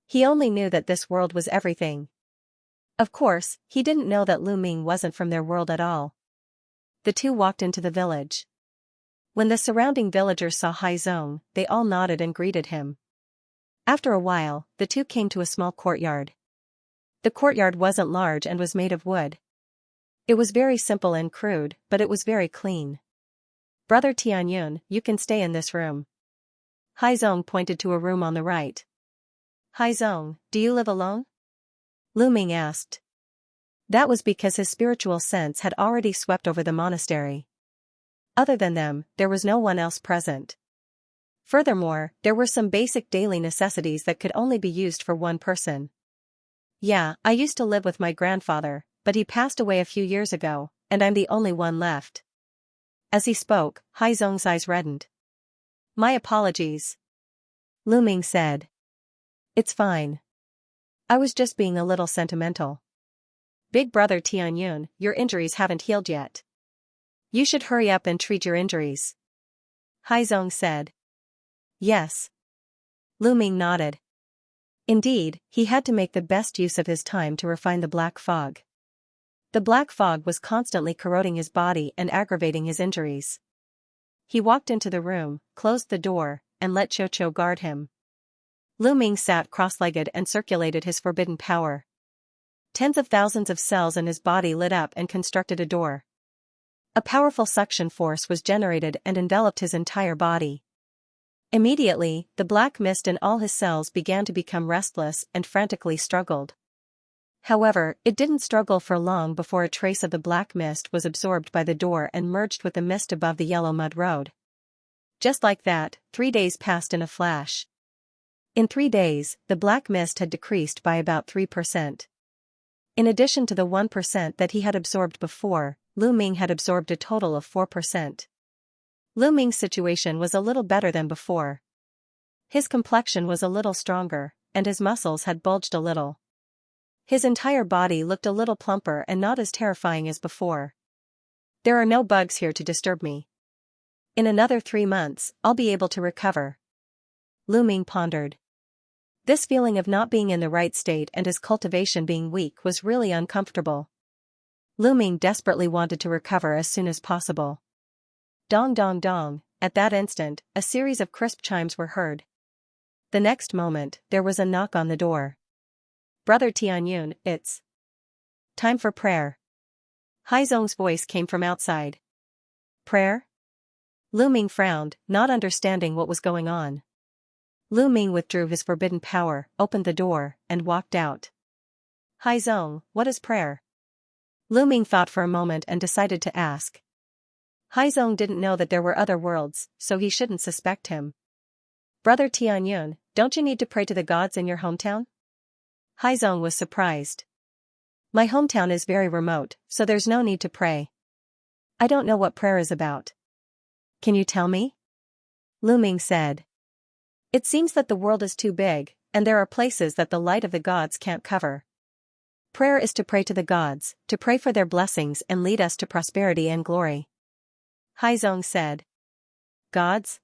He only knew that this world was everything. Of course, he didn't know that Lu Ming wasn't from their world at all. The two walked into the village. When the surrounding villagers saw Haizong, they all nodded and greeted him. After a while, the two came to a small courtyard. The courtyard wasn't large and was made of wood. It was very simple and crude, but it was very clean. Brother Tianyun, you can stay in this room. Haizong pointed to a room on the right. Haizong, do you live alone? Lu Ming asked. That was because his spiritual sense had already swept over the monastery. Other than them, there was no one else present. Furthermore, there were some basic daily necessities that could only be used for one person. Yeah, I used to live with my grandfather, but he passed away a few years ago, and I'm the only one left. As he spoke, Haizong's eyes reddened. My apologies. Lu Ming said. It's fine. I was just being a little sentimental. Big brother Tianyun, your injuries haven't healed yet. You should hurry up and treat your injuries. Haizong said. Yes. Lu Ming nodded. Indeed, he had to make the best use of his time to refine the black fog. The black fog was constantly corroding his body and aggravating his injuries. He walked into the room, closed the door, and let Cho guard him. Lu Ming sat cross-legged and circulated his forbidden power. Tens of thousands of cells in his body lit up and constructed a door. A powerful suction force was generated and enveloped his entire body. Immediately, the black mist in all his cells began to become restless and frantically struggled. However, it didn't struggle for long before a trace of the black mist was absorbed by the door and merged with the mist above the yellow mud road. Just like that, 3 days passed in a flash. In 3 days, the black mist had decreased by about 3%. In addition to the 1% that he had absorbed before, Lu Ming had absorbed a total of 4%. Lu Ming's situation was a little better than before. His complexion was a little stronger, and his muscles had bulged a little. His entire body looked a little plumper and not as terrifying as before. There are no bugs here to disturb me. In another 3 months, I'll be able to recover. Lu Ming pondered. This feeling of not being in the right state and his cultivation being weak was really uncomfortable. Lu Ming desperately wanted to recover as soon as possible. Dong dong dong, at that instant, a series of crisp chimes were heard. The next moment, there was a knock on the door. Brother Tianyun, it's time for prayer. Haizong's voice came from outside. Prayer? Lu Ming frowned, not understanding what was going on. Lu Ming withdrew his forbidden power, opened the door, and walked out. Haizong, what is prayer? Lu Ming thought for a moment and decided to ask. Haizong didn't know that there were other worlds, so he shouldn't suspect him. Brother Tianyun, don't you need to pray to the gods in your hometown? Haizong was surprised. My hometown is very remote, so there's no need to pray. I don't know what prayer is about. Can you tell me? Lu Ming said. It seems that the world is too big, and there are places that the light of the gods can't cover. Prayer is to pray to the gods, to pray for their blessings and lead us to prosperity and glory. Haizong said. Gods?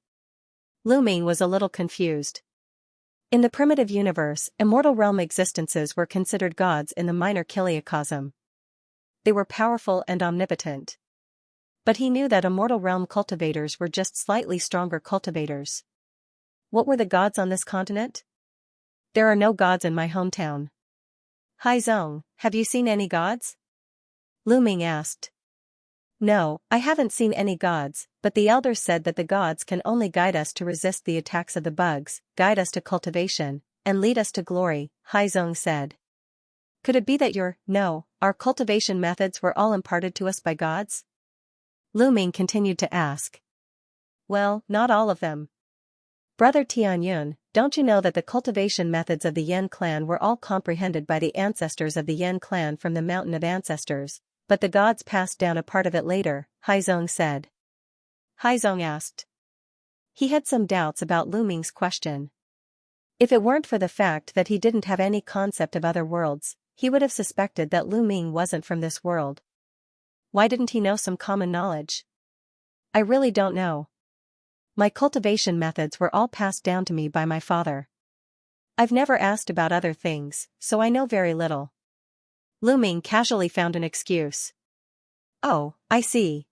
Lu Ming was a little confused. In the primitive universe, immortal realm existences were considered gods in the minor kiliacosm. They were powerful and omnipotent. But he knew that immortal realm cultivators were just slightly stronger cultivators. What were the gods on this continent? There are no gods in my hometown. Haizong, have you seen any gods? Lu Ming asked. No, I haven't seen any gods, but the elders said that the gods can only guide us to resist the attacks of the bugs, guide us to cultivation, and lead us to glory, Haizong said. Could it be that our cultivation methods were all imparted to us by gods? Lu Ming continued to ask. Well, not all of them. Brother Tianyun, don't you know that the cultivation methods of the Yan clan were all comprehended by the ancestors of the Yan clan from the Mountain of Ancestors, but the gods passed down a part of it later, Haizong said. Haizong asked. He had some doubts about Lu Ming's question. If it weren't for the fact that he didn't have any concept of other worlds, he would have suspected that Lu Ming wasn't from this world. Why didn't he know some common knowledge? I really don't know. My cultivation methods were all passed down to me by my father. I've never asked about other things, so I know very little. Lu Ming casually found an excuse. Oh, I see.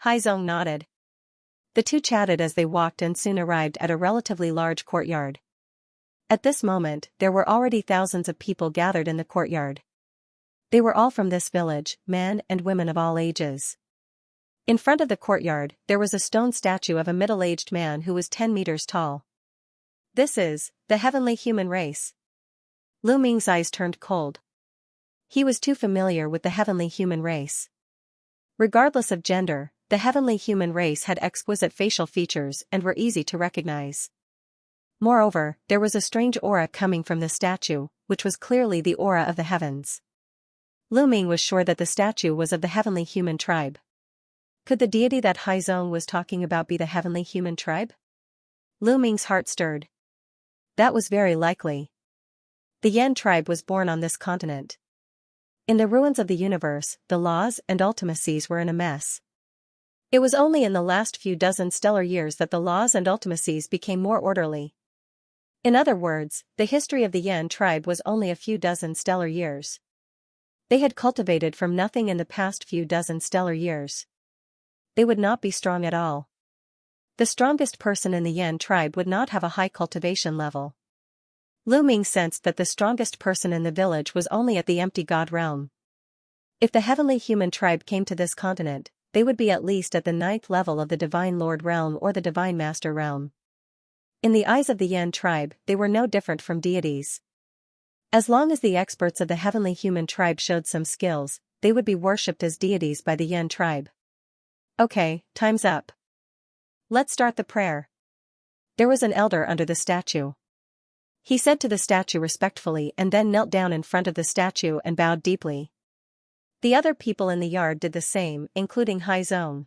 Haizong nodded. The two chatted as they walked and soon arrived at a relatively large courtyard. At this moment, there were already thousands of people gathered in the courtyard. They were all from this village, men and women of all ages. In front of the courtyard, there was a stone statue of a middle-aged man who was 10 meters tall. This is the heavenly human race. Lu Ming's eyes turned cold. He was too familiar with the heavenly human race. Regardless of gender, the heavenly human race had exquisite facial features and were easy to recognize. Moreover, there was a strange aura coming from the statue, which was clearly the aura of the heavens. Lu Ming was sure that the statue was of the heavenly human tribe. Could the deity that Haizong was talking about be the heavenly human tribe? Lu Ming's heart stirred. That was very likely. The Yan tribe was born on this continent. In the ruins of the universe, the laws and ultimacies were in a mess. It was only in the last few dozen stellar years that the laws and ultimacies became more orderly. In other words, the history of the Yan tribe was only a few dozen stellar years. They had cultivated from nothing in the past few dozen stellar years. They would not be strong at all. The strongest person in the Yan tribe would not have a high cultivation level. Lu Ming sensed that the strongest person in the village was only at the empty god realm. If the heavenly human tribe came to this continent, they would be at least at the 9th level of the Divine Lord realm or the Divine Master realm. In the eyes of the Yan tribe, they were no different from deities. As long as the experts of the heavenly human tribe showed some skills, they would be worshipped as deities by the Yan tribe. Okay, time's up. Let's start the prayer. There was an elder under the statue. He said to the statue respectfully and then knelt down in front of the statue and bowed deeply. The other people in the yard did the same, including Haizong.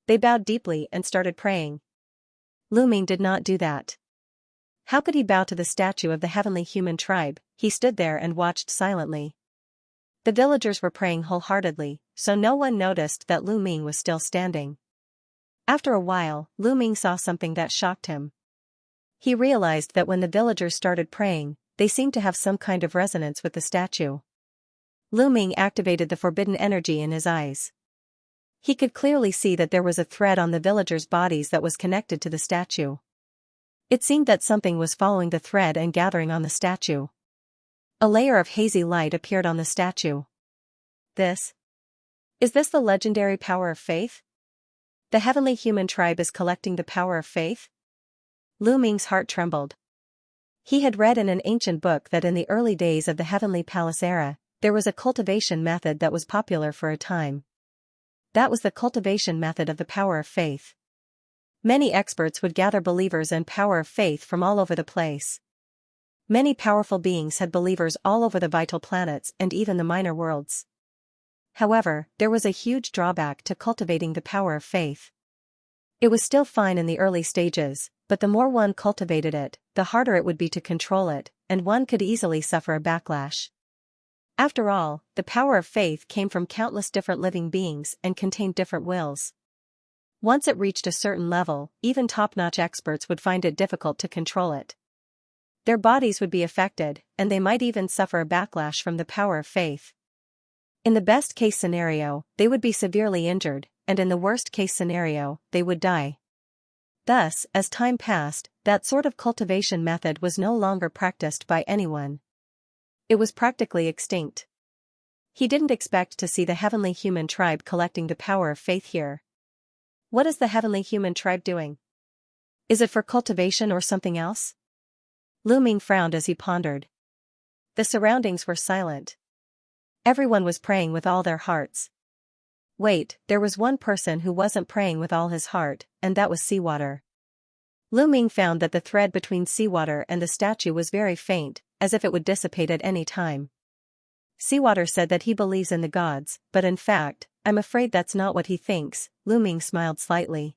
They bowed deeply and started praying. Lu Ming did not do that. How could he bow to the statue of the heavenly human tribe? He stood there and watched silently. The villagers were praying wholeheartedly, so no one noticed that Lu Ming was still standing. After a while, Lu Ming saw something that shocked him. He realized that when the villagers started praying, they seemed to have some kind of resonance with the statue. Lu Ming activated the forbidden energy in his eyes. He could clearly see that there was a thread on the villagers' bodies that was connected to the statue. It seemed that something was following the thread and gathering on the statue. A layer of hazy light appeared on the statue. Is this the legendary power of faith? The heavenly human tribe is collecting the power of faith? Lu Ming's heart trembled. He had read in an ancient book that in the early days of the Heavenly Palace era, there was a cultivation method that was popular for a time. That was the cultivation method of the power of faith. Many experts would gather believers and power of faith from all over the place. Many powerful beings had believers all over the vital planets and even the minor worlds. However, there was a huge drawback to cultivating the power of faith. It was still fine in the early stages, but the more one cultivated it, the harder it would be to control it, and one could easily suffer a backlash. After all, the power of faith came from countless different living beings and contained different wills. Once it reached a certain level, even top-notch experts would find it difficult to control it. Their bodies would be affected, and they might even suffer a backlash from the power of faith. In the best-case scenario, they would be severely injured, and in the worst-case scenario, they would die. Thus, as time passed, that sort of cultivation method was no longer practiced by anyone. It was practically extinct. He didn't expect to see the heavenly human tribe collecting the power of faith here. What is the heavenly human tribe doing? Is it for cultivation or something else? Lu Ming frowned as he pondered. The surroundings were silent. Everyone was praying with all their hearts. Wait, there was one person who wasn't praying with all his heart, and that was seawater. Lu Ming found that the thread between seawater and the statue was very faint, as if it would dissipate at any time. Seawater said that he believes in the gods, but in fact, I'm afraid that's not what he thinks. Lu Ming smiled slightly.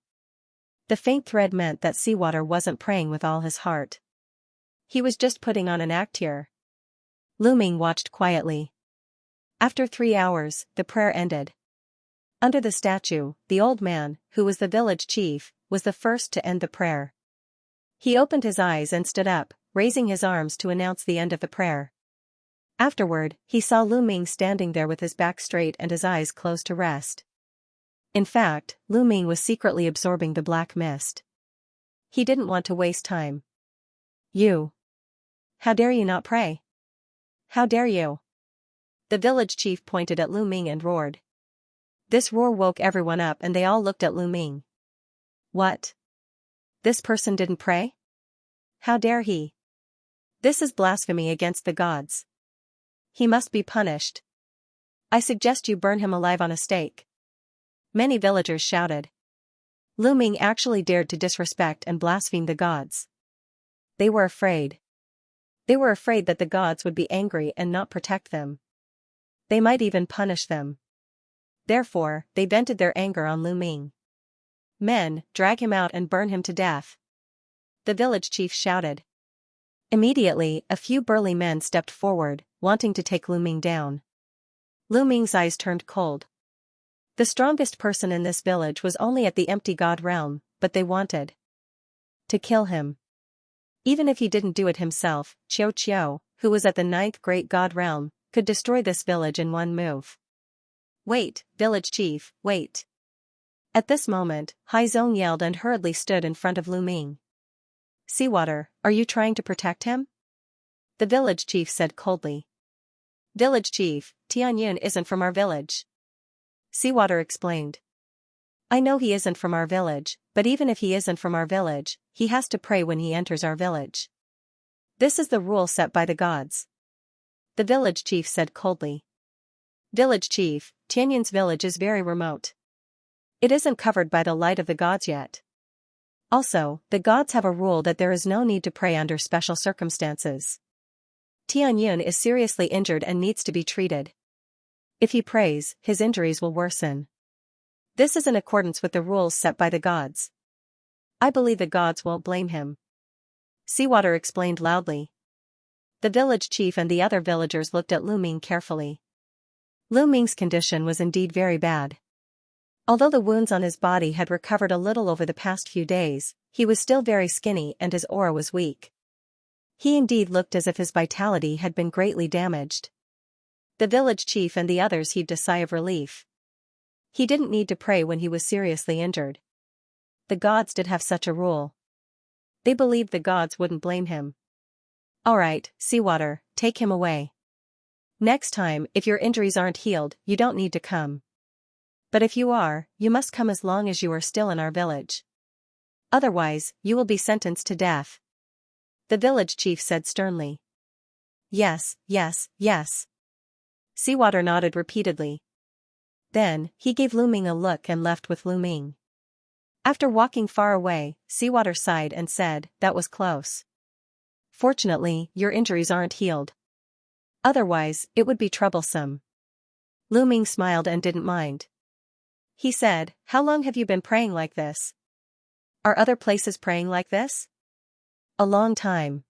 The faint thread meant that Seawater wasn't praying with all his heart. He was just putting on an act here. Lu Ming watched quietly. After 3 hours, the prayer ended. Under the statue, the old man, who was the village chief, was the first to end the prayer. He opened his eyes and stood up, raising his arms to announce the end of the prayer. Afterward, he saw Lu Ming standing there with his back straight and his eyes closed to rest. In fact, Lu Ming was secretly absorbing the black mist. He didn't want to waste time. You. How dare you not pray? How dare you? The village chief pointed at Lu Ming and roared. This roar woke everyone up and they all looked at Lu Ming. What? This person didn't pray? How dare he? This is blasphemy against the gods. He must be punished. I suggest you burn him alive on a stake. Many villagers shouted. Lu Ming actually dared to disrespect and blaspheme the gods. They were afraid. They were afraid that the gods would be angry and not protect them. They might even punish them. Therefore, they vented their anger on Lu Ming. Men, drag him out and burn him to death. The village chief shouted. Immediately, a few burly men stepped forward, wanting to take Lu Ming down. Lu Ming's eyes turned cold. The strongest person in this village was only at the empty god realm, but they wanted to kill him. Even if he didn't do it himself, Qiu Qiu, who was at the 9th great god realm, could destroy this village in one move. Wait, village chief, wait. At this moment, Hai Zong yelled and hurriedly stood in front of Lu Ming. Seawater, are you trying to protect him? The village chief said coldly. Village chief, Tianyun isn't from our village. Seawater explained. I know he isn't from our village, but even if he isn't from our village, he has to pray when he enters our village. This is the rule set by the gods. The village chief said coldly. Village chief, Tianyun's village is very remote. It isn't covered by the light of the gods yet. Also, the gods have a rule that there is no need to pray under special circumstances. Tianyun is seriously injured and needs to be treated. If he prays, his injuries will worsen. This is in accordance with the rules set by the gods. I believe the gods won't blame him. Seawater explained loudly. The village chief and the other villagers looked at Lu Ming carefully. Lu Ming's condition was indeed very bad. Although the wounds on his body had recovered a little over the past few days, he was still very skinny and his aura was weak. He indeed looked as if his vitality had been greatly damaged. The village chief and the others heaved a sigh of relief. He didn't need to pray when he was seriously injured. The gods did have such a rule. They believed the gods wouldn't blame him. Alright, Seawater, take him away. Next time, if your injuries aren't healed, you don't need to come. But if you are, you must come as long as you are still in our village. Otherwise, you will be sentenced to death. The village chief said sternly. Yes, yes, yes. Seawater nodded repeatedly. Then, he gave Lu Ming a look and left with Lu Ming. After walking far away, Seawater sighed and said, that was close. Fortunately, your injuries aren't healed. Otherwise, it would be troublesome. Lu Ming smiled and didn't mind. He said, how long have you been praying like this? Are other places praying like this? A long time.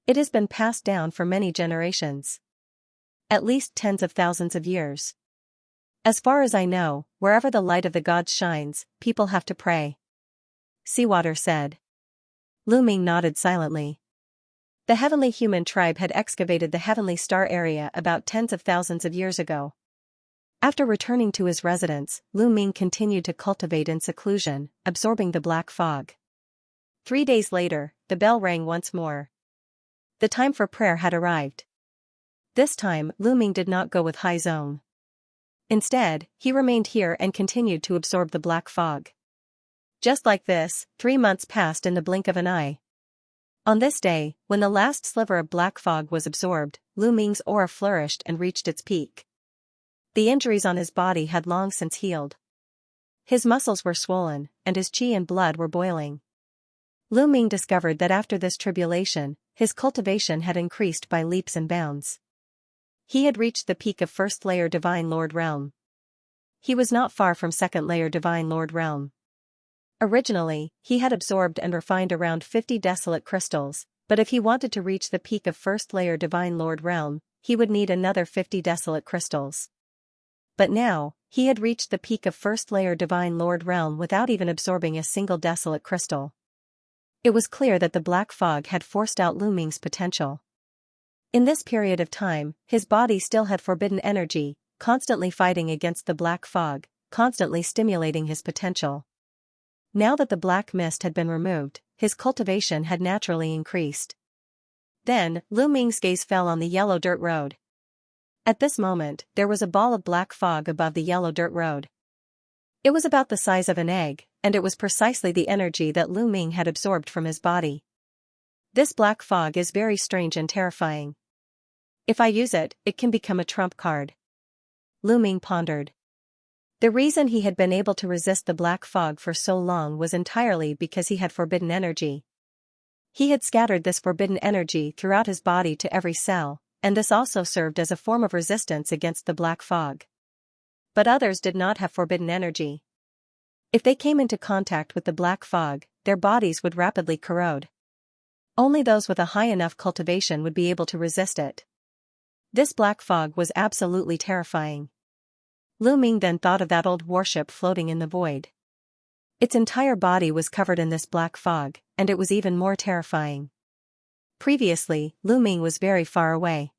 It has been passed down for many generations. At least tens of thousands of years. As far as I know, wherever the light of the gods shines, people have to pray. Seawater said. Lu Ming nodded silently. The heavenly human tribe had excavated the heavenly star area about tens of thousands of years ago. After returning to his residence, Lu Ming continued to cultivate in seclusion, absorbing the black fog. 3 days later, the bell rang once more. The time for prayer had arrived. This time, Lu Ming did not go with Haizong. Instead, he remained here and continued to absorb the black fog. Just like this, 3 months passed in the blink of an eye. On this day, when the last sliver of black fog was absorbed, Lu Ming's aura flourished and reached its peak. The injuries on his body had long since healed. His muscles were swollen, and his qi and blood were boiling. Lu Ming discovered that after this tribulation, his cultivation had increased by leaps and bounds. He had reached the peak of first layer Divine Lord Realm. He was not far from second layer Divine Lord Realm. Originally, he had absorbed and refined around 50 desolate crystals, but if he wanted to reach the peak of first layer Divine Lord Realm, he would need another 50 desolate crystals. But now, he had reached the peak of first layer Divine Lord Realm without even absorbing a single desolate crystal. It was clear that the black fog had forced out Lu Ming's potential. In this period of time, his body still had forbidden energy, constantly fighting against the black fog, constantly stimulating his potential. Now that the black mist had been removed, his cultivation had naturally increased. Then, Lu Ming's gaze fell on the yellow dirt road. At this moment, there was a ball of black fog above the yellow dirt road. It was about the size of an egg, and it was precisely the energy that Lu Ming had absorbed from his body. This black fog is very strange and terrifying. If I use it, it can become a trump card. Lu Ming pondered. The reason he had been able to resist the black fog for so long was entirely because he had forbidden energy. He had scattered this forbidden energy throughout his body to every cell, and this also served as a form of resistance against the black fog. But others did not have forbidden energy. If they came into contact with the black fog, their bodies would rapidly corrode. Only those with a high enough cultivation would be able to resist it. This black fog was absolutely terrifying. Lu Ming then thought of that old warship floating in the void. Its entire body was covered in this black fog, and it was even more terrifying. Previously, Lu Ming was very far away.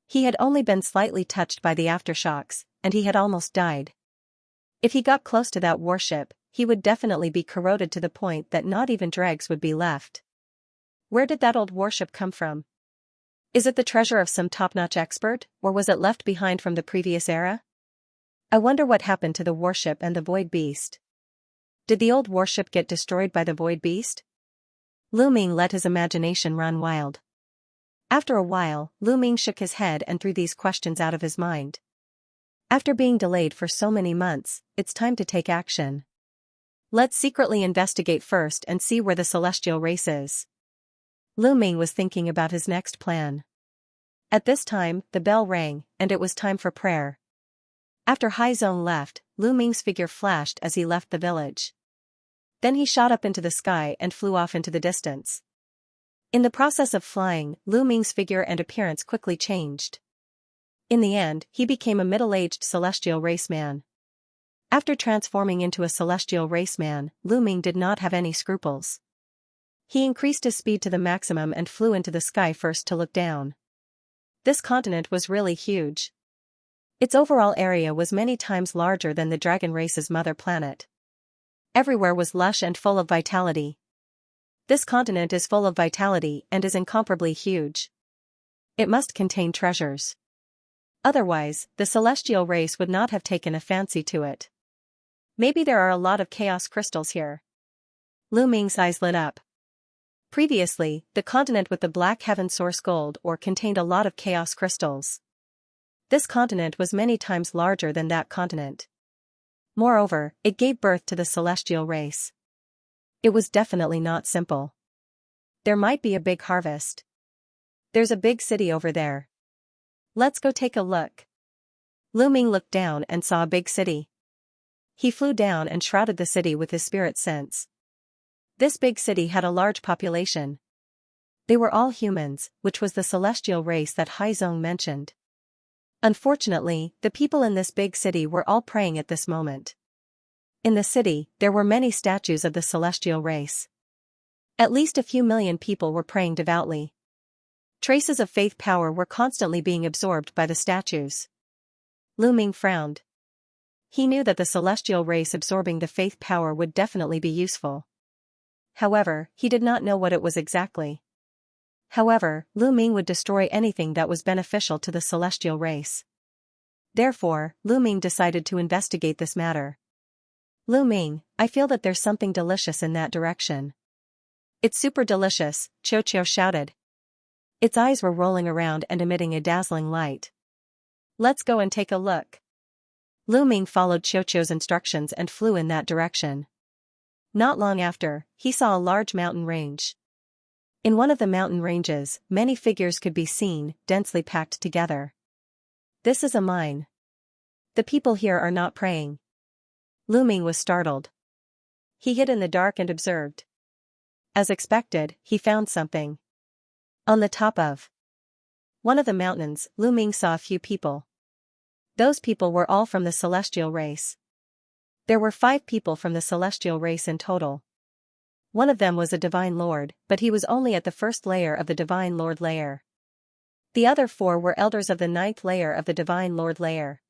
He had only been slightly touched by the aftershocks, and he had almost died. If he got close to that warship, he would definitely be corroded to the point that not even dregs would be left. Where did that old warship come from? Is it the treasure of some top-notch expert, or was it left behind from the previous era? I wonder what happened to the warship and the void beast. Did the old warship get destroyed by the void beast? Lu Ming let his imagination run wild. After a while, Lu Ming shook his head and threw these questions out of his mind. After being delayed for so many months, it's time to take action. Let's secretly investigate first and see where the celestial race is. Lu Ming was thinking about his next plan. At this time, the bell rang, and it was time for prayer. After Haizong left, Lu Ming's figure flashed as he left the village. Then he shot up into the sky and flew off into the distance. In the process of flying, Lu Ming's figure and appearance quickly changed. In the end, he became a middle-aged celestial raceman. After transforming into a celestial raceman, Lu Ming did not have any scruples. He increased his speed to the maximum and flew into the sky first to look down. This continent was really huge. Its overall area was many times larger than the dragon race's mother planet. Everywhere was lush and full of vitality. This continent is full of vitality and is incomparably huge. It must contain treasures. Otherwise, the celestial race would not have taken a fancy to it. Maybe there are a lot of chaos crystals here. Lu Ming's eyes lit up. Previously, the continent with the black heaven source gold ore contained a lot of chaos crystals. This continent was many times larger than that continent. Moreover, it gave birth to the celestial race. It was definitely not simple. There might be a big harvest. There's a big city over there. Let's go take a look. Lu Ming looked down and saw a big city. He flew down and shrouded the city with his spirit sense. This big city had a large population. They were all humans, which was the celestial race that Haizong mentioned. Unfortunately, the people in this big city were all praying at this moment. In the city, there were many statues of the celestial race. At least a few million people were praying devoutly. Traces of faith power were constantly being absorbed by the statues. Lu Ming frowned. He knew that the celestial race absorbing the faith power would definitely be useful. However, he did not know what it was exactly. However, Lu Ming would destroy anything that was beneficial to the celestial race. Therefore, Lu Ming decided to investigate this matter. Lu Ming, I feel that there's something delicious in that direction. It's super delicious, Xiao shouted. Its eyes were rolling around and emitting a dazzling light. Let's go and take a look. Lu Ming followed Xiao's instructions and flew in that direction. Not long after, he saw a large mountain range. In one of the mountain ranges, many figures could be seen, densely packed together. This is a mine. The people here are not praying. Lu Ming was startled. He hid in the dark and observed. As expected, he found something. On the top of one of the mountains, Lu Ming saw a few people. Those people were all from the celestial race. There were 5 people from the celestial race in total. One of them was a divine lord, but he was only at the first layer of the divine lord layer. The other 4 were elders of the 9th layer of the divine lord layer.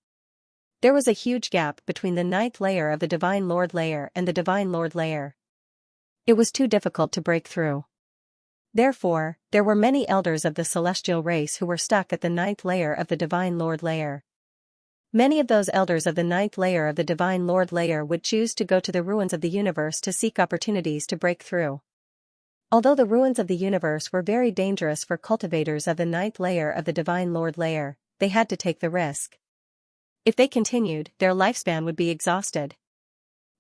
There was a huge gap between the 9th layer of the divine lord layer and the divine lord layer. It was too difficult to break through. Therefore, there were many elders of the celestial race who were stuck at the 9th layer of the divine lord layer. Many of those elders of the 9th layer of the divine lord layer would choose to go to the ruins of the universe to seek opportunities to break through. Although the ruins of the universe were very dangerous for cultivators of the 9th layer of the divine lord layer, they had to take the risk. If they continued, their lifespan would be exhausted.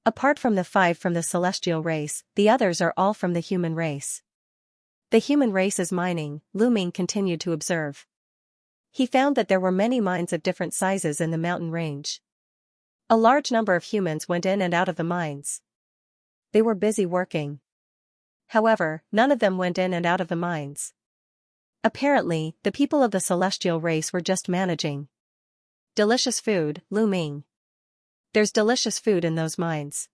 Apart from the 5 from the celestial race, the others are all from the human race. The human race is mining, Lu Ming continued to observe. He found that there were many mines of different sizes in the mountain range. A large number of humans went in and out of the mines. They were busy working. However, none of them went in and out of the mines. Apparently, the people of the celestial race were just managing. Delicious food, Lu Ming. There's delicious food in those mines.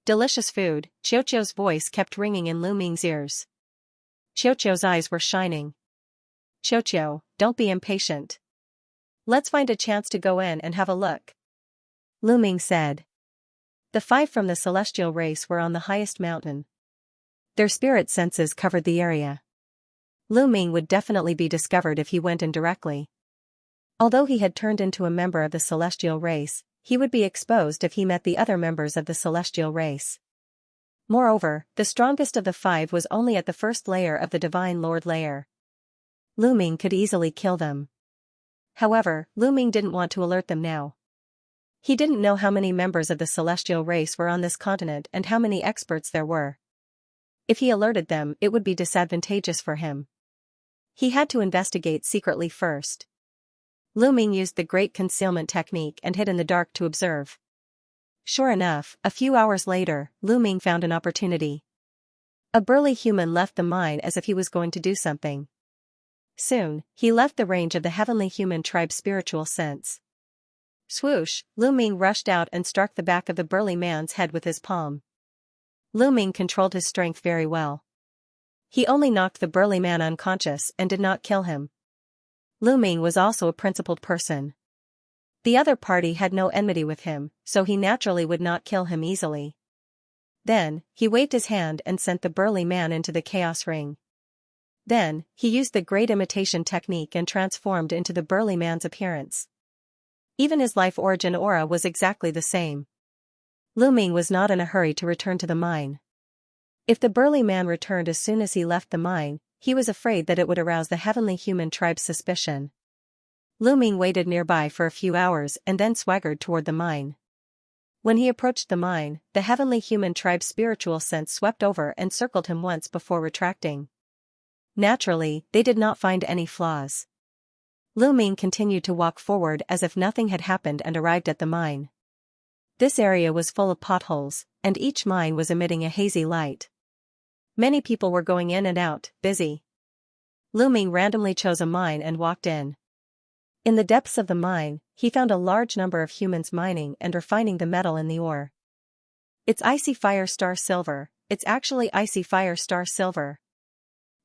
Delicious food, Xiao's voice kept ringing in Lu Ming's ears. Xiao's eyes were shining. Xiao, don't be impatient. Let's find a chance to go in and have a look. Lu Ming said. The 5 from the celestial race were on the highest mountain. Their spirit senses covered the area. Lu Ming would definitely be discovered if he went in directly. Although he had turned into a member of the celestial race, he would be exposed if he met the other members of the celestial race. Moreover, the strongest of the 5 was only at the first layer of the divine lord layer. Lu Ming could easily kill them. However, Lu Ming didn't want to alert them now. He didn't know how many members of the celestial race were on this continent and how many experts there were. If he alerted them, it would be disadvantageous for him. He had to investigate secretly first. Lu Ming used the great concealment technique and hid in the dark to observe. Sure enough, a few hours later, Lu Ming found an opportunity. A burly human left the mine as if he was going to do something. Soon, he left the range of the heavenly human tribe's spiritual sense. Swoosh, Lu Ming rushed out and struck the back of the burly man's head with his palm. Lu Ming controlled his strength very well. He only knocked the burly man unconscious and did not kill him. Lu Ming was also a principled person. The other party had no enmity with him, so he naturally would not kill him easily. Then, he waved his hand and sent the burly man into the chaos ring. Then, he used the great imitation technique and transformed into the burly man's appearance. Even his life origin aura was exactly the same. Lu Ming was not in a hurry to return to the mine. If the burly man returned as soon as he left the mine, he was afraid that it would arouse the heavenly human tribe's suspicion. Lu Ming waited nearby for a few hours and then swaggered toward the mine. When he approached the mine, the heavenly human tribe's spiritual sense swept over and circled him once before retracting. Naturally, they did not find any flaws. Lu Ming continued to walk forward as if nothing had happened and arrived at the mine. This area was full of potholes, and each mine was emitting a hazy light. Many people were going in and out, busy. Lu Ming randomly chose a mine and walked in. In the depths of the mine, he found a large number of humans mining and refining the metal in the ore. It's icy fire star silver, it's actually icy fire star silver.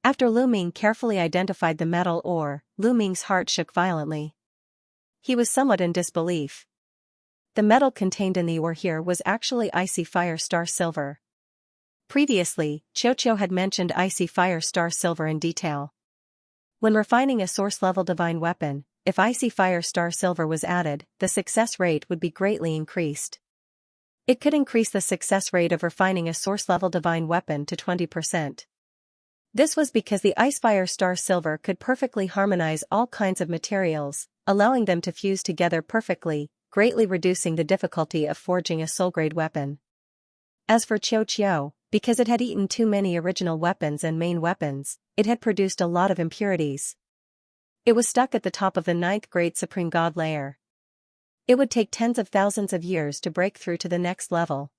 After Lu Ming carefully identified the metal ore, Lu Ming's heart shook violently. He was somewhat in disbelief. The metal contained in the ore here was actually icy fire star silver. Previously, Xiao had mentioned icy fire star silver in detail. When refining a source-level divine weapon, if icy fire star silver was added, the success rate would be greatly increased. It could increase the success rate of refining a source-level divine weapon to 20%. This was because the ice fire star silver could perfectly harmonize all kinds of materials, allowing them to fuse together perfectly, greatly reducing the difficulty of forging a soul-grade weapon. As for Xiao, because it had eaten too many original weapons and main weapons, it had produced a lot of impurities. It was stuck at the top of the 9th grade Supreme God layer. It would take tens of thousands of years to break through to the next level.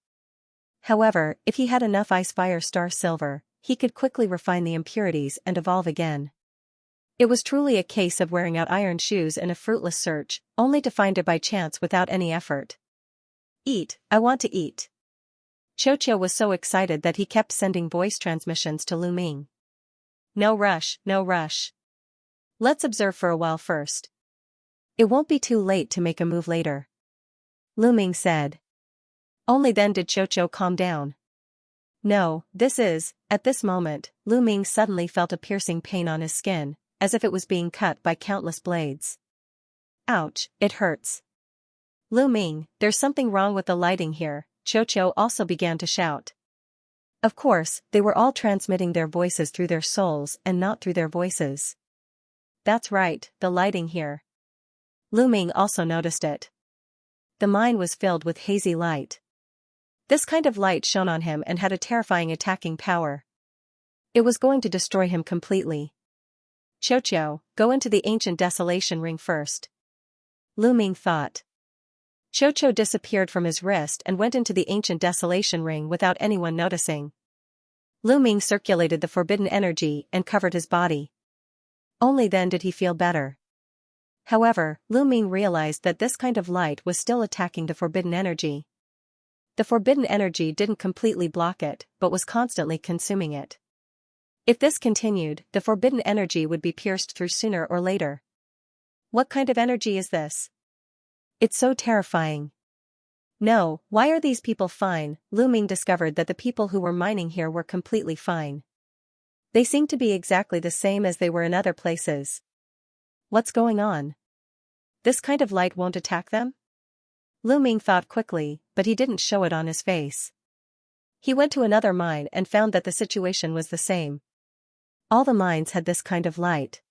However, if he had enough ice fire star silver, he could quickly refine the impurities and evolve again. It was truly a case of wearing out iron shoes in a fruitless search, only to find it by chance without any effort. Eat, I want to eat. Xiao was so excited that he kept sending voice transmissions to Lu Ming. No rush, no rush. Let's observe for a while first. It won't be too late to make a move later. Lu Ming said. Only then did Xiao calm down. No, at this moment, Lu Ming suddenly felt a piercing pain on his skin, as if it was being cut by countless blades. Ouch, it hurts. Lu Ming, there's something wrong with the lighting here, Xiao also began to shout. Of course, they were all transmitting their voices through their souls and not through their voices. That's right, the lighting here. Lu Ming also noticed it. The mine was filled with hazy light. This kind of light shone on him and had a terrifying attacking power. It was going to destroy him completely. Xiao, go into the ancient desolation ring first. Lu Ming thought. Xiao disappeared from his wrist and went into the ancient desolation ring without anyone noticing. Lu Ming circulated the forbidden energy and covered his body. Only then did he feel better. However, Lu Ming realized that this kind of light was still attacking the forbidden energy. The forbidden energy didn't completely block it, but was constantly consuming it. If this continued, the forbidden energy would be pierced through sooner or later. What kind of energy is this? It's so terrifying. No, why are these people fine? Lu Ming discovered that the people who were mining here were completely fine. They seemed to be exactly the same as they were in other places. What's going on? This kind of light won't attack them? Lu Ming thought quickly, but he didn't show it on his face. He went to another mine and found that the situation was the same. All the mines had this kind of light.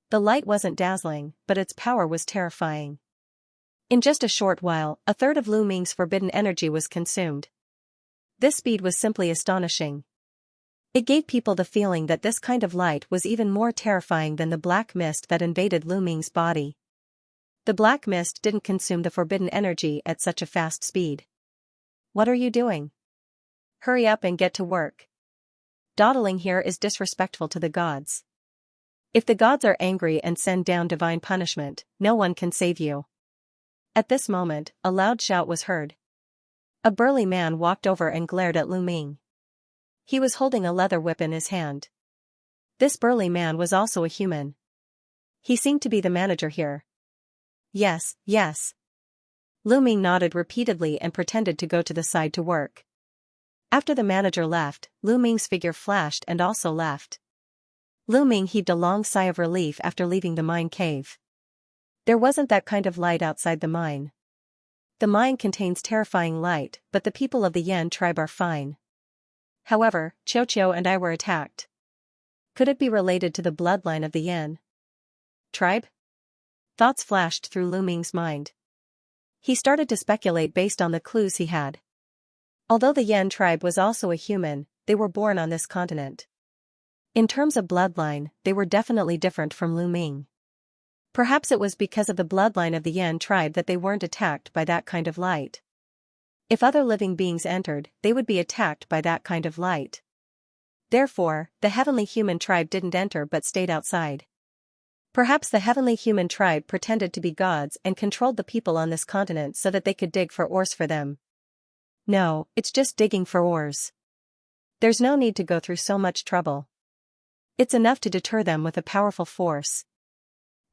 The light wasn't dazzling, but its power was terrifying. In just a short while, a third of Lu Ming's forbidden energy was consumed. This speed was simply astonishing. It gave people the feeling that this kind of light was even more terrifying than the black mist that invaded Lu Ming's body. The black mist didn't consume the forbidden energy at such a fast speed. What are you doing? Hurry up and get to work. Dawdling here is disrespectful to the gods. If the gods are angry and send down divine punishment, no one can save you. At this moment, a loud shout was heard. A burly man walked over and glared at Lu Ming. He was holding a leather whip in his hand. This burly man was also a human. He seemed to be the manager here. Yes, yes. Lu Ming nodded repeatedly and pretended to go to the side to work. After the manager left, Lu Ming's figure flashed and also left. Lu Ming heaved a long sigh of relief after leaving the mine cave. There wasn't that kind of light outside the mine. The mine contains terrifying light, but the people of the Yan tribe are fine. However, Xiao and I were attacked. Could it be related to the bloodline of the Yan tribe? Thoughts flashed through Lu Ming's mind. He started to speculate based on the clues he had. Although the Yan tribe was also a human, they were born on this continent. In terms of bloodline, they were definitely different from Lu Ming. Perhaps it was because of the bloodline of the Yan tribe that they weren't attacked by that kind of light. If other living beings entered, they would be attacked by that kind of light. Therefore, the heavenly human tribe didn't enter but stayed outside. Perhaps the heavenly human tribe pretended to be gods and controlled the people on this continent so that they could dig for ores for them. No, it's just digging for ores. There's no need to go through so much trouble. It's enough to deter them with a powerful force.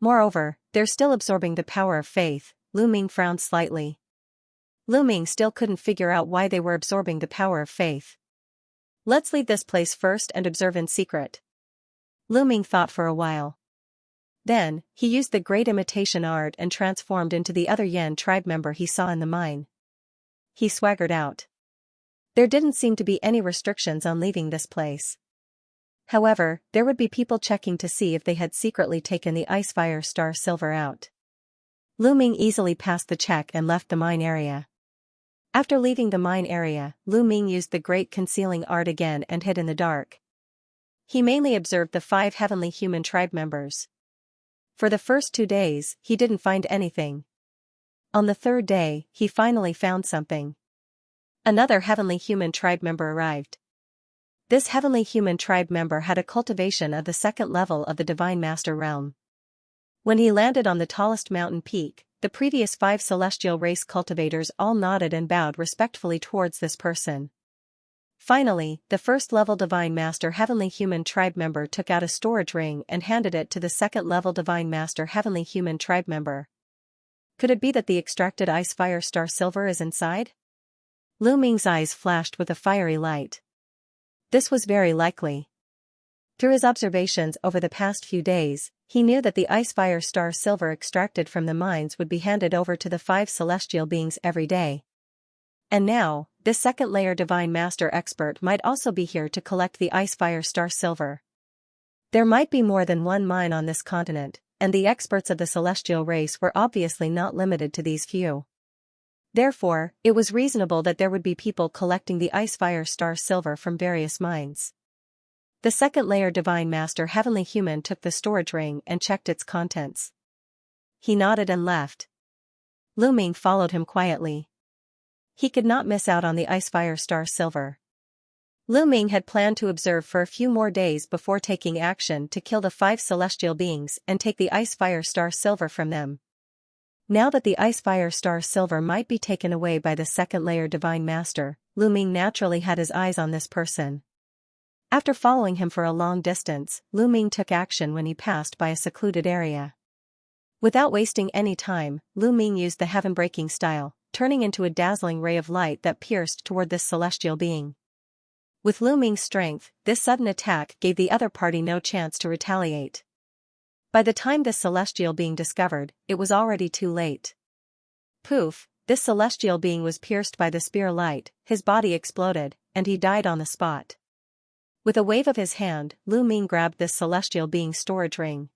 Moreover, they're still absorbing the power of faith. Lu Ming frowned slightly. Lu Ming still couldn't figure out why they were absorbing the power of faith. Let's leave this place first and observe in secret. Lu Ming thought for a while. Then, he used the great imitation art and transformed into the other Yan tribe member he saw in the mine. He swaggered out. There didn't seem to be any restrictions on leaving this place. However, there would be people checking to see if they had secretly taken the Icefire Star Silver out. Lu Ming easily passed the check and left the mine area. After leaving the mine area, Lu Ming used the great concealing art again and hid in the dark. He mainly observed the 5 heavenly human tribe members. For the first 2 days, he didn't find anything. On the 3rd day, he finally found something. Another heavenly human tribe member arrived. This heavenly human tribe member had a cultivation of the 2nd level of the Divine Master realm. When he landed on the tallest mountain peak, the previous 5 celestial race cultivators all nodded and bowed respectfully towards this person. Finally, the 1st level Divine Master heavenly human tribe member took out a storage ring and handed it to the 2nd level Divine Master heavenly human tribe member. Could it be that the extracted Icefire Star Silver is inside? Lu Ming's eyes flashed with a fiery light. This was very likely. Through his observations over the past few days, he knew that the Icefire Star Silver extracted from the mines would be handed over to the 5 celestial beings every day. And now, this 2nd layer Divine Master expert might also be here to collect the Icefire Star Silver. There might be more than one mine on this continent, and the experts of the celestial race were obviously not limited to these few. Therefore, it was reasonable that there would be people collecting the Icefire Star Silver from various mines. The 2nd layer Divine Master heavenly human took the storage ring and checked its contents. He nodded and left. Lu Ming followed him quietly. He could not miss out on the Icefire Star Silver. Lu Ming had planned to observe for a few more days before taking action to kill the 5 celestial beings and take the Icefire Star Silver from them. Now that the Icefire Star Silver might be taken away by the 2nd layer Divine Master, Lu Ming naturally had his eyes on this person. After following him for a long distance, Lu Ming took action when he passed by a secluded area. Without wasting any time, Lu Ming used the heaven-breaking style, turning into a dazzling ray of light that pierced toward this celestial being. With Lu Ming's strength, this sudden attack gave the other party no chance to retaliate. By the time this celestial being discovered, it was already too late. Poof, this celestial being was pierced by the spear light, his body exploded, and he died on the spot. With a wave of his hand, Lu Ming grabbed this celestial being's storage ring.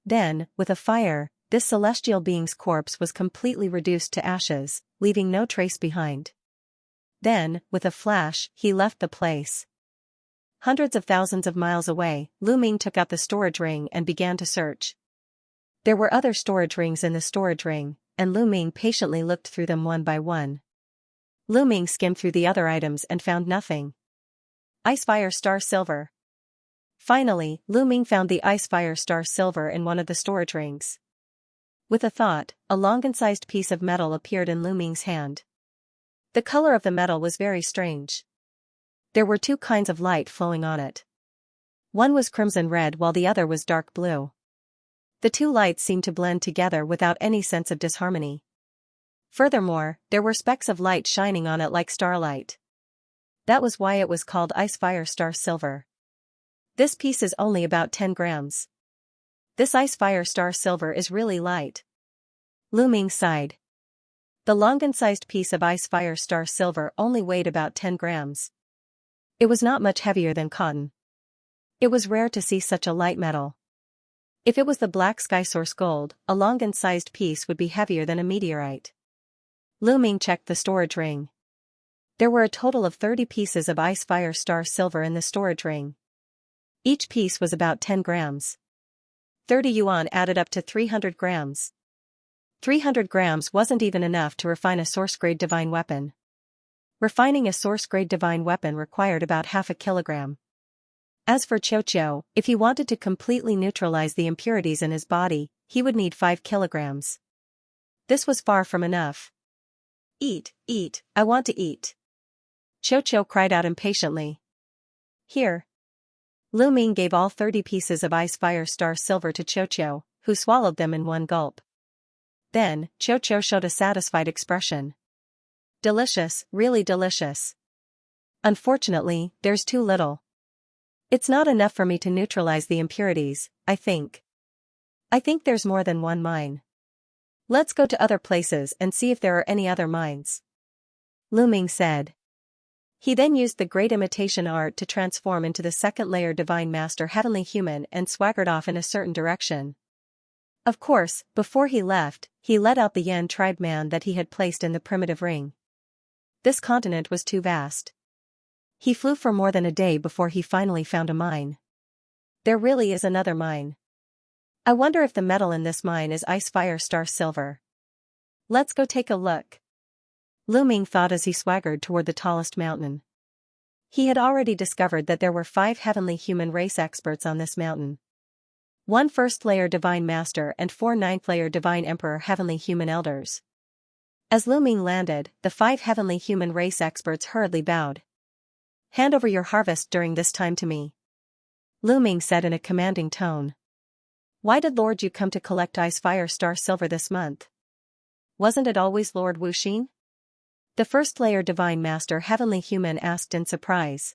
Then, with a fire, this celestial being's corpse was completely reduced to ashes, leaving no trace behind. Then, with a flash, he left the place. Hundreds of thousands of miles away, Lu Ming took out the storage ring and began to search. There were other storage rings in the storage ring, and Lu Ming patiently looked through them one by one. Lu Ming skimmed through the other items and found nothing. Icefire Star Silver. Finally, Lu Ming found the Icefire Star Silver in one of the storage rings. With a thought, a longan-sized piece of metal appeared in Lu Ming's hand. The color of the metal was very strange. There were 2 kinds of light flowing on it. One was crimson red while the other was dark blue. The 2 lights seemed to blend together without any sense of disharmony. Furthermore, there were specks of light shining on it like starlight. That was why it was called Icefire Star Silver. This piece is only about 10 grams. This Icefire Star Silver is really light. Lu Ming sighed. The longan-sized piece of Icefire Star Silver only weighed about 10 grams. It was not much heavier than cotton. It was rare to see such a light metal. If it was the black sky source gold, a longan-sized piece would be heavier than a meteorite. Lu Ming checked the storage ring. There were a total of 30 pieces of Icefire Star Silver in the storage ring. Each piece was about 10 grams. 30 yuan added up to 300 grams. 300 grams wasn't even enough to refine a source-grade divine weapon. Refining a source-grade divine weapon required about half a kilogram. As for Xianxia, if he wanted to completely neutralize the impurities in his body, he would need 5 kilograms. This was far from enough. Eat, I want to eat. Xianxia cried out impatiently. Here. Lu Ming gave all 30 pieces of ice fire star silver to Qiu, who swallowed them in one gulp. Then, Qiu showed a satisfied expression. Delicious, really delicious. Unfortunately, there's too little. It's not enough for me to neutralize the impurities, I think. I think there's more than one mine. Let's go to other places and see if there are any other mines. Lu Ming said. He then used the great imitation art to transform into the second layer Divine Master Heavenly Human and swaggered off in a certain direction. Of course, before he left, he let out the Yan tribe man that he had placed in the primitive ring. This continent was too vast. He flew for more than a day before he finally found a mine. There really is another mine. I wonder if the metal in this mine is ice fire star silver. Let's go take a look. Lu Ming thought as he swaggered toward the tallest mountain. He had already discovered that there were 5 heavenly human race experts on this mountain. 1 first-layer Divine Master and 4 ninth-layer Divine Emperor Heavenly Human Elders. As Lu Ming landed, the 5 heavenly human race experts hurriedly bowed. Hand over your harvest during this time to me. Lu Ming said in a commanding tone. Why did Lord Yu come to collect ice fire star silver this month? Wasn't it always Lord Wuxin? The first-layer Divine Master Heavenly Human asked in surprise.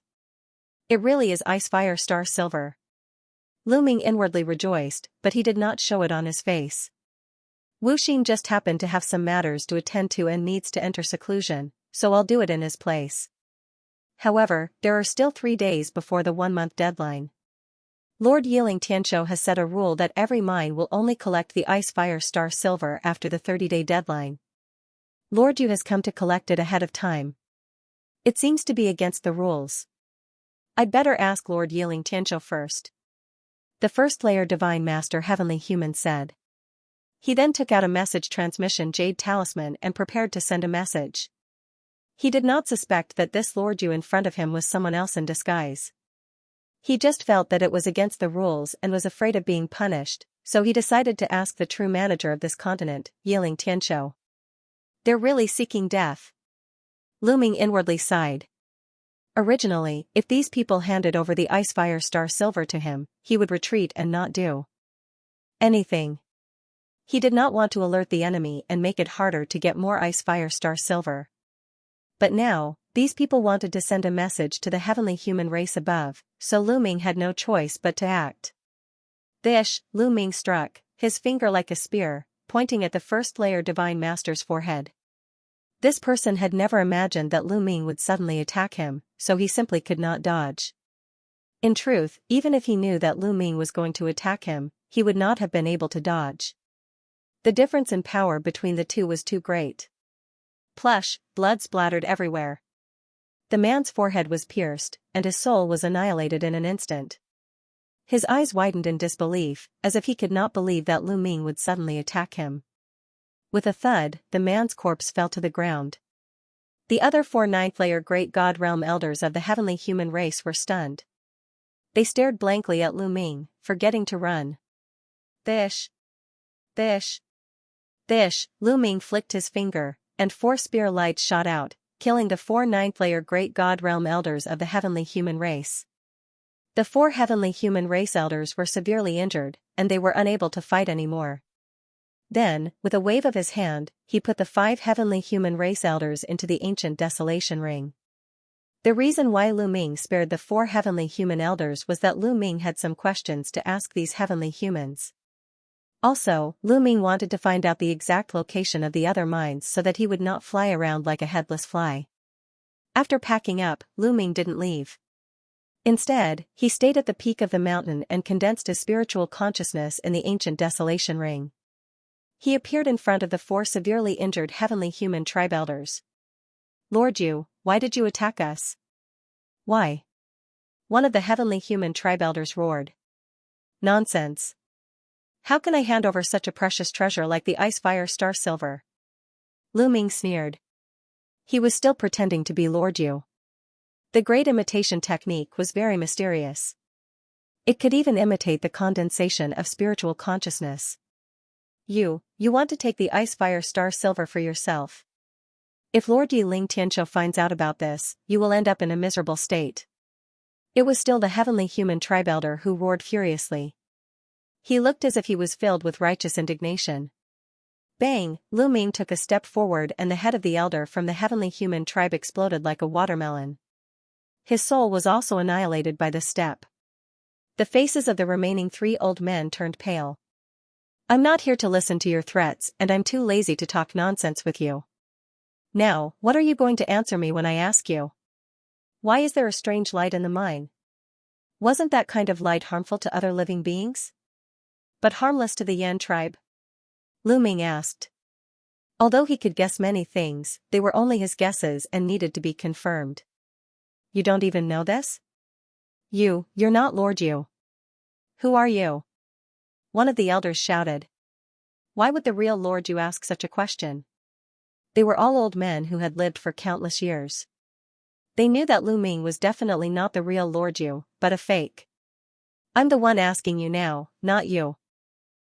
It really is ice fire star silver. Lu Ming inwardly rejoiced, but he did not show it on his face. Wuxin just happened to have some matters to attend to and needs to enter seclusion, so I'll do it in his place. However, there are still 3 days before the 1-month deadline. Lord Yiling Tianqiu has set a rule that every mine will only collect the ice fire star silver after the 30-day deadline. Lord Yu has come to collect it ahead of time. It seems to be against the rules. I'd better ask Lord Yiling Tianqiu first. The first-layer Divine Master Heavenly Human said. He then took out a message transmission jade talisman and prepared to send a message. He did not suspect that this Lord Yu in front of him was someone else in disguise. He just felt that it was against the rules and was afraid of being punished, so he decided to ask the true manager of this continent, Yiling Tianqiu. They're really seeking death. Lu Ming inwardly sighed. Originally, if these people handed over the ice fire star silver to him, he would retreat and not do anything. He did not want to alert the enemy and make it harder to get more ice fire star silver. But now, these people wanted to send a message to the heavenly human race above, so Lu Ming had no choice but to act. Dish, Lu Ming struck, his finger like a spear, pointing at the first-layer Divine Master's forehead. This person had never imagined that Lu Ming would suddenly attack him, so he simply could not dodge. In truth, even if he knew that Lu Ming was going to attack him, he would not have been able to dodge. The difference in power between the two was too great. Plush, blood splattered everywhere. The man's forehead was pierced, and his soul was annihilated in an instant. His eyes widened in disbelief, as if he could not believe that Lu Ming would suddenly attack him. With a thud, the man's corpse fell to the ground. The other 4 ninth-layer Great God Realm Elders of the heavenly human race were stunned. They stared blankly at Lu Ming, forgetting to run. Dish! Dish! Dish! Lu Ming flicked his finger, and 4 spear lights shot out, killing the 4 ninth-layer Great God Realm Elders of the heavenly human race. The 4 heavenly human race elders were severely injured, and they were unable to fight anymore. Then, with a wave of his hand, he put the 5 heavenly human race elders into the ancient desolation ring. The reason why Lu Ming spared the 4 heavenly human elders was that Lu Ming had some questions to ask these heavenly humans. Also, Lu Ming wanted to find out the exact location of the other mines so that he would not fly around like a headless fly. After packing up, Lu Ming didn't leave. Instead, he stayed at the peak of the mountain and condensed his spiritual consciousness in the ancient desolation ring. He appeared in front of the 4 severely injured heavenly human tribe elders. Lord Yu, why did you attack us? Why? One of the heavenly human tribe elders roared. Nonsense. How can I hand over such a precious treasure like the ice fire star silver? Lu Ming sneered. He was still pretending to be Lord Yu. The great imitation technique was very mysterious. It could even imitate the condensation of spiritual consciousness. You want to take the ice fire star silver for yourself. If Lord Yiling Tianqiu finds out about this, you will end up in a miserable state. It was still the heavenly human tribe elder who roared furiously. He looked as if he was filled with righteous indignation. Bang! Lu Ming took a step forward and the head of the elder from the heavenly human tribe exploded like a watermelon. His soul was also annihilated by this step. The faces of the remaining 3 old men turned pale. I'm not here to listen to your threats, and I'm too lazy to talk nonsense with you. Now, what are you going to answer me when I ask you? Why is there a strange light in the mine? Wasn't that kind of light harmful to other living beings? But harmless to the Yan tribe? Lu Ming asked. Although he could guess many things, they were only his guesses and needed to be confirmed. You don't even know this? You're not Lord Yu. Who are you? One of the elders shouted. Why would the real Lord Yu ask such a question? They were all old men who had lived for countless years. They knew that Lu Ming was definitely not the real Lord Yu, but a fake. I'm the one asking you now, not you.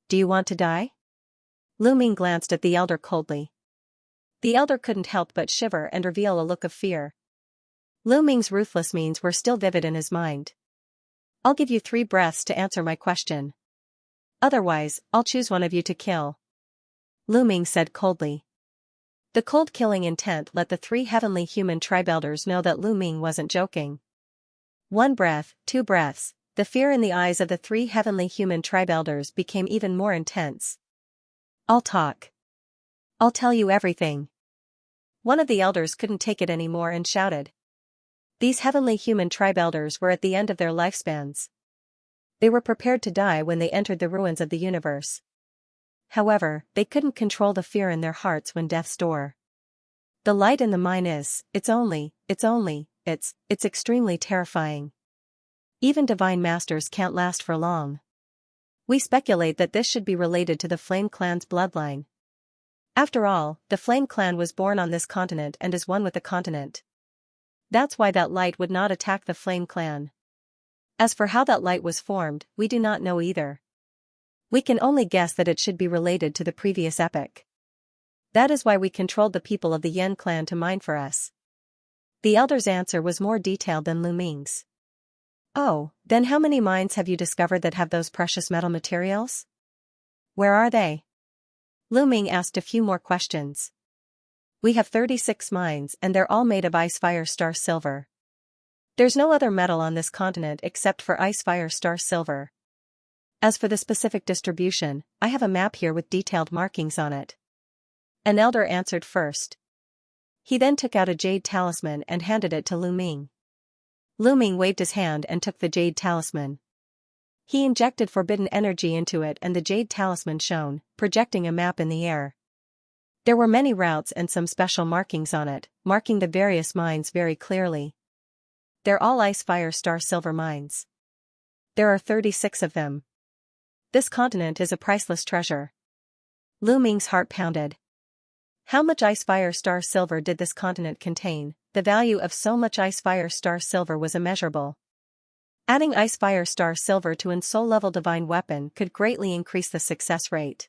Do you want to die? Lu Ming glanced at the elder coldly. The elder couldn't help but shiver and reveal a look of fear. Lu Ming's ruthless means were still vivid in his mind. I'll give you 3 breaths to answer my question. Otherwise, I'll choose one of you to kill. Lu Ming said coldly. The cold killing intent let the 3 heavenly human tribe elders know that Lu Ming wasn't joking. 1 breath, 2 breaths, the fear in the eyes of the 3 heavenly human tribe elders became even more intense. I'll talk. I'll tell you everything. One of the elders couldn't take it anymore and shouted. These heavenly human tribe elders were at the end of their lifespans. They were prepared to die when they entered the ruins of the universe. However, they couldn't control the fear in their hearts when death's door. The light in the mine it's extremely terrifying. Even divine masters can't last for long. We speculate that this should be related to the Flame Clan's bloodline. After all, the Flame Clan was born on this continent and is one with the continent. That's why that light would not attack the Flame Clan. As for how that light was formed, we do not know either. We can only guess that it should be related to the previous epoch. That is why we controlled the people of the Yen clan to mine for us. The elder's answer was more detailed than Lu Ming's. Oh, then how many mines have you discovered that have those precious metal materials? Where are they? Lu Ming asked a few more questions. We have 36 mines and they're all made of ice fire star silver. There's no other metal on this continent except for ice fire star silver. As for the specific distribution, I have a map here with detailed markings on it. An elder answered first. He then took out a jade talisman and handed it to Lu Ming. Lu Ming waved his hand and took the jade talisman. He injected forbidden energy into it and the jade talisman shone, projecting a map in the air. There were many routes and some special markings on it, marking the various mines very clearly. They're all ice fire star silver mines. There are 36 of them. This continent is a priceless treasure. Lu Ming's heart pounded. How much ice fire star silver did this continent contain? The value of so much ice fire star silver was immeasurable. Adding ice fire star silver to an soul level divine weapon could greatly increase the success rate.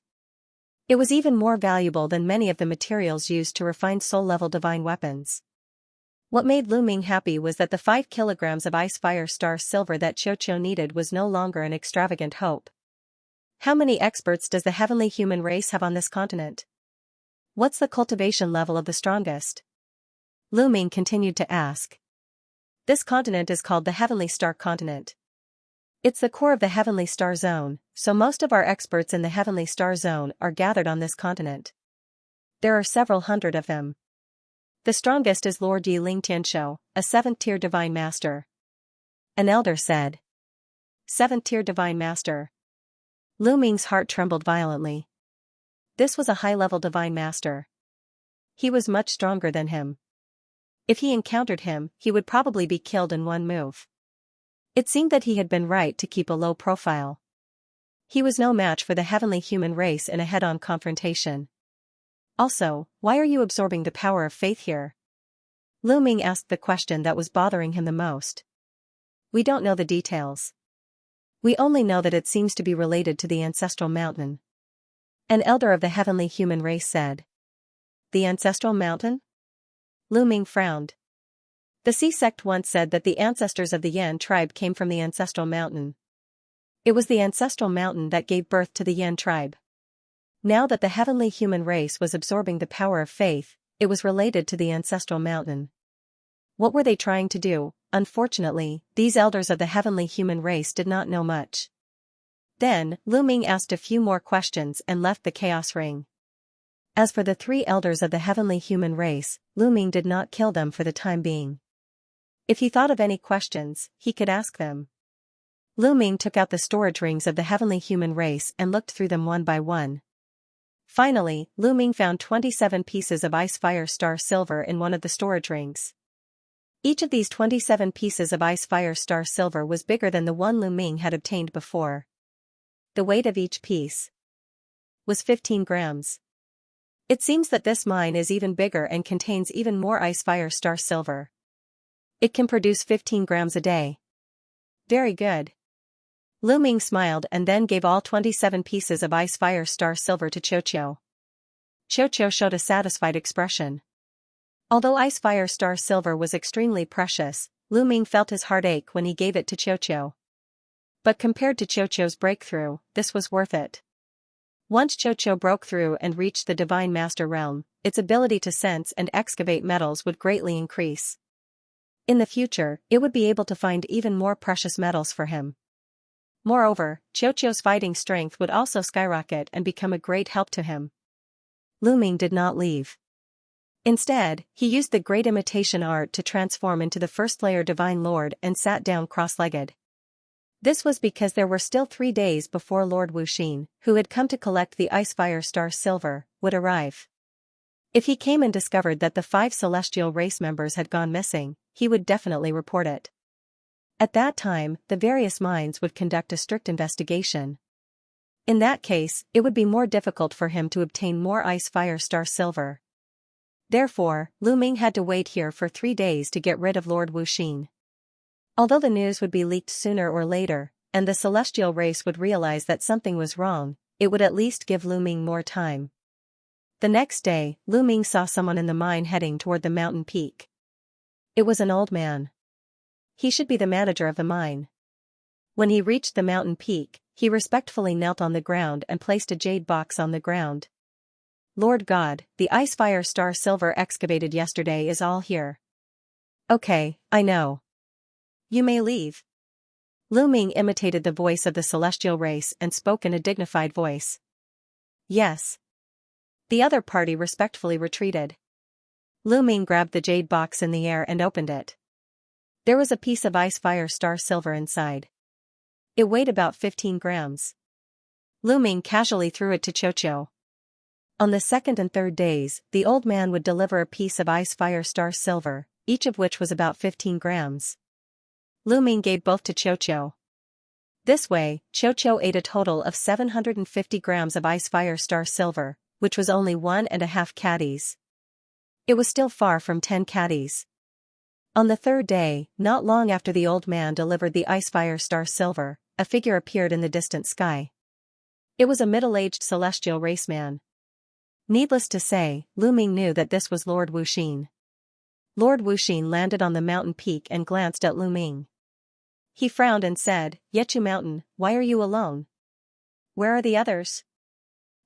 It was even more valuable than many of the materials used to refine soul level divine weapons. What made Lu Ming happy was that the 5 kilograms of ice fire star silver that Xianxia needed was no longer an extravagant hope. How many experts does the heavenly human race have on this continent? What's the cultivation level of the strongest? Lu Ming continued to ask. This continent is called the Heavenly Star Continent. It's the core of the Heavenly Star Zone, so most of our experts in the Heavenly Star Zone are gathered on this continent. There are several hundred of them. The strongest is Lord Yi Ling Tianshou, a 7th-tier divine master. An elder said. 7th-tier divine master. Lu Ming's heart trembled violently. This was a high-level divine master. He was much stronger than him. If he encountered him, he would probably be killed in one move. It seemed that he had been right to keep a low profile. He was no match for the heavenly human race in a head-on confrontation. Also, why are you absorbing the power of faith here? Lu Ming asked the question that was bothering him the most. We don't know the details. We only know that it seems to be related to the ancestral mountain. An elder of the heavenly human race said. The ancestral mountain? Lu Ming frowned. The Sea sect once said that the ancestors of the Yan tribe came from the ancestral mountain. It was the ancestral mountain that gave birth to the Yan tribe. Now that the heavenly human race was absorbing the power of faith, it was related to the ancestral mountain. What were they trying to do? Unfortunately, these elders of the heavenly human race did not know much. Then, Lu Ming asked a few more questions and left the chaos ring. As for the 3 elders of the heavenly human race, Lu Ming did not kill them for the time being. If he thought of any questions, he could ask them. Lu Ming took out the storage rings of the heavenly human race and looked through them one by one. Finally, Lu Ming found 27 pieces of ice fire star silver in one of the storage rings. Each of these 27 pieces of ice fire star silver was bigger than the one Lu Ming had obtained before. The weight of each piece was 15 grams. It seems that this mine is even bigger and contains even more ice fire star silver. It can produce 15 grams a day. Very good. Lu Ming smiled and then gave all 27 pieces of ice fire star silver to Xianxia. Xianxia showed a satisfied expression. Although ice fire star silver was extremely precious, Lu Ming felt his heart ache when he gave it to Xianxia. But compared to Xianxia's breakthrough, this was worth it. Once Xianxia broke through and reached the Divine Master realm, its ability to sense and excavate metals would greatly increase. In the future, it would be able to find even more precious metals for him. Moreover, Xianxia's fighting strength would also skyrocket and become a great help to him. Lu Ming did not leave. Instead, he used the great imitation art to transform into the first layer Divine Lord and sat down cross-legged. This was because there were still 3 days before Lord Wuxin, who had come to collect the ice fire star silver, would arrive. If he came and discovered that the 5 celestial race members had gone missing, he would definitely report it. At that time, the various mines would conduct a strict investigation. In that case, it would be more difficult for him to obtain more ice fire star silver. Therefore, Lu Ming had to wait here for 3 days to get rid of Lord Wuxin. Although the news would be leaked sooner or later, and the celestial race would realize that something was wrong, it would at least give Lu Ming more time. The next day, Lu Ming saw someone in the mine heading toward the mountain peak. It was an old man. He should be the manager of the mine. When he reached the mountain peak, he respectfully knelt on the ground and placed a jade box on the ground. Lord God, the ice fire star silver excavated yesterday is all here. Okay, I know. You may leave. Lu Ming imitated the voice of the celestial race and spoke in a dignified voice. Yes. The other party respectfully retreated. Lu Ming grabbed the jade box in the air and opened it. There was a piece of ice fire star silver inside. It weighed about 15 grams. Lu Ming casually threw it to Xianxia. On the 2nd and 3rd days, the old man would deliver a piece of ice fire star silver, each of which was about 15 grams. Lu Ming gave both to Xianxia. This way, Xianxia ate a total of 750 grams of ice fire star silver, which was only 1.5 caddies. It was still far from 10 caddies. On the 3rd day, not long after the old man delivered the ice fire star silver, a figure appeared in the distant sky. It was a middle-aged celestial race man. Needless to say, Lu Ming knew that this was Lord Wuxin. Lord Wuxin landed on the mountain peak and glanced at Lu Ming. He frowned and said, "Yechu Mountain, why are you alone? Where are the others?"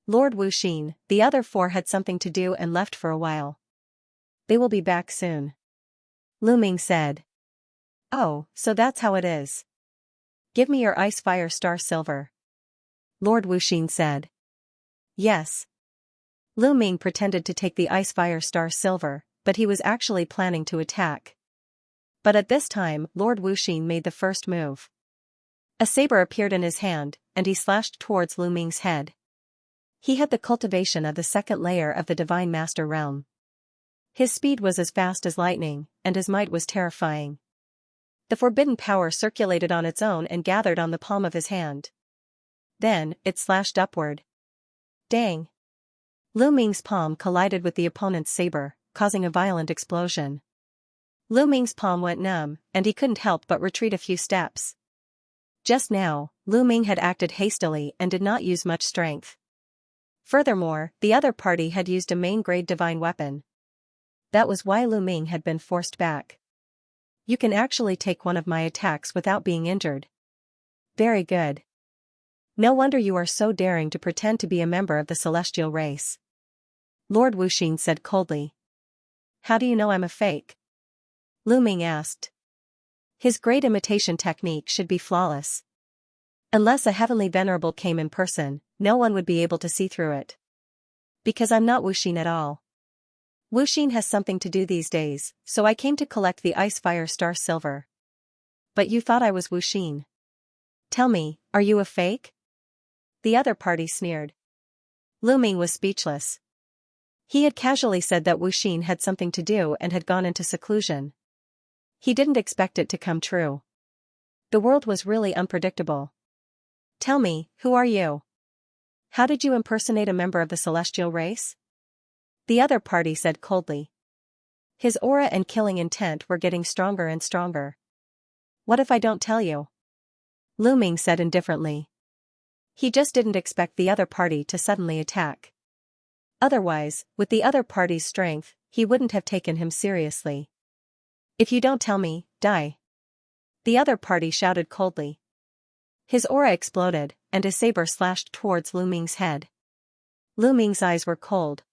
Lord Wuxin, the other 4 had something to do and left for a while. They will be back soon. Lu Ming said. Oh, so that's how it is. Give me your ice fire star silver. Lord Wuxin said. Yes. Lu Ming pretended to take the ice fire star silver, but he was actually planning to attack. But at this time, Lord Wuxin made the first move. A saber appeared in his hand, and he slashed towards Lu Ming's head. He had the cultivation of the 2nd layer of the Divine Master realm. His speed was as fast as lightning, and his might was terrifying. The forbidden power circulated on its own and gathered on the palm of his hand. Then, it slashed upward. Dang! Lu Ming's palm collided with the opponent's saber, causing a violent explosion. Lu Ming's palm went numb, and he couldn't help but retreat a few steps. Just now, Lu Ming had acted hastily and did not use much strength. Furthermore, the other party had used a main-grade divine weapon. That was why Lu Ming had been forced back. You can actually take one of my attacks without being injured. Very good. No wonder you are so daring to pretend to be a member of the celestial race. Lord Wuxin said coldly. How do you know I'm a fake? Lu Ming asked. His great imitation technique should be flawless. Unless a heavenly venerable came in person, no one would be able to see through it. Because I'm not Wuxin at all. Wuxin has something to do these days, so I came to collect the Ice Fire Star Silver. But you thought I was Wuxin. Tell me, are you a fake? The other party sneered. Lu Ming was speechless. He had casually said that Wuxin had something to do and had gone into seclusion. He didn't expect it to come true. The world was really unpredictable. Tell me, who are you? How did you impersonate a member of the celestial race? The other party said coldly. His aura and killing intent were getting stronger and stronger. What if I don't tell you? Lu Ming said indifferently. He just didn't expect the other party to suddenly attack. Otherwise, with the other party's strength, he wouldn't have taken him seriously. If you don't tell me, die. The other party shouted coldly. His aura exploded, and his saber slashed towards Lu Ming's head. Lu Ming's eyes were cold.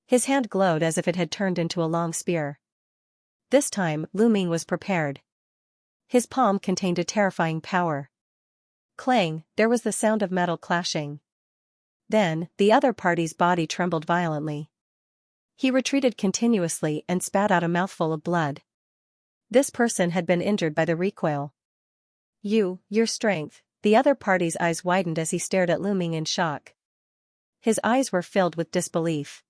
His hand glowed as if it had turned into a long spear. This time, Lu Ming was prepared. His palm contained a terrifying power. Clang, there was the sound of metal clashing. Then, the other party's body trembled violently. He retreated continuously and spat out a mouthful of blood. This person had been injured by the recoil. Your strength. The other party's eyes widened as he stared at Lu Ming in shock. His eyes were filled with disbelief.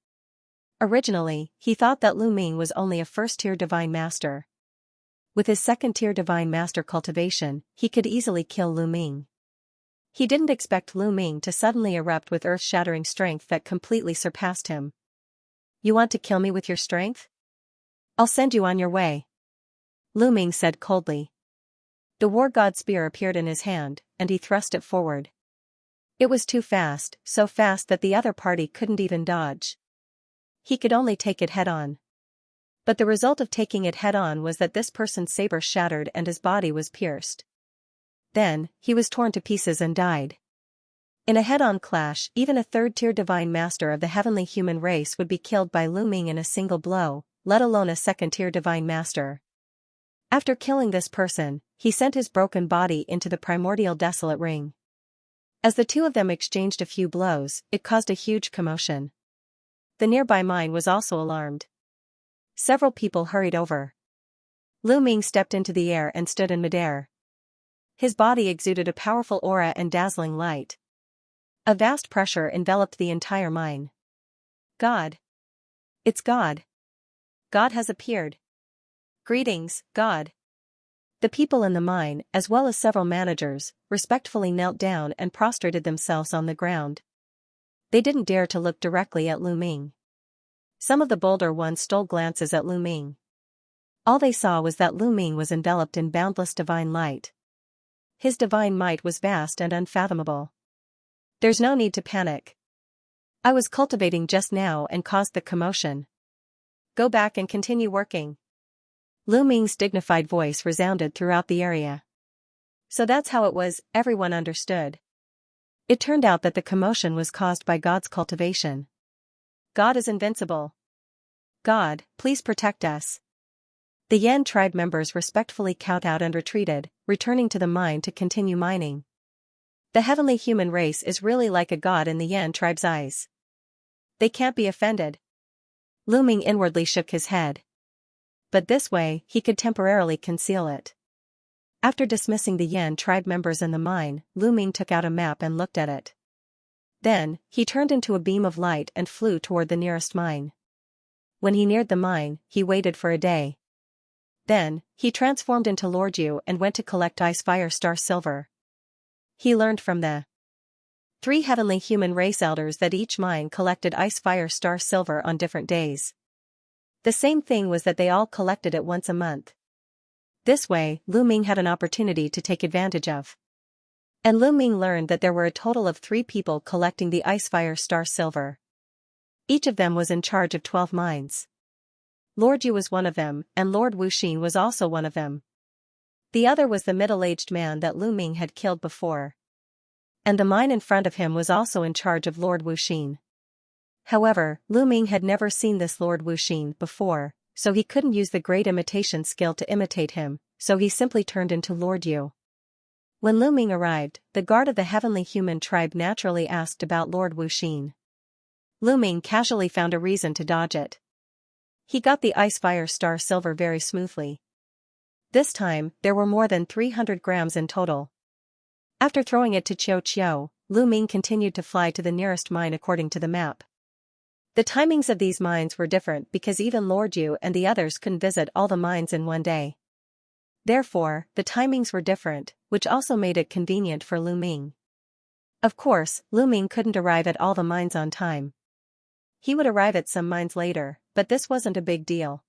Originally, he thought that Lu Ming was only a first-tier divine master. With his second-tier divine master cultivation, he could easily kill Lu Ming. He didn't expect Lu Ming to suddenly erupt with earth-shattering strength that completely surpassed him. You want to kill me with your strength? I'll send you on your way. Lu Ming said coldly. The war god's spear appeared in his hand, and he thrust it forward. It was too fast, so fast that the other party couldn't even dodge. He could only take it head-on. But the result of taking it head-on was that this person's saber shattered and his body was pierced. Then, he was torn to pieces and died. In a head-on clash, even a third-tier divine master of the heavenly human race would be killed by Lu Ming in a single blow, let alone a second-tier divine master. After killing this person, he sent his broken body into the primordial desolate ring. As the two of them exchanged a few blows, it caused a huge commotion. The nearby mine was also alarmed. Several people hurried over. Lu Ming stepped into the air and stood in midair. His body exuded a powerful aura and dazzling light. A vast pressure enveloped the entire mine. God. It's God. God has appeared. Greetings, God. The people in the mine, as well as several managers, respectfully knelt down and prostrated themselves on the ground. They didn't dare to look directly at Lu Ming. Some of the bolder ones stole glances at Lu Ming. All they saw was that Lu Ming was enveloped in boundless divine light. His divine might was vast and unfathomable. There's no need to panic. I was cultivating just now and caused the commotion. Go back and continue working. Lu Ming's dignified voice resounded throughout the area. So that's how it was, everyone understood. It turned out that the commotion was caused by God's cultivation. God is invincible. God, please protect us. The Yan tribe members respectfully kowtowed and retreated, returning to the mine to continue mining. The heavenly human race is really like a god in the Yan tribe's eyes. They can't be offended. Lu Ming inwardly shook his head. But this way, he could temporarily conceal it. After dismissing the Yan tribe members in the mine, Lu Ming took out a map and looked at it. Then, he turned into a beam of light and flew toward the nearest mine. When he neared the mine, he waited for a day. Then, he transformed into Lord Yu and went to collect Ice Fire Star Silver. He learned from the 3 heavenly human race elders that each mine collected Ice Fire Star Silver on different days. The same thing was that they all collected it once a month. This way, Lu Ming had an opportunity to take advantage of. And Lu Ming learned that there were a total of 3 people collecting the Ice Fire Star Silver. Each of them was in charge of 12 mines. Lord Yu was one of them, and Lord Wuxin was also one of them. The other was the middle-aged man that Lu Ming had killed before. And the mine in front of him was also in charge of Lord Wuxin. However, Lu Ming had never seen this Lord Wuxin before, so he couldn't use the great imitation skill to imitate him, so he simply turned into Lord Yu. When Lu Ming arrived, the guard of the heavenly human tribe naturally asked about Lord Wuxin. Lu Ming casually found a reason to dodge it. He got the ice fire star silver very smoothly. This time, there were more than 300 grams in total. After throwing it to Qiu, Lu Ming continued to fly to the nearest mine according to the map. The timings of these mines were different because even Lord Yu and the others couldn't visit all the mines in one day. Therefore, the timings were different, which also made it convenient for Lu Ming. Of course, Lu Ming couldn't arrive at all the mines on time. He would arrive at some mines later, but this wasn't a big deal.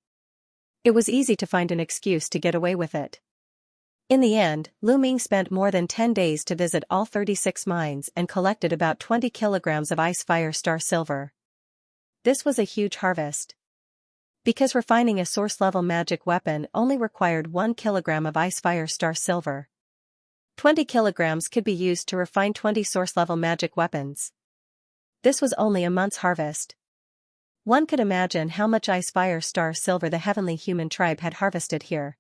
It was easy to find an excuse to get away with it. In the end, Lu Ming spent more than 10 days to visit all 36 mines and collected about 20 kilograms of ice fire star silver. This was a huge harvest. Because refining a source-level magic weapon only required 1 kilogram of ice fire star silver. 20 kilograms could be used to refine 20 source-level magic weapons. This was only a month's harvest. One could imagine how much ice fire star silver the heavenly human tribe had harvested here.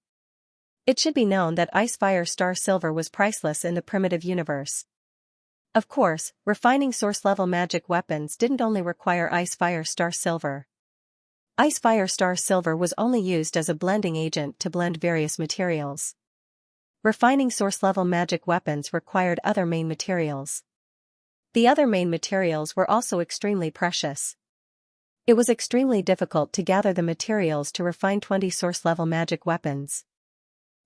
It should be known that ice fire star silver was priceless in the primitive universe. Of course, refining source-level magic weapons didn't only require ice fire star silver. Ice fire star silver was only used as a blending agent to blend various materials. Refining source-level magic weapons required other main materials. The other main materials were also extremely precious. It was extremely difficult to gather the materials to refine 20 source-level magic weapons.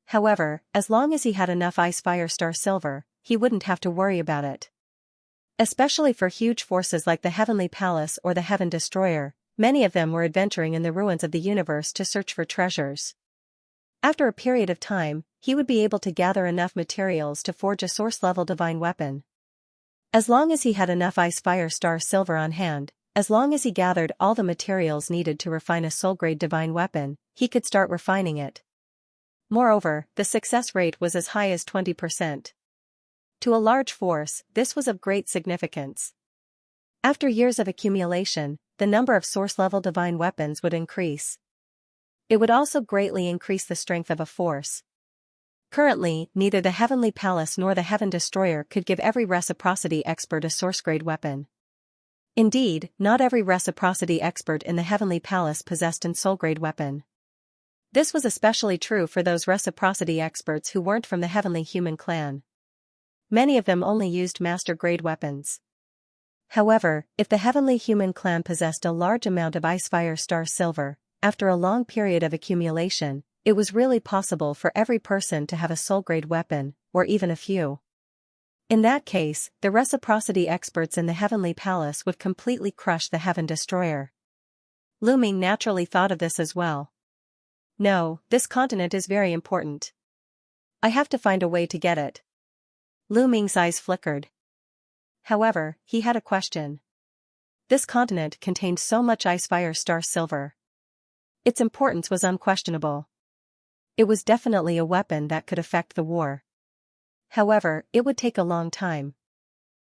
However, as long as he had enough ice fire star silver, he wouldn't have to worry about it. Especially for huge forces like the Heavenly Palace or the Heaven Destroyer, many of them were adventuring in the ruins of the universe to search for treasures. After a period of time, he would be able to gather enough materials to forge a source-level divine weapon. As long as he had enough ice fire star silver on hand, as long as he gathered all the materials needed to refine a soul-grade divine weapon, he could start refining it. Moreover, the success rate was as high as 20%. To a large force, this was of great significance. After years of accumulation, the number of source-level divine weapons would increase. It would also greatly increase the strength of a force. Currently, neither the Heavenly Palace nor the Heaven Destroyer could give every reciprocity expert a source-grade weapon. Indeed, not every reciprocity expert in the Heavenly Palace possessed an soul-grade weapon. This was especially true for those reciprocity experts who weren't from the Heavenly Human clan. Many of them only used master-grade weapons. However, if the Heavenly Human clan possessed a large amount of ice fire star silver, after a long period of accumulation, it was really possible for every person to have a soul-grade weapon, or even a few. In that case, the reciprocity experts in the Heavenly Palace would completely crush the Heaven Destroyer. Lu Ming naturally thought of this as well. No, this continent is very important. I have to find a way to get it. Lu Ming's eyes flickered. However, he had a question. This continent contained so much ice fire star silver. Its importance was unquestionable. It was definitely a weapon that could affect the war. However, it would take a long time.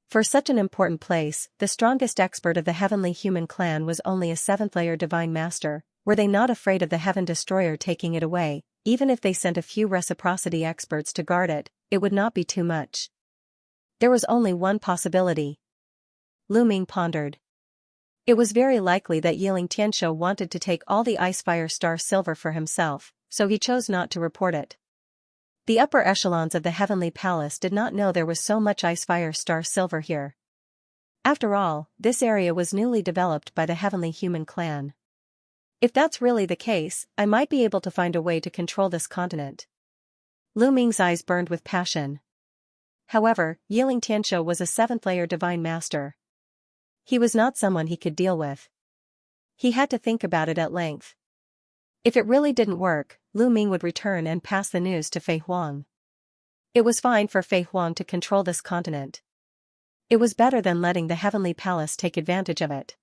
For such an important place, the strongest expert of the Heavenly Human clan was only a 7th-layer Divine Master. Were they not afraid of the Heaven Destroyer taking it away? Even if they sent a few reciprocity experts to guard it, it would not be too much. There was only one possibility. Lu Ming pondered. It was very likely that Xianxia wanted to take all the ice fire star silver for himself, so he chose not to report it. The upper echelons of the Heavenly Palace did not know there was so much ice fire star silver here. After all, this area was newly developed by the Heavenly Human clan. If that's really the case, I might be able to find a way to control this continent. Lu Ming's eyes burned with passion. However, Xianxia was a 7th-layer Divine Master. He was not someone he could deal with. He had to think about it at length. If it really didn't work, Lu Ming would return and pass the news to Fei Huang. It was fine for Fei Huang to control this continent. It was better than letting the Heavenly Palace take advantage of it.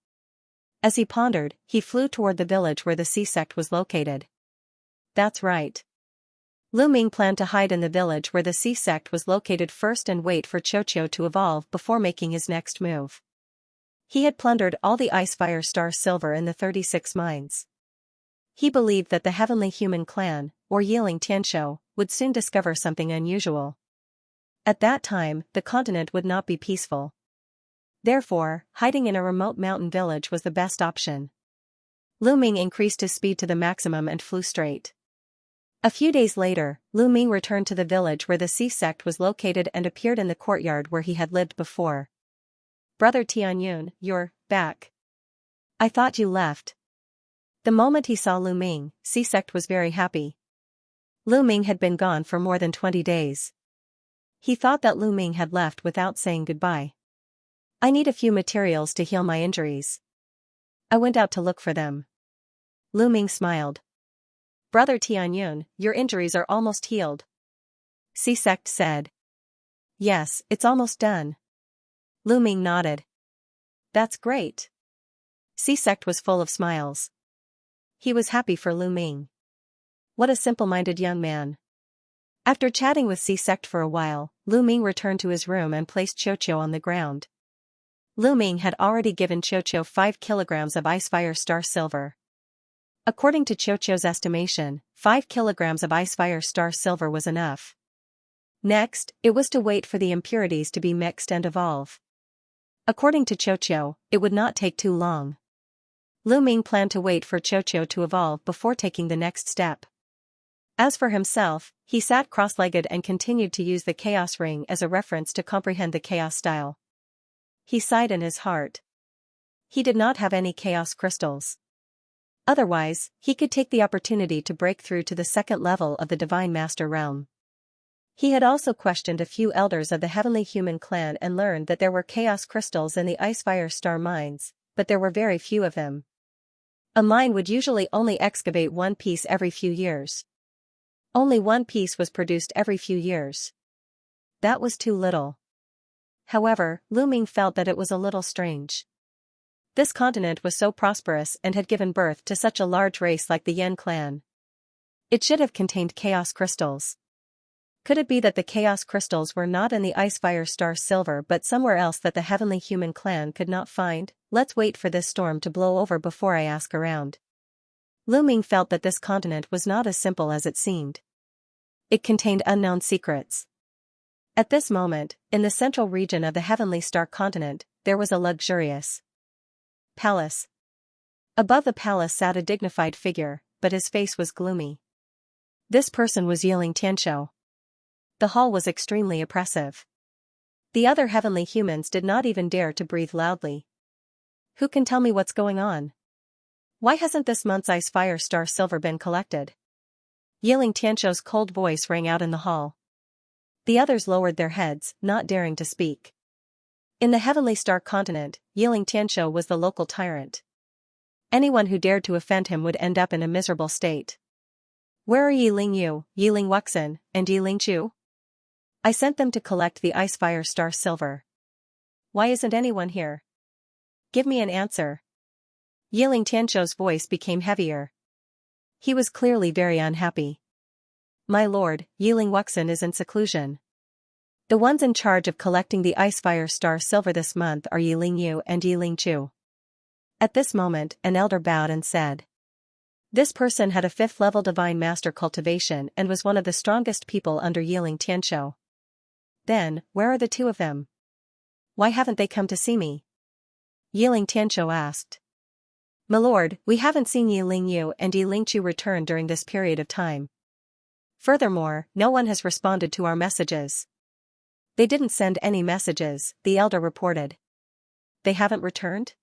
As he pondered, he flew toward the village where the sea sect was located. That's right. Lu Ming planned to hide in the village where the sea sect was located first and wait for Qiuqiu to evolve before making his next move. He had plundered all the Ice Fire Star silver in the 36 mines. He believed that the Heavenly Human Clan, or Yiling Tianshou, would soon discover something unusual. At that time, the continent would not be peaceful. Therefore, hiding in a remote mountain village was the best option. Lu Ming increased his speed to the maximum and flew straight. A few days later, Lu Ming returned to the village where the sea sect was located and appeared in the courtyard where he had lived before. Brother Tianyun, you're back. I thought you left. The moment he saw Lu Ming, sea sect was very happy. Lu Ming had been gone for more than 20 days. He thought that Lu Ming had left without saying goodbye. I need a few materials to heal my injuries. I went out to look for them. Lu Ming smiled. Brother Tianyun, your injuries are almost healed. Sea sect said. Yes, it's almost done. Lu Ming nodded. That's great. Sea sect was full of smiles. He was happy for Lu Ming. What a simple-minded young man. After chatting with Sea sect for a while, Lu Ming returned to his room and placed Qiuqiu on the ground. Lu Ming had already given Qiuqiu 5 kilograms of Ice Fire Star silver. According to Qiuqiu's estimation, 5 kilograms of Ice Fire Star silver was enough. Next, it was to wait for the impurities to be mixed and evolve. According to Qiuqiu, it would not take too long. Lu Ming planned to wait for Qiuqiu to evolve before taking the next step. As for himself, he sat cross-legged and continued to use the Chaos Ring as a reference to comprehend the Chaos style. He sighed in his heart. He did not have any Chaos crystals. Otherwise, he could take the opportunity to break through to the second level of the Divine Master realm. He had also questioned a few elders of the Heavenly Human Clan and learned that there were Chaos crystals in the Ice Fire Star mines, but there were very few of them. A mine would usually only excavate one piece every few years. Only one piece was produced every few years. That was too little. However, Lu Ming felt that it was a little strange. This continent was so prosperous and had given birth to such a large race like the Yen clan. It should have contained Chaos crystals. Could it be that the Chaos crystals were not in the Ice Fire Star silver but somewhere else that the Heavenly Human Clan could not find? Let's wait for this storm to blow over before I ask around. Lu Ming felt that this continent was not as simple as it seemed. It contained unknown secrets. At this moment, in the central region of the Heavenly Star continent, there was a luxurious palace. Above the palace sat a dignified figure, but his face was gloomy. This person was Yiling Tianshou. The hall was extremely oppressive. The other heavenly humans did not even dare to breathe loudly. Who can tell me what's going on? Why hasn't this month's Ice Fire Star silver been collected? Yiling Tianshou's cold voice rang out in the hall. The others lowered their heads, not daring to speak. In the Heavenly Star continent, Yiling Tianshou was the local tyrant. Anyone who dared to offend him would end up in a miserable state. Where are Yiling Yu, Yiling Wuxin, and Yiling Chu? I sent them to collect the Ice Fire Star silver. Why isn't anyone here? Give me an answer. Yiling Tianshou's voice became heavier. He was clearly very unhappy. My lord, Yiling Wuxin is in seclusion. The ones in charge of collecting the Ice Fire Star silver this month are Yiling Yu and Yiling Chu. At this moment, an elder bowed and said. This person had a 5th-level Divine Master cultivation and was one of the strongest people under Yiling Tianshou. Then, where are the two of them? Why haven't they come to see me? Yiling Tianshou asked. My lord, we haven't seen Yiling Yu and Yiling Chu return during this period of time. Furthermore, no one has responded to our messages. They didn't send any messages, the elder reported. They haven't returned?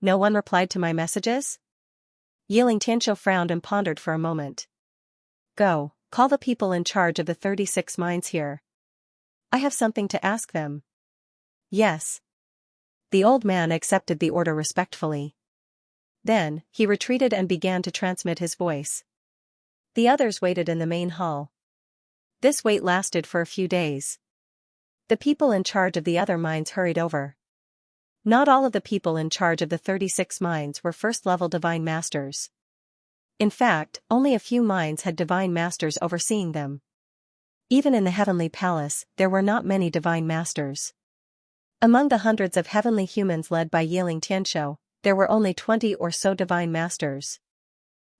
No one replied to my messages? Yiling Tianshou frowned and pondered for a moment. Go, call the people in charge of the 36 mines here. I have something to ask them. Yes. The old man accepted the order respectfully. Then, he retreated and began to transmit his voice. The others waited in the main hall. This wait lasted for a few days. The people in charge of the other mines hurried over. Not all of the people in charge of the 36 mines were first-level divine masters. In fact, only a few mines had divine masters overseeing them. Even in the heavenly palace, there were not many divine masters. Among the hundreds of heavenly humans led by Xianxia, there were only 20 or so divine masters.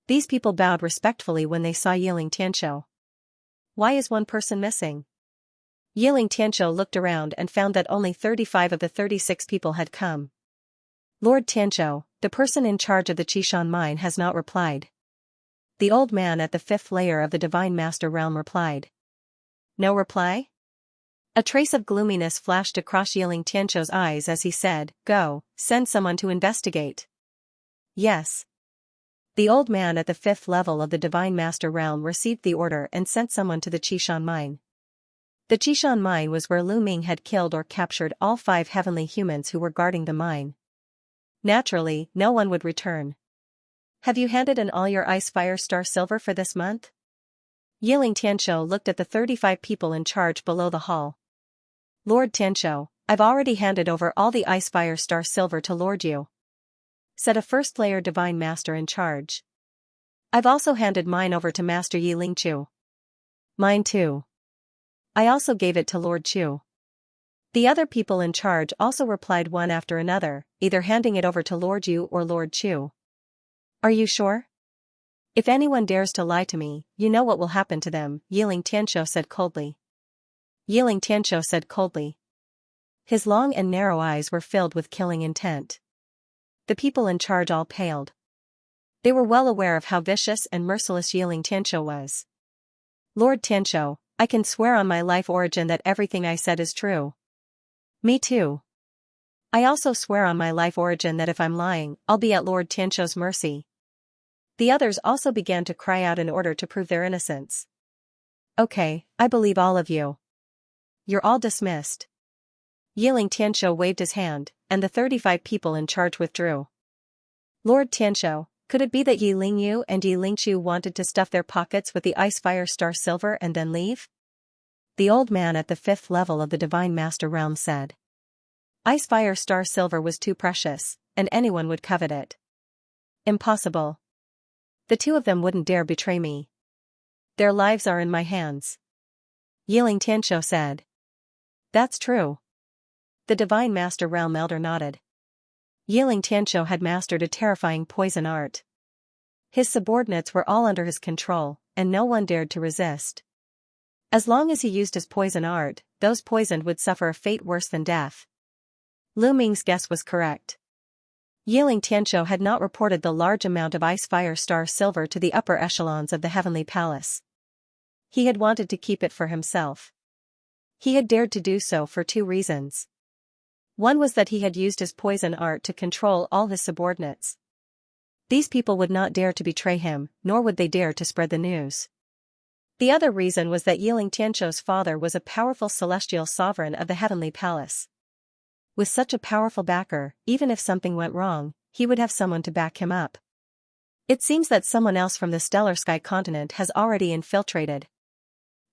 These people bowed respectfully when they saw Xianxia. Why is one person missing? Xianxia looked around and found that only 35 of the 36 people had come. Lord Tianzhou, the person in charge of the Qishan mine, has not replied. The old man at the 5th layer of the Divine Master realm replied. No reply? A trace of gloominess flashed across Xianxia's eyes as he said, Go, send someone to investigate. Yes. The old man at the 5th level of the Divine Master realm received the order and sent someone to the Qishan mine. The Qishan mine was where Lu Ming had killed or captured all 5 heavenly humans who were guarding the mine. Naturally, no one would return. Have you handed in all your ice fire star silver for this month? Xianxia looked at the 35 people in charge below the hall. Lord Tianzhou, I've already handed over all the ice fire star silver to Lord Yu, said a first-layer divine master in charge. I've also handed mine over to Master Yi Lingqiu. Mine too. I also gave it to Lord Chu. The other people in charge also replied one after another, either handing it over to Lord Yu or Lord Chu. Are you sure? If anyone dares to lie to me, you know what will happen to them, Xianxia said coldly. Xianxia said coldly. His long and narrow eyes were filled with killing intent. The people in charge all paled. They were well aware of how vicious and merciless Xianxia was. Lord Tianzhou, I can swear on my life origin that everything I said is true. Me too. I also swear on my life origin that if I'm lying, I'll be at Lord Tianzhou's mercy. The others also began to cry out in order to prove their innocence. Okay, I believe all of you. You're all dismissed. Xianxia waved his hand, and the 35 people in charge withdrew. Lord Tianzhou, could it be that Yi Lingyu and Yi Lingqiu wanted to stuff their pockets with the ice fire star silver and then leave? The old man at the 5th level of the Divine Master realm said. Ice fire star silver was too precious, and anyone would covet it. Impossible. The two of them wouldn't dare betray me. Their lives are in my hands. Xianxia said. That's true. The Divine Master realm elder nodded. Xianxia had mastered a terrifying poison art. His subordinates were all under his control, and no one dared to resist. As long as he used his poison art, those poisoned would suffer a fate worse than death. Lu Ming's guess was correct. Xianxia had not reported the large amount of ice fire star silver to the upper echelons of the heavenly palace. He had wanted to keep it for himself. He had dared to do so for 2 reasons. One was that he had used his poison art to control all his subordinates. These people would not dare to betray him, nor would they dare to spread the news. The other reason was that Xianxia's father was a powerful celestial sovereign of the heavenly palace. With such a powerful backer, even if something went wrong, he would have someone to back him up. It seems that someone else from the stellar sky continent has already infiltrated.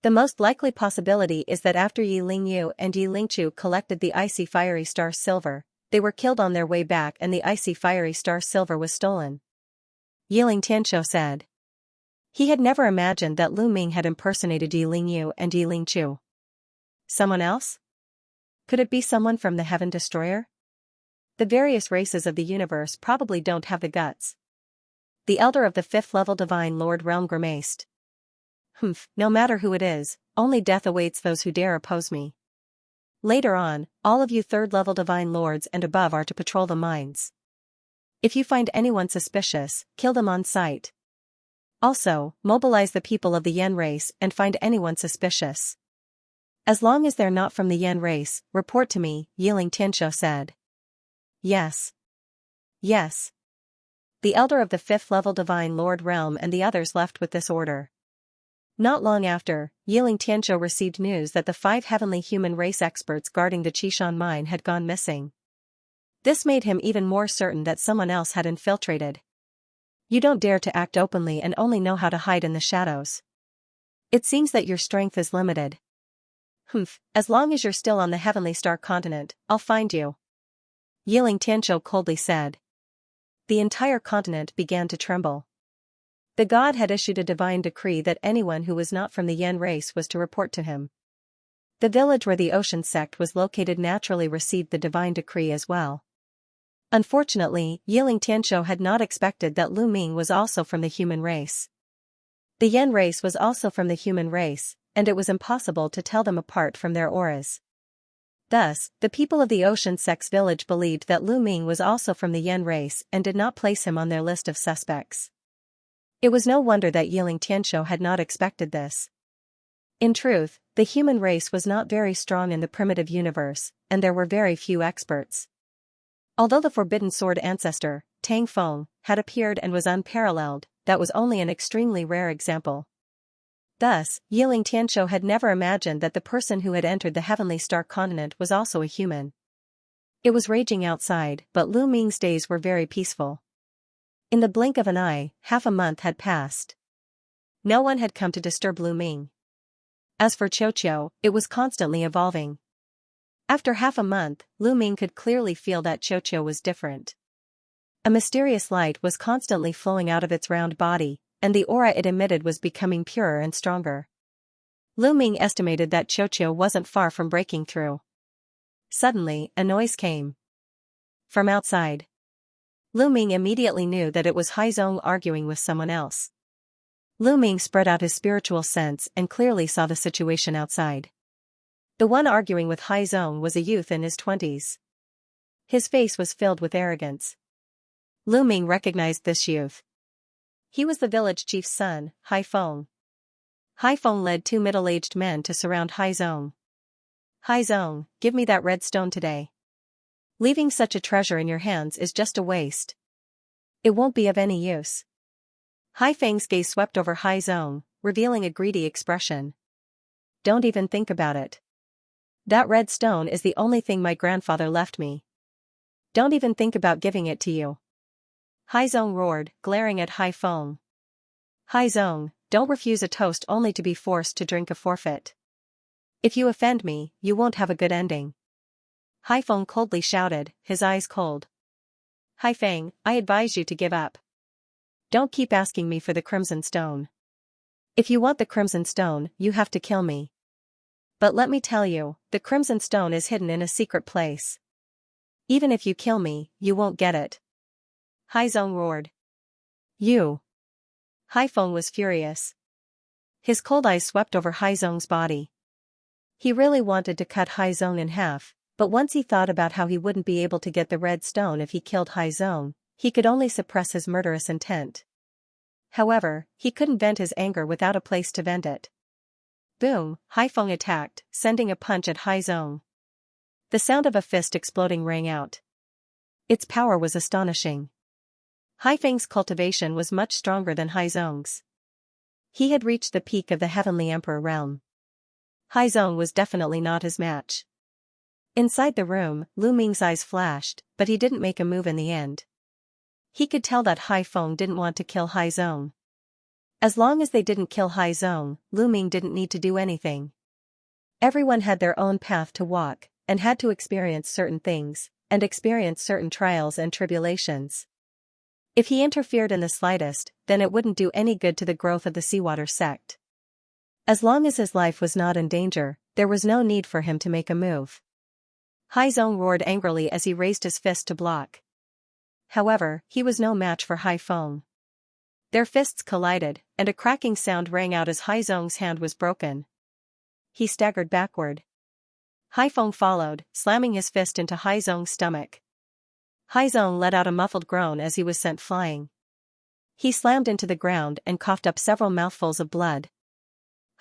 The most likely possibility is that after Yi Lingyu and Yi Lingqiu collected the icy fiery star silver, they were killed on their way back and the icy fiery star silver was stolen. Xianxia said. He had never imagined that Lu Ming had impersonated Yi Lingyu and Yi Lingqiu. Someone else? Could it be someone from the Heaven Destroyer? The various races of the universe probably don't have the guts. The elder of the 5th level Divine Lord realm grimaced. No matter who it is, only death awaits those who dare oppose me. Later on, all of you 3rd level Divine Lords and above are to patrol the mines. If you find anyone suspicious, kill them on sight. Also, mobilize the people of the Yen race and find anyone suspicious. As long as they're not from the Yen race, report to me, Xianxia said. Yes. Yes. The elder of the 5th level Divine Lord realm and the others left with this order. Not long after, Xianxia received news that the 5 heavenly human race experts guarding the Qishan mine had gone missing. This made him even more certain that someone else had infiltrated. You don't dare to act openly and only know how to hide in the shadows. It seems that your strength is limited. As long as you're still on the heavenly star continent, I'll find you. Yiling Tianzhou coldly said. The entire continent began to tremble. The god had issued a divine decree that anyone who was not from the Yan race was to report to him. The village where the ocean sect was located naturally received the divine decree as well. Unfortunately, Yiling Tianzhou had not expected that Lu Ming was also from the human race. The Yan race was also from the human race, and it was impossible to tell them apart from their auras. Thus, the people of the ocean sect's village believed that Lu Ming was also from the Yan race and did not place him on their list of suspects. It was no wonder that Yiling Tianzhou had not expected this. In truth, the human race was not very strong in the primitive universe, and there were very few experts. Although the Forbidden Sword ancestor, Tang Feng, had appeared and was unparalleled, that was only an extremely rare example. Thus, Yiling Tianzhou had never imagined that the person who had entered the heavenly star continent was also a human. It was raging outside, but Lu Ming's days were very peaceful. In the blink of an eye, half a month had passed. No one had come to disturb Lu Ming. As for Qiuqiu, it was constantly evolving. After half a month, Lu Ming could clearly feel that Qiuqiu was different. A mysterious light was constantly flowing out of its round body, and the aura it emitted was becoming purer and stronger. Lu Ming estimated that Qiuqiu wasn't far from breaking through. Suddenly, a noise came from outside. Lu Ming immediately knew that it was Haizong arguing with someone else. Lu Ming spread out his spiritual sense and clearly saw the situation outside. The one arguing with Haizong was a youth in his 20s. His face was filled with arrogance. Lu Ming recognized this youth. He was the village chief's son, Hai Feng. Hai Feng led two middle-aged men to surround Haizong. Haizong, give me that red stone today. Leaving such a treasure in your hands is just a waste. It won't be of any use. Hai Feng's gaze swept over Haizong, revealing a greedy expression. Don't even think about it. That red stone is the only thing my grandfather left me. Don't even think about giving it to you. Haizong roared, glaring at Hai Feng. Haizong, don't refuse a toast only to be forced to drink a forfeit. If you offend me, you won't have a good ending. Hai Feng coldly shouted, his eyes cold. Hai Feng, I advise you to give up. Don't keep asking me for the Crimson Stone. If you want the Crimson Stone, you have to kill me. But let me tell you, the Crimson Stone is hidden in a secret place. Even if you kill me, you won't get it. Haizong roared. You. Hai Feng was furious. His cold eyes swept over Haizong's body. He really wanted to cut Haizong in half, but once he thought about how he wouldn't be able to get the red stone if he killed Haizong, he could only suppress his murderous intent. However, he couldn't vent his anger without a place to vent it. Boom, Hai Feng attacked, sending a punch at Haizong. The sound of a fist exploding rang out. Its power was astonishing. Hai Feng's cultivation was much stronger than Haizong's. He had reached the peak of the Heavenly Emperor realm. Haizong was definitely not his match. Inside the room, Lu Ming's eyes flashed, but he didn't make a move in the end. He could tell that Hai Feng didn't want to kill Haizong. As long as they didn't kill Haizong, Lu Ming didn't need to do anything. Everyone had their own path to walk, and had to experience certain things, and experience certain trials and tribulations. If he interfered in the slightest, then it wouldn't do any good to the growth of the Seawater sect. As long as his life was not in danger, there was no need for him to make a move. Haizong roared angrily as he raised his fist to block. However, he was no match for Hai Feng. Their fists collided, and a cracking sound rang out as Haizong's hand was broken. He staggered backward. Hai Feng followed, slamming his fist into Haizong's stomach. Haizong let out a muffled groan as he was sent flying. He slammed into the ground and coughed up several mouthfuls of blood.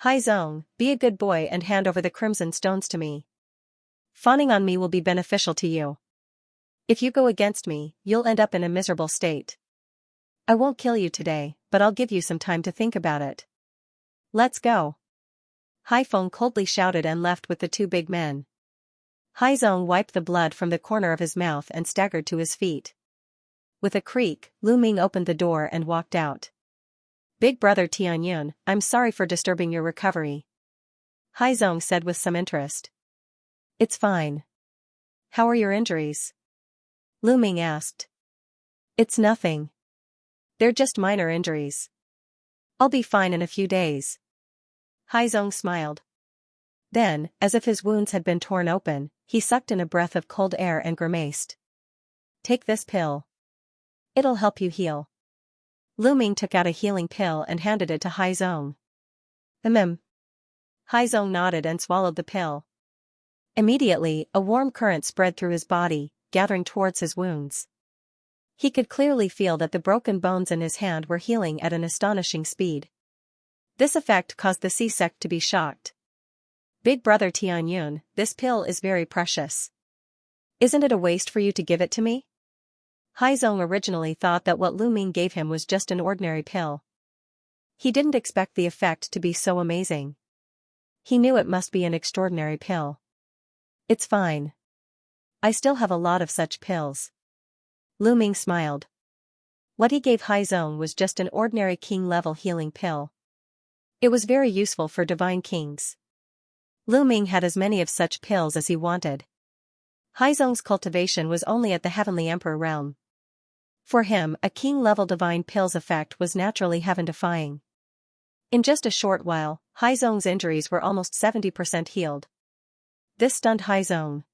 Haizong, be a good boy and hand over the Crimson Stones to me. Fawning on me will be beneficial to you. If you go against me, you'll end up in a miserable state. I won't kill you today, but I'll give you some time to think about it. Let's go. Hai Feng coldly shouted and left with the two big men. Haizong wiped the blood from the corner of his mouth and staggered to his feet. With a creak, Lu Ming opened the door and walked out. Big brother Tianyun, I'm sorry for disturbing your recovery. Haizong said with some interest. It's fine. How are your injuries? Lu Ming asked. It's nothing. They're just minor injuries. I'll be fine in a few days. Haizong smiled. Then, as if his wounds had been torn open, he sucked in a breath of cold air and grimaced. Take this pill. It'll help you heal. Lu Ming took out a healing pill and handed it to Haizong. Haizong nodded and swallowed the pill. Immediately, a warm current spread through his body, gathering towards his wounds. He could clearly feel that the broken bones in his hand were healing at an astonishing speed. This effect caused the sea sect to be shocked. Big brother Tianyun, this pill is very precious. Isn't it a waste for you to give it to me? Haizong originally thought that what Lu Ming gave him was just an ordinary pill. He didn't expect the effect to be so amazing. He knew it must be an extraordinary pill. It's fine. I still have a lot of such pills. Lu Ming smiled. What he gave Haizong was just an ordinary king-level healing pill. It was very useful for divine kings. Lu Ming had as many of such pills as he wanted. Haizong's cultivation was only at the Heavenly Emperor realm. For him, a king-level divine pill's effect was naturally heaven-defying. In just a short while, Haizong's injuries were almost 70% healed. This stunned Haizong.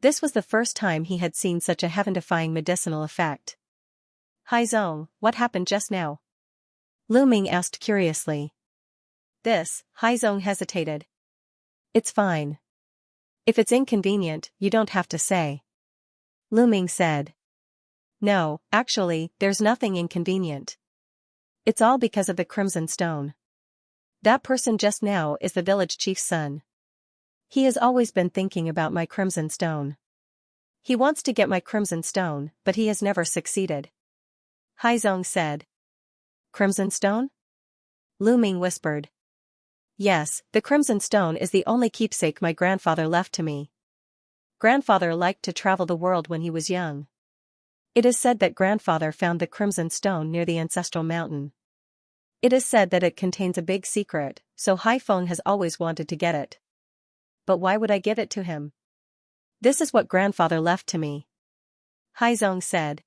This was the first time he had seen such a heaven-defying medicinal effect. Haizong, what happened just now? Lu Ming asked curiously. Haizong hesitated. It's fine. If it's inconvenient, you don't have to say. Lu Ming said. No, actually, there's nothing inconvenient. It's all because of the Crimson Stone. That person just now is the village chief's son. He has always been thinking about my Crimson Stone. He wants to get my Crimson Stone, but he has never succeeded. Haizong said. Crimson Stone? Lu Ming whispered. Yes, the Crimson Stone is the only keepsake my grandfather left to me. Grandfather liked to travel the world when he was young. It is said that grandfather found the Crimson Stone near the ancestral mountain. It is said that it contains a big secret, so Haifeng has always wanted to get it. But why would I give it to him? This is what grandfather left to me. Haizong said.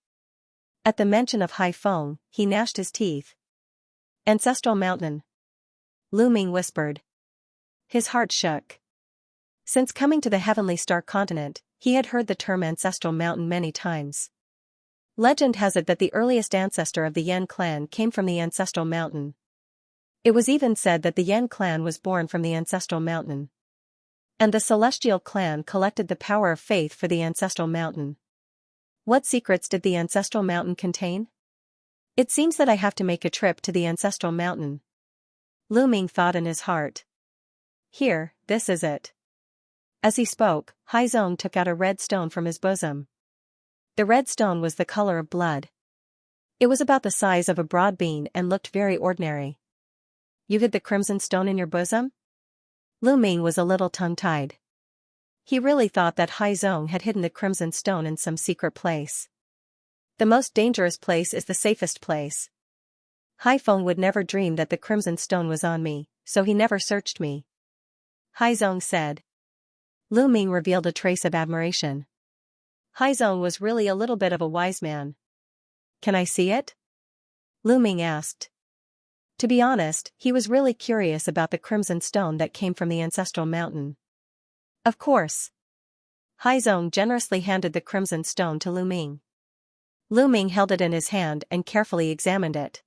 At the mention of Haifeng, he gnashed his teeth. Ancestral mountain. Lu Ming whispered. His heart shook. Since coming to the Heavenly Star continent, he had heard the term ancestral mountain many times. Legend has it that the earliest ancestor of the Yan clan came from the ancestral mountain. It was even said that the Yan clan was born from the ancestral mountain. And the celestial clan collected the power of faith for the ancestral mountain. What secrets did the ancestral mountain contain? It seems that I have to make a trip to the ancestral mountain. Lu Ming thought in his heart. Here, this is it. As he spoke, Haizong took out a red stone from his bosom. The red stone was the color of blood. It was about the size of a broad bean and looked very ordinary. You hid the Crimson Stone in your bosom? Lu Ming was a little tongue-tied. He really thought that Haizong had hidden the Crimson Stone in some secret place. The most dangerous place is the safest place. Haifeng would never dream that the Crimson Stone was on me, so he never searched me. Haizong said. Lu Ming revealed a trace of admiration. Haizong was really a little bit of a wise man. Can I see it? Lu Ming asked. To be honest, he was really curious about the Crimson Stone that came from the ancestral mountain. Of course. Haizong generously handed the Crimson Stone to Lu Ming. Lu Ming held it in his hand and carefully examined it.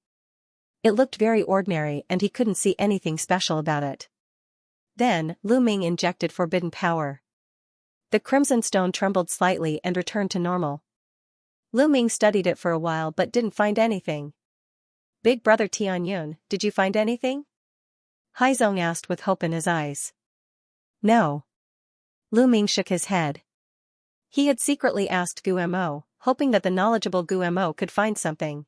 It looked very ordinary and he couldn't see anything special about it. Then, Lu Ming injected forbidden power. The Crimson Stone trembled slightly and returned to normal. Lu Ming studied it for a while but didn't find anything. Big brother Tianyun, did you find anything? Haizong asked with hope in his eyes. No. Lu Ming shook his head. He had secretly asked Gu Mo, hoping that the knowledgeable Gu Mo could find something.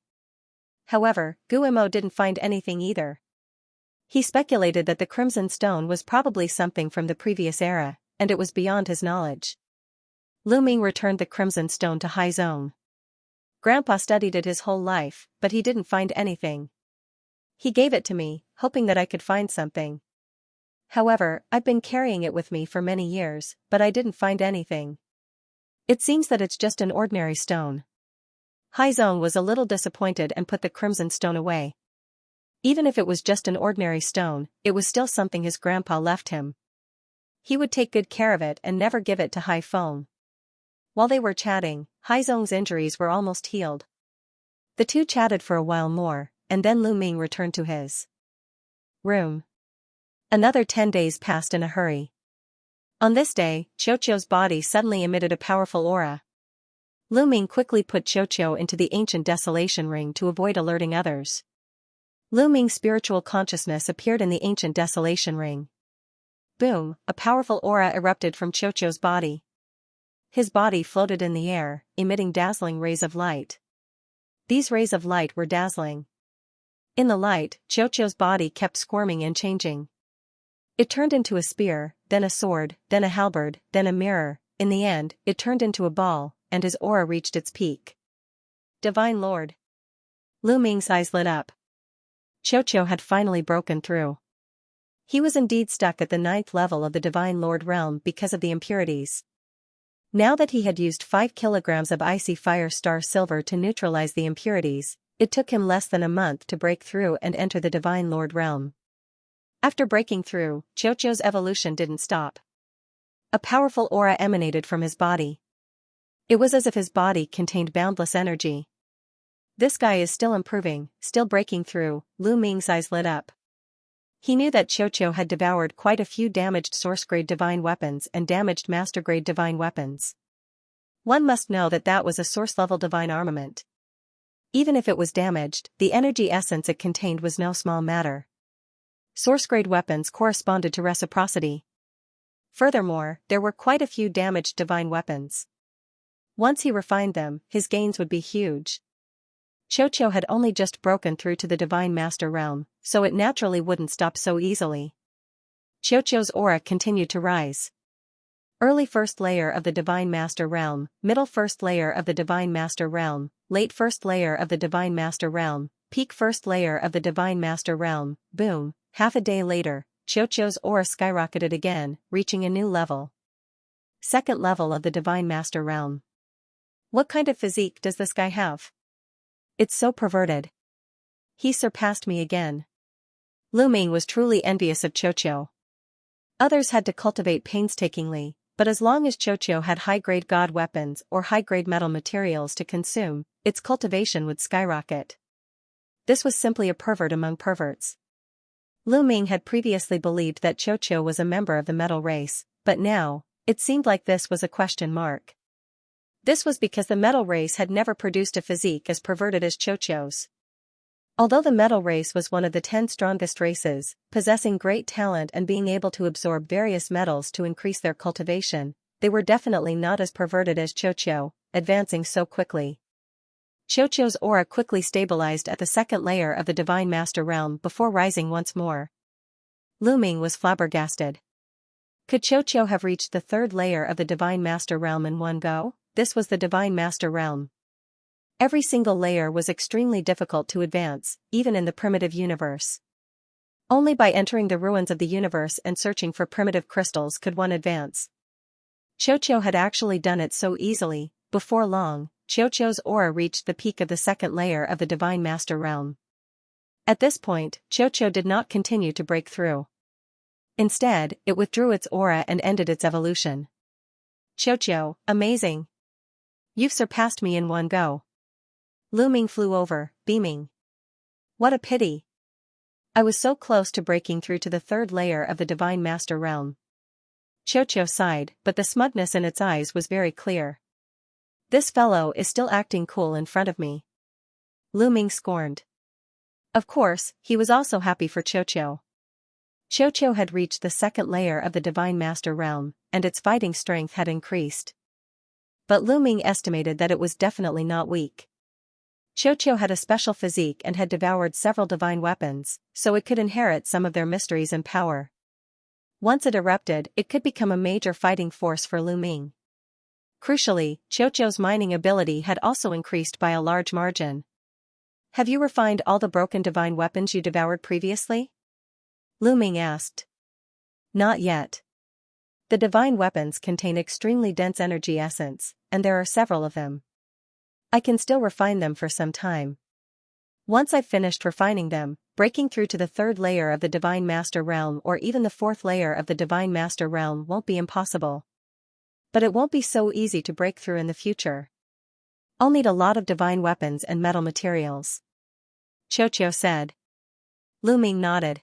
However, Gu Mo didn't find anything either. He speculated that the Crimson Stone was probably something from the previous era, and it was beyond his knowledge. Lu Ming returned the Crimson Stone to Haizong. Grandpa studied it his whole life, but he didn't find anything. He gave it to me, hoping that I could find something. However, I've been carrying it with me for many years, but I didn't find anything. It seems that it's just an ordinary stone. Haizong was a little disappointed and put the crimson stone away. Even if it was just an ordinary stone, it was still something his grandpa left him. He would take good care of it and never give it to Haifeng. While they were chatting, Haizong's injuries were almost healed. The two chatted for a while more, and then Lu Ming returned to his room. Another 10 days passed in a hurry. On this day, Qiuqiu's body suddenly emitted a powerful aura. Lu Ming quickly put Qiuqiu into the ancient desolation ring to avoid alerting others. Lu Ming's spiritual consciousness appeared in the ancient desolation ring. Boom, a powerful aura erupted from Qiuqiu's body. His body floated in the air, emitting dazzling rays of light. These rays of light were dazzling. In the light, Qiuqiu's body kept squirming and changing. It turned into a spear, then a sword, then a halberd, then a mirror. In the end, it turned into a ball, and his aura reached its peak. Divine Lord. Lu Ming's eyes lit up. Qiuqiu had finally broken through. He was indeed stuck at the 9th level of the Divine Lord realm because of the impurities. Now that he had used 5 kilograms of icy fire star silver to neutralize the impurities, it took him less than a month to break through and enter the Divine Lord realm. After breaking through, Qiuqiu's evolution didn't stop. A powerful aura emanated from his body. It was as if his body contained boundless energy. This guy is still improving, still breaking through. Lu Ming's eyes lit up. He knew that Qiuqiu had devoured quite a few damaged source-grade divine weapons and damaged master-grade divine weapons. One must know that that was a source-level divine armament. Even if it was damaged, the energy essence it contained was no small matter. Source-grade weapons corresponded to reciprocity. Furthermore, there were quite a few damaged divine weapons. Once he refined them, his gains would be huge. Qiuqiu had only just broken through to the Divine Master realm, so it naturally wouldn't stop so easily. Qiuqiu's aura continued to rise. Early first layer of the Divine Master realm, middle first layer of the Divine Master realm, late first layer of the Divine Master realm, peak first layer of the Divine Master realm. Boom, half a day later, Qiuqiu's aura skyrocketed again, reaching a new level. Second level of the Divine Master realm. What kind of physique does this guy have? It's so perverted. He surpassed me again. Lu Ming was truly envious of Qiuqiu. Others had to cultivate painstakingly, but as long as Qiuqiu had high-grade god weapons or high-grade metal materials to consume, its cultivation would skyrocket. This was simply a pervert among perverts. Lu Ming had previously believed that Qiuqiu was a member of the metal race, but now, it seemed like this was a question mark. This was because the metal race had never produced a physique as perverted as Qiuqiu's. Although the metal race was one of the 10 strongest races, possessing great talent and being able to absorb various metals to increase their cultivation, they were definitely not as perverted as Qiuqiu, advancing so quickly. Qiuqiu's aura quickly stabilized at the 2nd layer of the Divine Master realm before rising once more. Lu Ming was flabbergasted. Could Qiuqiu have reached the 3rd layer of the Divine Master realm in one go? This was the Divine Master realm. Every single layer was extremely difficult to advance, even in the primitive universe. Only by entering the ruins of the universe and searching for primitive crystals could one advance. Qiuqiu had actually done it so easily. Before long, Qiuqiu's aura reached the peak of the 2nd layer of the Divine Master realm. At this point, Qiuqiu did not continue to break through. Instead, it withdrew its aura and ended its evolution. Qiuqiu, amazing! You've surpassed me in one go. Lu Ming flew over, beaming. What a pity. I was so close to breaking through to the 3rd layer of the Divine Master realm. Qiuqiu sighed, but the smugness in its eyes was very clear. This fellow is still acting cool in front of me. Lu Ming scorned. Of course, he was also happy for Qiuqiu. Qiuqiu had reached the 2nd layer of the Divine Master realm, and its fighting strength had increased. But Lu Ming estimated that it was definitely not weak. Qiuqiu had a special physique and had devoured several divine weapons, so it could inherit some of their mysteries and power. Once it erupted, it could become a major fighting force for Lu Ming. Crucially, Qiuqiu's mining ability had also increased by a large margin. Have you refined all the broken divine weapons you devoured previously? Lu Ming asked. Not yet. The divine weapons contain extremely dense energy essence, and there are several of them. I can still refine them for some time. Once I've finished refining them, breaking through to the third layer of the Divine Master Realm or even the fourth layer of the Divine Master Realm won't be impossible. But it won't be so easy to break through in the future. I'll need a lot of divine weapons and metal materials. Xianxia said. Lu Ming nodded.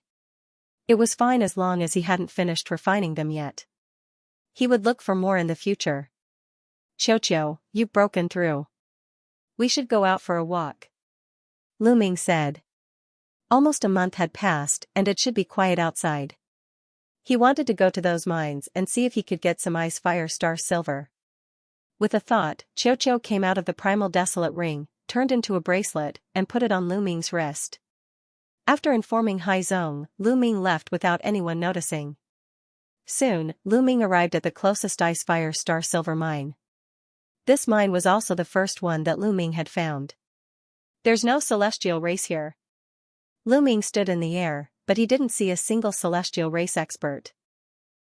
It was fine as long as he hadn't finished refining them yet. He would look for more in the future. Xianxia, you've broken through. We should go out for a walk. Lu Ming said. Almost a month had passed and it should be quiet outside. He wanted to go to those mines and see if he could get some ice fire star silver. With a thought, Xianxia came out of the primal desolate ring, turned into a bracelet, and put it on Lu Ming's wrist. After informing Hai Zong, Lu Ming left without anyone noticing. Soon, Lu Ming arrived at the closest ice fire star silver mine. This mine was also the first one that Lu Ming had found. There's no celestial race here. Lu Ming stood in the air, but he didn't see a single celestial race expert.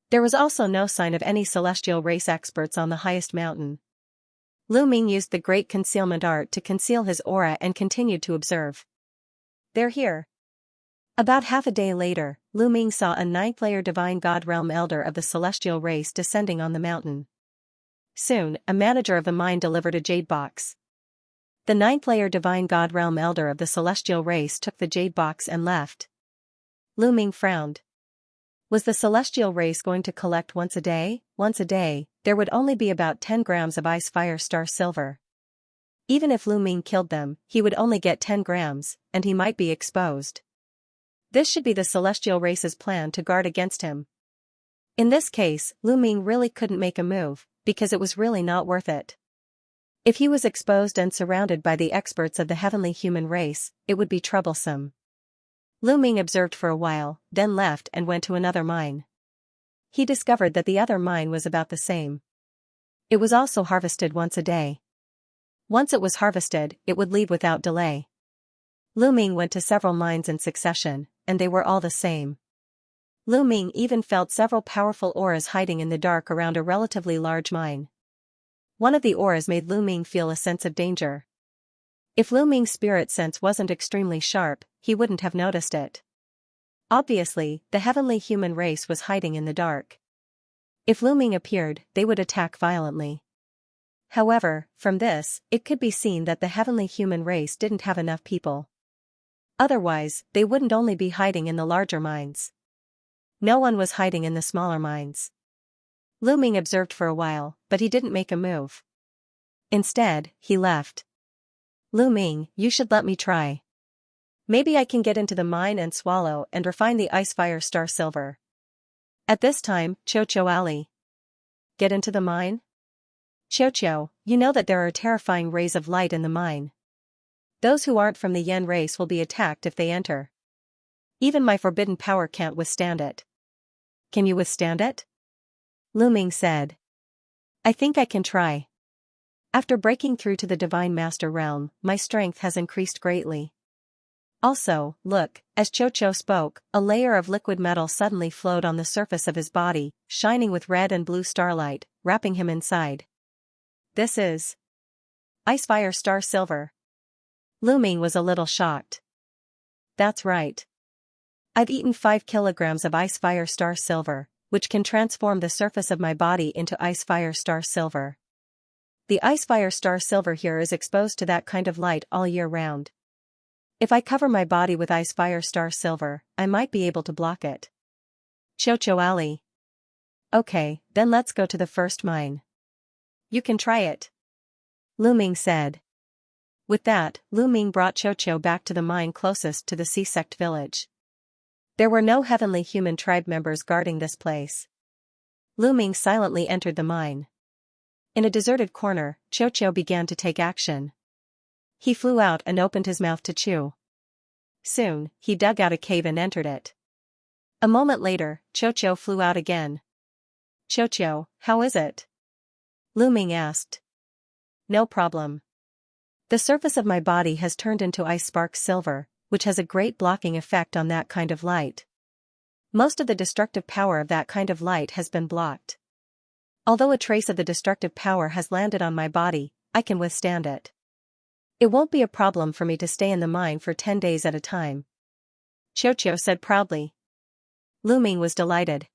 There was also no sign of any celestial race experts on the highest mountain. Lu Ming used the great concealment art to conceal his aura and continued to observe. They're here. About half a day later, Lu Ming saw a ninth-layer divine god realm elder of the celestial race descending on the mountain. Soon, a manager of the mine delivered a jade box. The ninth-layer divine god realm elder of the celestial race took the jade box and left. Lu Ming frowned. Was the celestial race going to collect once a day? Once a day, there would only be about 10 grams of ice fire star silver. Even if Lu Ming killed them, he would only get 10 grams, and he might be exposed. This should be the celestial race's plan to guard against him. In this case, Lu Ming really couldn't make a move, because it was really not worth it. If he was exposed and surrounded by the experts of the heavenly human race, it would be troublesome. Lu Ming observed for a while, then left and went to another mine. He discovered that the other mine was about the same. It was also harvested once a day. Once it was harvested, it would leave without delay. Lu Ming went to several mines in succession, and they were all the same. Lu Ming even felt several powerful auras hiding in the dark around a relatively large mine. One of the auras made Lu Ming feel a sense of danger. If Lu Ming's spirit sense wasn't extremely sharp, he wouldn't have noticed it. Obviously, the heavenly human race was hiding in the dark. If Lu Ming appeared, they would attack violently. However, from this, it could be seen that the heavenly human race didn't have enough people. Otherwise, they wouldn't only be hiding in the larger mines. No one was hiding in the smaller mines. Lu Ming observed for a while, but he didn't make a move. Instead, he left. Lu Ming, you should let me try. Maybe I can get into the mine and swallow and refine the ice fire star silver. At this time, Xianxia Ali. Get into the mine? Xianxia, you know that there are terrifying rays of light in the mine. Those who aren't from the Yen race will be attacked if they enter. Even my forbidden power can't withstand it. Can you withstand it? Lu Ming said. I think I can try. After breaking through to the Divine Master Realm, my strength has increased greatly. Also, look, as Xianxia spoke, a layer of liquid metal suddenly flowed on the surface of his body, shining with red and blue starlight, wrapping him inside. This is Ice Fire Star Silver. Lu Ming was a little shocked. That's right. I've eaten 5 kilograms of Ice Fire Star Silver, which can transform the surface of my body into Ice Fire Star Silver. The Ice Fire Star Silver here is exposed to that kind of light all year round. If I cover my body with Ice Fire Star Silver, I might be able to block it. Xianxia Ali. Okay, then let's go to the first mine. You can try it. Lu Ming said. With that, Lu Ming brought Xianxia back to the mine closest to the Sea Sect village. There were no heavenly human tribe members guarding this place. Lu Ming silently entered the mine. In a deserted corner, Xianxia began to take action. He flew out and opened his mouth to chew. Soon, he dug out a cave and entered it. A moment later, Xianxia flew out again. Xianxia, how is it? Lu Ming asked. No problem. The surface of my body has turned into ice spark silver, which has a great blocking effect on that kind of light. Most of the destructive power of that kind of light has been blocked. Although a trace of the destructive power has landed on my body, I can withstand it. It won't be a problem for me to stay in the mine for 10 days at a time. Xiaoqiu said proudly. Lu Ming was delighted.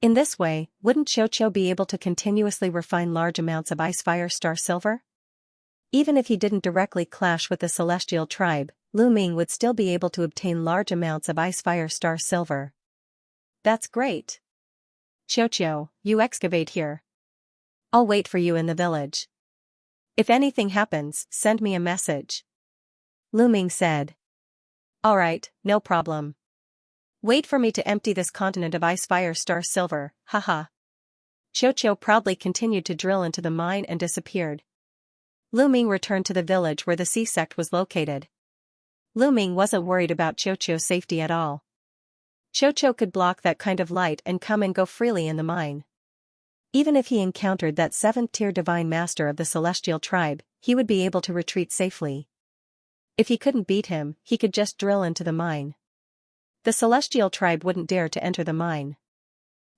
In this way, wouldn't Xiaoqiu be able to continuously refine large amounts of ice fire star silver? Even if he didn't directly clash with the celestial tribe, Lu Ming would still be able to obtain large amounts of ice fire star silver. That's great. Xiaoqiu, you excavate here. I'll wait for you in the village. If anything happens, send me a message. Lu Ming said. Alright, no problem. Wait for me to empty this continent of ice fire star silver, haha. Xiaoqiu proudly continued to drill into the mine and disappeared. Lu Ming returned to the village where the sea sect was located. Lu Ming wasn't worried about Xiaoqiu's safety at all. Xiaoqiu could block that kind of light and come and go freely in the mine. Even if he encountered that 7th-tier divine master of the celestial tribe, he would be able to retreat safely. If he couldn't beat him, he could just drill into the mine. The celestial tribe wouldn't dare to enter the mine.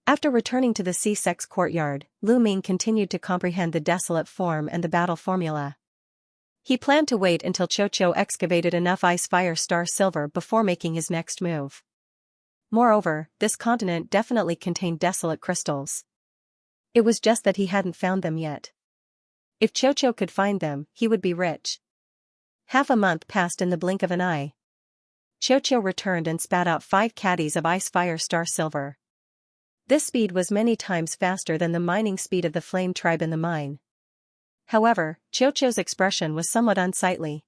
After returning to the sea sect's courtyard, Lu Ming continued to comprehend the desolate form and the battle formula. He planned to wait until Xiaoqiu excavated enough ice fire star silver before making his next move. Moreover, this continent definitely contained desolate crystals. It was just that he hadn't found them yet. If Xiaoqiu could find them, he would be rich. Half a month passed in the blink of an eye. Xiaoqiu returned and spat out 5 caddies of ice fire star silver. This speed was many times faster than the mining speed of the flame tribe in the mine. However, Xiaoqiu's expression was somewhat unsightly.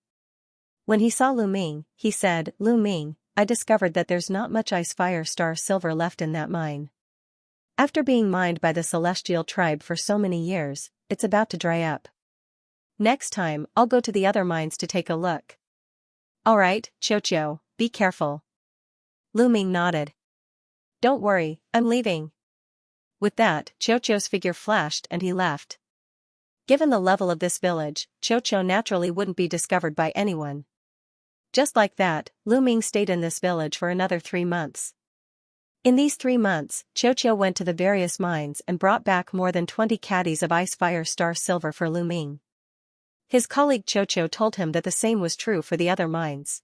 When he saw Lu Ming, he said, Lu Ming, I discovered that there's not much ice fire star silver left in that mine. After being mined by the celestial tribe for so many years, it's about to dry up. Next time, I'll go to the other mines to take a look. Alright, Xiaoqiu, be careful. Lu Ming nodded. Don't worry, I'm leaving. With that, Xiaoqiu's figure flashed and he left. Given the level of this village, Xiaoqiu naturally wouldn't be discovered by anyone. Just like that, Lu Ming stayed in this village for another 3 months. In these 3 months, Xiaoqiu went to the various mines and brought back more than 20 caddies of ice fire star silver for Lu Ming. His colleague Xiaoqiu told him that the same was true for the other mines.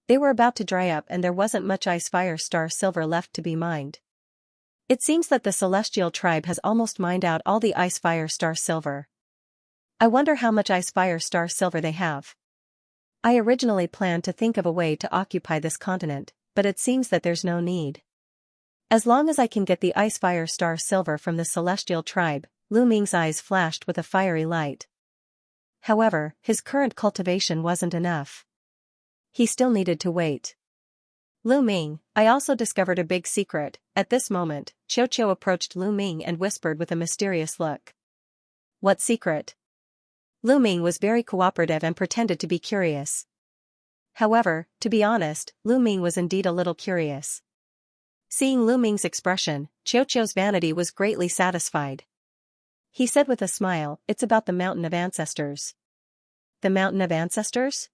They were about to dry up and there wasn't much ice fire star silver left to be mined. It seems that the celestial tribe has almost mined out all the ice fire star silver. I wonder how much ice fire star silver they have. I originally planned to think of a way to occupy this continent, but it seems that there's no need. As long as I can get the ice fire star silver from the celestial tribe, Lu Ming's eyes flashed with a fiery light. However, his current cultivation wasn't enough. He still needed to wait. Lu Ming, I also discovered a big secret. At this moment, Xiaoqiu approached Lu Ming and whispered with a mysterious look. What secret? Lu Ming was very cooperative and pretended to be curious. However, to be honest, Lu Ming was indeed a little curious. Seeing Lu Ming's expression, Xiaoqiu's vanity was greatly satisfied. He said with a smile, it's about the Mountain of Ancestors. The Mountain of Ancestors?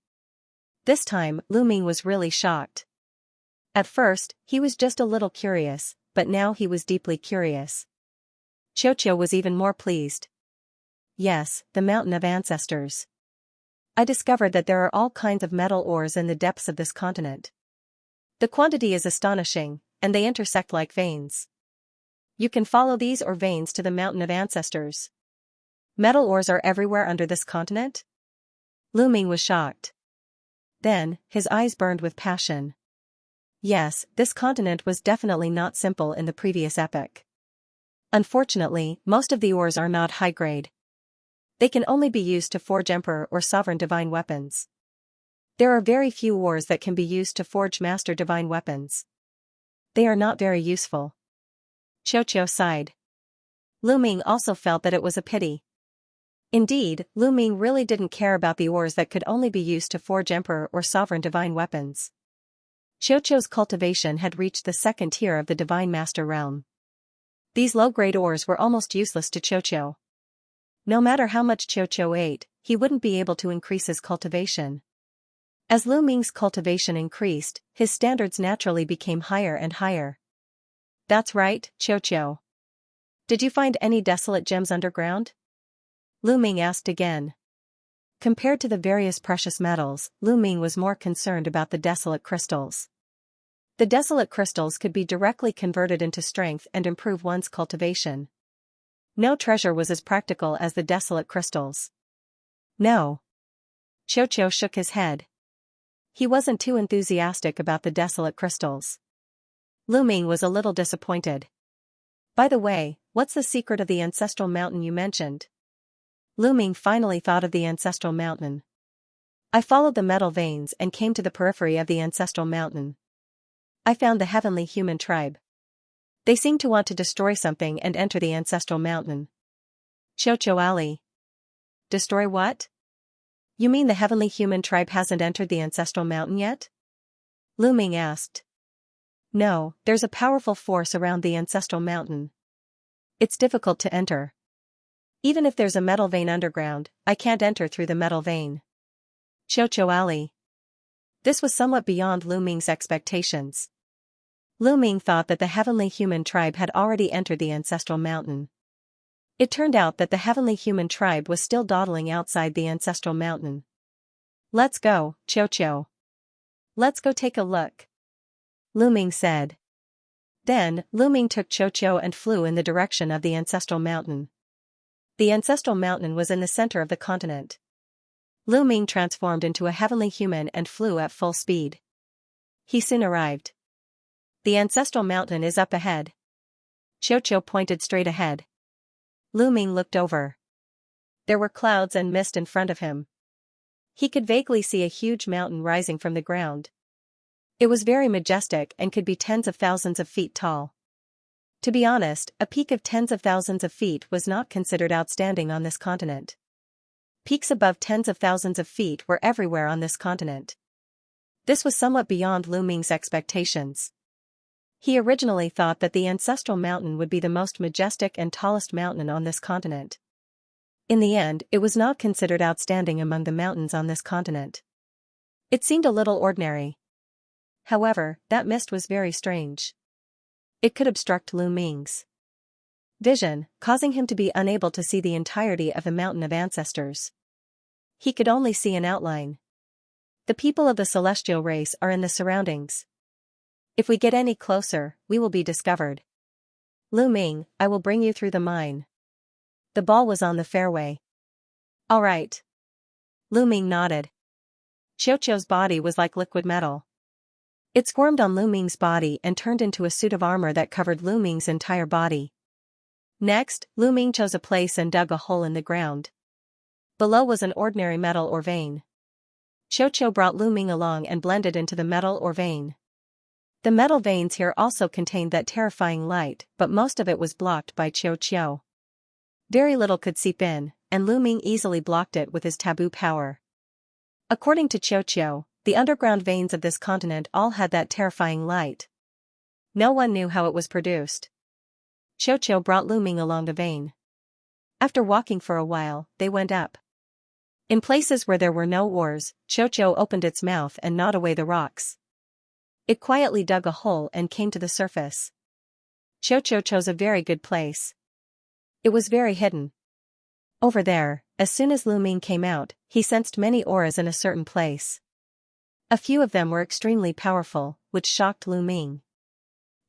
This time, Lu Ming was really shocked. At first, he was just a little curious, but now he was deeply curious. Xiaoqiu was even more pleased. Yes, the Mountain of Ancestors. I discovered that there are all kinds of metal ores in the depths of this continent. The quantity is astonishing, and they intersect like veins. You can follow these or veins to the Mountain of Ancestors. Metal ores are everywhere under this continent? Lu Ming was shocked. Then, his eyes burned with passion. Yes, this continent was definitely not simple in the previous epoch. Unfortunately, most of the ores are not high grade. They can only be used to forge emperor or sovereign divine weapons. There are very few ores that can be used to forge master divine weapons. They are not very useful. Xiaoqiu sighed. Lu Ming also felt that it was a pity. Indeed, Lu Ming really didn't care about the ores that could only be used to forge emperor or sovereign divine weapons. Xiaoqiu's cultivation had reached the 2nd tier of the divine master realm. These low-grade ores were almost useless to Xiaoqiu. No matter how much Xiaoqiu ate, he wouldn't be able to increase his cultivation. As Lu Ming's cultivation increased, his standards naturally became higher and higher. That's right, Xiaoqiu. Did you find any desolate gems underground? Lu Ming asked again. Compared to the various precious metals, Lu Ming was more concerned about the desolate crystals. The desolate crystals could be directly converted into strength and improve one's cultivation. No treasure was as practical as the desolate crystals. No. Xiao shook his head. He wasn't too enthusiastic about the desolate crystals. Lu Ming was a little disappointed. By the way, what's the secret of the ancestral mountain you mentioned? Lu Ming finally thought of the ancestral mountain. I followed the metal veins and came to the periphery of the ancestral mountain. I found the heavenly human tribe. They seem to want to destroy something and enter the ancestral mountain. Xiao Ali. Destroy what? You mean the heavenly human tribe hasn't entered the ancestral mountain yet? Lu Ming asked. No, there's a powerful force around the ancestral mountain. It's difficult to enter. Even if there's a metal vein underground, I can't enter through the metal vein. Xiao Ali. This was somewhat beyond Lu Ming's expectations. Lu Ming thought that the heavenly human tribe had already entered the ancestral mountain. It turned out that the heavenly human tribe was still dawdling outside the ancestral mountain. Let's go, Xiao. Let's go take a look. Lu Ming said. Then, Lu Ming took Xiao and flew in the direction of the ancestral mountain. The ancestral mountain was in the center of the continent. Lu Ming transformed into a heavenly human and flew at full speed. He soon arrived. The ancestral mountain is up ahead. Xiao pointed straight ahead. Lu Ming looked over. There were clouds and mist in front of him. He could vaguely see a huge mountain rising from the ground. It was very majestic and could be tens of thousands of feet tall. To be honest, a peak of tens of thousands of feet was not considered outstanding on this continent. Peaks above tens of thousands of feet were everywhere on this continent. This was somewhat beyond Lu Ming's expectations. He originally thought that the ancestral mountain would be the most majestic and tallest mountain on this continent. In the end, it was not considered outstanding among the mountains on this continent. It seemed a little ordinary. However, that mist was very strange. It could obstruct Lu Ming's vision, causing him to be unable to see the entirety of the Mountain of Ancestors. He could only see an outline. The people of the celestial race are in the surroundings. If we get any closer, we will be discovered. Lu Ming, I will bring you through the mine. The ball was on the fairway. All right. Lu Ming nodded. Xiao's body was like liquid metal. It squirmed on Lu Ming's body and turned into a suit of armor that covered Lu Ming's entire body. Next, Lu Ming chose a place and dug a hole in the ground. Below was an ordinary metal or vein. Xiao brought Lu Ming along and blended into the metal or vein. The metal veins here also contained that terrifying light, but most of it was blocked by Xiao. Very little could seep in, and Lu Ming easily blocked it with his taboo power. According to Xiao, the underground veins of this continent all had that terrifying light. No one knew how it was produced. Xiao brought Lu Ming along the vein. After walking for a while, they went up. In places where there were no ores, Xiao opened its mouth and gnawed away the rocks. It quietly dug a hole and came to the surface. Xiao chose a very good place. It was very hidden. Over there, as soon as Lu Ming came out, he sensed many auras in a certain place. A few of them were extremely powerful, which shocked Lu Ming.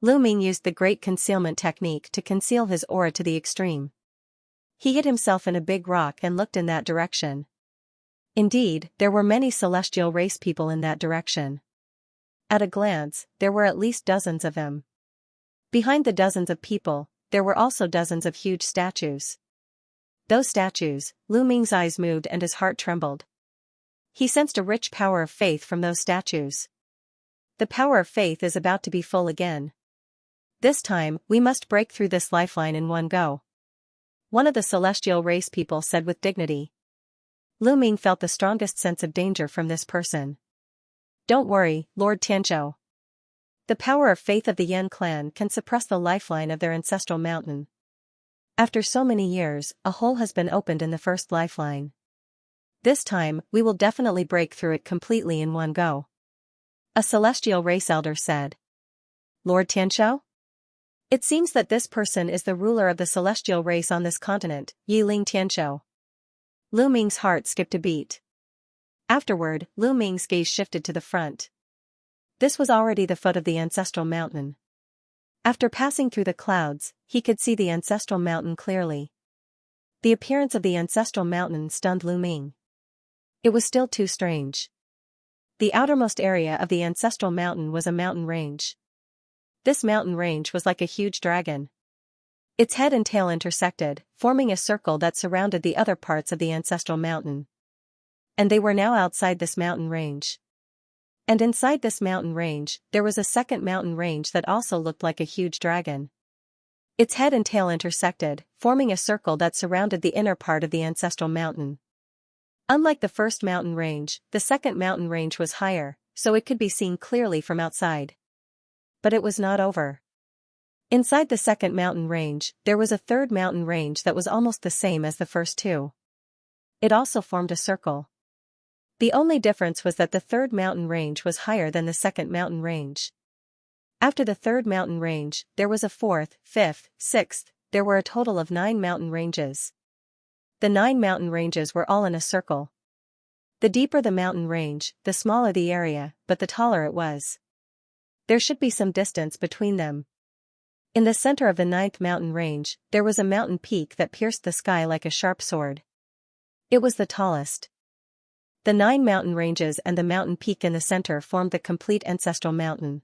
Lu Ming used the great concealment technique to conceal his aura to the extreme. He hid himself in a big rock and looked in that direction. Indeed, there were many celestial race people in that direction. At a glance, there were at least dozens of them. Behind the dozens of people, there were also dozens of huge statues. Those statues, Lu Ming's eyes moved and his heart trembled. He sensed a rich power of faith from those statues. The power of faith is about to be full again. This time, we must break through this lifeline in one go. One of the celestial race people said with dignity. Lu Ming felt the strongest sense of danger from this person. Don't worry, Lord Tianzhou. The power of faith of the Yan clan can suppress the lifeline of their ancestral mountain. After so many years, a hole has been opened in the first lifeline. This time, we will definitely break through it completely in one go. A celestial race elder said. Lord Tianzhou? It seems that this person is the ruler of the celestial race on this continent, Yiling Tianshou. Lu Ming's heart skipped a beat. Afterward, Lu Ming's gaze shifted to the front. This was already the foot of the ancestral mountain. After passing through the clouds, he could see the ancestral mountain clearly. The appearance of the ancestral mountain stunned Lu Ming. It was still too strange. The outermost area of the ancestral mountain was a mountain range. This mountain range was like a huge dragon. Its head and tail intersected, forming a circle that surrounded the other parts of the ancestral mountain. And they were now outside this mountain range. And inside this mountain range, there was a second mountain range that also looked like a huge dragon. Its head and tail intersected, forming a circle that surrounded the inner part of the ancestral mountain. Unlike the first mountain range, the second mountain range was higher, so it could be seen clearly from outside. But it was not over. Inside the second mountain range, there was a third mountain range that was almost the same as the first two. It also formed a circle. The only difference was that the third mountain range was higher than the second mountain range. After the third mountain range, there was a fourth, fifth, sixth, there were a total of 9 mountain ranges. The 9 mountain ranges were all in a circle. The deeper the mountain range, the smaller the area, but the taller it was. There should be some distance between them. In the center of the 9th mountain range, there was a mountain peak that pierced the sky like a sharp sword. It was the tallest. The 9 mountain ranges and the mountain peak in the center formed the complete ancestral mountain.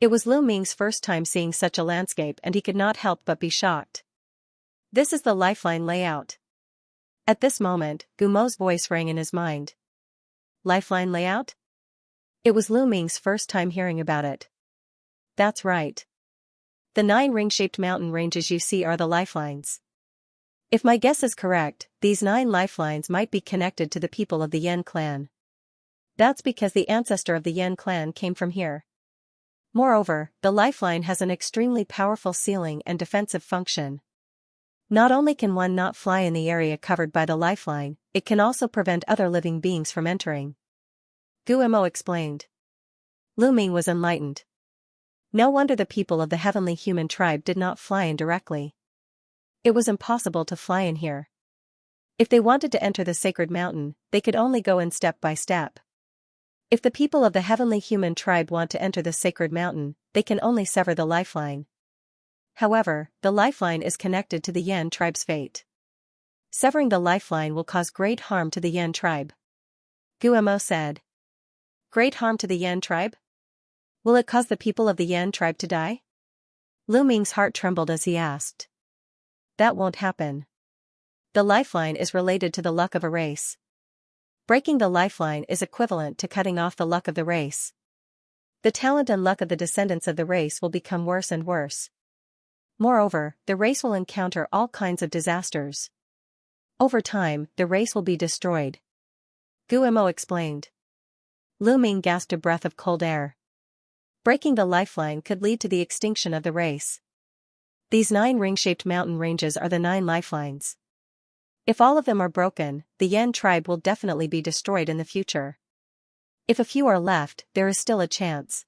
It was Lu Ming's first time seeing such a landscape and he could not help but be shocked. This is the lifeline layout. At this moment, Gumo's voice rang in his mind. Lifeline layout? It was Lu Ming's first time hearing about it. That's right. The 9 ring-shaped mountain ranges you see are the lifelines. If my guess is correct, these 9 lifelines might be connected to the people of the Yan clan. That's because the ancestor of the Yan clan came from here. Moreover, the lifeline has an extremely powerful sealing and defensive function. Not only can one not fly in the area covered by the lifeline, it can also prevent other living beings from entering. Guemo explained. Lu Ming was enlightened. No wonder the people of the heavenly human tribe did not fly in directly. It was impossible to fly in here. If they wanted to enter the sacred mountain, they could only go in step by step. If the people of the heavenly human tribe want to enter the sacred mountain, they can only sever the lifeline. However, the lifeline is connected to the Yan tribe's fate. Severing the lifeline will cause great harm to the Yan tribe. Guemo said. Great harm to the Yan tribe? Will it cause the people of the Yan tribe to die? Lu Ming's heart trembled as he asked. That won't happen. The lifeline is related to the luck of a race. Breaking the lifeline is equivalent to cutting off the luck of the race. The talent and luck of the descendants of the race will become worse and worse. Moreover, the race will encounter all kinds of disasters. Over time, the race will be destroyed. Guemo explained. Lu Ming gasped a breath of cold air. Breaking the lifeline could lead to the extinction of the race. These 9 ring-shaped mountain ranges are the 9 lifelines. If all of them are broken, the Yan tribe will definitely be destroyed in the future. If a few are left, there is still a chance.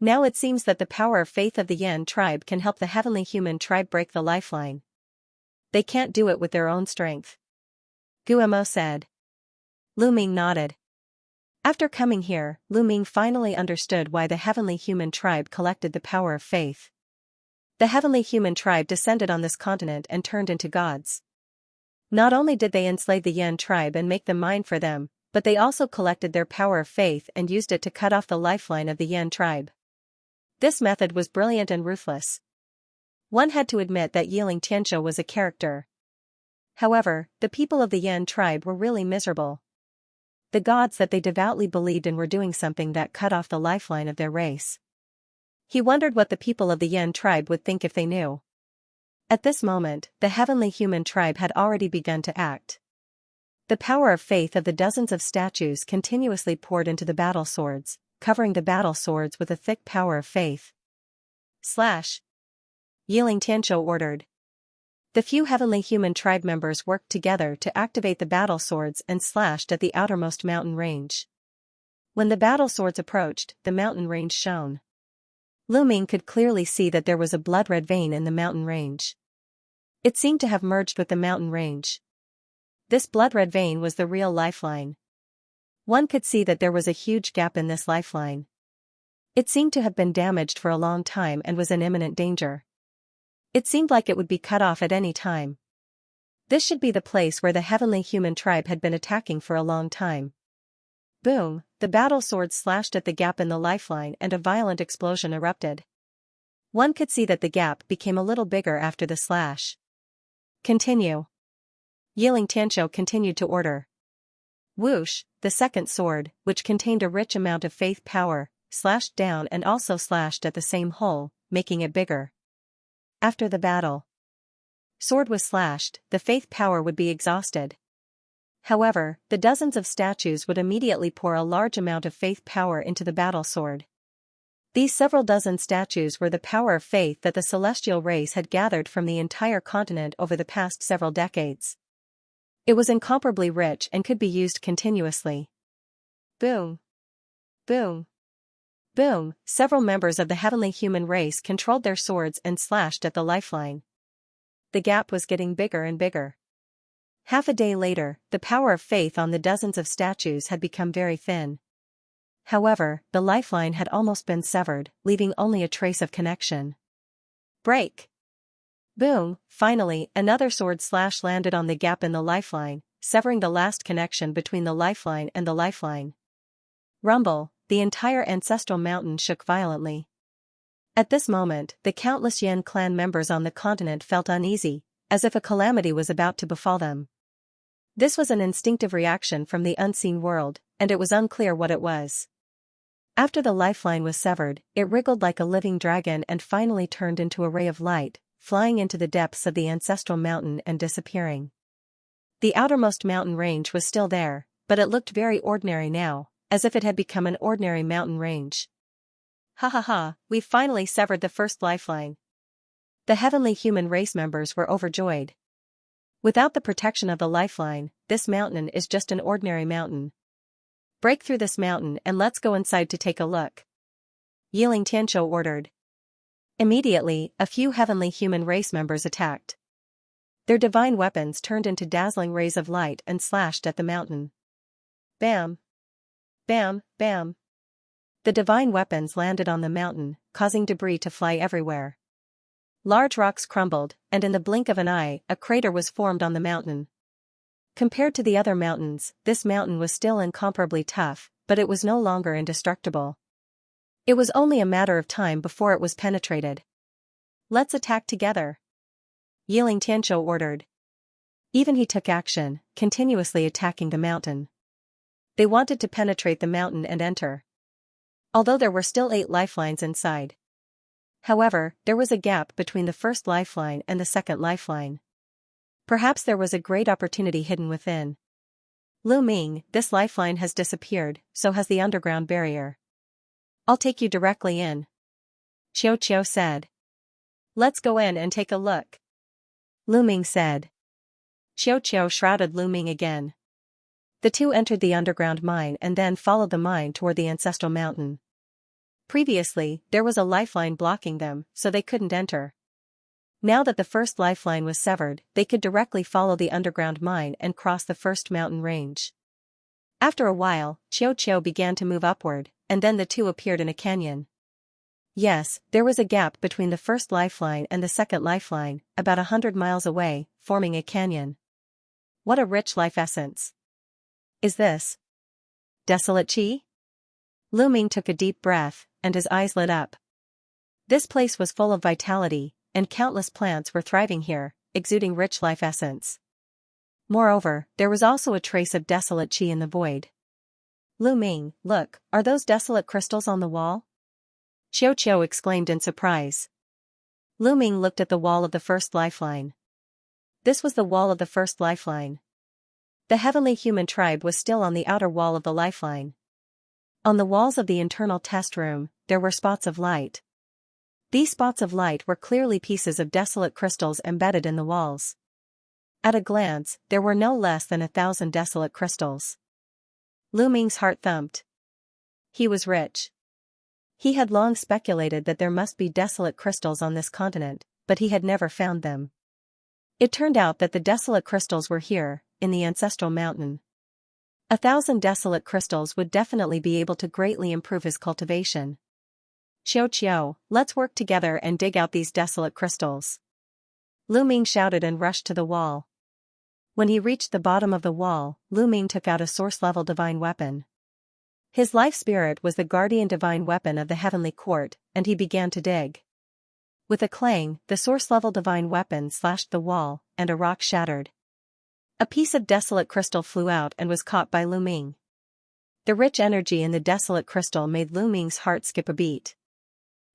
Now it seems that the power of faith of the Yan tribe can help the heavenly human tribe break the lifeline. They can't do it with their own strength. Guemo said. Lu Ming nodded. After coming here, Lu Ming finally understood why the heavenly human tribe collected the power of faith. The heavenly human tribe descended on this continent and turned into gods. Not only did they enslave the Yan tribe and make them mine for them, but they also collected their power of faith and used it to cut off the lifeline of the Yan tribe. This method was brilliant and ruthless. One had to admit that Yiling Tianshou was a character. However, the people of the Yan tribe were really miserable. The gods that they devoutly believed in were doing something that cut off the lifeline of their race. He wondered what the people of the Yan tribe would think if they knew. At this moment, the heavenly human tribe had already begun to act. The power of faith of the dozens of statues continuously poured into the battle swords, covering the battle swords with a thick power of faith. Slash! Yiling Tianshou ordered. The few heavenly human tribe members worked together to activate the battle swords and slashed at the outermost mountain range. When the battle swords approached, the mountain range shone. Lu Ming could clearly see that there was a blood-red vein in the mountain range. It seemed to have merged with the mountain range. This blood-red vein was the real lifeline. One could see that there was a huge gap in this lifeline. It seemed to have been damaged for a long time and was in imminent danger. It seemed like it would be cut off at any time. This should be the place where the heavenly human tribe had been attacking for a long time. Boom, the battle swords slashed at the gap in the lifeline and a violent explosion erupted. One could see that the gap became a little bigger after the slash. Continue. Xianxia continued to order. Whoosh, the second sword, which contained a rich amount of faith power, slashed down and also slashed at the same hole, making it bigger. After the battle, sword was slashed, the faith power would be exhausted. However, the dozens of statues would immediately pour a large amount of faith power into the battle sword. These several dozen statues were the power of faith that the celestial race had gathered from the entire continent over the past several decades. It was incomparably rich and could be used continuously. Boom. Boom. Boom, several members of the heavenly human race controlled their swords and slashed at the lifeline. The gap was getting bigger and bigger. Half a day later, the power of faith on the dozens of statues had become very thin. However, the lifeline had almost been severed, leaving only a trace of connection. Break! Boom, finally, another sword slash landed on the gap in the lifeline, severing the last connection between the lifeline and the lifeline. Rumble, the entire ancestral mountain shook violently. At this moment, the countless Yan clan members on the continent felt uneasy, as if a calamity was about to befall them. This was an instinctive reaction from the unseen world, and it was unclear what it was. After the lifeline was severed, it wriggled like a living dragon and finally turned into a ray of light, flying into the depths of the ancestral mountain and disappearing. The outermost mountain range was still there, but it looked very ordinary now, as if it had become an ordinary mountain range. Ha ha ha, we've finally severed the first lifeline. The heavenly human race members were overjoyed. Without the protection of the lifeline, this mountain is just an ordinary mountain. Break through this mountain and let's go inside to take a look. Xianxia ordered. Immediately, a few heavenly human race members attacked. Their divine weapons turned into dazzling rays of light and slashed at the mountain. Bam! Bam, bam! The divine weapons landed on the mountain, causing debris to fly everywhere. Large rocks crumbled, and in the blink of an eye, a crater was formed on the mountain. Compared to the other mountains, this mountain was still incomparably tough, but it was no longer indestructible. It was only a matter of time before it was penetrated. Let's attack together. Xianxia ordered. Even he took action, continuously attacking the mountain. They wanted to penetrate the mountain and enter. Although there were still 8 lifelines inside. However, there was a gap between the first lifeline and the second lifeline. Perhaps there was a great opportunity hidden within. Lu Ming, this lifeline has disappeared, so has the underground barrier. I'll take you directly in. Xiao said. Let's go in and take a look. Lu Ming said. Xiao shrouded Lu Ming again. The two entered the underground mine and then followed the mine toward the ancestral mountain. Previously, there was a lifeline blocking them, so they couldn't enter. Now that the first lifeline was severed, they could directly follow the underground mine and cross the first mountain range. After a while, Xiao began to move upward, and then the two appeared in a canyon. Yes, there was a gap between the first lifeline and the second lifeline, about 100 miles away, forming a canyon. What a rich life essence. Is this desolate chi? Lu Ming took a deep breath, and his eyes lit up. This place was full of vitality, and countless plants were thriving here, exuding rich life essence. Moreover, there was also a trace of desolate chi in the void. Lu Ming, look, are those desolate crystals on the wall? Xiao exclaimed in surprise. Lu Ming looked at the wall of the first lifeline. This was the wall of the first lifeline. The heavenly human tribe was still on the outer wall of the lifeline. On the walls of the internal test room, there were spots of light. These spots of light were clearly pieces of desolate crystals embedded in the walls. At a glance, there were no less than 1,000 desolate crystals. Lu Ming's heart thumped. He was rich. He had long speculated that there must be desolate crystals on this continent, but he had never found them. It turned out that the desolate crystals were here, in the ancestral mountain. 1,000 desolate crystals would definitely be able to greatly improve his cultivation. Xiao, let's work together and dig out these desolate crystals. Lu Ming shouted and rushed to the wall. When he reached the bottom of the wall, Lu Ming took out a source-level divine weapon. His life spirit was the guardian divine weapon of the heavenly court, and he began to dig. With a clang, the source-level divine weapon slashed the wall, and a rock shattered. A piece of desolate crystal flew out and was caught by Lu Ming. The rich energy in the desolate crystal made Lu Ming's heart skip a beat.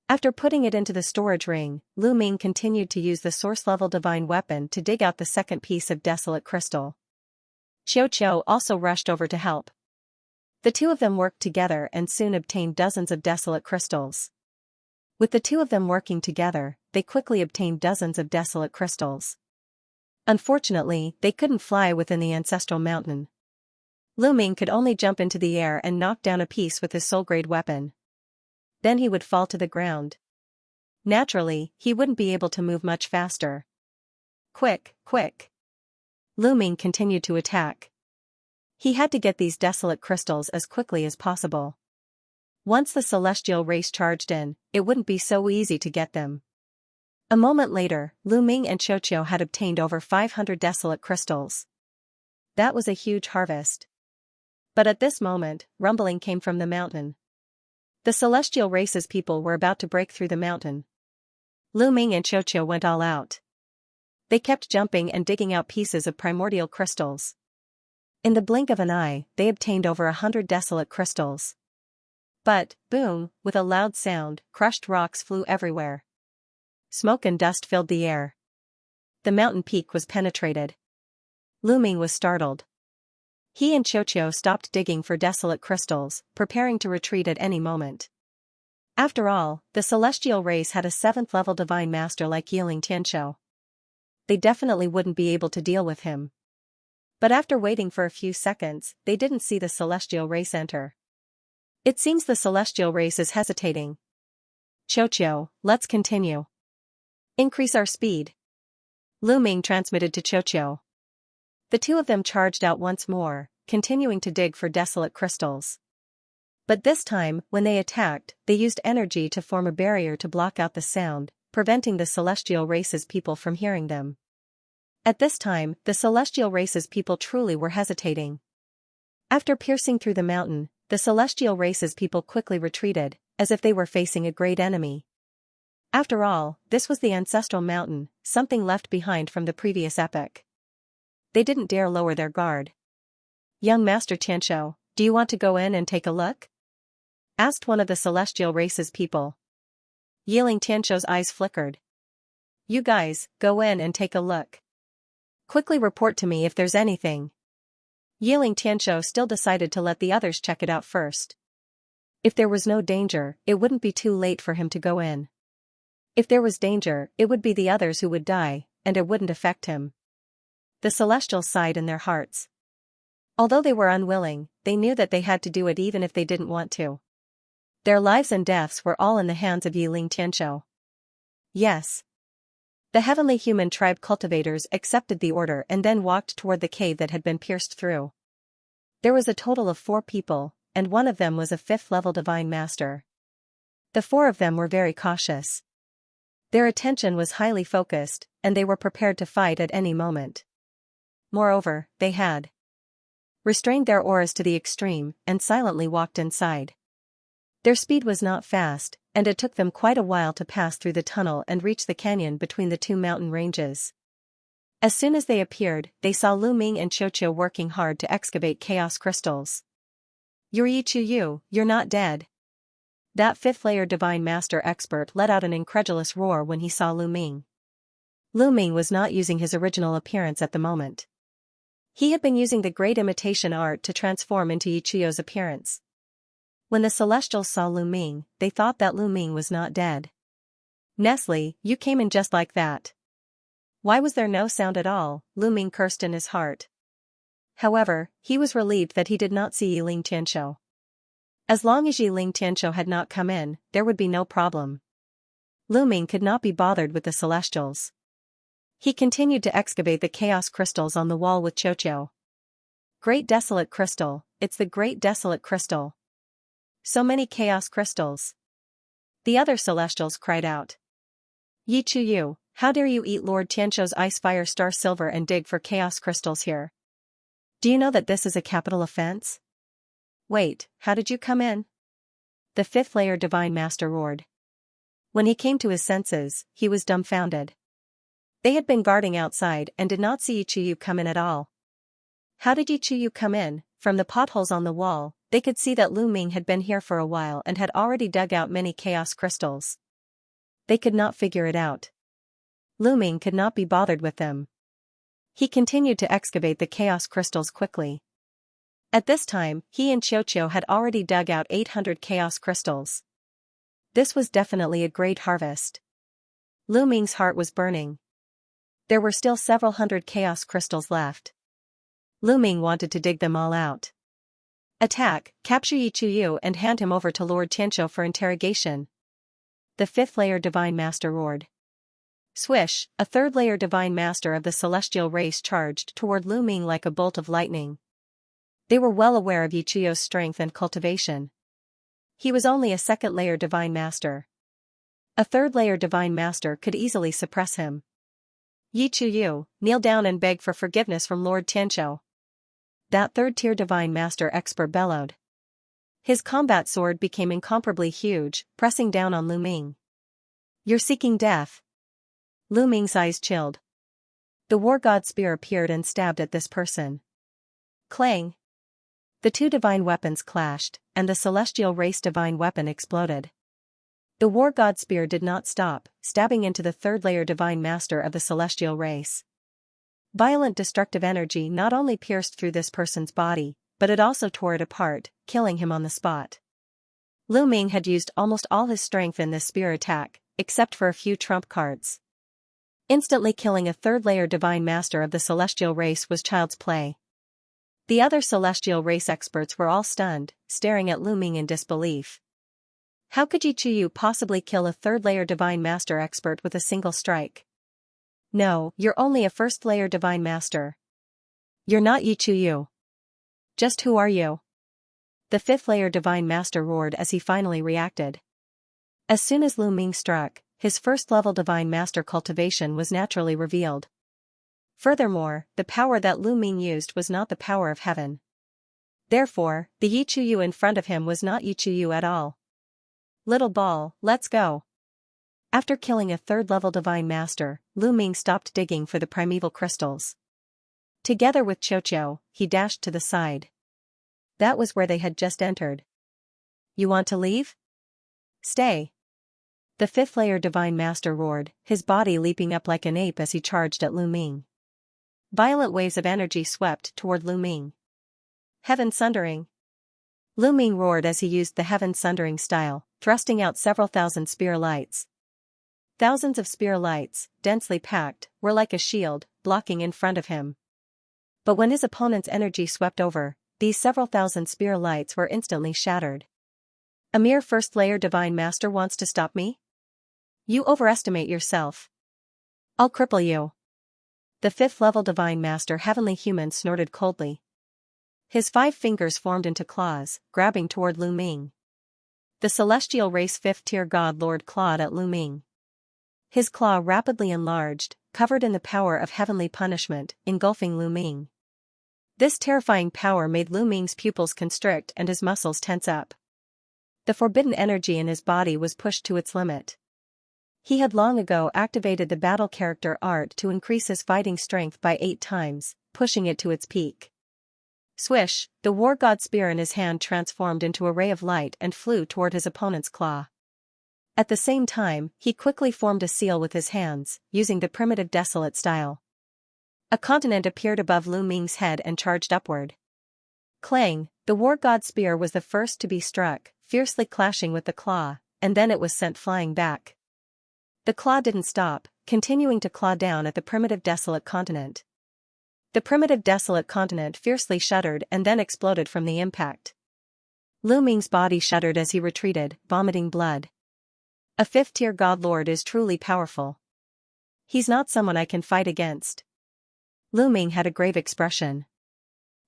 After putting it into the storage ring, Lu Ming continued to use the source-level divine weapon to dig out the second piece of desolate crystal. Xiao also rushed over to help. The two of them worked together and soon obtained dozens of desolate crystals. With the two of them working together, they quickly obtained dozens of desolate crystals. Unfortunately, they couldn't fly within the ancestral mountain. Lu Ming could only jump into the air and knock down a piece with his soul-grade weapon. Then he would fall to the ground. Naturally, he wouldn't be able to move much faster. Quick! Lu Ming continued to attack. He had to get these desolate crystals as quickly as possible. Once the celestial race charged in, it wouldn't be so easy to get them. A moment later, Lu Ming and Xiao had obtained over 500 desolate crystals. That was a huge harvest. But at this moment, rumbling came from the mountain. The celestial race's people were about to break through the mountain. Lu Ming and Xiao went all out. They kept jumping and digging out pieces of primordial crystals. In the blink of an eye, they obtained over 100 desolate crystals. But, boom, with a loud sound, crushed rocks flew everywhere. Smoke and dust filled the air. The mountain peak was penetrated. Lu Ming was startled. He and Xiao stopped digging for desolate crystals, preparing to retreat at any moment. After all, the celestial race had a 7th-level divine master like Xianxia. They definitely wouldn't be able to deal with him. But after waiting for a few seconds, they didn't see the celestial race enter. It seems the celestial race is hesitating. Xiao, let's continue. Increase our speed. Lu Ming transmitted to Xiao. The two of them charged out once more, continuing to dig for desolate crystals. But this time, when they attacked, they used energy to form a barrier to block out the sound, preventing the celestial race's people from hearing them. At this time, the celestial race's people truly were hesitating. After piercing through the mountain, the celestial race's people quickly retreated, as if they were facing a great enemy. After all, this was the ancestral mountain, something left behind from the previous epoch. They didn't dare lower their guard. Young Master Xianxia, do you want to go in and take a look? Asked one of the celestial race's people. Xianxia's eyes flickered. You guys, go in and take a look. Quickly report to me if there's anything. Xianxia still decided to let the others check it out first. If there was no danger, it wouldn't be too late for him to go in. If there was danger, it would be the others who would die, and it wouldn't affect him. The Celestials sighed in their hearts. Although they were unwilling, they knew that they had to do it even if they didn't want to. Their lives and deaths were all in the hands of Xianxia. Yes. The heavenly human tribe cultivators accepted the order and then walked toward the cave that had been pierced through. There was a total of 4 people, and one of them was a 5th-level divine master. The 4 of them were very cautious. Their attention was highly focused, and they were prepared to fight at any moment. Moreover, they had restrained their auras to the extreme and silently walked inside. Their speed was not fast, and it took them quite a while to pass through the tunnel and reach the canyon between the 2 mountain ranges. As soon as they appeared, they saw Lu Ming and Xiao working hard to excavate chaos crystals. You're not dead. That 5th-layer divine master expert let out an incredulous roar when he saw Lu Ming. Lu Ming was not using his original appearance at the moment. He had been using the great imitation art to transform into Yichio's appearance. When the Celestials saw Lu Ming, they thought that Lu Ming was not dead. Nestle, you came in just like that. Why was there no sound at all? Lu Ming cursed in his heart. However, he was relieved that he did not see Xianxia. As long as Yiling Tianqiu had not come in, there would be no problem. Lu Ming could not be bothered with the celestials. He continued to excavate the chaos crystals on the wall with Qiuqiu. Great desolate crystal, it's the great desolate crystal. So many chaos crystals. The other celestials cried out. Yi Chuyu, how dare you eat Lord Tianqiu's ice fire star silver and dig for chaos crystals here? Do you know that this is a capital offense? Wait, how did you come in? The fifth layer divine master roared. When he came to his senses, he was dumbfounded. They had been guarding outside and did not see Yi Chuyu come in at all. How did Yi Chuyu come in? From the potholes on the wall, they could see that Lu Ming had been here for a while and had already dug out many chaos crystals. They could not figure it out. Lu Ming could not be bothered with them. He continued to excavate the chaos crystals quickly. At this time, he and Qiuqiu had already dug out 800 chaos crystals. This was definitely a great harvest. Lu Ming's heart was burning. There were still several hundred chaos crystals left. Lu Ming wanted to dig them all out. Attack, capture Yi Chuyu and hand him over to Lord Tianqiu for interrogation. The fifth layer divine master roared. Swish, a third layer divine master of the celestial race charged toward Lu Ming like a bolt of lightning. They were well aware of Yi Chuyu's strength and cultivation. He was only a second layer divine master. A third layer divine master could easily suppress him. Yi Chuyu, kneel down and beg for forgiveness from Lord Tianqiu. That third-tier divine master expert bellowed. His combat sword became incomparably huge, pressing down on Lu Ming. You're seeking death. Lu Ming's eyes chilled. The war god spear appeared and stabbed at this person. Clang! The two divine weapons clashed, and the celestial race divine weapon exploded. The war god spear did not stop, stabbing into the third-layer divine master of the celestial race. Violent destructive energy not only pierced through this person's body, but it also tore it apart, killing him on the spot. Lu Ming had used almost all his strength in this spear attack, except for a few trump cards. Instantly killing a third-layer divine master of the celestial race was child's play. The other celestial race experts were all stunned, staring at Lu Ming in disbelief. How could Yi Chuyu possibly kill a third-layer divine master expert with a single strike? No, you're only a first-layer divine master. You're not Yi Chuyu. Just who are you? The fifth-layer divine master roared as he finally reacted. As soon as Lu Ming struck, his first-level divine master cultivation was naturally revealed. Furthermore, the power that Lu Ming used was not the power of heaven. Therefore, the Yi Chuyu in front of him was not Yi Chuyu at all. Little ball, let's go. After killing a third-level divine master, Lu Ming stopped digging for the primeval crystals. Together with Qiuqiu, he dashed to the side. That was where they had just entered. You want to leave? Stay. The fifth-layer divine master roared, his body leaping up like an ape as he charged at Lu Ming. Violent waves of energy swept toward Lu Ming. Heaven sundering. Lu Ming roared as he used the heaven sundering style, thrusting out several thousand spear lights. Thousands of spear lights, densely packed, were like a shield, blocking in front of him. But when his opponent's energy swept over, these several thousand spear lights were instantly shattered. A mere first-layer divine master wants to stop me? You overestimate yourself. I'll cripple you. The fifth-level divine master heavenly human snorted coldly. His 5 fingers formed into claws, grabbing toward Lu Ming. The celestial race fifth-tier god lord clawed at Lu Ming. His claw rapidly enlarged, covered in the power of heavenly punishment, engulfing Lu Ming. This terrifying power made Lu Ming's pupils constrict and his muscles tense up. The forbidden energy in his body was pushed to its limit. He had long ago activated the battle character art to increase his fighting strength by 8 times, pushing it to its peak. Swish, the war god spear in his hand transformed into a ray of light and flew toward his opponent's claw. At the same time, he quickly formed a seal with his hands, using the primitive desolate style. A continent appeared above Lu Ming's head and charged upward. Clang, the war god spear was the first to be struck, fiercely clashing with the claw, and then it was sent flying back. The claw didn't stop, continuing to claw down at the primitive desolate continent. The primitive desolate continent fiercely shuddered and then exploded from the impact. Lu Ming's body shuddered as he retreated, vomiting blood. A fifth-tier god lord is truly powerful. He's not someone I can fight against. Lu Ming had a grave expression.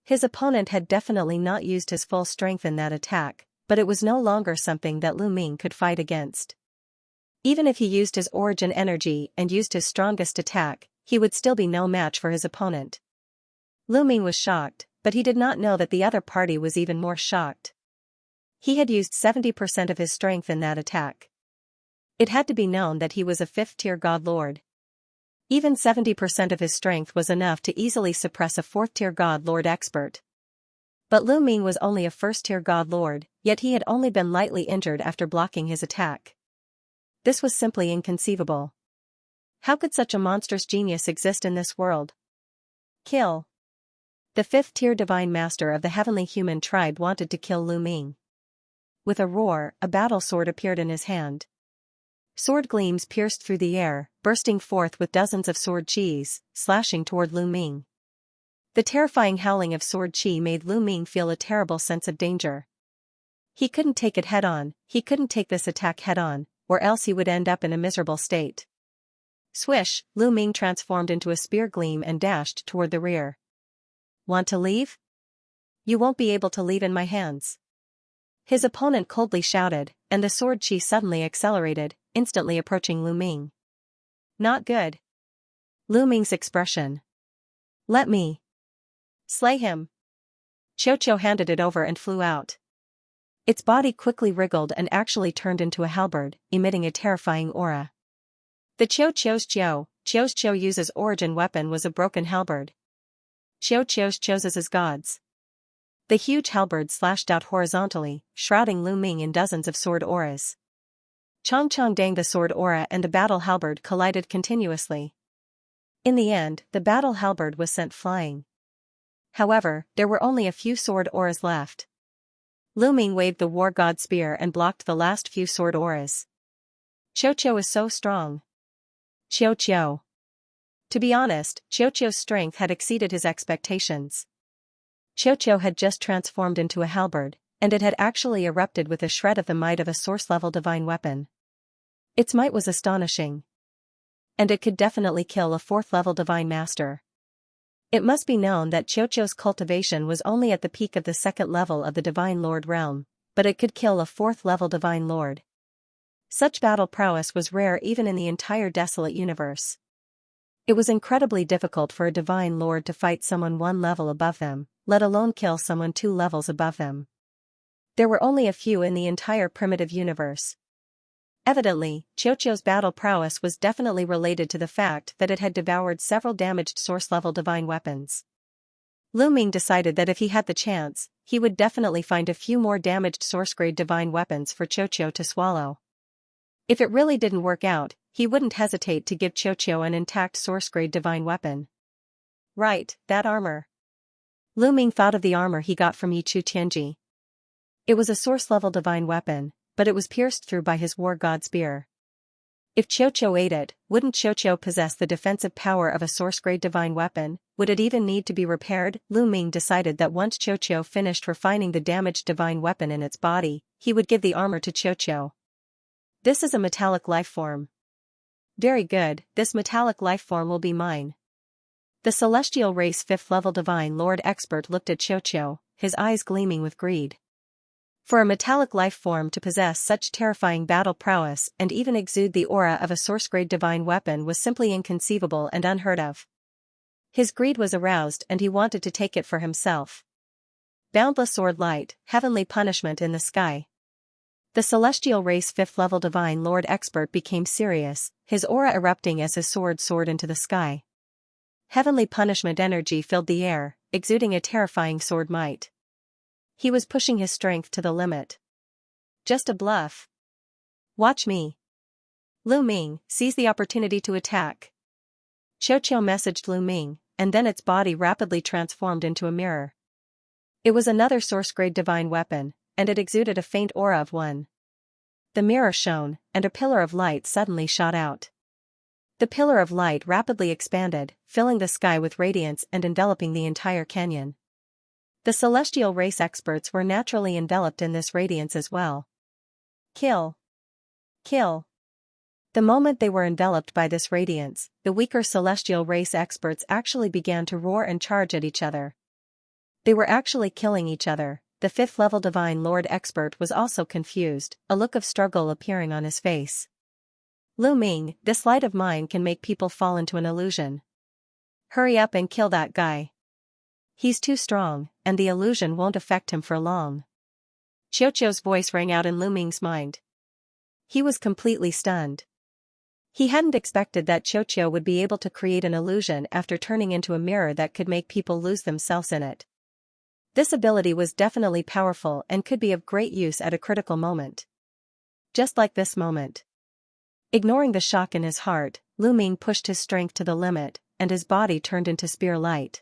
His opponent had definitely not used his full strength in that attack, but it was no longer something that Lu Ming could fight against. Even if he used his origin energy and used his strongest attack, he would still be no match for his opponent. Lu Ming was shocked, but he did not know that the other party was even more shocked. He had used 70% of his strength in that attack. It had to be known that he was a fifth-tier god lord. Even 70% of his strength was enough to easily suppress a fourth-tier god lord expert. But Lu Ming was only a first-tier god lord, yet he had only been lightly injured after blocking his attack. This was simply inconceivable. How could such a monstrous genius exist in this world? Kill. The fifth-tier divine master of the heavenly human tribe wanted to kill Lu Ming. With a roar, a battle sword appeared in his hand. Sword gleams pierced through the air, bursting forth with dozens of sword chis, slashing toward Lu Ming. The terrifying howling of sword chi made Lu Ming feel a terrible sense of danger. He couldn't take it head-on, he couldn't take this attack head-on, or else he would end up in a miserable state. Swish, Lu Ming transformed into a spear gleam and dashed toward the rear. Want to leave? You won't be able to leave in my hands. His opponent coldly shouted, and the sword chi suddenly accelerated, instantly approaching Lu Ming. Not good. Lu Ming's expression. Let me. Slay him. Xianxia handed it over and flew out. Its body quickly wriggled and actually turned into a halberd, emitting a terrifying aura. The Xiao use's origin weapon was a broken halberd. Xiao's chooses as gods. The huge halberd slashed out horizontally, shrouding Lu Ming in dozens of sword auras. Chong Dang, the sword aura and the battle halberd collided continuously. In the end, the battle halberd was sent flying. However, there were only a few sword auras left. Lu Ming waved the war god spear and blocked the last few sword auras. Xiao is so strong. Xiao. To be honest, Xiao's strength had exceeded his expectations. Xiao had just transformed into a halberd, and it had actually erupted with a shred of the might of a source-level divine weapon. Its might was astonishing. And it could definitely kill a fourth-level divine master. It must be known that Xiao's cultivation was only at the peak of the second level of the Divine Lord realm, but it could kill a fourth-level Divine Lord. Such battle prowess was rare even in the entire desolate universe. It was incredibly difficult for a Divine Lord to fight someone one level above them, let alone kill someone 2 levels above them. There were only a few in the entire primitive universe. Evidently, Xiao's battle prowess was definitely related to the fact that it had devoured several damaged source-level divine weapons. Lu Ming decided that if he had the chance, he would definitely find a few more damaged source-grade divine weapons for Xiao to swallow. If it really didn't work out, he wouldn't hesitate to give Xiao an intact source-grade divine weapon. Right, that armor. Lu Ming thought of the armor he got from Yichu Tianji. It was a source-level divine weapon, but it was pierced through by his war god spear. If Xiao ate it, wouldn't Xiao possess the defensive power of a source-grade divine weapon? Would it even need to be repaired? Lu Ming decided that once Xiao finished refining the damaged divine weapon in its body, he would give the armor to Xiao. This is a metallic lifeform. Very good, this metallic lifeform will be mine. The celestial race 5th level divine lord expert looked at Xiao, his eyes gleaming with greed. For a metallic lifeform to possess such terrifying battle prowess and even exude the aura of a source-grade divine weapon was simply inconceivable and unheard of. His greed was aroused and he wanted to take it for himself. Boundless sword light, heavenly punishment in the sky. The celestial race 5th level divine lord expert became serious, his aura erupting as his sword soared into the sky. Heavenly punishment energy filled the air, exuding a terrifying sword might. He was pushing his strength to the limit. Just a bluff. Watch me. Lu Ming, seize the opportunity to attack. Xiao messaged Lu Ming, and then its body rapidly transformed into a mirror. It was another source-grade divine weapon, and it exuded a faint aura of one. The mirror shone, and a pillar of light suddenly shot out. The pillar of light rapidly expanded, filling the sky with radiance and enveloping the entire canyon. The celestial race experts were naturally enveloped in this radiance as well. Kill! Kill! The moment they were enveloped by this radiance, the weaker celestial race experts actually began to roar and charge at each other. They were actually killing each other. The 5th level Divine Lord expert was also confused, a look of struggle appearing on his face. Lu Ming, this light of mine can make people fall into an illusion. Hurry up and kill that guy. He's too strong, and the illusion won't affect him for long. Xiaoqiu's voice rang out in Lu Ming's mind. He was completely stunned. He hadn't expected that Xiaoqiu would be able to create an illusion after turning into a mirror that could make people lose themselves in it. This ability was definitely powerful and could be of great use at a critical moment. Just like this moment. Ignoring the shock in his heart, Lu Ming pushed his strength to the limit, and his body turned into spear light.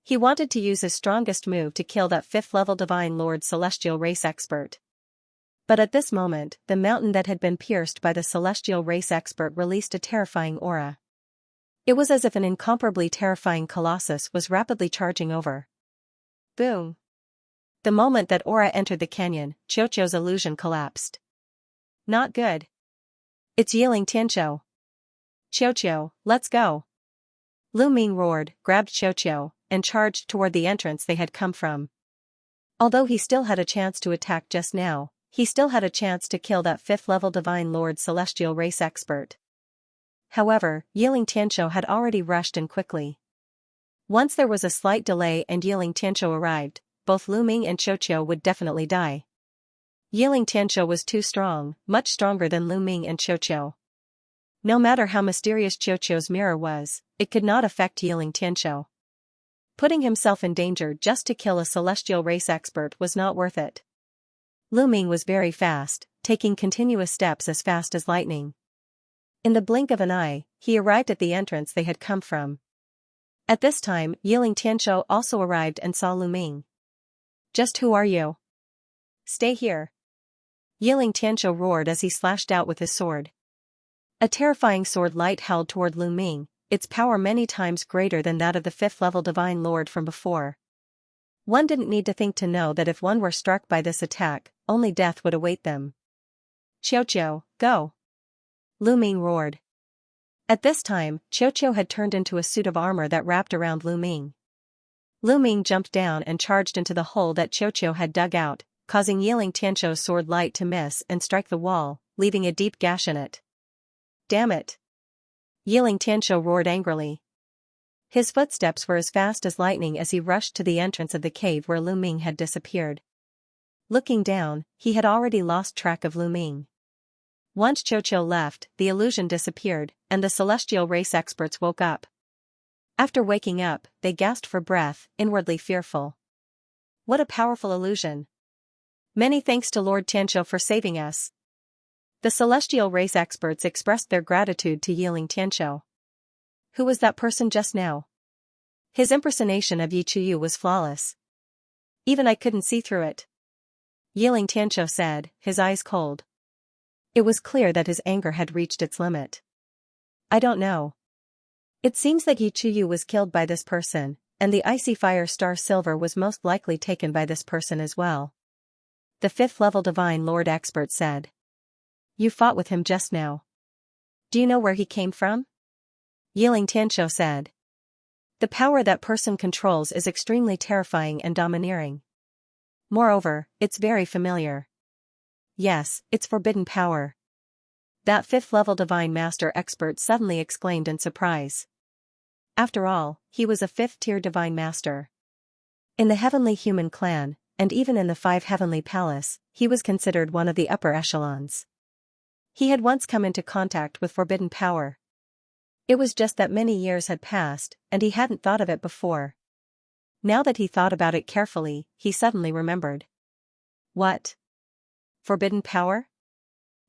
He wanted to use his strongest move to kill that 5th level Divine Lord celestial race expert. But at this moment, the mountain that had been pierced by the celestial race expert released a terrifying aura. It was as if an incomparably terrifying colossus was rapidly charging over. Boom! The moment that aura entered the canyon, Xiaoqiu's illusion collapsed. Not good. It's Yiling Tianqiu. Xiaoqiu, let's go. Lu Ming roared, grabbed Xiaoqiu, and charged toward the entrance they had come from. Although he still had a chance to attack just now, he still had a chance to kill that 5th level Divine Lord celestial race expert. However, Yiling Tianqiu had already rushed in quickly. Once there was a slight delay and Yiling Tianqiu arrived, both Lu Ming and Xiaoqiu would definitely die. Yiling Tianqiu was too strong, much stronger than Lu Ming and Xiaoqiu. No matter how mysterious Xiaoqiu's mirror was, it could not affect Yiling Tianqiu. Putting himself in danger just to kill a celestial race expert was not worth it. Lu Ming was very fast, taking continuous steps as fast as lightning. In the blink of an eye, he arrived at the entrance they had come from. At this time, Yiling Tianqiu also arrived and saw Lu Ming. Just who are you? Stay here. Yiling Tianqiu roared as he slashed out with his sword. A terrifying sword light held toward Lu Ming, its power many times greater than that of the 5th level Divine Lord from before. One didn't need to think to know that if one were struck by this attack, only death would await them. Xiaoqiu, go! Lu Ming roared. At this time, Xiaoqiu had turned into a suit of armor that wrapped around Lu Ming. Lu Ming jumped down and charged into the hole that Xiaoqiu had dug out, causing Yiling Tianqiu's sword light to miss and strike the wall, leaving a deep gash in it. Damn it! Yiling Tianqiu roared angrily. His footsteps were as fast as lightning as he rushed to the entrance of the cave where Lu Ming had disappeared. Looking down, he had already lost track of Lu Ming. Once Xiaoqiu left, the illusion disappeared, and the celestial race experts woke up. After waking up, they gasped for breath, inwardly fearful. What a powerful illusion! Many thanks to Lord Tianqiu for saving us. The celestial race experts expressed their gratitude to Yiling Tianqiu. Who was that person just now? His impersonation of Yi Chuyu was flawless. Even I couldn't see through it. Yiling Tianqiu said, his eyes cold. It was clear that his anger had reached its limit. I don't know. It seems that Yi Chuyu was killed by this person, and the icy fire star silver was most likely taken by this person as well. The 5th level Divine Lord expert said. You fought with him just now. Do you know where he came from? Yiling Tianqiu said. The power that person controls is extremely terrifying and domineering. Moreover, it's very familiar. Yes, it's forbidden power. That 5th level Divine Master expert suddenly exclaimed in surprise. After all, he was a 5th-tier Divine Master. In the Heavenly Human Clan, and even in the 5 Heavenly Palace, he was considered one of the upper echelons. He had once come into contact with forbidden power. It was just that many years had passed, and he hadn't thought of it before. Now that he thought about it carefully, he suddenly remembered. What? Forbidden power?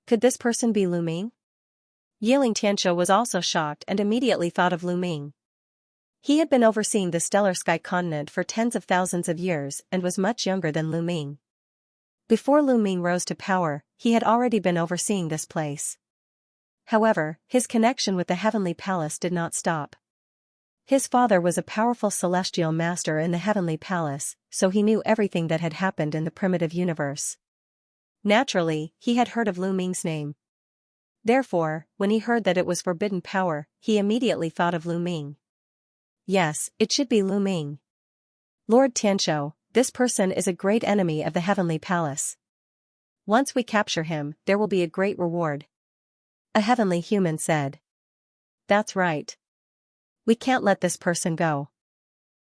Could this person be Lu Ming? Yiling Tianqiu was also shocked and immediately thought of Lu Ming. He had been overseeing the stellar sky continent for tens of thousands of years and was much younger than Lu Ming. Before Lu Ming rose to power, he had already been overseeing this place. However, his connection with the Heavenly Palace did not stop. His father was a powerful celestial master in the heavenly palace, so he knew everything that had happened in the primitive universe. Naturally, he had heard of Lu Ming's name. Therefore, when he heard that it was forbidden power, he immediately thought of Lu Ming. Yes, it should be Lu Ming. Lord Tianshou, this person is a great enemy of the heavenly palace. Once we capture him, there will be a great reward. A heavenly human said. That's right. We can't let this person go.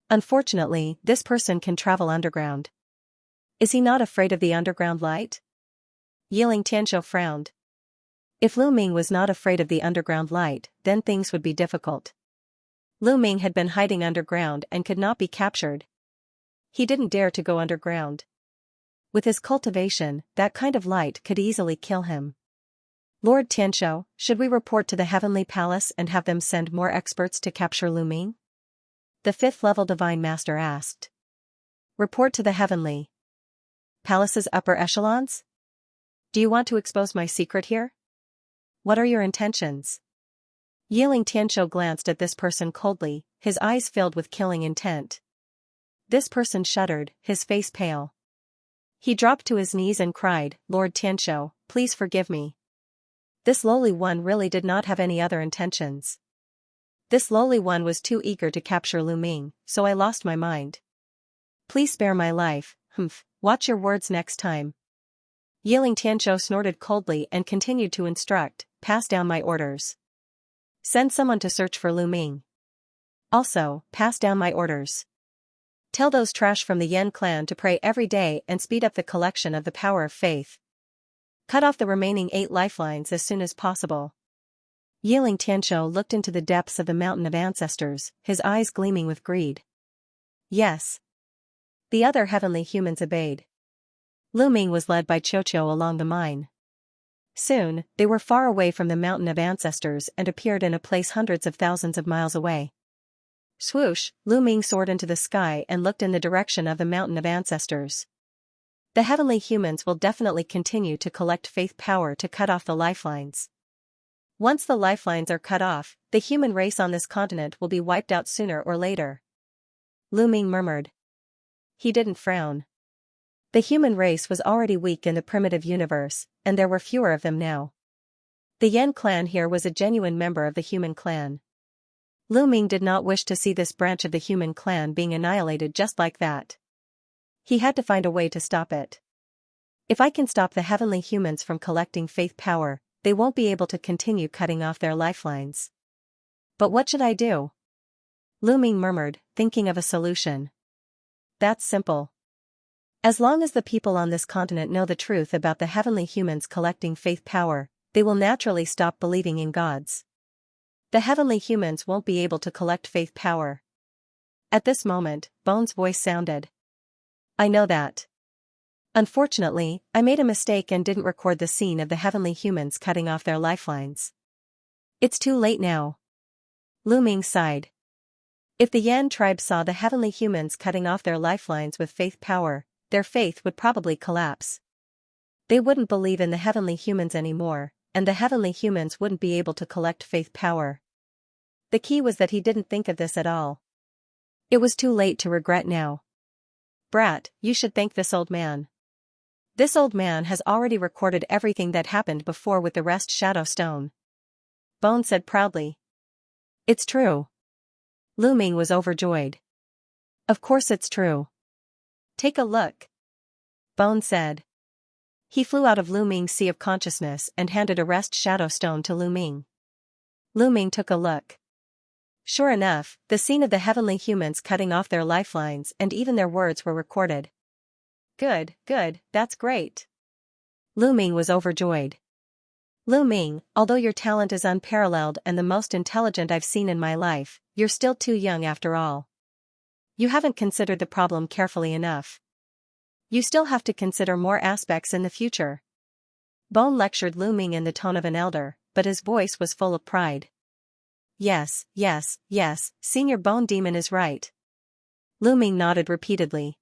Unfortunately, this person can travel underground. Is he not afraid of the underground light? Yiling Tianshou frowned. If Lu Ming was not afraid of the underground light, then things would be difficult. Lu Ming had been hiding underground and could not be captured. He didn't dare to go underground. With his cultivation, that kind of light could easily kill him. Lord Tianshou, should we report to the Heavenly Palace and have them send more experts to capture Lu Ming? The 5th-level Divine Master asked. Report to the Heavenly Palace's upper echelons? Do you want to expose my secret here? What are your intentions? Yiling Tianshou glanced at this person coldly, his eyes filled with killing intent. This person shuddered, his face pale. He dropped to his knees and cried, Lord Tianshou, please forgive me. This lowly one really did not have any other intentions. This lowly one was too eager to capture Lu Ming, so I lost my mind. Please spare my life, watch your words next time. Yiling Tianshou snorted coldly and continued to instruct, pass down my orders. Send someone to search for Lu Ming. Also, pass down my orders. Tell those trash from the Yan clan to pray every day and speed up the collection of the power of faith. Cut off the remaining 8 lifelines as soon as possible. Yiling Tianshou looked into the depths of the mountain of ancestors, his eyes gleaming with greed. Yes. The other heavenly humans obeyed. Lu Ming was led by Qiuqiu along the mine. Soon, they were far away from the mountain of ancestors and appeared in a place hundreds of thousands of miles away. Swoosh, Lu Ming soared into the sky and looked in the direction of the mountain of ancestors. The heavenly humans will definitely continue to collect faith power to cut off the lifelines. Once the lifelines are cut off, the human race on this continent will be wiped out sooner or later. Lu Ming murmured. He didn't frown. The human race was already weak in the primitive universe, and there were fewer of them now. The Yan clan here was a genuine member of the human clan. Lu Ming did not wish to see this branch of the human clan being annihilated just like that. He had to find a way to stop it. If I can stop the heavenly humans from collecting faith power, they won't be able to continue cutting off their lifelines. But what should I do? Lu Ming murmured, thinking of a solution. That's simple. As long as the people on this continent know the truth about the heavenly humans collecting faith power, they will naturally stop believing in gods. The heavenly humans won't be able to collect faith power. At this moment, Bone's voice sounded. I know that. Unfortunately, I made a mistake and didn't record the scene of the heavenly humans cutting off their lifelines. It's too late now. Lu Ming sighed. If the Yan tribe saw the heavenly humans cutting off their lifelines with faith power, their faith would probably collapse. They wouldn't believe in the heavenly humans anymore, and the heavenly humans wouldn't be able to collect faith power. The key was that he didn't think of this at all. It was too late to regret now. Brat, you should thank this old man. This old man has already recorded everything that happened before with the rest Shadow Stone. Bone said proudly. It's true. Lu Ming was overjoyed. Of course it's true. Take a look. Bone said. He flew out of Lu Ming's sea of consciousness and handed a rest Shadow Stone to Lu Ming. Lu Ming took a look. Sure enough, the scene of the heavenly humans cutting off their lifelines and even their words were recorded. Good, that's great. Lu Ming was overjoyed. Lu Ming, although your talent is unparalleled and the most intelligent I've seen in my life, you're still too young after all. You haven't considered the problem carefully enough. You still have to consider more aspects in the future. Bone lectured Lu Ming in the tone of an elder, but his voice was full of pride. Yes, Senior Bone Demon is right. Lu Ming nodded repeatedly.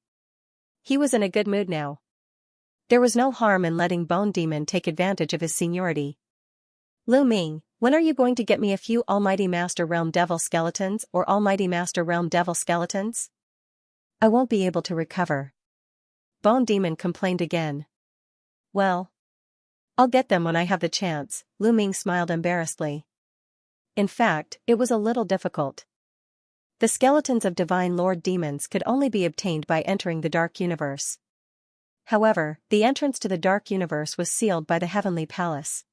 He was in a good mood now. There was no harm in letting Bone Demon take advantage of his seniority. Lu Ming, When are you going to get me a few Almighty Master Realm Devil skeletons or Almighty Master Realm Devil skeletons? I won't be able to recover. Bone Demon complained again. Well, I'll get them when I have the chance, Lu Ming smiled embarrassedly. In fact, it was a little difficult. The skeletons of Divine Lord Demons could only be obtained by entering the Dark Universe. However, the entrance to the Dark Universe was sealed by the Heavenly Palace.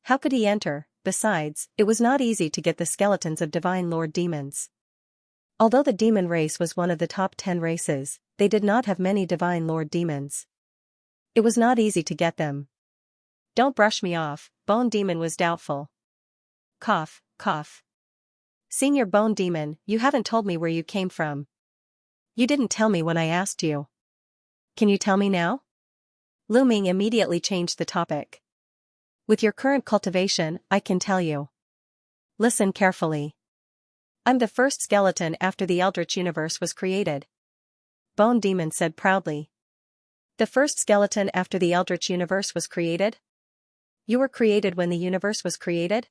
How could he enter? Besides, it was not easy to get the skeletons of Divine Lord Demons. Although the demon race was one of the top 10 races, they did not have many Divine Lord Demons. It was not easy to get them. Don't brush me off, Bone Demon was doubtful. Cough, cough. Senior Bone Demon, you haven't told me where you came from. You didn't tell me when I asked you. Can you tell me now? Lu Ming immediately changed the topic. With your current cultivation, I can tell you. Listen carefully. I'm the first skeleton after the Eldritch Universe was created. Bone Demon said proudly. The first skeleton after the Eldritch Universe was created? You were created when the universe was created?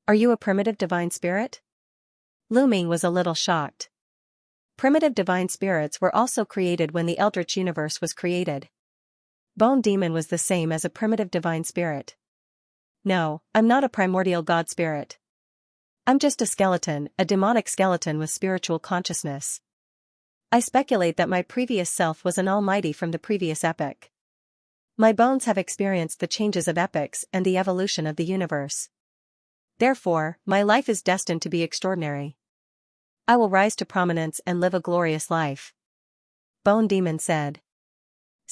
Are you a primitive divine spirit? Lu Ming was a little shocked. Primitive divine spirits were also created when the Eldritch Universe was created. Bone Demon was the same as a primitive divine spirit. No, I'm not a primordial god spirit. I'm just a skeleton, a demonic skeleton with spiritual consciousness. I speculate that my previous self was an almighty from the previous epoch. My bones have experienced the changes of epochs and the evolution of the universe. Therefore, my life is destined to be extraordinary. I will rise to prominence and live a glorious life. Bone Demon said.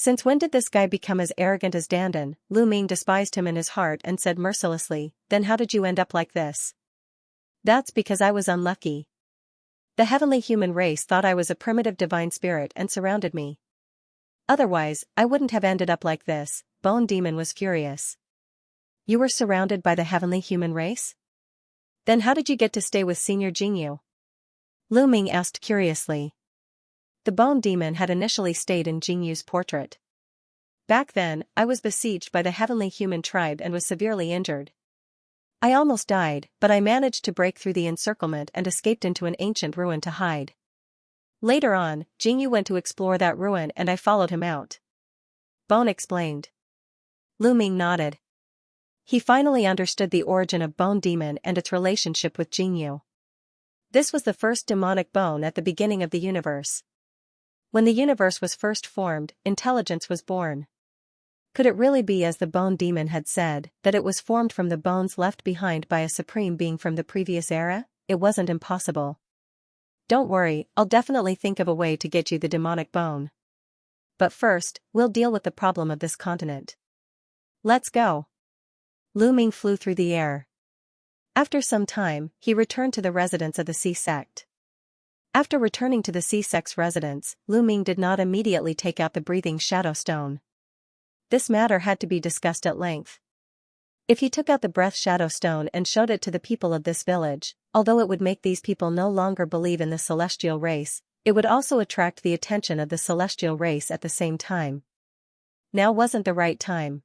Since when did this guy become as arrogant as Dandan? Lu Ming despised him in his heart and said mercilessly, then how did you end up like this? That's because I was unlucky. The heavenly human race thought I was a primitive divine spirit and surrounded me. Otherwise, I wouldn't have ended up like this. Bone Demon was furious. You were surrounded by the heavenly human race? Then how did you get to stay with Senior Jingyu? Lu Ming asked curiously. The Bone Demon had initially stayed in Jingyu's portrait. Back then, I was besieged by the heavenly human tribe and was severely injured. I almost died, but I managed to break through the encirclement and escaped into an ancient ruin to hide. Later on, Jingyu went to explore that ruin and I followed him out. Bone explained. Lu Ming nodded. He finally understood the origin of Bone Demon and its relationship with Jingyu. This was the first demonic bone at the beginning of the universe. When the universe was first formed, intelligence was born. Could it really be as the Bone Demon had said, that it was formed from the bones left behind by a supreme being from the previous era? It wasn't impossible. Don't worry, I'll definitely think of a way to get you the demonic bone. But first, we'll deal with the problem of this continent. Let's go. Lu Ming flew through the air. After some time, he returned to the residence of the Sea Sect. After returning to the Sea Sect's residence, Lu Ming did not immediately take out the breathing shadow stone. This matter had to be discussed at length. If he took out the breath shadow stone and showed it to the people of this village, although it would make these people no longer believe in the celestial race, it would also attract the attention of the celestial race at the same time. Now wasn't the right time.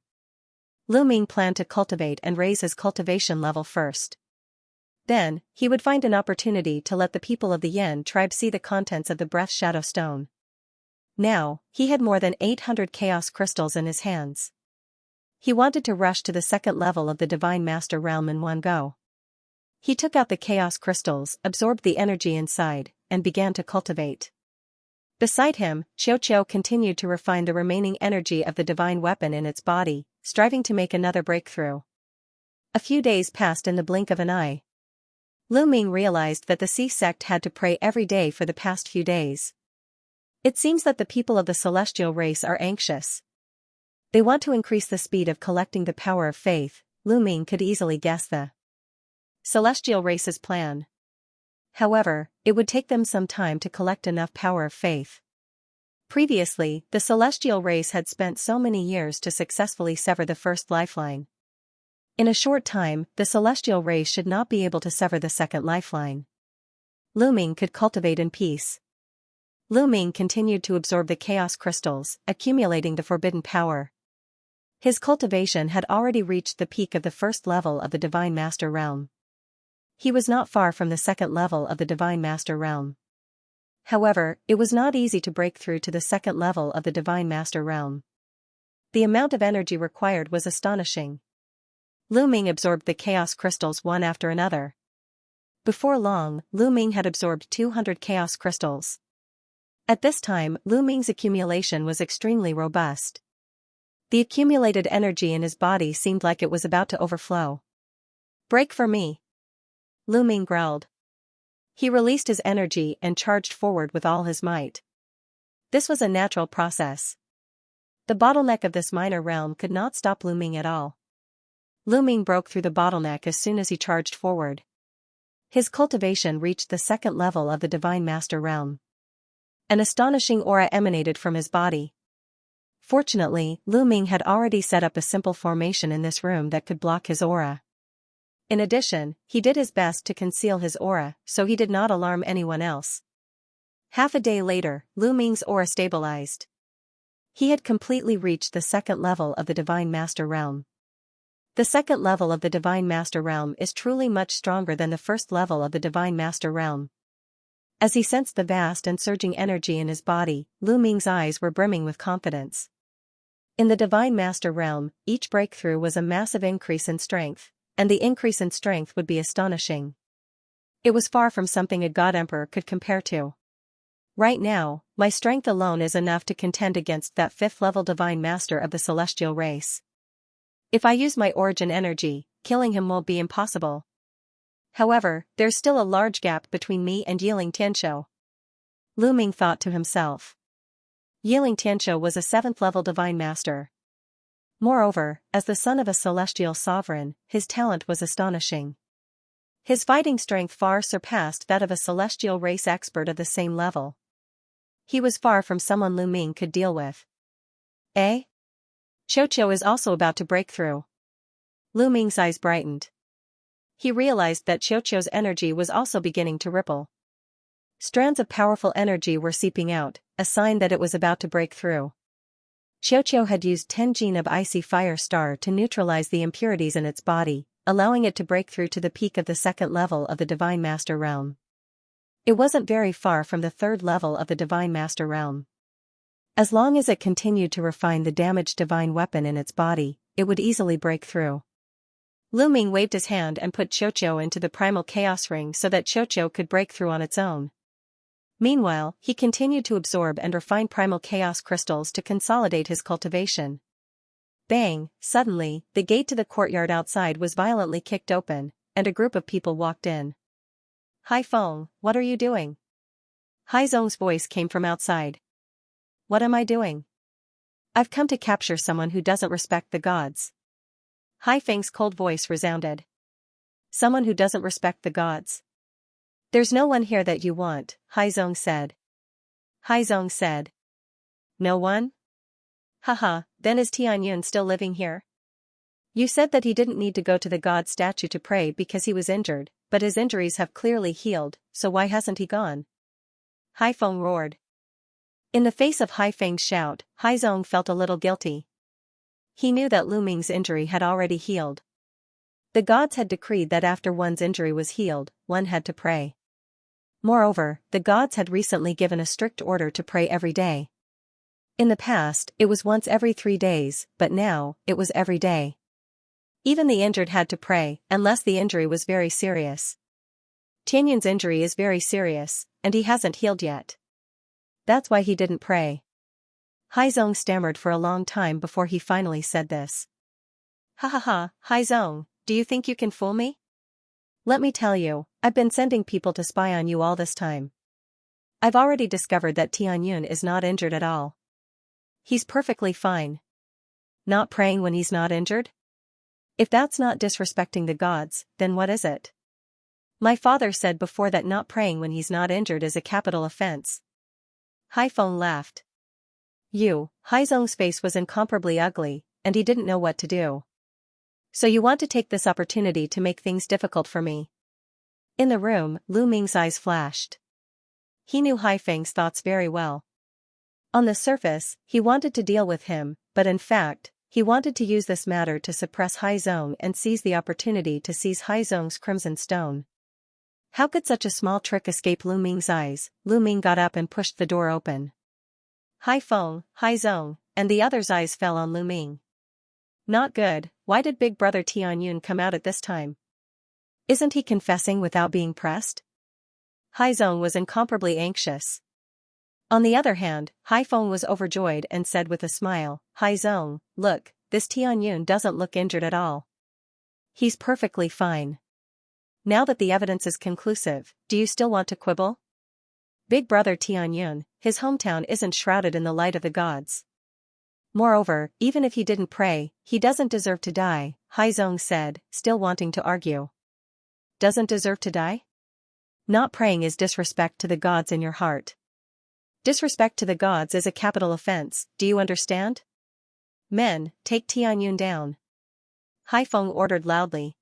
Lu Ming planned to cultivate and raise his cultivation level first. Then, he would find an opportunity to let the people of the Yen tribe see the contents of the breath shadow stone. Now, he had more than 800 chaos crystals in his hands. He wanted to rush to the second level of the Divine Master Realm in one go. He took out the chaos crystals, absorbed the energy inside, and began to cultivate. Beside him, Xiao continued to refine the remaining energy of the divine weapon in its body, striving to make another breakthrough. A few days passed in the blink of an eye. Lu Ming realized that the Sea Sect had to pray every day for the past few days. It seems that the people of the celestial race are anxious. They want to increase the speed of collecting the power of faith. Lu Ming could easily guess the celestial race's plan. However, it would take them some time to collect enough power of faith. Previously, the celestial race had spent so many years to successfully sever the first lifeline. In a short time, the celestial race should not be able to sever the second lifeline. Lu Ming could cultivate in peace. Lu Ming continued to absorb the chaos crystals, accumulating the forbidden power. His cultivation had already reached the peak of the first level of the Divine Master realm. He was not far from the second level of the Divine Master realm. However, it was not easy to break through to the second level of the Divine Master realm. The amount of energy required was astonishing. Lu Ming absorbed the chaos crystals one after another. Before long, Lu Ming had absorbed 200 chaos crystals. At this time, Lu Ming's accumulation was extremely robust. The accumulated energy in his body seemed like it was about to overflow. "Break for me," Lu Ming growled. He released his energy and charged forward with all his might. This was a natural process. The bottleneck of this minor realm could not stop Lu Ming at all. Lu Ming broke through the bottleneck as soon as he charged forward. His cultivation reached the second level of the Divine Master realm. An astonishing aura emanated from his body. Fortunately, Lu Ming had already set up a simple formation in this room that could block his aura. In addition, he did his best to conceal his aura so he did not alarm anyone else. Half a day later, Lu Ming's aura stabilized. He had completely reached the second level of the Divine Master realm. The second level of the Divine Master realm is truly much stronger than the first level of the Divine Master realm. As he sensed the vast and surging energy in his body, Lu Ming's eyes were brimming with confidence. In the Divine Master realm, each breakthrough was a massive increase in strength, and the increase in strength would be astonishing. It was far from something a God Emperor could compare to. Right now, my strength alone is enough to contend against that fifth-level Divine Master of the celestial race. If I use my origin energy, killing him won't be impossible. However, there's still a large gap between me and Yiling Tianqiu. Lu Ming thought to himself. Yiling Tianqiu was a 7th-level Divine Master. Moreover, as the son of a celestial sovereign, his talent was astonishing. His fighting strength far surpassed that of a celestial race expert of the same level. He was far from someone Lu Ming could deal with. Eh? Xianxia is also about to break through. Lu Ming's eyes brightened. He realized that Xianxia's energy was also beginning to ripple. Strands of powerful energy were seeping out, a sign that it was about to break through. Xianxia had used 10 gene of icy fire star to neutralize the impurities in its body, allowing it to break through to the peak of the second level of the Divine Master realm. It wasn't very far from the third level of the Divine Master realm. As long as it continued to refine the damaged divine weapon in its body, it would easily break through. Lu Ming waved his hand and put Xianxia into the primal chaos ring so that Xianxia could break through on its own. Meanwhile, he continued to absorb and refine primal chaos crystals to consolidate his cultivation. Bang! Suddenly, the gate to the courtyard outside was violently kicked open, and a group of people walked in. "Hai Feng, what are you doing?" Hai Zong's voice came from outside. "What am I doing? I've come to capture someone who doesn't respect the gods." Hai Feng's cold voice resounded. "Someone who doesn't respect the gods? There's no one here that you want," Hai Zong said. Hai Zong said. "No one? Haha, then is Tianyun still living here? You said that he didn't need to go to the god statue to pray because he was injured, but his injuries have clearly healed, so why hasn't he gone?" Hai Feng roared. In the face of Hai Feng's shout, Hai Zong felt a little guilty. He knew that Lu Ming's injury had already healed. The gods had decreed that after one's injury was healed, one had to pray. Moreover, the gods had recently given a strict order to pray every day. In the past, it was once every 3 days, but now, it was every day. Even the injured had to pray, unless the injury was very serious. Tianyun's injury is very serious, and he hasn't healed yet. That's why he didn't pray. Hai Zong stammered for a long time before he finally said this. "Ha ha ha, Hai Zong, do you think you can fool me? Let me tell you, I've been sending people to spy on you all this time. I've already discovered that Tianyun is not injured at all. He's perfectly fine. Not praying when he's not injured? If that's not disrespecting the gods, then what is it? My father said before that not praying when he's not injured is a capital offense." Hai Feng laughed. Hai Zong's face was incomparably ugly, and he didn't know what to do. "So you want to take this opportunity to make things difficult for me?" In the room, Lu Ming's eyes flashed. He knew Hai Feng's thoughts very well. On the surface, he wanted to deal with him, but in fact, He wanted to use this matter to suppress Haizong and seize the opportunity to seize Haizong's crimson stone. How could such a small trick escape Lu Ming's eyes? Lu Ming got up and pushed the door open. Haifeng, Haizong, and the other's eyes fell on Lu Ming. Not good. Why did Big Brother Tianyun come out at this time? Isn't he confessing without being pressed? Haizong was incomparably anxious. On the other hand, Haifeng was overjoyed and said with a smile, Haizong, look, this Tianyun doesn't look injured at all. He's perfectly fine. Now that the evidence is conclusive, do you still want to quibble? Big Brother Tianyun, his hometown isn't shrouded in the light of the gods. Moreover, even if he didn't pray, he doesn't deserve to die, Haizong said, still wanting to argue. Doesn't deserve to die? Not praying is disrespect to the gods in your heart. Disrespect to the gods is a capital offense, do you understand? Men, take Tianyun down. Haifeng ordered loudly.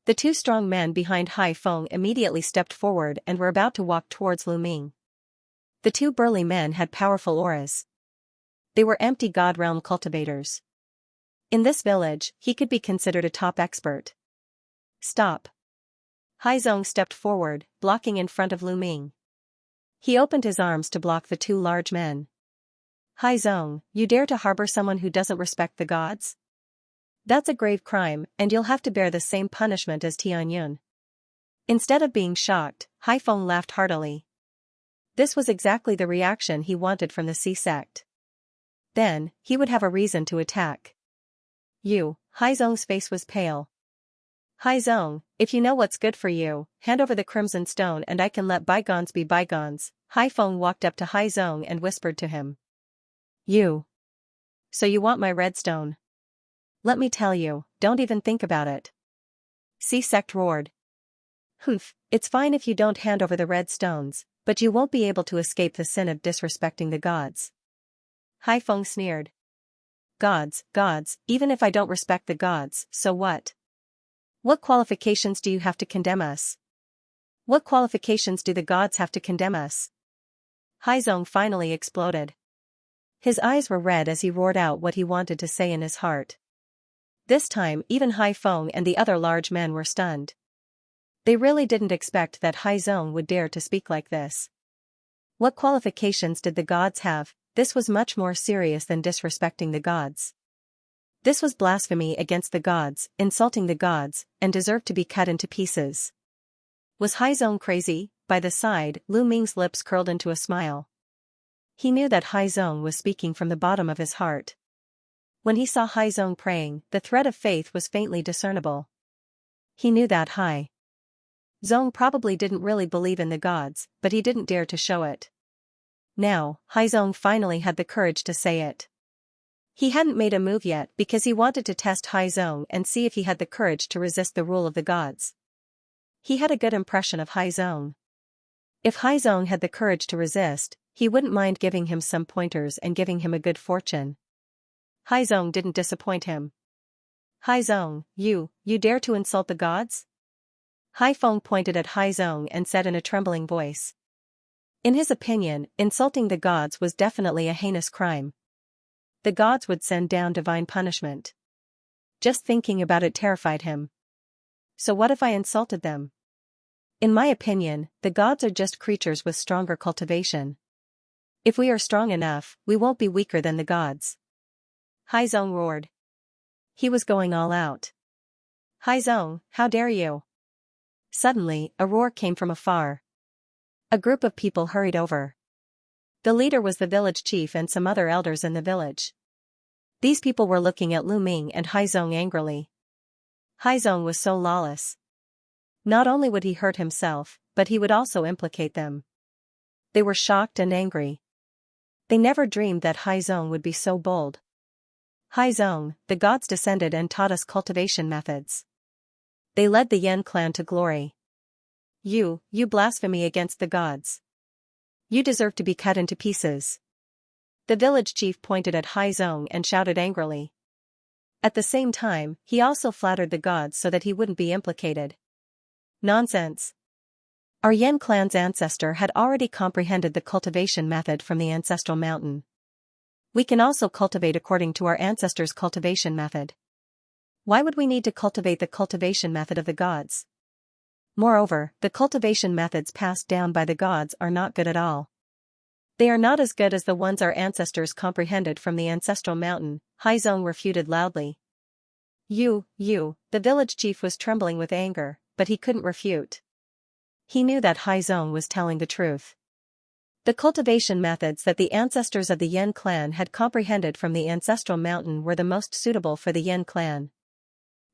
The two strong men behind Haifeng immediately stepped forward and were about to walk towards Lu Ming. The two burly men had powerful auras. They were empty god realm cultivators. In this village, he could be considered a top expert. Stop. Haizong stepped forward, blocking in front of Lu Ming. He opened his arms to block the two large men. Haizong, you dare to harbor someone who doesn't respect the gods? That's a grave crime, and you'll have to bear the same punishment as Tianyun. Instead of being shocked, Haifeng laughed heartily. This was exactly the reaction he wanted from the Sea sect. Then, he would have a reason to attack. Haizong's face was pale. Haizong, if you know what's good for you, hand over the crimson stone and I can let bygones be bygones. Haifeng walked up to Haizong and whispered to him. So you want my red stone? Let me tell you, don't even think about it. Sea sect roared. Humph, it's fine if you don't hand over the red stones, but you won't be able to escape the sin of disrespecting the gods. Haifeng sneered. Gods, even if I don't respect the gods, so what? What qualifications do you have to condemn us? What qualifications do the gods have to condemn us? Haizong finally exploded. His eyes were red as he roared out what he wanted to say in his heart. This time even Haifeng and the other large men were stunned. They really didn't expect that Haizong would dare to speak like this. What qualifications did the gods have? This was much more serious than disrespecting the gods. This was blasphemy against the gods, insulting the gods, and deserved to be cut into pieces. Was Haizong crazy? By the side, Lu Ming's lips curled into a smile. He knew that Haizong was speaking from the bottom of his heart. When he saw Haizong praying, the thread of faith was faintly discernible. He knew that Haizong probably didn't really believe in the gods, but he didn't dare to show it. Now, Haizong finally had the courage to say it. He hadn't made a move yet because he wanted to test Haizong and see if he had the courage to resist the rule of the gods. He had a good impression of Haizong. If Haizong had the courage to resist, he wouldn't mind giving him some pointers and giving him a good fortune. Haizong didn't disappoint him. Haizong, you dare to insult the gods? Haifeng pointed at Haizong and said in a trembling voice. In his opinion, insulting the gods was definitely a heinous crime. The gods would send down divine punishment. Just thinking about it terrified him. So what if I insulted them? In my opinion, the gods are just creatures with stronger cultivation. If we are strong enough, we won't be weaker than the gods. Haizong roared. He was going all out. Haizong, how dare you? Suddenly, a roar came from afar. A group of people hurried over. The leader was the village chief and some other elders in the village. These people were looking at Lu Ming and Haizong angrily. Haizong was so lawless. Not only would he hurt himself, but he would also implicate them. They were shocked and angry. They never dreamed that Haizong would be so bold. Haizong, the gods descended and taught us cultivation methods. They led the Yan clan to glory. You blasphemy against the gods. You deserve to be cut into pieces. The village chief pointed at Haizong and shouted angrily. At the same time, he also flattered the gods so that he wouldn't be implicated. Nonsense. Our Yan clan's ancestor had already comprehended the cultivation method from the ancestral mountain. We can also cultivate according to our ancestors' cultivation method. Why would we need to cultivate the cultivation method of the gods? Moreover, the cultivation methods passed down by the gods are not good at all. They are not as good as the ones our ancestors comprehended from the ancestral mountain, Haizong refuted loudly. The village chief was trembling with anger, but he couldn't refute. He knew that Haizong was telling the truth. The cultivation methods that the ancestors of the Yen clan had comprehended from the ancestral mountain were the most suitable for the Yen clan.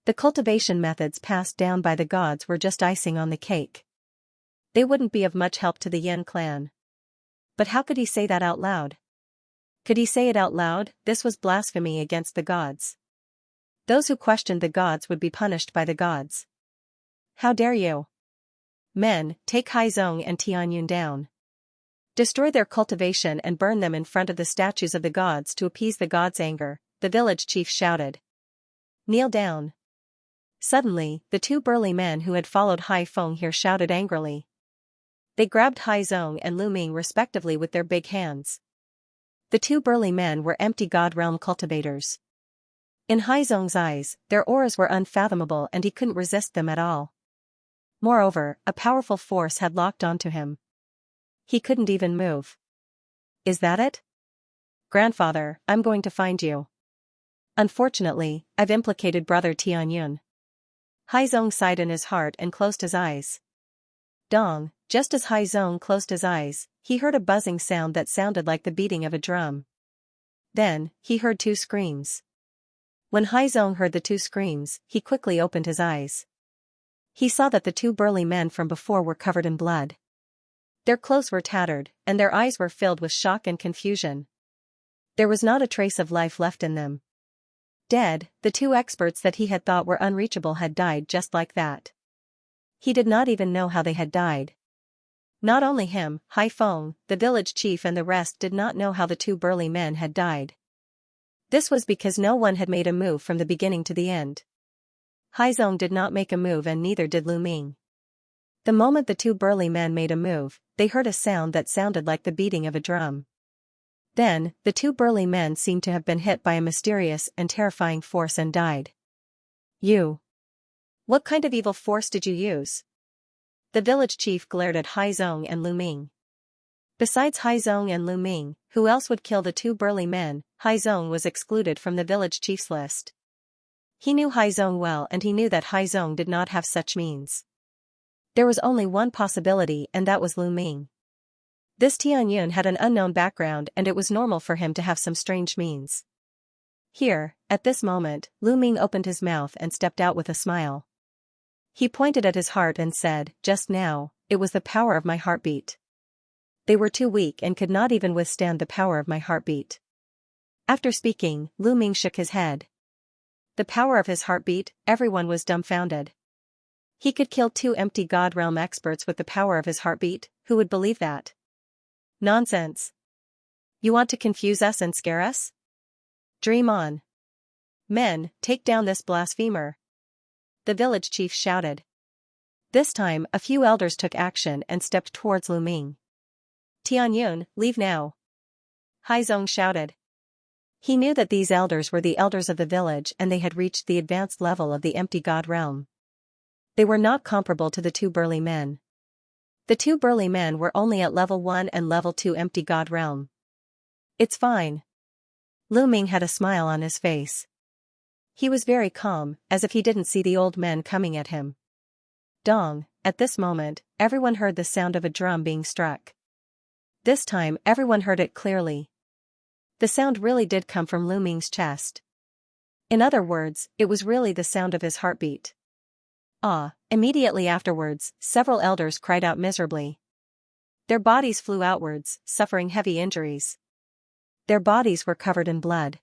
The cultivation methods passed down by the gods were just icing on the cake. They wouldn't be of much help to the Yen clan. But how could he say that out loud? Could he say it out loud? This was blasphemy against the gods. Those who questioned the gods would be punished by the gods. How dare you? Men, take Haizong and Tianyun down. Destroy their cultivation and burn them in front of the statues of the gods to appease the gods' anger, the village chief shouted. Kneel down. Suddenly, the two burly men who had followed Hai Feng here shouted angrily. They grabbed Haizong and Lu Ming respectively with their big hands. The two burly men were empty god realm cultivators. In Haizong's eyes, their auras were unfathomable and he couldn't resist them at all. Moreover, a powerful force had locked onto him. He couldn't even move. Is that it? Grandfather, I'm going to find you. Unfortunately, I've implicated brother Tianyun. Haizong sighed in his heart and closed his eyes. Dong, just as Haizong closed his eyes, he heard a buzzing sound that sounded like the beating of a drum. Then, he heard two screams. When Haizong heard the two screams, he quickly opened his eyes. He saw that the two burly men from before were covered in blood. Their clothes were tattered, and their eyes were filled with shock and confusion. There was not a trace of life left in them. Dead, the two experts that he had thought were unreachable had died just like that. He did not even know how they had died. Not only him, Hai Feng, the village chief and the rest did not know how the two burly men had died. This was because no one had made a move from the beginning to the end. Haizong did not make a move and neither did Lu Ming. The moment the two burly men made a move, they heard a sound that sounded like the beating of a drum. Then, the two burly men seemed to have been hit by a mysterious and terrifying force and died. You. What kind of evil force did you use? The village chief glared at Haizong and Lu Ming. Besides Haizong and Lu Ming, who else would kill the two burly men? Haizong was excluded from the village chief's list. He knew Haizong well and he knew that Haizong did not have such means. There was only one possibility and that was Lu Ming. This Tianyun had an unknown background and it was normal for him to have some strange means. Here, at this moment, Lu Ming opened his mouth and stepped out with a smile. He pointed at his heart and said, "Just now, it was the power of my heartbeat. They were too weak and could not even withstand the power of my heartbeat." After speaking, Lu Ming shook his head. The power of his heartbeat, everyone was dumbfounded. He could kill two empty god realm experts with the power of his heartbeat, who would believe that? Nonsense. You want to confuse us and scare us? Dream on. Men, take down this blasphemer. The village chief shouted. This time, a few elders took action and stepped towards Lu Ming. Tianyun, leave now. Haizong shouted. He knew that these elders were the elders of the village and they had reached the advanced level of the empty god realm. They were not comparable to the two burly men. The two burly men were only at level 1 and level 2 empty god realm. It's fine. Lu Ming had a smile on his face. He was very calm, as if he didn't see the old men coming at him. Dong, at this moment, everyone heard the sound of a drum being struck. This time everyone heard it clearly. The sound really did come from Lu Ming's chest. In other words, it was really the sound of his heartbeat. Immediately afterwards, several elders cried out miserably. Their bodies flew outwards, suffering heavy injuries. Their bodies were covered in blood.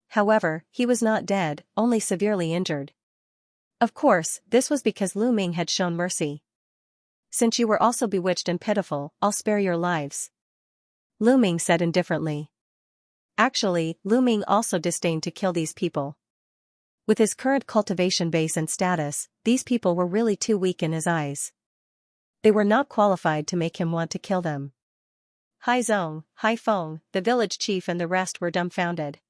However, he was not dead, only severely injured. Of course, this was because Lu Ming had shown mercy. Since you were also bewitched and pitiful, I'll spare your lives. Lu Ming said indifferently. Actually, Lu Ming also disdained to kill these people. With his current cultivation base and status, these people were really too weak in his eyes. They were not qualified to make him want to kill them. Haizong, Haifeng, the village chief and the rest were dumbfounded.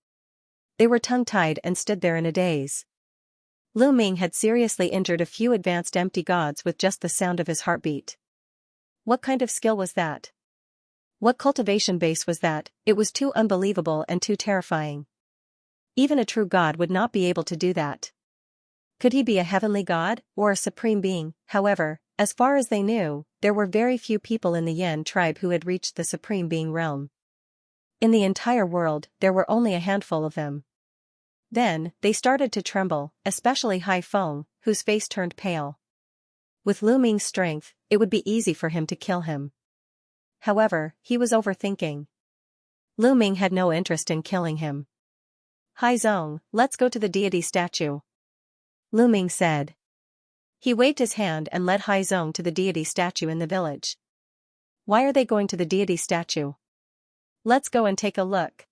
They were tongue-tied and stood there in a daze. Lu Ming had seriously injured a few advanced empty gods with just the sound of his heartbeat. What kind of skill was that? What cultivation base was that? It was too unbelievable and too terrifying. Even a true god would not be able to do that. Could he be a heavenly god, or a supreme being? However, as far as they knew, there were very few people in the Yan tribe who had reached the supreme being realm. In the entire world, there were only a handful of them. Then, they started to tremble, especially Haifeng, whose face turned pale. With Lu Ming's strength, it would be easy for him to kill him. However, he was overthinking. Lu Ming had no interest in killing him. Haizong, let's go to the deity statue. Lu Ming said. He waved his hand and led Haizong to the deity statue in the village. Why are they going to the deity statue? Let's go and take a look.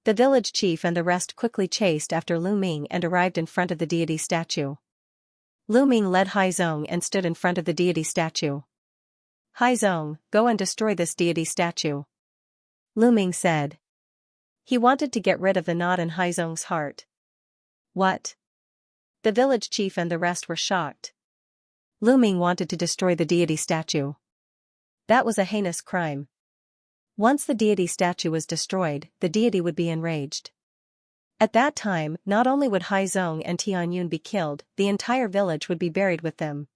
The village chief and the rest quickly chased after Lu Ming and arrived in front of the deity statue. Lu Ming led Haizong and stood in front of the deity statue. Haizong, go and destroy this deity statue. Lu Ming said. He wanted to get rid of the knot in Haizong's heart. What? The village chief and the rest were shocked. Lu Ming wanted to destroy the deity statue. That was a heinous crime. Once the deity statue was destroyed, the deity would be enraged. At that time, not only would Haizong and Tianyun be killed, the entire village would be buried with them.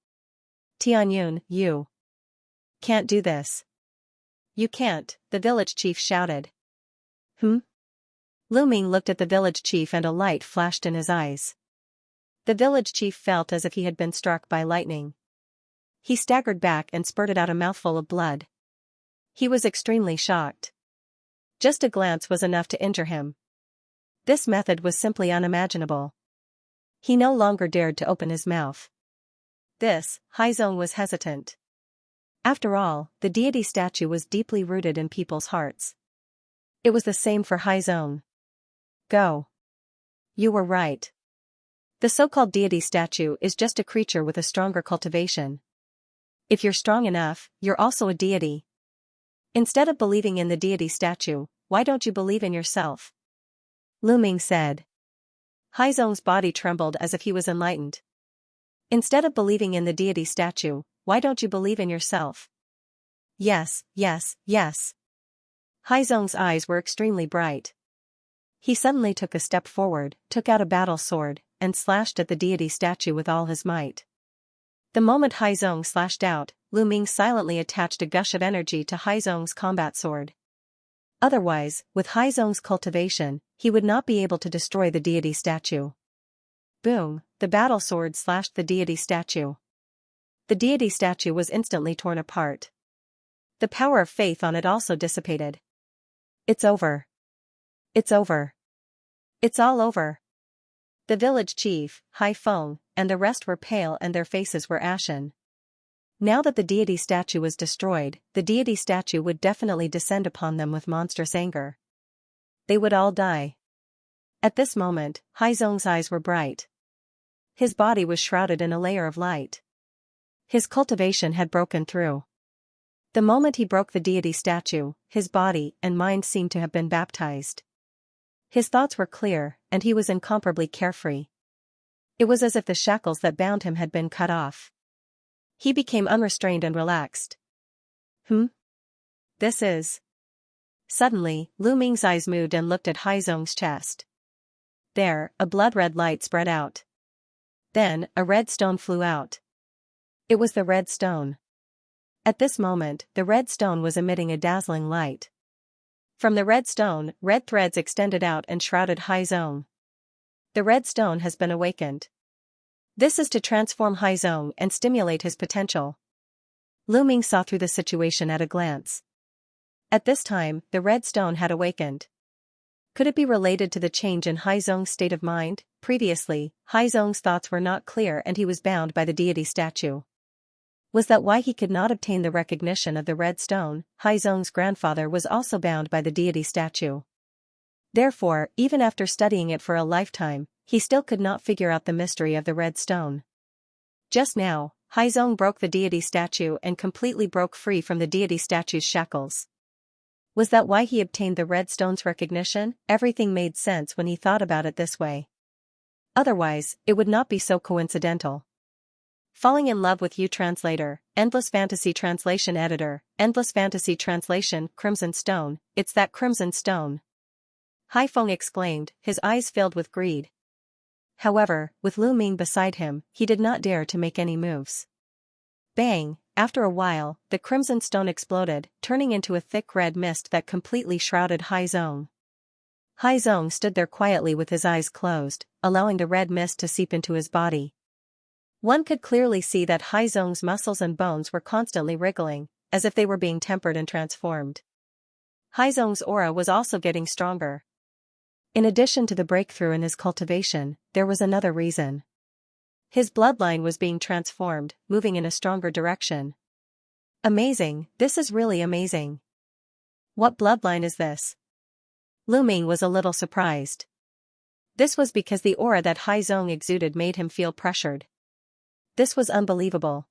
Tianyun, you can't do this. You can't, the village chief shouted. Lu Ming looked at the village chief and a light flashed in his eyes. The village chief felt as if he had been struck by lightning. He staggered back and spurted out a mouthful of blood. He was extremely shocked. Just a glance was enough to injure him. This method was simply unimaginable. He no longer dared to open his mouth. Haizong was hesitant. After all, the deity statue was deeply rooted in people's hearts. It was the same for Haizong. Go. You were right. The so-called deity statue is just a creature with a stronger cultivation. If you're strong enough, you're also a deity. Instead of believing in the deity statue, why don't you believe in yourself? Lu Ming said. Haizong's body trembled as if he was enlightened. Instead of believing in the deity statue, why don't you believe in yourself? Yes, yes, yes. Haizong's eyes were extremely bright. He suddenly took a step forward, took out a battle sword, and slashed at the deity statue with all his might. The moment Haizong slashed out, Lu Ming silently attached a gush of energy to Haizong's combat sword. Otherwise, with Haizong's cultivation, he would not be able to destroy the deity statue. Boom, the battle sword slashed the deity statue. The deity statue was instantly torn apart. The power of faith on it also dissipated. It's over. It's over. It's all over. The village chief, Haifeng, and the rest were pale and their faces were ashen. Now that the deity statue was destroyed, the deity statue would definitely descend upon them with monstrous anger. They would all die. At this moment, Haizong's eyes were bright. His body was shrouded in a layer of light. His cultivation had broken through. The moment he broke the deity statue, his body and mind seemed to have been baptized. His thoughts were clear, and he was incomparably carefree. It was as if the shackles that bound him had been cut off. He became unrestrained and relaxed. This is... Suddenly, Lu Ming's eyes moved and looked at Haizong's chest. There, a blood-red light spread out. Then, a red stone flew out. It was the red stone. At this moment, the red stone was emitting a dazzling light. From the red stone, red threads extended out and shrouded Haizong. The red stone has been awakened. This is to transform Haizong and stimulate his potential. Lu Ming saw through the situation at a glance. At this time, the red stone had awakened. Could it be related to the change in Haizong's state of mind? Previously, Haizong's thoughts were not clear and he was bound by the deity statue. Was that why he could not obtain the recognition of the red stone? Haizong's grandfather was also bound by the deity statue. Therefore, even after studying it for a lifetime, he still could not figure out the mystery of the red stone. Just now, Haizong broke the deity statue and completely broke free from the deity statue's shackles. Was that why he obtained the red stone's recognition? Everything made sense when he thought about it this way. Otherwise, it would not be so coincidental. Falling in love with you. Translator, Endless Fantasy Translation Editor, Endless Fantasy Translation, Crimson Stone, it's that crimson stone. Haifeng exclaimed, his eyes filled with greed. However, with Lu Ming beside him, he did not dare to make any moves. Bang! After a while, the crimson stone exploded, turning into a thick red mist that completely shrouded Haizong. Haizong stood there quietly with his eyes closed, allowing the red mist to seep into his body. One could clearly see that Haizong's muscles and bones were constantly wriggling, as if they were being tempered and transformed. Haizong's aura was also getting stronger. In addition to the breakthrough in his cultivation, there was another reason. His bloodline was being transformed, moving in a stronger direction. Amazing, this is really amazing. What bloodline is this? Lu Ming was a little surprised. This was because the aura that Haizong exuded made him feel pressured. This was unbelievable.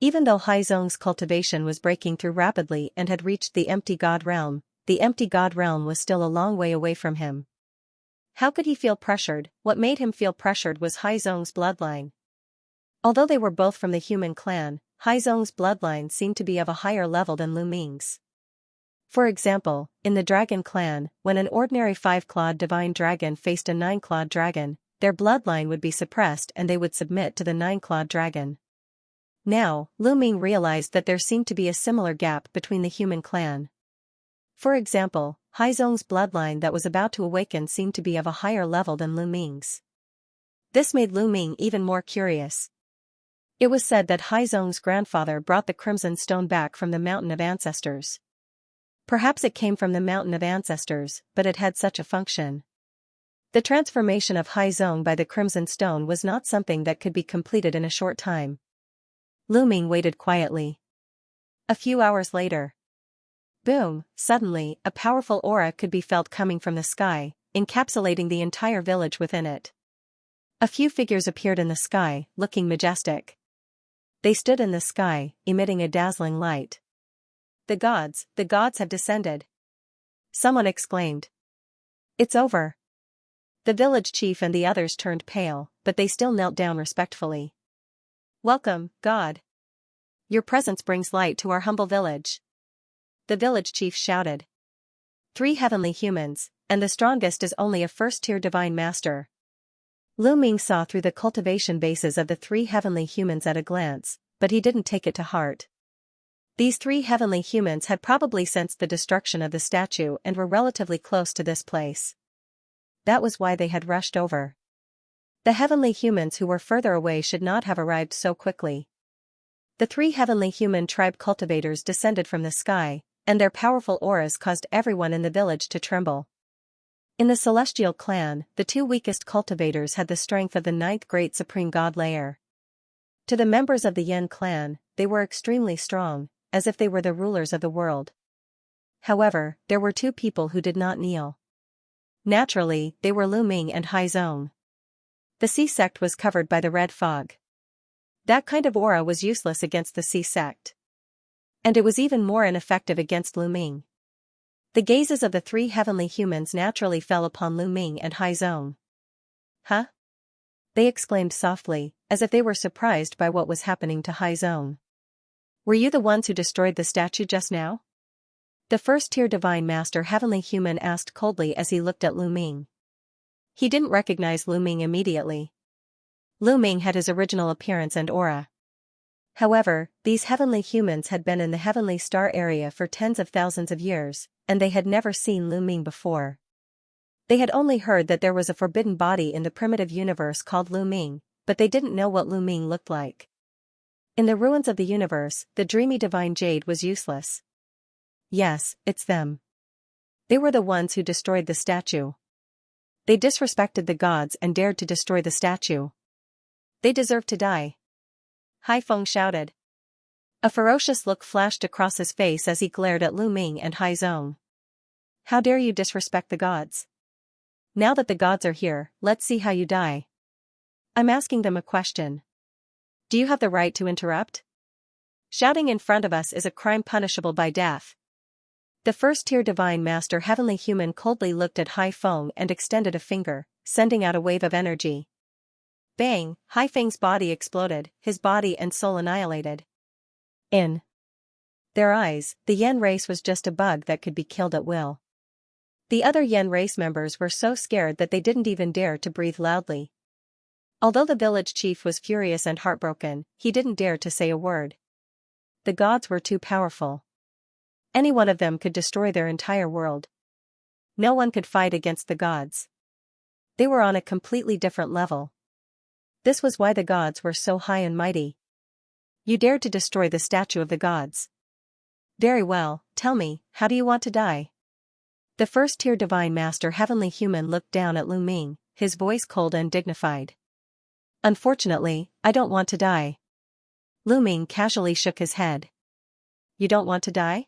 Even though Haizong's cultivation was breaking through rapidly and had reached the empty god realm, the empty god realm was still a long way away from him. How could he feel pressured? What made him feel pressured was Haizong's bloodline. Although they were both from the human clan, Haizong's bloodline seemed to be of a higher level than Lu Ming's. For example, in the dragon clan, when an ordinary 5-clawed divine dragon faced a 9-clawed dragon, their bloodline would be suppressed and they would submit to the 9-clawed dragon. Now, Lu Ming realized that there seemed to be a similar gap between the human clan. For example, Haizong's bloodline that was about to awaken seemed to be of a higher level than Lu Ming's. This made Lu Ming even more curious. It was said that Haizong's grandfather brought the Crimson Stone back from the Mountain of Ancestors. Perhaps it came from the Mountain of Ancestors, but it had such a function. The transformation of Haizong by the Crimson Stone was not something that could be completed in a short time. Lu Ming waited quietly. A few hours later. Boom! Suddenly, a powerful aura could be felt coming from the sky, encapsulating the entire village within it. A few figures appeared in the sky, looking majestic. They stood in the sky, emitting a dazzling light. The gods have descended. Someone exclaimed. It's over. The village chief and the others turned pale, but they still knelt down respectfully. Welcome, God. Your presence brings light to our humble village. The village chief shouted. 3 heavenly humans, and the strongest is only a first-tier divine master. Lu Ming saw through the cultivation bases of the 3 heavenly humans at a glance, but he didn't take it to heart. These 3 heavenly humans had probably sensed the destruction of the statue and were relatively close to this place. That was why they had rushed over. The heavenly humans who were further away should not have arrived so quickly. The 3 heavenly human tribe cultivators descended from the sky, and their powerful auras caused everyone in the village to tremble. In the celestial clan, the 2 weakest cultivators had the strength of the 9th great supreme god layer. To the members of the Yen clan, they were extremely strong, as if they were the rulers of the world. However, there were 2 people who did not kneel. Naturally, they were Lu Ming and Haizong. The sea sect was covered by the red fog. That kind of aura was useless against the sea sect. And it was even more ineffective against Lu Ming. The gazes of the 3 heavenly humans naturally fell upon Lu Ming and Haizong. Huh? They exclaimed softly, as if they were surprised by what was happening to Haizong. Were you the ones who destroyed the statue just now? The first-tier divine master heavenly human asked coldly as he looked at Lu Ming. He didn't recognize Lu Ming immediately. Lu Ming had his original appearance and aura. However, these heavenly humans had been in the heavenly star area for tens of thousands of years, and they had never seen Lu Ming before. They had only heard that there was a forbidden body in the primitive universe called Lu Ming, but they didn't know what Lu Ming looked like. In the ruins of the universe, the dreamy divine jade was useless. Yes, it's them. They were the ones who destroyed the statue. They disrespected the gods and dared to destroy the statue. They deserve to die. Haifeng shouted. A ferocious look flashed across his face as he glared at Lu Ming and Haizong. How dare you disrespect the gods? Now that the gods are here, let's see how you die. I'm asking them a question. Do you have the right to interrupt? Shouting in front of us is a crime punishable by death. The first-tier Divine Master Heavenly Human coldly looked at Hai Feng and extended a finger, sending out a wave of energy. Bang! Hai Feng's body exploded, his body and soul annihilated. In their eyes, the Yen race was just a bug that could be killed at will. The other Yen race members were so scared that they didn't even dare to breathe loudly. Although the village chief was furious and heartbroken, he didn't dare to say a word. The gods were too powerful. Any one of them could destroy their entire world. No one could fight against the gods. They were on a completely different level. This was why the gods were so high and mighty. You dared to destroy the statue of the gods. Very well, tell me, how do you want to die? The first-tier Divine Master Heavenly Human looked down at Lu Ming, his voice cold and dignified. Unfortunately, I don't want to die. Lu Ming casually shook his head. You don't want to die?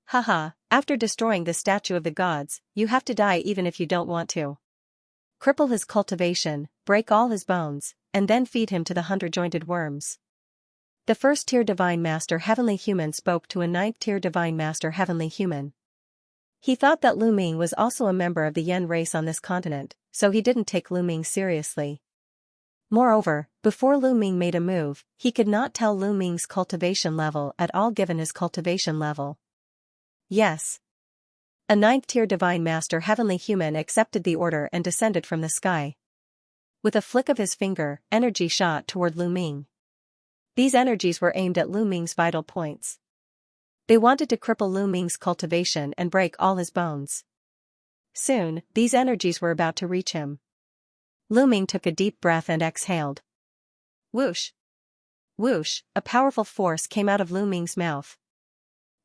Haha, after destroying the statue of the gods, you have to die even if you don't want to. Cripple his cultivation, break all his bones, and then feed him to the 100-jointed worms. The first-tier Divine Master Heavenly Human spoke to a 9th-tier Divine Master Heavenly Human. He thought that Lu Ming was also a member of the Yen race on this continent, so he didn't take Lu Ming seriously. Moreover, before Lu Ming made a move, he could not tell Lu Ming's cultivation level at all given his cultivation level. Yes. A 9th-tier Divine Master Heavenly Human accepted the order and descended from the sky. With a flick of his finger, energy shot toward Lu Ming. These energies were aimed at Lu Ming's vital points. They wanted to cripple Lu Ming's cultivation and break all his bones. Soon, these energies were about to reach him. Lu Ming took a deep breath and exhaled. Whoosh! Whoosh! A powerful force came out of Lu Ming's mouth.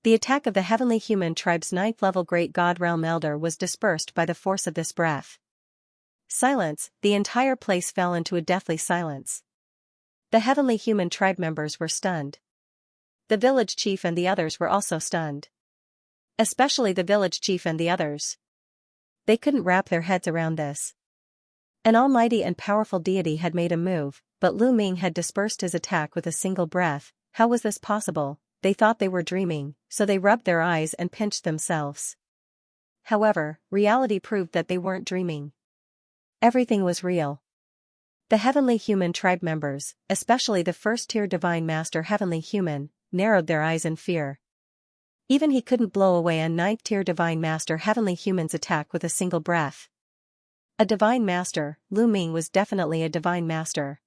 The attack of the Heavenly Human Tribe's 9th-level Great God Realm Elder was dispersed by the force of this breath. Silence, the entire place fell into a deathly silence. The Heavenly Human Tribe members were stunned. The village chief and the others were also stunned. Especially the village chief and the others. They couldn't wrap their heads around this. An almighty and powerful deity had made a move, but Lu Ming had dispersed his attack with a single breath. How was this possible? They thought they were dreaming, so they rubbed their eyes and pinched themselves. However, reality proved that they weren't dreaming. Everything was real. The Heavenly Human Tribe members, especially the first-tier Divine Master Heavenly Human, narrowed their eyes in fear. Even he couldn't blow away a 9th-tier Divine Master Heavenly Human's attack with a single breath. A Divine Master, Lu Ming was definitely a Divine Master.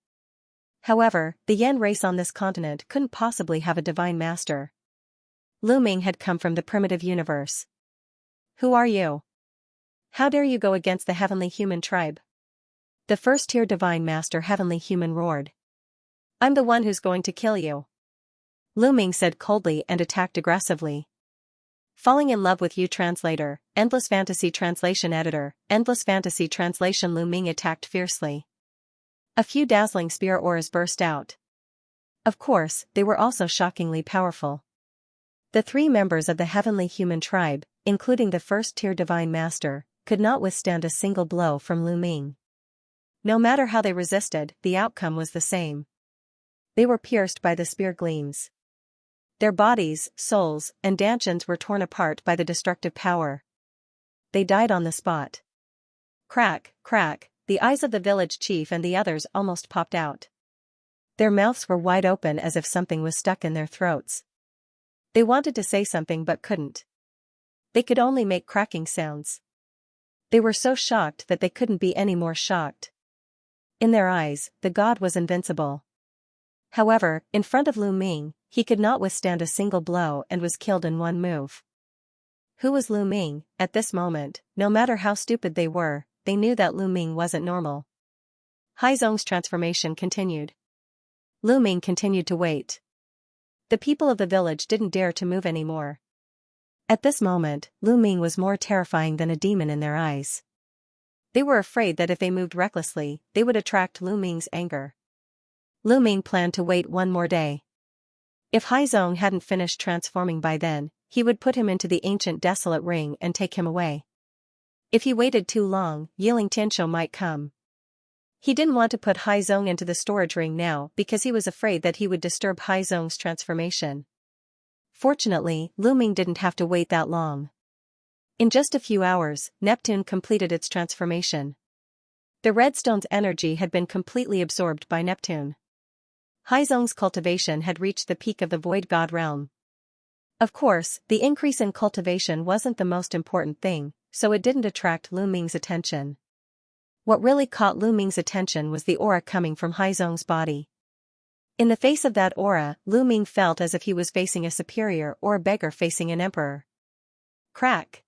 However, the Yen race on this continent couldn't possibly have a Divine Master. Lu Ming had come from the primitive universe. Who are you? How dare you go against the Heavenly Human Tribe? The first-tier Divine Master Heavenly Human roared. I'm the one who's going to kill you. Lu Ming said coldly and attacked aggressively. Falling in love with you translator, Endless Fantasy Translation editor, Endless Fantasy Translation. Lu Ming attacked fiercely. A few dazzling spear auras burst out. Of course, they were also shockingly powerful. The 3 members of the Heavenly Human Tribe, including the first-tier Divine Master, could not withstand a single blow from Lu Ming. No matter how they resisted, the outcome was the same. They were pierced by the spear gleams. Their bodies, souls, and dantians were torn apart by the destructive power. They died on the spot. Crack, crack, the eyes of the village chief and the others almost popped out. Their mouths were wide open as if something was stuck in their throats. They wanted to say something but couldn't. They could only make cracking sounds. They were so shocked that they couldn't be any more shocked. In their eyes, the god was invincible. However, in front of Lu Ming, he could not withstand a single blow and was killed in one move. Who was Lu Ming? At this moment, no matter how stupid they were, they knew that Lu Ming wasn't normal. Hai Zong's transformation continued. Lu Ming continued to wait. The people of the village didn't dare to move anymore. At this moment, Lu Ming was more terrifying than a demon in their eyes. They were afraid that if they moved recklessly, they would attract Lu Ming's anger. Lu Ming planned to wait one more day. If Hai Zong hadn't finished transforming by then, he would put him into the ancient desolate ring and take him away. If he waited too long, Yiling Tianshou might come. He didn't want to put Hai Zong into the storage ring now because he was afraid that he would disturb Hai Zong's transformation. Fortunately, Lu Ming didn't have to wait that long. In just a few hours, Neptune completed its transformation. The redstone's energy had been completely absorbed by Neptune. Haizong's cultivation had reached the peak of the void god realm. Of course, the increase in cultivation wasn't the most important thing, so it didn't attract Lu Ming's attention. What really caught Lu Ming's attention was the aura coming from Haizong's body. In the face of that aura, Lu Ming felt as if he was facing a superior or a beggar facing an emperor. Crack.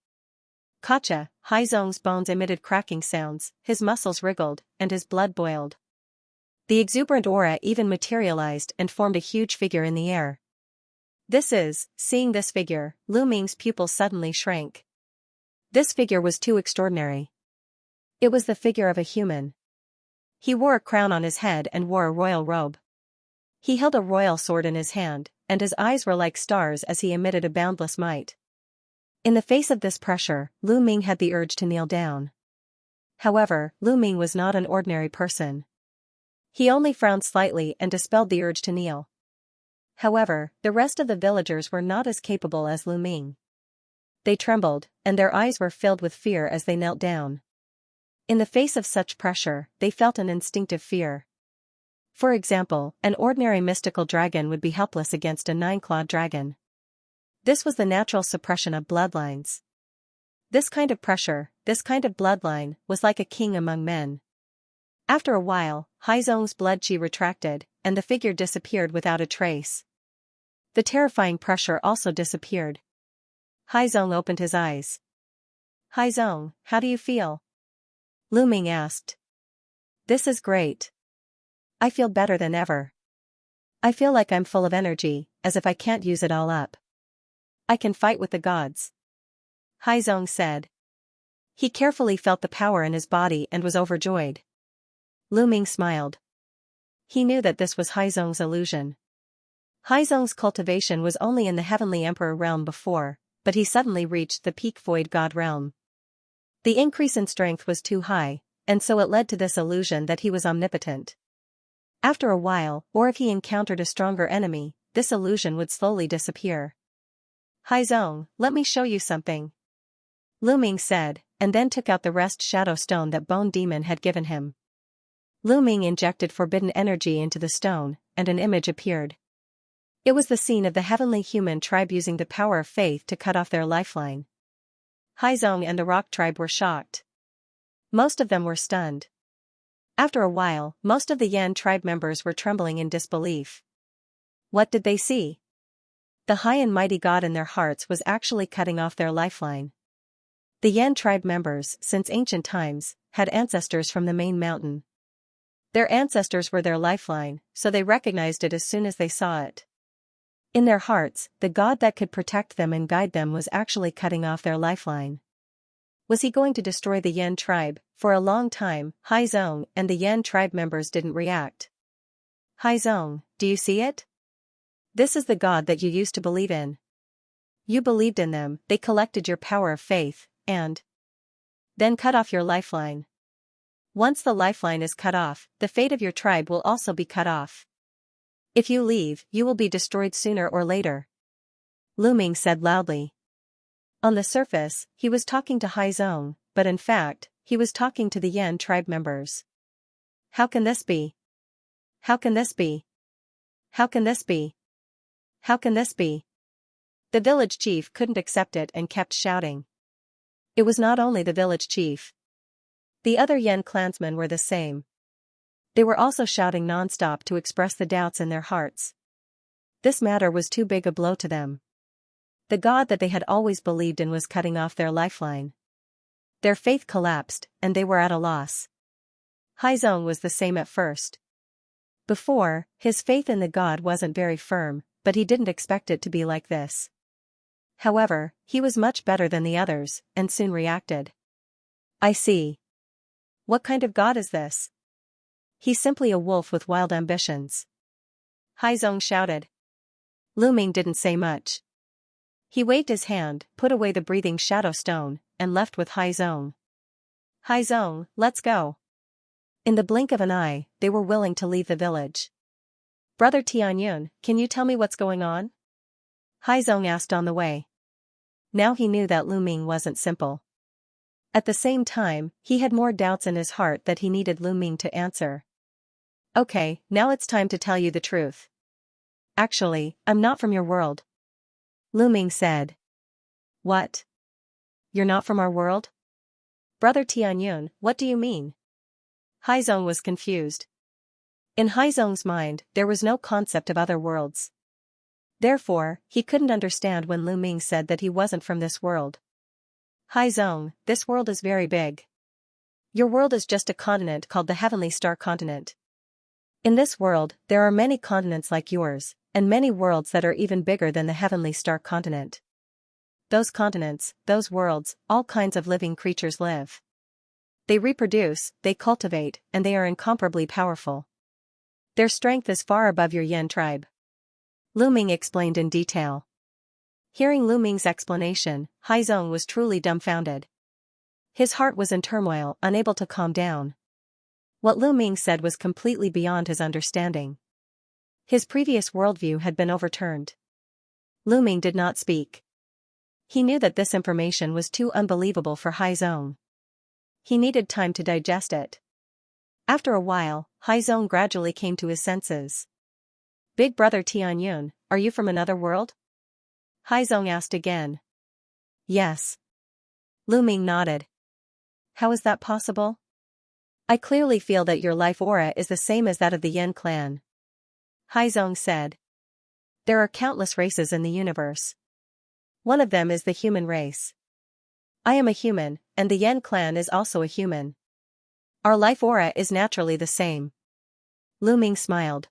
Kacha, Haizong's bones emitted cracking sounds, his muscles wriggled, and his blood boiled. The exuberant aura even materialized and formed a huge figure in the air. Seeing this figure, Lu Ming's pupils suddenly shrank. This figure was too extraordinary. It was the figure of a human. He wore a crown on his head and wore a royal robe. He held a royal sword in his hand, and his eyes were like stars as he emitted a boundless might. In the face of this pressure, Lu Ming had the urge to kneel down. However, Lu Ming was not an ordinary person. He only frowned slightly and dispelled the urge to kneel. However, the rest of the villagers were not as capable as Lu Ming. They trembled, and their eyes were filled with fear as they knelt down. In the face of such pressure, they felt an instinctive fear. For example, an ordinary mystical dragon would be helpless against a nine-clawed dragon. This was the natural suppression of bloodlines. This kind of pressure, this kind of bloodline, was like a king among men. After a while, Haizong's blood chi retracted, and the figure disappeared without a trace. The terrifying pressure also disappeared. Haizong opened his eyes. Haizong, how do you feel? Lu Ming asked. This is great. I feel better than ever. I feel like I'm full of energy, as if I can't use it all up. I can fight with the gods. Haizong said. He carefully felt the power in his body and was overjoyed. Lu Ming smiled. He knew that this was Haizong's illusion. Haizong's cultivation was only in the heavenly emperor realm before, but he suddenly reached the peak void god realm. The increase in strength was too high, and so it led to this illusion that he was omnipotent. After a while, or if he encountered a stronger enemy, this illusion would slowly disappear. Haizong, let me show you something. Lu Ming said, and then took out the rest shadow stone that Bone Demon had given him. Lu Ming injected forbidden energy into the stone, and an image appeared. It was the scene of the heavenly human tribe using the power of faith to cut off their lifeline. Haizong and the rock tribe were shocked. Most of them were stunned. After a while, most of the Yan tribe members were trembling in disbelief. What did they see? The high and mighty god in their hearts was actually cutting off their lifeline. The Yan tribe members, since ancient times, had ancestors from the main mountain. Their ancestors were their lifeline, so they recognized it as soon as they saw it. In their hearts, the god that could protect them and guide them was actually cutting off their lifeline. Was he going to destroy the Yan tribe? For a long time, Haizong and the Yan tribe members didn't react. Haizong, do you see it? This is the god that you used to believe in. You believed in them, they collected your power of faith, and then cut off your lifeline. Once the lifeline is cut off, the fate of your tribe will also be cut off. If you leave, you will be destroyed sooner or later. Lu Ming said loudly. On the surface, he was talking to Haizong, but in fact, he was talking to the Yan tribe members. How can this be? How can this be? How can this be? How can this be? The village chief couldn't accept it and kept shouting. It was not only the village chief. The other Yan clansmen were the same. They were also shouting non-stop to express the doubts in their hearts. This matter was too big a blow to them. The god that they had always believed in was cutting off their lifeline. Their faith collapsed, and they were at a loss. Haizong was the same at first. Before, his faith in the god wasn't very firm, but he didn't expect it to be like this. However, he was much better than the others, and soon reacted. I see. What kind of god is this? He's simply a wolf with wild ambitions. Haizong shouted. Lu Ming didn't say much. He waved his hand, put away the breathing shadow stone, and left with Haizong. Haizong, let's go. In the blink of an eye, they were willing to leave the village. Brother Tianyun, can you tell me what's going on? Haizong asked on the way. Now he knew that Lu Ming wasn't simple. At the same time, he had more doubts in his heart that he needed Lu Ming to answer. Okay, now it's time to tell you the truth. Actually, I'm not from your world. Lu Ming said. What? You're not from our world? Brother Tianyun, what do you mean? Haizong was confused. In Haizong's mind, there was no concept of other worlds. Therefore, he couldn't understand when Lu Ming said that he wasn't from this world. Haizong, this world is very big. Your world is just a continent called the Heavenly Star Continent. In this world, there are many continents like yours, and many worlds that are even bigger than the Heavenly Star Continent. Those continents, those worlds, all kinds of living creatures live. They reproduce, they cultivate, and they are incomparably powerful. Their strength is far above your Yen tribe. Lu Ming explained in detail. Hearing Lu Ming's explanation, Haizong was truly dumbfounded. His heart was in turmoil, unable to calm down. What Lu Ming said was completely beyond his understanding. His previous worldview had been overturned. Lu Ming did not speak. He knew that this information was too unbelievable for Haizong. He needed time to digest it. After a while, Haizong gradually came to his senses. Big brother Tianyun, are you from another world? Haizong asked again. Yes. Lu Ming nodded. How is that possible? I clearly feel that your life aura is the same as that of the Yen clan. Haizong said. There are countless races in the universe. One of them is the human race. I am a human, and the Yen clan is also a human. Our life aura is naturally the same. Lu Ming smiled.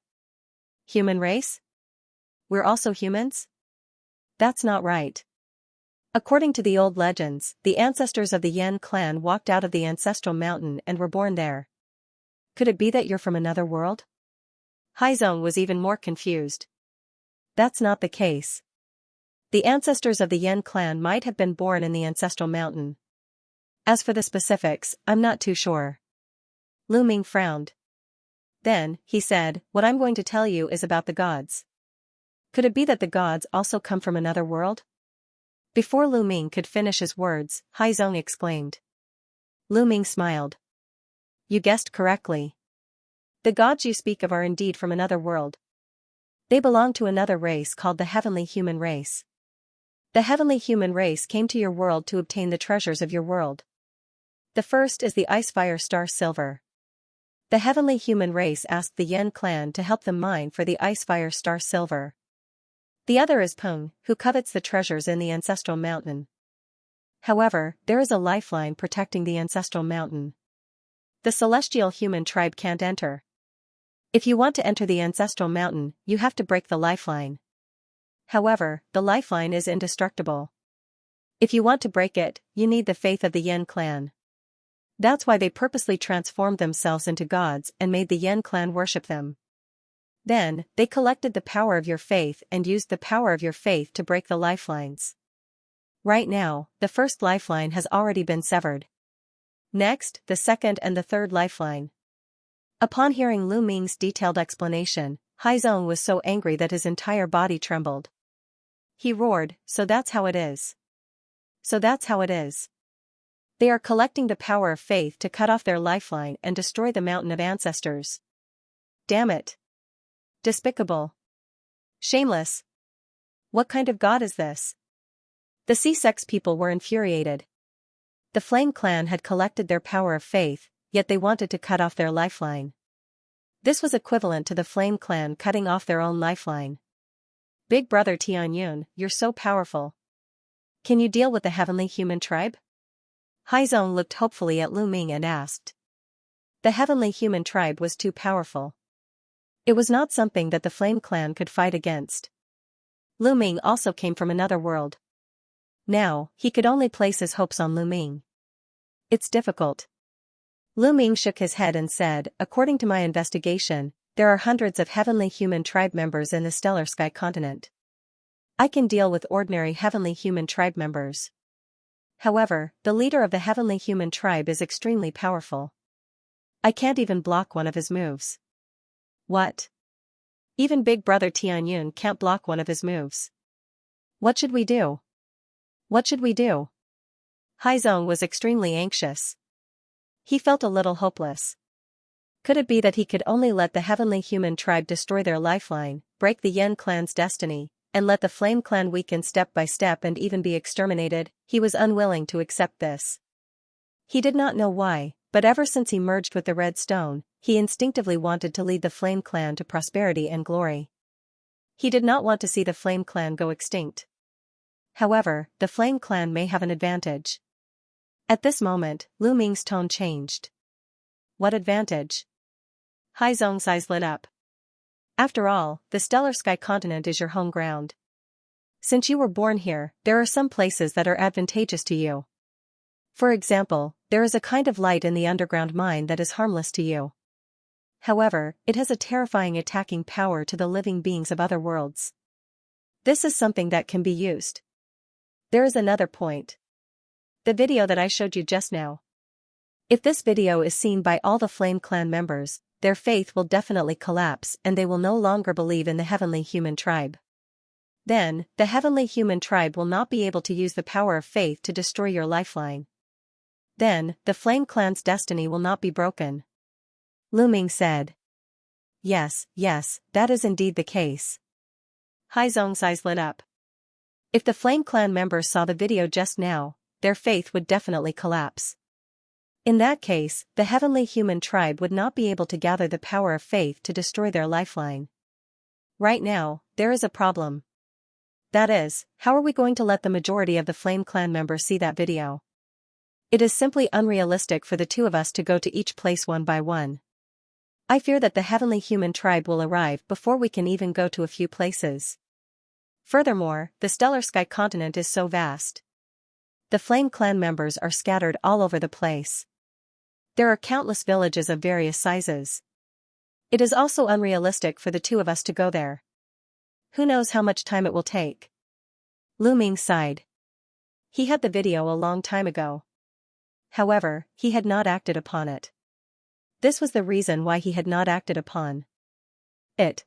Human race? We're also humans? That's not right. According to the old legends, the ancestors of the Yen clan walked out of the ancestral mountain and were born there. Could it be that you're from another world? Haizong was even more confused. That's not the case. The ancestors of the Yen clan might have been born in the ancestral mountain. As for the specifics, I'm not too sure. Lu Ming frowned. Then, he said, what I'm going to tell you is about the gods. Could it be that the gods also come from another world? Before Lu Ming could finish his words, Haizong exclaimed. Lu Ming smiled. You guessed correctly. The gods you speak of are indeed from another world. They belong to another race called the Heavenly Human Race. The Heavenly Human Race came to your world to obtain the treasures of your world. The first is the Ice Fire Star Silver. The Heavenly Human Race asked the Yen clan to help them mine for the Ice Fire Star Silver. The other is Peng, who covets the treasures in the ancestral mountain. However, there is a lifeline protecting the ancestral mountain. The celestial human tribe can't enter. If you want to enter the ancestral mountain, you have to break the lifeline. However, the lifeline is indestructible. If you want to break it, you need the faith of the Yen clan. That's why they purposely transformed themselves into gods and made the Yen clan worship them. Then, they collected the power of your faith and used the power of your faith to break the lifelines. Right now, the first lifeline has already been severed. Next, the second and the third lifeline. Upon hearing Lu Ming's detailed explanation, Haizong was so angry that his entire body trembled. He roared, so that's how it is. So that's how it is. They are collecting the power of faith to cut off their lifeline and destroy the mountain of ancestors. Damn it. Despicable. Shameless. What kind of god is this? The C-Sex people were infuriated. The Flame Clan had collected their power of faith, yet they wanted to cut off their lifeline. This was equivalent to the Flame Clan cutting off their own lifeline. Big brother Tianyun, you're so powerful. Can you deal with the Heavenly Human Tribe? Haizong looked hopefully at Lu Ming and asked. The Heavenly Human Tribe was too powerful. It was not something that the Flame Clan could fight against. Lu Ming also came from another world. Now, he could only place his hopes on Lu Ming. It's difficult. Lu Ming shook his head and said, according to my investigation, there are hundreds of Heavenly Human Tribe members in the Stellar Sky continent. I can deal with ordinary Heavenly Human Tribe members. However, the leader of the Heavenly Human Tribe is extremely powerful. I can't even block one of his moves. What? Even Big Brother Tianyun can't block one of his moves. What should we do? What should we do? Haizong was extremely anxious. He felt a little hopeless. Could it be that he could only let the heavenly human tribe destroy their lifeline, break the Yen clan's destiny, and let the Flame clan weaken step by step and even be exterminated? He was unwilling to accept this. He did not know why, but ever since he merged with the Red Stone, he instinctively wanted to lead the Flame clan to prosperity and glory. He did not want to see the Flame clan go extinct. However, the Flame clan may have an advantage. At this moment, Lu Ming's tone changed. What advantage? Haizong's eyes lit up. After all, the stellar sky continent is your home ground. Since you were born here, there are some places that are advantageous to you. For example, there is a kind of light in the underground mine that is harmless to you. However, it has a terrifying attacking power to the living beings of other worlds. This is something that can be used. There is another point. The video that I showed you just now. If this video is seen by all the Flame Clan members, their faith will definitely collapse and they will no longer believe in the heavenly human tribe. Then, the heavenly human tribe will not be able to use the power of faith to destroy your lifeline. Then, the Flame Clan's destiny will not be broken. Lu Ming said. Yes, that is indeed the case. Haizong's eyes lit up. If the Flame Clan members saw the video just now, their faith would definitely collapse. In that case, the heavenly human tribe would not be able to gather the power of faith to destroy their lifeline. Right now, there is a problem. That is, how are we going to let the majority of the Flame Clan members see that video? It is simply unrealistic for the two of us to go to each place one by one. I fear that the heavenly human tribe will arrive before we can even go to a few places. Furthermore, the stellar sky continent is so vast. The Flame Clan members are scattered all over the place. There are countless villages of various sizes. It is also unrealistic for the two of us to go there. Who knows how much time it will take? Lu Ming sighed. He had the video a long time ago. However, he had not acted upon it. This was the reason why he had not acted upon it.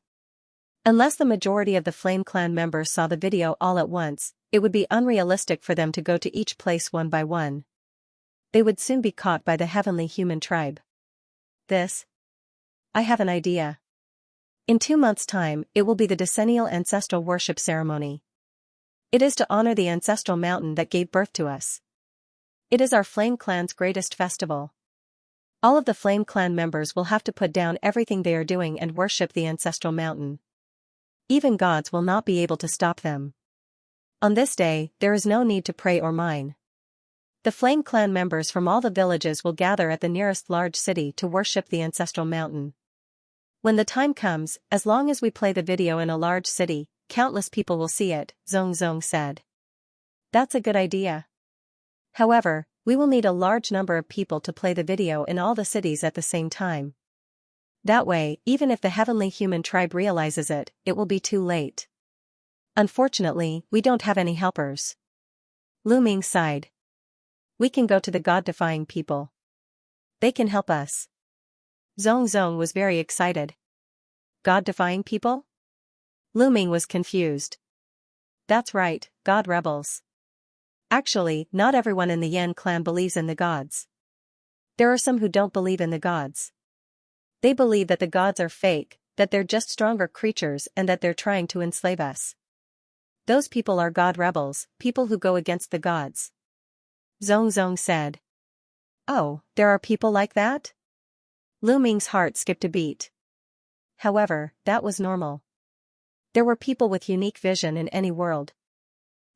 Unless the majority of the Flame Clan members saw the video all at once, it would be unrealistic for them to go to each place one by one. They would soon be caught by the heavenly human tribe. I have an idea. In 2 months' time, it will be the decennial ancestral worship ceremony. It is to honor the ancestral mountain that gave birth to us. It is our Flame Clan's greatest festival. All of the Flame Clan members will have to put down everything they are doing and worship the ancestral mountain. Even gods will not be able to stop them. On this day, there is no need to pray or mine. The Flame Clan members from all the villages will gather at the nearest large city to worship the ancestral mountain. When the time comes, as long as we play the video in a large city, countless people will see it, Zong said. That's a good idea. However, we will need a large number of people to play the video in all the cities at the same time. That way, even if the heavenly human tribe realizes it, it will be too late. Unfortunately, we don't have any helpers. Lu Ming sighed. We can go to the God-defying people. They can help us. Zong was very excited. God-defying people? Lu Ming was confused. That's right, God rebels. Actually, not everyone in the Yen clan believes in the gods. There are some who don't believe in the gods. They believe that the gods are fake, that they're just stronger creatures and that they're trying to enslave us. Those people are God rebels, people who go against the gods. Zong said. Oh, there are people like that? Lu Ming's heart skipped a beat. However, that was normal. There were people with unique vision in any world.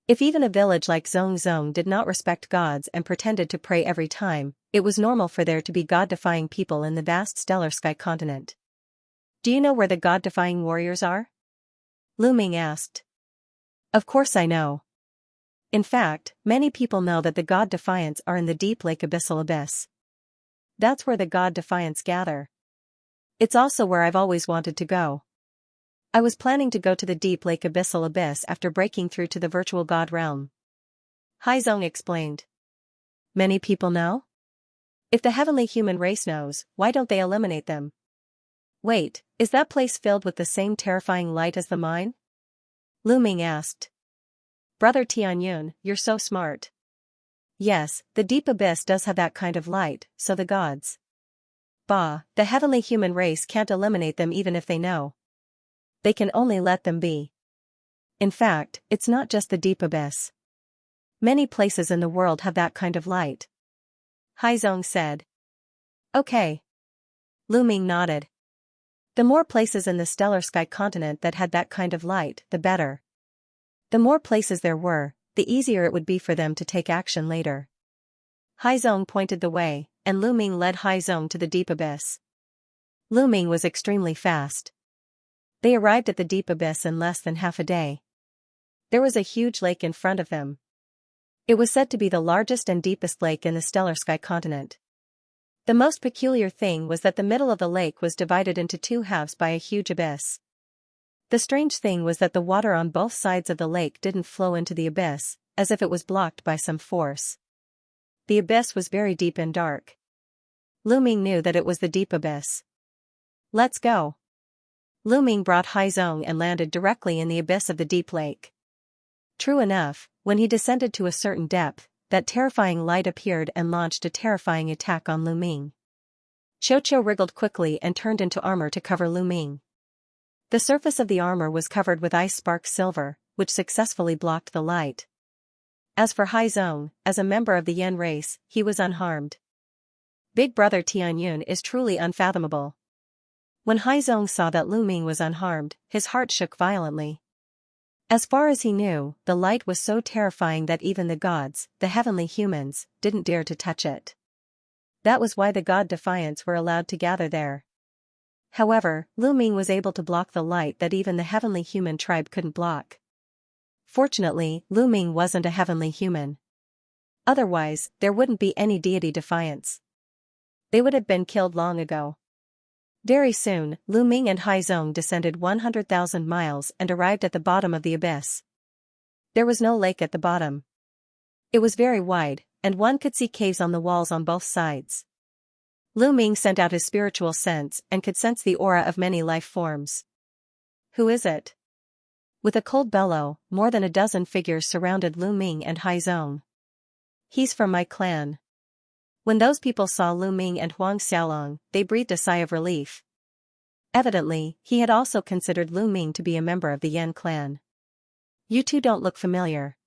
If even a village like Zong did not respect gods and pretended to pray every time, it was normal for there to be God-defying people in the vast stellar sky continent. Do you know where the God-defying warriors are? Lu Ming asked. Of course I know. In fact, many people know that the God Defiants are in the deep Lake Abyssal Abyss. That's where the God Defiants gather. It's also where I've always wanted to go. I was planning to go to the deep Lake Abyssal Abyss after breaking through to the virtual God realm. Haizong explained. Many people know? If the heavenly human race knows, why don't they eliminate them? Wait, is that place filled with the same terrifying light as the mine? Lu Ming asked. Brother Tianyun, you're so smart. Yes, the deep abyss does have that kind of light, so the gods. Bah, the heavenly human race can't eliminate them even if they know. They can only let them be. In fact, it's not just the deep abyss. Many places in the world have that kind of light. Haizong said. Okay. Lu Ming nodded. The more places in the stellar sky continent that had that kind of light, the better. The more places there were, the easier it would be for them to take action later. Haizong pointed the way, and Lu Ming led Haizong to the deep abyss. Lu Ming was extremely fast. They arrived at the deep abyss in less than half a day. There was a huge lake in front of them. It was said to be the largest and deepest lake in the stellar sky continent. The most peculiar thing was that the middle of the lake was divided into two halves by a huge abyss. The strange thing was that the water on both sides of the lake didn't flow into the abyss, as if it was blocked by some force. The abyss was very deep and dark. Lu Ming knew that it was the deep abyss. Let's go. Lu Ming brought Haizong and landed directly in the abyss of the deep lake. True enough, when he descended to a certain depth, that terrifying light appeared and launched a terrifying attack on Lu Ming. Cho wriggled quickly and turned into armor to cover Lu Ming. The surface of the armor was covered with ice spark silver, which successfully blocked the light. As for Haizong, as a member of the Yen race, he was unharmed. Big Brother Tianyun is truly unfathomable. When Haizong saw that Lu Ming was unharmed, his heart shook violently. As far as he knew, the light was so terrifying that even the gods, the heavenly humans, didn't dare to touch it. That was why the god Defiants were allowed to gather there. However, Lu Ming was able to block the light that even the heavenly human tribe couldn't block. Fortunately, Lu Ming wasn't a heavenly human. Otherwise, there wouldn't be any deity Defiants. They would have been killed long ago. Very soon, Lu Ming and Haizong descended 100,000 miles and arrived at the bottom of the abyss. There was no lake at the bottom. It was very wide, and one could see caves on the walls on both sides. Lu Ming sent out his spiritual sense and could sense the aura of many life forms. Who is it? With a cold bellow, more than a dozen figures surrounded Lu Ming and Haizong. He's from my clan. When those people saw Lu Ming and Huang Xiaolong, they breathed a sigh of relief. Evidently, he had also considered Lu Ming to be a member of the Yen clan. You two don't look familiar.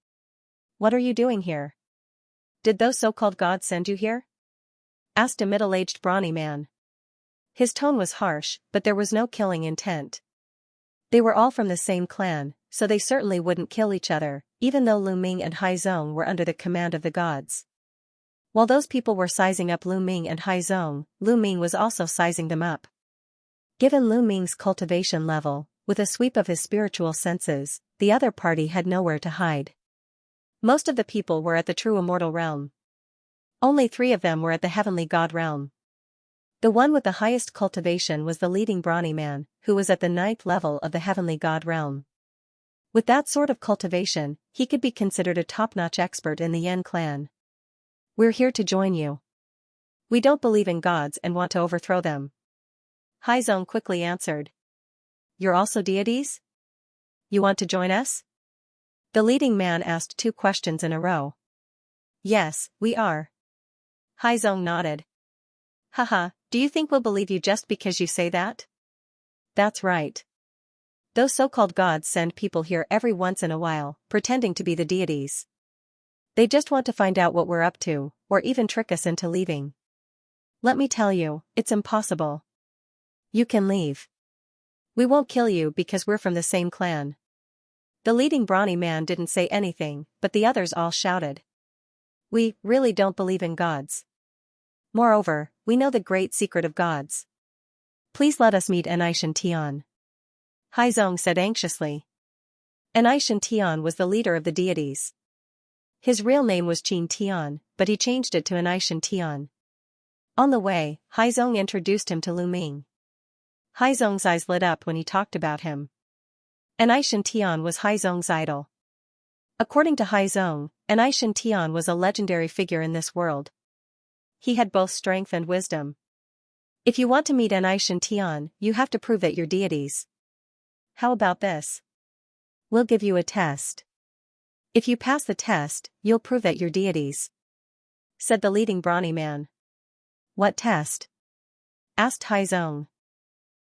What are you doing here? Did those so-called gods send you here? Asked a middle-aged brawny man. His tone was harsh, but there was no killing intent. They were all from the same clan, so they certainly wouldn't kill each other, even though Lu Ming and Haizong were under the command of the gods. While those people were sizing up Lu Ming and Haizong, Lu Ming was also sizing them up. Given Lu Ming's cultivation level, with a sweep of his spiritual senses, the other party had nowhere to hide. Most of the people were at the true immortal realm. Only 3 of them were at the heavenly god realm. The one with the highest cultivation was the leading brawny man, who was at the 9th level of the heavenly god realm. With that sort of cultivation, he could be considered a top-notch expert in the Yen clan. We're here to join you. We don't believe in gods and want to overthrow them. Haizong quickly answered. You're also deities? You want to join us? The leading man asked 2 questions in a row. Yes, we are. Haizong nodded. Haha, do you think we'll believe you just because you say that? That's right. Those so-called gods send people here every once in a while, pretending to be the deities. They just want to find out what we're up to, or even trick us into leaving. Let me tell you, it's impossible. You can leave. We won't kill you because we're from the same clan. The leading brawny man didn't say anything, but the others all shouted. We really don't believe in gods. Moreover, we know the great secret of gods. Please let us meet Anishan Tian. Haizong said anxiously. Anishan Tian was the leader of the deities. His real name was Qin Tian, but he changed it to Anishan Tian. On the way, Haizong introduced him to Lu Ming. Haizong's eyes lit up when he talked about him. Anishan Tian was Haizong's idol. According to Haizong, Anishan Tian was a legendary figure in this world. He had both strength and wisdom. If you want to meet Anishan Tian, you have to prove that you're deities. How about this? We'll give you a test. If you pass the test, you'll prove that you're deities," said the leading brawny man. "What test?" asked Haizong.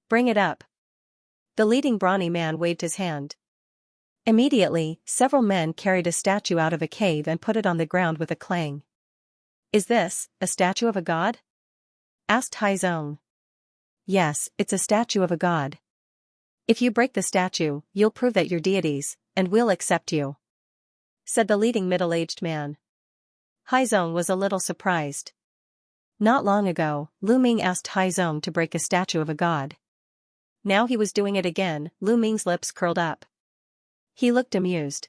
"Bring it up." The leading brawny man waved his hand. Immediately, several men carried a statue out of a cave and put it on the ground with a clang. "Is this a statue of a god?" asked Haizong. "Yes, it's a statue of a god. If you break the statue, you'll prove that you're deities, and we'll accept you," said the leading middle-aged man. Haizong was a little surprised. Not long ago, Lu Ming asked Haizong to break a statue of a god. Now he was doing it again. Lu Ming's lips curled up. He looked amused.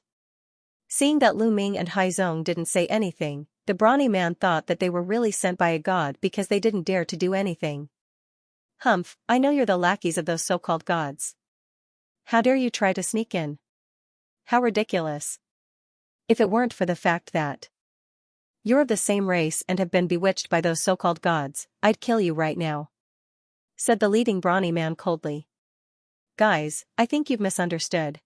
Seeing that Lu Ming and Haizong didn't say anything, the brawny man thought that they were really sent by a god because they didn't dare to do anything. "Humph, I know you're the lackeys of those so-called gods. How dare you try to sneak in? How ridiculous. If it weren't for the fact that you're of the same race and have been bewitched by those so-called gods, I'd kill you right now," said the leading brawny man coldly. "Guys, I think you've misunderstood.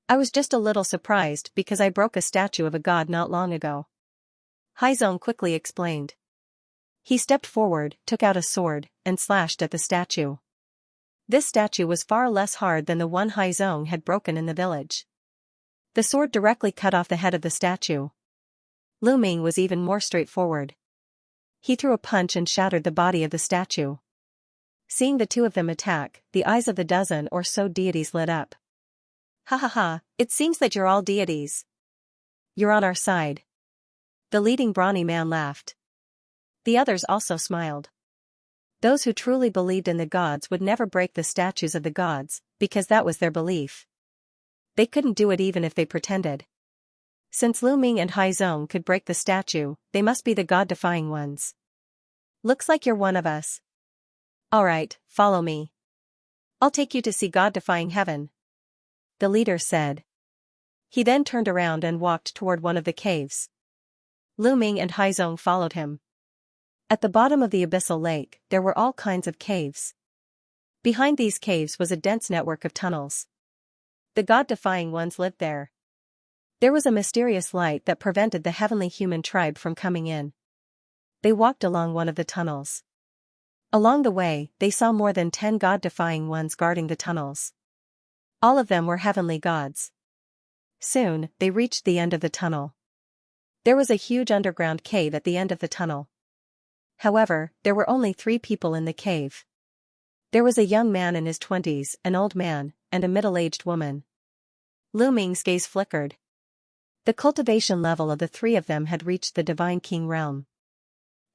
I was just a little surprised because I broke a statue of a god not long ago," Haizong quickly explained. He stepped forward, took out a sword, and slashed at the statue. This statue was far less hard than the one Haizong had broken in the village. The sword directly cut off the head of the statue. Lu Ming was even more straightforward. He threw a punch and shattered the body of the statue. Seeing the two of them attack, the eyes of the dozen or so deities lit up. "Ha ha ha, it seems that you're all deities. You're on our side." The leading brawny man laughed. The others also smiled. Those who truly believed in the gods would never break the statues of the gods, because that was their belief. They couldn't do it even if they pretended. Since Lu Ming and Haizong could break the statue, they must be the god-defying ones. "Looks like you're one of us. Alright, follow me. I'll take you to see god-defying heaven," the leader said. He then turned around and walked toward one of the caves. Lu Ming and Haizong followed him. At the bottom of the abyssal lake, there were all kinds of caves. Behind these caves was a dense network of tunnels. The god-defying ones lived there. There was a mysterious light that prevented the heavenly human tribe from coming in. They walked along one of the tunnels. Along the way, they saw more than 10 god-defying ones guarding the tunnels. All of them were heavenly gods. Soon, they reached the end of the tunnel. There was a huge underground cave at the end of the tunnel. However, there were only 3 people in the cave. There was a young man in his 20s, an old man, and a middle-aged woman. Lu Ming's gaze flickered. The cultivation level of the 3 of them had reached the Divine King realm.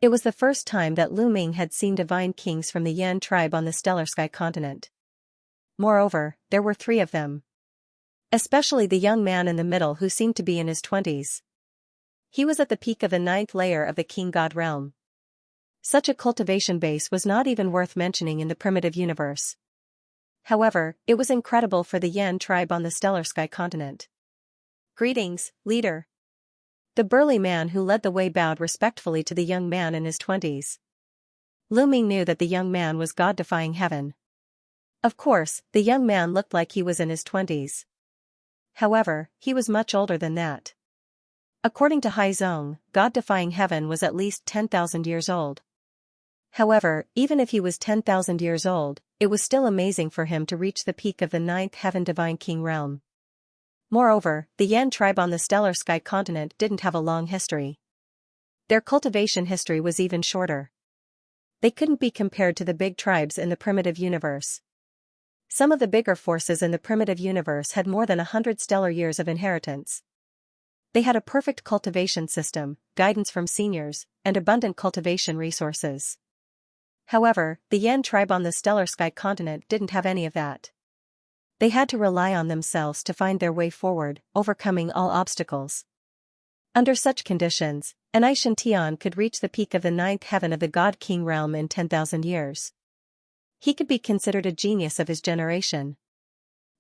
It was the first time that Lu Ming had seen divine kings from the Yan tribe on the Stellar Sky continent. Moreover, there were 3 of them. Especially the young man in the middle who seemed to be in his 20s. He was at the peak of the 9th layer of the King God realm. Such a cultivation base was not even worth mentioning in the primitive universe. However, it was incredible for the Yan tribe on the Stellar Sky continent. "Greetings, leader." The burly man who led the way bowed respectfully to the young man in his 20s. Lu Ming knew that the young man was god-defying heaven. Of course, the young man looked like he was in his 20s. However, he was much older than that. According to Haizong, god-defying heaven was at least 10,000 years old. However, even if he was 10,000 years old, it was still amazing for him to reach the peak of the 9th heaven Divine King realm. Moreover, the Yan tribe on the Stellar Sky continent didn't have a long history. Their cultivation history was even shorter. They couldn't be compared to the big tribes in the primitive universe. Some of the bigger forces in the primitive universe had more than 100 stellar years of inheritance. They had a perfect cultivation system, guidance from seniors, and abundant cultivation resources. However, the Yan tribe on the Stellar Sky continent didn't have any of that. They had to rely on themselves to find their way forward, overcoming all obstacles. Under such conditions, an Xianxia could reach the peak of the 9th heaven of the God King realm in 10,000 years. He could be considered a genius of his generation.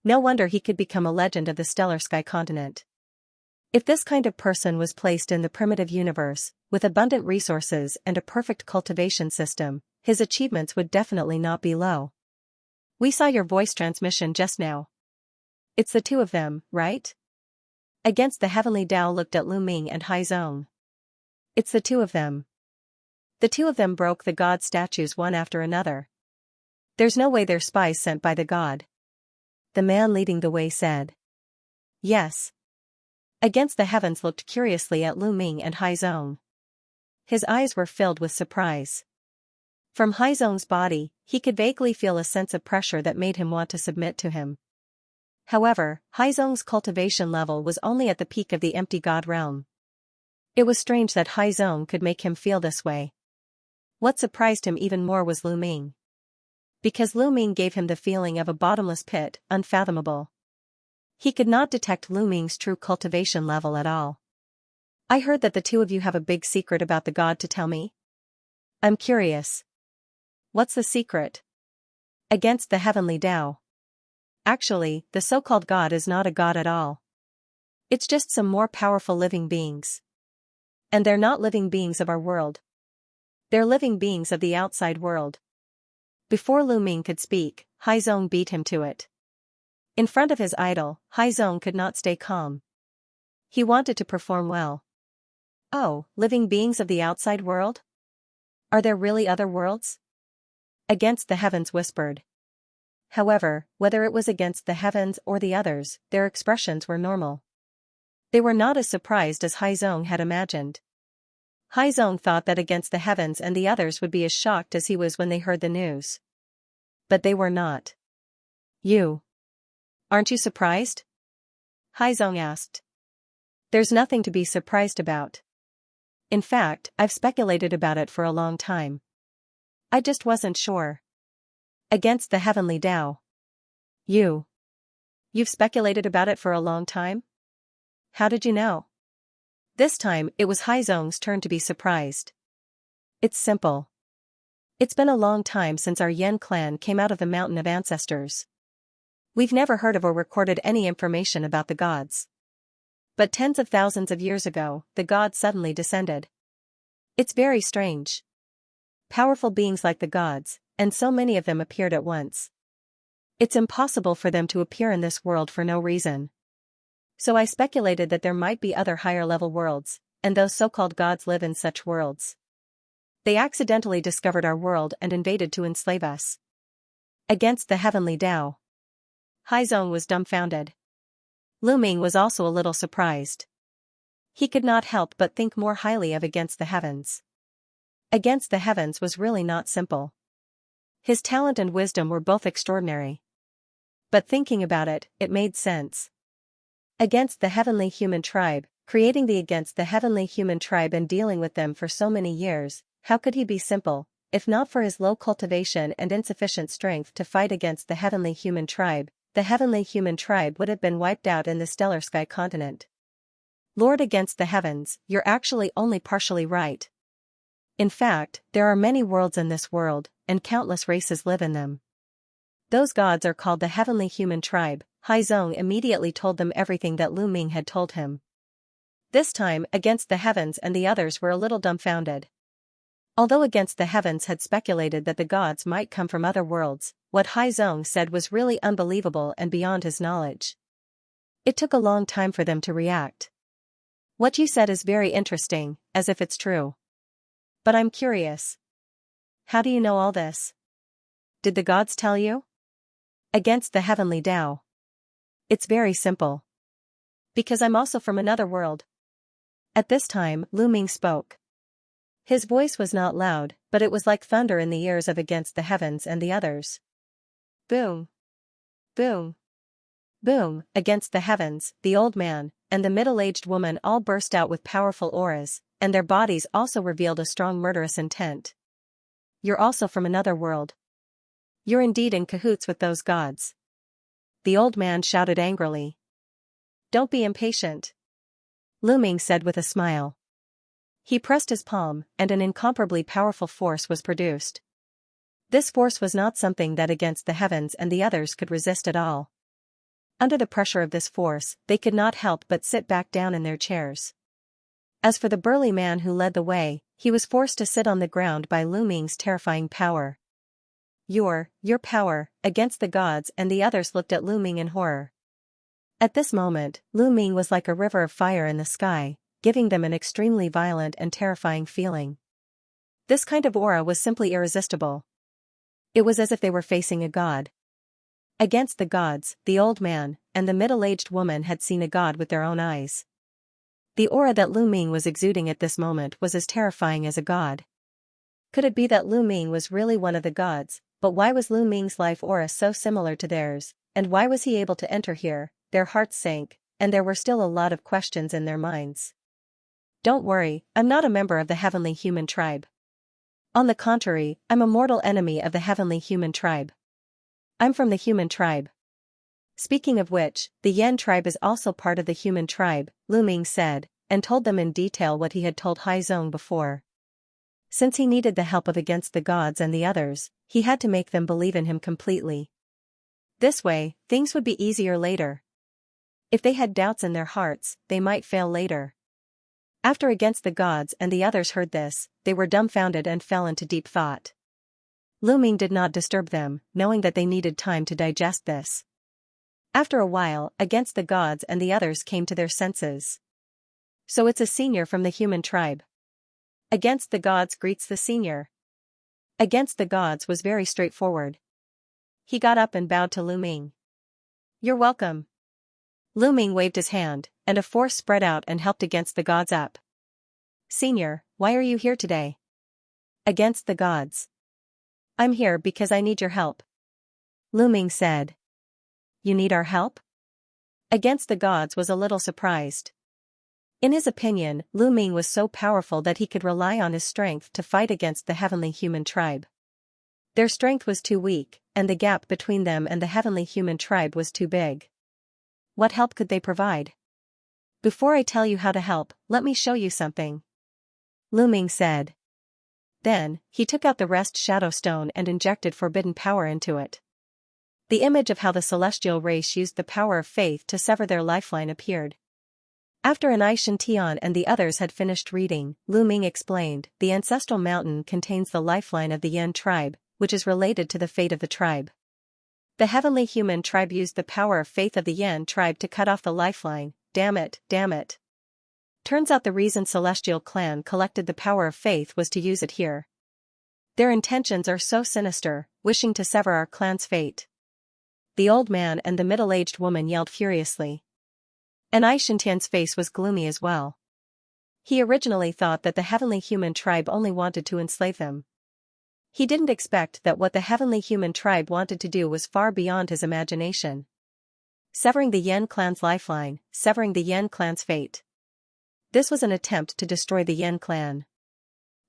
No wonder he could become a legend of the Stellar Sky continent. If this kind of person was placed in the primitive universe, with abundant resources and a perfect cultivation system, his achievements would definitely not be low. "We saw your voice transmission just now. It's the 2 of them, right?" Against the heavenly Tao looked at Lu Ming and Haizong. It's the two of them. The two of them broke the god statues one after another. There's no way they're spies sent by the god. The man leading the way said. Yes. Against the heavens looked curiously at Lu Ming and Haizong. His eyes were filled with surprise. From Haizong's body, he could vaguely feel a sense of pressure that made him want to submit to him. However, Haizong's cultivation level was only at the peak of the empty god realm. It was strange that Haizong could make him feel this way. What surprised him even more was Lu Ming. Because Lu Ming gave him the feeling of a bottomless pit, unfathomable. He could not detect Lu Ming's true cultivation level at all. I heard that the two of you have a big secret about the god to tell me. I'm curious. What's the secret? Against the heavenly Tao. Actually, the so-called god is not a god at all. It's just some more powerful living beings. And they're not living beings of our world. They're living beings of the outside world. Before Lu Ming could speak, Haizong beat him to it. In front of his idol, Haizong could not stay calm. He wanted to perform well. Oh, living beings of the outside world? Are there really other worlds? Against the heavens whispered. However, whether it was against the heavens or the others, their expressions were normal. They were not as surprised as Haizong had imagined. Haizong thought that against the heavens and the others would be as shocked as he was when they heard the news. But they were not. You. Aren't you surprised? Haizong asked. There's nothing to be surprised about. In fact, I've speculated about it for a long time. I just wasn't sure. Against the heavenly Tao. You've speculated about it for a long time? How did you know? This time, it was Haizong's turn to be surprised. It's simple. It's been a long time since our Yen clan came out of the mountain of ancestors. We've never heard of or recorded any information about the gods. But tens of thousands of years ago, the gods suddenly descended. It's very strange. Powerful beings like the gods, and so many of them appeared at once. It's impossible for them to appear in this world for no reason. So I speculated that there might be other higher-level worlds, and those so-called gods live in such worlds. They accidentally discovered our world and invaded to enslave us. Against the heavenly Tao. Haizong was dumbfounded. Lu Ming was also a little surprised. He could not help but think more highly of Against the Heavens. Against the Heavens was really not simple. His talent and wisdom were both extraordinary. But thinking about it, it made sense. Against the heavenly human tribe, creating the Against the heavenly human tribe and dealing with them for so many years, how could he be simple, if not for his low cultivation and insufficient strength to fight against the heavenly human tribe? The heavenly human tribe would have been wiped out in the stellar sky continent. Lord Against the Heavens, you're actually only partially right. In fact, there are many worlds in this world, and countless races live in them. Those gods are called the heavenly human tribe. Haizong immediately told them everything that Lu Ming had told him. This time, Against the Heavens and the others were a little dumbfounded. Although Against the Heavens had speculated that the gods might come from other worlds, what Haizong said was really unbelievable and beyond his knowledge. It took a long time for them to react. What you said is very interesting, as if it's true. But I'm curious. How do you know all this? Did the gods tell you? Against the heavenly Tao. It's very simple. Because I'm also from another world. At this time, Lu Ming spoke. His voice was not loud, but it was like thunder in the ears of Against the Heavens and the others. Boom. Boom. Boom. Against the Heavens, the old man, and the middle-aged woman all burst out with powerful auras, and their bodies also revealed a strong murderous intent. You're also from another world. You're indeed in cahoots with those gods. The old man shouted angrily. Don't be impatient. Lu Ming said with a smile. He pressed his palm, and an incomparably powerful force was produced. This force was not something that Against the Heavens and the others could resist at all. Under the pressure of this force, they could not help but sit back down in their chairs. As for the burly man who led the way, he was forced to sit on the ground by Lu Ming's terrifying power. Your power, against the gods, and the others looked at Lu Ming in horror. At this moment, Lu Ming was like a river of fire in the sky, giving them an extremely violent and terrifying feeling. This kind of aura was simply irresistible. It was as if they were facing a god. Against the gods, the old man and the middle-aged woman had seen a god with their own eyes. The aura that Lu Ming was exuding at this moment was as terrifying as a god. Could it be that Lu Ming was really one of the gods? But why was Lu Ming's life aura so similar to theirs, and why was he able to enter here? Their hearts sank, and there were still a lot of questions in their minds. Don't worry, I'm not a member of the heavenly human tribe. On the contrary, I'm a mortal enemy of the heavenly human tribe. I'm from the human tribe. Speaking of which, the Yen tribe is also part of the human tribe, Lu Ming said, and told them in detail what he had told Haizong before. Since he needed the help of against the gods and the others, he had to make them believe in him completely. This way, things would be easier later. If they had doubts in their hearts, they might fail later. After against the gods and the others heard this, they were dumbfounded and fell into deep thought. Lu Ming did not disturb them, knowing that they needed time to digest this. After a while, against the gods and the others came to their senses. So it's a senior from the human tribe. Against the gods greets the senior. Against the gods was very straightforward. He got up and bowed to Lu Ming. You're welcome. Lu Ming waved his hand, and a force spread out and helped against the gods up. Senior, why are you here today? Against the gods. I'm here because I need your help. Lu Ming said. You need our help? Against the gods was a little surprised. In his opinion, Lu Ming was so powerful that he could rely on his strength to fight against the heavenly human tribe. Their strength was too weak, and the gap between them and the heavenly human tribe was too big. What help could they provide? Before I tell you how to help, let me show you something. Lu Ming said. Then, he took out the rest shadow stone and injected forbidden power into it. The image of how the celestial race used the power of faith to sever their lifeline appeared. After Xianxia and the others had finished reading, Lu Ming explained, the ancestral mountain contains the lifeline of the Yen tribe, which is related to the fate of the tribe. The heavenly human tribe used the power of faith of the Yen tribe to cut off the lifeline. Damn it, damn it. Turns out the reason Celestial Clan collected the power of faith was to use it here. Their intentions are so sinister, wishing to sever our clan's fate. The old man and the middle-aged woman yelled furiously. And Xianxia's face was gloomy as well. He originally thought that the heavenly human tribe only wanted to enslave them. He didn't expect that what the heavenly human tribe wanted to do was far beyond his imagination. Severing the Yen clan's lifeline, severing the Yen clan's fate. This was an attempt to destroy the Yen clan.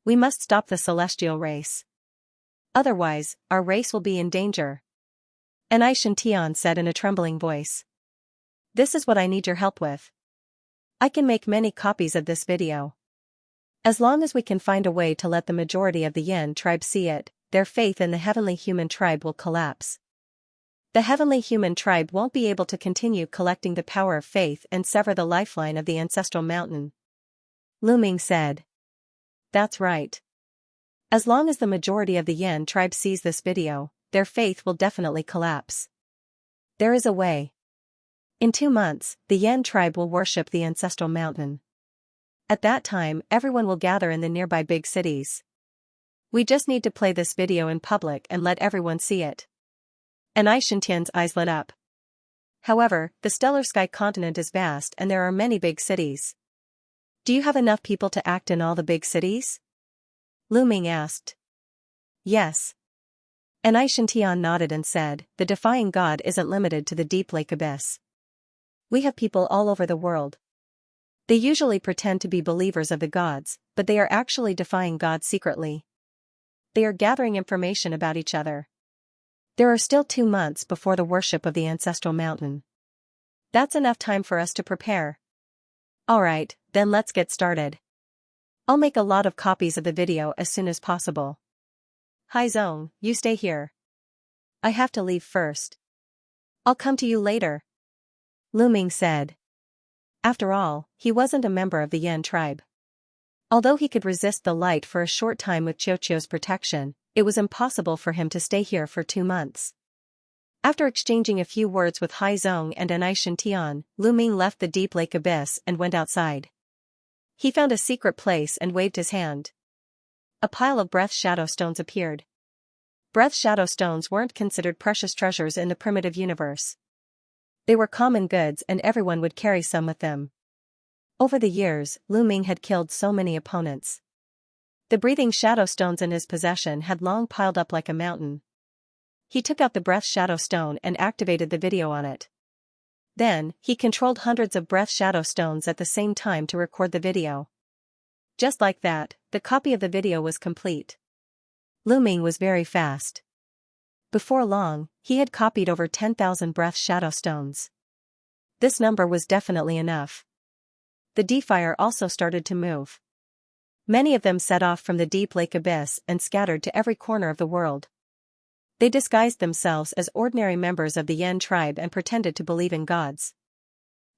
We must stop the celestial race. Otherwise, our race will be in danger. And Xianxia said in a trembling voice. This is what I need your help with. I can make many copies of this video. As long as we can find a way to let the majority of the Yen tribe see it, their faith in the heavenly human tribe will collapse. The heavenly human tribe won't be able to continue collecting the power of faith and sever the lifeline of the ancestral mountain. Lu Ming said. That's right. As long as the majority of the Yen tribe sees this video, their faith will definitely collapse. There is a way. In 2 months, the Yen tribe will worship the ancestral mountain. At that time, everyone will gather in the nearby big cities. We just need to play this video in public and let everyone see it. And Xianxia's eyes lit up. However, the stellar sky continent is vast and there are many big cities. Do you have enough people to act in all the big cities? Lu Ming asked. Yes. And Xianxia nodded and said, the defying God isn't limited to the deep lake abyss. We have people all over the world. They usually pretend to be believers of the gods, but they are actually defying God secretly. They are gathering information about each other. There are still 2 months before the worship of the ancestral mountain. That's enough time for us to prepare. Alright, then let's get started. I'll make a lot of copies of the video as soon as possible. Haizong, you stay here. I have to leave first. I'll come to you later. Lu Ming said. After all, he wasn't a member of the Yen tribe. Although he could resist the light for a short time with Qiuqiu's protection, it was impossible for him to stay here for 2 months. After exchanging a few words with Hai Zong and Anai Shintian, Lu Ming left the deep lake abyss and went outside. He found a secret place and waved his hand. A pile of breath shadow stones appeared. Breath shadow stones weren't considered precious treasures in the primitive universe. They were common goods and everyone would carry some with them. Over the years, Lu Ming had killed so many opponents. The breathing shadow stones in his possession had long piled up like a mountain. He took out the breath shadow stone and activated the video on it. Then, he controlled hundreds of breath shadow stones at the same time to record the video. Just like that, the copy of the video was complete. Lu Ming was very fast. Before long, he had copied over 10,000 breath shadow stones. This number was definitely enough. The D-Fire also started to move. Many of them set off from the deep lake abyss and scattered to every corner of the world. They disguised themselves as ordinary members of the Yen tribe and pretended to believe in gods.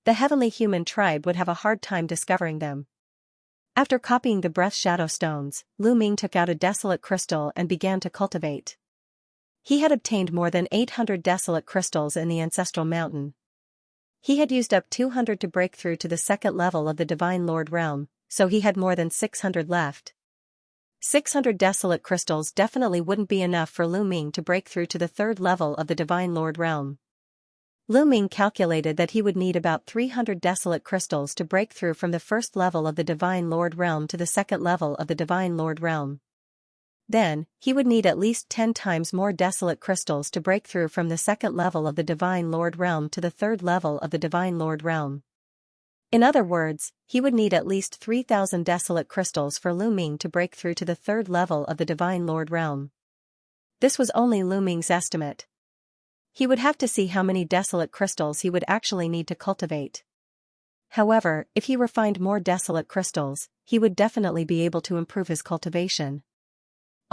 The heavenly human tribe would have a hard time discovering them. After copying the breath shadow stones, Lu Ming took out a desolate crystal and began to cultivate. He had obtained more than 800 desolate crystals in the ancestral mountain. He had used up 200 to break through to the second level of the Divine Lord realm, so he had more than 600 left. 600 desolate crystals definitely wouldn't be enough for Lu Ming to break through to the third level of the Divine Lord realm. Lu Ming calculated that he would need about 300 desolate crystals to break through from the first level of the Divine Lord realm to the second level of the Divine Lord realm. Then, he would need at least 10 times more desolate crystals to break through from the second level of the Divine Lord realm to the third level of the Divine Lord realm. In other words, he would need at least 3,000 desolate crystals for Lu Ming to break through to the third level of the Divine Lord realm. This was only Lu Ming's estimate. He would have to see how many desolate crystals he would actually need to cultivate. However, if he refined more desolate crystals, he would definitely be able to improve his cultivation.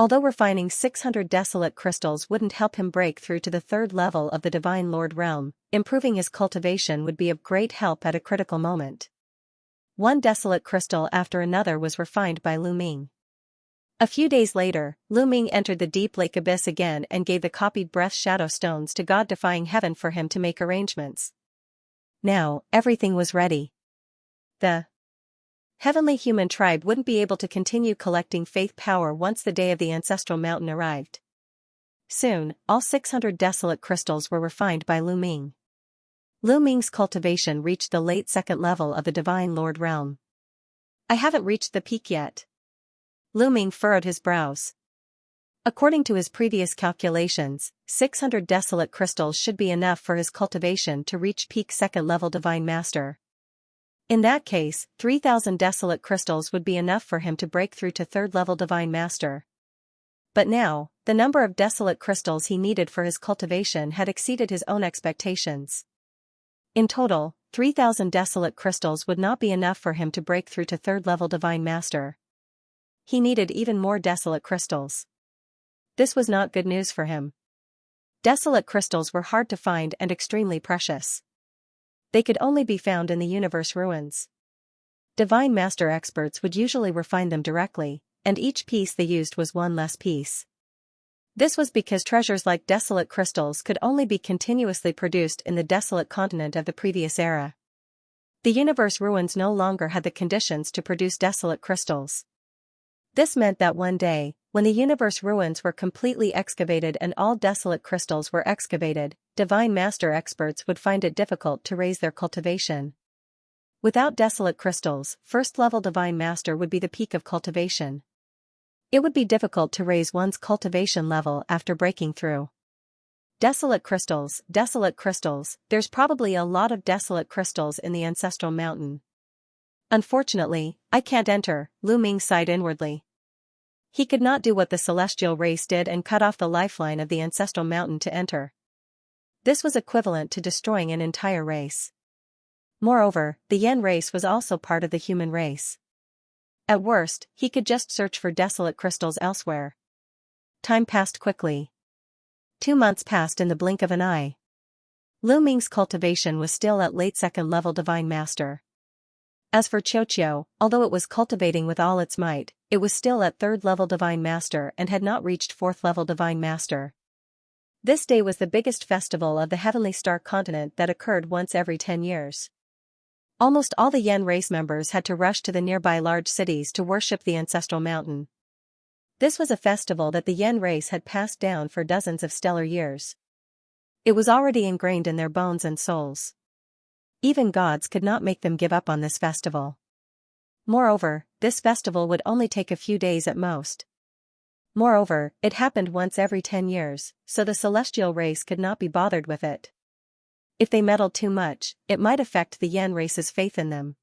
Although refining 600 desolate crystals wouldn't help him break through to the third level of the Divine Lord realm, improving his cultivation would be of great help at a critical moment. One desolate crystal after another was refined by Lu Ming. A few days later, Lu Ming entered the deep lake abyss again and gave the copied breath shadow stones to God-defying heaven for him to make arrangements. Now, everything was ready. The heavenly human tribe wouldn't be able to continue collecting faith power once the day of the ancestral mountain arrived. Soon, all 600 desolate crystals were refined by Lu Ming. Lu Ming's cultivation reached the late second level of the Divine Lord realm. I haven't reached the peak yet. Lu Ming furrowed his brows. According to his previous calculations, 600 desolate crystals should be enough for his cultivation to reach peak second level Divine Master. In that case, 3,000 desolate crystals would be enough for him to break through to third-level Divine Master. But now, the number of desolate crystals he needed for his cultivation had exceeded his own expectations. In total, 3,000 desolate crystals would not be enough for him to break through to third-level Divine Master. He needed even more desolate crystals. This was not good news for him. Desolate crystals were hard to find and extremely precious. They could only be found in the universe ruins. Divine Master experts would usually refine them directly, and each piece they used was one less piece. This was because treasures like desolate crystals could only be continuously produced in the desolate continent of the previous era. The universe ruins no longer had the conditions to produce desolate crystals. This meant that one day, when the universe ruins were completely excavated and all desolate crystals were excavated, Divine Master experts would find it difficult to raise their cultivation. Without desolate crystals, first-level Divine Master would be the peak of cultivation. It would be difficult to raise one's cultivation level after breaking through. Desolate crystals, there's probably a lot of desolate crystals in the ancestral mountain. Unfortunately, I can't enter, Lu Ming sighed inwardly. He could not do what the celestial race did and cut off the lifeline of the ancestral mountain to enter. This was equivalent to destroying an entire race. Moreover, the Yen race was also part of the human race. At worst, he could just search for desolate crystals elsewhere. Time passed quickly. 2 months passed in the blink of an eye. Lu Ming's cultivation was still at late second-level Divine Master. As for Xianxia, although it was cultivating with all its might, it was still at third-level Divine Master and had not reached fourth-level Divine Master. This day was the biggest festival of the Heavenly Star continent that occurred once every 10 years. Almost all the Yen race members had to rush to the nearby large cities to worship the ancestral mountain. This was a festival that the Yen race had passed down for dozens of stellar years. It was already ingrained in their bones and souls. Even gods could not make them give up on this festival. Moreover, this festival would only take a few days at most. Moreover, it happened once every 10 years, so the celestial race could not be bothered with it. If they meddled too much, it might affect the Yen race's faith in them.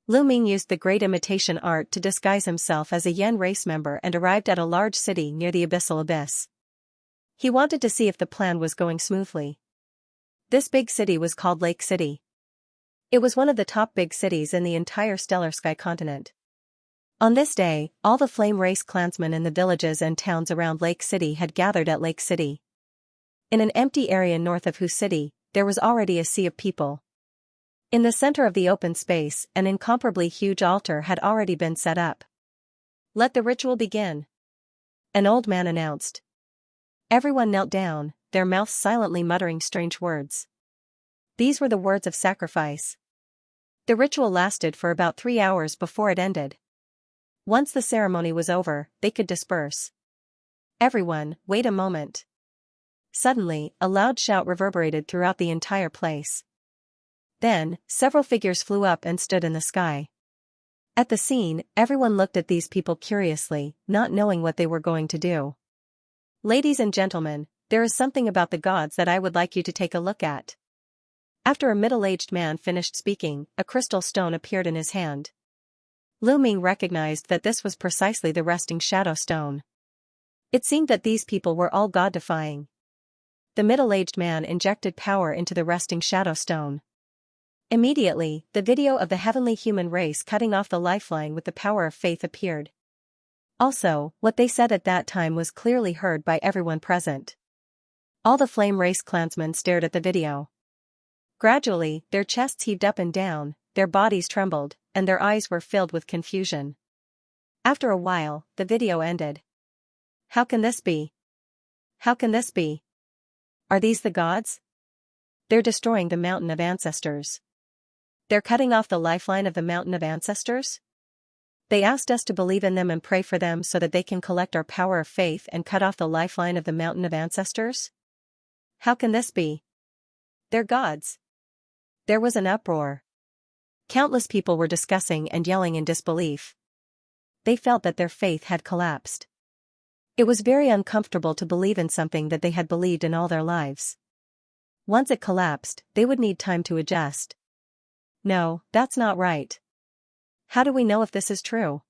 Lu Ming used the great imitation art to disguise himself as a Yen race member and arrived at a large city near the abyssal abyss. He wanted to see if the plan was going smoothly. This big city was called Lake City. It was one of the top big cities in the entire stellar sky continent. On this day, all the flame race clansmen in the villages and towns around Lake City had gathered at Lake City. In an empty area north of Hu City, there was already a sea of people. In the center of the open space, an incomparably huge altar had already been set up. "Let the ritual begin," an old man announced. Everyone knelt down, their mouths silently muttering strange words. These were the words of sacrifice. The ritual lasted for about 3 hours before it ended. Once the ceremony was over, they could disperse. "Everyone, wait a moment." Suddenly, a loud shout reverberated throughout the entire place. Then, several figures flew up and stood in the sky. At the scene, everyone looked at these people curiously, not knowing what they were going to do. "Ladies and gentlemen, there is something about the gods that I would like you to take a look at." After a middle-aged man finished speaking, a crystal stone appeared in his hand. Lu Ming recognized that this was precisely the resting shadow stone. It seemed that these people were all god-defying. The middle-aged man injected power into the resting shadow stone. Immediately, the video of the heavenly human race cutting off the lifeline with the power of faith appeared. Also, what they said at that time was clearly heard by everyone present. All the flame race clansmen stared at the video. Gradually, their chests heaved up and down, their bodies trembled, and their eyes were filled with confusion. After a while, the video ended. "How can this be? How can this be? Are these the gods? They're destroying the mountain of ancestors. They're cutting off the lifeline of the mountain of ancestors? They asked us to believe in them and pray for them so that they can collect our power of faith and cut off the lifeline of the mountain of ancestors? How can this be? They're gods." There was an uproar. Countless people were discussing and yelling in disbelief. They felt that their faith had collapsed. It was very uncomfortable to believe in something that they had believed in all their lives. Once it collapsed, they would need time to adjust. "No, that's not right. How do we know if this is true?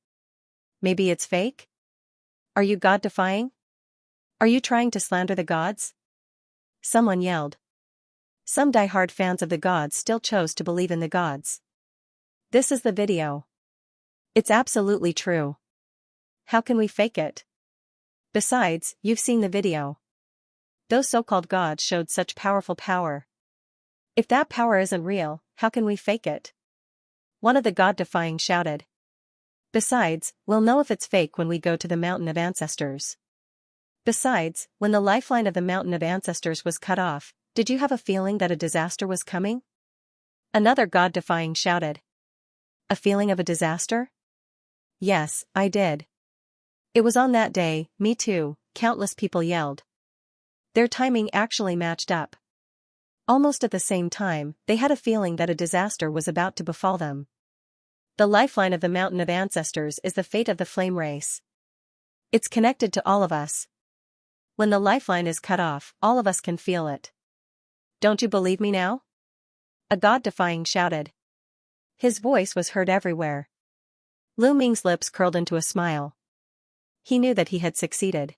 Maybe it's fake? Are you god-defying? Are you trying to slander the gods?" Someone yelled. Some die-hard fans of the gods still chose to believe in the gods. "This is the video. It's absolutely true. How can we fake it? Besides, you've seen the video. Those so-called gods showed such powerful power. If that power isn't real, how can we fake it?" One of the god-defying shouted. "Besides, we'll know if it's fake when we go to the mountain of ancestors. Besides, when the lifeline of the mountain of ancestors was cut off, did you have a feeling that a disaster was coming?" Another god-defying shouted. "A feeling of a disaster? Yes, I did. It was on that day, me too," countless people yelled. Their timing actually matched up. Almost at the same time, they had a feeling that a disaster was about to befall them. The lifeline of the mountain of ancestors is the fate of the flame race. It's connected to all of us. When the lifeline is cut off, all of us can feel it. Don't you believe me now?" A god-defying shouted. His voice was heard everywhere. Lu Ming's lips curled into a smile. He knew that he had succeeded.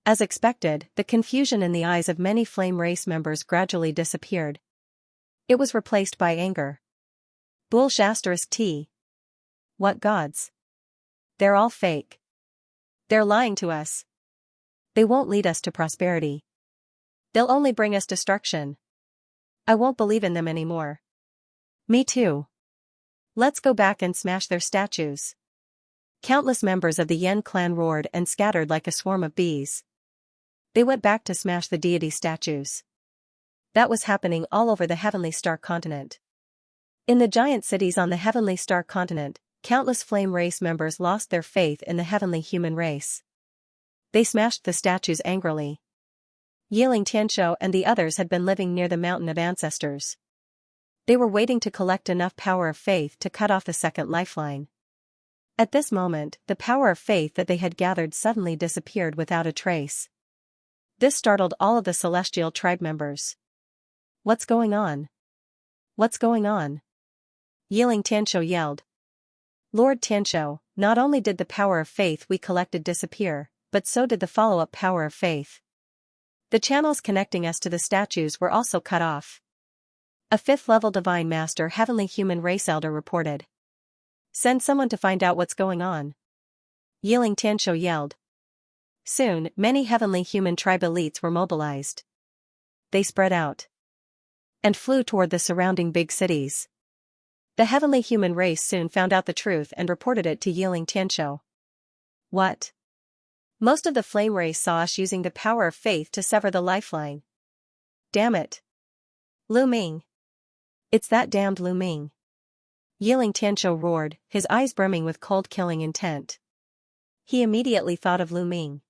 As expected, the confusion in the eyes of many flame race members gradually disappeared. It was replaced by anger. Bull**T. What gods? They're all fake. They're lying to us. They won't lead us to prosperity. They'll only bring us destruction. I won't believe in them anymore. Me too. Let's go back and smash their statues. Countless members of the Yen clan roared and scattered like a swarm of bees. They went back to smash the deity statues. That was happening all over the Heavenly Star continent. In the giant cities on the Heavenly Star continent, countless flame race members lost their faith in the heavenly human race. They smashed the statues angrily. Yiling Tianshou and the others had been living near the Mountain of Ancestors. They were waiting to collect enough power of faith to cut off the second lifeline. At this moment, the power of faith that they had gathered suddenly disappeared without a trace. This startled all of the celestial tribe members. What's going on? What's going on? Yiling Tianshou yelled. Lord Tianshou, not only did the power of faith we collected disappear, but so did the follow-up power of faith. The channels connecting us to the statues were also cut off. A 5th-level Divine Master Heavenly Human Race Elder reported. Send someone to find out what's going on. Yiling Tianshou yelled. Soon, many Heavenly Human Tribe elites were mobilized. They spread out and flew toward the surrounding big cities. The Heavenly Human Race soon found out the truth and reported it to Yiling Tianshou. What? Most of the flame race saw us using the power of faith to sever the lifeline. Damn it. Lu Ming. It's that damned Lu Ming. Yiling Tianshou roared, his eyes brimming with cold killing intent. He immediately thought of Lu Ming.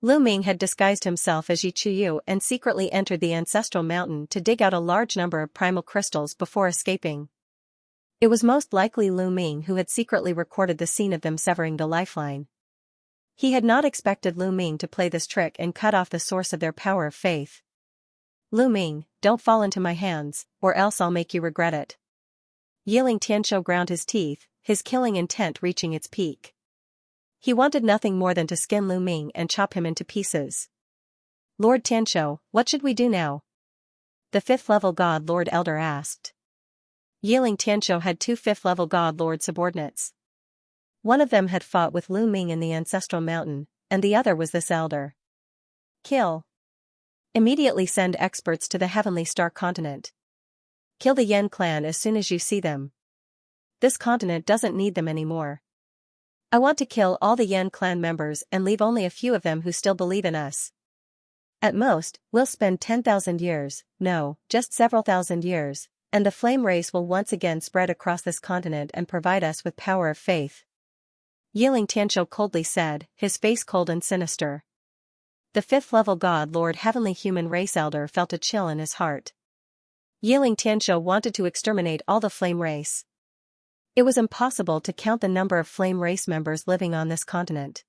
Lu Ming had disguised himself as Yi Chuyu and secretly entered the ancestral mountain to dig out a large number of primal crystals before escaping. It was most likely Lu Ming who had secretly recorded the scene of them severing the lifeline. He had not expected Lu Ming to play this trick and cut off the source of their power of faith. Lu Ming, don't fall into my hands, or else I'll make you regret it. Yiling Tianshou ground his teeth, his killing intent reaching its peak. He wanted nothing more than to skin Lu Ming and chop him into pieces. Lord Tianshou, what should we do now? The 5th-level God Lord Elder asked. Yiling Tianshou had 2 5th-level God Lord subordinates. One of them had fought with Lu Ming in the ancestral mountain, and the other was this elder. Kill. Immediately send experts to the Heavenly Star continent. Kill the Yen clan as soon as you see them. This continent doesn't need them anymore. I want to kill all the Yen clan members and leave only a few of them who still believe in us. At most, we'll spend 10,000 years, no, just several thousand years, and the flame race will once again spread across this continent and provide us with power of faith. Yiling Tianshou coldly said, his face cold and sinister. The 5th-level God Lord Heavenly Human Race Elder felt a chill in his heart. Yiling Tianshou wanted to exterminate all the flame race. It was impossible to count the number of flame race members living on this continent.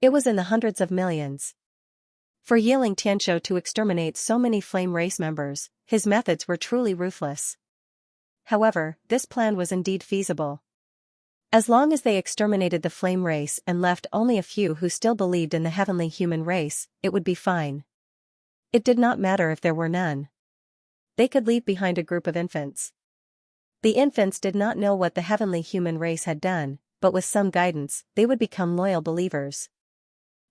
It was in the hundreds of millions. For Yiling Tianshou to exterminate so many flame race members, his methods were truly ruthless. However, this plan was indeed feasible. As long as they exterminated the flame race and left only a few who still believed in the heavenly human race, it would be fine. It did not matter if there were none. They could leave behind a group of infants. The infants did not know what the heavenly human race had done, but with some guidance, they would become loyal believers.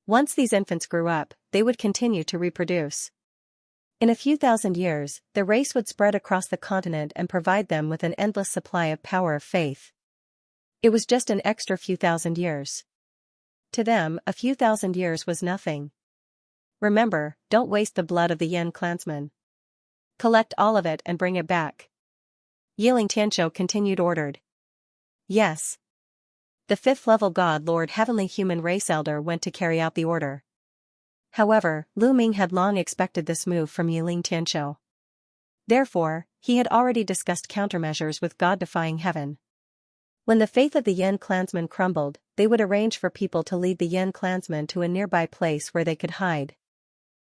Once these infants grew up, they would continue to reproduce. In a few thousand years, the race would spread across the continent and provide them with an endless supply of power of faith. It was just an extra few thousand years. To them, a few thousand years was nothing. Remember, don't waste the blood of the Yen clansmen. Collect all of it and bring it back. Yiling Tianshou continued ordered. Yes. The 5th-level God Lord Heavenly Human Race Elder went to carry out the order. However, Lu Ming had long expected this move from Yiling Tianshou. Therefore, he had already discussed countermeasures with God-defying heaven. When the faith of the Yen clansmen crumbled, they would arrange for people to lead the Yen clansmen to a nearby place where they could hide.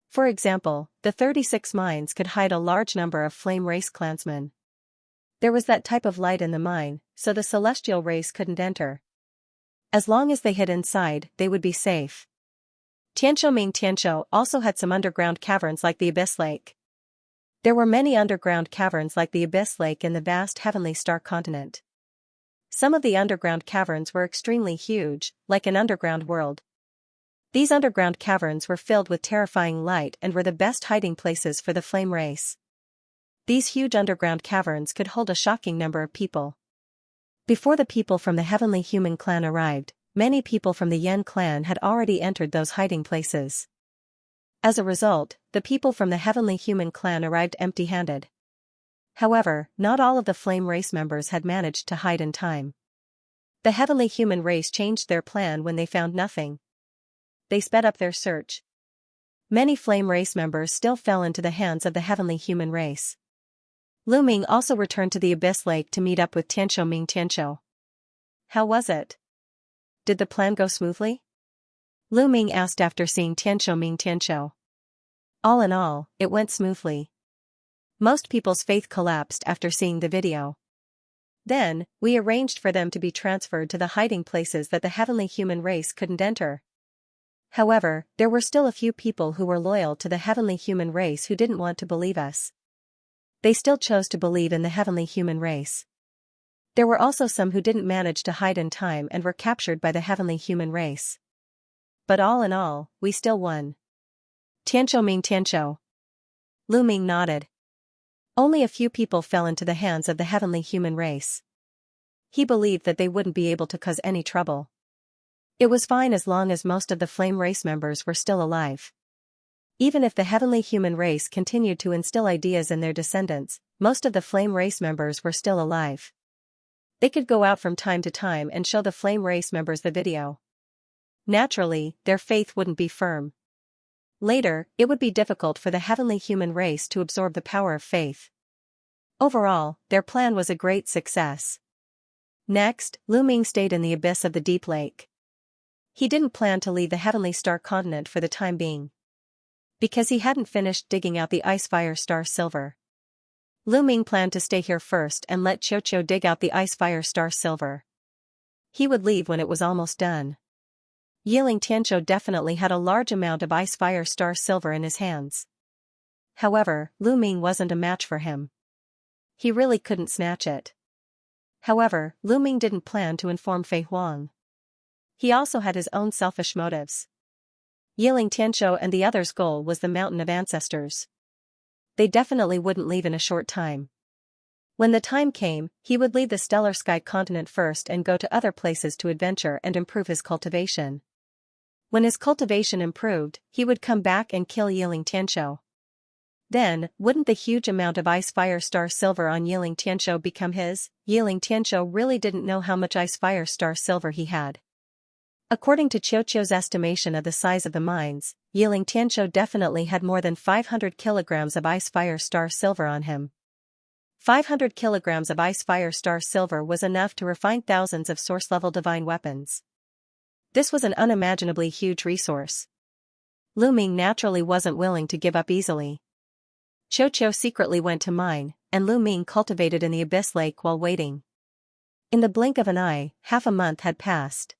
For example, the 36 mines could hide a large number of flame race clansmen. There was that type of light in the mine, so the celestial race couldn't enter. As long as they hid inside, they would be safe. Tianshou also had some underground caverns like the Abyss Lake. There were many underground caverns like the Abyss Lake in the vast Heavenly Star continent. Some of the underground caverns were extremely huge, like an underground world. These underground caverns were filled with terrifying light and were the best hiding places for the flame race. These huge underground caverns could hold a shocking number of people. Before the people from the Heavenly Human clan arrived, many people from the Yen clan had already entered those hiding places. As a result, the people from the Heavenly Human clan arrived empty-handed. However, not all of the Flame race members had managed to hide in time. The Heavenly Human race changed their plan when they found nothing. They sped up their search. Many Flame race members still fell into the hands of the Heavenly Human race. Lu Ming also returned to the Abyss Lake to meet up with Tianqiu Ming Tianqiu. How was it? Did the plan go smoothly? Lu Ming asked after seeing Tianqiu Ming Tianqiu. All in all, it went smoothly. Most people's faith collapsed after seeing the video. Then, we arranged for them to be transferred to the hiding places that the Heavenly Human race couldn't enter. However, there were still a few people who were loyal to the Heavenly Human race who didn't want to believe us. They still chose to believe in the Heavenly Human race. There were also some who didn't manage to hide in time and were captured by the Heavenly Human race. But all in all, we still won. Tianqiu Ming Tianqiu. Lu Ming nodded. Only a few people fell into the hands of the Heavenly Human race. He believed that they wouldn't be able to cause any trouble. It was fine as long as most of the Flame race members were still alive. Even if the Heavenly Human race continued to instill ideas in their descendants, most of the Flame race members were still alive. They could go out from time to time and show the Flame race members the video. Naturally, their faith wouldn't be firm. Later, it would be difficult for the Heavenly Human race to absorb the power of faith. Overall, their plan was a great success. Next, Lu Ming stayed in the abyss of the deep lake. He didn't plan to leave the Heavenly Star continent for the time being. Because he hadn't finished digging out the Ice Fire Star Silver. Lu Ming planned to stay here first and let Qiu dig out the Ice Fire Star Silver. He would leave when it was almost done. Yiling Tianqiu definitely had a large amount of Ice Fire Star Silver in his hands. However, Lu Ming wasn't a match for him. He really couldn't snatch it. However, Lu Ming didn't plan to inform Fei Huang. He also had his own selfish motives. Yiling Tianqiu and the others' goal was the Mountain of Ancestors. They definitely wouldn't leave in a short time. When the time came, he would leave the Stellar Sky continent first and go to other places to adventure and improve his cultivation. When his cultivation improved, he would come back and kill Yiling Tianqiu. Then, wouldn't the huge amount of Ice Fire Star Silver on Yiling Tianqiu become his? Yiling Tianqiu really didn't know how much Ice Fire Star Silver he had. According to Qiu's estimation of the size of the mines, Yiling Tianqiu definitely had more than 500 kilograms of Ice Fire Star Silver on him. 500 kilograms of Ice Fire Star Silver was enough to refine thousands of source-level divine weapons. This was an unimaginably huge resource. Lu Ming naturally wasn't willing to give up easily. Qiu secretly went to mine, and Lu Ming cultivated in the Abyss Lake while waiting. In the blink of an eye, half a month had passed.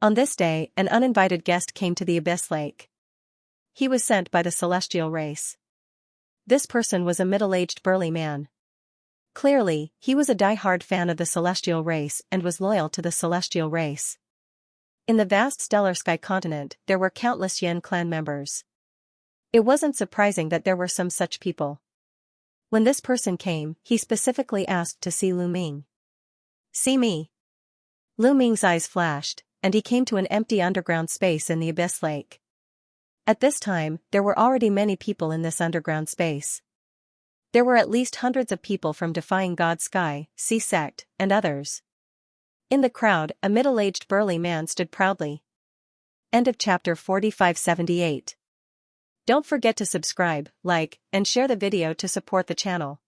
On this day, an uninvited guest came to the Abyss Lake. He was sent by the Celestial race. This person was a middle-aged burly man. Clearly, he was a die-hard fan of the Celestial race and was loyal to the Celestial race. In the vast Stellar Sky continent, there were countless Yin clan members. It wasn't surprising that there were some such people. When this person came, he specifically asked to see Lu Ming. "See me." Lu Ming's eyes flashed, and he came to an empty underground space in the Abyss Lake. At this time, there were already many people in this underground space. There were at least hundreds of people from Defying God Sky, Sea Sect, and others. In the crowd, a middle-aged burly man stood proudly. End of chapter 4578. Don't forget to subscribe, like, and share the video to support the channel.